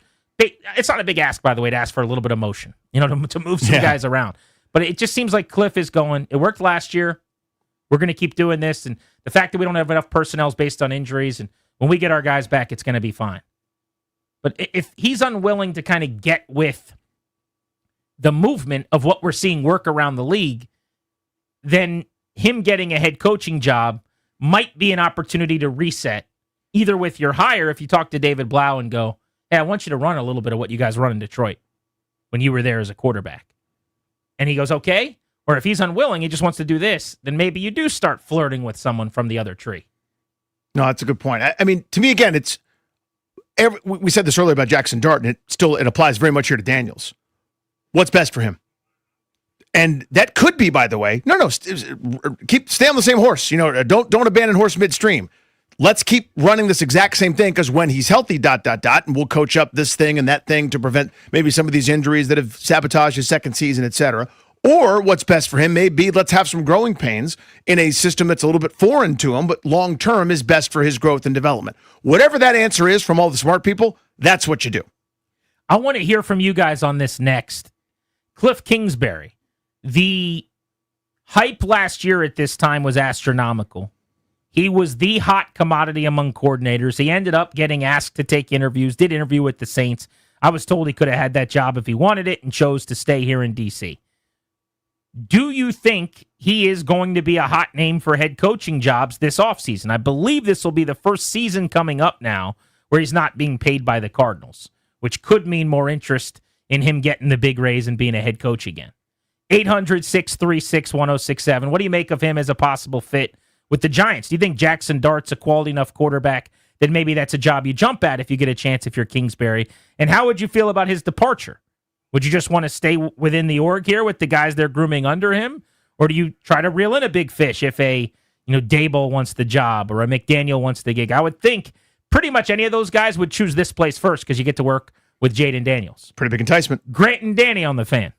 It's not a big ask, by the way, to ask for a little bit of motion, to move some guys around. But it just seems like Cliff is going, it worked last year. We're going to keep doing this. And the fact that we don't have enough personnel is based on injuries. And when we get our guys back, it's going to be fine. But if he's unwilling to kind of get with the movement of what we're seeing work around the league, then him getting a head coaching job might be an opportunity to reset, either with your hire, if you talk to David Blau and go, hey, I want you to run a little bit of what you guys run in Detroit when you were there as a quarterback. And he goes, okay. Or if he's unwilling, he just wants to do this, then maybe you do start flirting with someone from the other tree. No, that's a good point. I mean, to me, again, it's we said this earlier about Jackson Dart, and it applies very much here to Daniels. What's best for him? And that could be, by the way, stay on the same horse. Don't abandon horse midstream. let's keep running this exact same thing because when he's healthy, ... and we'll coach up this thing and that thing to prevent maybe some of these injuries that have sabotaged his second season, et cetera. Or what's best for him may be let's have some growing pains in a system that's a little bit foreign to him, but long term is best for his growth and development. Whatever that answer is from all the smart people, that's what you do. I want to hear from you guys on this next. Cliff Kingsbury, the hype last year at this time was astronomical. He was the hot commodity among coordinators. He ended up getting asked to take interviews, did interview with the Saints. I was told he could have had that job if he wanted it and chose to stay here in D.C. Do you think he is going to be a hot name for head coaching jobs this offseason? I believe this will be the first season coming up now where he's not being paid by the Cardinals, which could mean more interest in him getting the big raise and being a head coach again. 800-636-1067. What do you make of him as a possible fit with the Giants? Do you think Jackson Dart's a quality enough quarterback that maybe that's a job you jump at if you get a chance if you're Kingsbury? And how would you feel about his departure? Would you just want to stay within the org here with the guys they're grooming under him? Or do you try to reel in a big fish if a Dable wants the job or a McDaniel wants the gig? I would think pretty much any of those guys would choose this place first because you get to work with Jaden Daniels. Pretty big enticement. Grant and Danny on the Fan.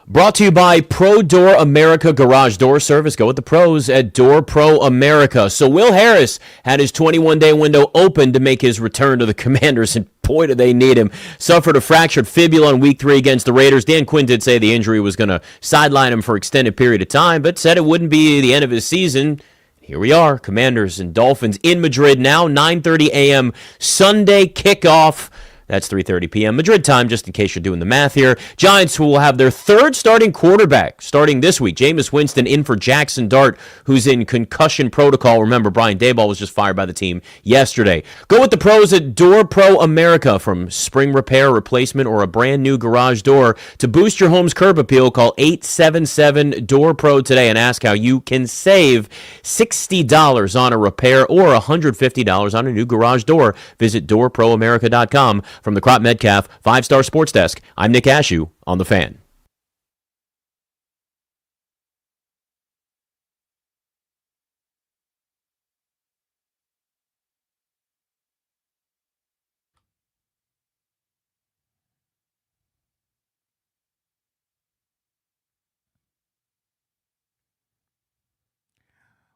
Brought to you by Pro Door America Garage Door Service. Go with the pros at Door Pro America. So Will Harris had his 21-day window open to make his return to the Commanders, and boy, do they need him. Suffered a fractured fibula in Week 3 against the Raiders. Dan Quinn did say the injury was going to sideline him for an extended period of time, but said it wouldn't be the end of his season. Here we are, Commanders and Dolphins in Madrid now, 9:30 a.m. Sunday kickoff. That's 3:30 p.m. Madrid time, just in case you're doing the math here. Giants, who will have their third starting quarterback starting this week. Jameis Winston in for Jackson Dart, who's in concussion protocol. Remember, Brian Daboll was just fired by the team yesterday. Go with the pros at Door Pro America. From spring repair, replacement, or a brand new garage door, to boost your home's curb appeal, call 877-DOOR-PRO today and ask how you can save $60 on a repair or $150 on a new garage door. Visit doorproamerica.com. From the Crop Metcalf 5-Star Sports Desk, I'm Nick Ashew on The Fan.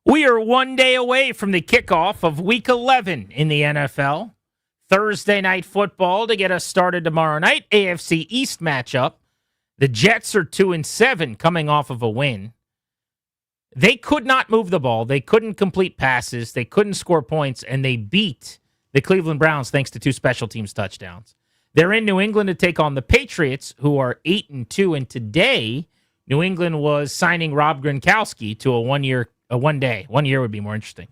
We are 1 day away from the kickoff of Week 11 in the NFL. Thursday night football to get us started tomorrow night. AFC East matchup. The Jets are 2-7 coming off of a win. They could not move the ball. They couldn't complete passes. They couldn't score points, and they beat the Cleveland Browns thanks to 2 special teams touchdowns. They're in New England to take on the Patriots, who are 8-2, and today New England was signing Rob Gronkowski to a 1 year would be more interesting.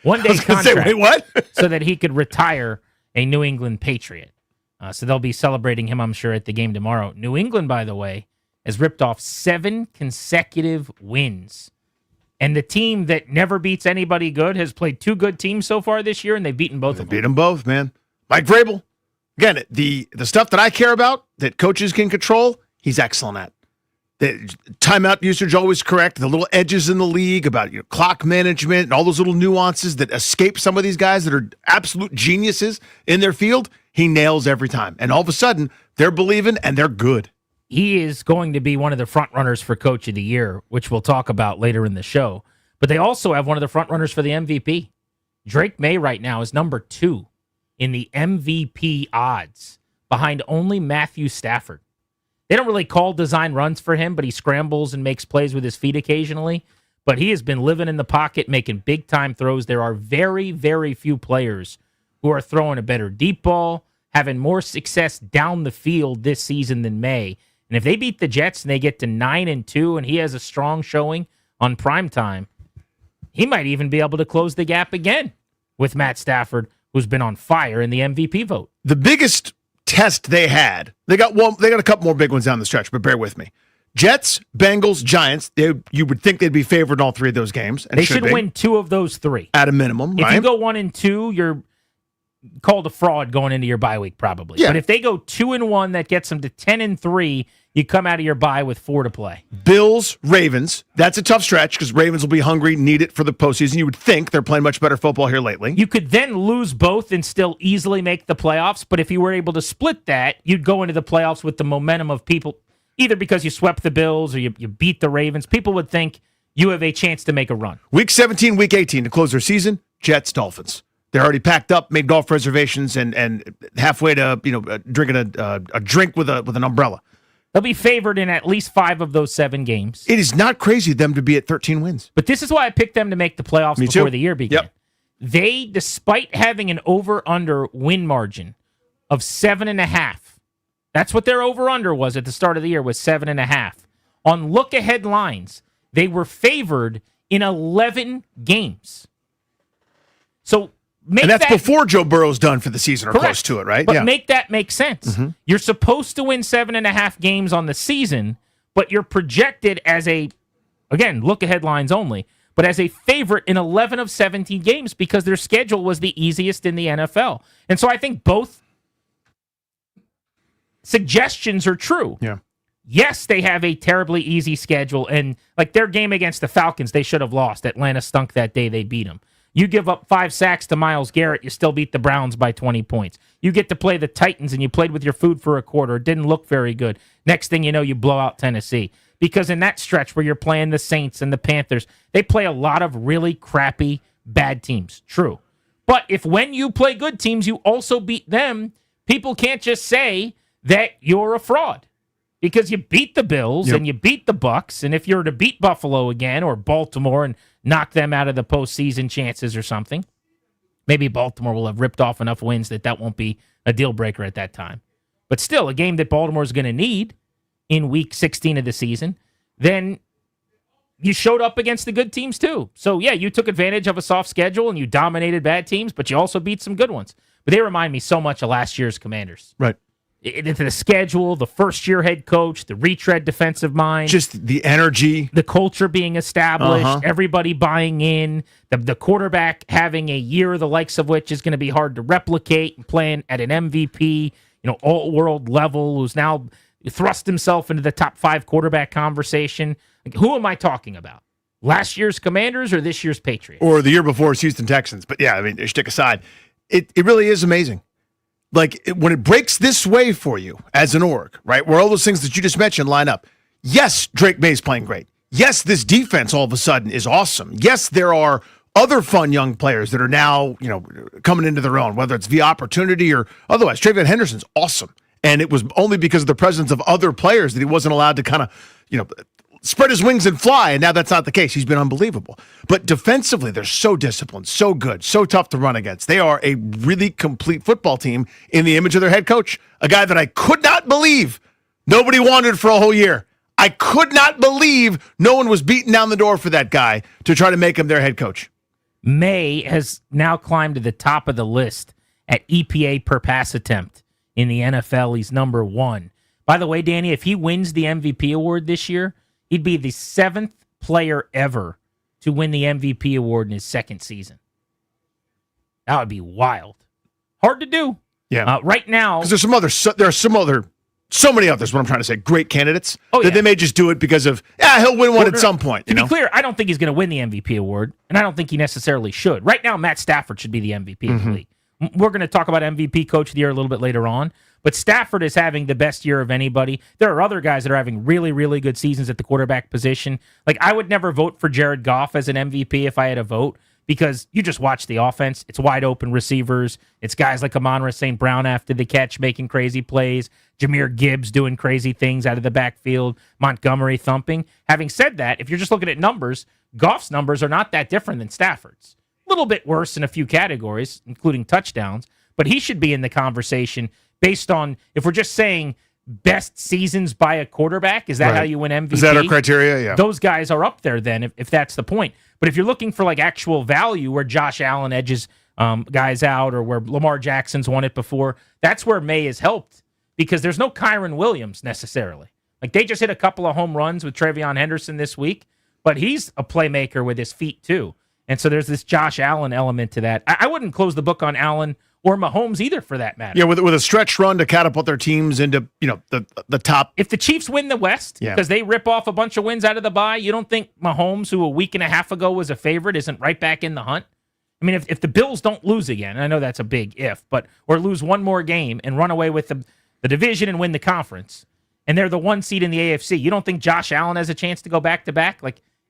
1 day contract. Say, wait, what? So that he could retire a New England Patriot. So they'll be celebrating him, I'm sure, at the game tomorrow. New England, by the way, has ripped off 7 consecutive wins. And the team that never beats anybody good has played 2 good teams so far this year, and they've beaten both of them. Beat them both, man. Mike Vrabel. Again, the stuff that I care about, that coaches can control, he's excellent at. The timeout usage always correct. The little edges in the league about clock management and all those little nuances that escape some of these guys that are absolute geniuses in their field, he nails every time. And all of a sudden, they're believing and they're good. He is going to be one of the front runners for Coach of the Year, which we'll talk about later in the show. But they also have one of the front runners for the MVP. Drake May right now is number 2 in the MVP odds, behind only Matthew Stafford. They don't really call design runs for him, but he scrambles and makes plays with his feet occasionally. But he has been living in the pocket, making big-time throws. There are very, very few players who are throwing a better deep ball, having more success down the field this season than May. And if they beat the Jets and they get to 9-2 and he has a strong showing on primetime, he might even be able to close the gap again with Matt Stafford, who's been on fire in the MVP vote. The biggest test they had, they got a couple more big ones down the stretch, but bear with me. Jets, Bengals, Giants, you would think they'd be favored in all 3 of those games. And they should win 2 of those 3. At a minimum, If right? you go 1-2, you're called a fraud going into your bye week, probably. Yeah. But if they go 2-1, that gets them to 10-3, you come out of your bye with 4 to play. Bills, Ravens. That's a tough stretch because Ravens will be hungry, need it for the postseason. You would think they're playing much better football here lately. You could then lose both and still easily make the playoffs. But if you were able to split that, you'd go into the playoffs with the momentum of people, either because you swept the Bills or you beat the Ravens. People would think you have a chance to make a run. Week 17, Week 18 to close their season, Jets, Dolphins. They're already packed up, made golf reservations, and halfway to drinking a drink with an umbrella. They'll be favored in at least 5 of those 7 games. It is not crazy them to be at 13 wins. But this is why I picked them to make the playoffs before the year began. Yep. They, despite having an over-under win margin of 7.5, that's what their over-under was at the start of the year, was 7.5. On look-ahead lines, they were favored in 11 games. So and that's before Joe Burrow's done for the season or close to it, right? But make that make sense. Mm-hmm. You're supposed to win 7.5 games on the season, but you're projected as again, look ahead lines only, but as a favorite in 11 of 17 games because their schedule was the easiest in the NFL. And so I think both suggestions are true. Yeah. Yes, they have a terribly easy schedule, and like their game against the Falcons, they should have lost. Atlanta stunk that day. They beat them. You give up 5 sacks to Myles Garrett, you still beat the Browns by 20 points. You get to play the Titans, and you played with your food for a quarter. It didn't look very good. Next thing you know, you blow out Tennessee. Because in that stretch where you're playing the Saints and the Panthers, they play a lot of really crappy, bad teams. True. But if when you play good teams, you also beat them, people can't just say that you're a fraud. Because you beat the Bills and you beat the Bucks, and if you're to beat Buffalo again or Baltimore and knock them out of the postseason chances or something, maybe Baltimore will have ripped off enough wins that won't be a deal breaker at that time. But still, a game that Baltimore is going to need in Week 16 of the season, then you showed up against the good teams too. So yeah, you took advantage of a soft schedule and you dominated bad teams, but you also beat some good ones. But they remind me so much of last year's Commanders. Right. Into the schedule, the first-year head coach, the retread defensive mind. Just the energy. The culture being established, everybody buying in, the quarterback having a year the likes of which is going to be hard to replicate, and playing at an MVP, all-world level, who's now thrust himself into the top 5 quarterback conversation. Like, who am I talking about? Last year's Commanders or this year's Patriots? Or the year before's Houston Texans. But yeah, I mean, shtick aside, it really is amazing. Like, when it breaks this way for you as an org, right, where all those things that you just mentioned line up. Yes, Drake May's playing great. Yes, this defense all of a sudden is awesome. Yes, there are other fun young players that are now, coming into their own, whether it's via opportunity or otherwise. TreVeyon Henderson's awesome. And it was only because of the presence of other players that he wasn't allowed to kind of, spread his wings and fly, and now that's not the case. He's been unbelievable. But defensively, they're so disciplined, so good, so tough to run against. They are a really complete football team in the image of their head coach, a guy that I could not believe nobody wanted for a whole year. I could not believe no one was beating down the door for that guy to try to make him their head coach. May has now climbed to the top of the list at EPA per pass attempt in the NFL. He's number 1. By the way, Danny, if he wins the MVP award this year, he'd be the 7th player ever to win the MVP award in his second season. That would be wild. Hard to do. Yeah. Right now, because there's so many others. What I'm trying to say, great candidates that they may just do it because of he'll win one at some point. To be clear, I don't think he's going to win the MVP award, and I don't think he necessarily should. Right now, Matt Stafford should be the MVP of the league. We're going to talk about MVP Coach of the Year a little bit later on. But Stafford is having the best year of anybody. There are other guys that are having really, really good seasons at the quarterback position. Like, I would never vote for Jared Goff as an MVP if I had a vote, because you just watch the offense. It's wide open receivers. It's guys like Amon-Ra St. Brown after the catch making crazy plays. Jahmyr Gibbs doing crazy things out of the backfield. Montgomery thumping. Having said that, if you're just looking at numbers, Goff's numbers are not that different than Stafford's. A little bit worse in a few categories, including touchdowns, but he should be in the conversation based on, if we're just saying best seasons by a quarterback, is that how you win MVP? Is that our criteria? Yeah. Those guys are up there then, if that's the point. But if you're looking for like actual value where Josh Allen edges guys out or where Lamar Jackson's won it before, that's where May has helped, because there's no Kyron Williams necessarily. Like, they just hit a couple of home runs with TreVeyon Henderson this week, but he's a playmaker with his feet too. And so there's this Josh Allen element to that. I wouldn't close the book on Allen or Mahomes either, for that matter. Yeah, with a stretch run to catapult their teams into the top. If the Chiefs win the West, because they rip off a bunch of wins out of the bye, you don't think Mahomes, who a week and a half ago was a favorite, isn't right back in the hunt? I mean, if the Bills don't lose again, and I know that's a big if, or lose one more game and run away with the division and win the conference, and they're the 1 seed in the AFC, you don't think Josh Allen has a chance to go back-to-back?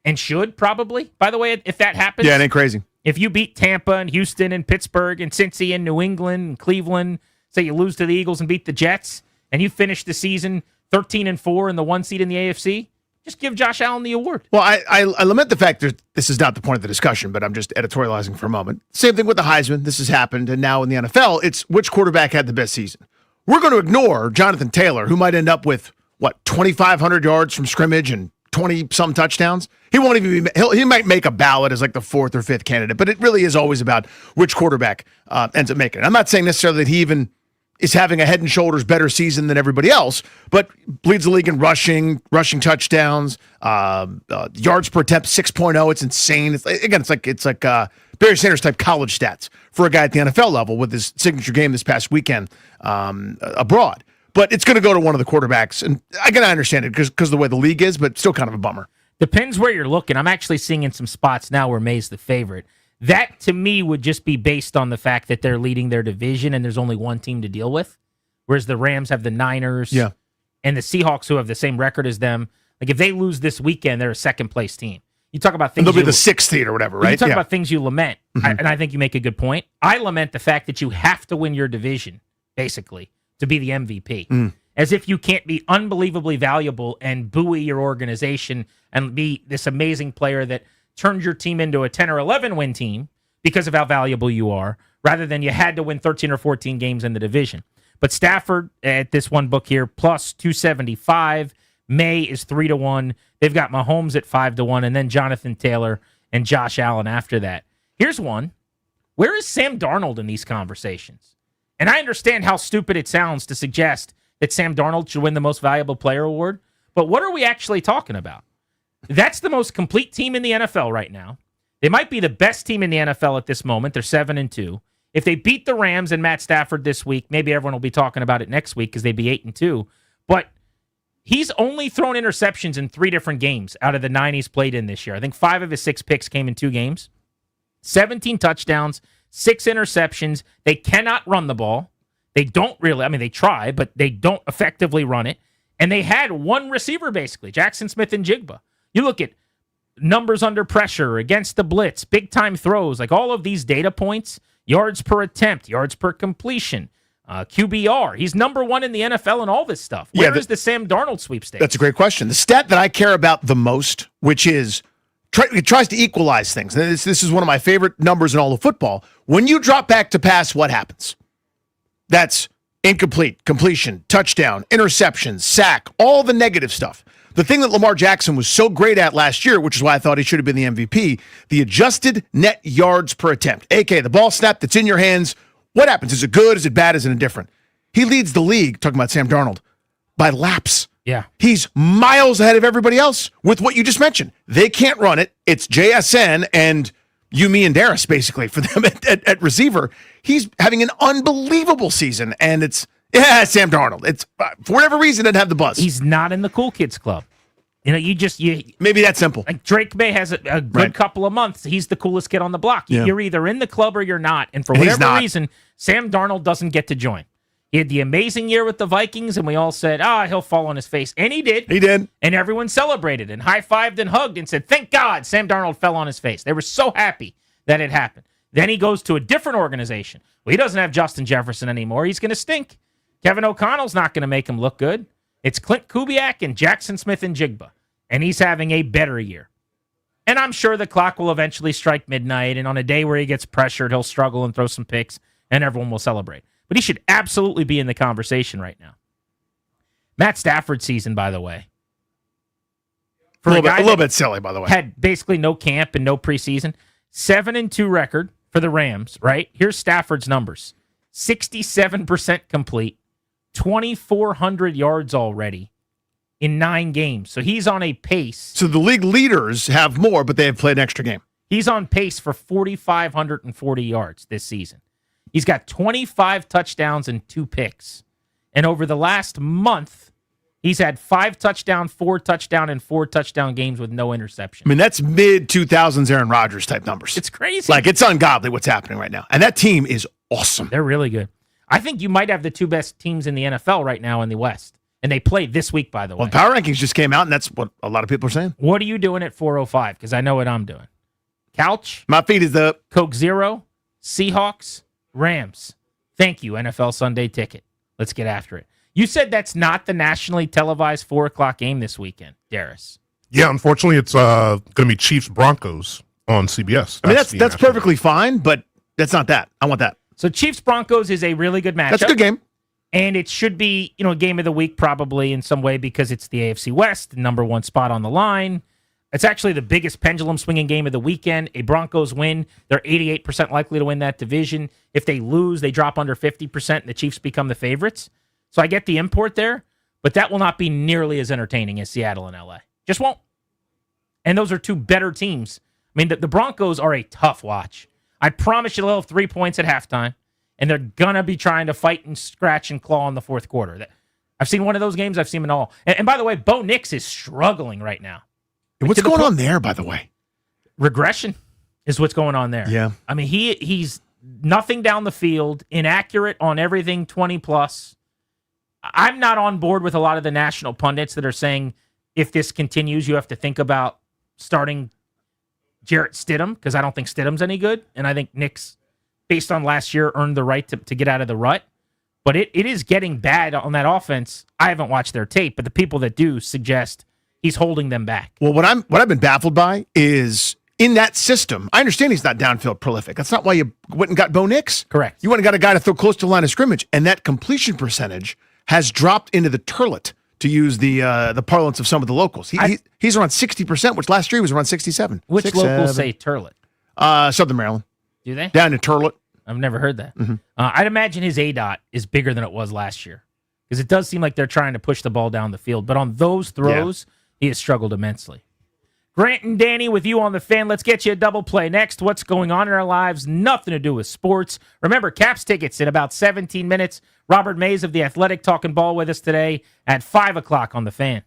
And should, probably, by the way, if that happens. Yeah, it ain't crazy. If you beat Tampa and Houston and Pittsburgh and Cincy and New England and Cleveland, say you lose to the Eagles and beat the Jets, and you finish the season 13-4 in the 1 seed in the AFC, just give Josh Allen the award. Well, I lament the fact that this is not the point of the discussion, but I'm just editorializing for a moment. Same thing with the Heisman. This has happened, and now in the NFL, it's which quarterback had the best season. We're going to ignore Jonathan Taylor, who might end up with, 2,500 yards from scrimmage and 20-some touchdowns. He won't even be, he might make a ballot as like the 4th or 5th candidate, but it really is always about which quarterback ends up making it. I'm not saying necessarily that he even is having a head and shoulders better season than everybody else, but leads the league in rushing touchdowns, yards per attempt 6.0. It's insane. It's like Barry Sanders type college stats for a guy at the NFL level with his signature game this past weekend abroad. But it's going to go to one of the quarterbacks, and I understand it because of the way the league is, but still kind of a bummer. Depends where you're looking. I'm actually seeing in some spots now where May's the favorite That, to me, would just be based on the fact that they're leading their division and there's only one team to deal with, whereas the Rams have the Niners and the Seahawks, who have the same record as them. Like, if they lose this weekend, they're a second-place team. You talk about things. And they'll be the 6th seed or whatever, right? You talk about things you lament, and I think you make a good point. I lament the fact that you have to win your division, basically, to be the MVP. As if you can't be unbelievably valuable and buoy your organization and be this amazing player that turns your team into a 10 or 11 win team because of how valuable you are, rather than you had to win 13 or 14 games in the division. But Stafford, at this one book here, plus 275. May is 3-1. They've got Mahomes at 5-1, and then Jonathan Taylor and Josh Allen after that. Here's one. Where is Sam Darnold in these conversations? And I understand how stupid it sounds to suggest that Sam Darnold should win the Most Valuable Player award, but what are we actually talking about? That's the most complete team in the NFL right now. They might be the best team in the NFL at this moment. They're 7-2. If they beat the Rams and Matt Stafford this week, maybe everyone will be talking about it next week because they'd be 8-2. But he's only thrown interceptions in 3 different games out of the 9 he's played in this year. I think 5 of his 6 picks came in 2 games. 17 touchdowns, 6 interceptions. They cannot run the ball. They don't really. I mean, they try, but they don't effectively run it. And they had one receiver, basically, Jackson Smith and Jigba. You look at numbers under pressure, against the blitz, big-time throws, like all of these data points, yards per attempt, yards per completion, QBR. He's number 1 in the NFL in all this stuff. Where is the Sam Darnold sweepstakes? That's a great question. The stat that I care about the most, which is it tries to equalize things. This is one of my favorite numbers in all of football. When you drop back to pass, what happens? That's incomplete, completion, touchdown, interception, sack, all the negative stuff. The thing that Lamar Jackson was so great at last year, which is why I thought he should have been the MVP, the adjusted net yards per attempt, a.k.a. the ball snap that's in your hands. What happens? Is it good? Is it bad? Is it indifferent? He leads the league, talking about Sam Darnold, by laps. Yeah. He's miles ahead of everybody else with what you just mentioned. They can't run it. It's JSN and you, me, and Darius, basically, for them at receiver. He's having an unbelievable season, and it's Sam Darnold. It's for whatever reason, doesn't have the buzz. He's not in the cool kids club. You know, maybe that's simple. Like Drake May has a good couple of months. He's the coolest kid on the block. Yeah. You're either in the club or you're not. And for whatever reason, Sam Darnold doesn't get to join. He had the amazing year with the Vikings, and we all said, he'll fall on his face. And he did. He did. And everyone celebrated and high-fived and hugged and said, thank God Sam Darnold fell on his face. They were so happy that it happened. Then he goes to a different organization. Well, he doesn't have Justin Jefferson anymore. He's going to stink. Kevin O'Connell's not going to make him look good. It's Clint Kubiak and Jackson Smith and Jigba. And he's having a better year. And I'm sure the clock will eventually strike midnight, and on a day where he gets pressured, he'll struggle and throw some picks, and everyone will celebrate. But he should absolutely be in the conversation right now. Matt Stafford's season, by the way. A little bit silly, by the way. Had basically no camp and no preseason. 7-2 record for the Rams, right? Here's Stafford's numbers. 67% complete, 2,400 yards already in 9 games. So he's on a pace. So the league leaders have more, but they have played an extra game. He's on pace for 4,540 yards this season. He's got 25 touchdowns and 2 picks. And over the last month, he's had 5 touchdown, 4 touchdown, and 4 touchdown games with no interception. I mean, that's mid-2000s Aaron Rodgers type numbers. It's crazy. Like, it's ungodly what's happening right now. And that team is awesome. They're really good. I think you might have the 2 best teams in the NFL right now in the West. And they played this week, by the way. Well, the power rankings just came out, and that's what a lot of people are saying. What are you doing at 4:05? Because I know what I'm doing. Couch. My feet is up. Coke Zero. Seahawks. Rams. Thank you, NFL Sunday Ticket. Let's get after it. You said that's not the nationally televised 4 o'clock game this weekend, Darius. Yeah, unfortunately, it's going to be Chiefs-Broncos on CBS. I mean, that's perfectly fine, but that's not that. I want that. So Chiefs-Broncos is a really good matchup. That's a good game. And it should be, a game of the week probably in some way because it's the AFC West, the number 1 spot on the line. It's actually the biggest pendulum swinging game of the weekend. A Broncos win, they're 88% likely to win that division. If they lose, they drop under 50% and the Chiefs become the favorites. So I get the import there, but that will not be nearly as entertaining as Seattle and LA. Just won't. And those are 2 better teams. I mean, the Broncos are a tough watch. I promise you they'll have 3 points at halftime. And they're going to be trying to fight and scratch and claw in the fourth quarter. I've seen one of those games. I've seen them all. And by the way, Bo Nix is struggling right now. What's going on there, by the way? Regression. is what's going on there. Yeah. I mean, he's nothing down the field, inaccurate on everything 20 plus. I'm not on board with a lot of the national pundits that are saying if this continues, you have to think about starting Jarrett Stidham, because I don't think Stidham's any good. And I think Nick's, based on last year, earned the right to get out of the rut. But it is getting bad on that offense. I haven't watched their tape, but the people that do suggest he's holding them back. Well, what I've been baffled by is in that system, I understand he's not downfield prolific. That's not why you went and got Bo Nix. Correct. You went and got a guy to throw close to the line of scrimmage, and that completion percentage has dropped into the turlet, to use the parlance of some of the locals. He's around 60%, which last year he was around 67. Which locals say turlet? Southern Maryland. Do they? Down in Turlet. I've never heard that. Mm-hmm. I'd imagine his ADOT is bigger than it was last year, because it does seem like they're trying to push the ball down the field. But on those throws, he has struggled immensely. Grant and Danny with you on the Fan. Let's get you a double play next. What's going on in our lives? Nothing to do with sports. Remember, Caps tickets in about 17 minutes. Robert Mays of The Athletic talking ball with us today at 5 o'clock on the Fan.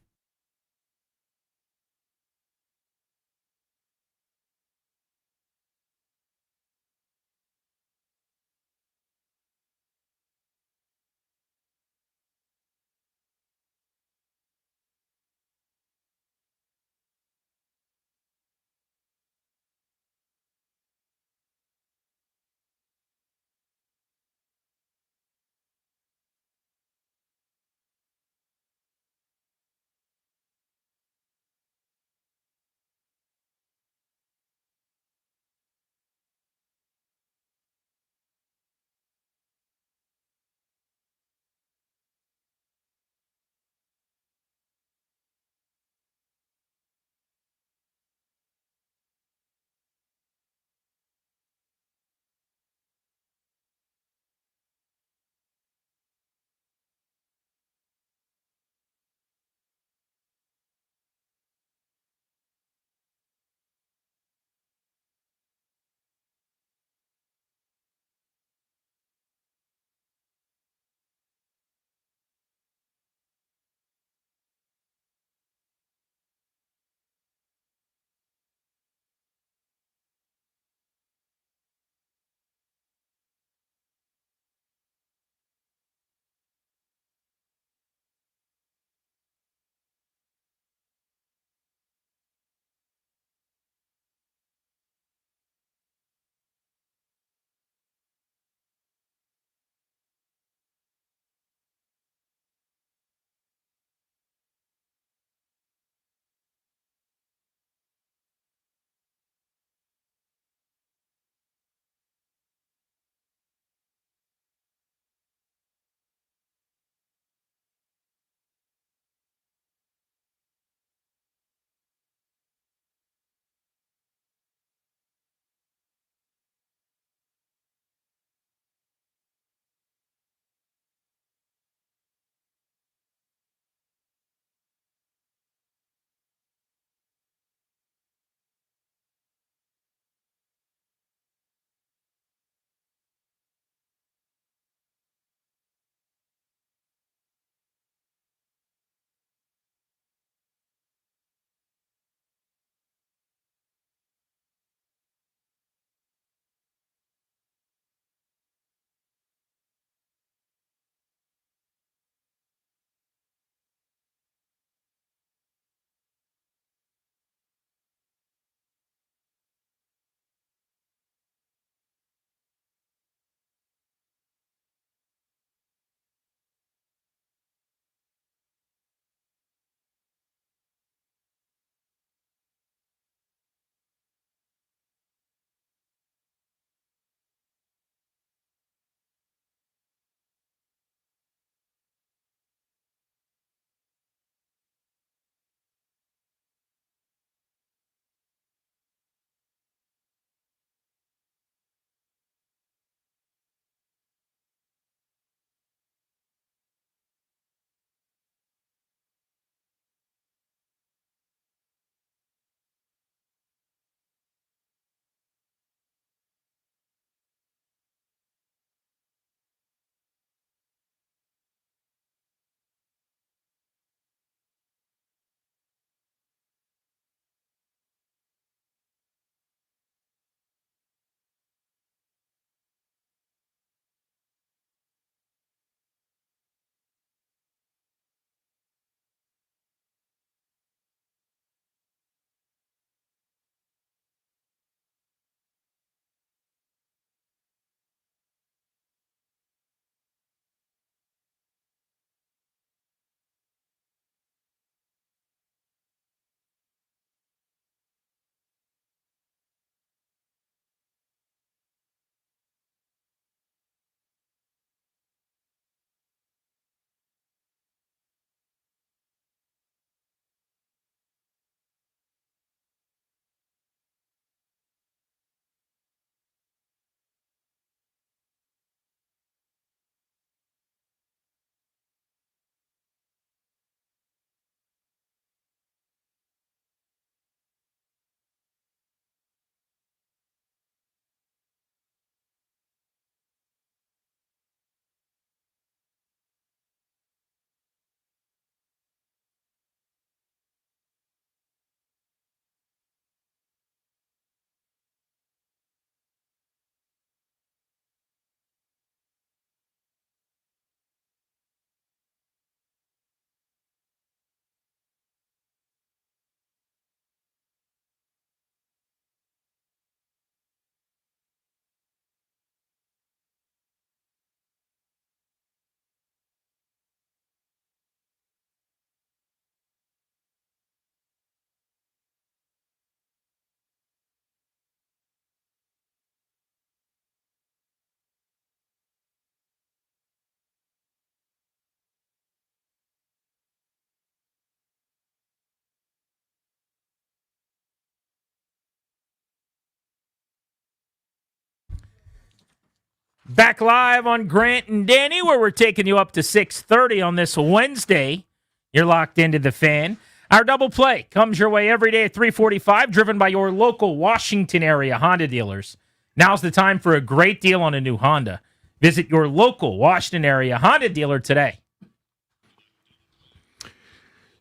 Back live on Grant and Danny, where we're taking you up to 6:30 on this Wednesday. You're locked into the Fan. Our double play comes your way every day at 3:45, driven by your local Washington area Honda dealers. Now's the time for a great deal on a new Honda. Visit your local Washington area Honda dealer today.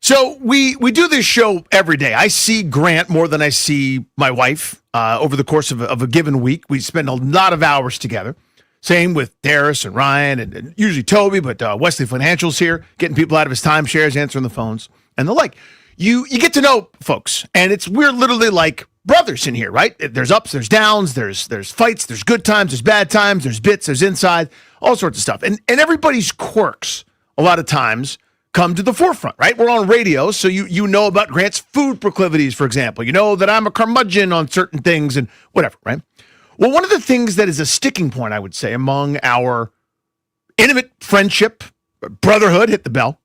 So we do this show every day. I see Grant more than I see my wife over the course of a given week. We spend a lot of hours together. Same with Darius and Ryan and usually Toby, but Wesley Financial's here, getting people out of his timeshares, answering the phones, and the like. You get to know folks, and we're literally like brothers in here, right? There's ups, there's downs, there's fights, there's good times, there's bad times, there's bits, there's inside, all sorts of stuff. And everybody's quirks a lot of times come to the forefront, right? We're on radio, so you know about Grant's food proclivities, for example. You know that I'm a curmudgeon on certain things and whatever, right? Well, one of the things that is a sticking point, I would say, among our intimate friendship, brotherhood, hit the bell,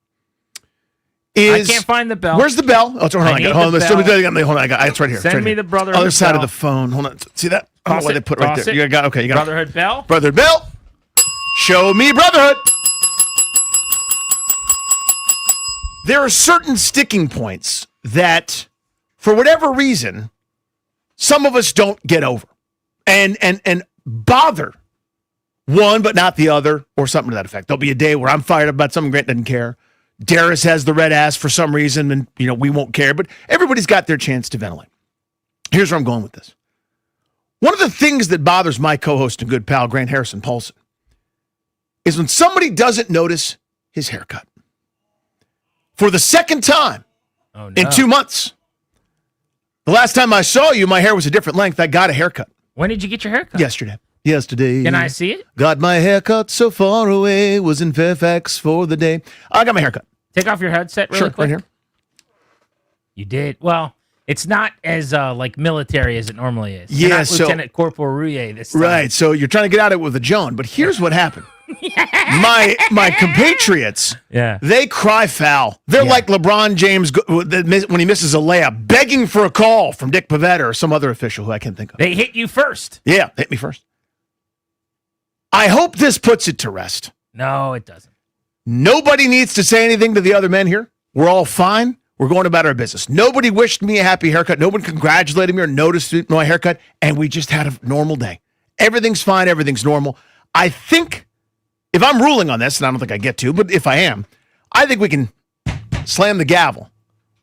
is... I can't find the bell. Where's the bell? Oh, hold on, I got it. It's right here. Send me the Brotherhood other side bell. of the phone. Hold on. See that? I don't know why they put it right there. You got it. Brotherhood bell? Brotherhood bell. Show me brotherhood. There are certain sticking points that, for whatever reason, some of us don't get over and bother one but not the other, or something to that effect. There'll be a day where I'm fired up about something, Grant doesn't care. Darius has the red ass for some reason, and we won't care, but everybody's got their chance to ventilate. Here's where I'm going with this. One of the things that bothers my co-host and good pal, Grant Harrison Paulson, is when somebody doesn't notice his haircut. For the second time in 2 months. The last time I saw you, my hair was a different length. I got a haircut. When did you get your haircut? Yesterday. Can I see it? Got my haircut so far away, was in Fairfax for the day. I got my haircut. Take off your headset really quick. Right here. You did? Well, it's not as like military as it normally is. Yeah, You're not so- Lieutenant Corporal Rouillet this time. Right, so you're trying to get out of it with a Joan, but here's what happened. My compatriots, they cry foul. They're like LeBron James when he misses a layup, begging for a call from Dick Pavetta or some other official who I can't think of. They hit you first. Yeah, hit me first. I hope this puts it to rest. No, it doesn't. Nobody needs to say anything to the other men here. We're all fine. We're going about our business. Nobody wished me a happy haircut. No one congratulated me or noticed my haircut, and we just had a normal day. Everything's fine. Everything's normal. I think, if I'm ruling on this, and I don't think I get to, but if I am, I think we can slam the gavel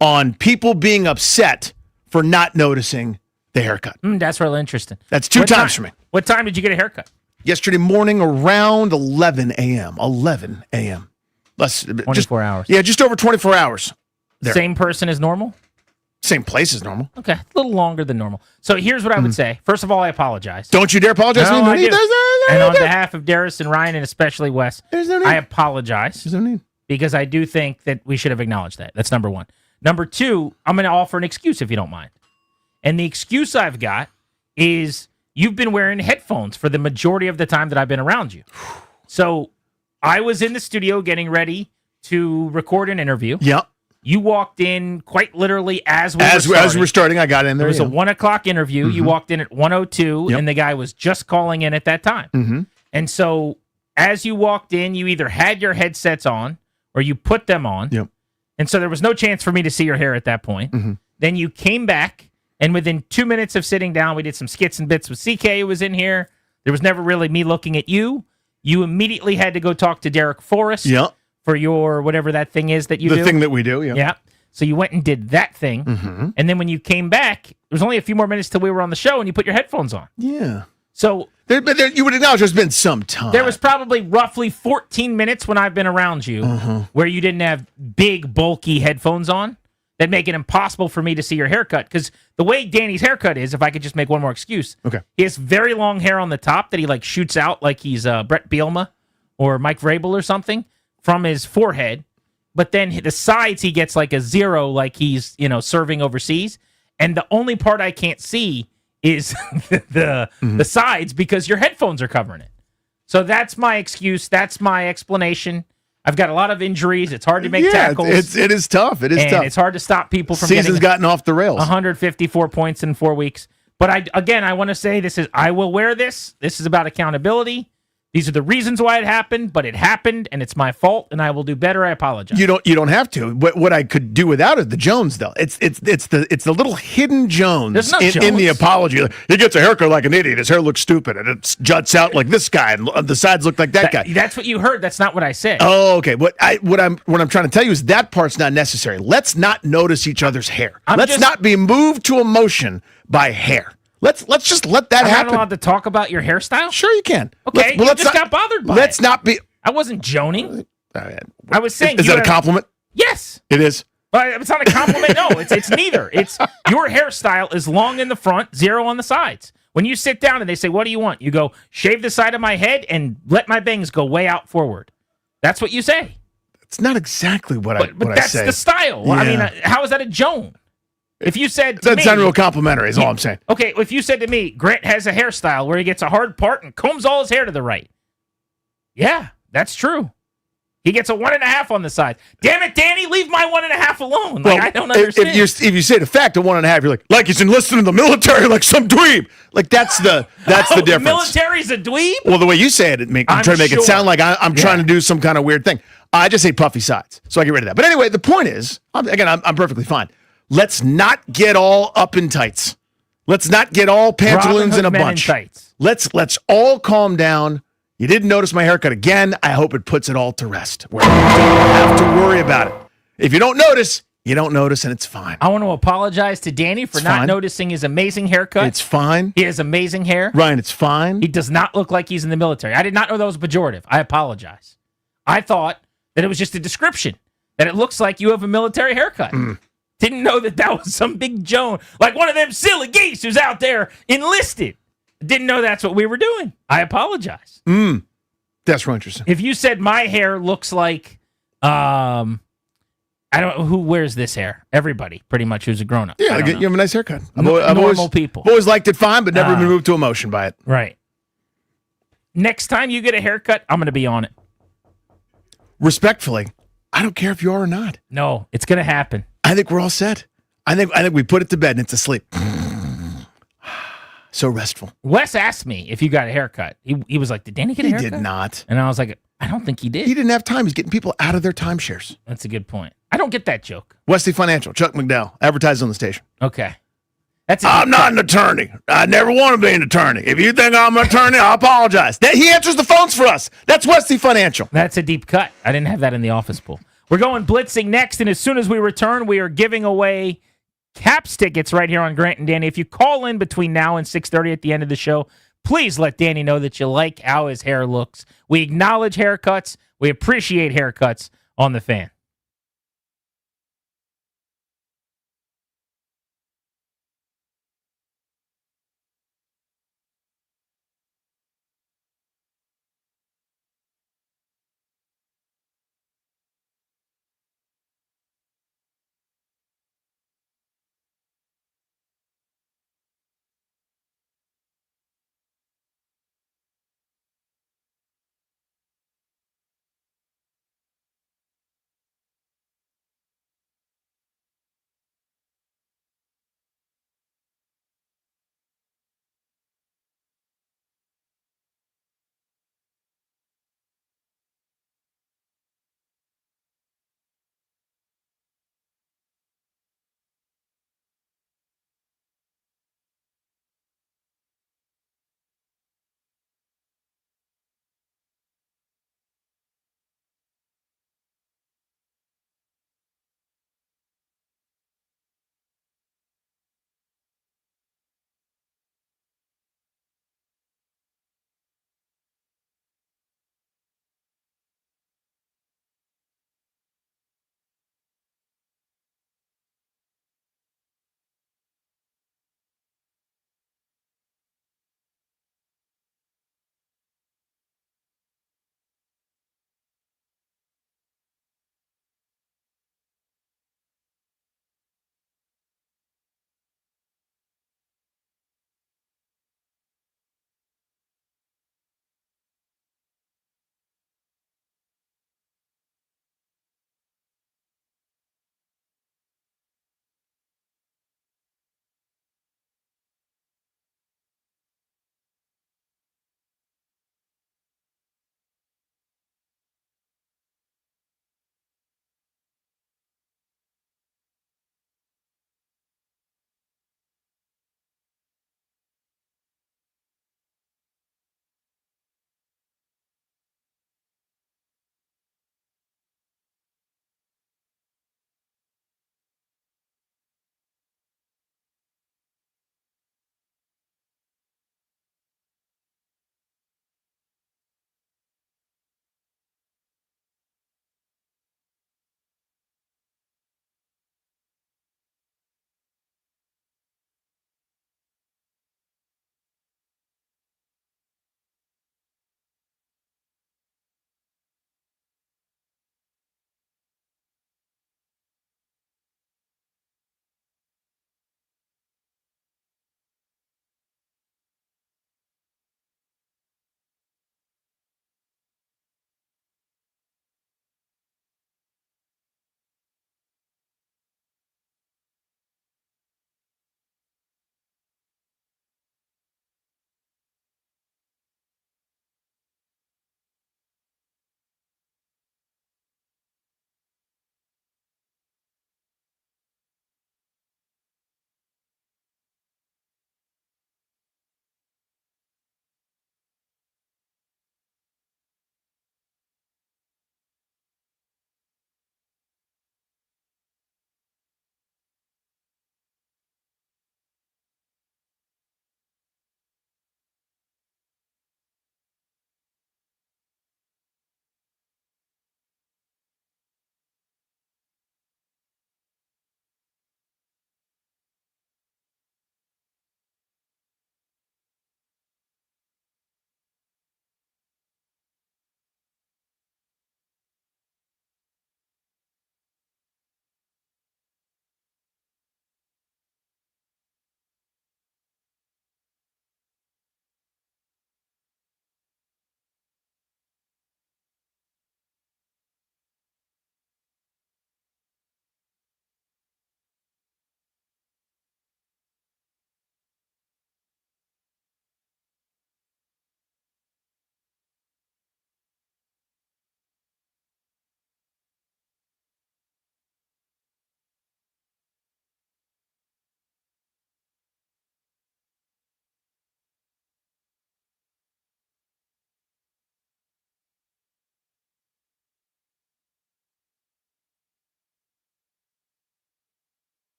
on people being upset for not noticing the haircut. That's really interesting. That's two times for me. What time did you get a haircut? Yesterday morning around 11 a.m. 11 a.m. 24 hours. Yeah, just over 24 hours. There. Same person as normal? Same place as normal. Okay, a little longer than normal. So here's what I would say. First of all, I apologize. Don't you dare apologize. No, I do. And on behalf of Darius and Ryan, and especially Wes, I apologize. There's no need. Because I do think that we should have acknowledged that. That's number one. Number two, I'm going to offer an excuse if you don't mind. And the excuse I've got is you've been wearing headphones for the majority of the time that I've been around you. So I was in the studio getting ready to record an interview. Yeah. You walked in quite literally as we were starting. I got in there. It was a 1 o'clock interview. You walked in at 1:02, and the guy was just calling in at that time. Mm-hmm. And so as you walked in, you either had your headsets on or you put them on. Yep. And so there was no chance for me to see your hair at that point. Mm-hmm. Then you came back, and within 2 minutes of sitting down, we did some skits and bits with CK, who was in here. There was never really me looking at you. You immediately had to go talk to Derek Forrest. Yep. For your whatever that thing is that you do. The thing that we do, yeah. Yeah. So you went and did that thing. Mm-hmm. And then when you came back, there was only a few more minutes till we were on the show and you put your headphones on. Yeah. So but you would acknowledge there's been some time. There was probably roughly 14 minutes when I've been around you where you didn't have big, bulky headphones on that make it impossible for me to see your haircut. Because the way Danny's haircut is, if I could just make one more excuse, okay, he has very long hair on the top that he like shoots out like he's Brett Bielema or Mike Vrabel or something from his forehead. But then the sides, he gets like a zero, like he's, serving overseas. And the only part I can't see is the sides because your headphones are covering it. So that's my excuse. That's my explanation. I've got a lot of injuries. It's hard to make tackles. It is tough. It is tough. It's hard to stop people from Season's gotten off the rails. 154 points in 4 weeks. But I want to say I will wear this. This is about accountability. These are the reasons why it happened, but it happened, and it's my fault, and I will do better. I apologize. You don't have to. What I could do without is the Jones though. It's the little hidden Jones, There's no in the Jones. apology. He gets a haircut like an idiot. His hair looks stupid, and it juts out like this guy, and the sides look like that guy. That's what you heard. That's not what I said. Oh, okay. What I'm trying to tell you is that part's not necessary. Let's not notice each other's hair. Let's not be moved to emotion by hair. Let's just let that I'm happen. not allowed to talk about your hairstyle? Sure you can. Okay, you just got bothered by Let's it. not be. I wasn't joning. I was saying. Is you that a have- compliment? Yes. It is. But it's not a compliment. No, it's neither. It's your hairstyle is long in the front, 0 on the sides. When you sit down and they say, "What do you want?" You go, "Shave the side of my head and let my bangs go way out forward." That's what you say. It's not exactly what I That's say. the style. Yeah. I mean, how is that a Joan? If you said to That's me, not real complimentary, is all I'm saying. Okay, if you said to me, Grant has a hairstyle where he gets a hard part and combs all his hair to the right. Yeah, that's true. He gets a 1.5 on the side. Damn it, Danny, leave my 1.5 alone. Like, I don't understand. If you say the fact of 1.5, you're like he's enlisted in the military, like some dweeb. Like that's the The difference. military's a dweeb? Well, the way you say it, I'm I'm trying to make it sure. sound like I'm trying to do some kind of weird thing. I just say puffy sides, so I get rid of that. But anyway, the point is, I'm perfectly fine. Let's not get all up in tights. Let's not get all pantaloons Robin in a Hood men in bunch. tights. Let's all calm down. You didn't notice my haircut again. I hope it puts it all to rest. Where you don't have to worry about it. If you don't notice, you don't notice, and it's fine. I want to apologize to Danny for It's not fine. noticing his amazing haircut. It's fine. He has amazing hair. Ryan, it's fine. He does not look like he's in the military. I did not know that was pejorative. I apologize. I thought that it was just a description, that it looks like you have a military haircut. Didn't know that was some big Joan, like one of them silly geese who's out there enlisted. Didn't know that's what we were doing. I apologize. That's real interesting. If you said my hair looks like, I don't know who wears this hair. Everybody, pretty much, who's a grown up. Yeah, you have a nice haircut. Normal people. I've always liked it fine, but never been moved to emotion by it. Right. Next time you get a haircut, I'm going to be on it. Respectfully, I don't care if you are or not. No, it's going to happen. I think we're all set. I think we put it to bed and it's asleep. So restful. Wes asked me if you got a haircut. He was like, "Did Danny get a He haircut?" did not. And I was like, "I don't think he did." He didn't have time. He's getting people out of their timeshares. That's a good point. I don't get that joke. Wesley Financial, Chuck McDowell, advertised on the station. Okay. I'm not an attorney. I never want to be an attorney. If you think I'm an attorney, I apologize. He answers the phones for us. That's Wesley Financial. That's a deep cut. I didn't have that in the office pool. We're going blitzing next, and as soon as we return, we are giving away Caps tickets right here on Grant and Danny. If you call in between now and 6:30 at the end of the show, please let Danny know that you like how his hair looks. We acknowledge haircuts. We appreciate haircuts on the Fan.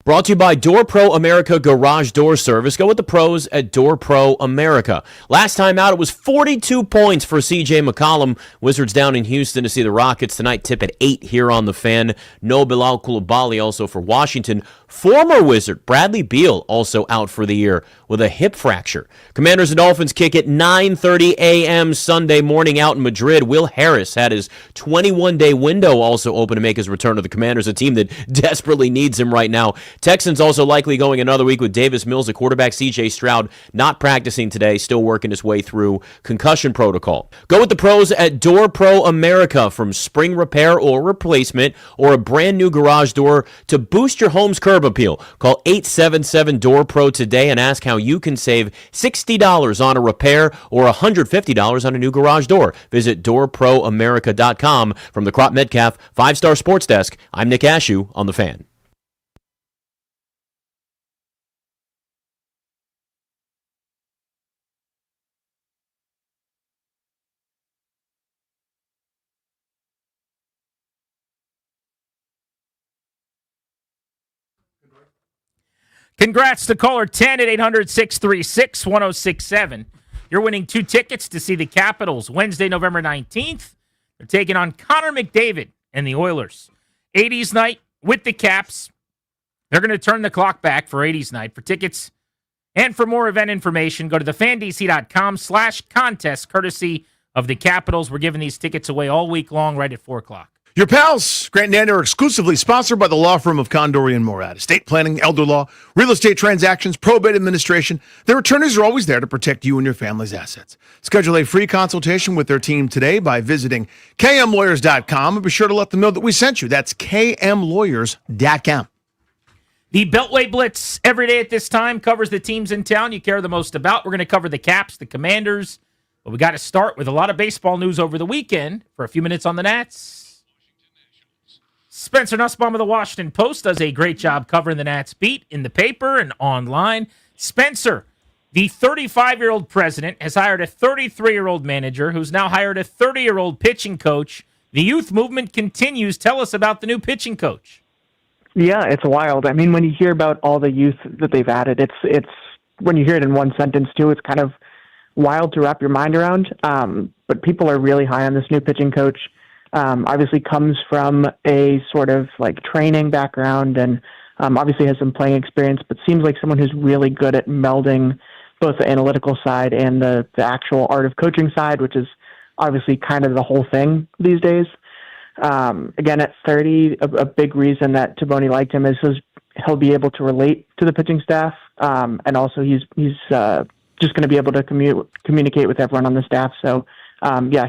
Brought to you by Door Pro America Garage Door Service. Go with the pros at Door Pro America. Last time out, it was 42 points for C.J. McCollum. Wizards down in Houston to see the Rockets tonight. Tip at 8 here on The Fan. No Bilal Coulibaly also for Washington. Former Wizard Bradley Beal also out for the year with a hip fracture. Commanders and Dolphins kick at 9:30 a.m. Sunday morning out in Madrid. Will Harris had his 21-day window also open to make his return to the Commanders, a team that desperately needs him right now. Texans also likely going another week with Davis Mills at quarterback. C.J. Stroud not practicing today, still working his way through concussion protocol. Go with the pros at Door Pro America. From spring repair or replacement or a brand new garage door to boost your home's curb appeal. Call 877-DOOR-PRO today and ask how you can save $60 on a repair or $150 on a new garage door. Visit doorproamerica.com. From the Crop Metcalf 5-Star Sports Desk, I'm Nick Ashew on The Fan. Congrats to caller 10 at 800-636-1067. You're winning 2 tickets to see the Capitals Wednesday, November 19th. They're taking on Connor McDavid and the Oilers. 80s night with the Caps. They're going to turn the clock back for 80s night. For tickets and for more event information, go to thefandc.com/contest, courtesy of the Capitals. We're giving these tickets away all week long right at 4 o'clock. Your pals, Grant and Andy, are exclusively sponsored by the law firm of Condori and Morad. Estate planning, elder law, real estate transactions, probate administration. Their attorneys are always there to protect you and your family's assets. Schedule a free consultation with their team today by visiting kmlawyers.com and be sure to let them know that we sent you. That's kmlawyers.com. The Beltway Blitz every day at this time covers the teams in town you care the most about. We're going to cover the Caps, the Commanders, but we got to start with a lot of baseball news over the weekend. For a few minutes on the Nats, Spencer Nussbaum of the Washington Post does a great job covering the Nats beat in the paper and online. Spencer, the 35-year-old president, has hired a 33-year-old manager who's now hired a 30-year-old pitching coach. The youth movement continues. Tell us about the new pitching coach. Yeah, it's wild. I mean, when you hear about all the youth that they've added, it's when you hear it in one sentence, too, it's kind of wild to wrap your mind around. But people are really high on this new pitching coach. Obviously comes from a sort of like training background and obviously has some playing experience, but seems like someone who's really good at melding both the analytical side and the actual art of coaching side, which is obviously kind of the whole thing these days. Again, at 30, a big reason that Taboni liked him is he'll be able to relate to the pitching staff, and also he's just going to be able to communicate with everyone on the staff. So,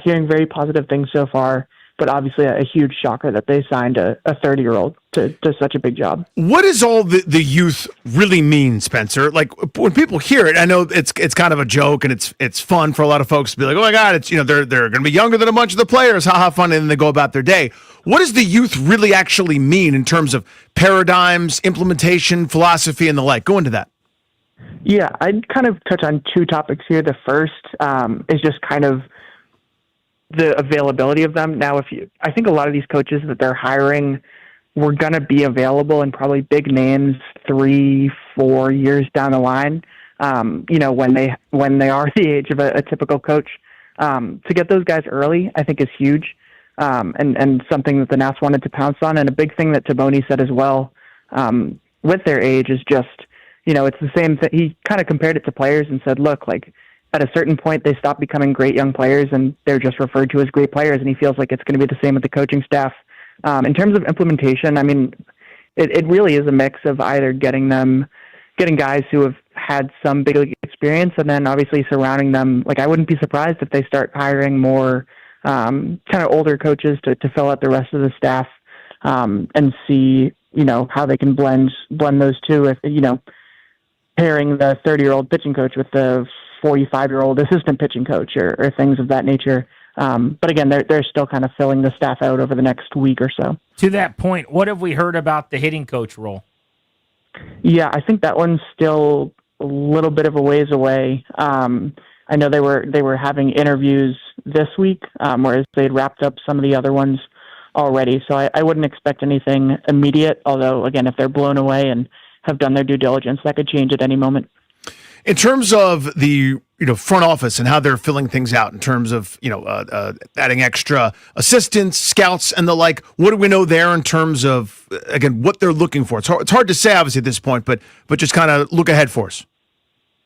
hearing very positive things so far. But obviously a huge shocker that they signed a 30-year-old to such a big job. What does all the youth really mean, Spencer? Like when people hear it, I know it's kind of a joke and it's fun for a lot of folks to be like, oh my God, it's they're going to be younger than a bunch of the players, ha fun, and then they go about their day. What does the youth really actually mean in terms of paradigms, implementation, philosophy, and the like? Go into that. Yeah, I'd kind of touch on 2 topics here. The first is just kind of the availability of them. Now, I think a lot of these coaches that they're hiring were going to be available and probably big names 3-4 years down the line, when they are the age of a typical coach. To get those guys early, I think is huge, and something that the Nats wanted to pounce on. And a big thing that Taboni said as well, with their age is just, it's the same thing. He kind of compared it to players and said, look, like, at a certain point, they stop becoming great young players, and they're just referred to as great players, and he feels like it's going to be the same with the coaching staff. In terms of implementation, I mean, it really is a mix of either getting guys who have had some big league experience, and then obviously surrounding them. Like, I wouldn't be surprised if they start hiring more kind of older coaches to fill out the rest of the staff, and see, how they can blend those two. If, pairing the 30-year-old pitching coach with the 45-year-old assistant pitching coach or things of that nature. But again, they're still kind of filling the staff out over the next week or so. To that point, what have we heard about the hitting coach role? Yeah, I think that one's still a little bit of a ways away. I know they were having interviews this week, whereas they'd wrapped up some of the other ones already. So I wouldn't expect anything immediate, although, again, if they're blown away and have done their due diligence. That could change at any moment. In terms of the front office and how they're filling things out, in terms of adding extra assistants, scouts, and the like, what do we know there in terms of again what they're looking for? It's hard to say obviously at this point, but just kind of look ahead for us.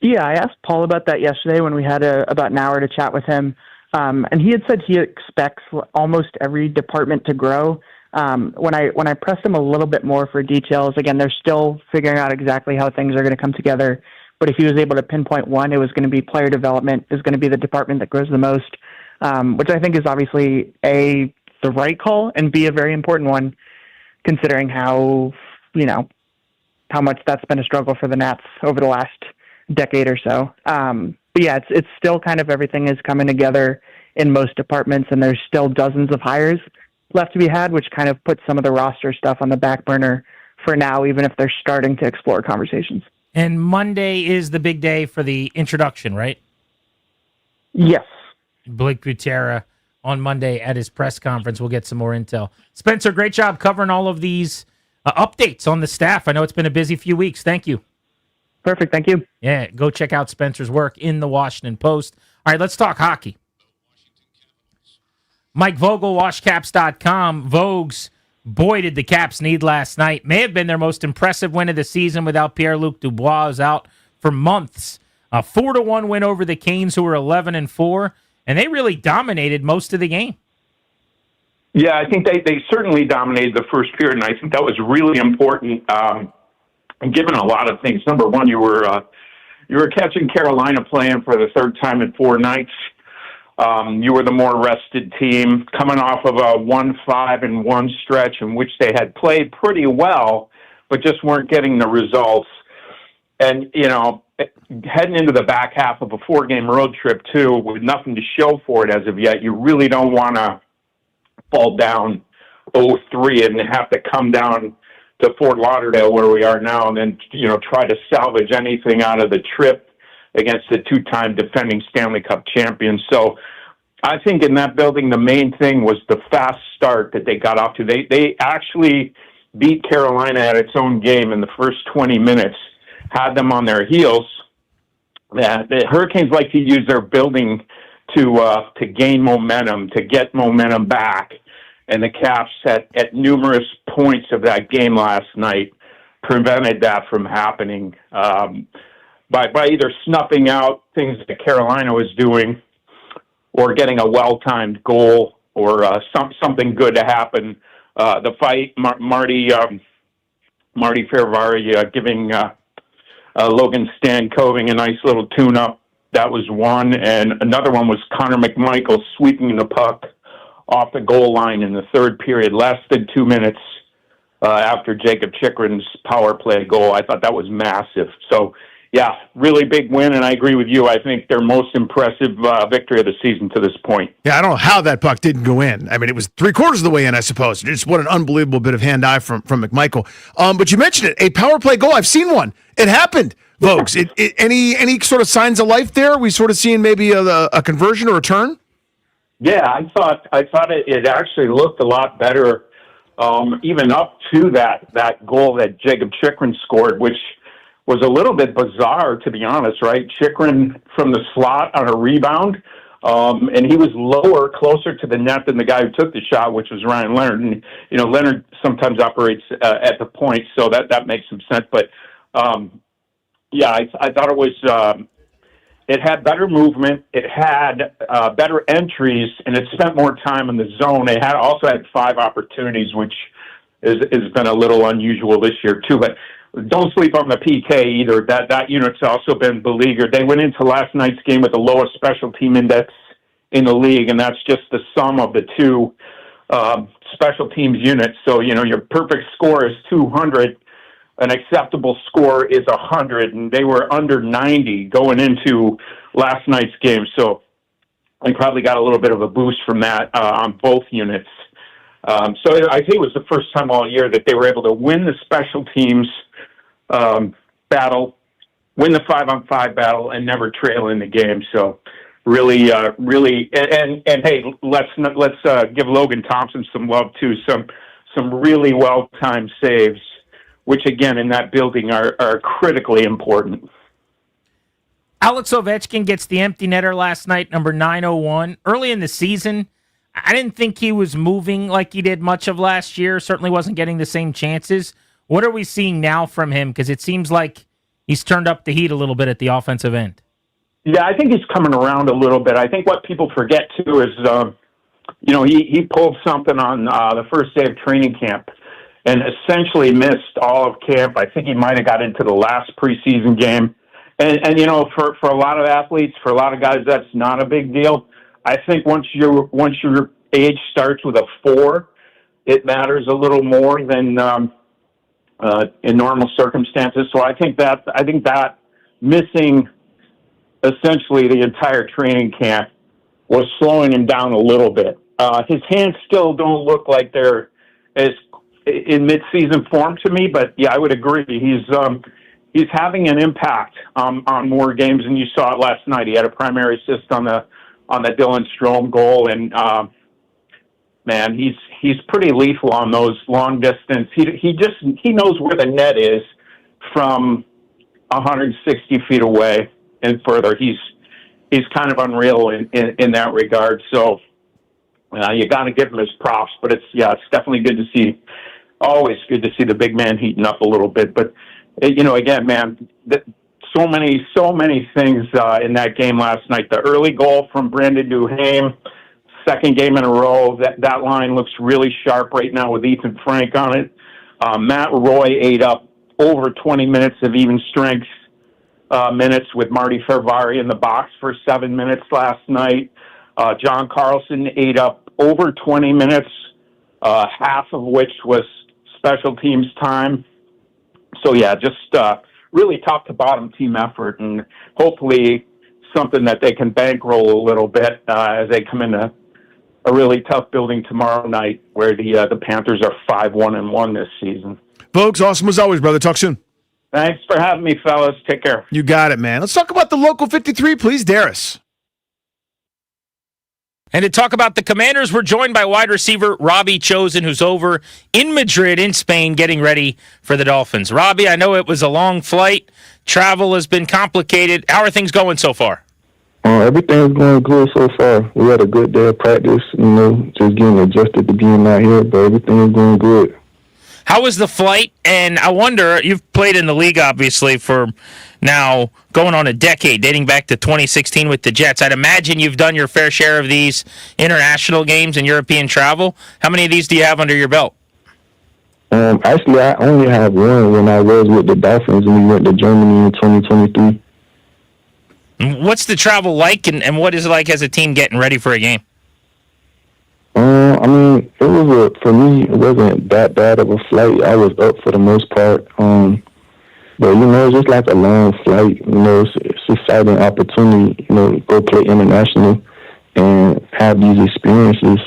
Yeah, I asked Paul about that yesterday when we had about an hour to chat with him, and he had said he expects almost every department to grow. When I pressed him a little bit more for details, again, they're still figuring out exactly how things are going to come together. But if he was able to pinpoint one, it was going to be player development is going to be the department that grows the most, which I think is obviously A, the right call, and B, a very important one, considering how much that's been a struggle for the Nats over the last decade or so. But yeah, it's still kind of everything is coming together in most departments, and there's still dozens of hires left to be had, which kind of puts some of the roster stuff on the back burner for now, even if they're starting to explore conversations. And Monday is the big day for the introduction, right? Yes. Blake Butera on Monday at his press conference. We'll get some more intel. Spencer, great job covering all of these updates on the staff. I know it's been a busy few weeks. Thank you. Perfect. Thank you. Yeah, go check out Spencer's work in the Washington Post. All right, let's talk hockey. Mike Vogel, washcaps.com. Vogues, boy, did the Caps need last night. May have been their most impressive win of the season without Pierre-Luc Dubois, who's out for months. A 4-1 win over the Canes, who were 11-4, and they really dominated most of the game. Yeah, I think they certainly dominated the first period, and I think that was really important, given a lot of things. Number one, you were catching Carolina playing for the third time in 4 nights. You were the more rested team coming off of a 1-5-1 stretch in which they had played pretty well, but just weren't getting the results. And, heading into the back half of a 4-game road trip, too, with nothing to show for it as of yet, you really don't want to fall down 0-3 and have to come down to Fort Lauderdale, where we are now, and then, try to salvage anything out of the trip against the 2-time defending Stanley Cup champions. So I think in that building, the main thing was the fast start that they got off to. They actually beat Carolina at its own game in the first 20 minutes, had them on their heels. The Hurricanes like to use their building to gain momentum, to get momentum back. And the Caps at numerous points of that game last night prevented that from happening. By either snuffing out things that Carolina was doing or getting a well-timed goal or something good to happen. The fight, Marty Ferravari giving Logan Stankoven a nice little tune-up. That was one. And another one was Connor McMichael sweeping the puck off the goal line in the third period, less than 2 minutes after Jacob Chikrin's power play goal. I thought that was massive. So, yeah, really big win, and I agree with you. I think their most impressive victory of the season to this point. Yeah, I don't know how that puck didn't go in. I mean, it was 3/4 of the way in, I suppose. Just what an unbelievable bit of hand-eye from McMichael. But you mentioned it, a power play goal. I've seen one. It happened, folks. Any sort of signs of life there? We sort of seeing maybe a conversion or a turn? Yeah, I thought it actually looked a lot better, even up to that goal that Jacob Chikrin scored, which was a little bit bizarre, to be honest, right? Chikrin from the slot on a rebound, and he was lower, closer to the net than the guy who took the shot, which was Ryan Leonard. And, Leonard sometimes operates at the point, so that makes some sense. But, I thought it was it had better movement, it had better entries, and it spent more time in the zone. It also had 5 opportunities, which has been a little unusual this year, too. But don't sleep on the PK either. That unit's also been beleaguered. They went into last night's game with the lowest special team index in the league, and that's just the sum of the 2 special teams units. So, your perfect score is 200. An acceptable score is 100, and they were under 90 going into last night's game. So they probably got a little bit of a boost from that on both units. So I think it was the first time all year that they were able to win the special teams battle, win the 5-on-5 battle, and never trail in the game. So really, and hey, let's give Logan Thompson some love too. Some really well-timed saves which again in that building are critically important. Alex Ovechkin gets the empty netter last night, number 901. Early in the season, I didn't think he was moving like he did much of last year. Certainly wasn't getting the same chances. What are we seeing now from him? Because it seems like he's turned up the heat a little bit at the offensive end. Yeah, I think he's coming around a little bit. I think what people forget, too, is, he pulled something on the first day of training camp and essentially missed all of camp. I think he might have got into the last preseason game. And for a lot of athletes, for a lot of guys, that's not a big deal. I think once your age starts with a 4, it matters a little more than in normal circumstances. So I think that missing essentially the entire training camp was slowing him down a little bit. His hands still don't look like they're as in mid-season form to me, but yeah, I would agree. He's having an impact on more games, and you saw it last night. He had a primary assist on the Dylan Strome goal, and man, he's pretty lethal on those long distance. He knows where the net is from 160 feet away and further. He's kind of unreal in that regard. So you got to give him his props, but it's definitely good to see. Always good to see the big man heating up a little bit, but again, man, so many things in that game last night. The early goal from Brandon Duhaime, second game in a row. That line looks really sharp right now with Ethan Frank on it. Matt Roy ate up over 20 minutes of even strength minutes with Marty Fervari in the box for 7 minutes last night. John Carlson ate up over 20 minutes, half of which was special teams time. So, just really top to bottom team effort, and hopefully something that they can bankroll a little bit as they come into a really tough building tomorrow night where the Panthers are 5-1-1 this season. Folks, awesome as always, brother. Talk soon. Thanks for having me, fellas. Take care. You got it, man. Let's talk about the Local 53, please, Darius. And to talk about the Commanders, we're joined by wide receiver Robbie Chosen, who's over in Madrid in Spain getting ready for the Dolphins. Robbie, I know it was a long flight. Travel has been complicated. How are things going so far? Everything's going good so far. We had a good day of practice, just getting adjusted to being out here, but everything's going good. How was the flight? And I wonder, you've played in the league, obviously, for now going on a decade, dating back to 2016 with the Jets. I'd imagine you've done your fair share of these international games and European travel. How many of these do you have under your belt? Actually, I only have one when I was with the Dolphins and we went to Germany in 2023. What's the travel like, and what is it like as a team getting ready for a game? For me, it wasn't that bad of a flight. I was up for the most part. But, it's just like a long flight. It's an exciting opportunity, go play international and have these experiences.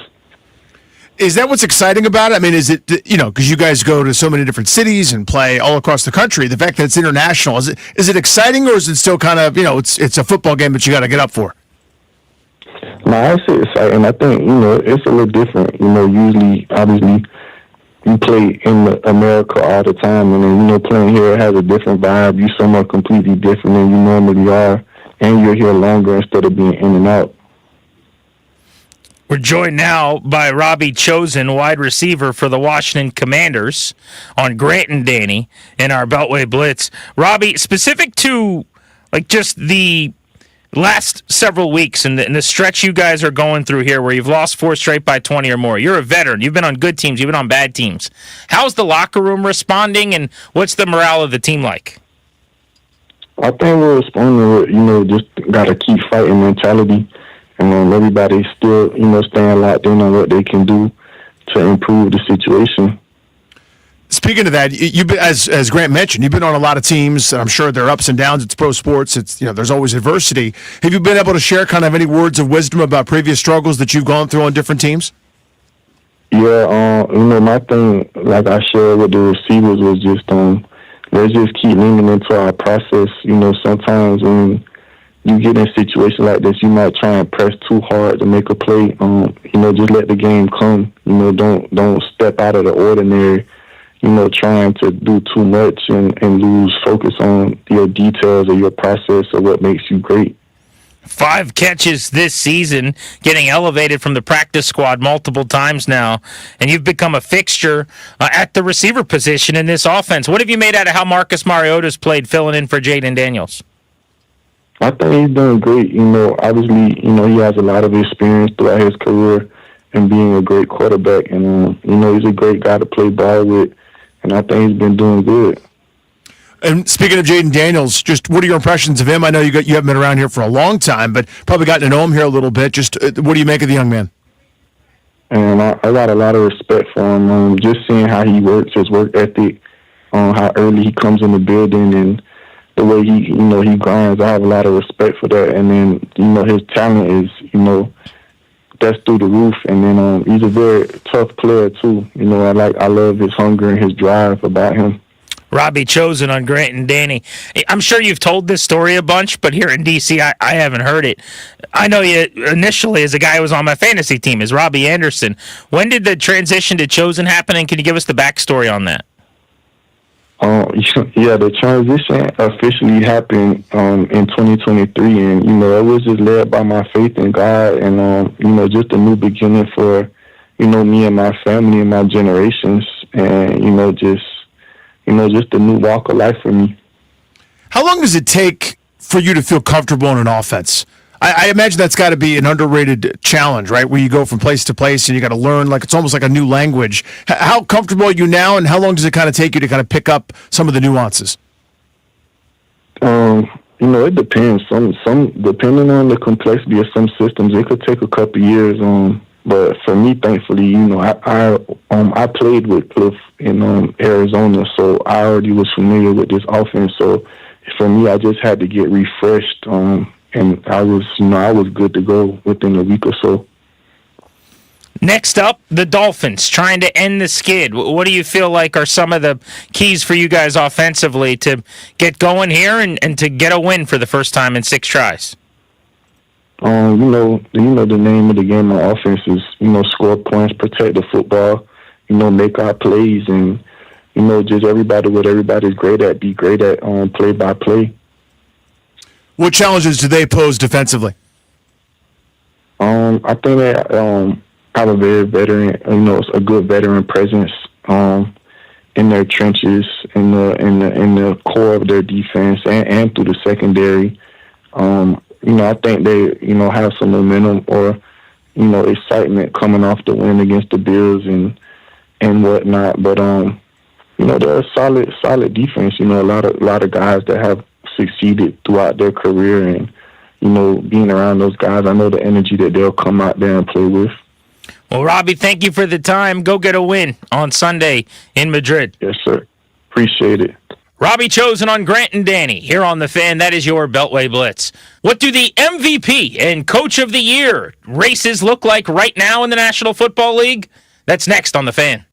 Is that what's exciting about it? Is it, because you guys go to so many different cities and play all across the country, the fact that it's international, is it exciting, or is it still kind of, it's a football game that you got to get up for? No, I say exciting. I think, it's a little different. Usually, obviously, you play in America all the time, and then, playing here has a different vibe. You're somewhere completely different than you normally are, and you're here longer instead of being in and out. We're joined now by Robbie Chosen, wide receiver for the Washington Commanders, on Grant and Danny in our Beltway Blitz. Robbie, specific to just the last several weeks and the stretch you guys are going through here where you've lost 4 straight by 20 or more. You're a veteran. You've been on good teams. You've been on bad teams. How's the locker room responding, and what's the morale of the team like? I think we're responding with, just got to keep fighting mentality. And everybody's still, staying locked in on what they can do to improve the situation. Speaking of that, you've been, as Grant mentioned, you've been on a lot of teams, and I'm sure there are ups and downs. It's pro sports. It's there's always adversity. Have you been able to share kind of any words of wisdom about previous struggles that you've gone through on different teams? Yeah, my thing, like I shared with the receivers, was just let's just keep leaning into our process. Sometimes when you get in a situation like this, you might try and press too hard to make a play. Just let the game come. Don't step out of the ordinary. trying to do too much and lose focus on your details or your process or what makes you great. 5 catches this season, getting elevated from the practice squad multiple times now, and you've become a fixture at the receiver position in this offense. What have you made out of how Marcus Mariota's played filling in for Jaden Daniels? I think he's doing great. Obviously, he has a lot of experience throughout his career and being a great quarterback, and he's a great guy to play ball with, and I think he's been doing good. And speaking of Jaden Daniels, just what are your impressions of him? I know you haven't been around here for a long time, but probably gotten to know him here a little bit. Just what do you make of the young man? And I got a lot of respect for him. Just seeing how he works, his work ethic, how early he comes in the building, and the way he grinds. I have a lot of respect for that. And then his talent is that's through the roof. And then he's a very tough player too. I love his hunger and his drive about him. Robbie Chosen on Grant and Danny. I'm sure you've told this story a bunch, but here in D.C., I haven't heard it. I know you initially as a guy who was on my fantasy team, as Robbie Anderson. When did the transition to Chosen happen, and can you give us the backstory on that? Yeah, the transition officially happened in 2023, and, it was just led by my faith in God and, just a new beginning for, me and my family and my generations, and, just a new walk of life for me. How long does it take for you to feel comfortable in an offense? I imagine that's got to be an underrated challenge, right? Where you go from place to place and you got to learn, like it's almost like a new language. How comfortable are you now, and how long does it kind of take you to kind of pick up some of the nuances? It depends. Some depending on the complexity of some systems, it could take a couple years. But for me, thankfully, I played with Cliff in Arizona, so I already was familiar with this offense. So for me, I just had to get refreshed, and I was good to go within a week or so. Next up, the Dolphins trying to end the skid. What do you feel like are some of the keys for you guys offensively to get going here and to get a win for the first time in 6 tries? The name of the game on offense is, score points, protect the football, make our plays, and, just everybody what everybody's great at, be great at play by play. What challenges do they pose defensively? I think they have a very veteran, a good veteran presence in their trenches, in the core of their defense, and through the secondary. I think they, have some momentum or, excitement coming off the win against the Bills and whatnot. But they're a solid defense. A lot of guys that have succeeded throughout their career, and being around those guys, I know the energy that they'll come out there and play with. Well, Robbie, thank you for the time. Go get a win on Sunday in Madrid. Yes, sir. Appreciate it. Robbie Chosen on Grant and Danny here on The Fan. That is your Beltway Blitz. What do the MVP and Coach of the Year races look like right now in the National Football League? That's next on The Fan.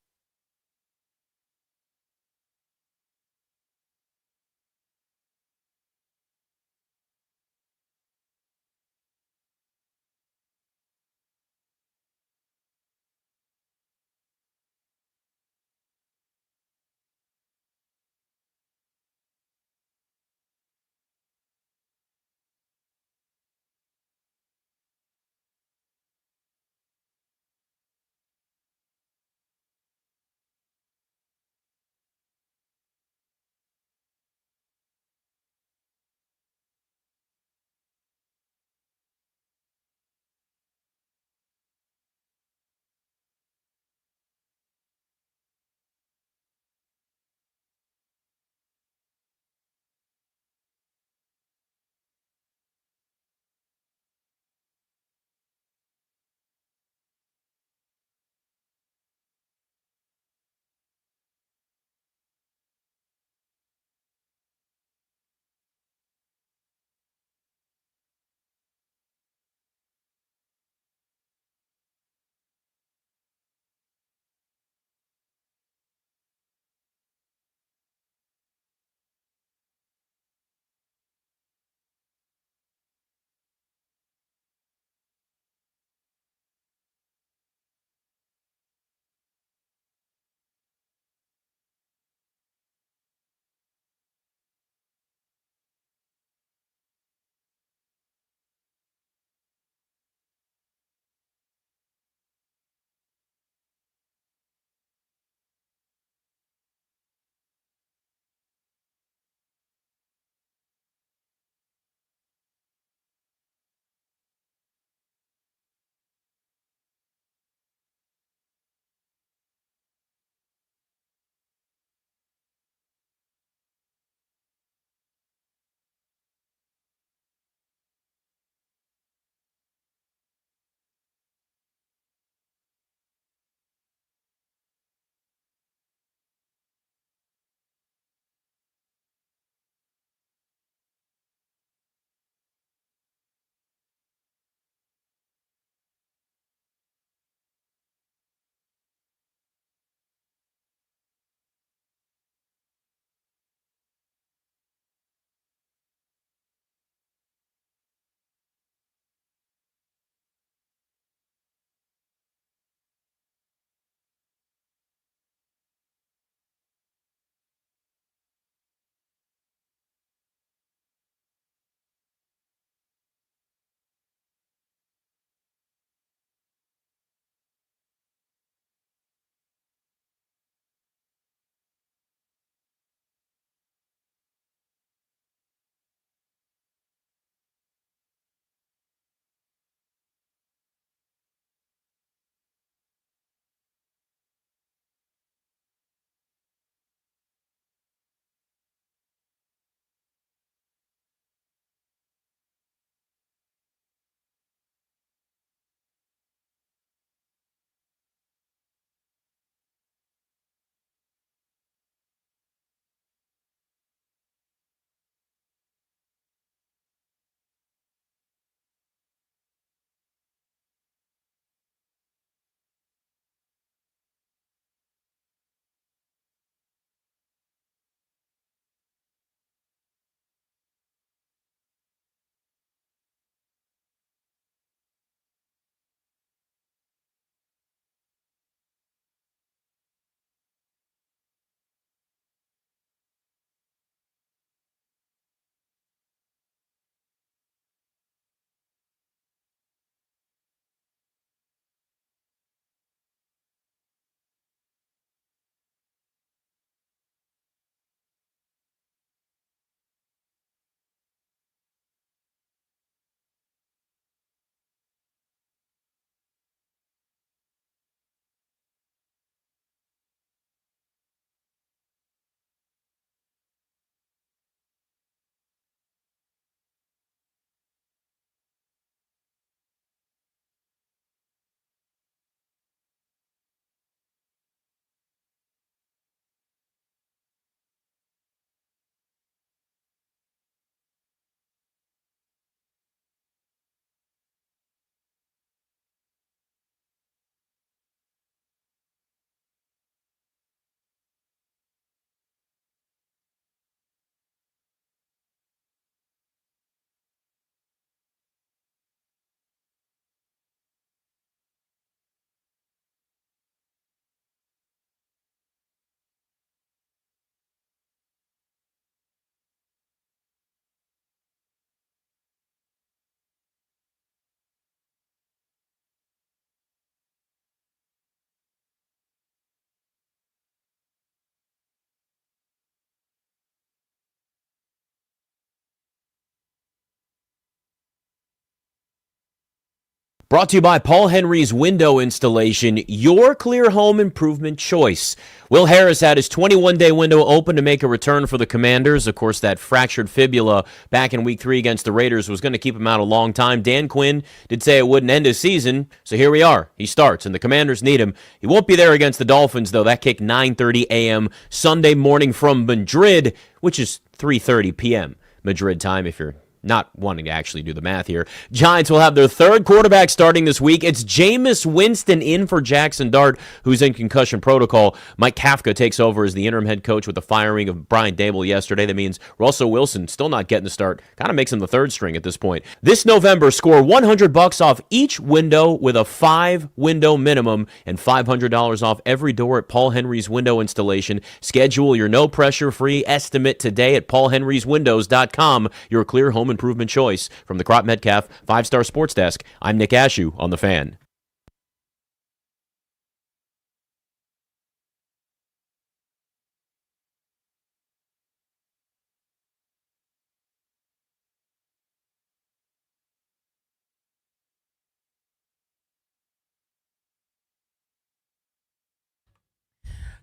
Brought to you by Paul Henry's Window Installation, your clear home improvement choice. Will Harris had his 21-day window open to make a return for the Commanders. Of course, that fractured fibula back in Week 3 against the Raiders was going to keep him out a long time. Dan Quinn did say it wouldn't end his season, so here we are. He starts, and the Commanders need him. He won't be there against the Dolphins, though. That kick 9:30 a.m. Sunday morning from Madrid, which is 3:30 p.m. Madrid time if you're not wanting to actually do the math here. Giants will have their third quarterback starting this week. It's Jameis Winston in for Jackson Dart, who's in concussion protocol. Mike Kafka takes over as the interim head coach with the firing of Brian Dable yesterday. That means Russell Wilson still not getting the start. Kind of makes him the third string at this point. This November, score $100 off each window with a 5-window minimum and $500 off every door at Paul Henry's Window Installation. Schedule your no-pressure free estimate today at paulhenryswindows.com. Your clear home improvement choice. From the Crop Metcalf 5-Star Sports Desk, I'm Nick Ashew on The Fan.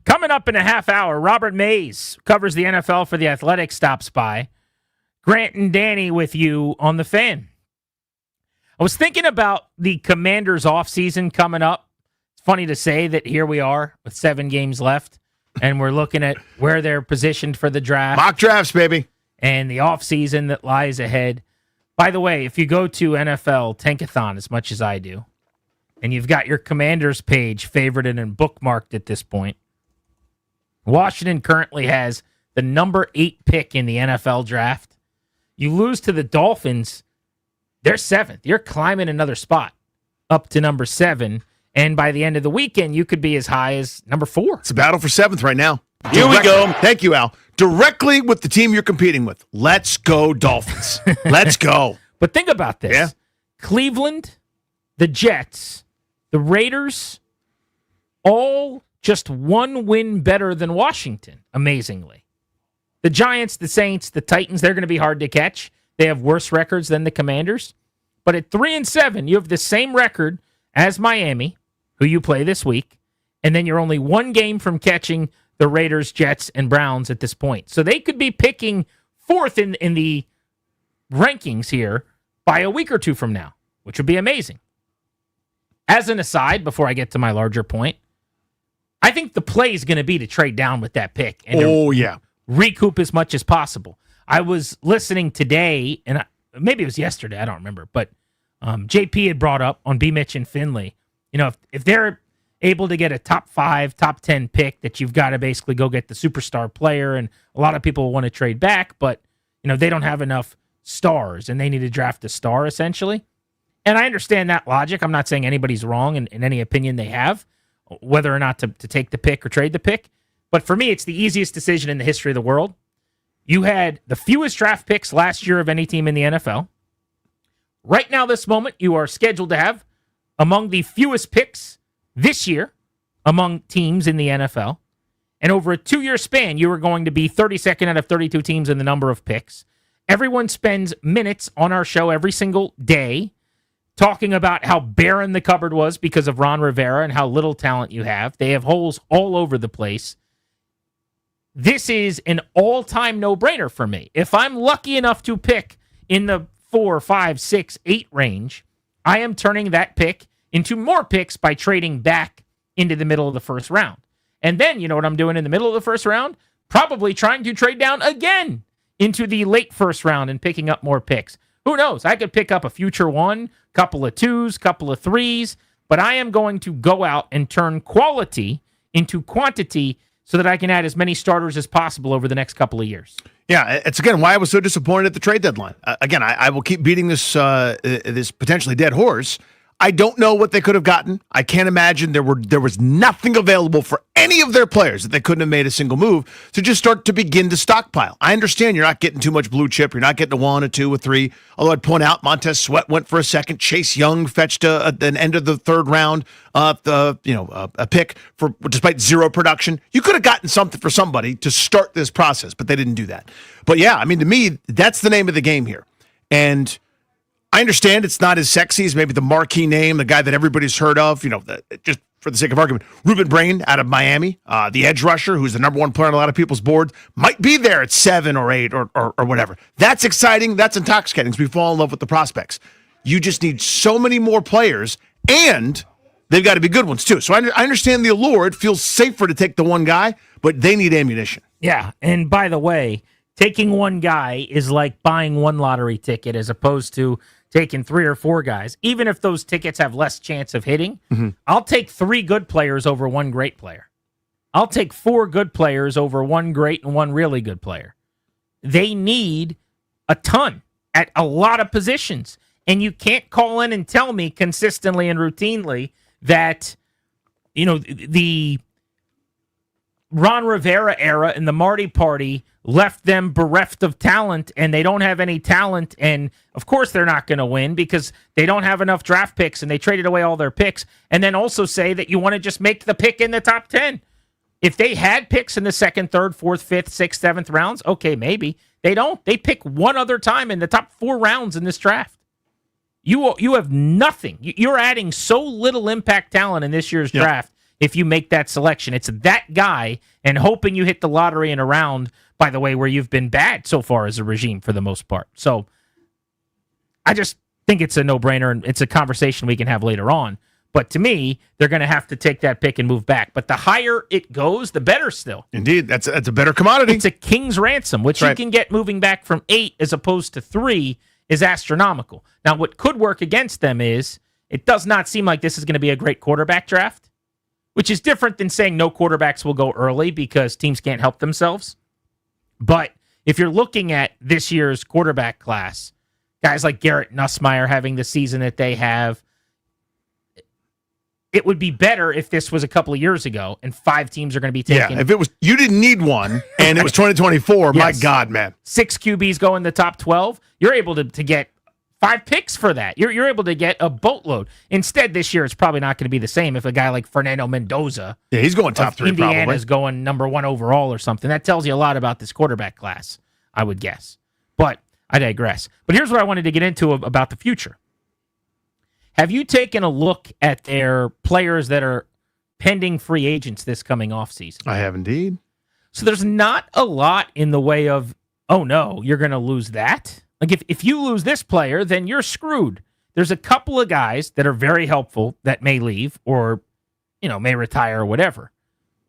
Coming up in a half hour, Robert Mays covers the NFL for The Athletic, stops by. Grant and Danny with you on The Fan. I was thinking about the Commanders' offseason coming up. It's funny to say that here we are with 7 games left, and we're looking at where they're positioned for the draft. Mock drafts, baby. And the offseason that lies ahead. By the way, if you go to NFL Tankathon as much as I do, and you've got your Commanders page favorited and bookmarked at this point, Washington currently has the number 8 pick in the NFL draft. You lose to the Dolphins, they're 7th. You're climbing another spot up to number 7. And by the end of the weekend, you could be as high as number 4. It's a battle for 7th right now. Here we go. Thank you, Al. Directly with the team you're competing with. Let's go, Dolphins. Let's go. But think about this. Yeah. Cleveland, the Jets, the Raiders, all just 1 win better than Washington, amazingly. The Giants, the Saints, the Titans, they're going to be hard to catch. They have worse records than the Commanders. But at 3-7, you have the same record as Miami, who you play this week, and then you're only 1 game from catching the Raiders, Jets, and Browns at this point. So they could be picking 4th in the rankings here by a week or 2 from now, which would be amazing. As an aside, before I get to my larger point, I think the play is going to be to trade down with that pick. And yeah. Recoup as much as possible. I was listening today, and maybe it was yesterday, I don't remember, but JP had brought up on B. Mitch and Finley, if they're able to get a top 5, top 10 pick, that you've got to basically go get the superstar player, and a lot of people want to trade back, but they don't have enough stars, and they need to draft a star, essentially. And I understand that logic. I'm not saying anybody's wrong in any opinion they have, whether or not to take the pick or trade the pick. But for me, it's the easiest decision in the history of the world. You had the fewest draft picks last year of any team in the NFL. Right now, this moment, you are scheduled to have among the fewest picks this year among teams in the NFL. And over a 2-year span, you are going to be 32nd out of 32 teams in the number of picks. Everyone spends minutes on our show every single day talking about how barren the cupboard was because of Ron Rivera and how little talent you have. They have holes all over the place. This is an all-time no-brainer for me. If I'm lucky enough to pick in the 4, 5, 6, 8 range, I am turning that pick into more picks by trading back into the middle of the first round. And then, you know what I'm doing in the middle of the first round? Probably trying to trade down again into the late first round and picking up more picks. Who knows? I could pick up a future 1, couple of 2s, couple of 3s, but I am going to go out and turn quality into quantity so that I can add as many starters as possible over the next couple of years. Yeah, it's again why I was so disappointed at the trade deadline. Again, I will keep beating this this potentially dead horse. I don't know what they could have gotten. I can't imagine there was nothing available for any of their players that they couldn't have made a single move to just start to begin to stockpile. I understand you're not getting too much blue chip. You're not getting a 1, a 2, a 3. Although I'd point out Montez Sweat went for a second. Chase Young fetched an end of the third round, a pick for despite 0 production. You could have gotten something for somebody to start this process, but they didn't do that. But yeah, I mean, to me, that's the name of the game here. And I understand it's not as sexy as maybe the marquee name, the guy that everybody's heard of, just for the sake of argument. Ruben Brain out of Miami, the edge rusher, who's the number one player on a lot of people's boards, might be there at 7 or 8 or whatever. That's exciting. That's intoxicating because we fall in love with the prospects. You just need so many more players, and they've got to be good ones too. So I understand the allure. It feels safer to take the one guy, but they need ammunition. Yeah, and by the way, taking one guy is like buying one lottery ticket as opposed to taking 3 or 4 guys. Even if those tickets have less chance of hitting, I'll take 3 good players over 1 great player. I'll take 4 good players over 1 great and 1 really good player. They need a ton at a lot of positions. And you can't call in and tell me consistently and routinely that, the Ron Rivera era and the Marty Party left them bereft of talent, and they don't have any talent, and of course they're not going to win because they don't have enough draft picks, and they traded away all their picks, and then also say that you want to just make the pick in the top 10. If they had picks in the 2nd, 3rd, 4th, 5th, 6th, 7th rounds, okay, maybe. They don't. They pick one other time in the top 4 rounds in this draft. You have nothing. You're adding so little impact talent in this year's draft if you make that selection. It's that guy and hoping you hit the lottery in a round, by the way, where you've been bad so far as a regime for the most part. So I just think it's a no-brainer, and it's a conversation we can have later on. But to me, they're going to have to take that pick and move back. But the higher it goes, the better still. Indeed, that's a better commodity. It's a king's ransom, which you can get moving back from 8 as opposed to 3 is astronomical. Now, what could work against them is it does not seem like this is going to be a great quarterback draft, which is different than saying no quarterbacks will go early because teams can't help themselves. But if you're looking at this year's quarterback class, guys like Garrett Nussmeier having the season that they have, it would be better if this was a couple of years ago and 5 teams are going to be taking. Yeah, if it was, you didn't need one and it was 2024, Yes. my God, man. 6 QBs go in the top 12. You're able to get 5 picks for that. You're able to get a boatload. Instead, this year it's probably not going to be the same if a guy like Fernando Mendoza, yeah, he's going top 3 Indiana's probably. going number 1 overall or something. That tells you a lot about this quarterback class, I would guess. But I digress. But here's what I wanted to get into about the future. Have you taken a look at their players that are pending free agents this coming offseason? I have indeed. So there's not a lot in the way of, oh no, you're going to lose that. Like if you lose this player, then you're screwed. There's a couple of guys that are very helpful that may leave or, may retire or whatever.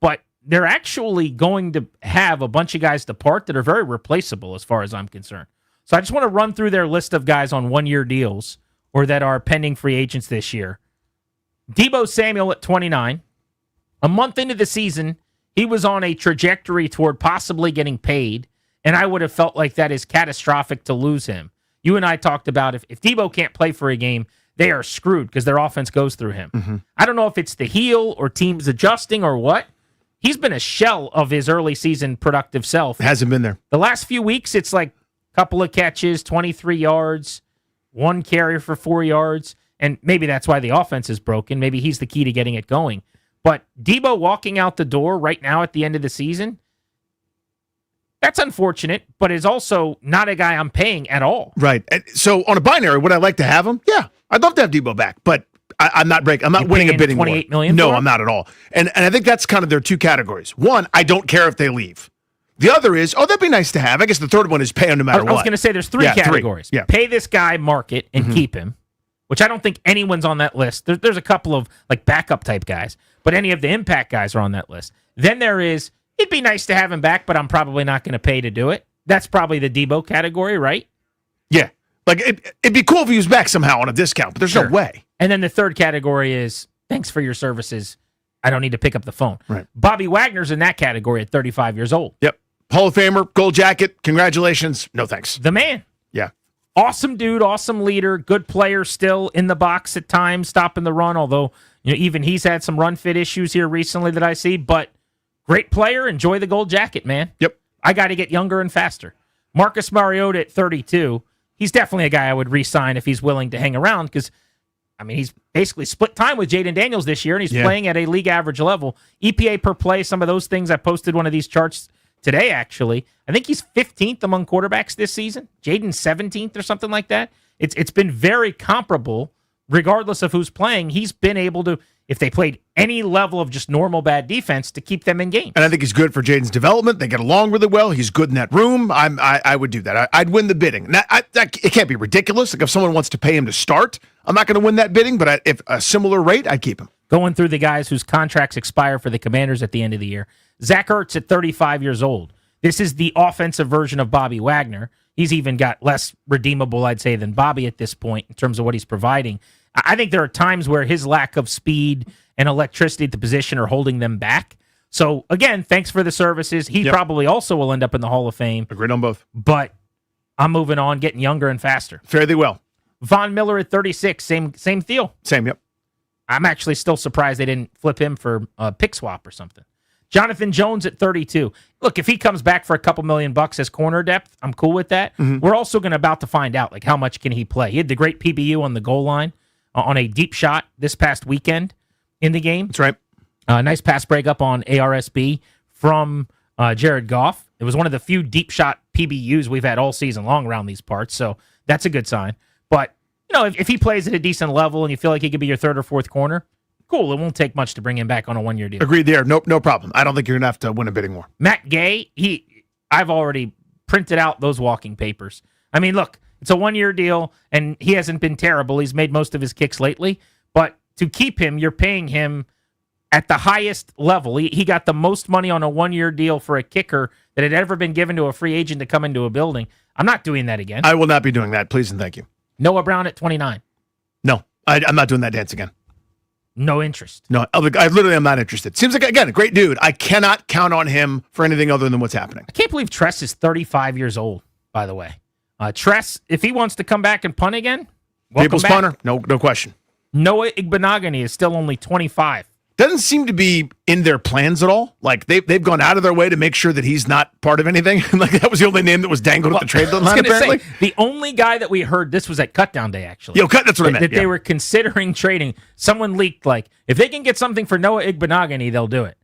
But they're actually going to have a bunch of guys depart that are very replaceable as far as I'm concerned. So I just want to run through their list of guys on 1-year deals or that are pending free agents this year. Deebo Samuel at 29. A month into the season, he was on a trajectory toward possibly getting paid, and I would have felt like that is catastrophic to lose him. You and I talked about if Deebo can't play for a game, they are screwed because their offense goes through him. I don't know if it's the heel or teams adjusting or what. He's been a shell of his early season productive self. Hasn't been there. The last few weeks, it's like a couple of catches, 23 yards, 1 carry for 4 yards, and maybe that's why the offense is broken. Maybe he's the key to getting it going. But Deebo walking out the door right now at the end of the season, that's unfortunate, but is also not a guy I'm paying at all. Right. And so on a binary, would I like to have him? Yeah, I'd love to have Deebo back, but I'm not breaking. I'm not winning a bidding war. $28 million No, for him? I'm not at all. And I think that's kind of their 2 categories. One, I don't care if they leave. The other is, that'd be nice to have. I guess the third one is pay him no matter what. I was going to say there's 3 categories. Yeah. Pay this guy, market, and keep him, which I don't think anyone's on that list. There's a couple of like backup type guys, but any of the impact guys are on that list. Then there is, it'd be nice to have him back, but I'm probably not going to pay to do it. That's probably the Deebo category, right? Yeah. Like, it'd be cool if he was back somehow on a discount, but there's no way. And then the third category is, thanks for your services. I don't need to pick up the phone. Right. Bobby Wagner's in that category at 35 years old. Yep. Hall of Famer, gold jacket. Congratulations. No thanks. The man. Yeah. Awesome dude, awesome leader, good player still in the box at times, stopping the run, although even he's had some run fit issues here recently that I see, but great player. Enjoy the gold jacket, man. Yep. I got to get younger and faster. Marcus Mariota at 32. He's definitely a guy I would re-sign if he's willing to hang around because, he's basically split time with Jaden Daniels this year, and he's playing at a league average level. EPA per play, some of those things. I posted one of these charts today, actually. I think he's 15th among quarterbacks this season. Jaden's 17th or something like that. It's been very comparable, regardless of who's playing. He's been able to, if they played any level of just normal bad defense, to keep them in games. And I think he's good for Jaden's development. They get along really well. He's good in that room. I would do that. I'd win the bidding. Now, it can't be ridiculous. Like if someone wants to pay him to start, I'm not going to win that bidding. But if a similar rate, I'd keep him. Going through the guys whose contracts expire for the Commanders at the end of the year. Zach Ertz at 35 years old. This is the offensive version of Bobby Wagner. He's even got less redeemable, I'd say, than Bobby at this point in terms of what he's providing. I think there are times where his lack of speed and electricity at the position are holding them back. So, again, thanks for the services. He probably also will end up in the Hall of Fame. Agreed on both. But I'm moving on, getting younger and faster. Fare thee well. Von Miller at 36, same deal. Same, yep. I'm actually still surprised they didn't flip him for a pick swap or something. Jonathan Jones at 32. Look, if he comes back for a couple $1 million as corner depth, I'm cool with that. Mm-hmm. We're also about to find out, how much can he play. He had the great PBU on the goal line on a deep shot this past weekend in the game. That's right. Nice pass break up on ARSB from Jared Goff. It was one of the few deep shot PBUs we've had all season long around these parts, so that's a good sign. But, if he plays at a decent level and you feel like he could be your third or fourth corner, cool. It won't take much to bring him back on a one-year deal. Agreed there. No problem. I don't think you're going to have to win a bidding war. Matt Gay, I've already printed out those walking papers. I mean, look, it's a one-year deal, and he hasn't been terrible. He's made most of his kicks lately. But to keep him, you're paying him at the highest level. He got the most money on a one-year deal for a kicker that had ever been given to a free agent to come into a building. I'm not doing that again. I will not be doing that. Please and thank you. Noah Brown at 29. No, I'm not doing that dance again. No interest. No, I literally am not interested. Seems like, again, a great dude. I cannot count on him for anything other than what's happening. I can't believe Tress is 35 years old, by the way. Tress, if he wants to come back and punt again, People's punter, no question. Noah Igbenogany is still only 25. Doesn't seem to be in their plans at all. Like they've gone out of their way to make sure that he's not part of anything. Like that was the only name that was dangled at the trade deadline. Apparently, the only guy that we heard, this was at Cutdown Day actually. That's what I meant. That they were considering trading. Someone leaked if they can get something for Noah Igbenogany, they'll do it.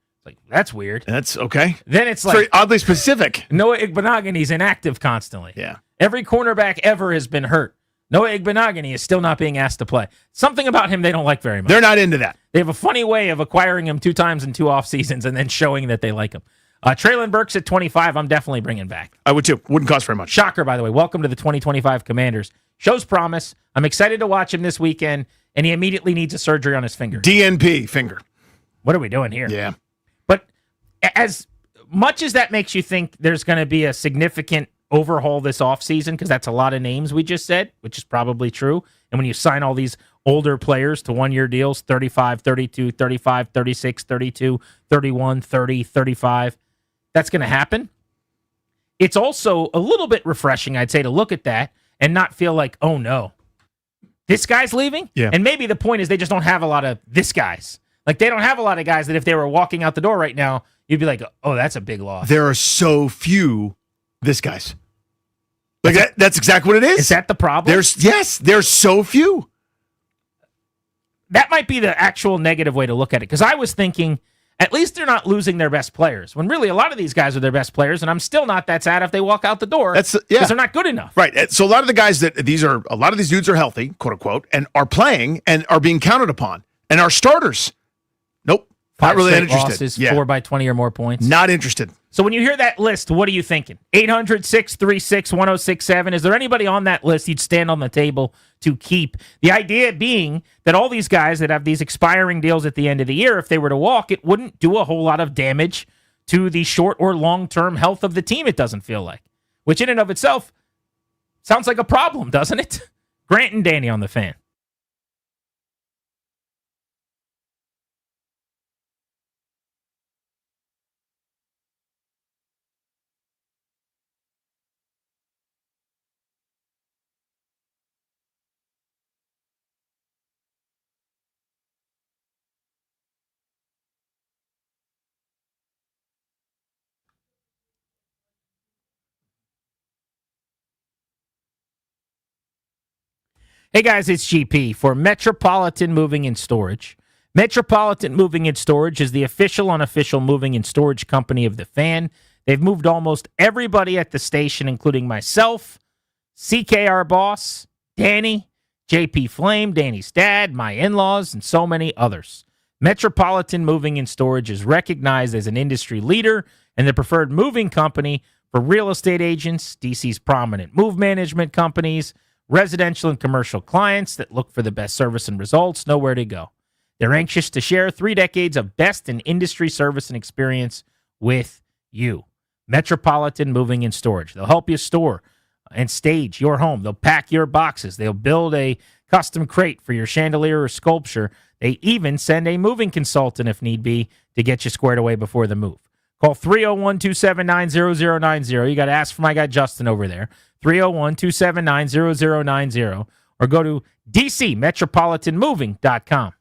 That's weird. That's okay. Then it's very oddly specific. Noah Igbenogany's inactive constantly. Yeah. Every cornerback ever has been hurt. Noah Igbenogany is still not being asked to play. Something about him they don't like very much. They're not into that. They have a funny way of acquiring him 2 times in 2 off seasons and then showing that they like him. Traylon Burks at 25, I'm definitely bringing back. I would too. Wouldn't cost very much. Shocker, by the way. Welcome to the 2025 Commanders. Shows promise. I'm excited to watch him this weekend, and he immediately needs a surgery on his finger. DNP finger. What are we doing here? Yeah. But as much as that makes you think there's going to be a significant overhaul this offseason, because that's a lot of names we just said, which is probably true. And when you sign all these older players to one-year deals, 35, 32, 35, 36, 32, 31, 30, 35, that's going to happen. It's also a little bit refreshing, I'd say, to look at that and not feel like, oh, no, this guy's leaving? Yeah. And maybe the point is they just don't have a lot of this guys. Like, they don't have a lot of guys that if they were walking out the door right now, you'd be like, oh, that's a big loss. There are so few this guys. Like that's exactly what it is. Is that the problem? There's so few. That might be the actual negative way to look at it, because I was thinking at least they're not losing their best players, when really a lot of these guys are their best players, and I'm still not that sad if they walk out the door because they're not good enough. Right. So a lot of the guys a lot of these dudes are healthy, quote unquote, and are playing and are being counted upon and are starters. Nope. 5 not really straight interested. Losses, 4 by 20 or more points. Not interested. So when you hear that list, what are you thinking? 800-636-1067. Is there anybody on that list you'd stand on the table to keep? The idea being that all these guys that have these expiring deals at the end of the year, if they were to walk, it wouldn't do a whole lot of damage to the short or long-term health of the team, it doesn't feel like. Which in and of itself sounds like a problem, doesn't it? Grant and Danny on the Fan. Hey guys, it's GP for Metropolitan Moving and Storage. Metropolitan Moving and Storage is the official, unofficial moving and storage company of the Fan. They've moved almost everybody at the station, including myself, CK, our boss, Danny, JP Flame, Danny's dad, my in-laws, and so many others. Metropolitan Moving and Storage is recognized as an industry leader and the preferred moving company for real estate agents, DC's prominent move management companies, residential and commercial clients that look for the best service and results, know where to go. They're anxious to share 3 decades of best in industry service and experience with you. Metropolitan Moving and Storage. They'll help you store and stage your home. They'll pack your boxes. They'll build a custom crate for your chandelier or sculpture. They even send a moving consultant if need be to get you squared away before the move. Call 301-279-0090. You got to ask for my guy Justin over there. 301-279-0090. Or go to dcmetropolitanmoving.com.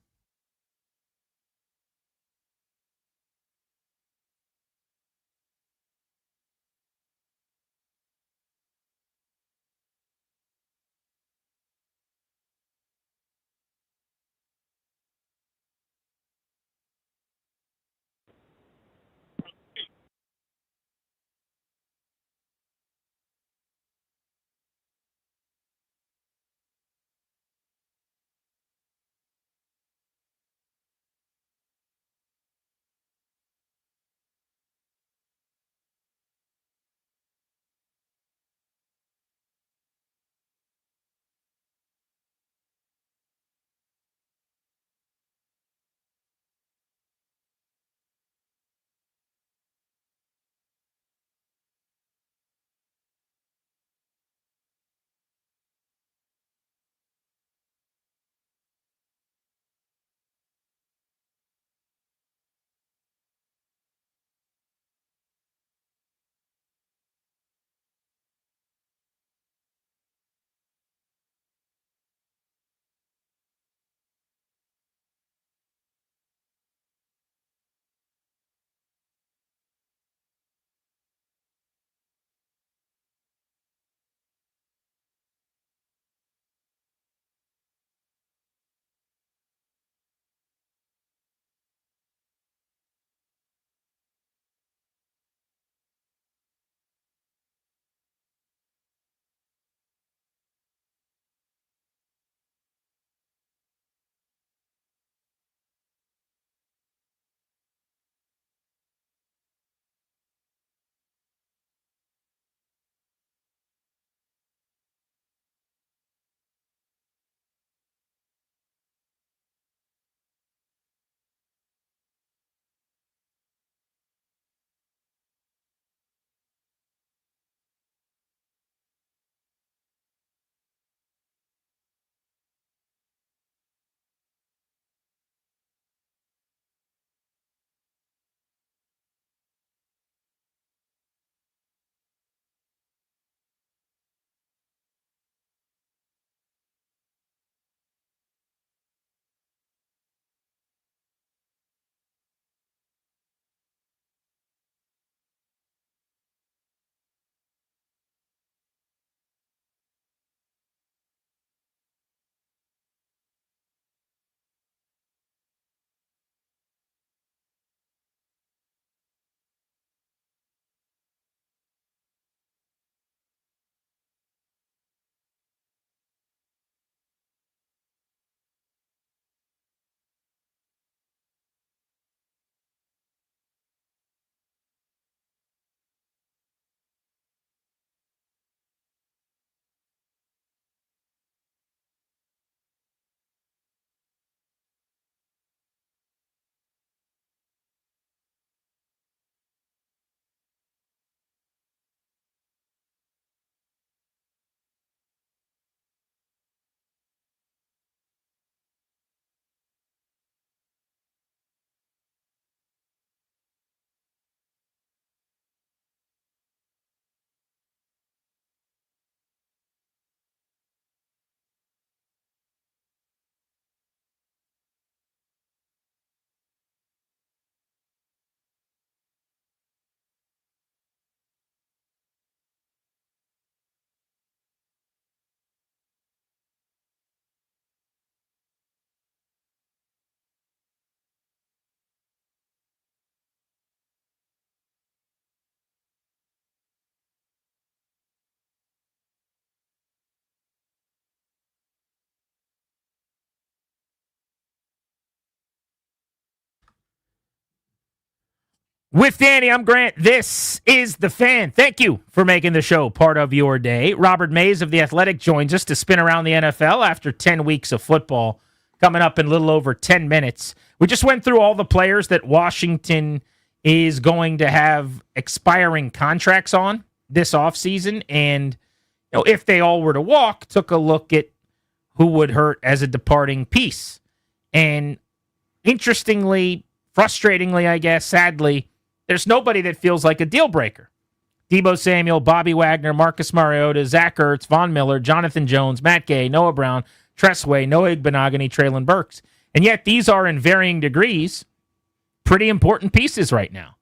With Danny, I'm Grant. This is The Fan. Thank you for making the show part of your day. Robert Mays of The Athletic joins us to spin around the NFL after 10 weeks of football, coming up in a little over 10 minutes. We just went through all the players that Washington is going to have expiring contracts on this offseason, and if they all were to walk, took a look at who would hurt as a departing piece. And interestingly, frustratingly, I guess, sadly, there's nobody that feels like a deal breaker. Deebo Samuel, Bobby Wagner, Marcus Mariota, Zach Ertz, Von Miller, Jonathan Jones, Matt Gay, Noah Brown, Tress Way, Noah Igbenogany, Treylon Burks. And yet these are in varying degrees pretty important pieces right now.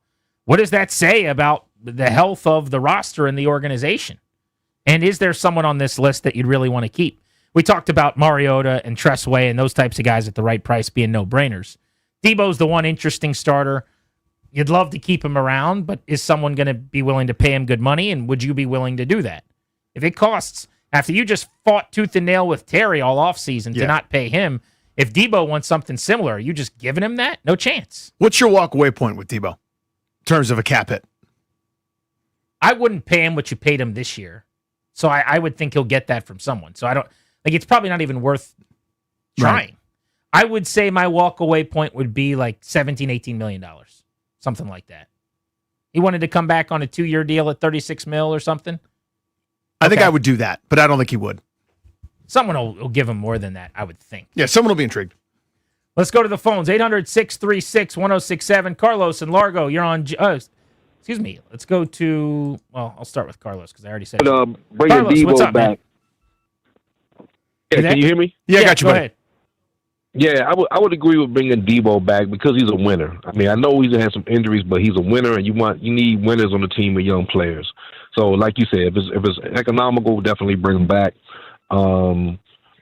What does that say about the health of the roster and the organization? And is there someone on this list that you'd really want to keep? We talked about Mariota and Tress Way and those types of guys at the right price being no-brainers. Deebo's the one interesting starter. You'd love to keep him around, but is someone going to be willing to pay him good money, and would you be willing to do that? If it costs, after you just fought tooth and nail with Terry all offseason to not pay him, if Deebo wants something similar, are you just giving him that? No chance. What's your walk-away point with Deebo in terms of a cap hit? I wouldn't pay him what you paid him this year, so I would think he'll get that from someone. So I don't like. It's probably not even worth trying. Right. I would say my walk-away point would be like $17, $18 million. Something like that. He wanted to come back on a 2-year deal at $36 million or something. I think I would do that, but I don't think he would. Someone will give him more than that, I would think. Yeah, someone will be intrigued. Let's go to the phones. 800-636-1067. Carlos and Largo, you're on. Excuse me. Let's go to. Well, I'll start with Carlos because I already said. Bring Carlos, Deebo what's up, back. Man? Yeah, can you hear me? Yeah, I got you, go buddy. ahead. Yeah, I would agree with bringing Deebo back because he's a winner. I mean, I know he's had some injuries, but he's a winner, and you need winners on the team with young players. So, like you said, if it's economical, definitely bring him back. And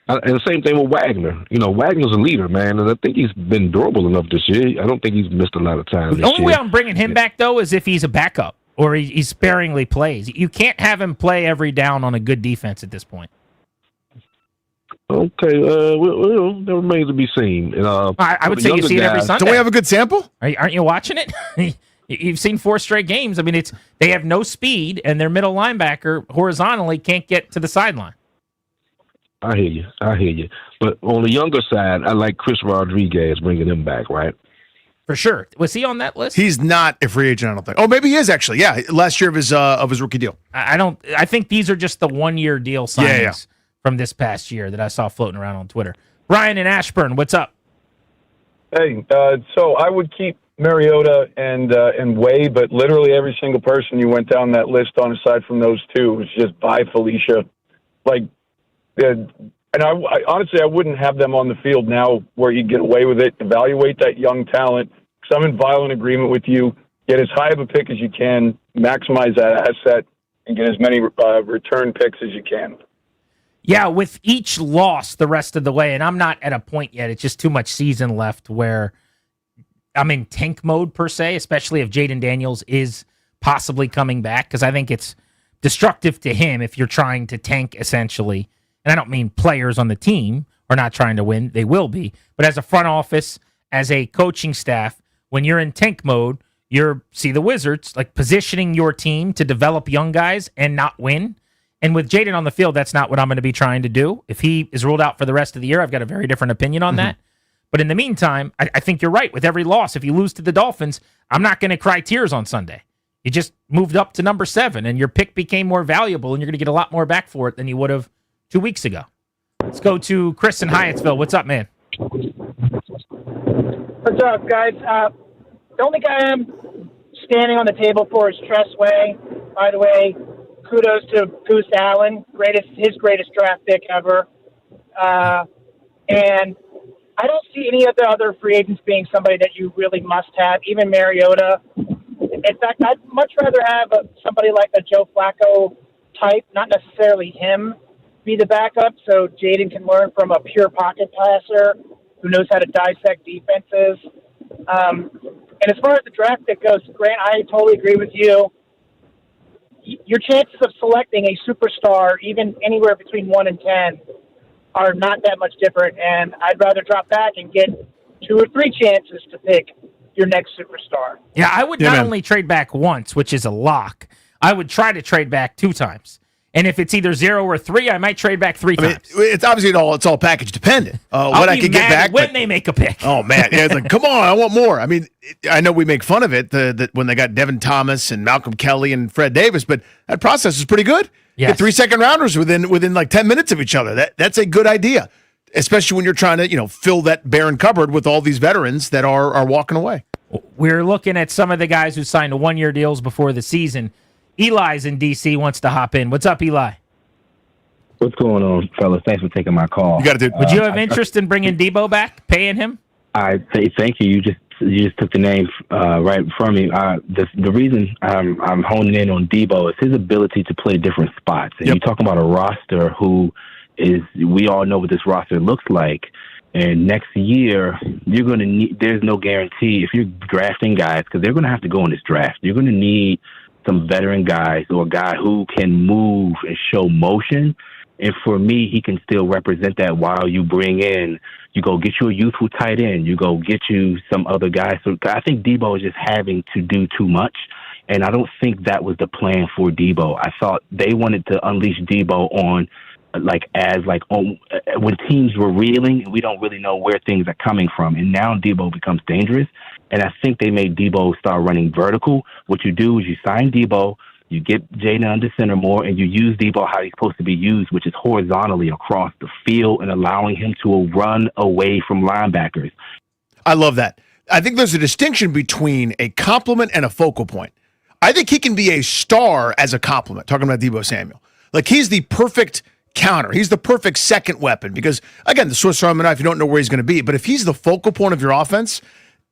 the same thing with Wagner. Wagner's a leader, man, and I think he's been durable enough this year. I don't think he's missed a lot of time. The only way I'm bringing him back, though, is if he's a backup or he sparingly plays. You can't have him play every down on a good defense at this point. Okay, well, that remains to be seen. I would say you see it every Sunday. Don't we have a good sample? Aren't you watching it? You've seen 4 straight games. I mean, they have no speed, and their middle linebacker horizontally can't get to the sideline. I hear you. But on the younger side, I like Chris Rodriguez, bringing him back, right? For sure. Was he on that list? He's not a free agent, I don't think. Oh, maybe he is actually. Yeah, last year of his rookie deal. I think these are just the 1-year deal signings from this past year that I saw floating around on Twitter. Brian in Ashburn, what's up? Hey, so I would keep Mariota and Way, but literally every single person you went down that list on, aside from those two, was just bye Felicia. And I honestly, I wouldn't have them on the field now where you get away with it. Evaluate that young talent. Because I'm in violent agreement with you. Get as high of a pick as you can, maximize that asset, and get as many return picks as you can. Yeah, with each loss the rest of the way, and I'm not at a point yet, it's just too much season left where I'm in tank mode per se, especially if Jaden Daniels is possibly coming back, because I think it's destructive to him if you're trying to tank essentially. And I don't mean players on the team are not trying to win. They will be. But as a front office, as a coaching staff, when you're in tank mode, see the Wizards, like positioning your team to develop young guys and not win. And with Jaden on the field, that's not what I'm going to be trying to do. If he is ruled out for the rest of the year, I've got a very different opinion on that. But in the meantime, I think you're right. With every loss, if you lose to the Dolphins, I'm not going to cry tears on Sunday. You just moved up to number 7, and your pick became more valuable, and you're going to get a lot more back for it than you would have 2 weeks ago. Let's go to Chris in Hyattsville. What's up, man? What's up, guys? The only guy I'm standing on the table for is Tress Way. By the way, kudos to Goose Allen, his greatest draft pick ever. And I don't see any of the other free agents being somebody that you really must have, even Mariota. In fact, I'd much rather have somebody like a Joe Flacco type, not necessarily him, be the backup so Jaden can learn from a pure pocket passer who knows how to dissect defenses. And as far as the draft pick goes, Grant, I totally agree with you. Your chances of selecting a superstar, even anywhere between 1 and 10, are not that much different. And I'd rather drop back and get 2 or 3 chances to pick your next superstar. Yeah, I would not only trade back once, which is a lock. I would try to trade back 2 times. And if it's either 0 or 3, I might trade back 3 times. It's obviously it's all package dependent. What I could get back when they make a pick. Oh man, yeah, it's like come on, I want more. I mean, I know we make fun of it that when they got Devin Thomas and Malcolm Kelly and Fred Davis, but that process is pretty good. Yes. Get 3 second rounders within like 10 minutes of each other. That's a good idea, especially when you're trying to fill that barren cupboard with all these veterans that are walking away. We're looking at some of the guys who signed 1-year deals before the season. Eli's in D.C. wants to hop in. What's up, Eli? What's going on, fellas? Thanks for taking my call. You got to do. Would you have interest in bringing Debo back, paying him? I say thank you. You just took the name right from me. The reason I'm honing in on Debo is his ability to play different spots. And you're talking about a roster we all know what this roster looks like. And next year, you're going to need. There's no guarantee if you're drafting guys because they're going to have to go in this draft. You're going to need some veteran guys or a guy who can move and show motion. And for me, he can still represent that while you you go get you a youthful tight end, you go get you some other guys. So I think Debo is just having to do too much. And I don't think that was the plan for Debo. I thought they wanted to unleash Debo on when teams were reeling and we don't really know where things are coming from. And now Debo becomes dangerous. And I think they made Debo start running vertical. What you do is you sign Debo, you get Jaden under center more, and you use Debo how he's supposed to be used, which is horizontally across the field and allowing him to run away from linebackers. I love that. I think there's a distinction between a compliment and a focal point. I think he can be a star as a compliment, talking about Debo Samuel. Like, he's the perfect counter. He's the perfect second weapon because, again, the Swiss Army knife, you don't know where he's going to be. But if he's the focal point of your offense,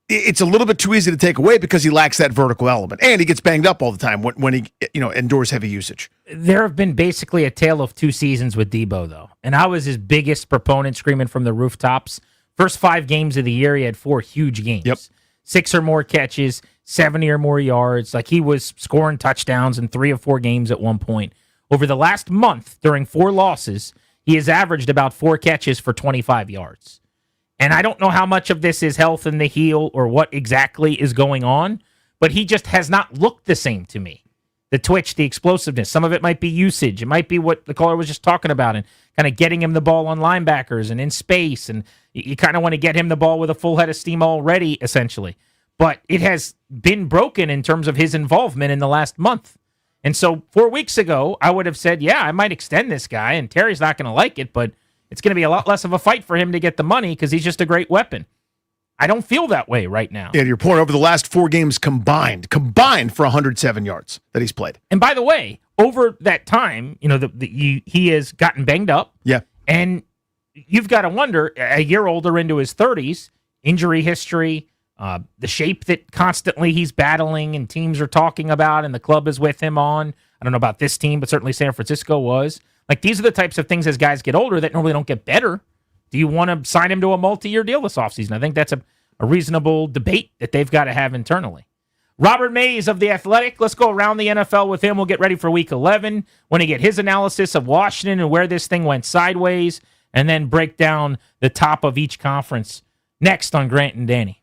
it's a little bit too easy to take away because he lacks that vertical element. And he gets banged up all the time when he endures heavy usage. There have been basically a tale of 2 seasons with Debo, though. And I was his biggest proponent screaming from the rooftops. First 5 games of the year, he had 4 huge games. Yep. 6 or more catches, 70 or more yards. Like, he was scoring touchdowns in 3 or 4 games at one point. Over the last month, during 4 losses, he has averaged about 4 catches for 25 yards. And I don't know how much of this is health in the heel or what exactly is going on, but he just has not looked the same to me. The twitch, the explosiveness, some of it might be usage. It might be what the caller was just talking about and kind of getting him the ball on linebackers and in space. And you kind of want to get him the ball with a full head of steam already, essentially. But it has been broken in terms of his involvement in the last month. And so 4 weeks ago, I would have said, yeah, I might extend this guy, and Terry's not going to like it, but it's going to be a lot less of a fight for him to get the money because he's just a great weapon. I don't feel that way right now. Yeah, your point over the last 4 games combined for 107 yards that he's played. And by the way, over that time, he has gotten banged up. Yeah. And you've got to wonder, a year older into his 30s, injury history, the shape that constantly he's battling and teams are talking about and the club is with him on. I don't know about this team, but certainly San Francisco was. Like, these are the types of things as guys get older that normally don't get better. Do you want to sign him to a multi-year deal this offseason? I think that's a reasonable debate that they've got to have internally. Robert Mays of The Athletic. Let's go around the NFL with him. We'll get ready for Week 11 when he get his analysis of Washington and where this thing went sideways, and then break down the top of each conference next on Grant and Danny.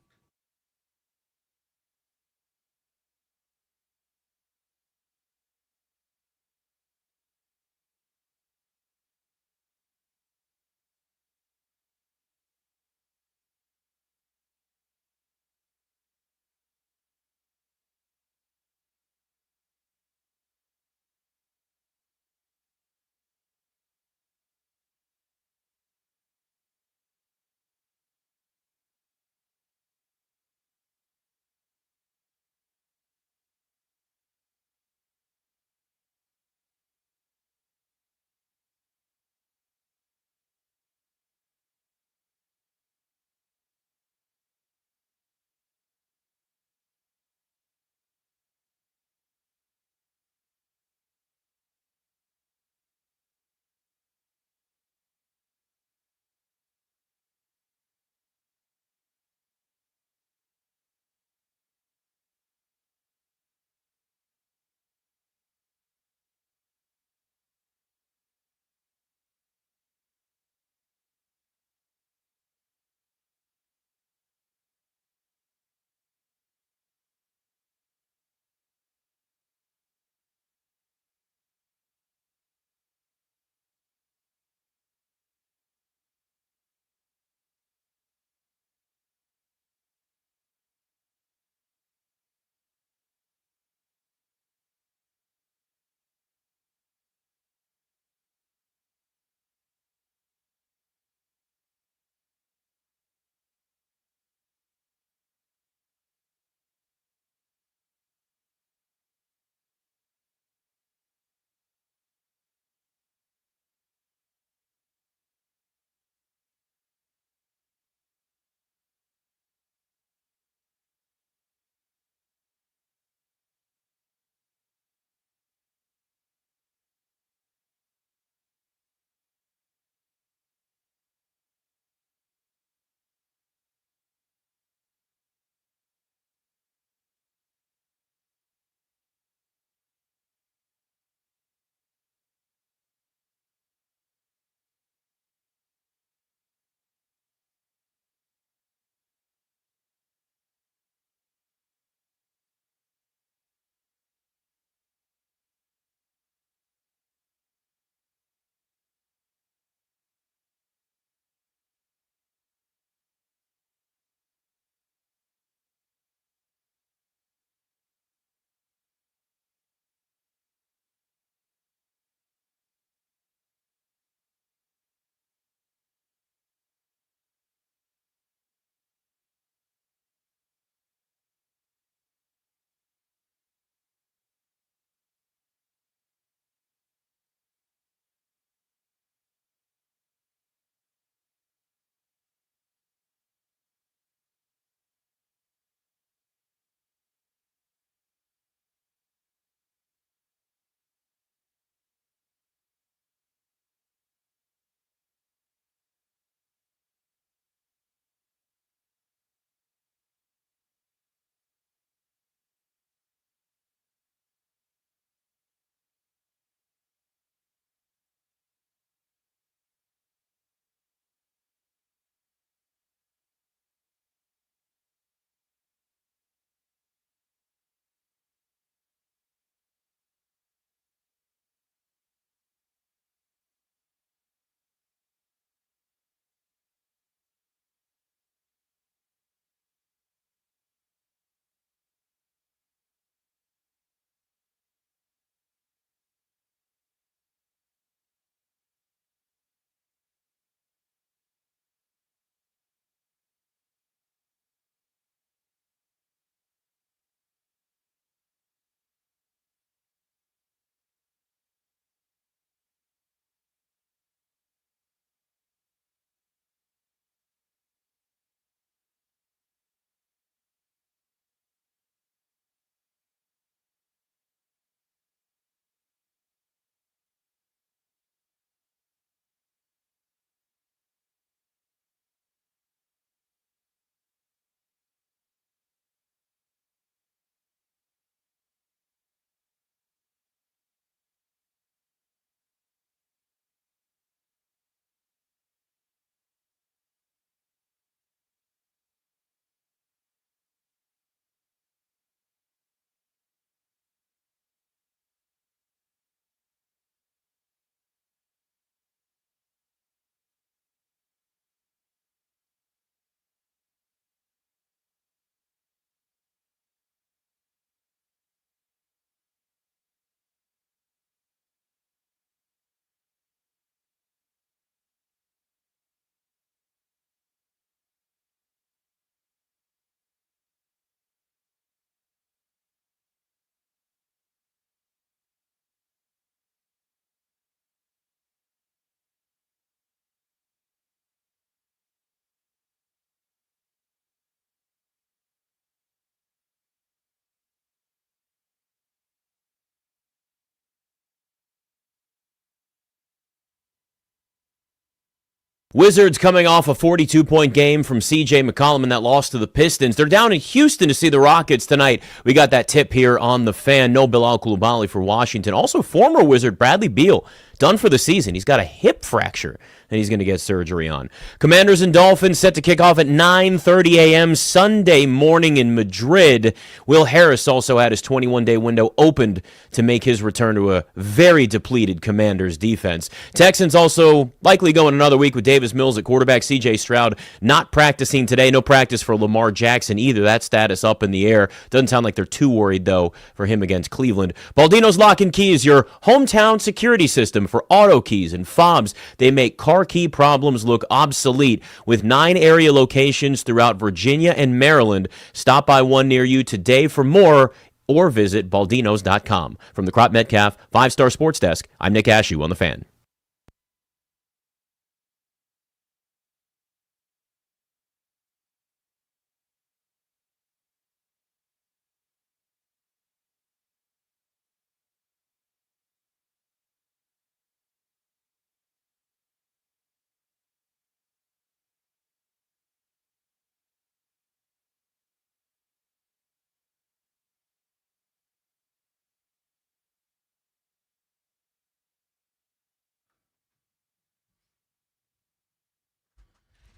Wizards coming off a 42-point game from C.J. McCollum in that loss to the Pistons. They're down in Houston to see the Rockets tonight. We got that tip here on The Fan. No Bilal Coulibaly for Washington. Also, former Wizard Bradley Beal, done for the season. He's got a hip fracture that he's going to get surgery on. Commanders and Dolphins set to kick off at 9:30 a.m. Sunday morning in Madrid. Will Harris also had his 21-day window opened to make his return to a very depleted Commanders defense. Texans also likely going another week with Davis Mills at quarterback. C.J. Stroud not practicing today. No practice for Lamar Jackson either. That status up in the air. Doesn't sound like they're too worried, though, for him against Cleveland. Baldino's Lock and Key is your hometown security system for auto keys and fobs. They make car key problems look obsolete with 9 area locations throughout Virginia and Maryland. Stop by one near you today for more or visit baldinos.com. From the Crop Metcalf 5-Star Sports Desk, I'm Nick Ashew on The Fan.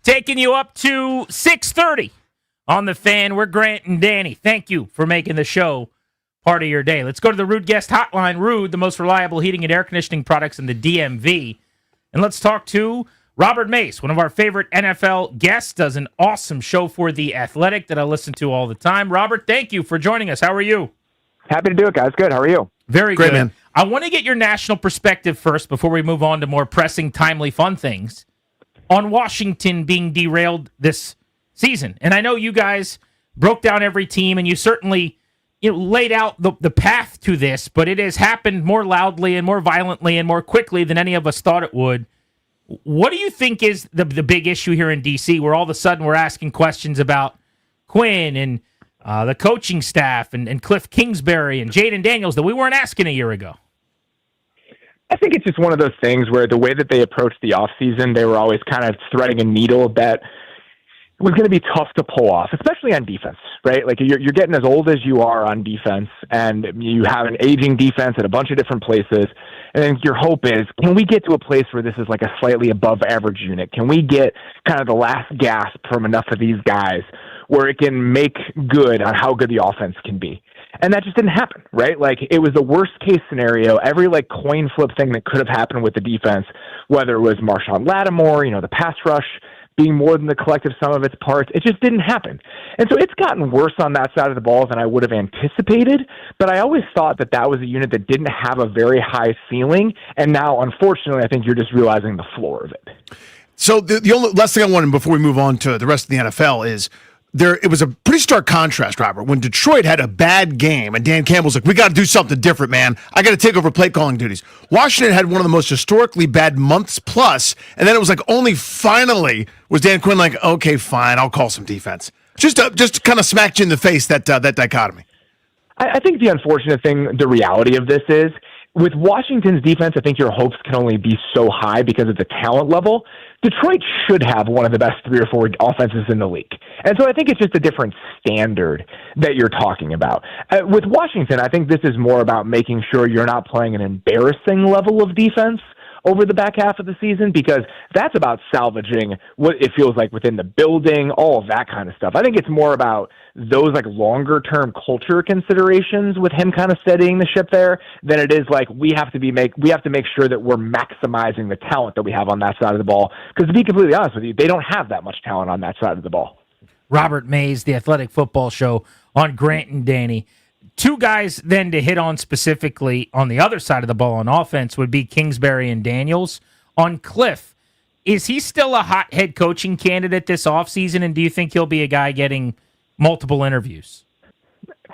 Taking you up to 6:30 on The Fan. We're Grant and Danny. Thank you for making the show part of your day. Let's go to the Ruud Guest Hotline. Ruud, the most reliable heating and air conditioning products in the DMV. And let's talk to Robert Mace, one of our favorite NFL guests, does an awesome show for The Athletic that I listen to all the time. Robert, thank you for joining us. How are you? Happy to do it, guys. Good. How are you? Very Great, good. man. I want to get your national perspective first before we move on to more pressing, timely, fun things on Washington being derailed this season. And I know you guys broke down every team, and you certainly laid out the path to this, but it has happened more loudly and more violently and more quickly than any of us thought it would. What do you think is the big issue here in D.C., where all of a sudden we're asking questions about Quinn and the coaching staff and Cliff Kingsbury and Jaden Daniels that we weren't asking a year ago? I think it's just one of those things where the way that they approached the offseason, they were always kind of threading a needle that was going to be tough to pull off, especially on defense, right? Like you're getting as old as you are on defense, and you have an aging defense at a bunch of different places. And then your hope is, can we get to a place where this is like a slightly above average unit? Can we get kind of the last gasp from enough of these guys where it can make good on how good the offense can be? And that just didn't happen, right? Like, it was the worst case scenario. Every coin flip thing that could have happened with the defense, whether it was Marshawn Lattimore, the pass rush being more than the collective sum of its parts, it just didn't happen. And so it's gotten worse on that side of the ball than I would have anticipated. But I always thought that was a unit that didn't have a very high ceiling. And now, unfortunately, I think you're just realizing the floor of it. So the only last thing I wanted before we move on to the rest of the NFL is it was a pretty stark contrast, Robert, when Detroit had a bad game and Dan Campbell's like, we got to do something different, man. I got to take over play calling duties. Washington had one of the most historically bad months plus, and then it was like only finally was Dan Quinn like, okay, fine, I'll call some defense. Just to kind of smacked you in the face, that dichotomy. I think the unfortunate thing, the reality of this is, with Washington's defense, I think your hopes can only be so high because of the talent level. Detroit should have one of the best 3 or 4 offenses in the league. And so I think it's just a different standard that you're talking about. With Washington, I think this is more about making sure you're not playing an embarrassing level of defense over the back half of the season, because that's about salvaging what it feels like within the building, all of that kind of stuff. I think it's more about those longer term culture considerations with him kind of steadying the ship there than it is we have to make sure that we're maximizing the talent that we have on that side of the ball. Because to be completely honest with you, they don't have that much talent on that side of the ball. Robert Mays, the Athletic Football Show on Grant and Danny. 2 guys then to hit on specifically on the other side of the ball on offense would be Kingsbury and Daniels. On Cliff, is he still a hot head coaching candidate this offseason, and do you think he'll be a guy getting multiple interviews?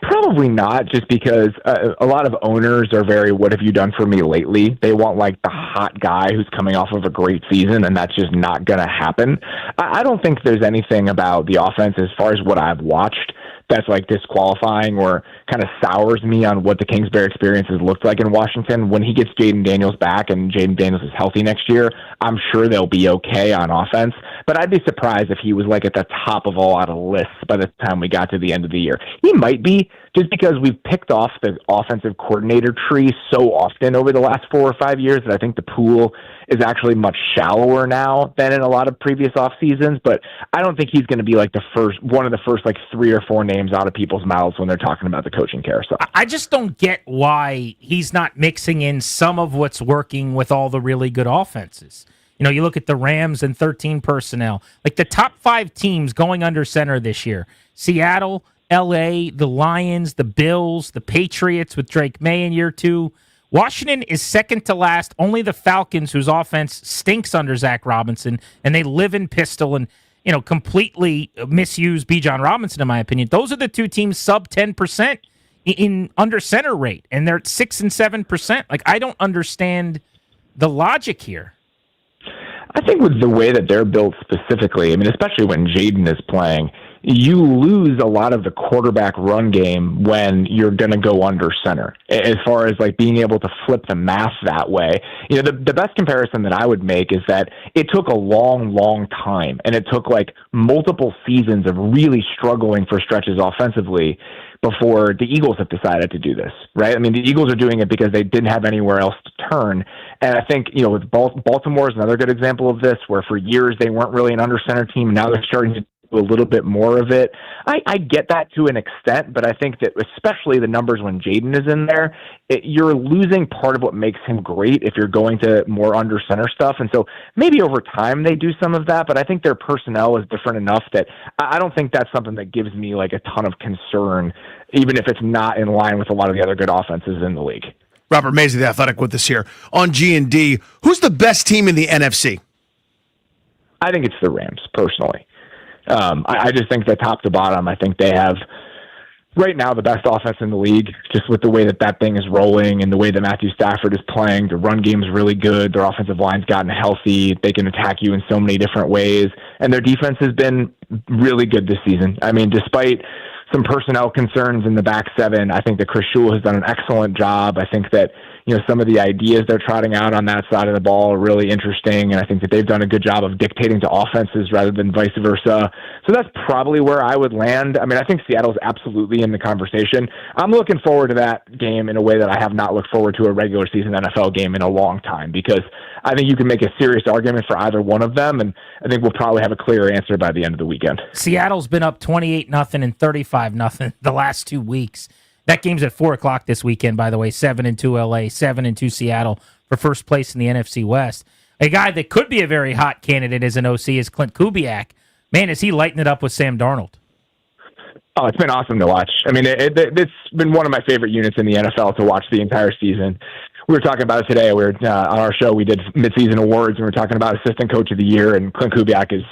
Probably not, just because a lot of owners are very, what have you done for me lately? They want the hot guy who's coming off of a great season, and that's just not going to happen. I don't think there's anything about the offense, as far as what I've watched, that's like disqualifying or kind of sours me on what the Kingsbury experience has looked like in Washington. When he gets Jaden Daniels back and Jaden Daniels is healthy next year, I'm sure they'll be okay on offense. But I'd be surprised if he was like at the top of a lot of lists by the time we got to the end of the year. He might be, just because we've picked off the offensive coordinator tree so often over the last 4 or 5 years that I think the pool is actually much shallower now than in a lot of previous off seasons. But I don't think he's going to be like one of the first like 3 or 4 names out of people's mouths when they're talking about the coaching carousel. I just don't get why he's not mixing in some of what's working with all the really good offenses. You know, you look at the Rams and 13 personnel, like the top 5 teams going under center this year: Seattle, LA, the Lions, the Bills, the Patriots with Drake May in year 2. Washington is second to last. Only the Falcons, whose offense stinks under Zach Robinson, and they live in pistol and, you know, completely misuse Bijan Robinson, in my opinion. Those are the 2 teams sub 10% in under center rate, and they're at 6 and 7%. Like, I don't understand the logic here. I think with the way that they're built specifically, I mean, especially when Jaden is playing, you lose a lot of the quarterback run game when you're going to go under center, as far as like being able to flip the math that way. You know, the best comparison that I would make is that it took a long time, and it took like multiple seasons of really struggling for stretches offensively before the Eagles have decided to do this, right? I mean, the Eagles are doing it because they didn't have anywhere else to turn. And I think, you know, with Baltimore is another good example of this, where for years they weren't really an under center team. Now they're starting to a little bit more of it. I get that to an extent, but I think that especially the numbers when Jaden is in there, you're losing part of what makes him great if you're going to more under center stuff. And so maybe over time they do some of that, but I think their personnel is different enough that I don't think that's something that gives me like a ton of concern, even if it's not in line with a lot of the other good offenses in the league. Robert Mazie, The Athletic, with us here on G&D. Who's the best team in the NFC? I think it's the Rams, personally. I just think that top to bottom, I think they have right now the best offense in the league, just with the way that thing is rolling and the way that Matthew Stafford is playing. The run game is really good. Their offensive line's gotten healthy. They can attack you in so many different ways. And their defense has been really good this season. I mean, despite some personnel concerns in the back 7, I think that Chris Shule has done an excellent job. I think that, you know, some of the ideas they're trotting out on that side of the ball are really interesting, and I think that they've done a good job of dictating to offenses rather than vice versa. So that's probably where I would land. I mean, I think Seattle's absolutely in the conversation. I'm looking forward to that game in a way that I have not looked forward to a regular season NFL game in a long time, because I think you can make a serious argument for either one of them, and I think we'll probably have a clear answer by the end of the weekend. Seattle's been up 28-0 and 35-0 the last 2 weeks. That game's at 4 o'clock this weekend, by the way. 7-2 LA, 7-2 Seattle for first place in the NFC West. A guy that could be a very hot candidate as an OC is Clint Kubiak. Man, is he lighting it up with Sam Darnold? Oh, it's been awesome to watch. I mean, it's been one of my favorite units in the NFL to watch the entire season. We were talking about it today. We were on our show. We did midseason awards, and we were talking about Assistant Coach of the Year, and Clint Kubiak is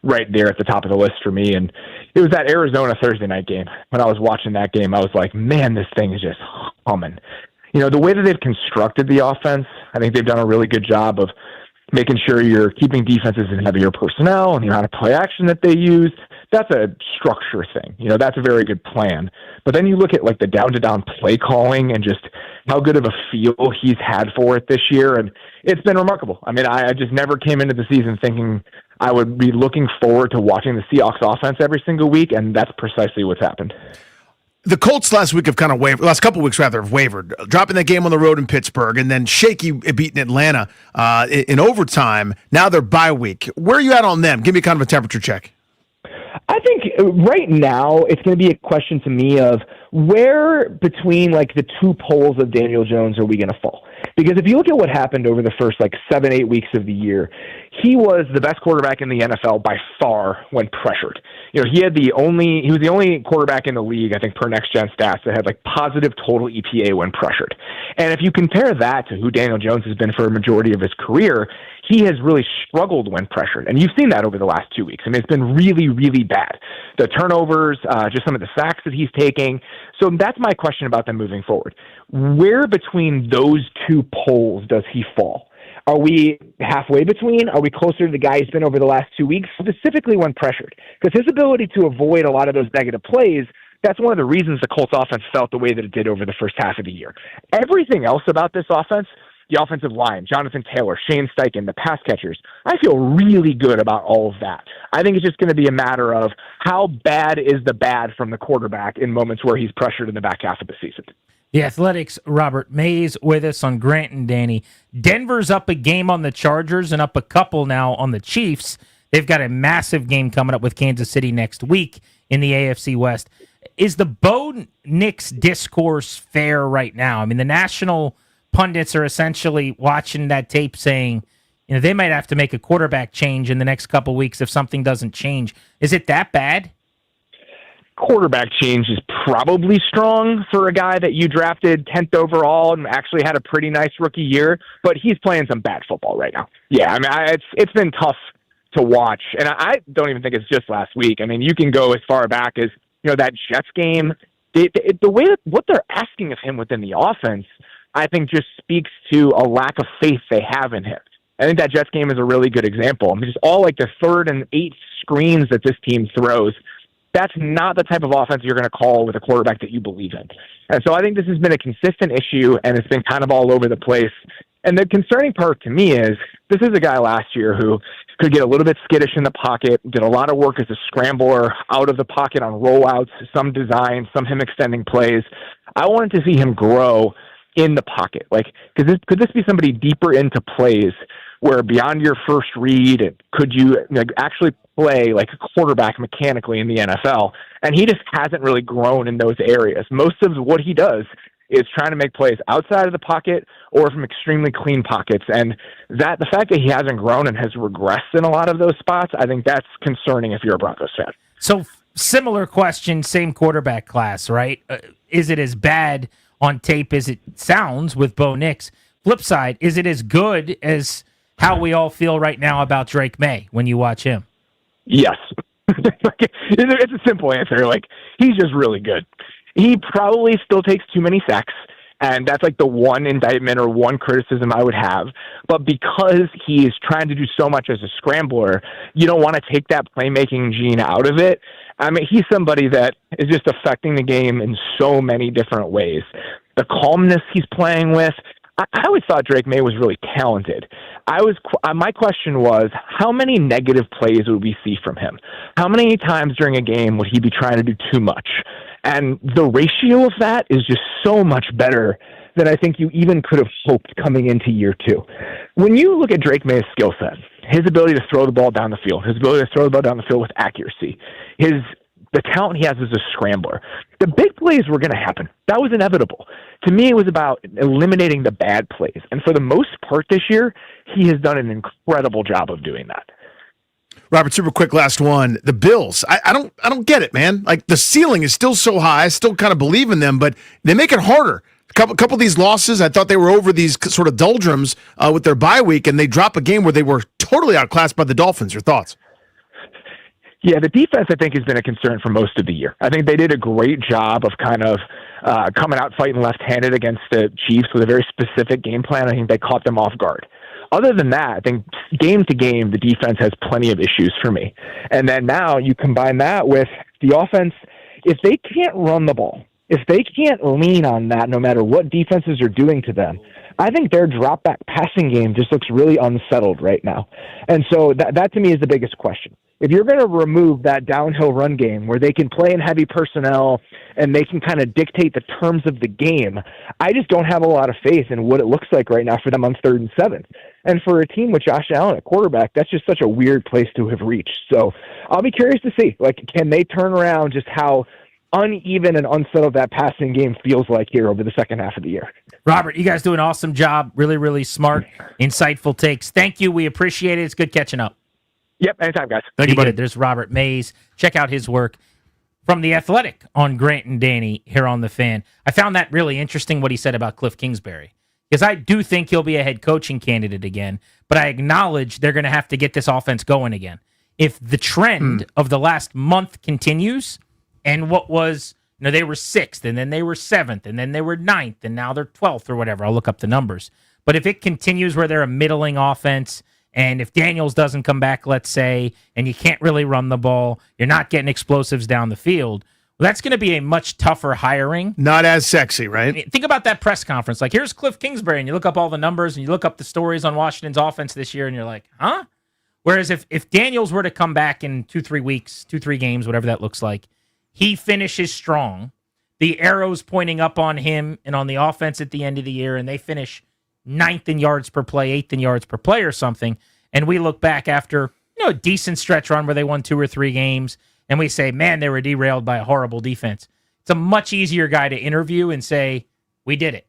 right there at the top of the list for me. And it was that Arizona Thursday night game. When I was watching that game, I was like, man, this thing is just humming. You know, the way that they've constructed the offense, I think they've done a really good job of making sure you're keeping defenses in heavier personnel and the amount of play action that they use. That's a structure thing. You know, that's a very good plan. But then you look at like the down-to-down play calling and just how good of a feel he's had for it this year. And it's been remarkable. I mean, I just never came into the season thinking I would be looking forward to watching the Seahawks offense every single week, and that's precisely what's happened. The Colts last week have kind of wavered, last couple of weeks rather, have wavered, dropping that game on the road in Pittsburgh and then shaky beating Atlanta in overtime. Now they're bye week. Where are you at on them? Give me kind of a temperature check. I think right now it's going to be a question to me of where between like the 2 poles of Daniel Jones are we going to fall? Because if you look at what happened over the first like 7-8 weeks of the year, he was the best quarterback in the NFL by far when pressured. You know, he was the only quarterback in the league, I think, per Next Gen Stats that had like positive total EPA when pressured. And if you compare that to who Daniel Jones has been for a majority of his career, he has really struggled when pressured. And you've seen that over the last 2 weeks. I mean, it's been really, really bad. The turnovers, just some of the sacks that he's taking. So that's my question about them moving forward. Where between those 2 poles does he fall? Are we halfway between? Are we closer to the guy he's been over the last 2 weeks, specifically when pressured? Because his ability to avoid a lot of those negative plays That's one of the reasons the Colts offense felt the way that it did over the first half of the year. Everything else about this offense, the offensive line, Jonathan Taylor, Shane Steichen, the pass catchers, I feel really good about all of that. I think it's just going to be a matter of how bad is the bad from the quarterback in moments where he's pressured in the back half of the season. The Athletics' Robert Mays with us on Grant and Danny. Denver's up a game on the Chargers and up a couple now on the Chiefs. They've got a massive game coming up with Kansas City next week in the AFC West. Is the Bo Nix discourse fair right now? I mean, the national pundits are essentially watching that tape saying, they might have to make a quarterback change in the next couple weeks if something doesn't change. Is it that bad? Quarterback change is probably strong for a guy that you drafted 10th overall and actually had a pretty nice rookie year, but he's playing some bad football right now. Yeah, I mean, it's been tough to watch, and I don't even think it's just last week. I mean, you can go as far back as that Jets game. The way that what they're asking of him within the offense, I think, just speaks to a lack of faith they have in him. I think that Jets game is a really good example. I mean, just all like the 3rd and 8th screens that this team throws. That's not the type of offense you're going to call with a quarterback that you believe in. And so I think this has been a consistent issue, and it's been kind of all over the place. And the concerning part to me is this is a guy last year who could get a little bit skittish in the pocket, did a lot of work as a scrambler out of the pocket on rollouts, some design, some him extending plays. I wanted to see him grow in the pocket. Could this be somebody deeper into plays where beyond your first read, could you actually play like a quarterback mechanically in the NFL? And he just hasn't really grown in those areas. Most of what he does is trying to make plays outside of the pocket or from extremely clean pockets. And the fact that he hasn't grown and has regressed in a lot of those spots, I think that's concerning if you're a Broncos fan. So similar question, same quarterback class, right? Is it as bad on tape as it sounds with Bo Nix? Flip side, is it as good as how we all feel right now about Drake May when you watch him? Yes. It's a simple answer. He's just really good. He probably still takes too many sacks, and that's the one indictment or one criticism I would have. But because he is trying to do so much as a scrambler, you don't want to take that playmaking gene out of it. I mean, he's somebody that is just affecting the game in so many different ways. The calmness he's playing with, I always thought Drake May was really talented. My question was, how many negative plays would we see from him? How many times during a game would he be trying to do too much? And the ratio of that is just so much better than I think you even could have hoped coming into year 2. When you look at Drake May's skill set, his ability to throw the ball down the field, his ability to throw the ball down the field with accuracy, the talent he has as a scrambler, the big plays were going to happen. That was inevitable. To me, it was about eliminating the bad plays. And for the most part this year, he has done an incredible job of doing that. Robert, super quick last one. The Bills, I don't get it, man. The ceiling is still so high. I still kind of believe in them, but they make it harder. A couple of these losses, I thought they were over these sort of doldrums with their bye week, and they drop a game where they were totally outclassed by the Dolphins. Your thoughts? Yeah, the defense, I think, has been a concern for most of the year. I think they did a great job of kind of coming out fighting left-handed against the Chiefs with a very specific game plan. I think they caught them off guard. Other than that, I think game to game, the defense has plenty of issues for me. And then now you combine that with the offense. If they can't run the ball, if they can't lean on that no matter what defenses are doing to them, I think their drop-back passing game just looks really unsettled right now. And so that to me is the biggest question. If you're going to remove that downhill run game where they can play in heavy personnel and they can kind of dictate the terms of the game, I just don't have a lot of faith in what it looks like right now for them on 3rd and 7. And for a team with Josh Allen at quarterback, that's just such a weird place to have reached. So I'll be curious to see, can they turn around just how uneven and unsettled that passing game feels like here over the second half of the year. Robert, you guys do an awesome job. Really, really smart, insightful takes. Thank you. We appreciate it. It's good catching up. Yep, anytime, guys. Thank you, buddy. There's Robert Mays. Check out his work from The Athletic on Grant and Danny here on The Fan. I found that really interesting what he said about Cliff Kingsbury, because I do think he'll be a head coaching candidate again, but I acknowledge they're going to have to get this offense going again. If the trend of the last month continues, and what was, they were 6th, and then they were 7th, and then they were 9th, and now they're 12th or whatever. I'll look up the numbers. But if it continues where they're a middling offense, and if Daniels doesn't come back, let's say, and you can't really run the ball, you're not getting explosives down the field, That's going to be a much tougher hiring. Not as sexy, right? I mean, think about that press conference. Like, here's Cliff Kingsbury, and you look up all the numbers, and you look up the stories on Washington's offense this year, and you're like, huh? Whereas if Daniels were to come back in 2-3 weeks, 2-3 games, whatever that looks like, he finishes strong. The arrow's pointing up on him and on the offense at the end of the year, and they finish 9th in yards per play, 8th in yards per play or something. And we look back after a decent stretch run where they won 2 or 3 games, and we say, man, they were derailed by a horrible defense. It's a much easier guy to interview and say, we did it.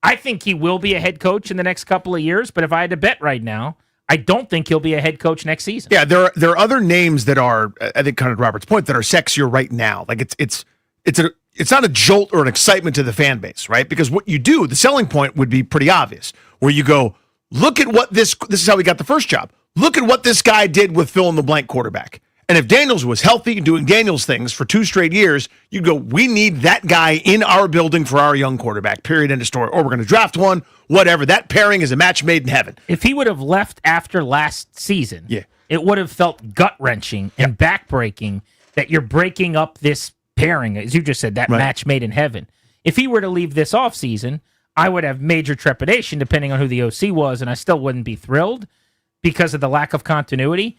I think he will be a head coach in the next couple of years, but if I had to bet right now, I don't think he'll be a head coach next season. Yeah, there are other names that are, I think, kind of Robert's point, that are sexier right now. Like it's not a jolt or an excitement to the fan base, right? Because what you do, the selling point would be pretty obvious, where you go, look at what this is how we got the first job. Look at what this guy did with fill in the blank quarterback. And if Daniels was healthy and doing Daniels things for 2 straight years, you'd go, we need that guy in our building for our young quarterback, period, end of story. Or we're going to draft one, whatever. That pairing is a match made in heaven. If he would have left after last season, it would have felt gut-wrenching and backbreaking that you're breaking up this pairing, as you just said, that match made in heaven. If he were to leave this offseason, I would have major trepidation depending on who the OC was, and I still wouldn't be thrilled because of the lack of continuity.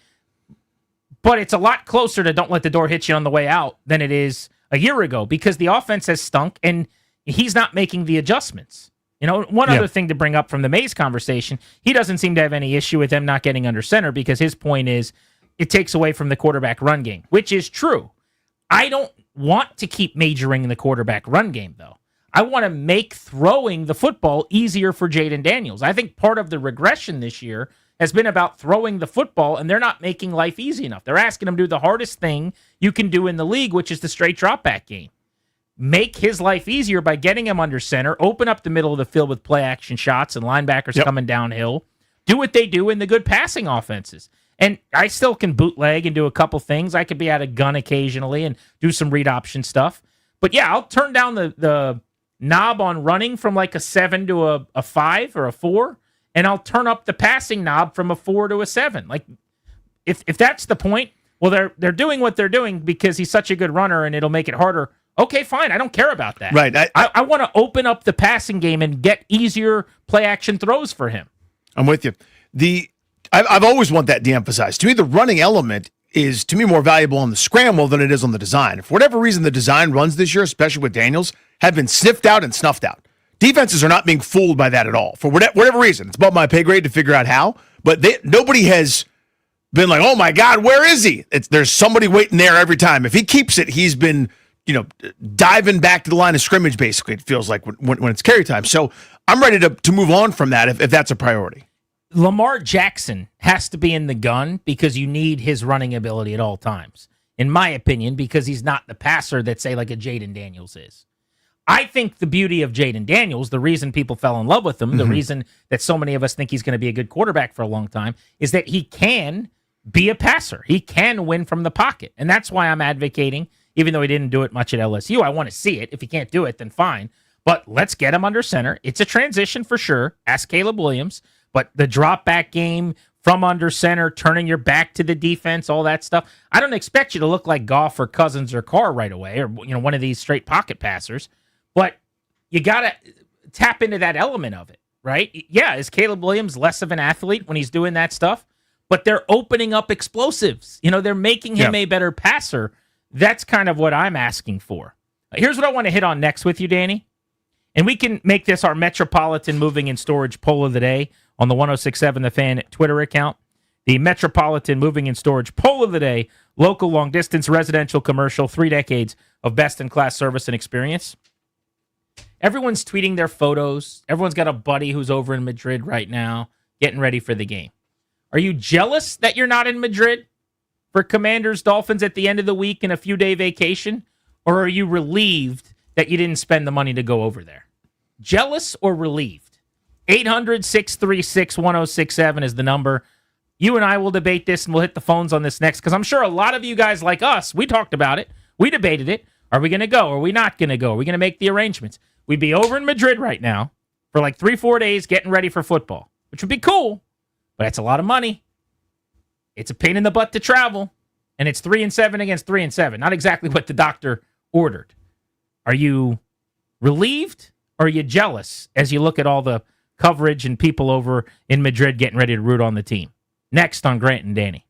But it's a lot closer to don't let the door hit you on the way out than it is a year ago because the offense has stunk and he's not making the adjustments. One other thing to bring up from the Mays conversation, he doesn't seem to have any issue with them not getting under center because his point is it takes away from the quarterback run game, which is true. I don't want to keep majoring in the quarterback run game, though. I want to make throwing the football easier for Jaden Daniels. I think part of the regression this year has been about throwing the football, and they're not making life easy enough. They're asking him to do the hardest thing you can do in the league, which is the straight drop-back game. Make his life easier by getting him under center, open up the middle of the field with play-action shots and linebackers coming downhill. Do what they do in the good passing offenses. And I still can bootleg and do a couple things. I could be out of gun occasionally and do some read option stuff. But, yeah, I'll turn down the knob on running from like a 7 to a 5 or a 4. And I'll turn up the passing knob from a 4 to a 7. Like, if that's the point, well, they're doing what they're doing because he's such a good runner and it'll make it harder. Okay, fine. I don't care about that. Right. I want to open up the passing game and get easier play-action throws for him. I'm with you. I've always wanted that de-emphasized. To me, the running element is, to me, more valuable on the scramble than it is on the design. For whatever reason, the design runs this year, especially with Daniels, have been sniffed out and snuffed out. Defenses are not being fooled by that at all. For whatever reason, it's above my pay grade to figure out how, but nobody has been like, oh my God, where is he? There's somebody waiting there every time. If he keeps it, he's been, diving back to the line of scrimmage, basically, it feels like when it's carry time. So I'm ready to move on from that if that's a priority. Lamar Jackson has to be in the gun because you need his running ability at all times, in my opinion, because he's not the passer that, say, like a Jaden Daniels is. I think the beauty of Jaden Daniels, the reason people fell in love with him, the reason that so many of us think he's going to be a good quarterback for a long time, is that he can be a passer. He can win from the pocket. And that's why I'm advocating, even though he didn't do it much at LSU, I want to see it. If he can't do it, then fine. But let's get him under center. It's a transition for sure. Ask Caleb Williams. But the drop back game from under center, turning your back to the defense, all that stuff. I don't expect you to look like Goff or Cousins or Carr right away, or one of these straight pocket passers. But you got to tap into that element of it, right? Yeah, is Caleb Williams less of an athlete when he's doing that stuff? But they're opening up explosives. They're making him a better passer. That's kind of what I'm asking for. Here's what I want to hit on next with you, Danny. And we can make this our Metropolitan Moving and Storage poll of the day on the 1067 The Fan Twitter account. The Metropolitan Moving and Storage poll of the day, local, long-distance, residential, commercial, 3 decades of best-in-class service and experience. Everyone's tweeting their photos. Everyone's got a buddy who's over in Madrid right now getting ready for the game. Are you jealous that you're not in Madrid for Commanders Dolphins at the end of the week in a few-day vacation? Or are you relieved that you didn't spend the money to go over there? Jealous or relieved? 800-636-1067 is the number. You and I will debate this, and we'll hit the phones on this next, because I'm sure a lot of you guys like us, we talked about it. We debated it. Are we going to go? Are we not going to go? Are we going to make the arrangements? We'd be over in Madrid right now for like 3-4 days getting ready for football, which would be cool, but it's a lot of money. It's a pain in the butt to travel, and it's 3-7 against 3-7. Not exactly what the doctor ordered. Are you relieved or are you jealous as you look at all the coverage and people over in Madrid getting ready to root on the team? Next on Grant and Danny.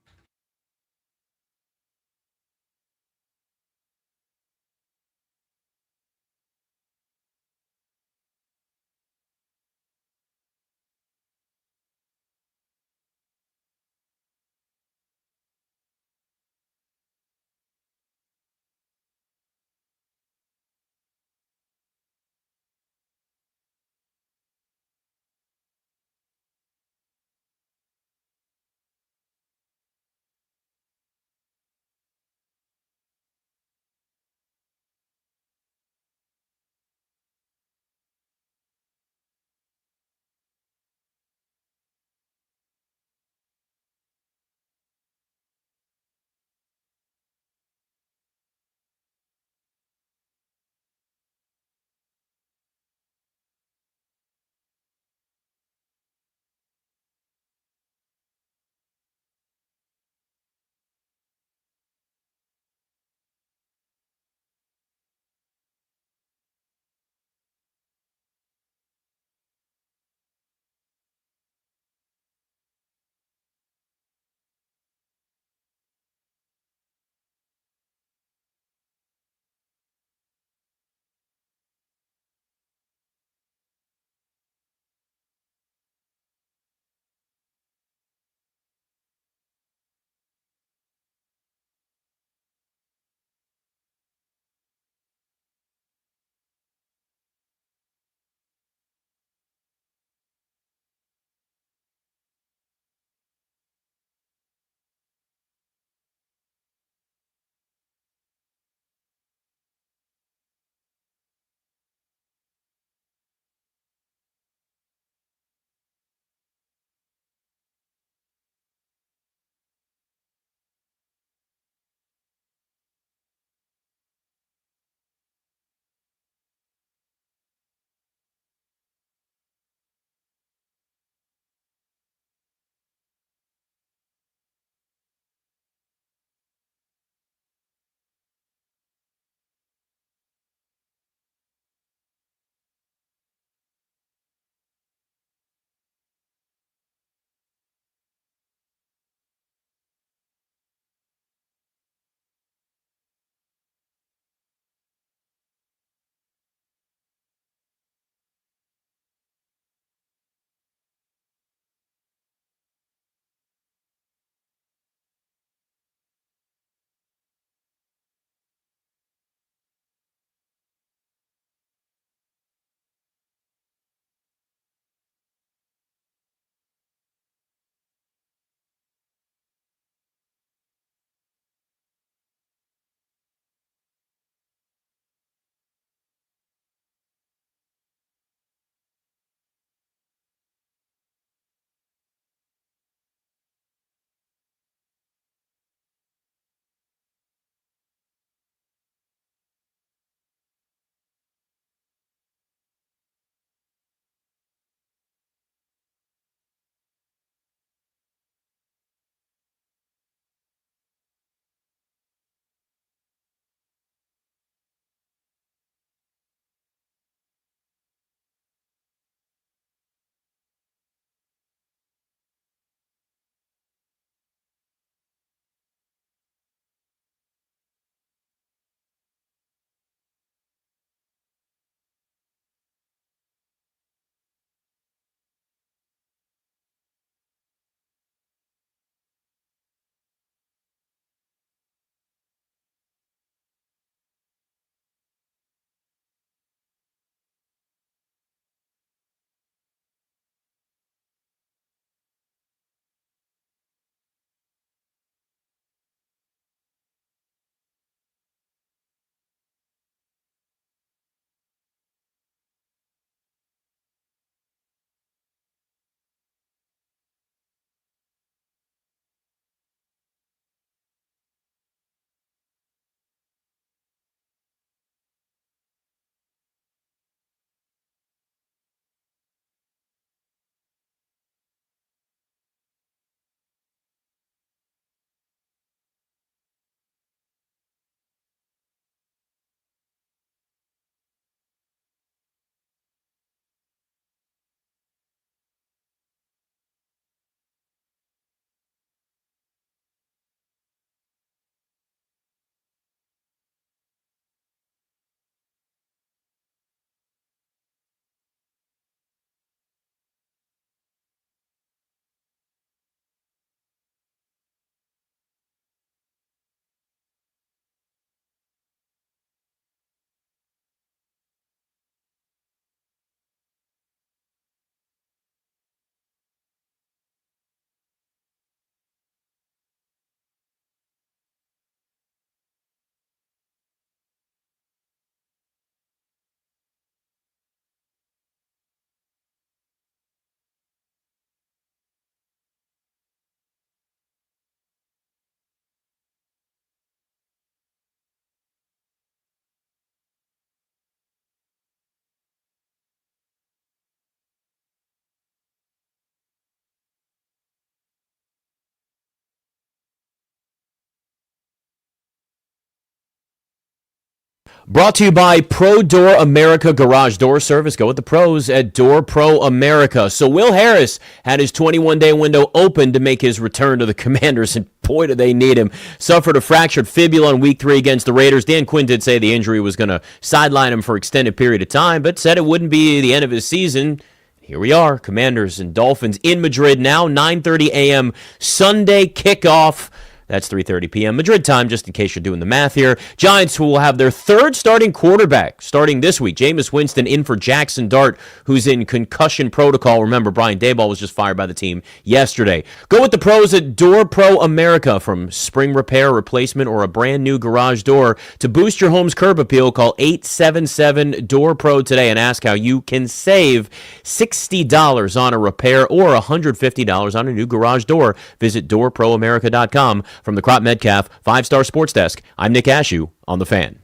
Brought to you by Pro Door America Garage Door Service. Go with the pros at Door Pro America. So Will Harris had his 21-day window open to make his return to the Commanders, and boy, do they need him. Suffered a fractured fibula in Week 3 against the Raiders. Dan Quinn did say the injury was going to sideline him for an extended period of time, but said it wouldn't be the end of his season. Here we are, Commanders and Dolphins in Madrid now, 9:30 a.m. Sunday kickoff. That's 3:30 p.m. Madrid time, just in case you're doing the math here. Giants, who will have their third starting quarterback starting this week. Jameis Winston in for Jackson Dart, who's in concussion protocol. Remember, Brian Daboll was just fired by the team yesterday. Go with the pros at Door Pro America. From spring repair, replacement, or a brand new garage door, to boost your home's curb appeal, call 877-DOOR-PRO today and ask how you can save $60 on a repair or $150 on a new garage door. Visit doorproamerica.com. From the Crop Metcalf 5-Star Sports Desk, I'm Nick Ashew on The Fan.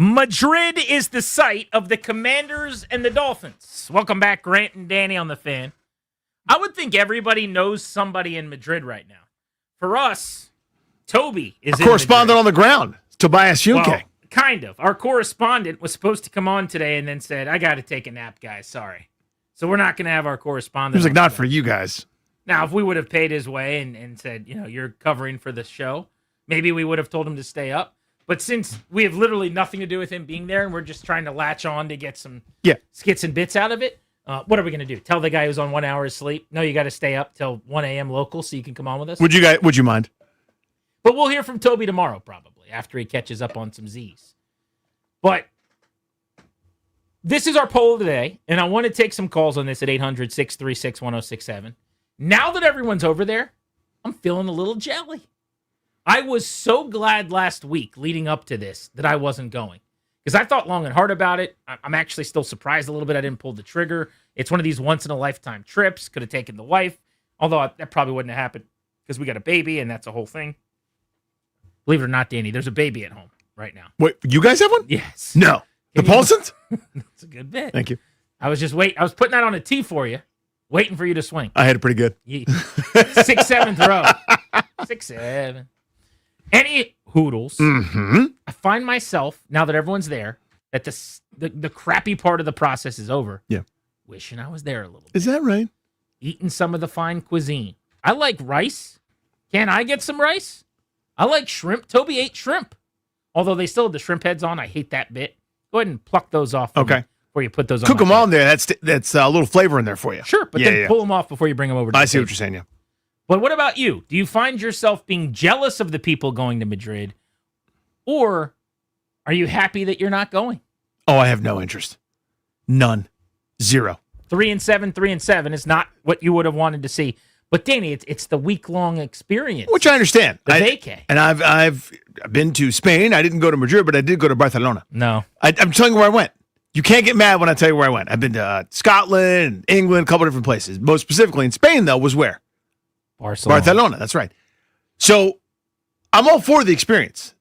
Madrid is the site of the Commanders and the Dolphins. Welcome back, Grant and Danny on The Fan. I would think everybody knows somebody in Madrid right now. For us, Toby is a correspondent on the ground, Tobias Junke. Well, kind of. Our correspondent was supposed to come on today and then said, I got to take a nap, guys. Sorry. So we're not going to have our correspondent. He was like, not for you guys. Now, if we would have paid his way and said, you're covering for the show, maybe we would have told him to stay up. But since we have literally nothing to do with him being there and we're just trying to latch on to get some skits and bits out of it, what are we going to do? Tell the guy who's on 1 hour of sleep, no, you got to stay up till 1 a.m. local so you can come on with us? Would you mind? But we'll hear from Toby tomorrow, probably, after he catches up on some Z's. But this is our poll today, and I want to take some calls on this at 800-636-1067. Now that everyone's over there, I'm feeling a little jelly. I was so glad last week leading up to this that I wasn't going, because I thought long and hard about it. I'm actually still surprised a little bit I didn't pull the trigger. It's one of these once-in-a-lifetime trips. Could have taken the wife, although that probably wouldn't have happened because we got a baby, and that's a whole thing. Believe it or not, Danny, there's a baby at home right now. Wait, you guys have one? Yes. No. The Paulsons? That's a good bit. Thank you. I was putting that on a tee for you, waiting for you to swing. I had it pretty good. 6th, 7th row. 6, 7. Any hoodles, I find myself, now that everyone's there, that the crappy part of the process is over. Yeah. Wishing I was there a little bit. Is that right? Eating some of the fine cuisine. I like rice. Can I get some rice? I like shrimp. Toby ate shrimp. Although they still have the shrimp heads on. I hate that bit. Go ahead and pluck those off. Okay. Before you put those on. Cook them on there. That's a little flavor in there for you. Sure, but then pull them off before you bring them over to I the see what table. you're saying, yeah. But what about you? Do you find yourself being jealous of the people going to Madrid? Or are you happy that you're not going? Oh, I have no interest. None. 0. 3-7, 3-7 is not what you would have wanted to see. But Danny, it's the week-long experience. Which I understand. The vacay. And I've been to Spain. I didn't go to Madrid, but I did go to Barcelona. No. I'm telling you where I went. You can't get mad when I tell you where I went. I've been to Scotland, England, a couple different places. Most specifically in Spain, though, was where? Barcelona, that's right. So I'm all for the experience.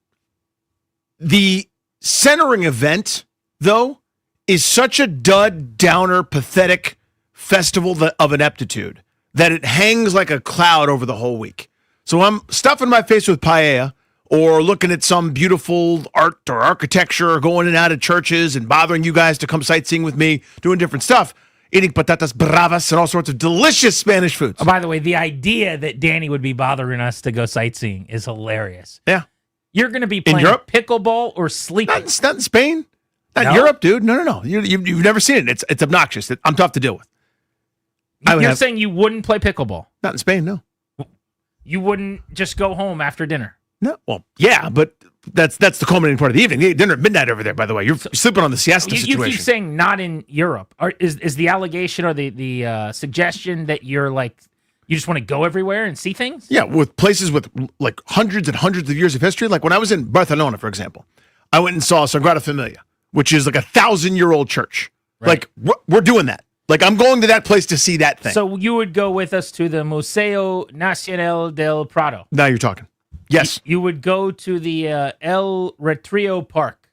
The centering event, though, is such a dud, downer, pathetic festival of ineptitude that it hangs like a cloud over the whole week. So I'm stuffing my face with paella or looking at some beautiful art or architecture or going in and out of churches and bothering you guys to come sightseeing with me, doing different stuff. Eating patatas bravas and all sorts of delicious Spanish foods. Oh, by the way, the idea that Danny would be bothering us to go sightseeing is hilarious. Yeah. You're going to be playing pickleball or sleeping. Not in Spain. Not in Europe, dude. No. You've never seen it. It's obnoxious. I'm tough to deal with. You're saying you wouldn't play pickleball? Not in Spain, no. You wouldn't just go home after dinner? No. Well, yeah, but that's the culminating part of the evening. Dinner at midnight over there, by the way. You're sleeping on the siesta situation. You keep saying not in Europe. Is the allegation or the suggestion that you're like, you just want to go everywhere and see things? Yeah, with places with like hundreds and hundreds of years of history. Like when I was in Barcelona, for example, I went and saw Sagrada Familia, which is like 1,000-year-old church. Right. Like we're doing that. Like, I'm going to that place to see that thing. So you would go with us to the Museo Nacional del Prado. Now you're talking. Yes. You would go to the El Retiro Park,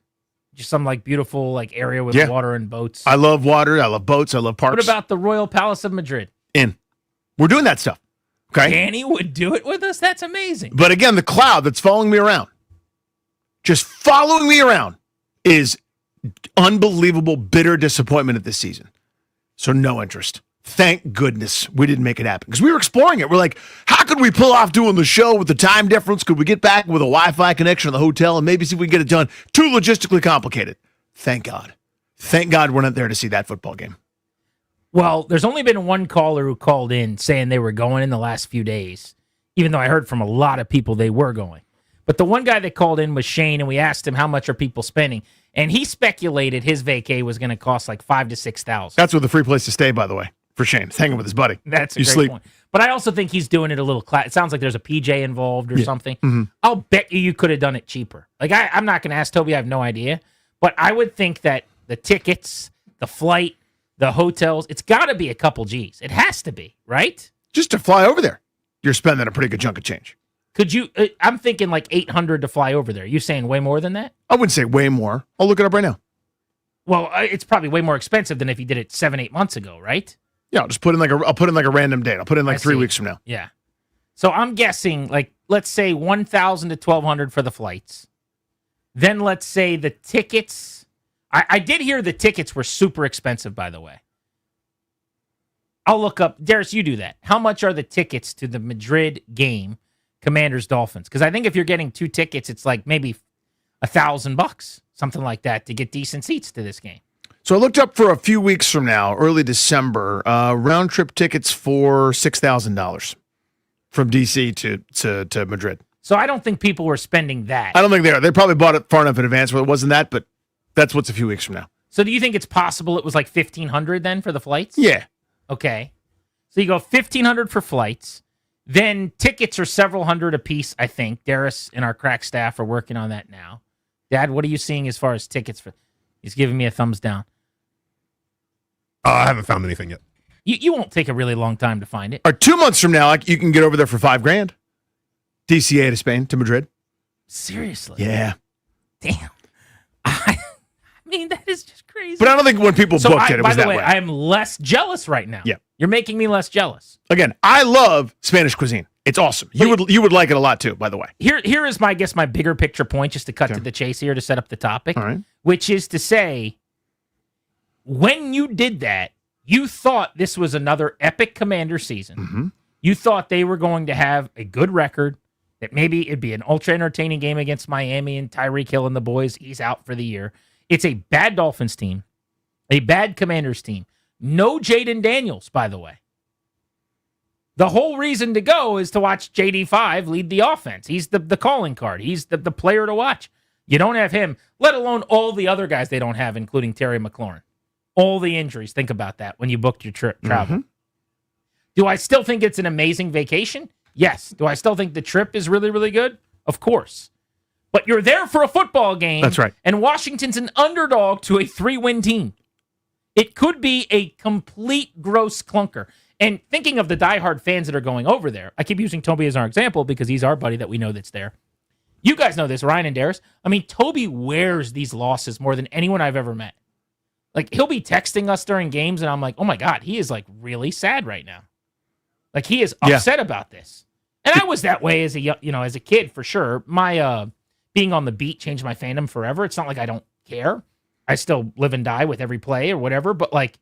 just some like beautiful like area with water and boats. I love water. I love boats. I love parks. What about the Royal Palace of Madrid? We're doing that stuff. Okay. Danny would do it with us? That's amazing. But again, the cloud that's following me around, just following me around, is unbelievable, bitter disappointment at this season. So no interest. Thank goodness we didn't make it happen because we were exploring it. We're like, how could we pull off doing the show with the time difference? Could we get back with a Wi-Fi connection in the hotel and maybe see if we can get it done? Too logistically complicated. Thank God. Thank God we're not there to see that football game. Well, there's only been one caller who called in saying they were going in the last few days, even though I heard from a lot of people they were going. But the one guy that called in was Shane, and we asked him how much are people spending, and he speculated his vacay was going to cost like $5,000 to $6,000. That's with a free place to stay, by the way, for Shane. He's hanging with his buddy. That's a great point. But I also think he's doing it a little. It sounds like there's a PJ involved or something. Mm-hmm. I'll bet you could have done it cheaper. Like I'm not going to ask Toby. I have no idea, but I would think that the tickets, the flight, the hotels, it's got to be a couple G's. It has to be, right? Just to fly over there, you're spending a pretty good chunk of change. Could you? I'm thinking like $800 to fly over there. You saying way more than that? I wouldn't say way more. I'll look it up right now. Well, it's probably way more expensive than if you did it 7-8 months ago, right? Yeah, I'll put in like a random date. I'll put in like 3 weeks from now. Yeah. So I'm guessing like let's say $1,000 to $1,200 for the flights. Then let's say the tickets. I did hear the tickets were super expensive, by the way. I'll look up. Darius, you do that. How much are the tickets to the Madrid game, Commanders-Dolphins? Because I think if you're getting 2 tickets, it's like maybe $1,000, something like that, to get decent seats to this game. So I looked up for a few weeks from now, early December, round-trip tickets for $6,000 from D.C. to Madrid. So I don't think people were spending that. I don't think they are. They probably bought it far enough in advance where it wasn't that, but that's what's a few weeks from now. So do you think it's possible it was like $1,500 then for the flights? Yeah. Okay. So you go $1,500 for flights. Then tickets are several hundred a piece, I think. Darius and our crack staff are working on that now. Dad, what are you seeing as far as tickets for? He's giving me a thumbs down. I haven't found anything yet. You won't take a really long time to find it. Or 2 months from now, you can get over there for $5,000. DCA to Spain to Madrid. Seriously? Yeah. Damn. I mean, that is just crazy. But I don't think when people booked it was that way. I am less jealous right now. Yeah. You're making me less jealous. Again, I love Spanish cuisine. It's awesome. You would like it a lot too, by the way. Here is my bigger picture point, just to cut to the chase here to set up the topic. All right. Which is to say, when you did that, you thought this was another epic Commander season. Mm-hmm. You thought they were going to have a good record, that maybe it'd be an ultra entertaining game against Miami and Tyreek Hill and the boys. He's out for the year. It's a bad Dolphins team, a bad Commanders team. No Jaden Daniels, by the way. The whole reason to go is to watch JD5 lead the offense. He's the calling card. He's the player to watch. You don't have him, let alone all the other guys they don't have, including Terry McLaurin. All the injuries. Think about that when you booked your trip travel. Mm-hmm. Do I still think it's an amazing vacation? Yes. Do I still think the trip is really, really good? Of course. But you're there for a football game. That's right. And Washington's an underdog to a 3-win team. It could be a complete gross clunker. And thinking of the diehard fans that are going over there, I keep using Toby as our example because he's our buddy that we know that's there. You guys know this, Ryan and Darius. I mean, Toby wears these losses more than anyone I've ever met. Like, he'll be texting us during games, and I'm like, oh, my God, he is, like, really sad right now. Like, he is upset about this. And I was that way as a kid, for sure. My being on the beat changed my fandom forever. It's not like I don't care. I still live and die with every play or whatever. But, like,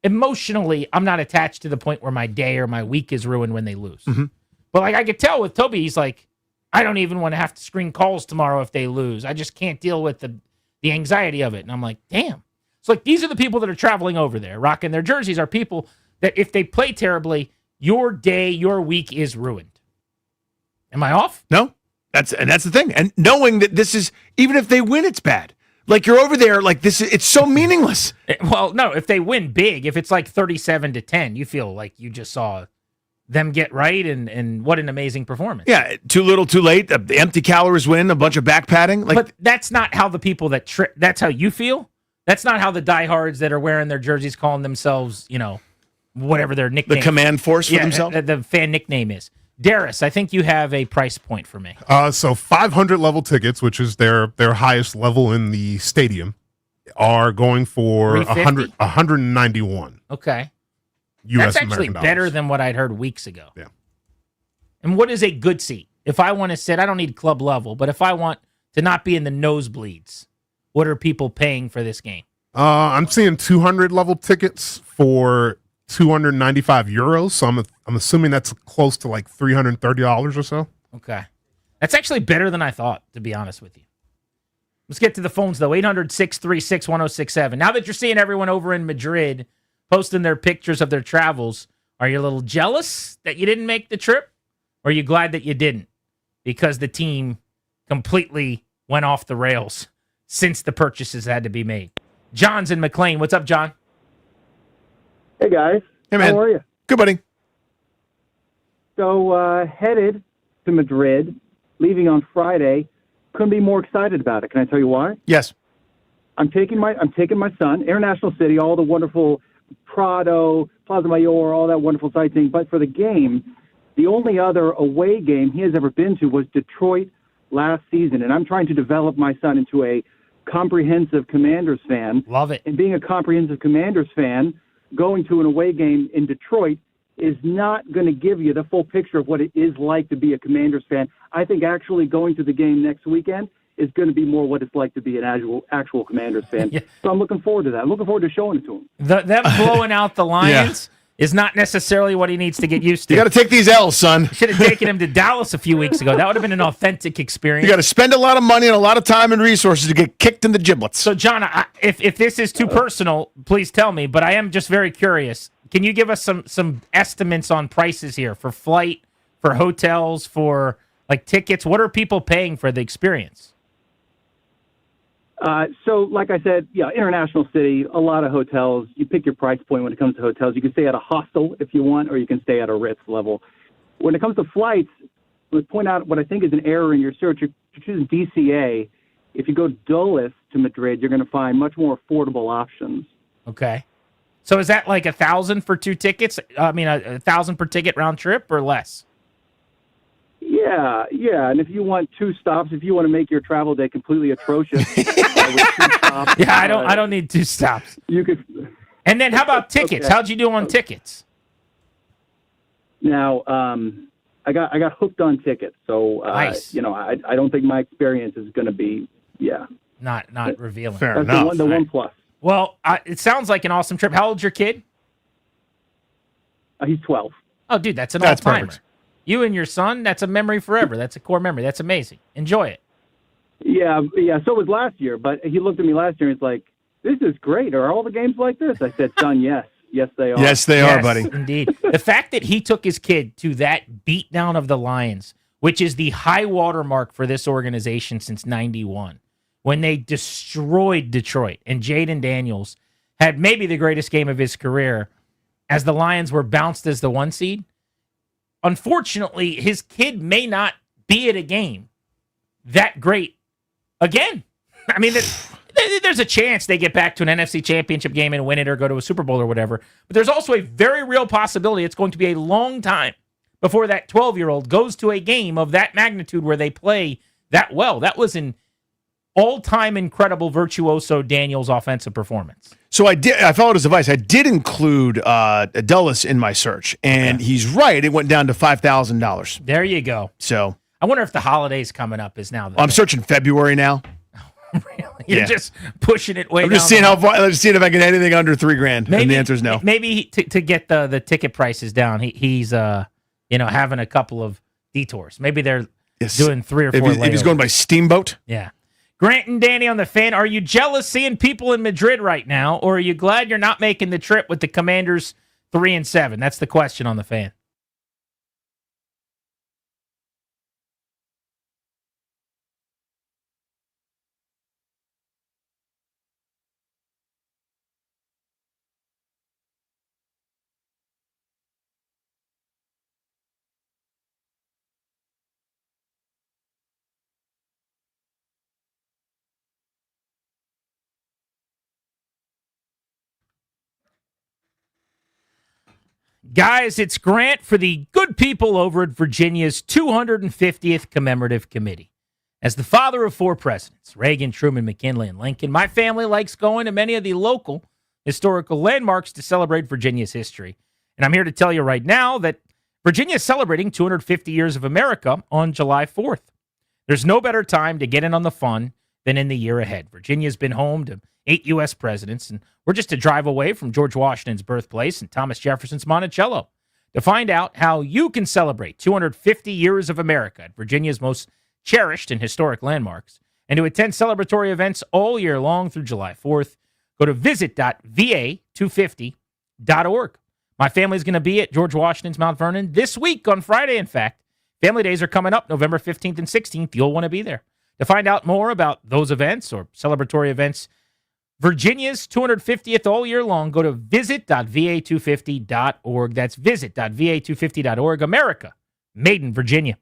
emotionally, I'm not attached to the point where my day or my week is ruined when they lose. Mm-hmm. But, like, I could tell with Toby, he's like, I don't even want to have to screen calls tomorrow if they lose. I just can't deal with the anxiety of it. And I'm like, damn. So, like, these are the people that are traveling over there, rocking their jerseys, are people that if they play terribly, your day, your week is ruined. Am I off? No. That's the thing. And knowing that this is, even if they win, it's bad. Like, you're over there, like, it's so meaningless. Well, no, if they win big, if it's like 37-10, you feel like you just saw them get right, and what an amazing performance. Yeah, too little, too late. The empty calories win, a bunch of back padding. Like, but that's not how the people that that's how you feel. That's not how the diehards that are wearing their jerseys calling themselves, whatever their nickname. The command force for themselves? The fan nickname is. Darius, I think you have a price point for me. So 500 level tickets, which is their highest level in the stadium, are going for 191. Okay. US That's actually American better dollars. than what I'd heard weeks ago. Yeah. And what is a good seat? If I want to sit, I don't need club level, but if I want to not be in the nosebleeds, what are people paying for this game? I'm seeing 200 level tickets for 295 euros. So I'm assuming that's close to like $330 or so. Okay. That's actually better than I thought, to be honest with you. Let's get to the phones, though. 800-636-1067. Now that you're seeing everyone over in Madrid posting their pictures of their travels, are you a little jealous that you didn't make the trip? Or are you glad that you didn't? Because the team completely went off the rails since the purchases had to be made. John's in McLean. What's up, John? Hey, guys. Hey, man. How are you? Good, buddy. So, headed to Madrid, leaving on Friday. Couldn't be more excited about it. Can I tell you why? Yes. I'm taking my son, International City, all the wonderful Prado, Plaza Mayor, all that wonderful sightseeing. But for the game, the only other away game he has ever been to was Detroit last season. And I'm trying to develop my son into a comprehensive Commanders fan. Love it. And being a comprehensive Commanders fan, going to an away game in Detroit is not going to give you the full picture of what it is like to be a Commanders fan. I think actually going to the game next weekend is going to be more what it's like to be an actual Commanders fan. Yeah. So I'm looking forward to that. I'm looking forward to showing it to him. Them blowing out the Lions is not necessarily what he needs to get used to. You got to take these L's, son. Should have taken him to Dallas a few weeks ago. That would have been an authentic experience. You got to spend a lot of money and a lot of time and resources to get kicked in the giblets. So, John, if this is too personal, please tell me. But I am just very curious. Can you give us some estimates on prices here for flight, for hotels, for like tickets? What are people paying for the experience? So, like I said, International City, a lot of hotels. You pick your price point when it comes to hotels. You can stay at a hostel if you want, or you can stay at a Ritz level. When it comes to flights, let's point out what I think is an error in your search. You're choosing DCA. If you go Dulles to Madrid, you're going to find much more affordable options. Okay. So is that like 1,000 for 2 tickets? I mean, 1,000 per ticket round trip or less? Yeah. And if you want 2 stops, if you want to make your travel day completely atrocious, with 2 stops, I don't need 2 stops. You could. And then how about tickets? Okay. How'd you do on tickets? Now, I got hooked on tickets, so Nice. I don't think my experience is going to be Not revealing. Fair enough. The one plus. Well, it sounds like an awesome trip. How old's your kid? He's 12. Oh, dude, that's an That's all-timer. perfect. You and your son, that's a memory forever. That's a core memory. That's amazing. Enjoy it. Yeah. So was last year, but he looked at me last year and he's like, "This is great. Are all the games like this?" I said, "Son, yes, they are." Yes, they are, buddy. Indeed. The fact that he took his kid to that beatdown of the Lions, which is the high watermark for this organization since '91, when they destroyed Detroit, and Jaden Daniels had maybe the greatest game of his career as the Lions were bounced as the 1 seed. Unfortunately, his kid may not be at a game that great again. I mean, there's a chance they get back to an NFC championship game and win it or go to a Super Bowl or whatever. But there's also a very real possibility it's going to be a long time before that 12-year-old goes to a game of that magnitude where they play that well. That was an all-time incredible virtuoso Daniels offensive performance. So I followed his advice. I did include Dulles in my search, and he's right. It went down to $5,000. There you go. So I wonder if the holidays coming up is now. I'm searching February now. You're just pushing it way. I'm just down seeing I'm just seeing if I can get anything under $3,000. And the answer is no. Maybe to get the ticket prices down, he's having a couple of detours. Maybe they're doing 3 or 4. If he's going by steamboat. Yeah. Grant and Danny on the Fan. Are you jealous seeing people in Madrid right now, or are you glad you're not making the trip with the Commanders 3-7? That's the question on the Fan. Guys, it's Grant for the good people over at Virginia's 250th Commemorative Committee. As the father of 4 presidents, Reagan, Truman, McKinley, and Lincoln, my family likes going to many of the local historical landmarks to celebrate Virginia's history. And I'm here to tell you right now that Virginia is celebrating 250 years of America on July 4th. There's no better time to get in on the fun than in the year ahead. Virginia's been home to 8 U.S. presidents, and we're just a drive away from George Washington's birthplace and Thomas Jefferson's Monticello. To find out how you can celebrate 250 years of America at Virginia's most cherished and historic landmarks, and to attend celebratory events all year long through July 4th, go to visit.va250.org. My family's going to be at George Washington's Mount Vernon this week on Friday, in fact. Family days are coming up November 15th and 16th. You'll want to be there. To find out more about those events or celebratory events, Virginia's 250th all year long, go to visit.va250.org. That's visit.va250.org. America, made in Virginia.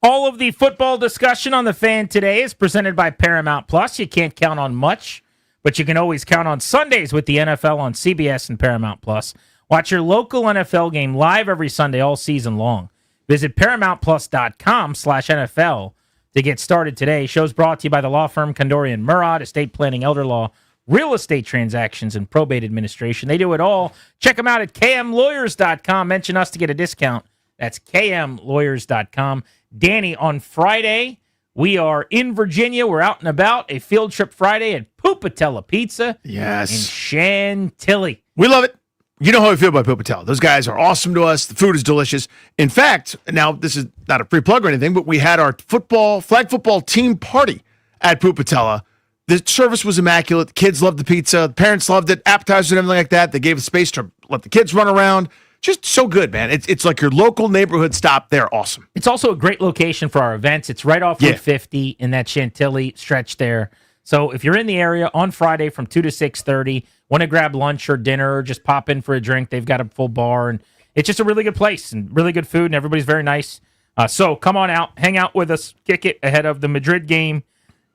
All of the football discussion on The Fan today is presented by Paramount Plus. You can't count on much, but you can always count on Sundays with the NFL on CBS and Paramount Plus. Watch your local NFL game live every Sunday all season long. Visit ParamountPlus.com/NFL to get started today. Show's brought to you by the law firm Kondorian Murad, estate planning, elder law, real estate transactions, and probate administration. They do it all. Check them out at KMLawyers.com. Mention us to get a discount. That's KMLawyers.com. Danny, on Friday, we are in Virginia. We're out and about. A field trip Friday at Pupatella Pizza. Yes. In Chantilly. We love it. You know how we feel about Pupatella. Those guys are awesome to us. The food is delicious. In fact, now this is not a free plug or anything, but we had our flag football team party at Pupatella. The service was immaculate. The kids loved the pizza. The parents loved it. Appetizers and everything like that. They gave us space to let the kids run around. Just so good, man. It's like your local neighborhood stop. They're awesome. It's also a great location for our events. It's right off Route 50 in that Chantilly stretch there. So if you're in the area on Friday from 2 to 6:30, want to grab lunch or dinner or just pop in for a drink, they've got a full bar. And it's just a really good place and really good food, and everybody's very nice. So come on out, hang out with us, kick it ahead of the Madrid game.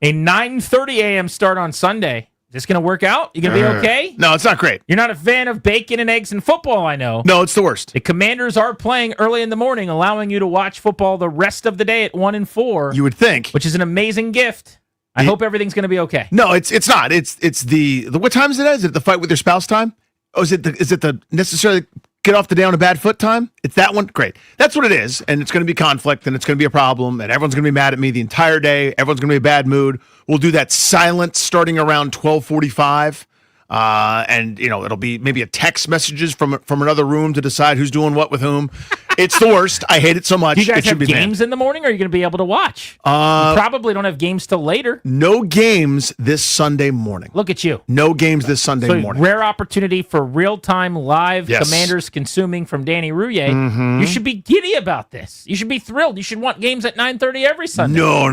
A 9:30 a.m. start on Sunday. Is this going to work out? You going to be okay? No, it's not great. You're not a fan of bacon and eggs and football, I know. No, it's the worst. The Commanders are playing early in the morning, allowing you to watch football the rest of the day at 1 and 4. You would think. Which is an amazing gift. I hope everything's going to be okay. No, it's not. It's the what time is it? Is it the fight with your spouse time? Oh, is it the necessarily get off the day on a bad foot time? It's that one? Great. That's what it is. And it's going to be conflict and it's going to be a problem and everyone's going to be mad at me the entire day. Everyone's going to be in a bad mood. We'll do that silent starting around 12:45. And it'll be maybe a text messages from another room to decide who's doing what with whom. It's the worst. I hate it so much. Do you guys it should have be games in the morning, or are you going to be able to watch? You probably don't have games till later. No games this Sunday morning. Look at you. No games this Sunday morning. Rare opportunity for real-time live Yes. Commanders consuming from Danny Rouillet. Mhm. You should be giddy about this. You should be thrilled. You should want games at 9:30 every Sunday. No.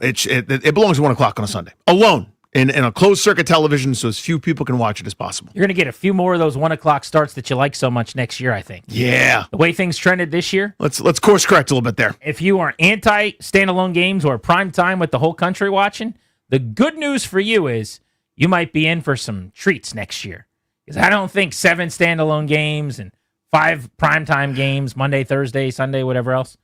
It belongs at 1 o'clock on a Sunday. Alone. In a closed circuit television so as few people can watch it as possible. You're going to get a few more of those 1 o'clock starts that you like so much next year, I think. Yeah. The way things trended this year. Let's course correct a little bit there. If you are anti-standalone games or prime time with the whole country watching, the good news for you is you might be in for some treats next year. Because I don't think 7 standalone games and 5 primetime games, Monday, Thursday, Sunday, whatever else,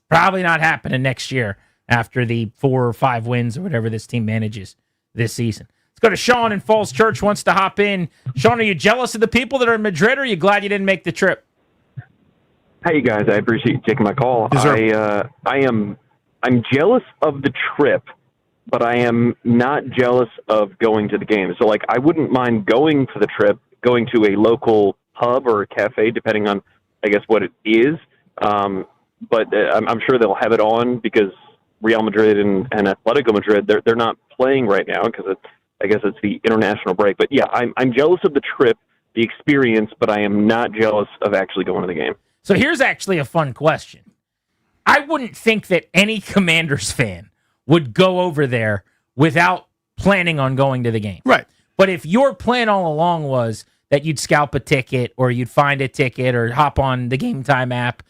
probably not happening next year after the 4 or 5 wins or whatever this team manages this season. Let's go to Sean in Falls Church, wants to hop in. Sean, are you jealous of the people that are in Madrid, or are you glad you didn't make the trip? Hey guys, I appreciate you taking my call. Yes, I'm jealous of the trip, but I am not jealous of going to the game. So I wouldn't mind going for the trip, going to a local pub or a cafe, depending on I guess what it is. But I'm sure they'll have it on because Real Madrid and Atletico Madrid, they're not playing right now because I guess it's the international break. But yeah, I'm jealous of the trip, the experience, but I am not jealous of actually going to the game. So here's actually a fun question. I wouldn't think that any Commanders fan would go over there without planning on going to the game. Right. But if your plan all along was that you'd scalp a ticket or you'd find a ticket or hop on the Game Time app,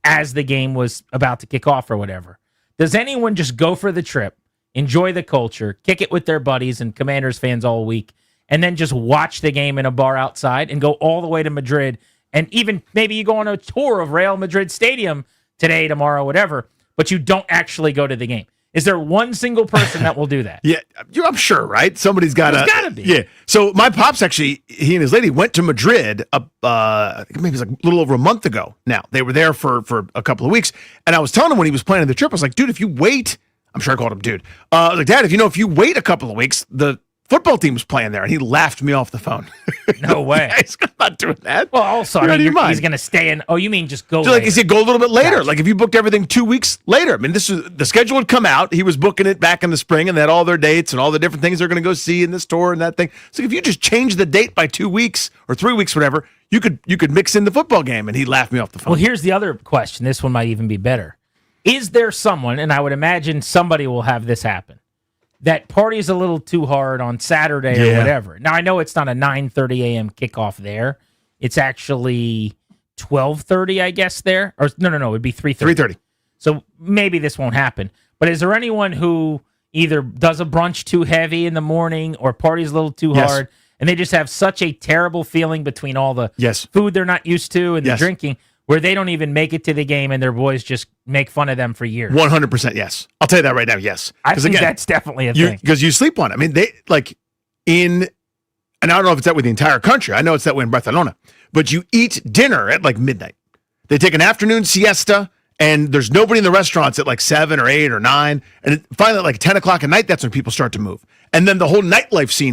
as the game was about to kick off or whatever, does anyone just go for the trip, enjoy the culture, kick it with their buddies and Commanders fans all week, and then just watch the game in a bar outside and go all the way to Madrid? And even maybe you go on a tour of Real Madrid Stadium today, tomorrow, whatever, but you don't actually go to the game. Is there one single person that will do that? Yeah, I'm sure, right? Somebody's got to. There's got to be. Yeah. So my pops actually, he and his lady went to Madrid. I think maybe it was a little over a month ago. Now they were there for a couple of weeks, and I was telling him when he was planning the trip, I was like, "Dude, if you wait," I'm sure I called him dude. I was like, "Dad, if you wait a couple of weeks, the football team was playing there," and he laughed me off the phone. No way. Yeah, he's not doing that. Well, also, he's going to stay in. Oh, you mean just go? So, he said go a little bit later. Gotcha. Like if you booked everything 2 weeks later. I mean, the schedule had come out. He was booking it back in the spring, and they had all their dates and all the different things they're going to go see in this tour and that thing. So if you just change the date by 2 weeks or 3 weeks, whatever, you could mix in the football game. And he laughed me off the phone. Well, here's the other question. This one might even be better. Is there someone, and I would imagine somebody will have this happen, that parties a little too hard on Saturday or whatever? Now, I know it's not a 9:30 a.m. kickoff there. It's actually 12:30, I guess, there. Or no, it'd be 3:30. 3:30. So maybe this won't happen. But is there anyone who either does a brunch too heavy in the morning or parties a little too Yes. hard, and they just have such a terrible feeling between all the food they're not used to and the drinking, where they don't even make it to the game and their boys just make fun of them for years? 100% yes. I'll tell you that right now, yes. I 'Cause think again, that's definitely a thing. Because you sleep on it. I mean, they like and I don't know if it's that way the entire country. I know it's that way in Barcelona. But you eat dinner at like midnight. They take an afternoon siesta, and there's nobody in the restaurants at like 7 or 8 or 9. And finally, at like 10 o'clock at night, that's when people start to move. And then the whole nightlife scene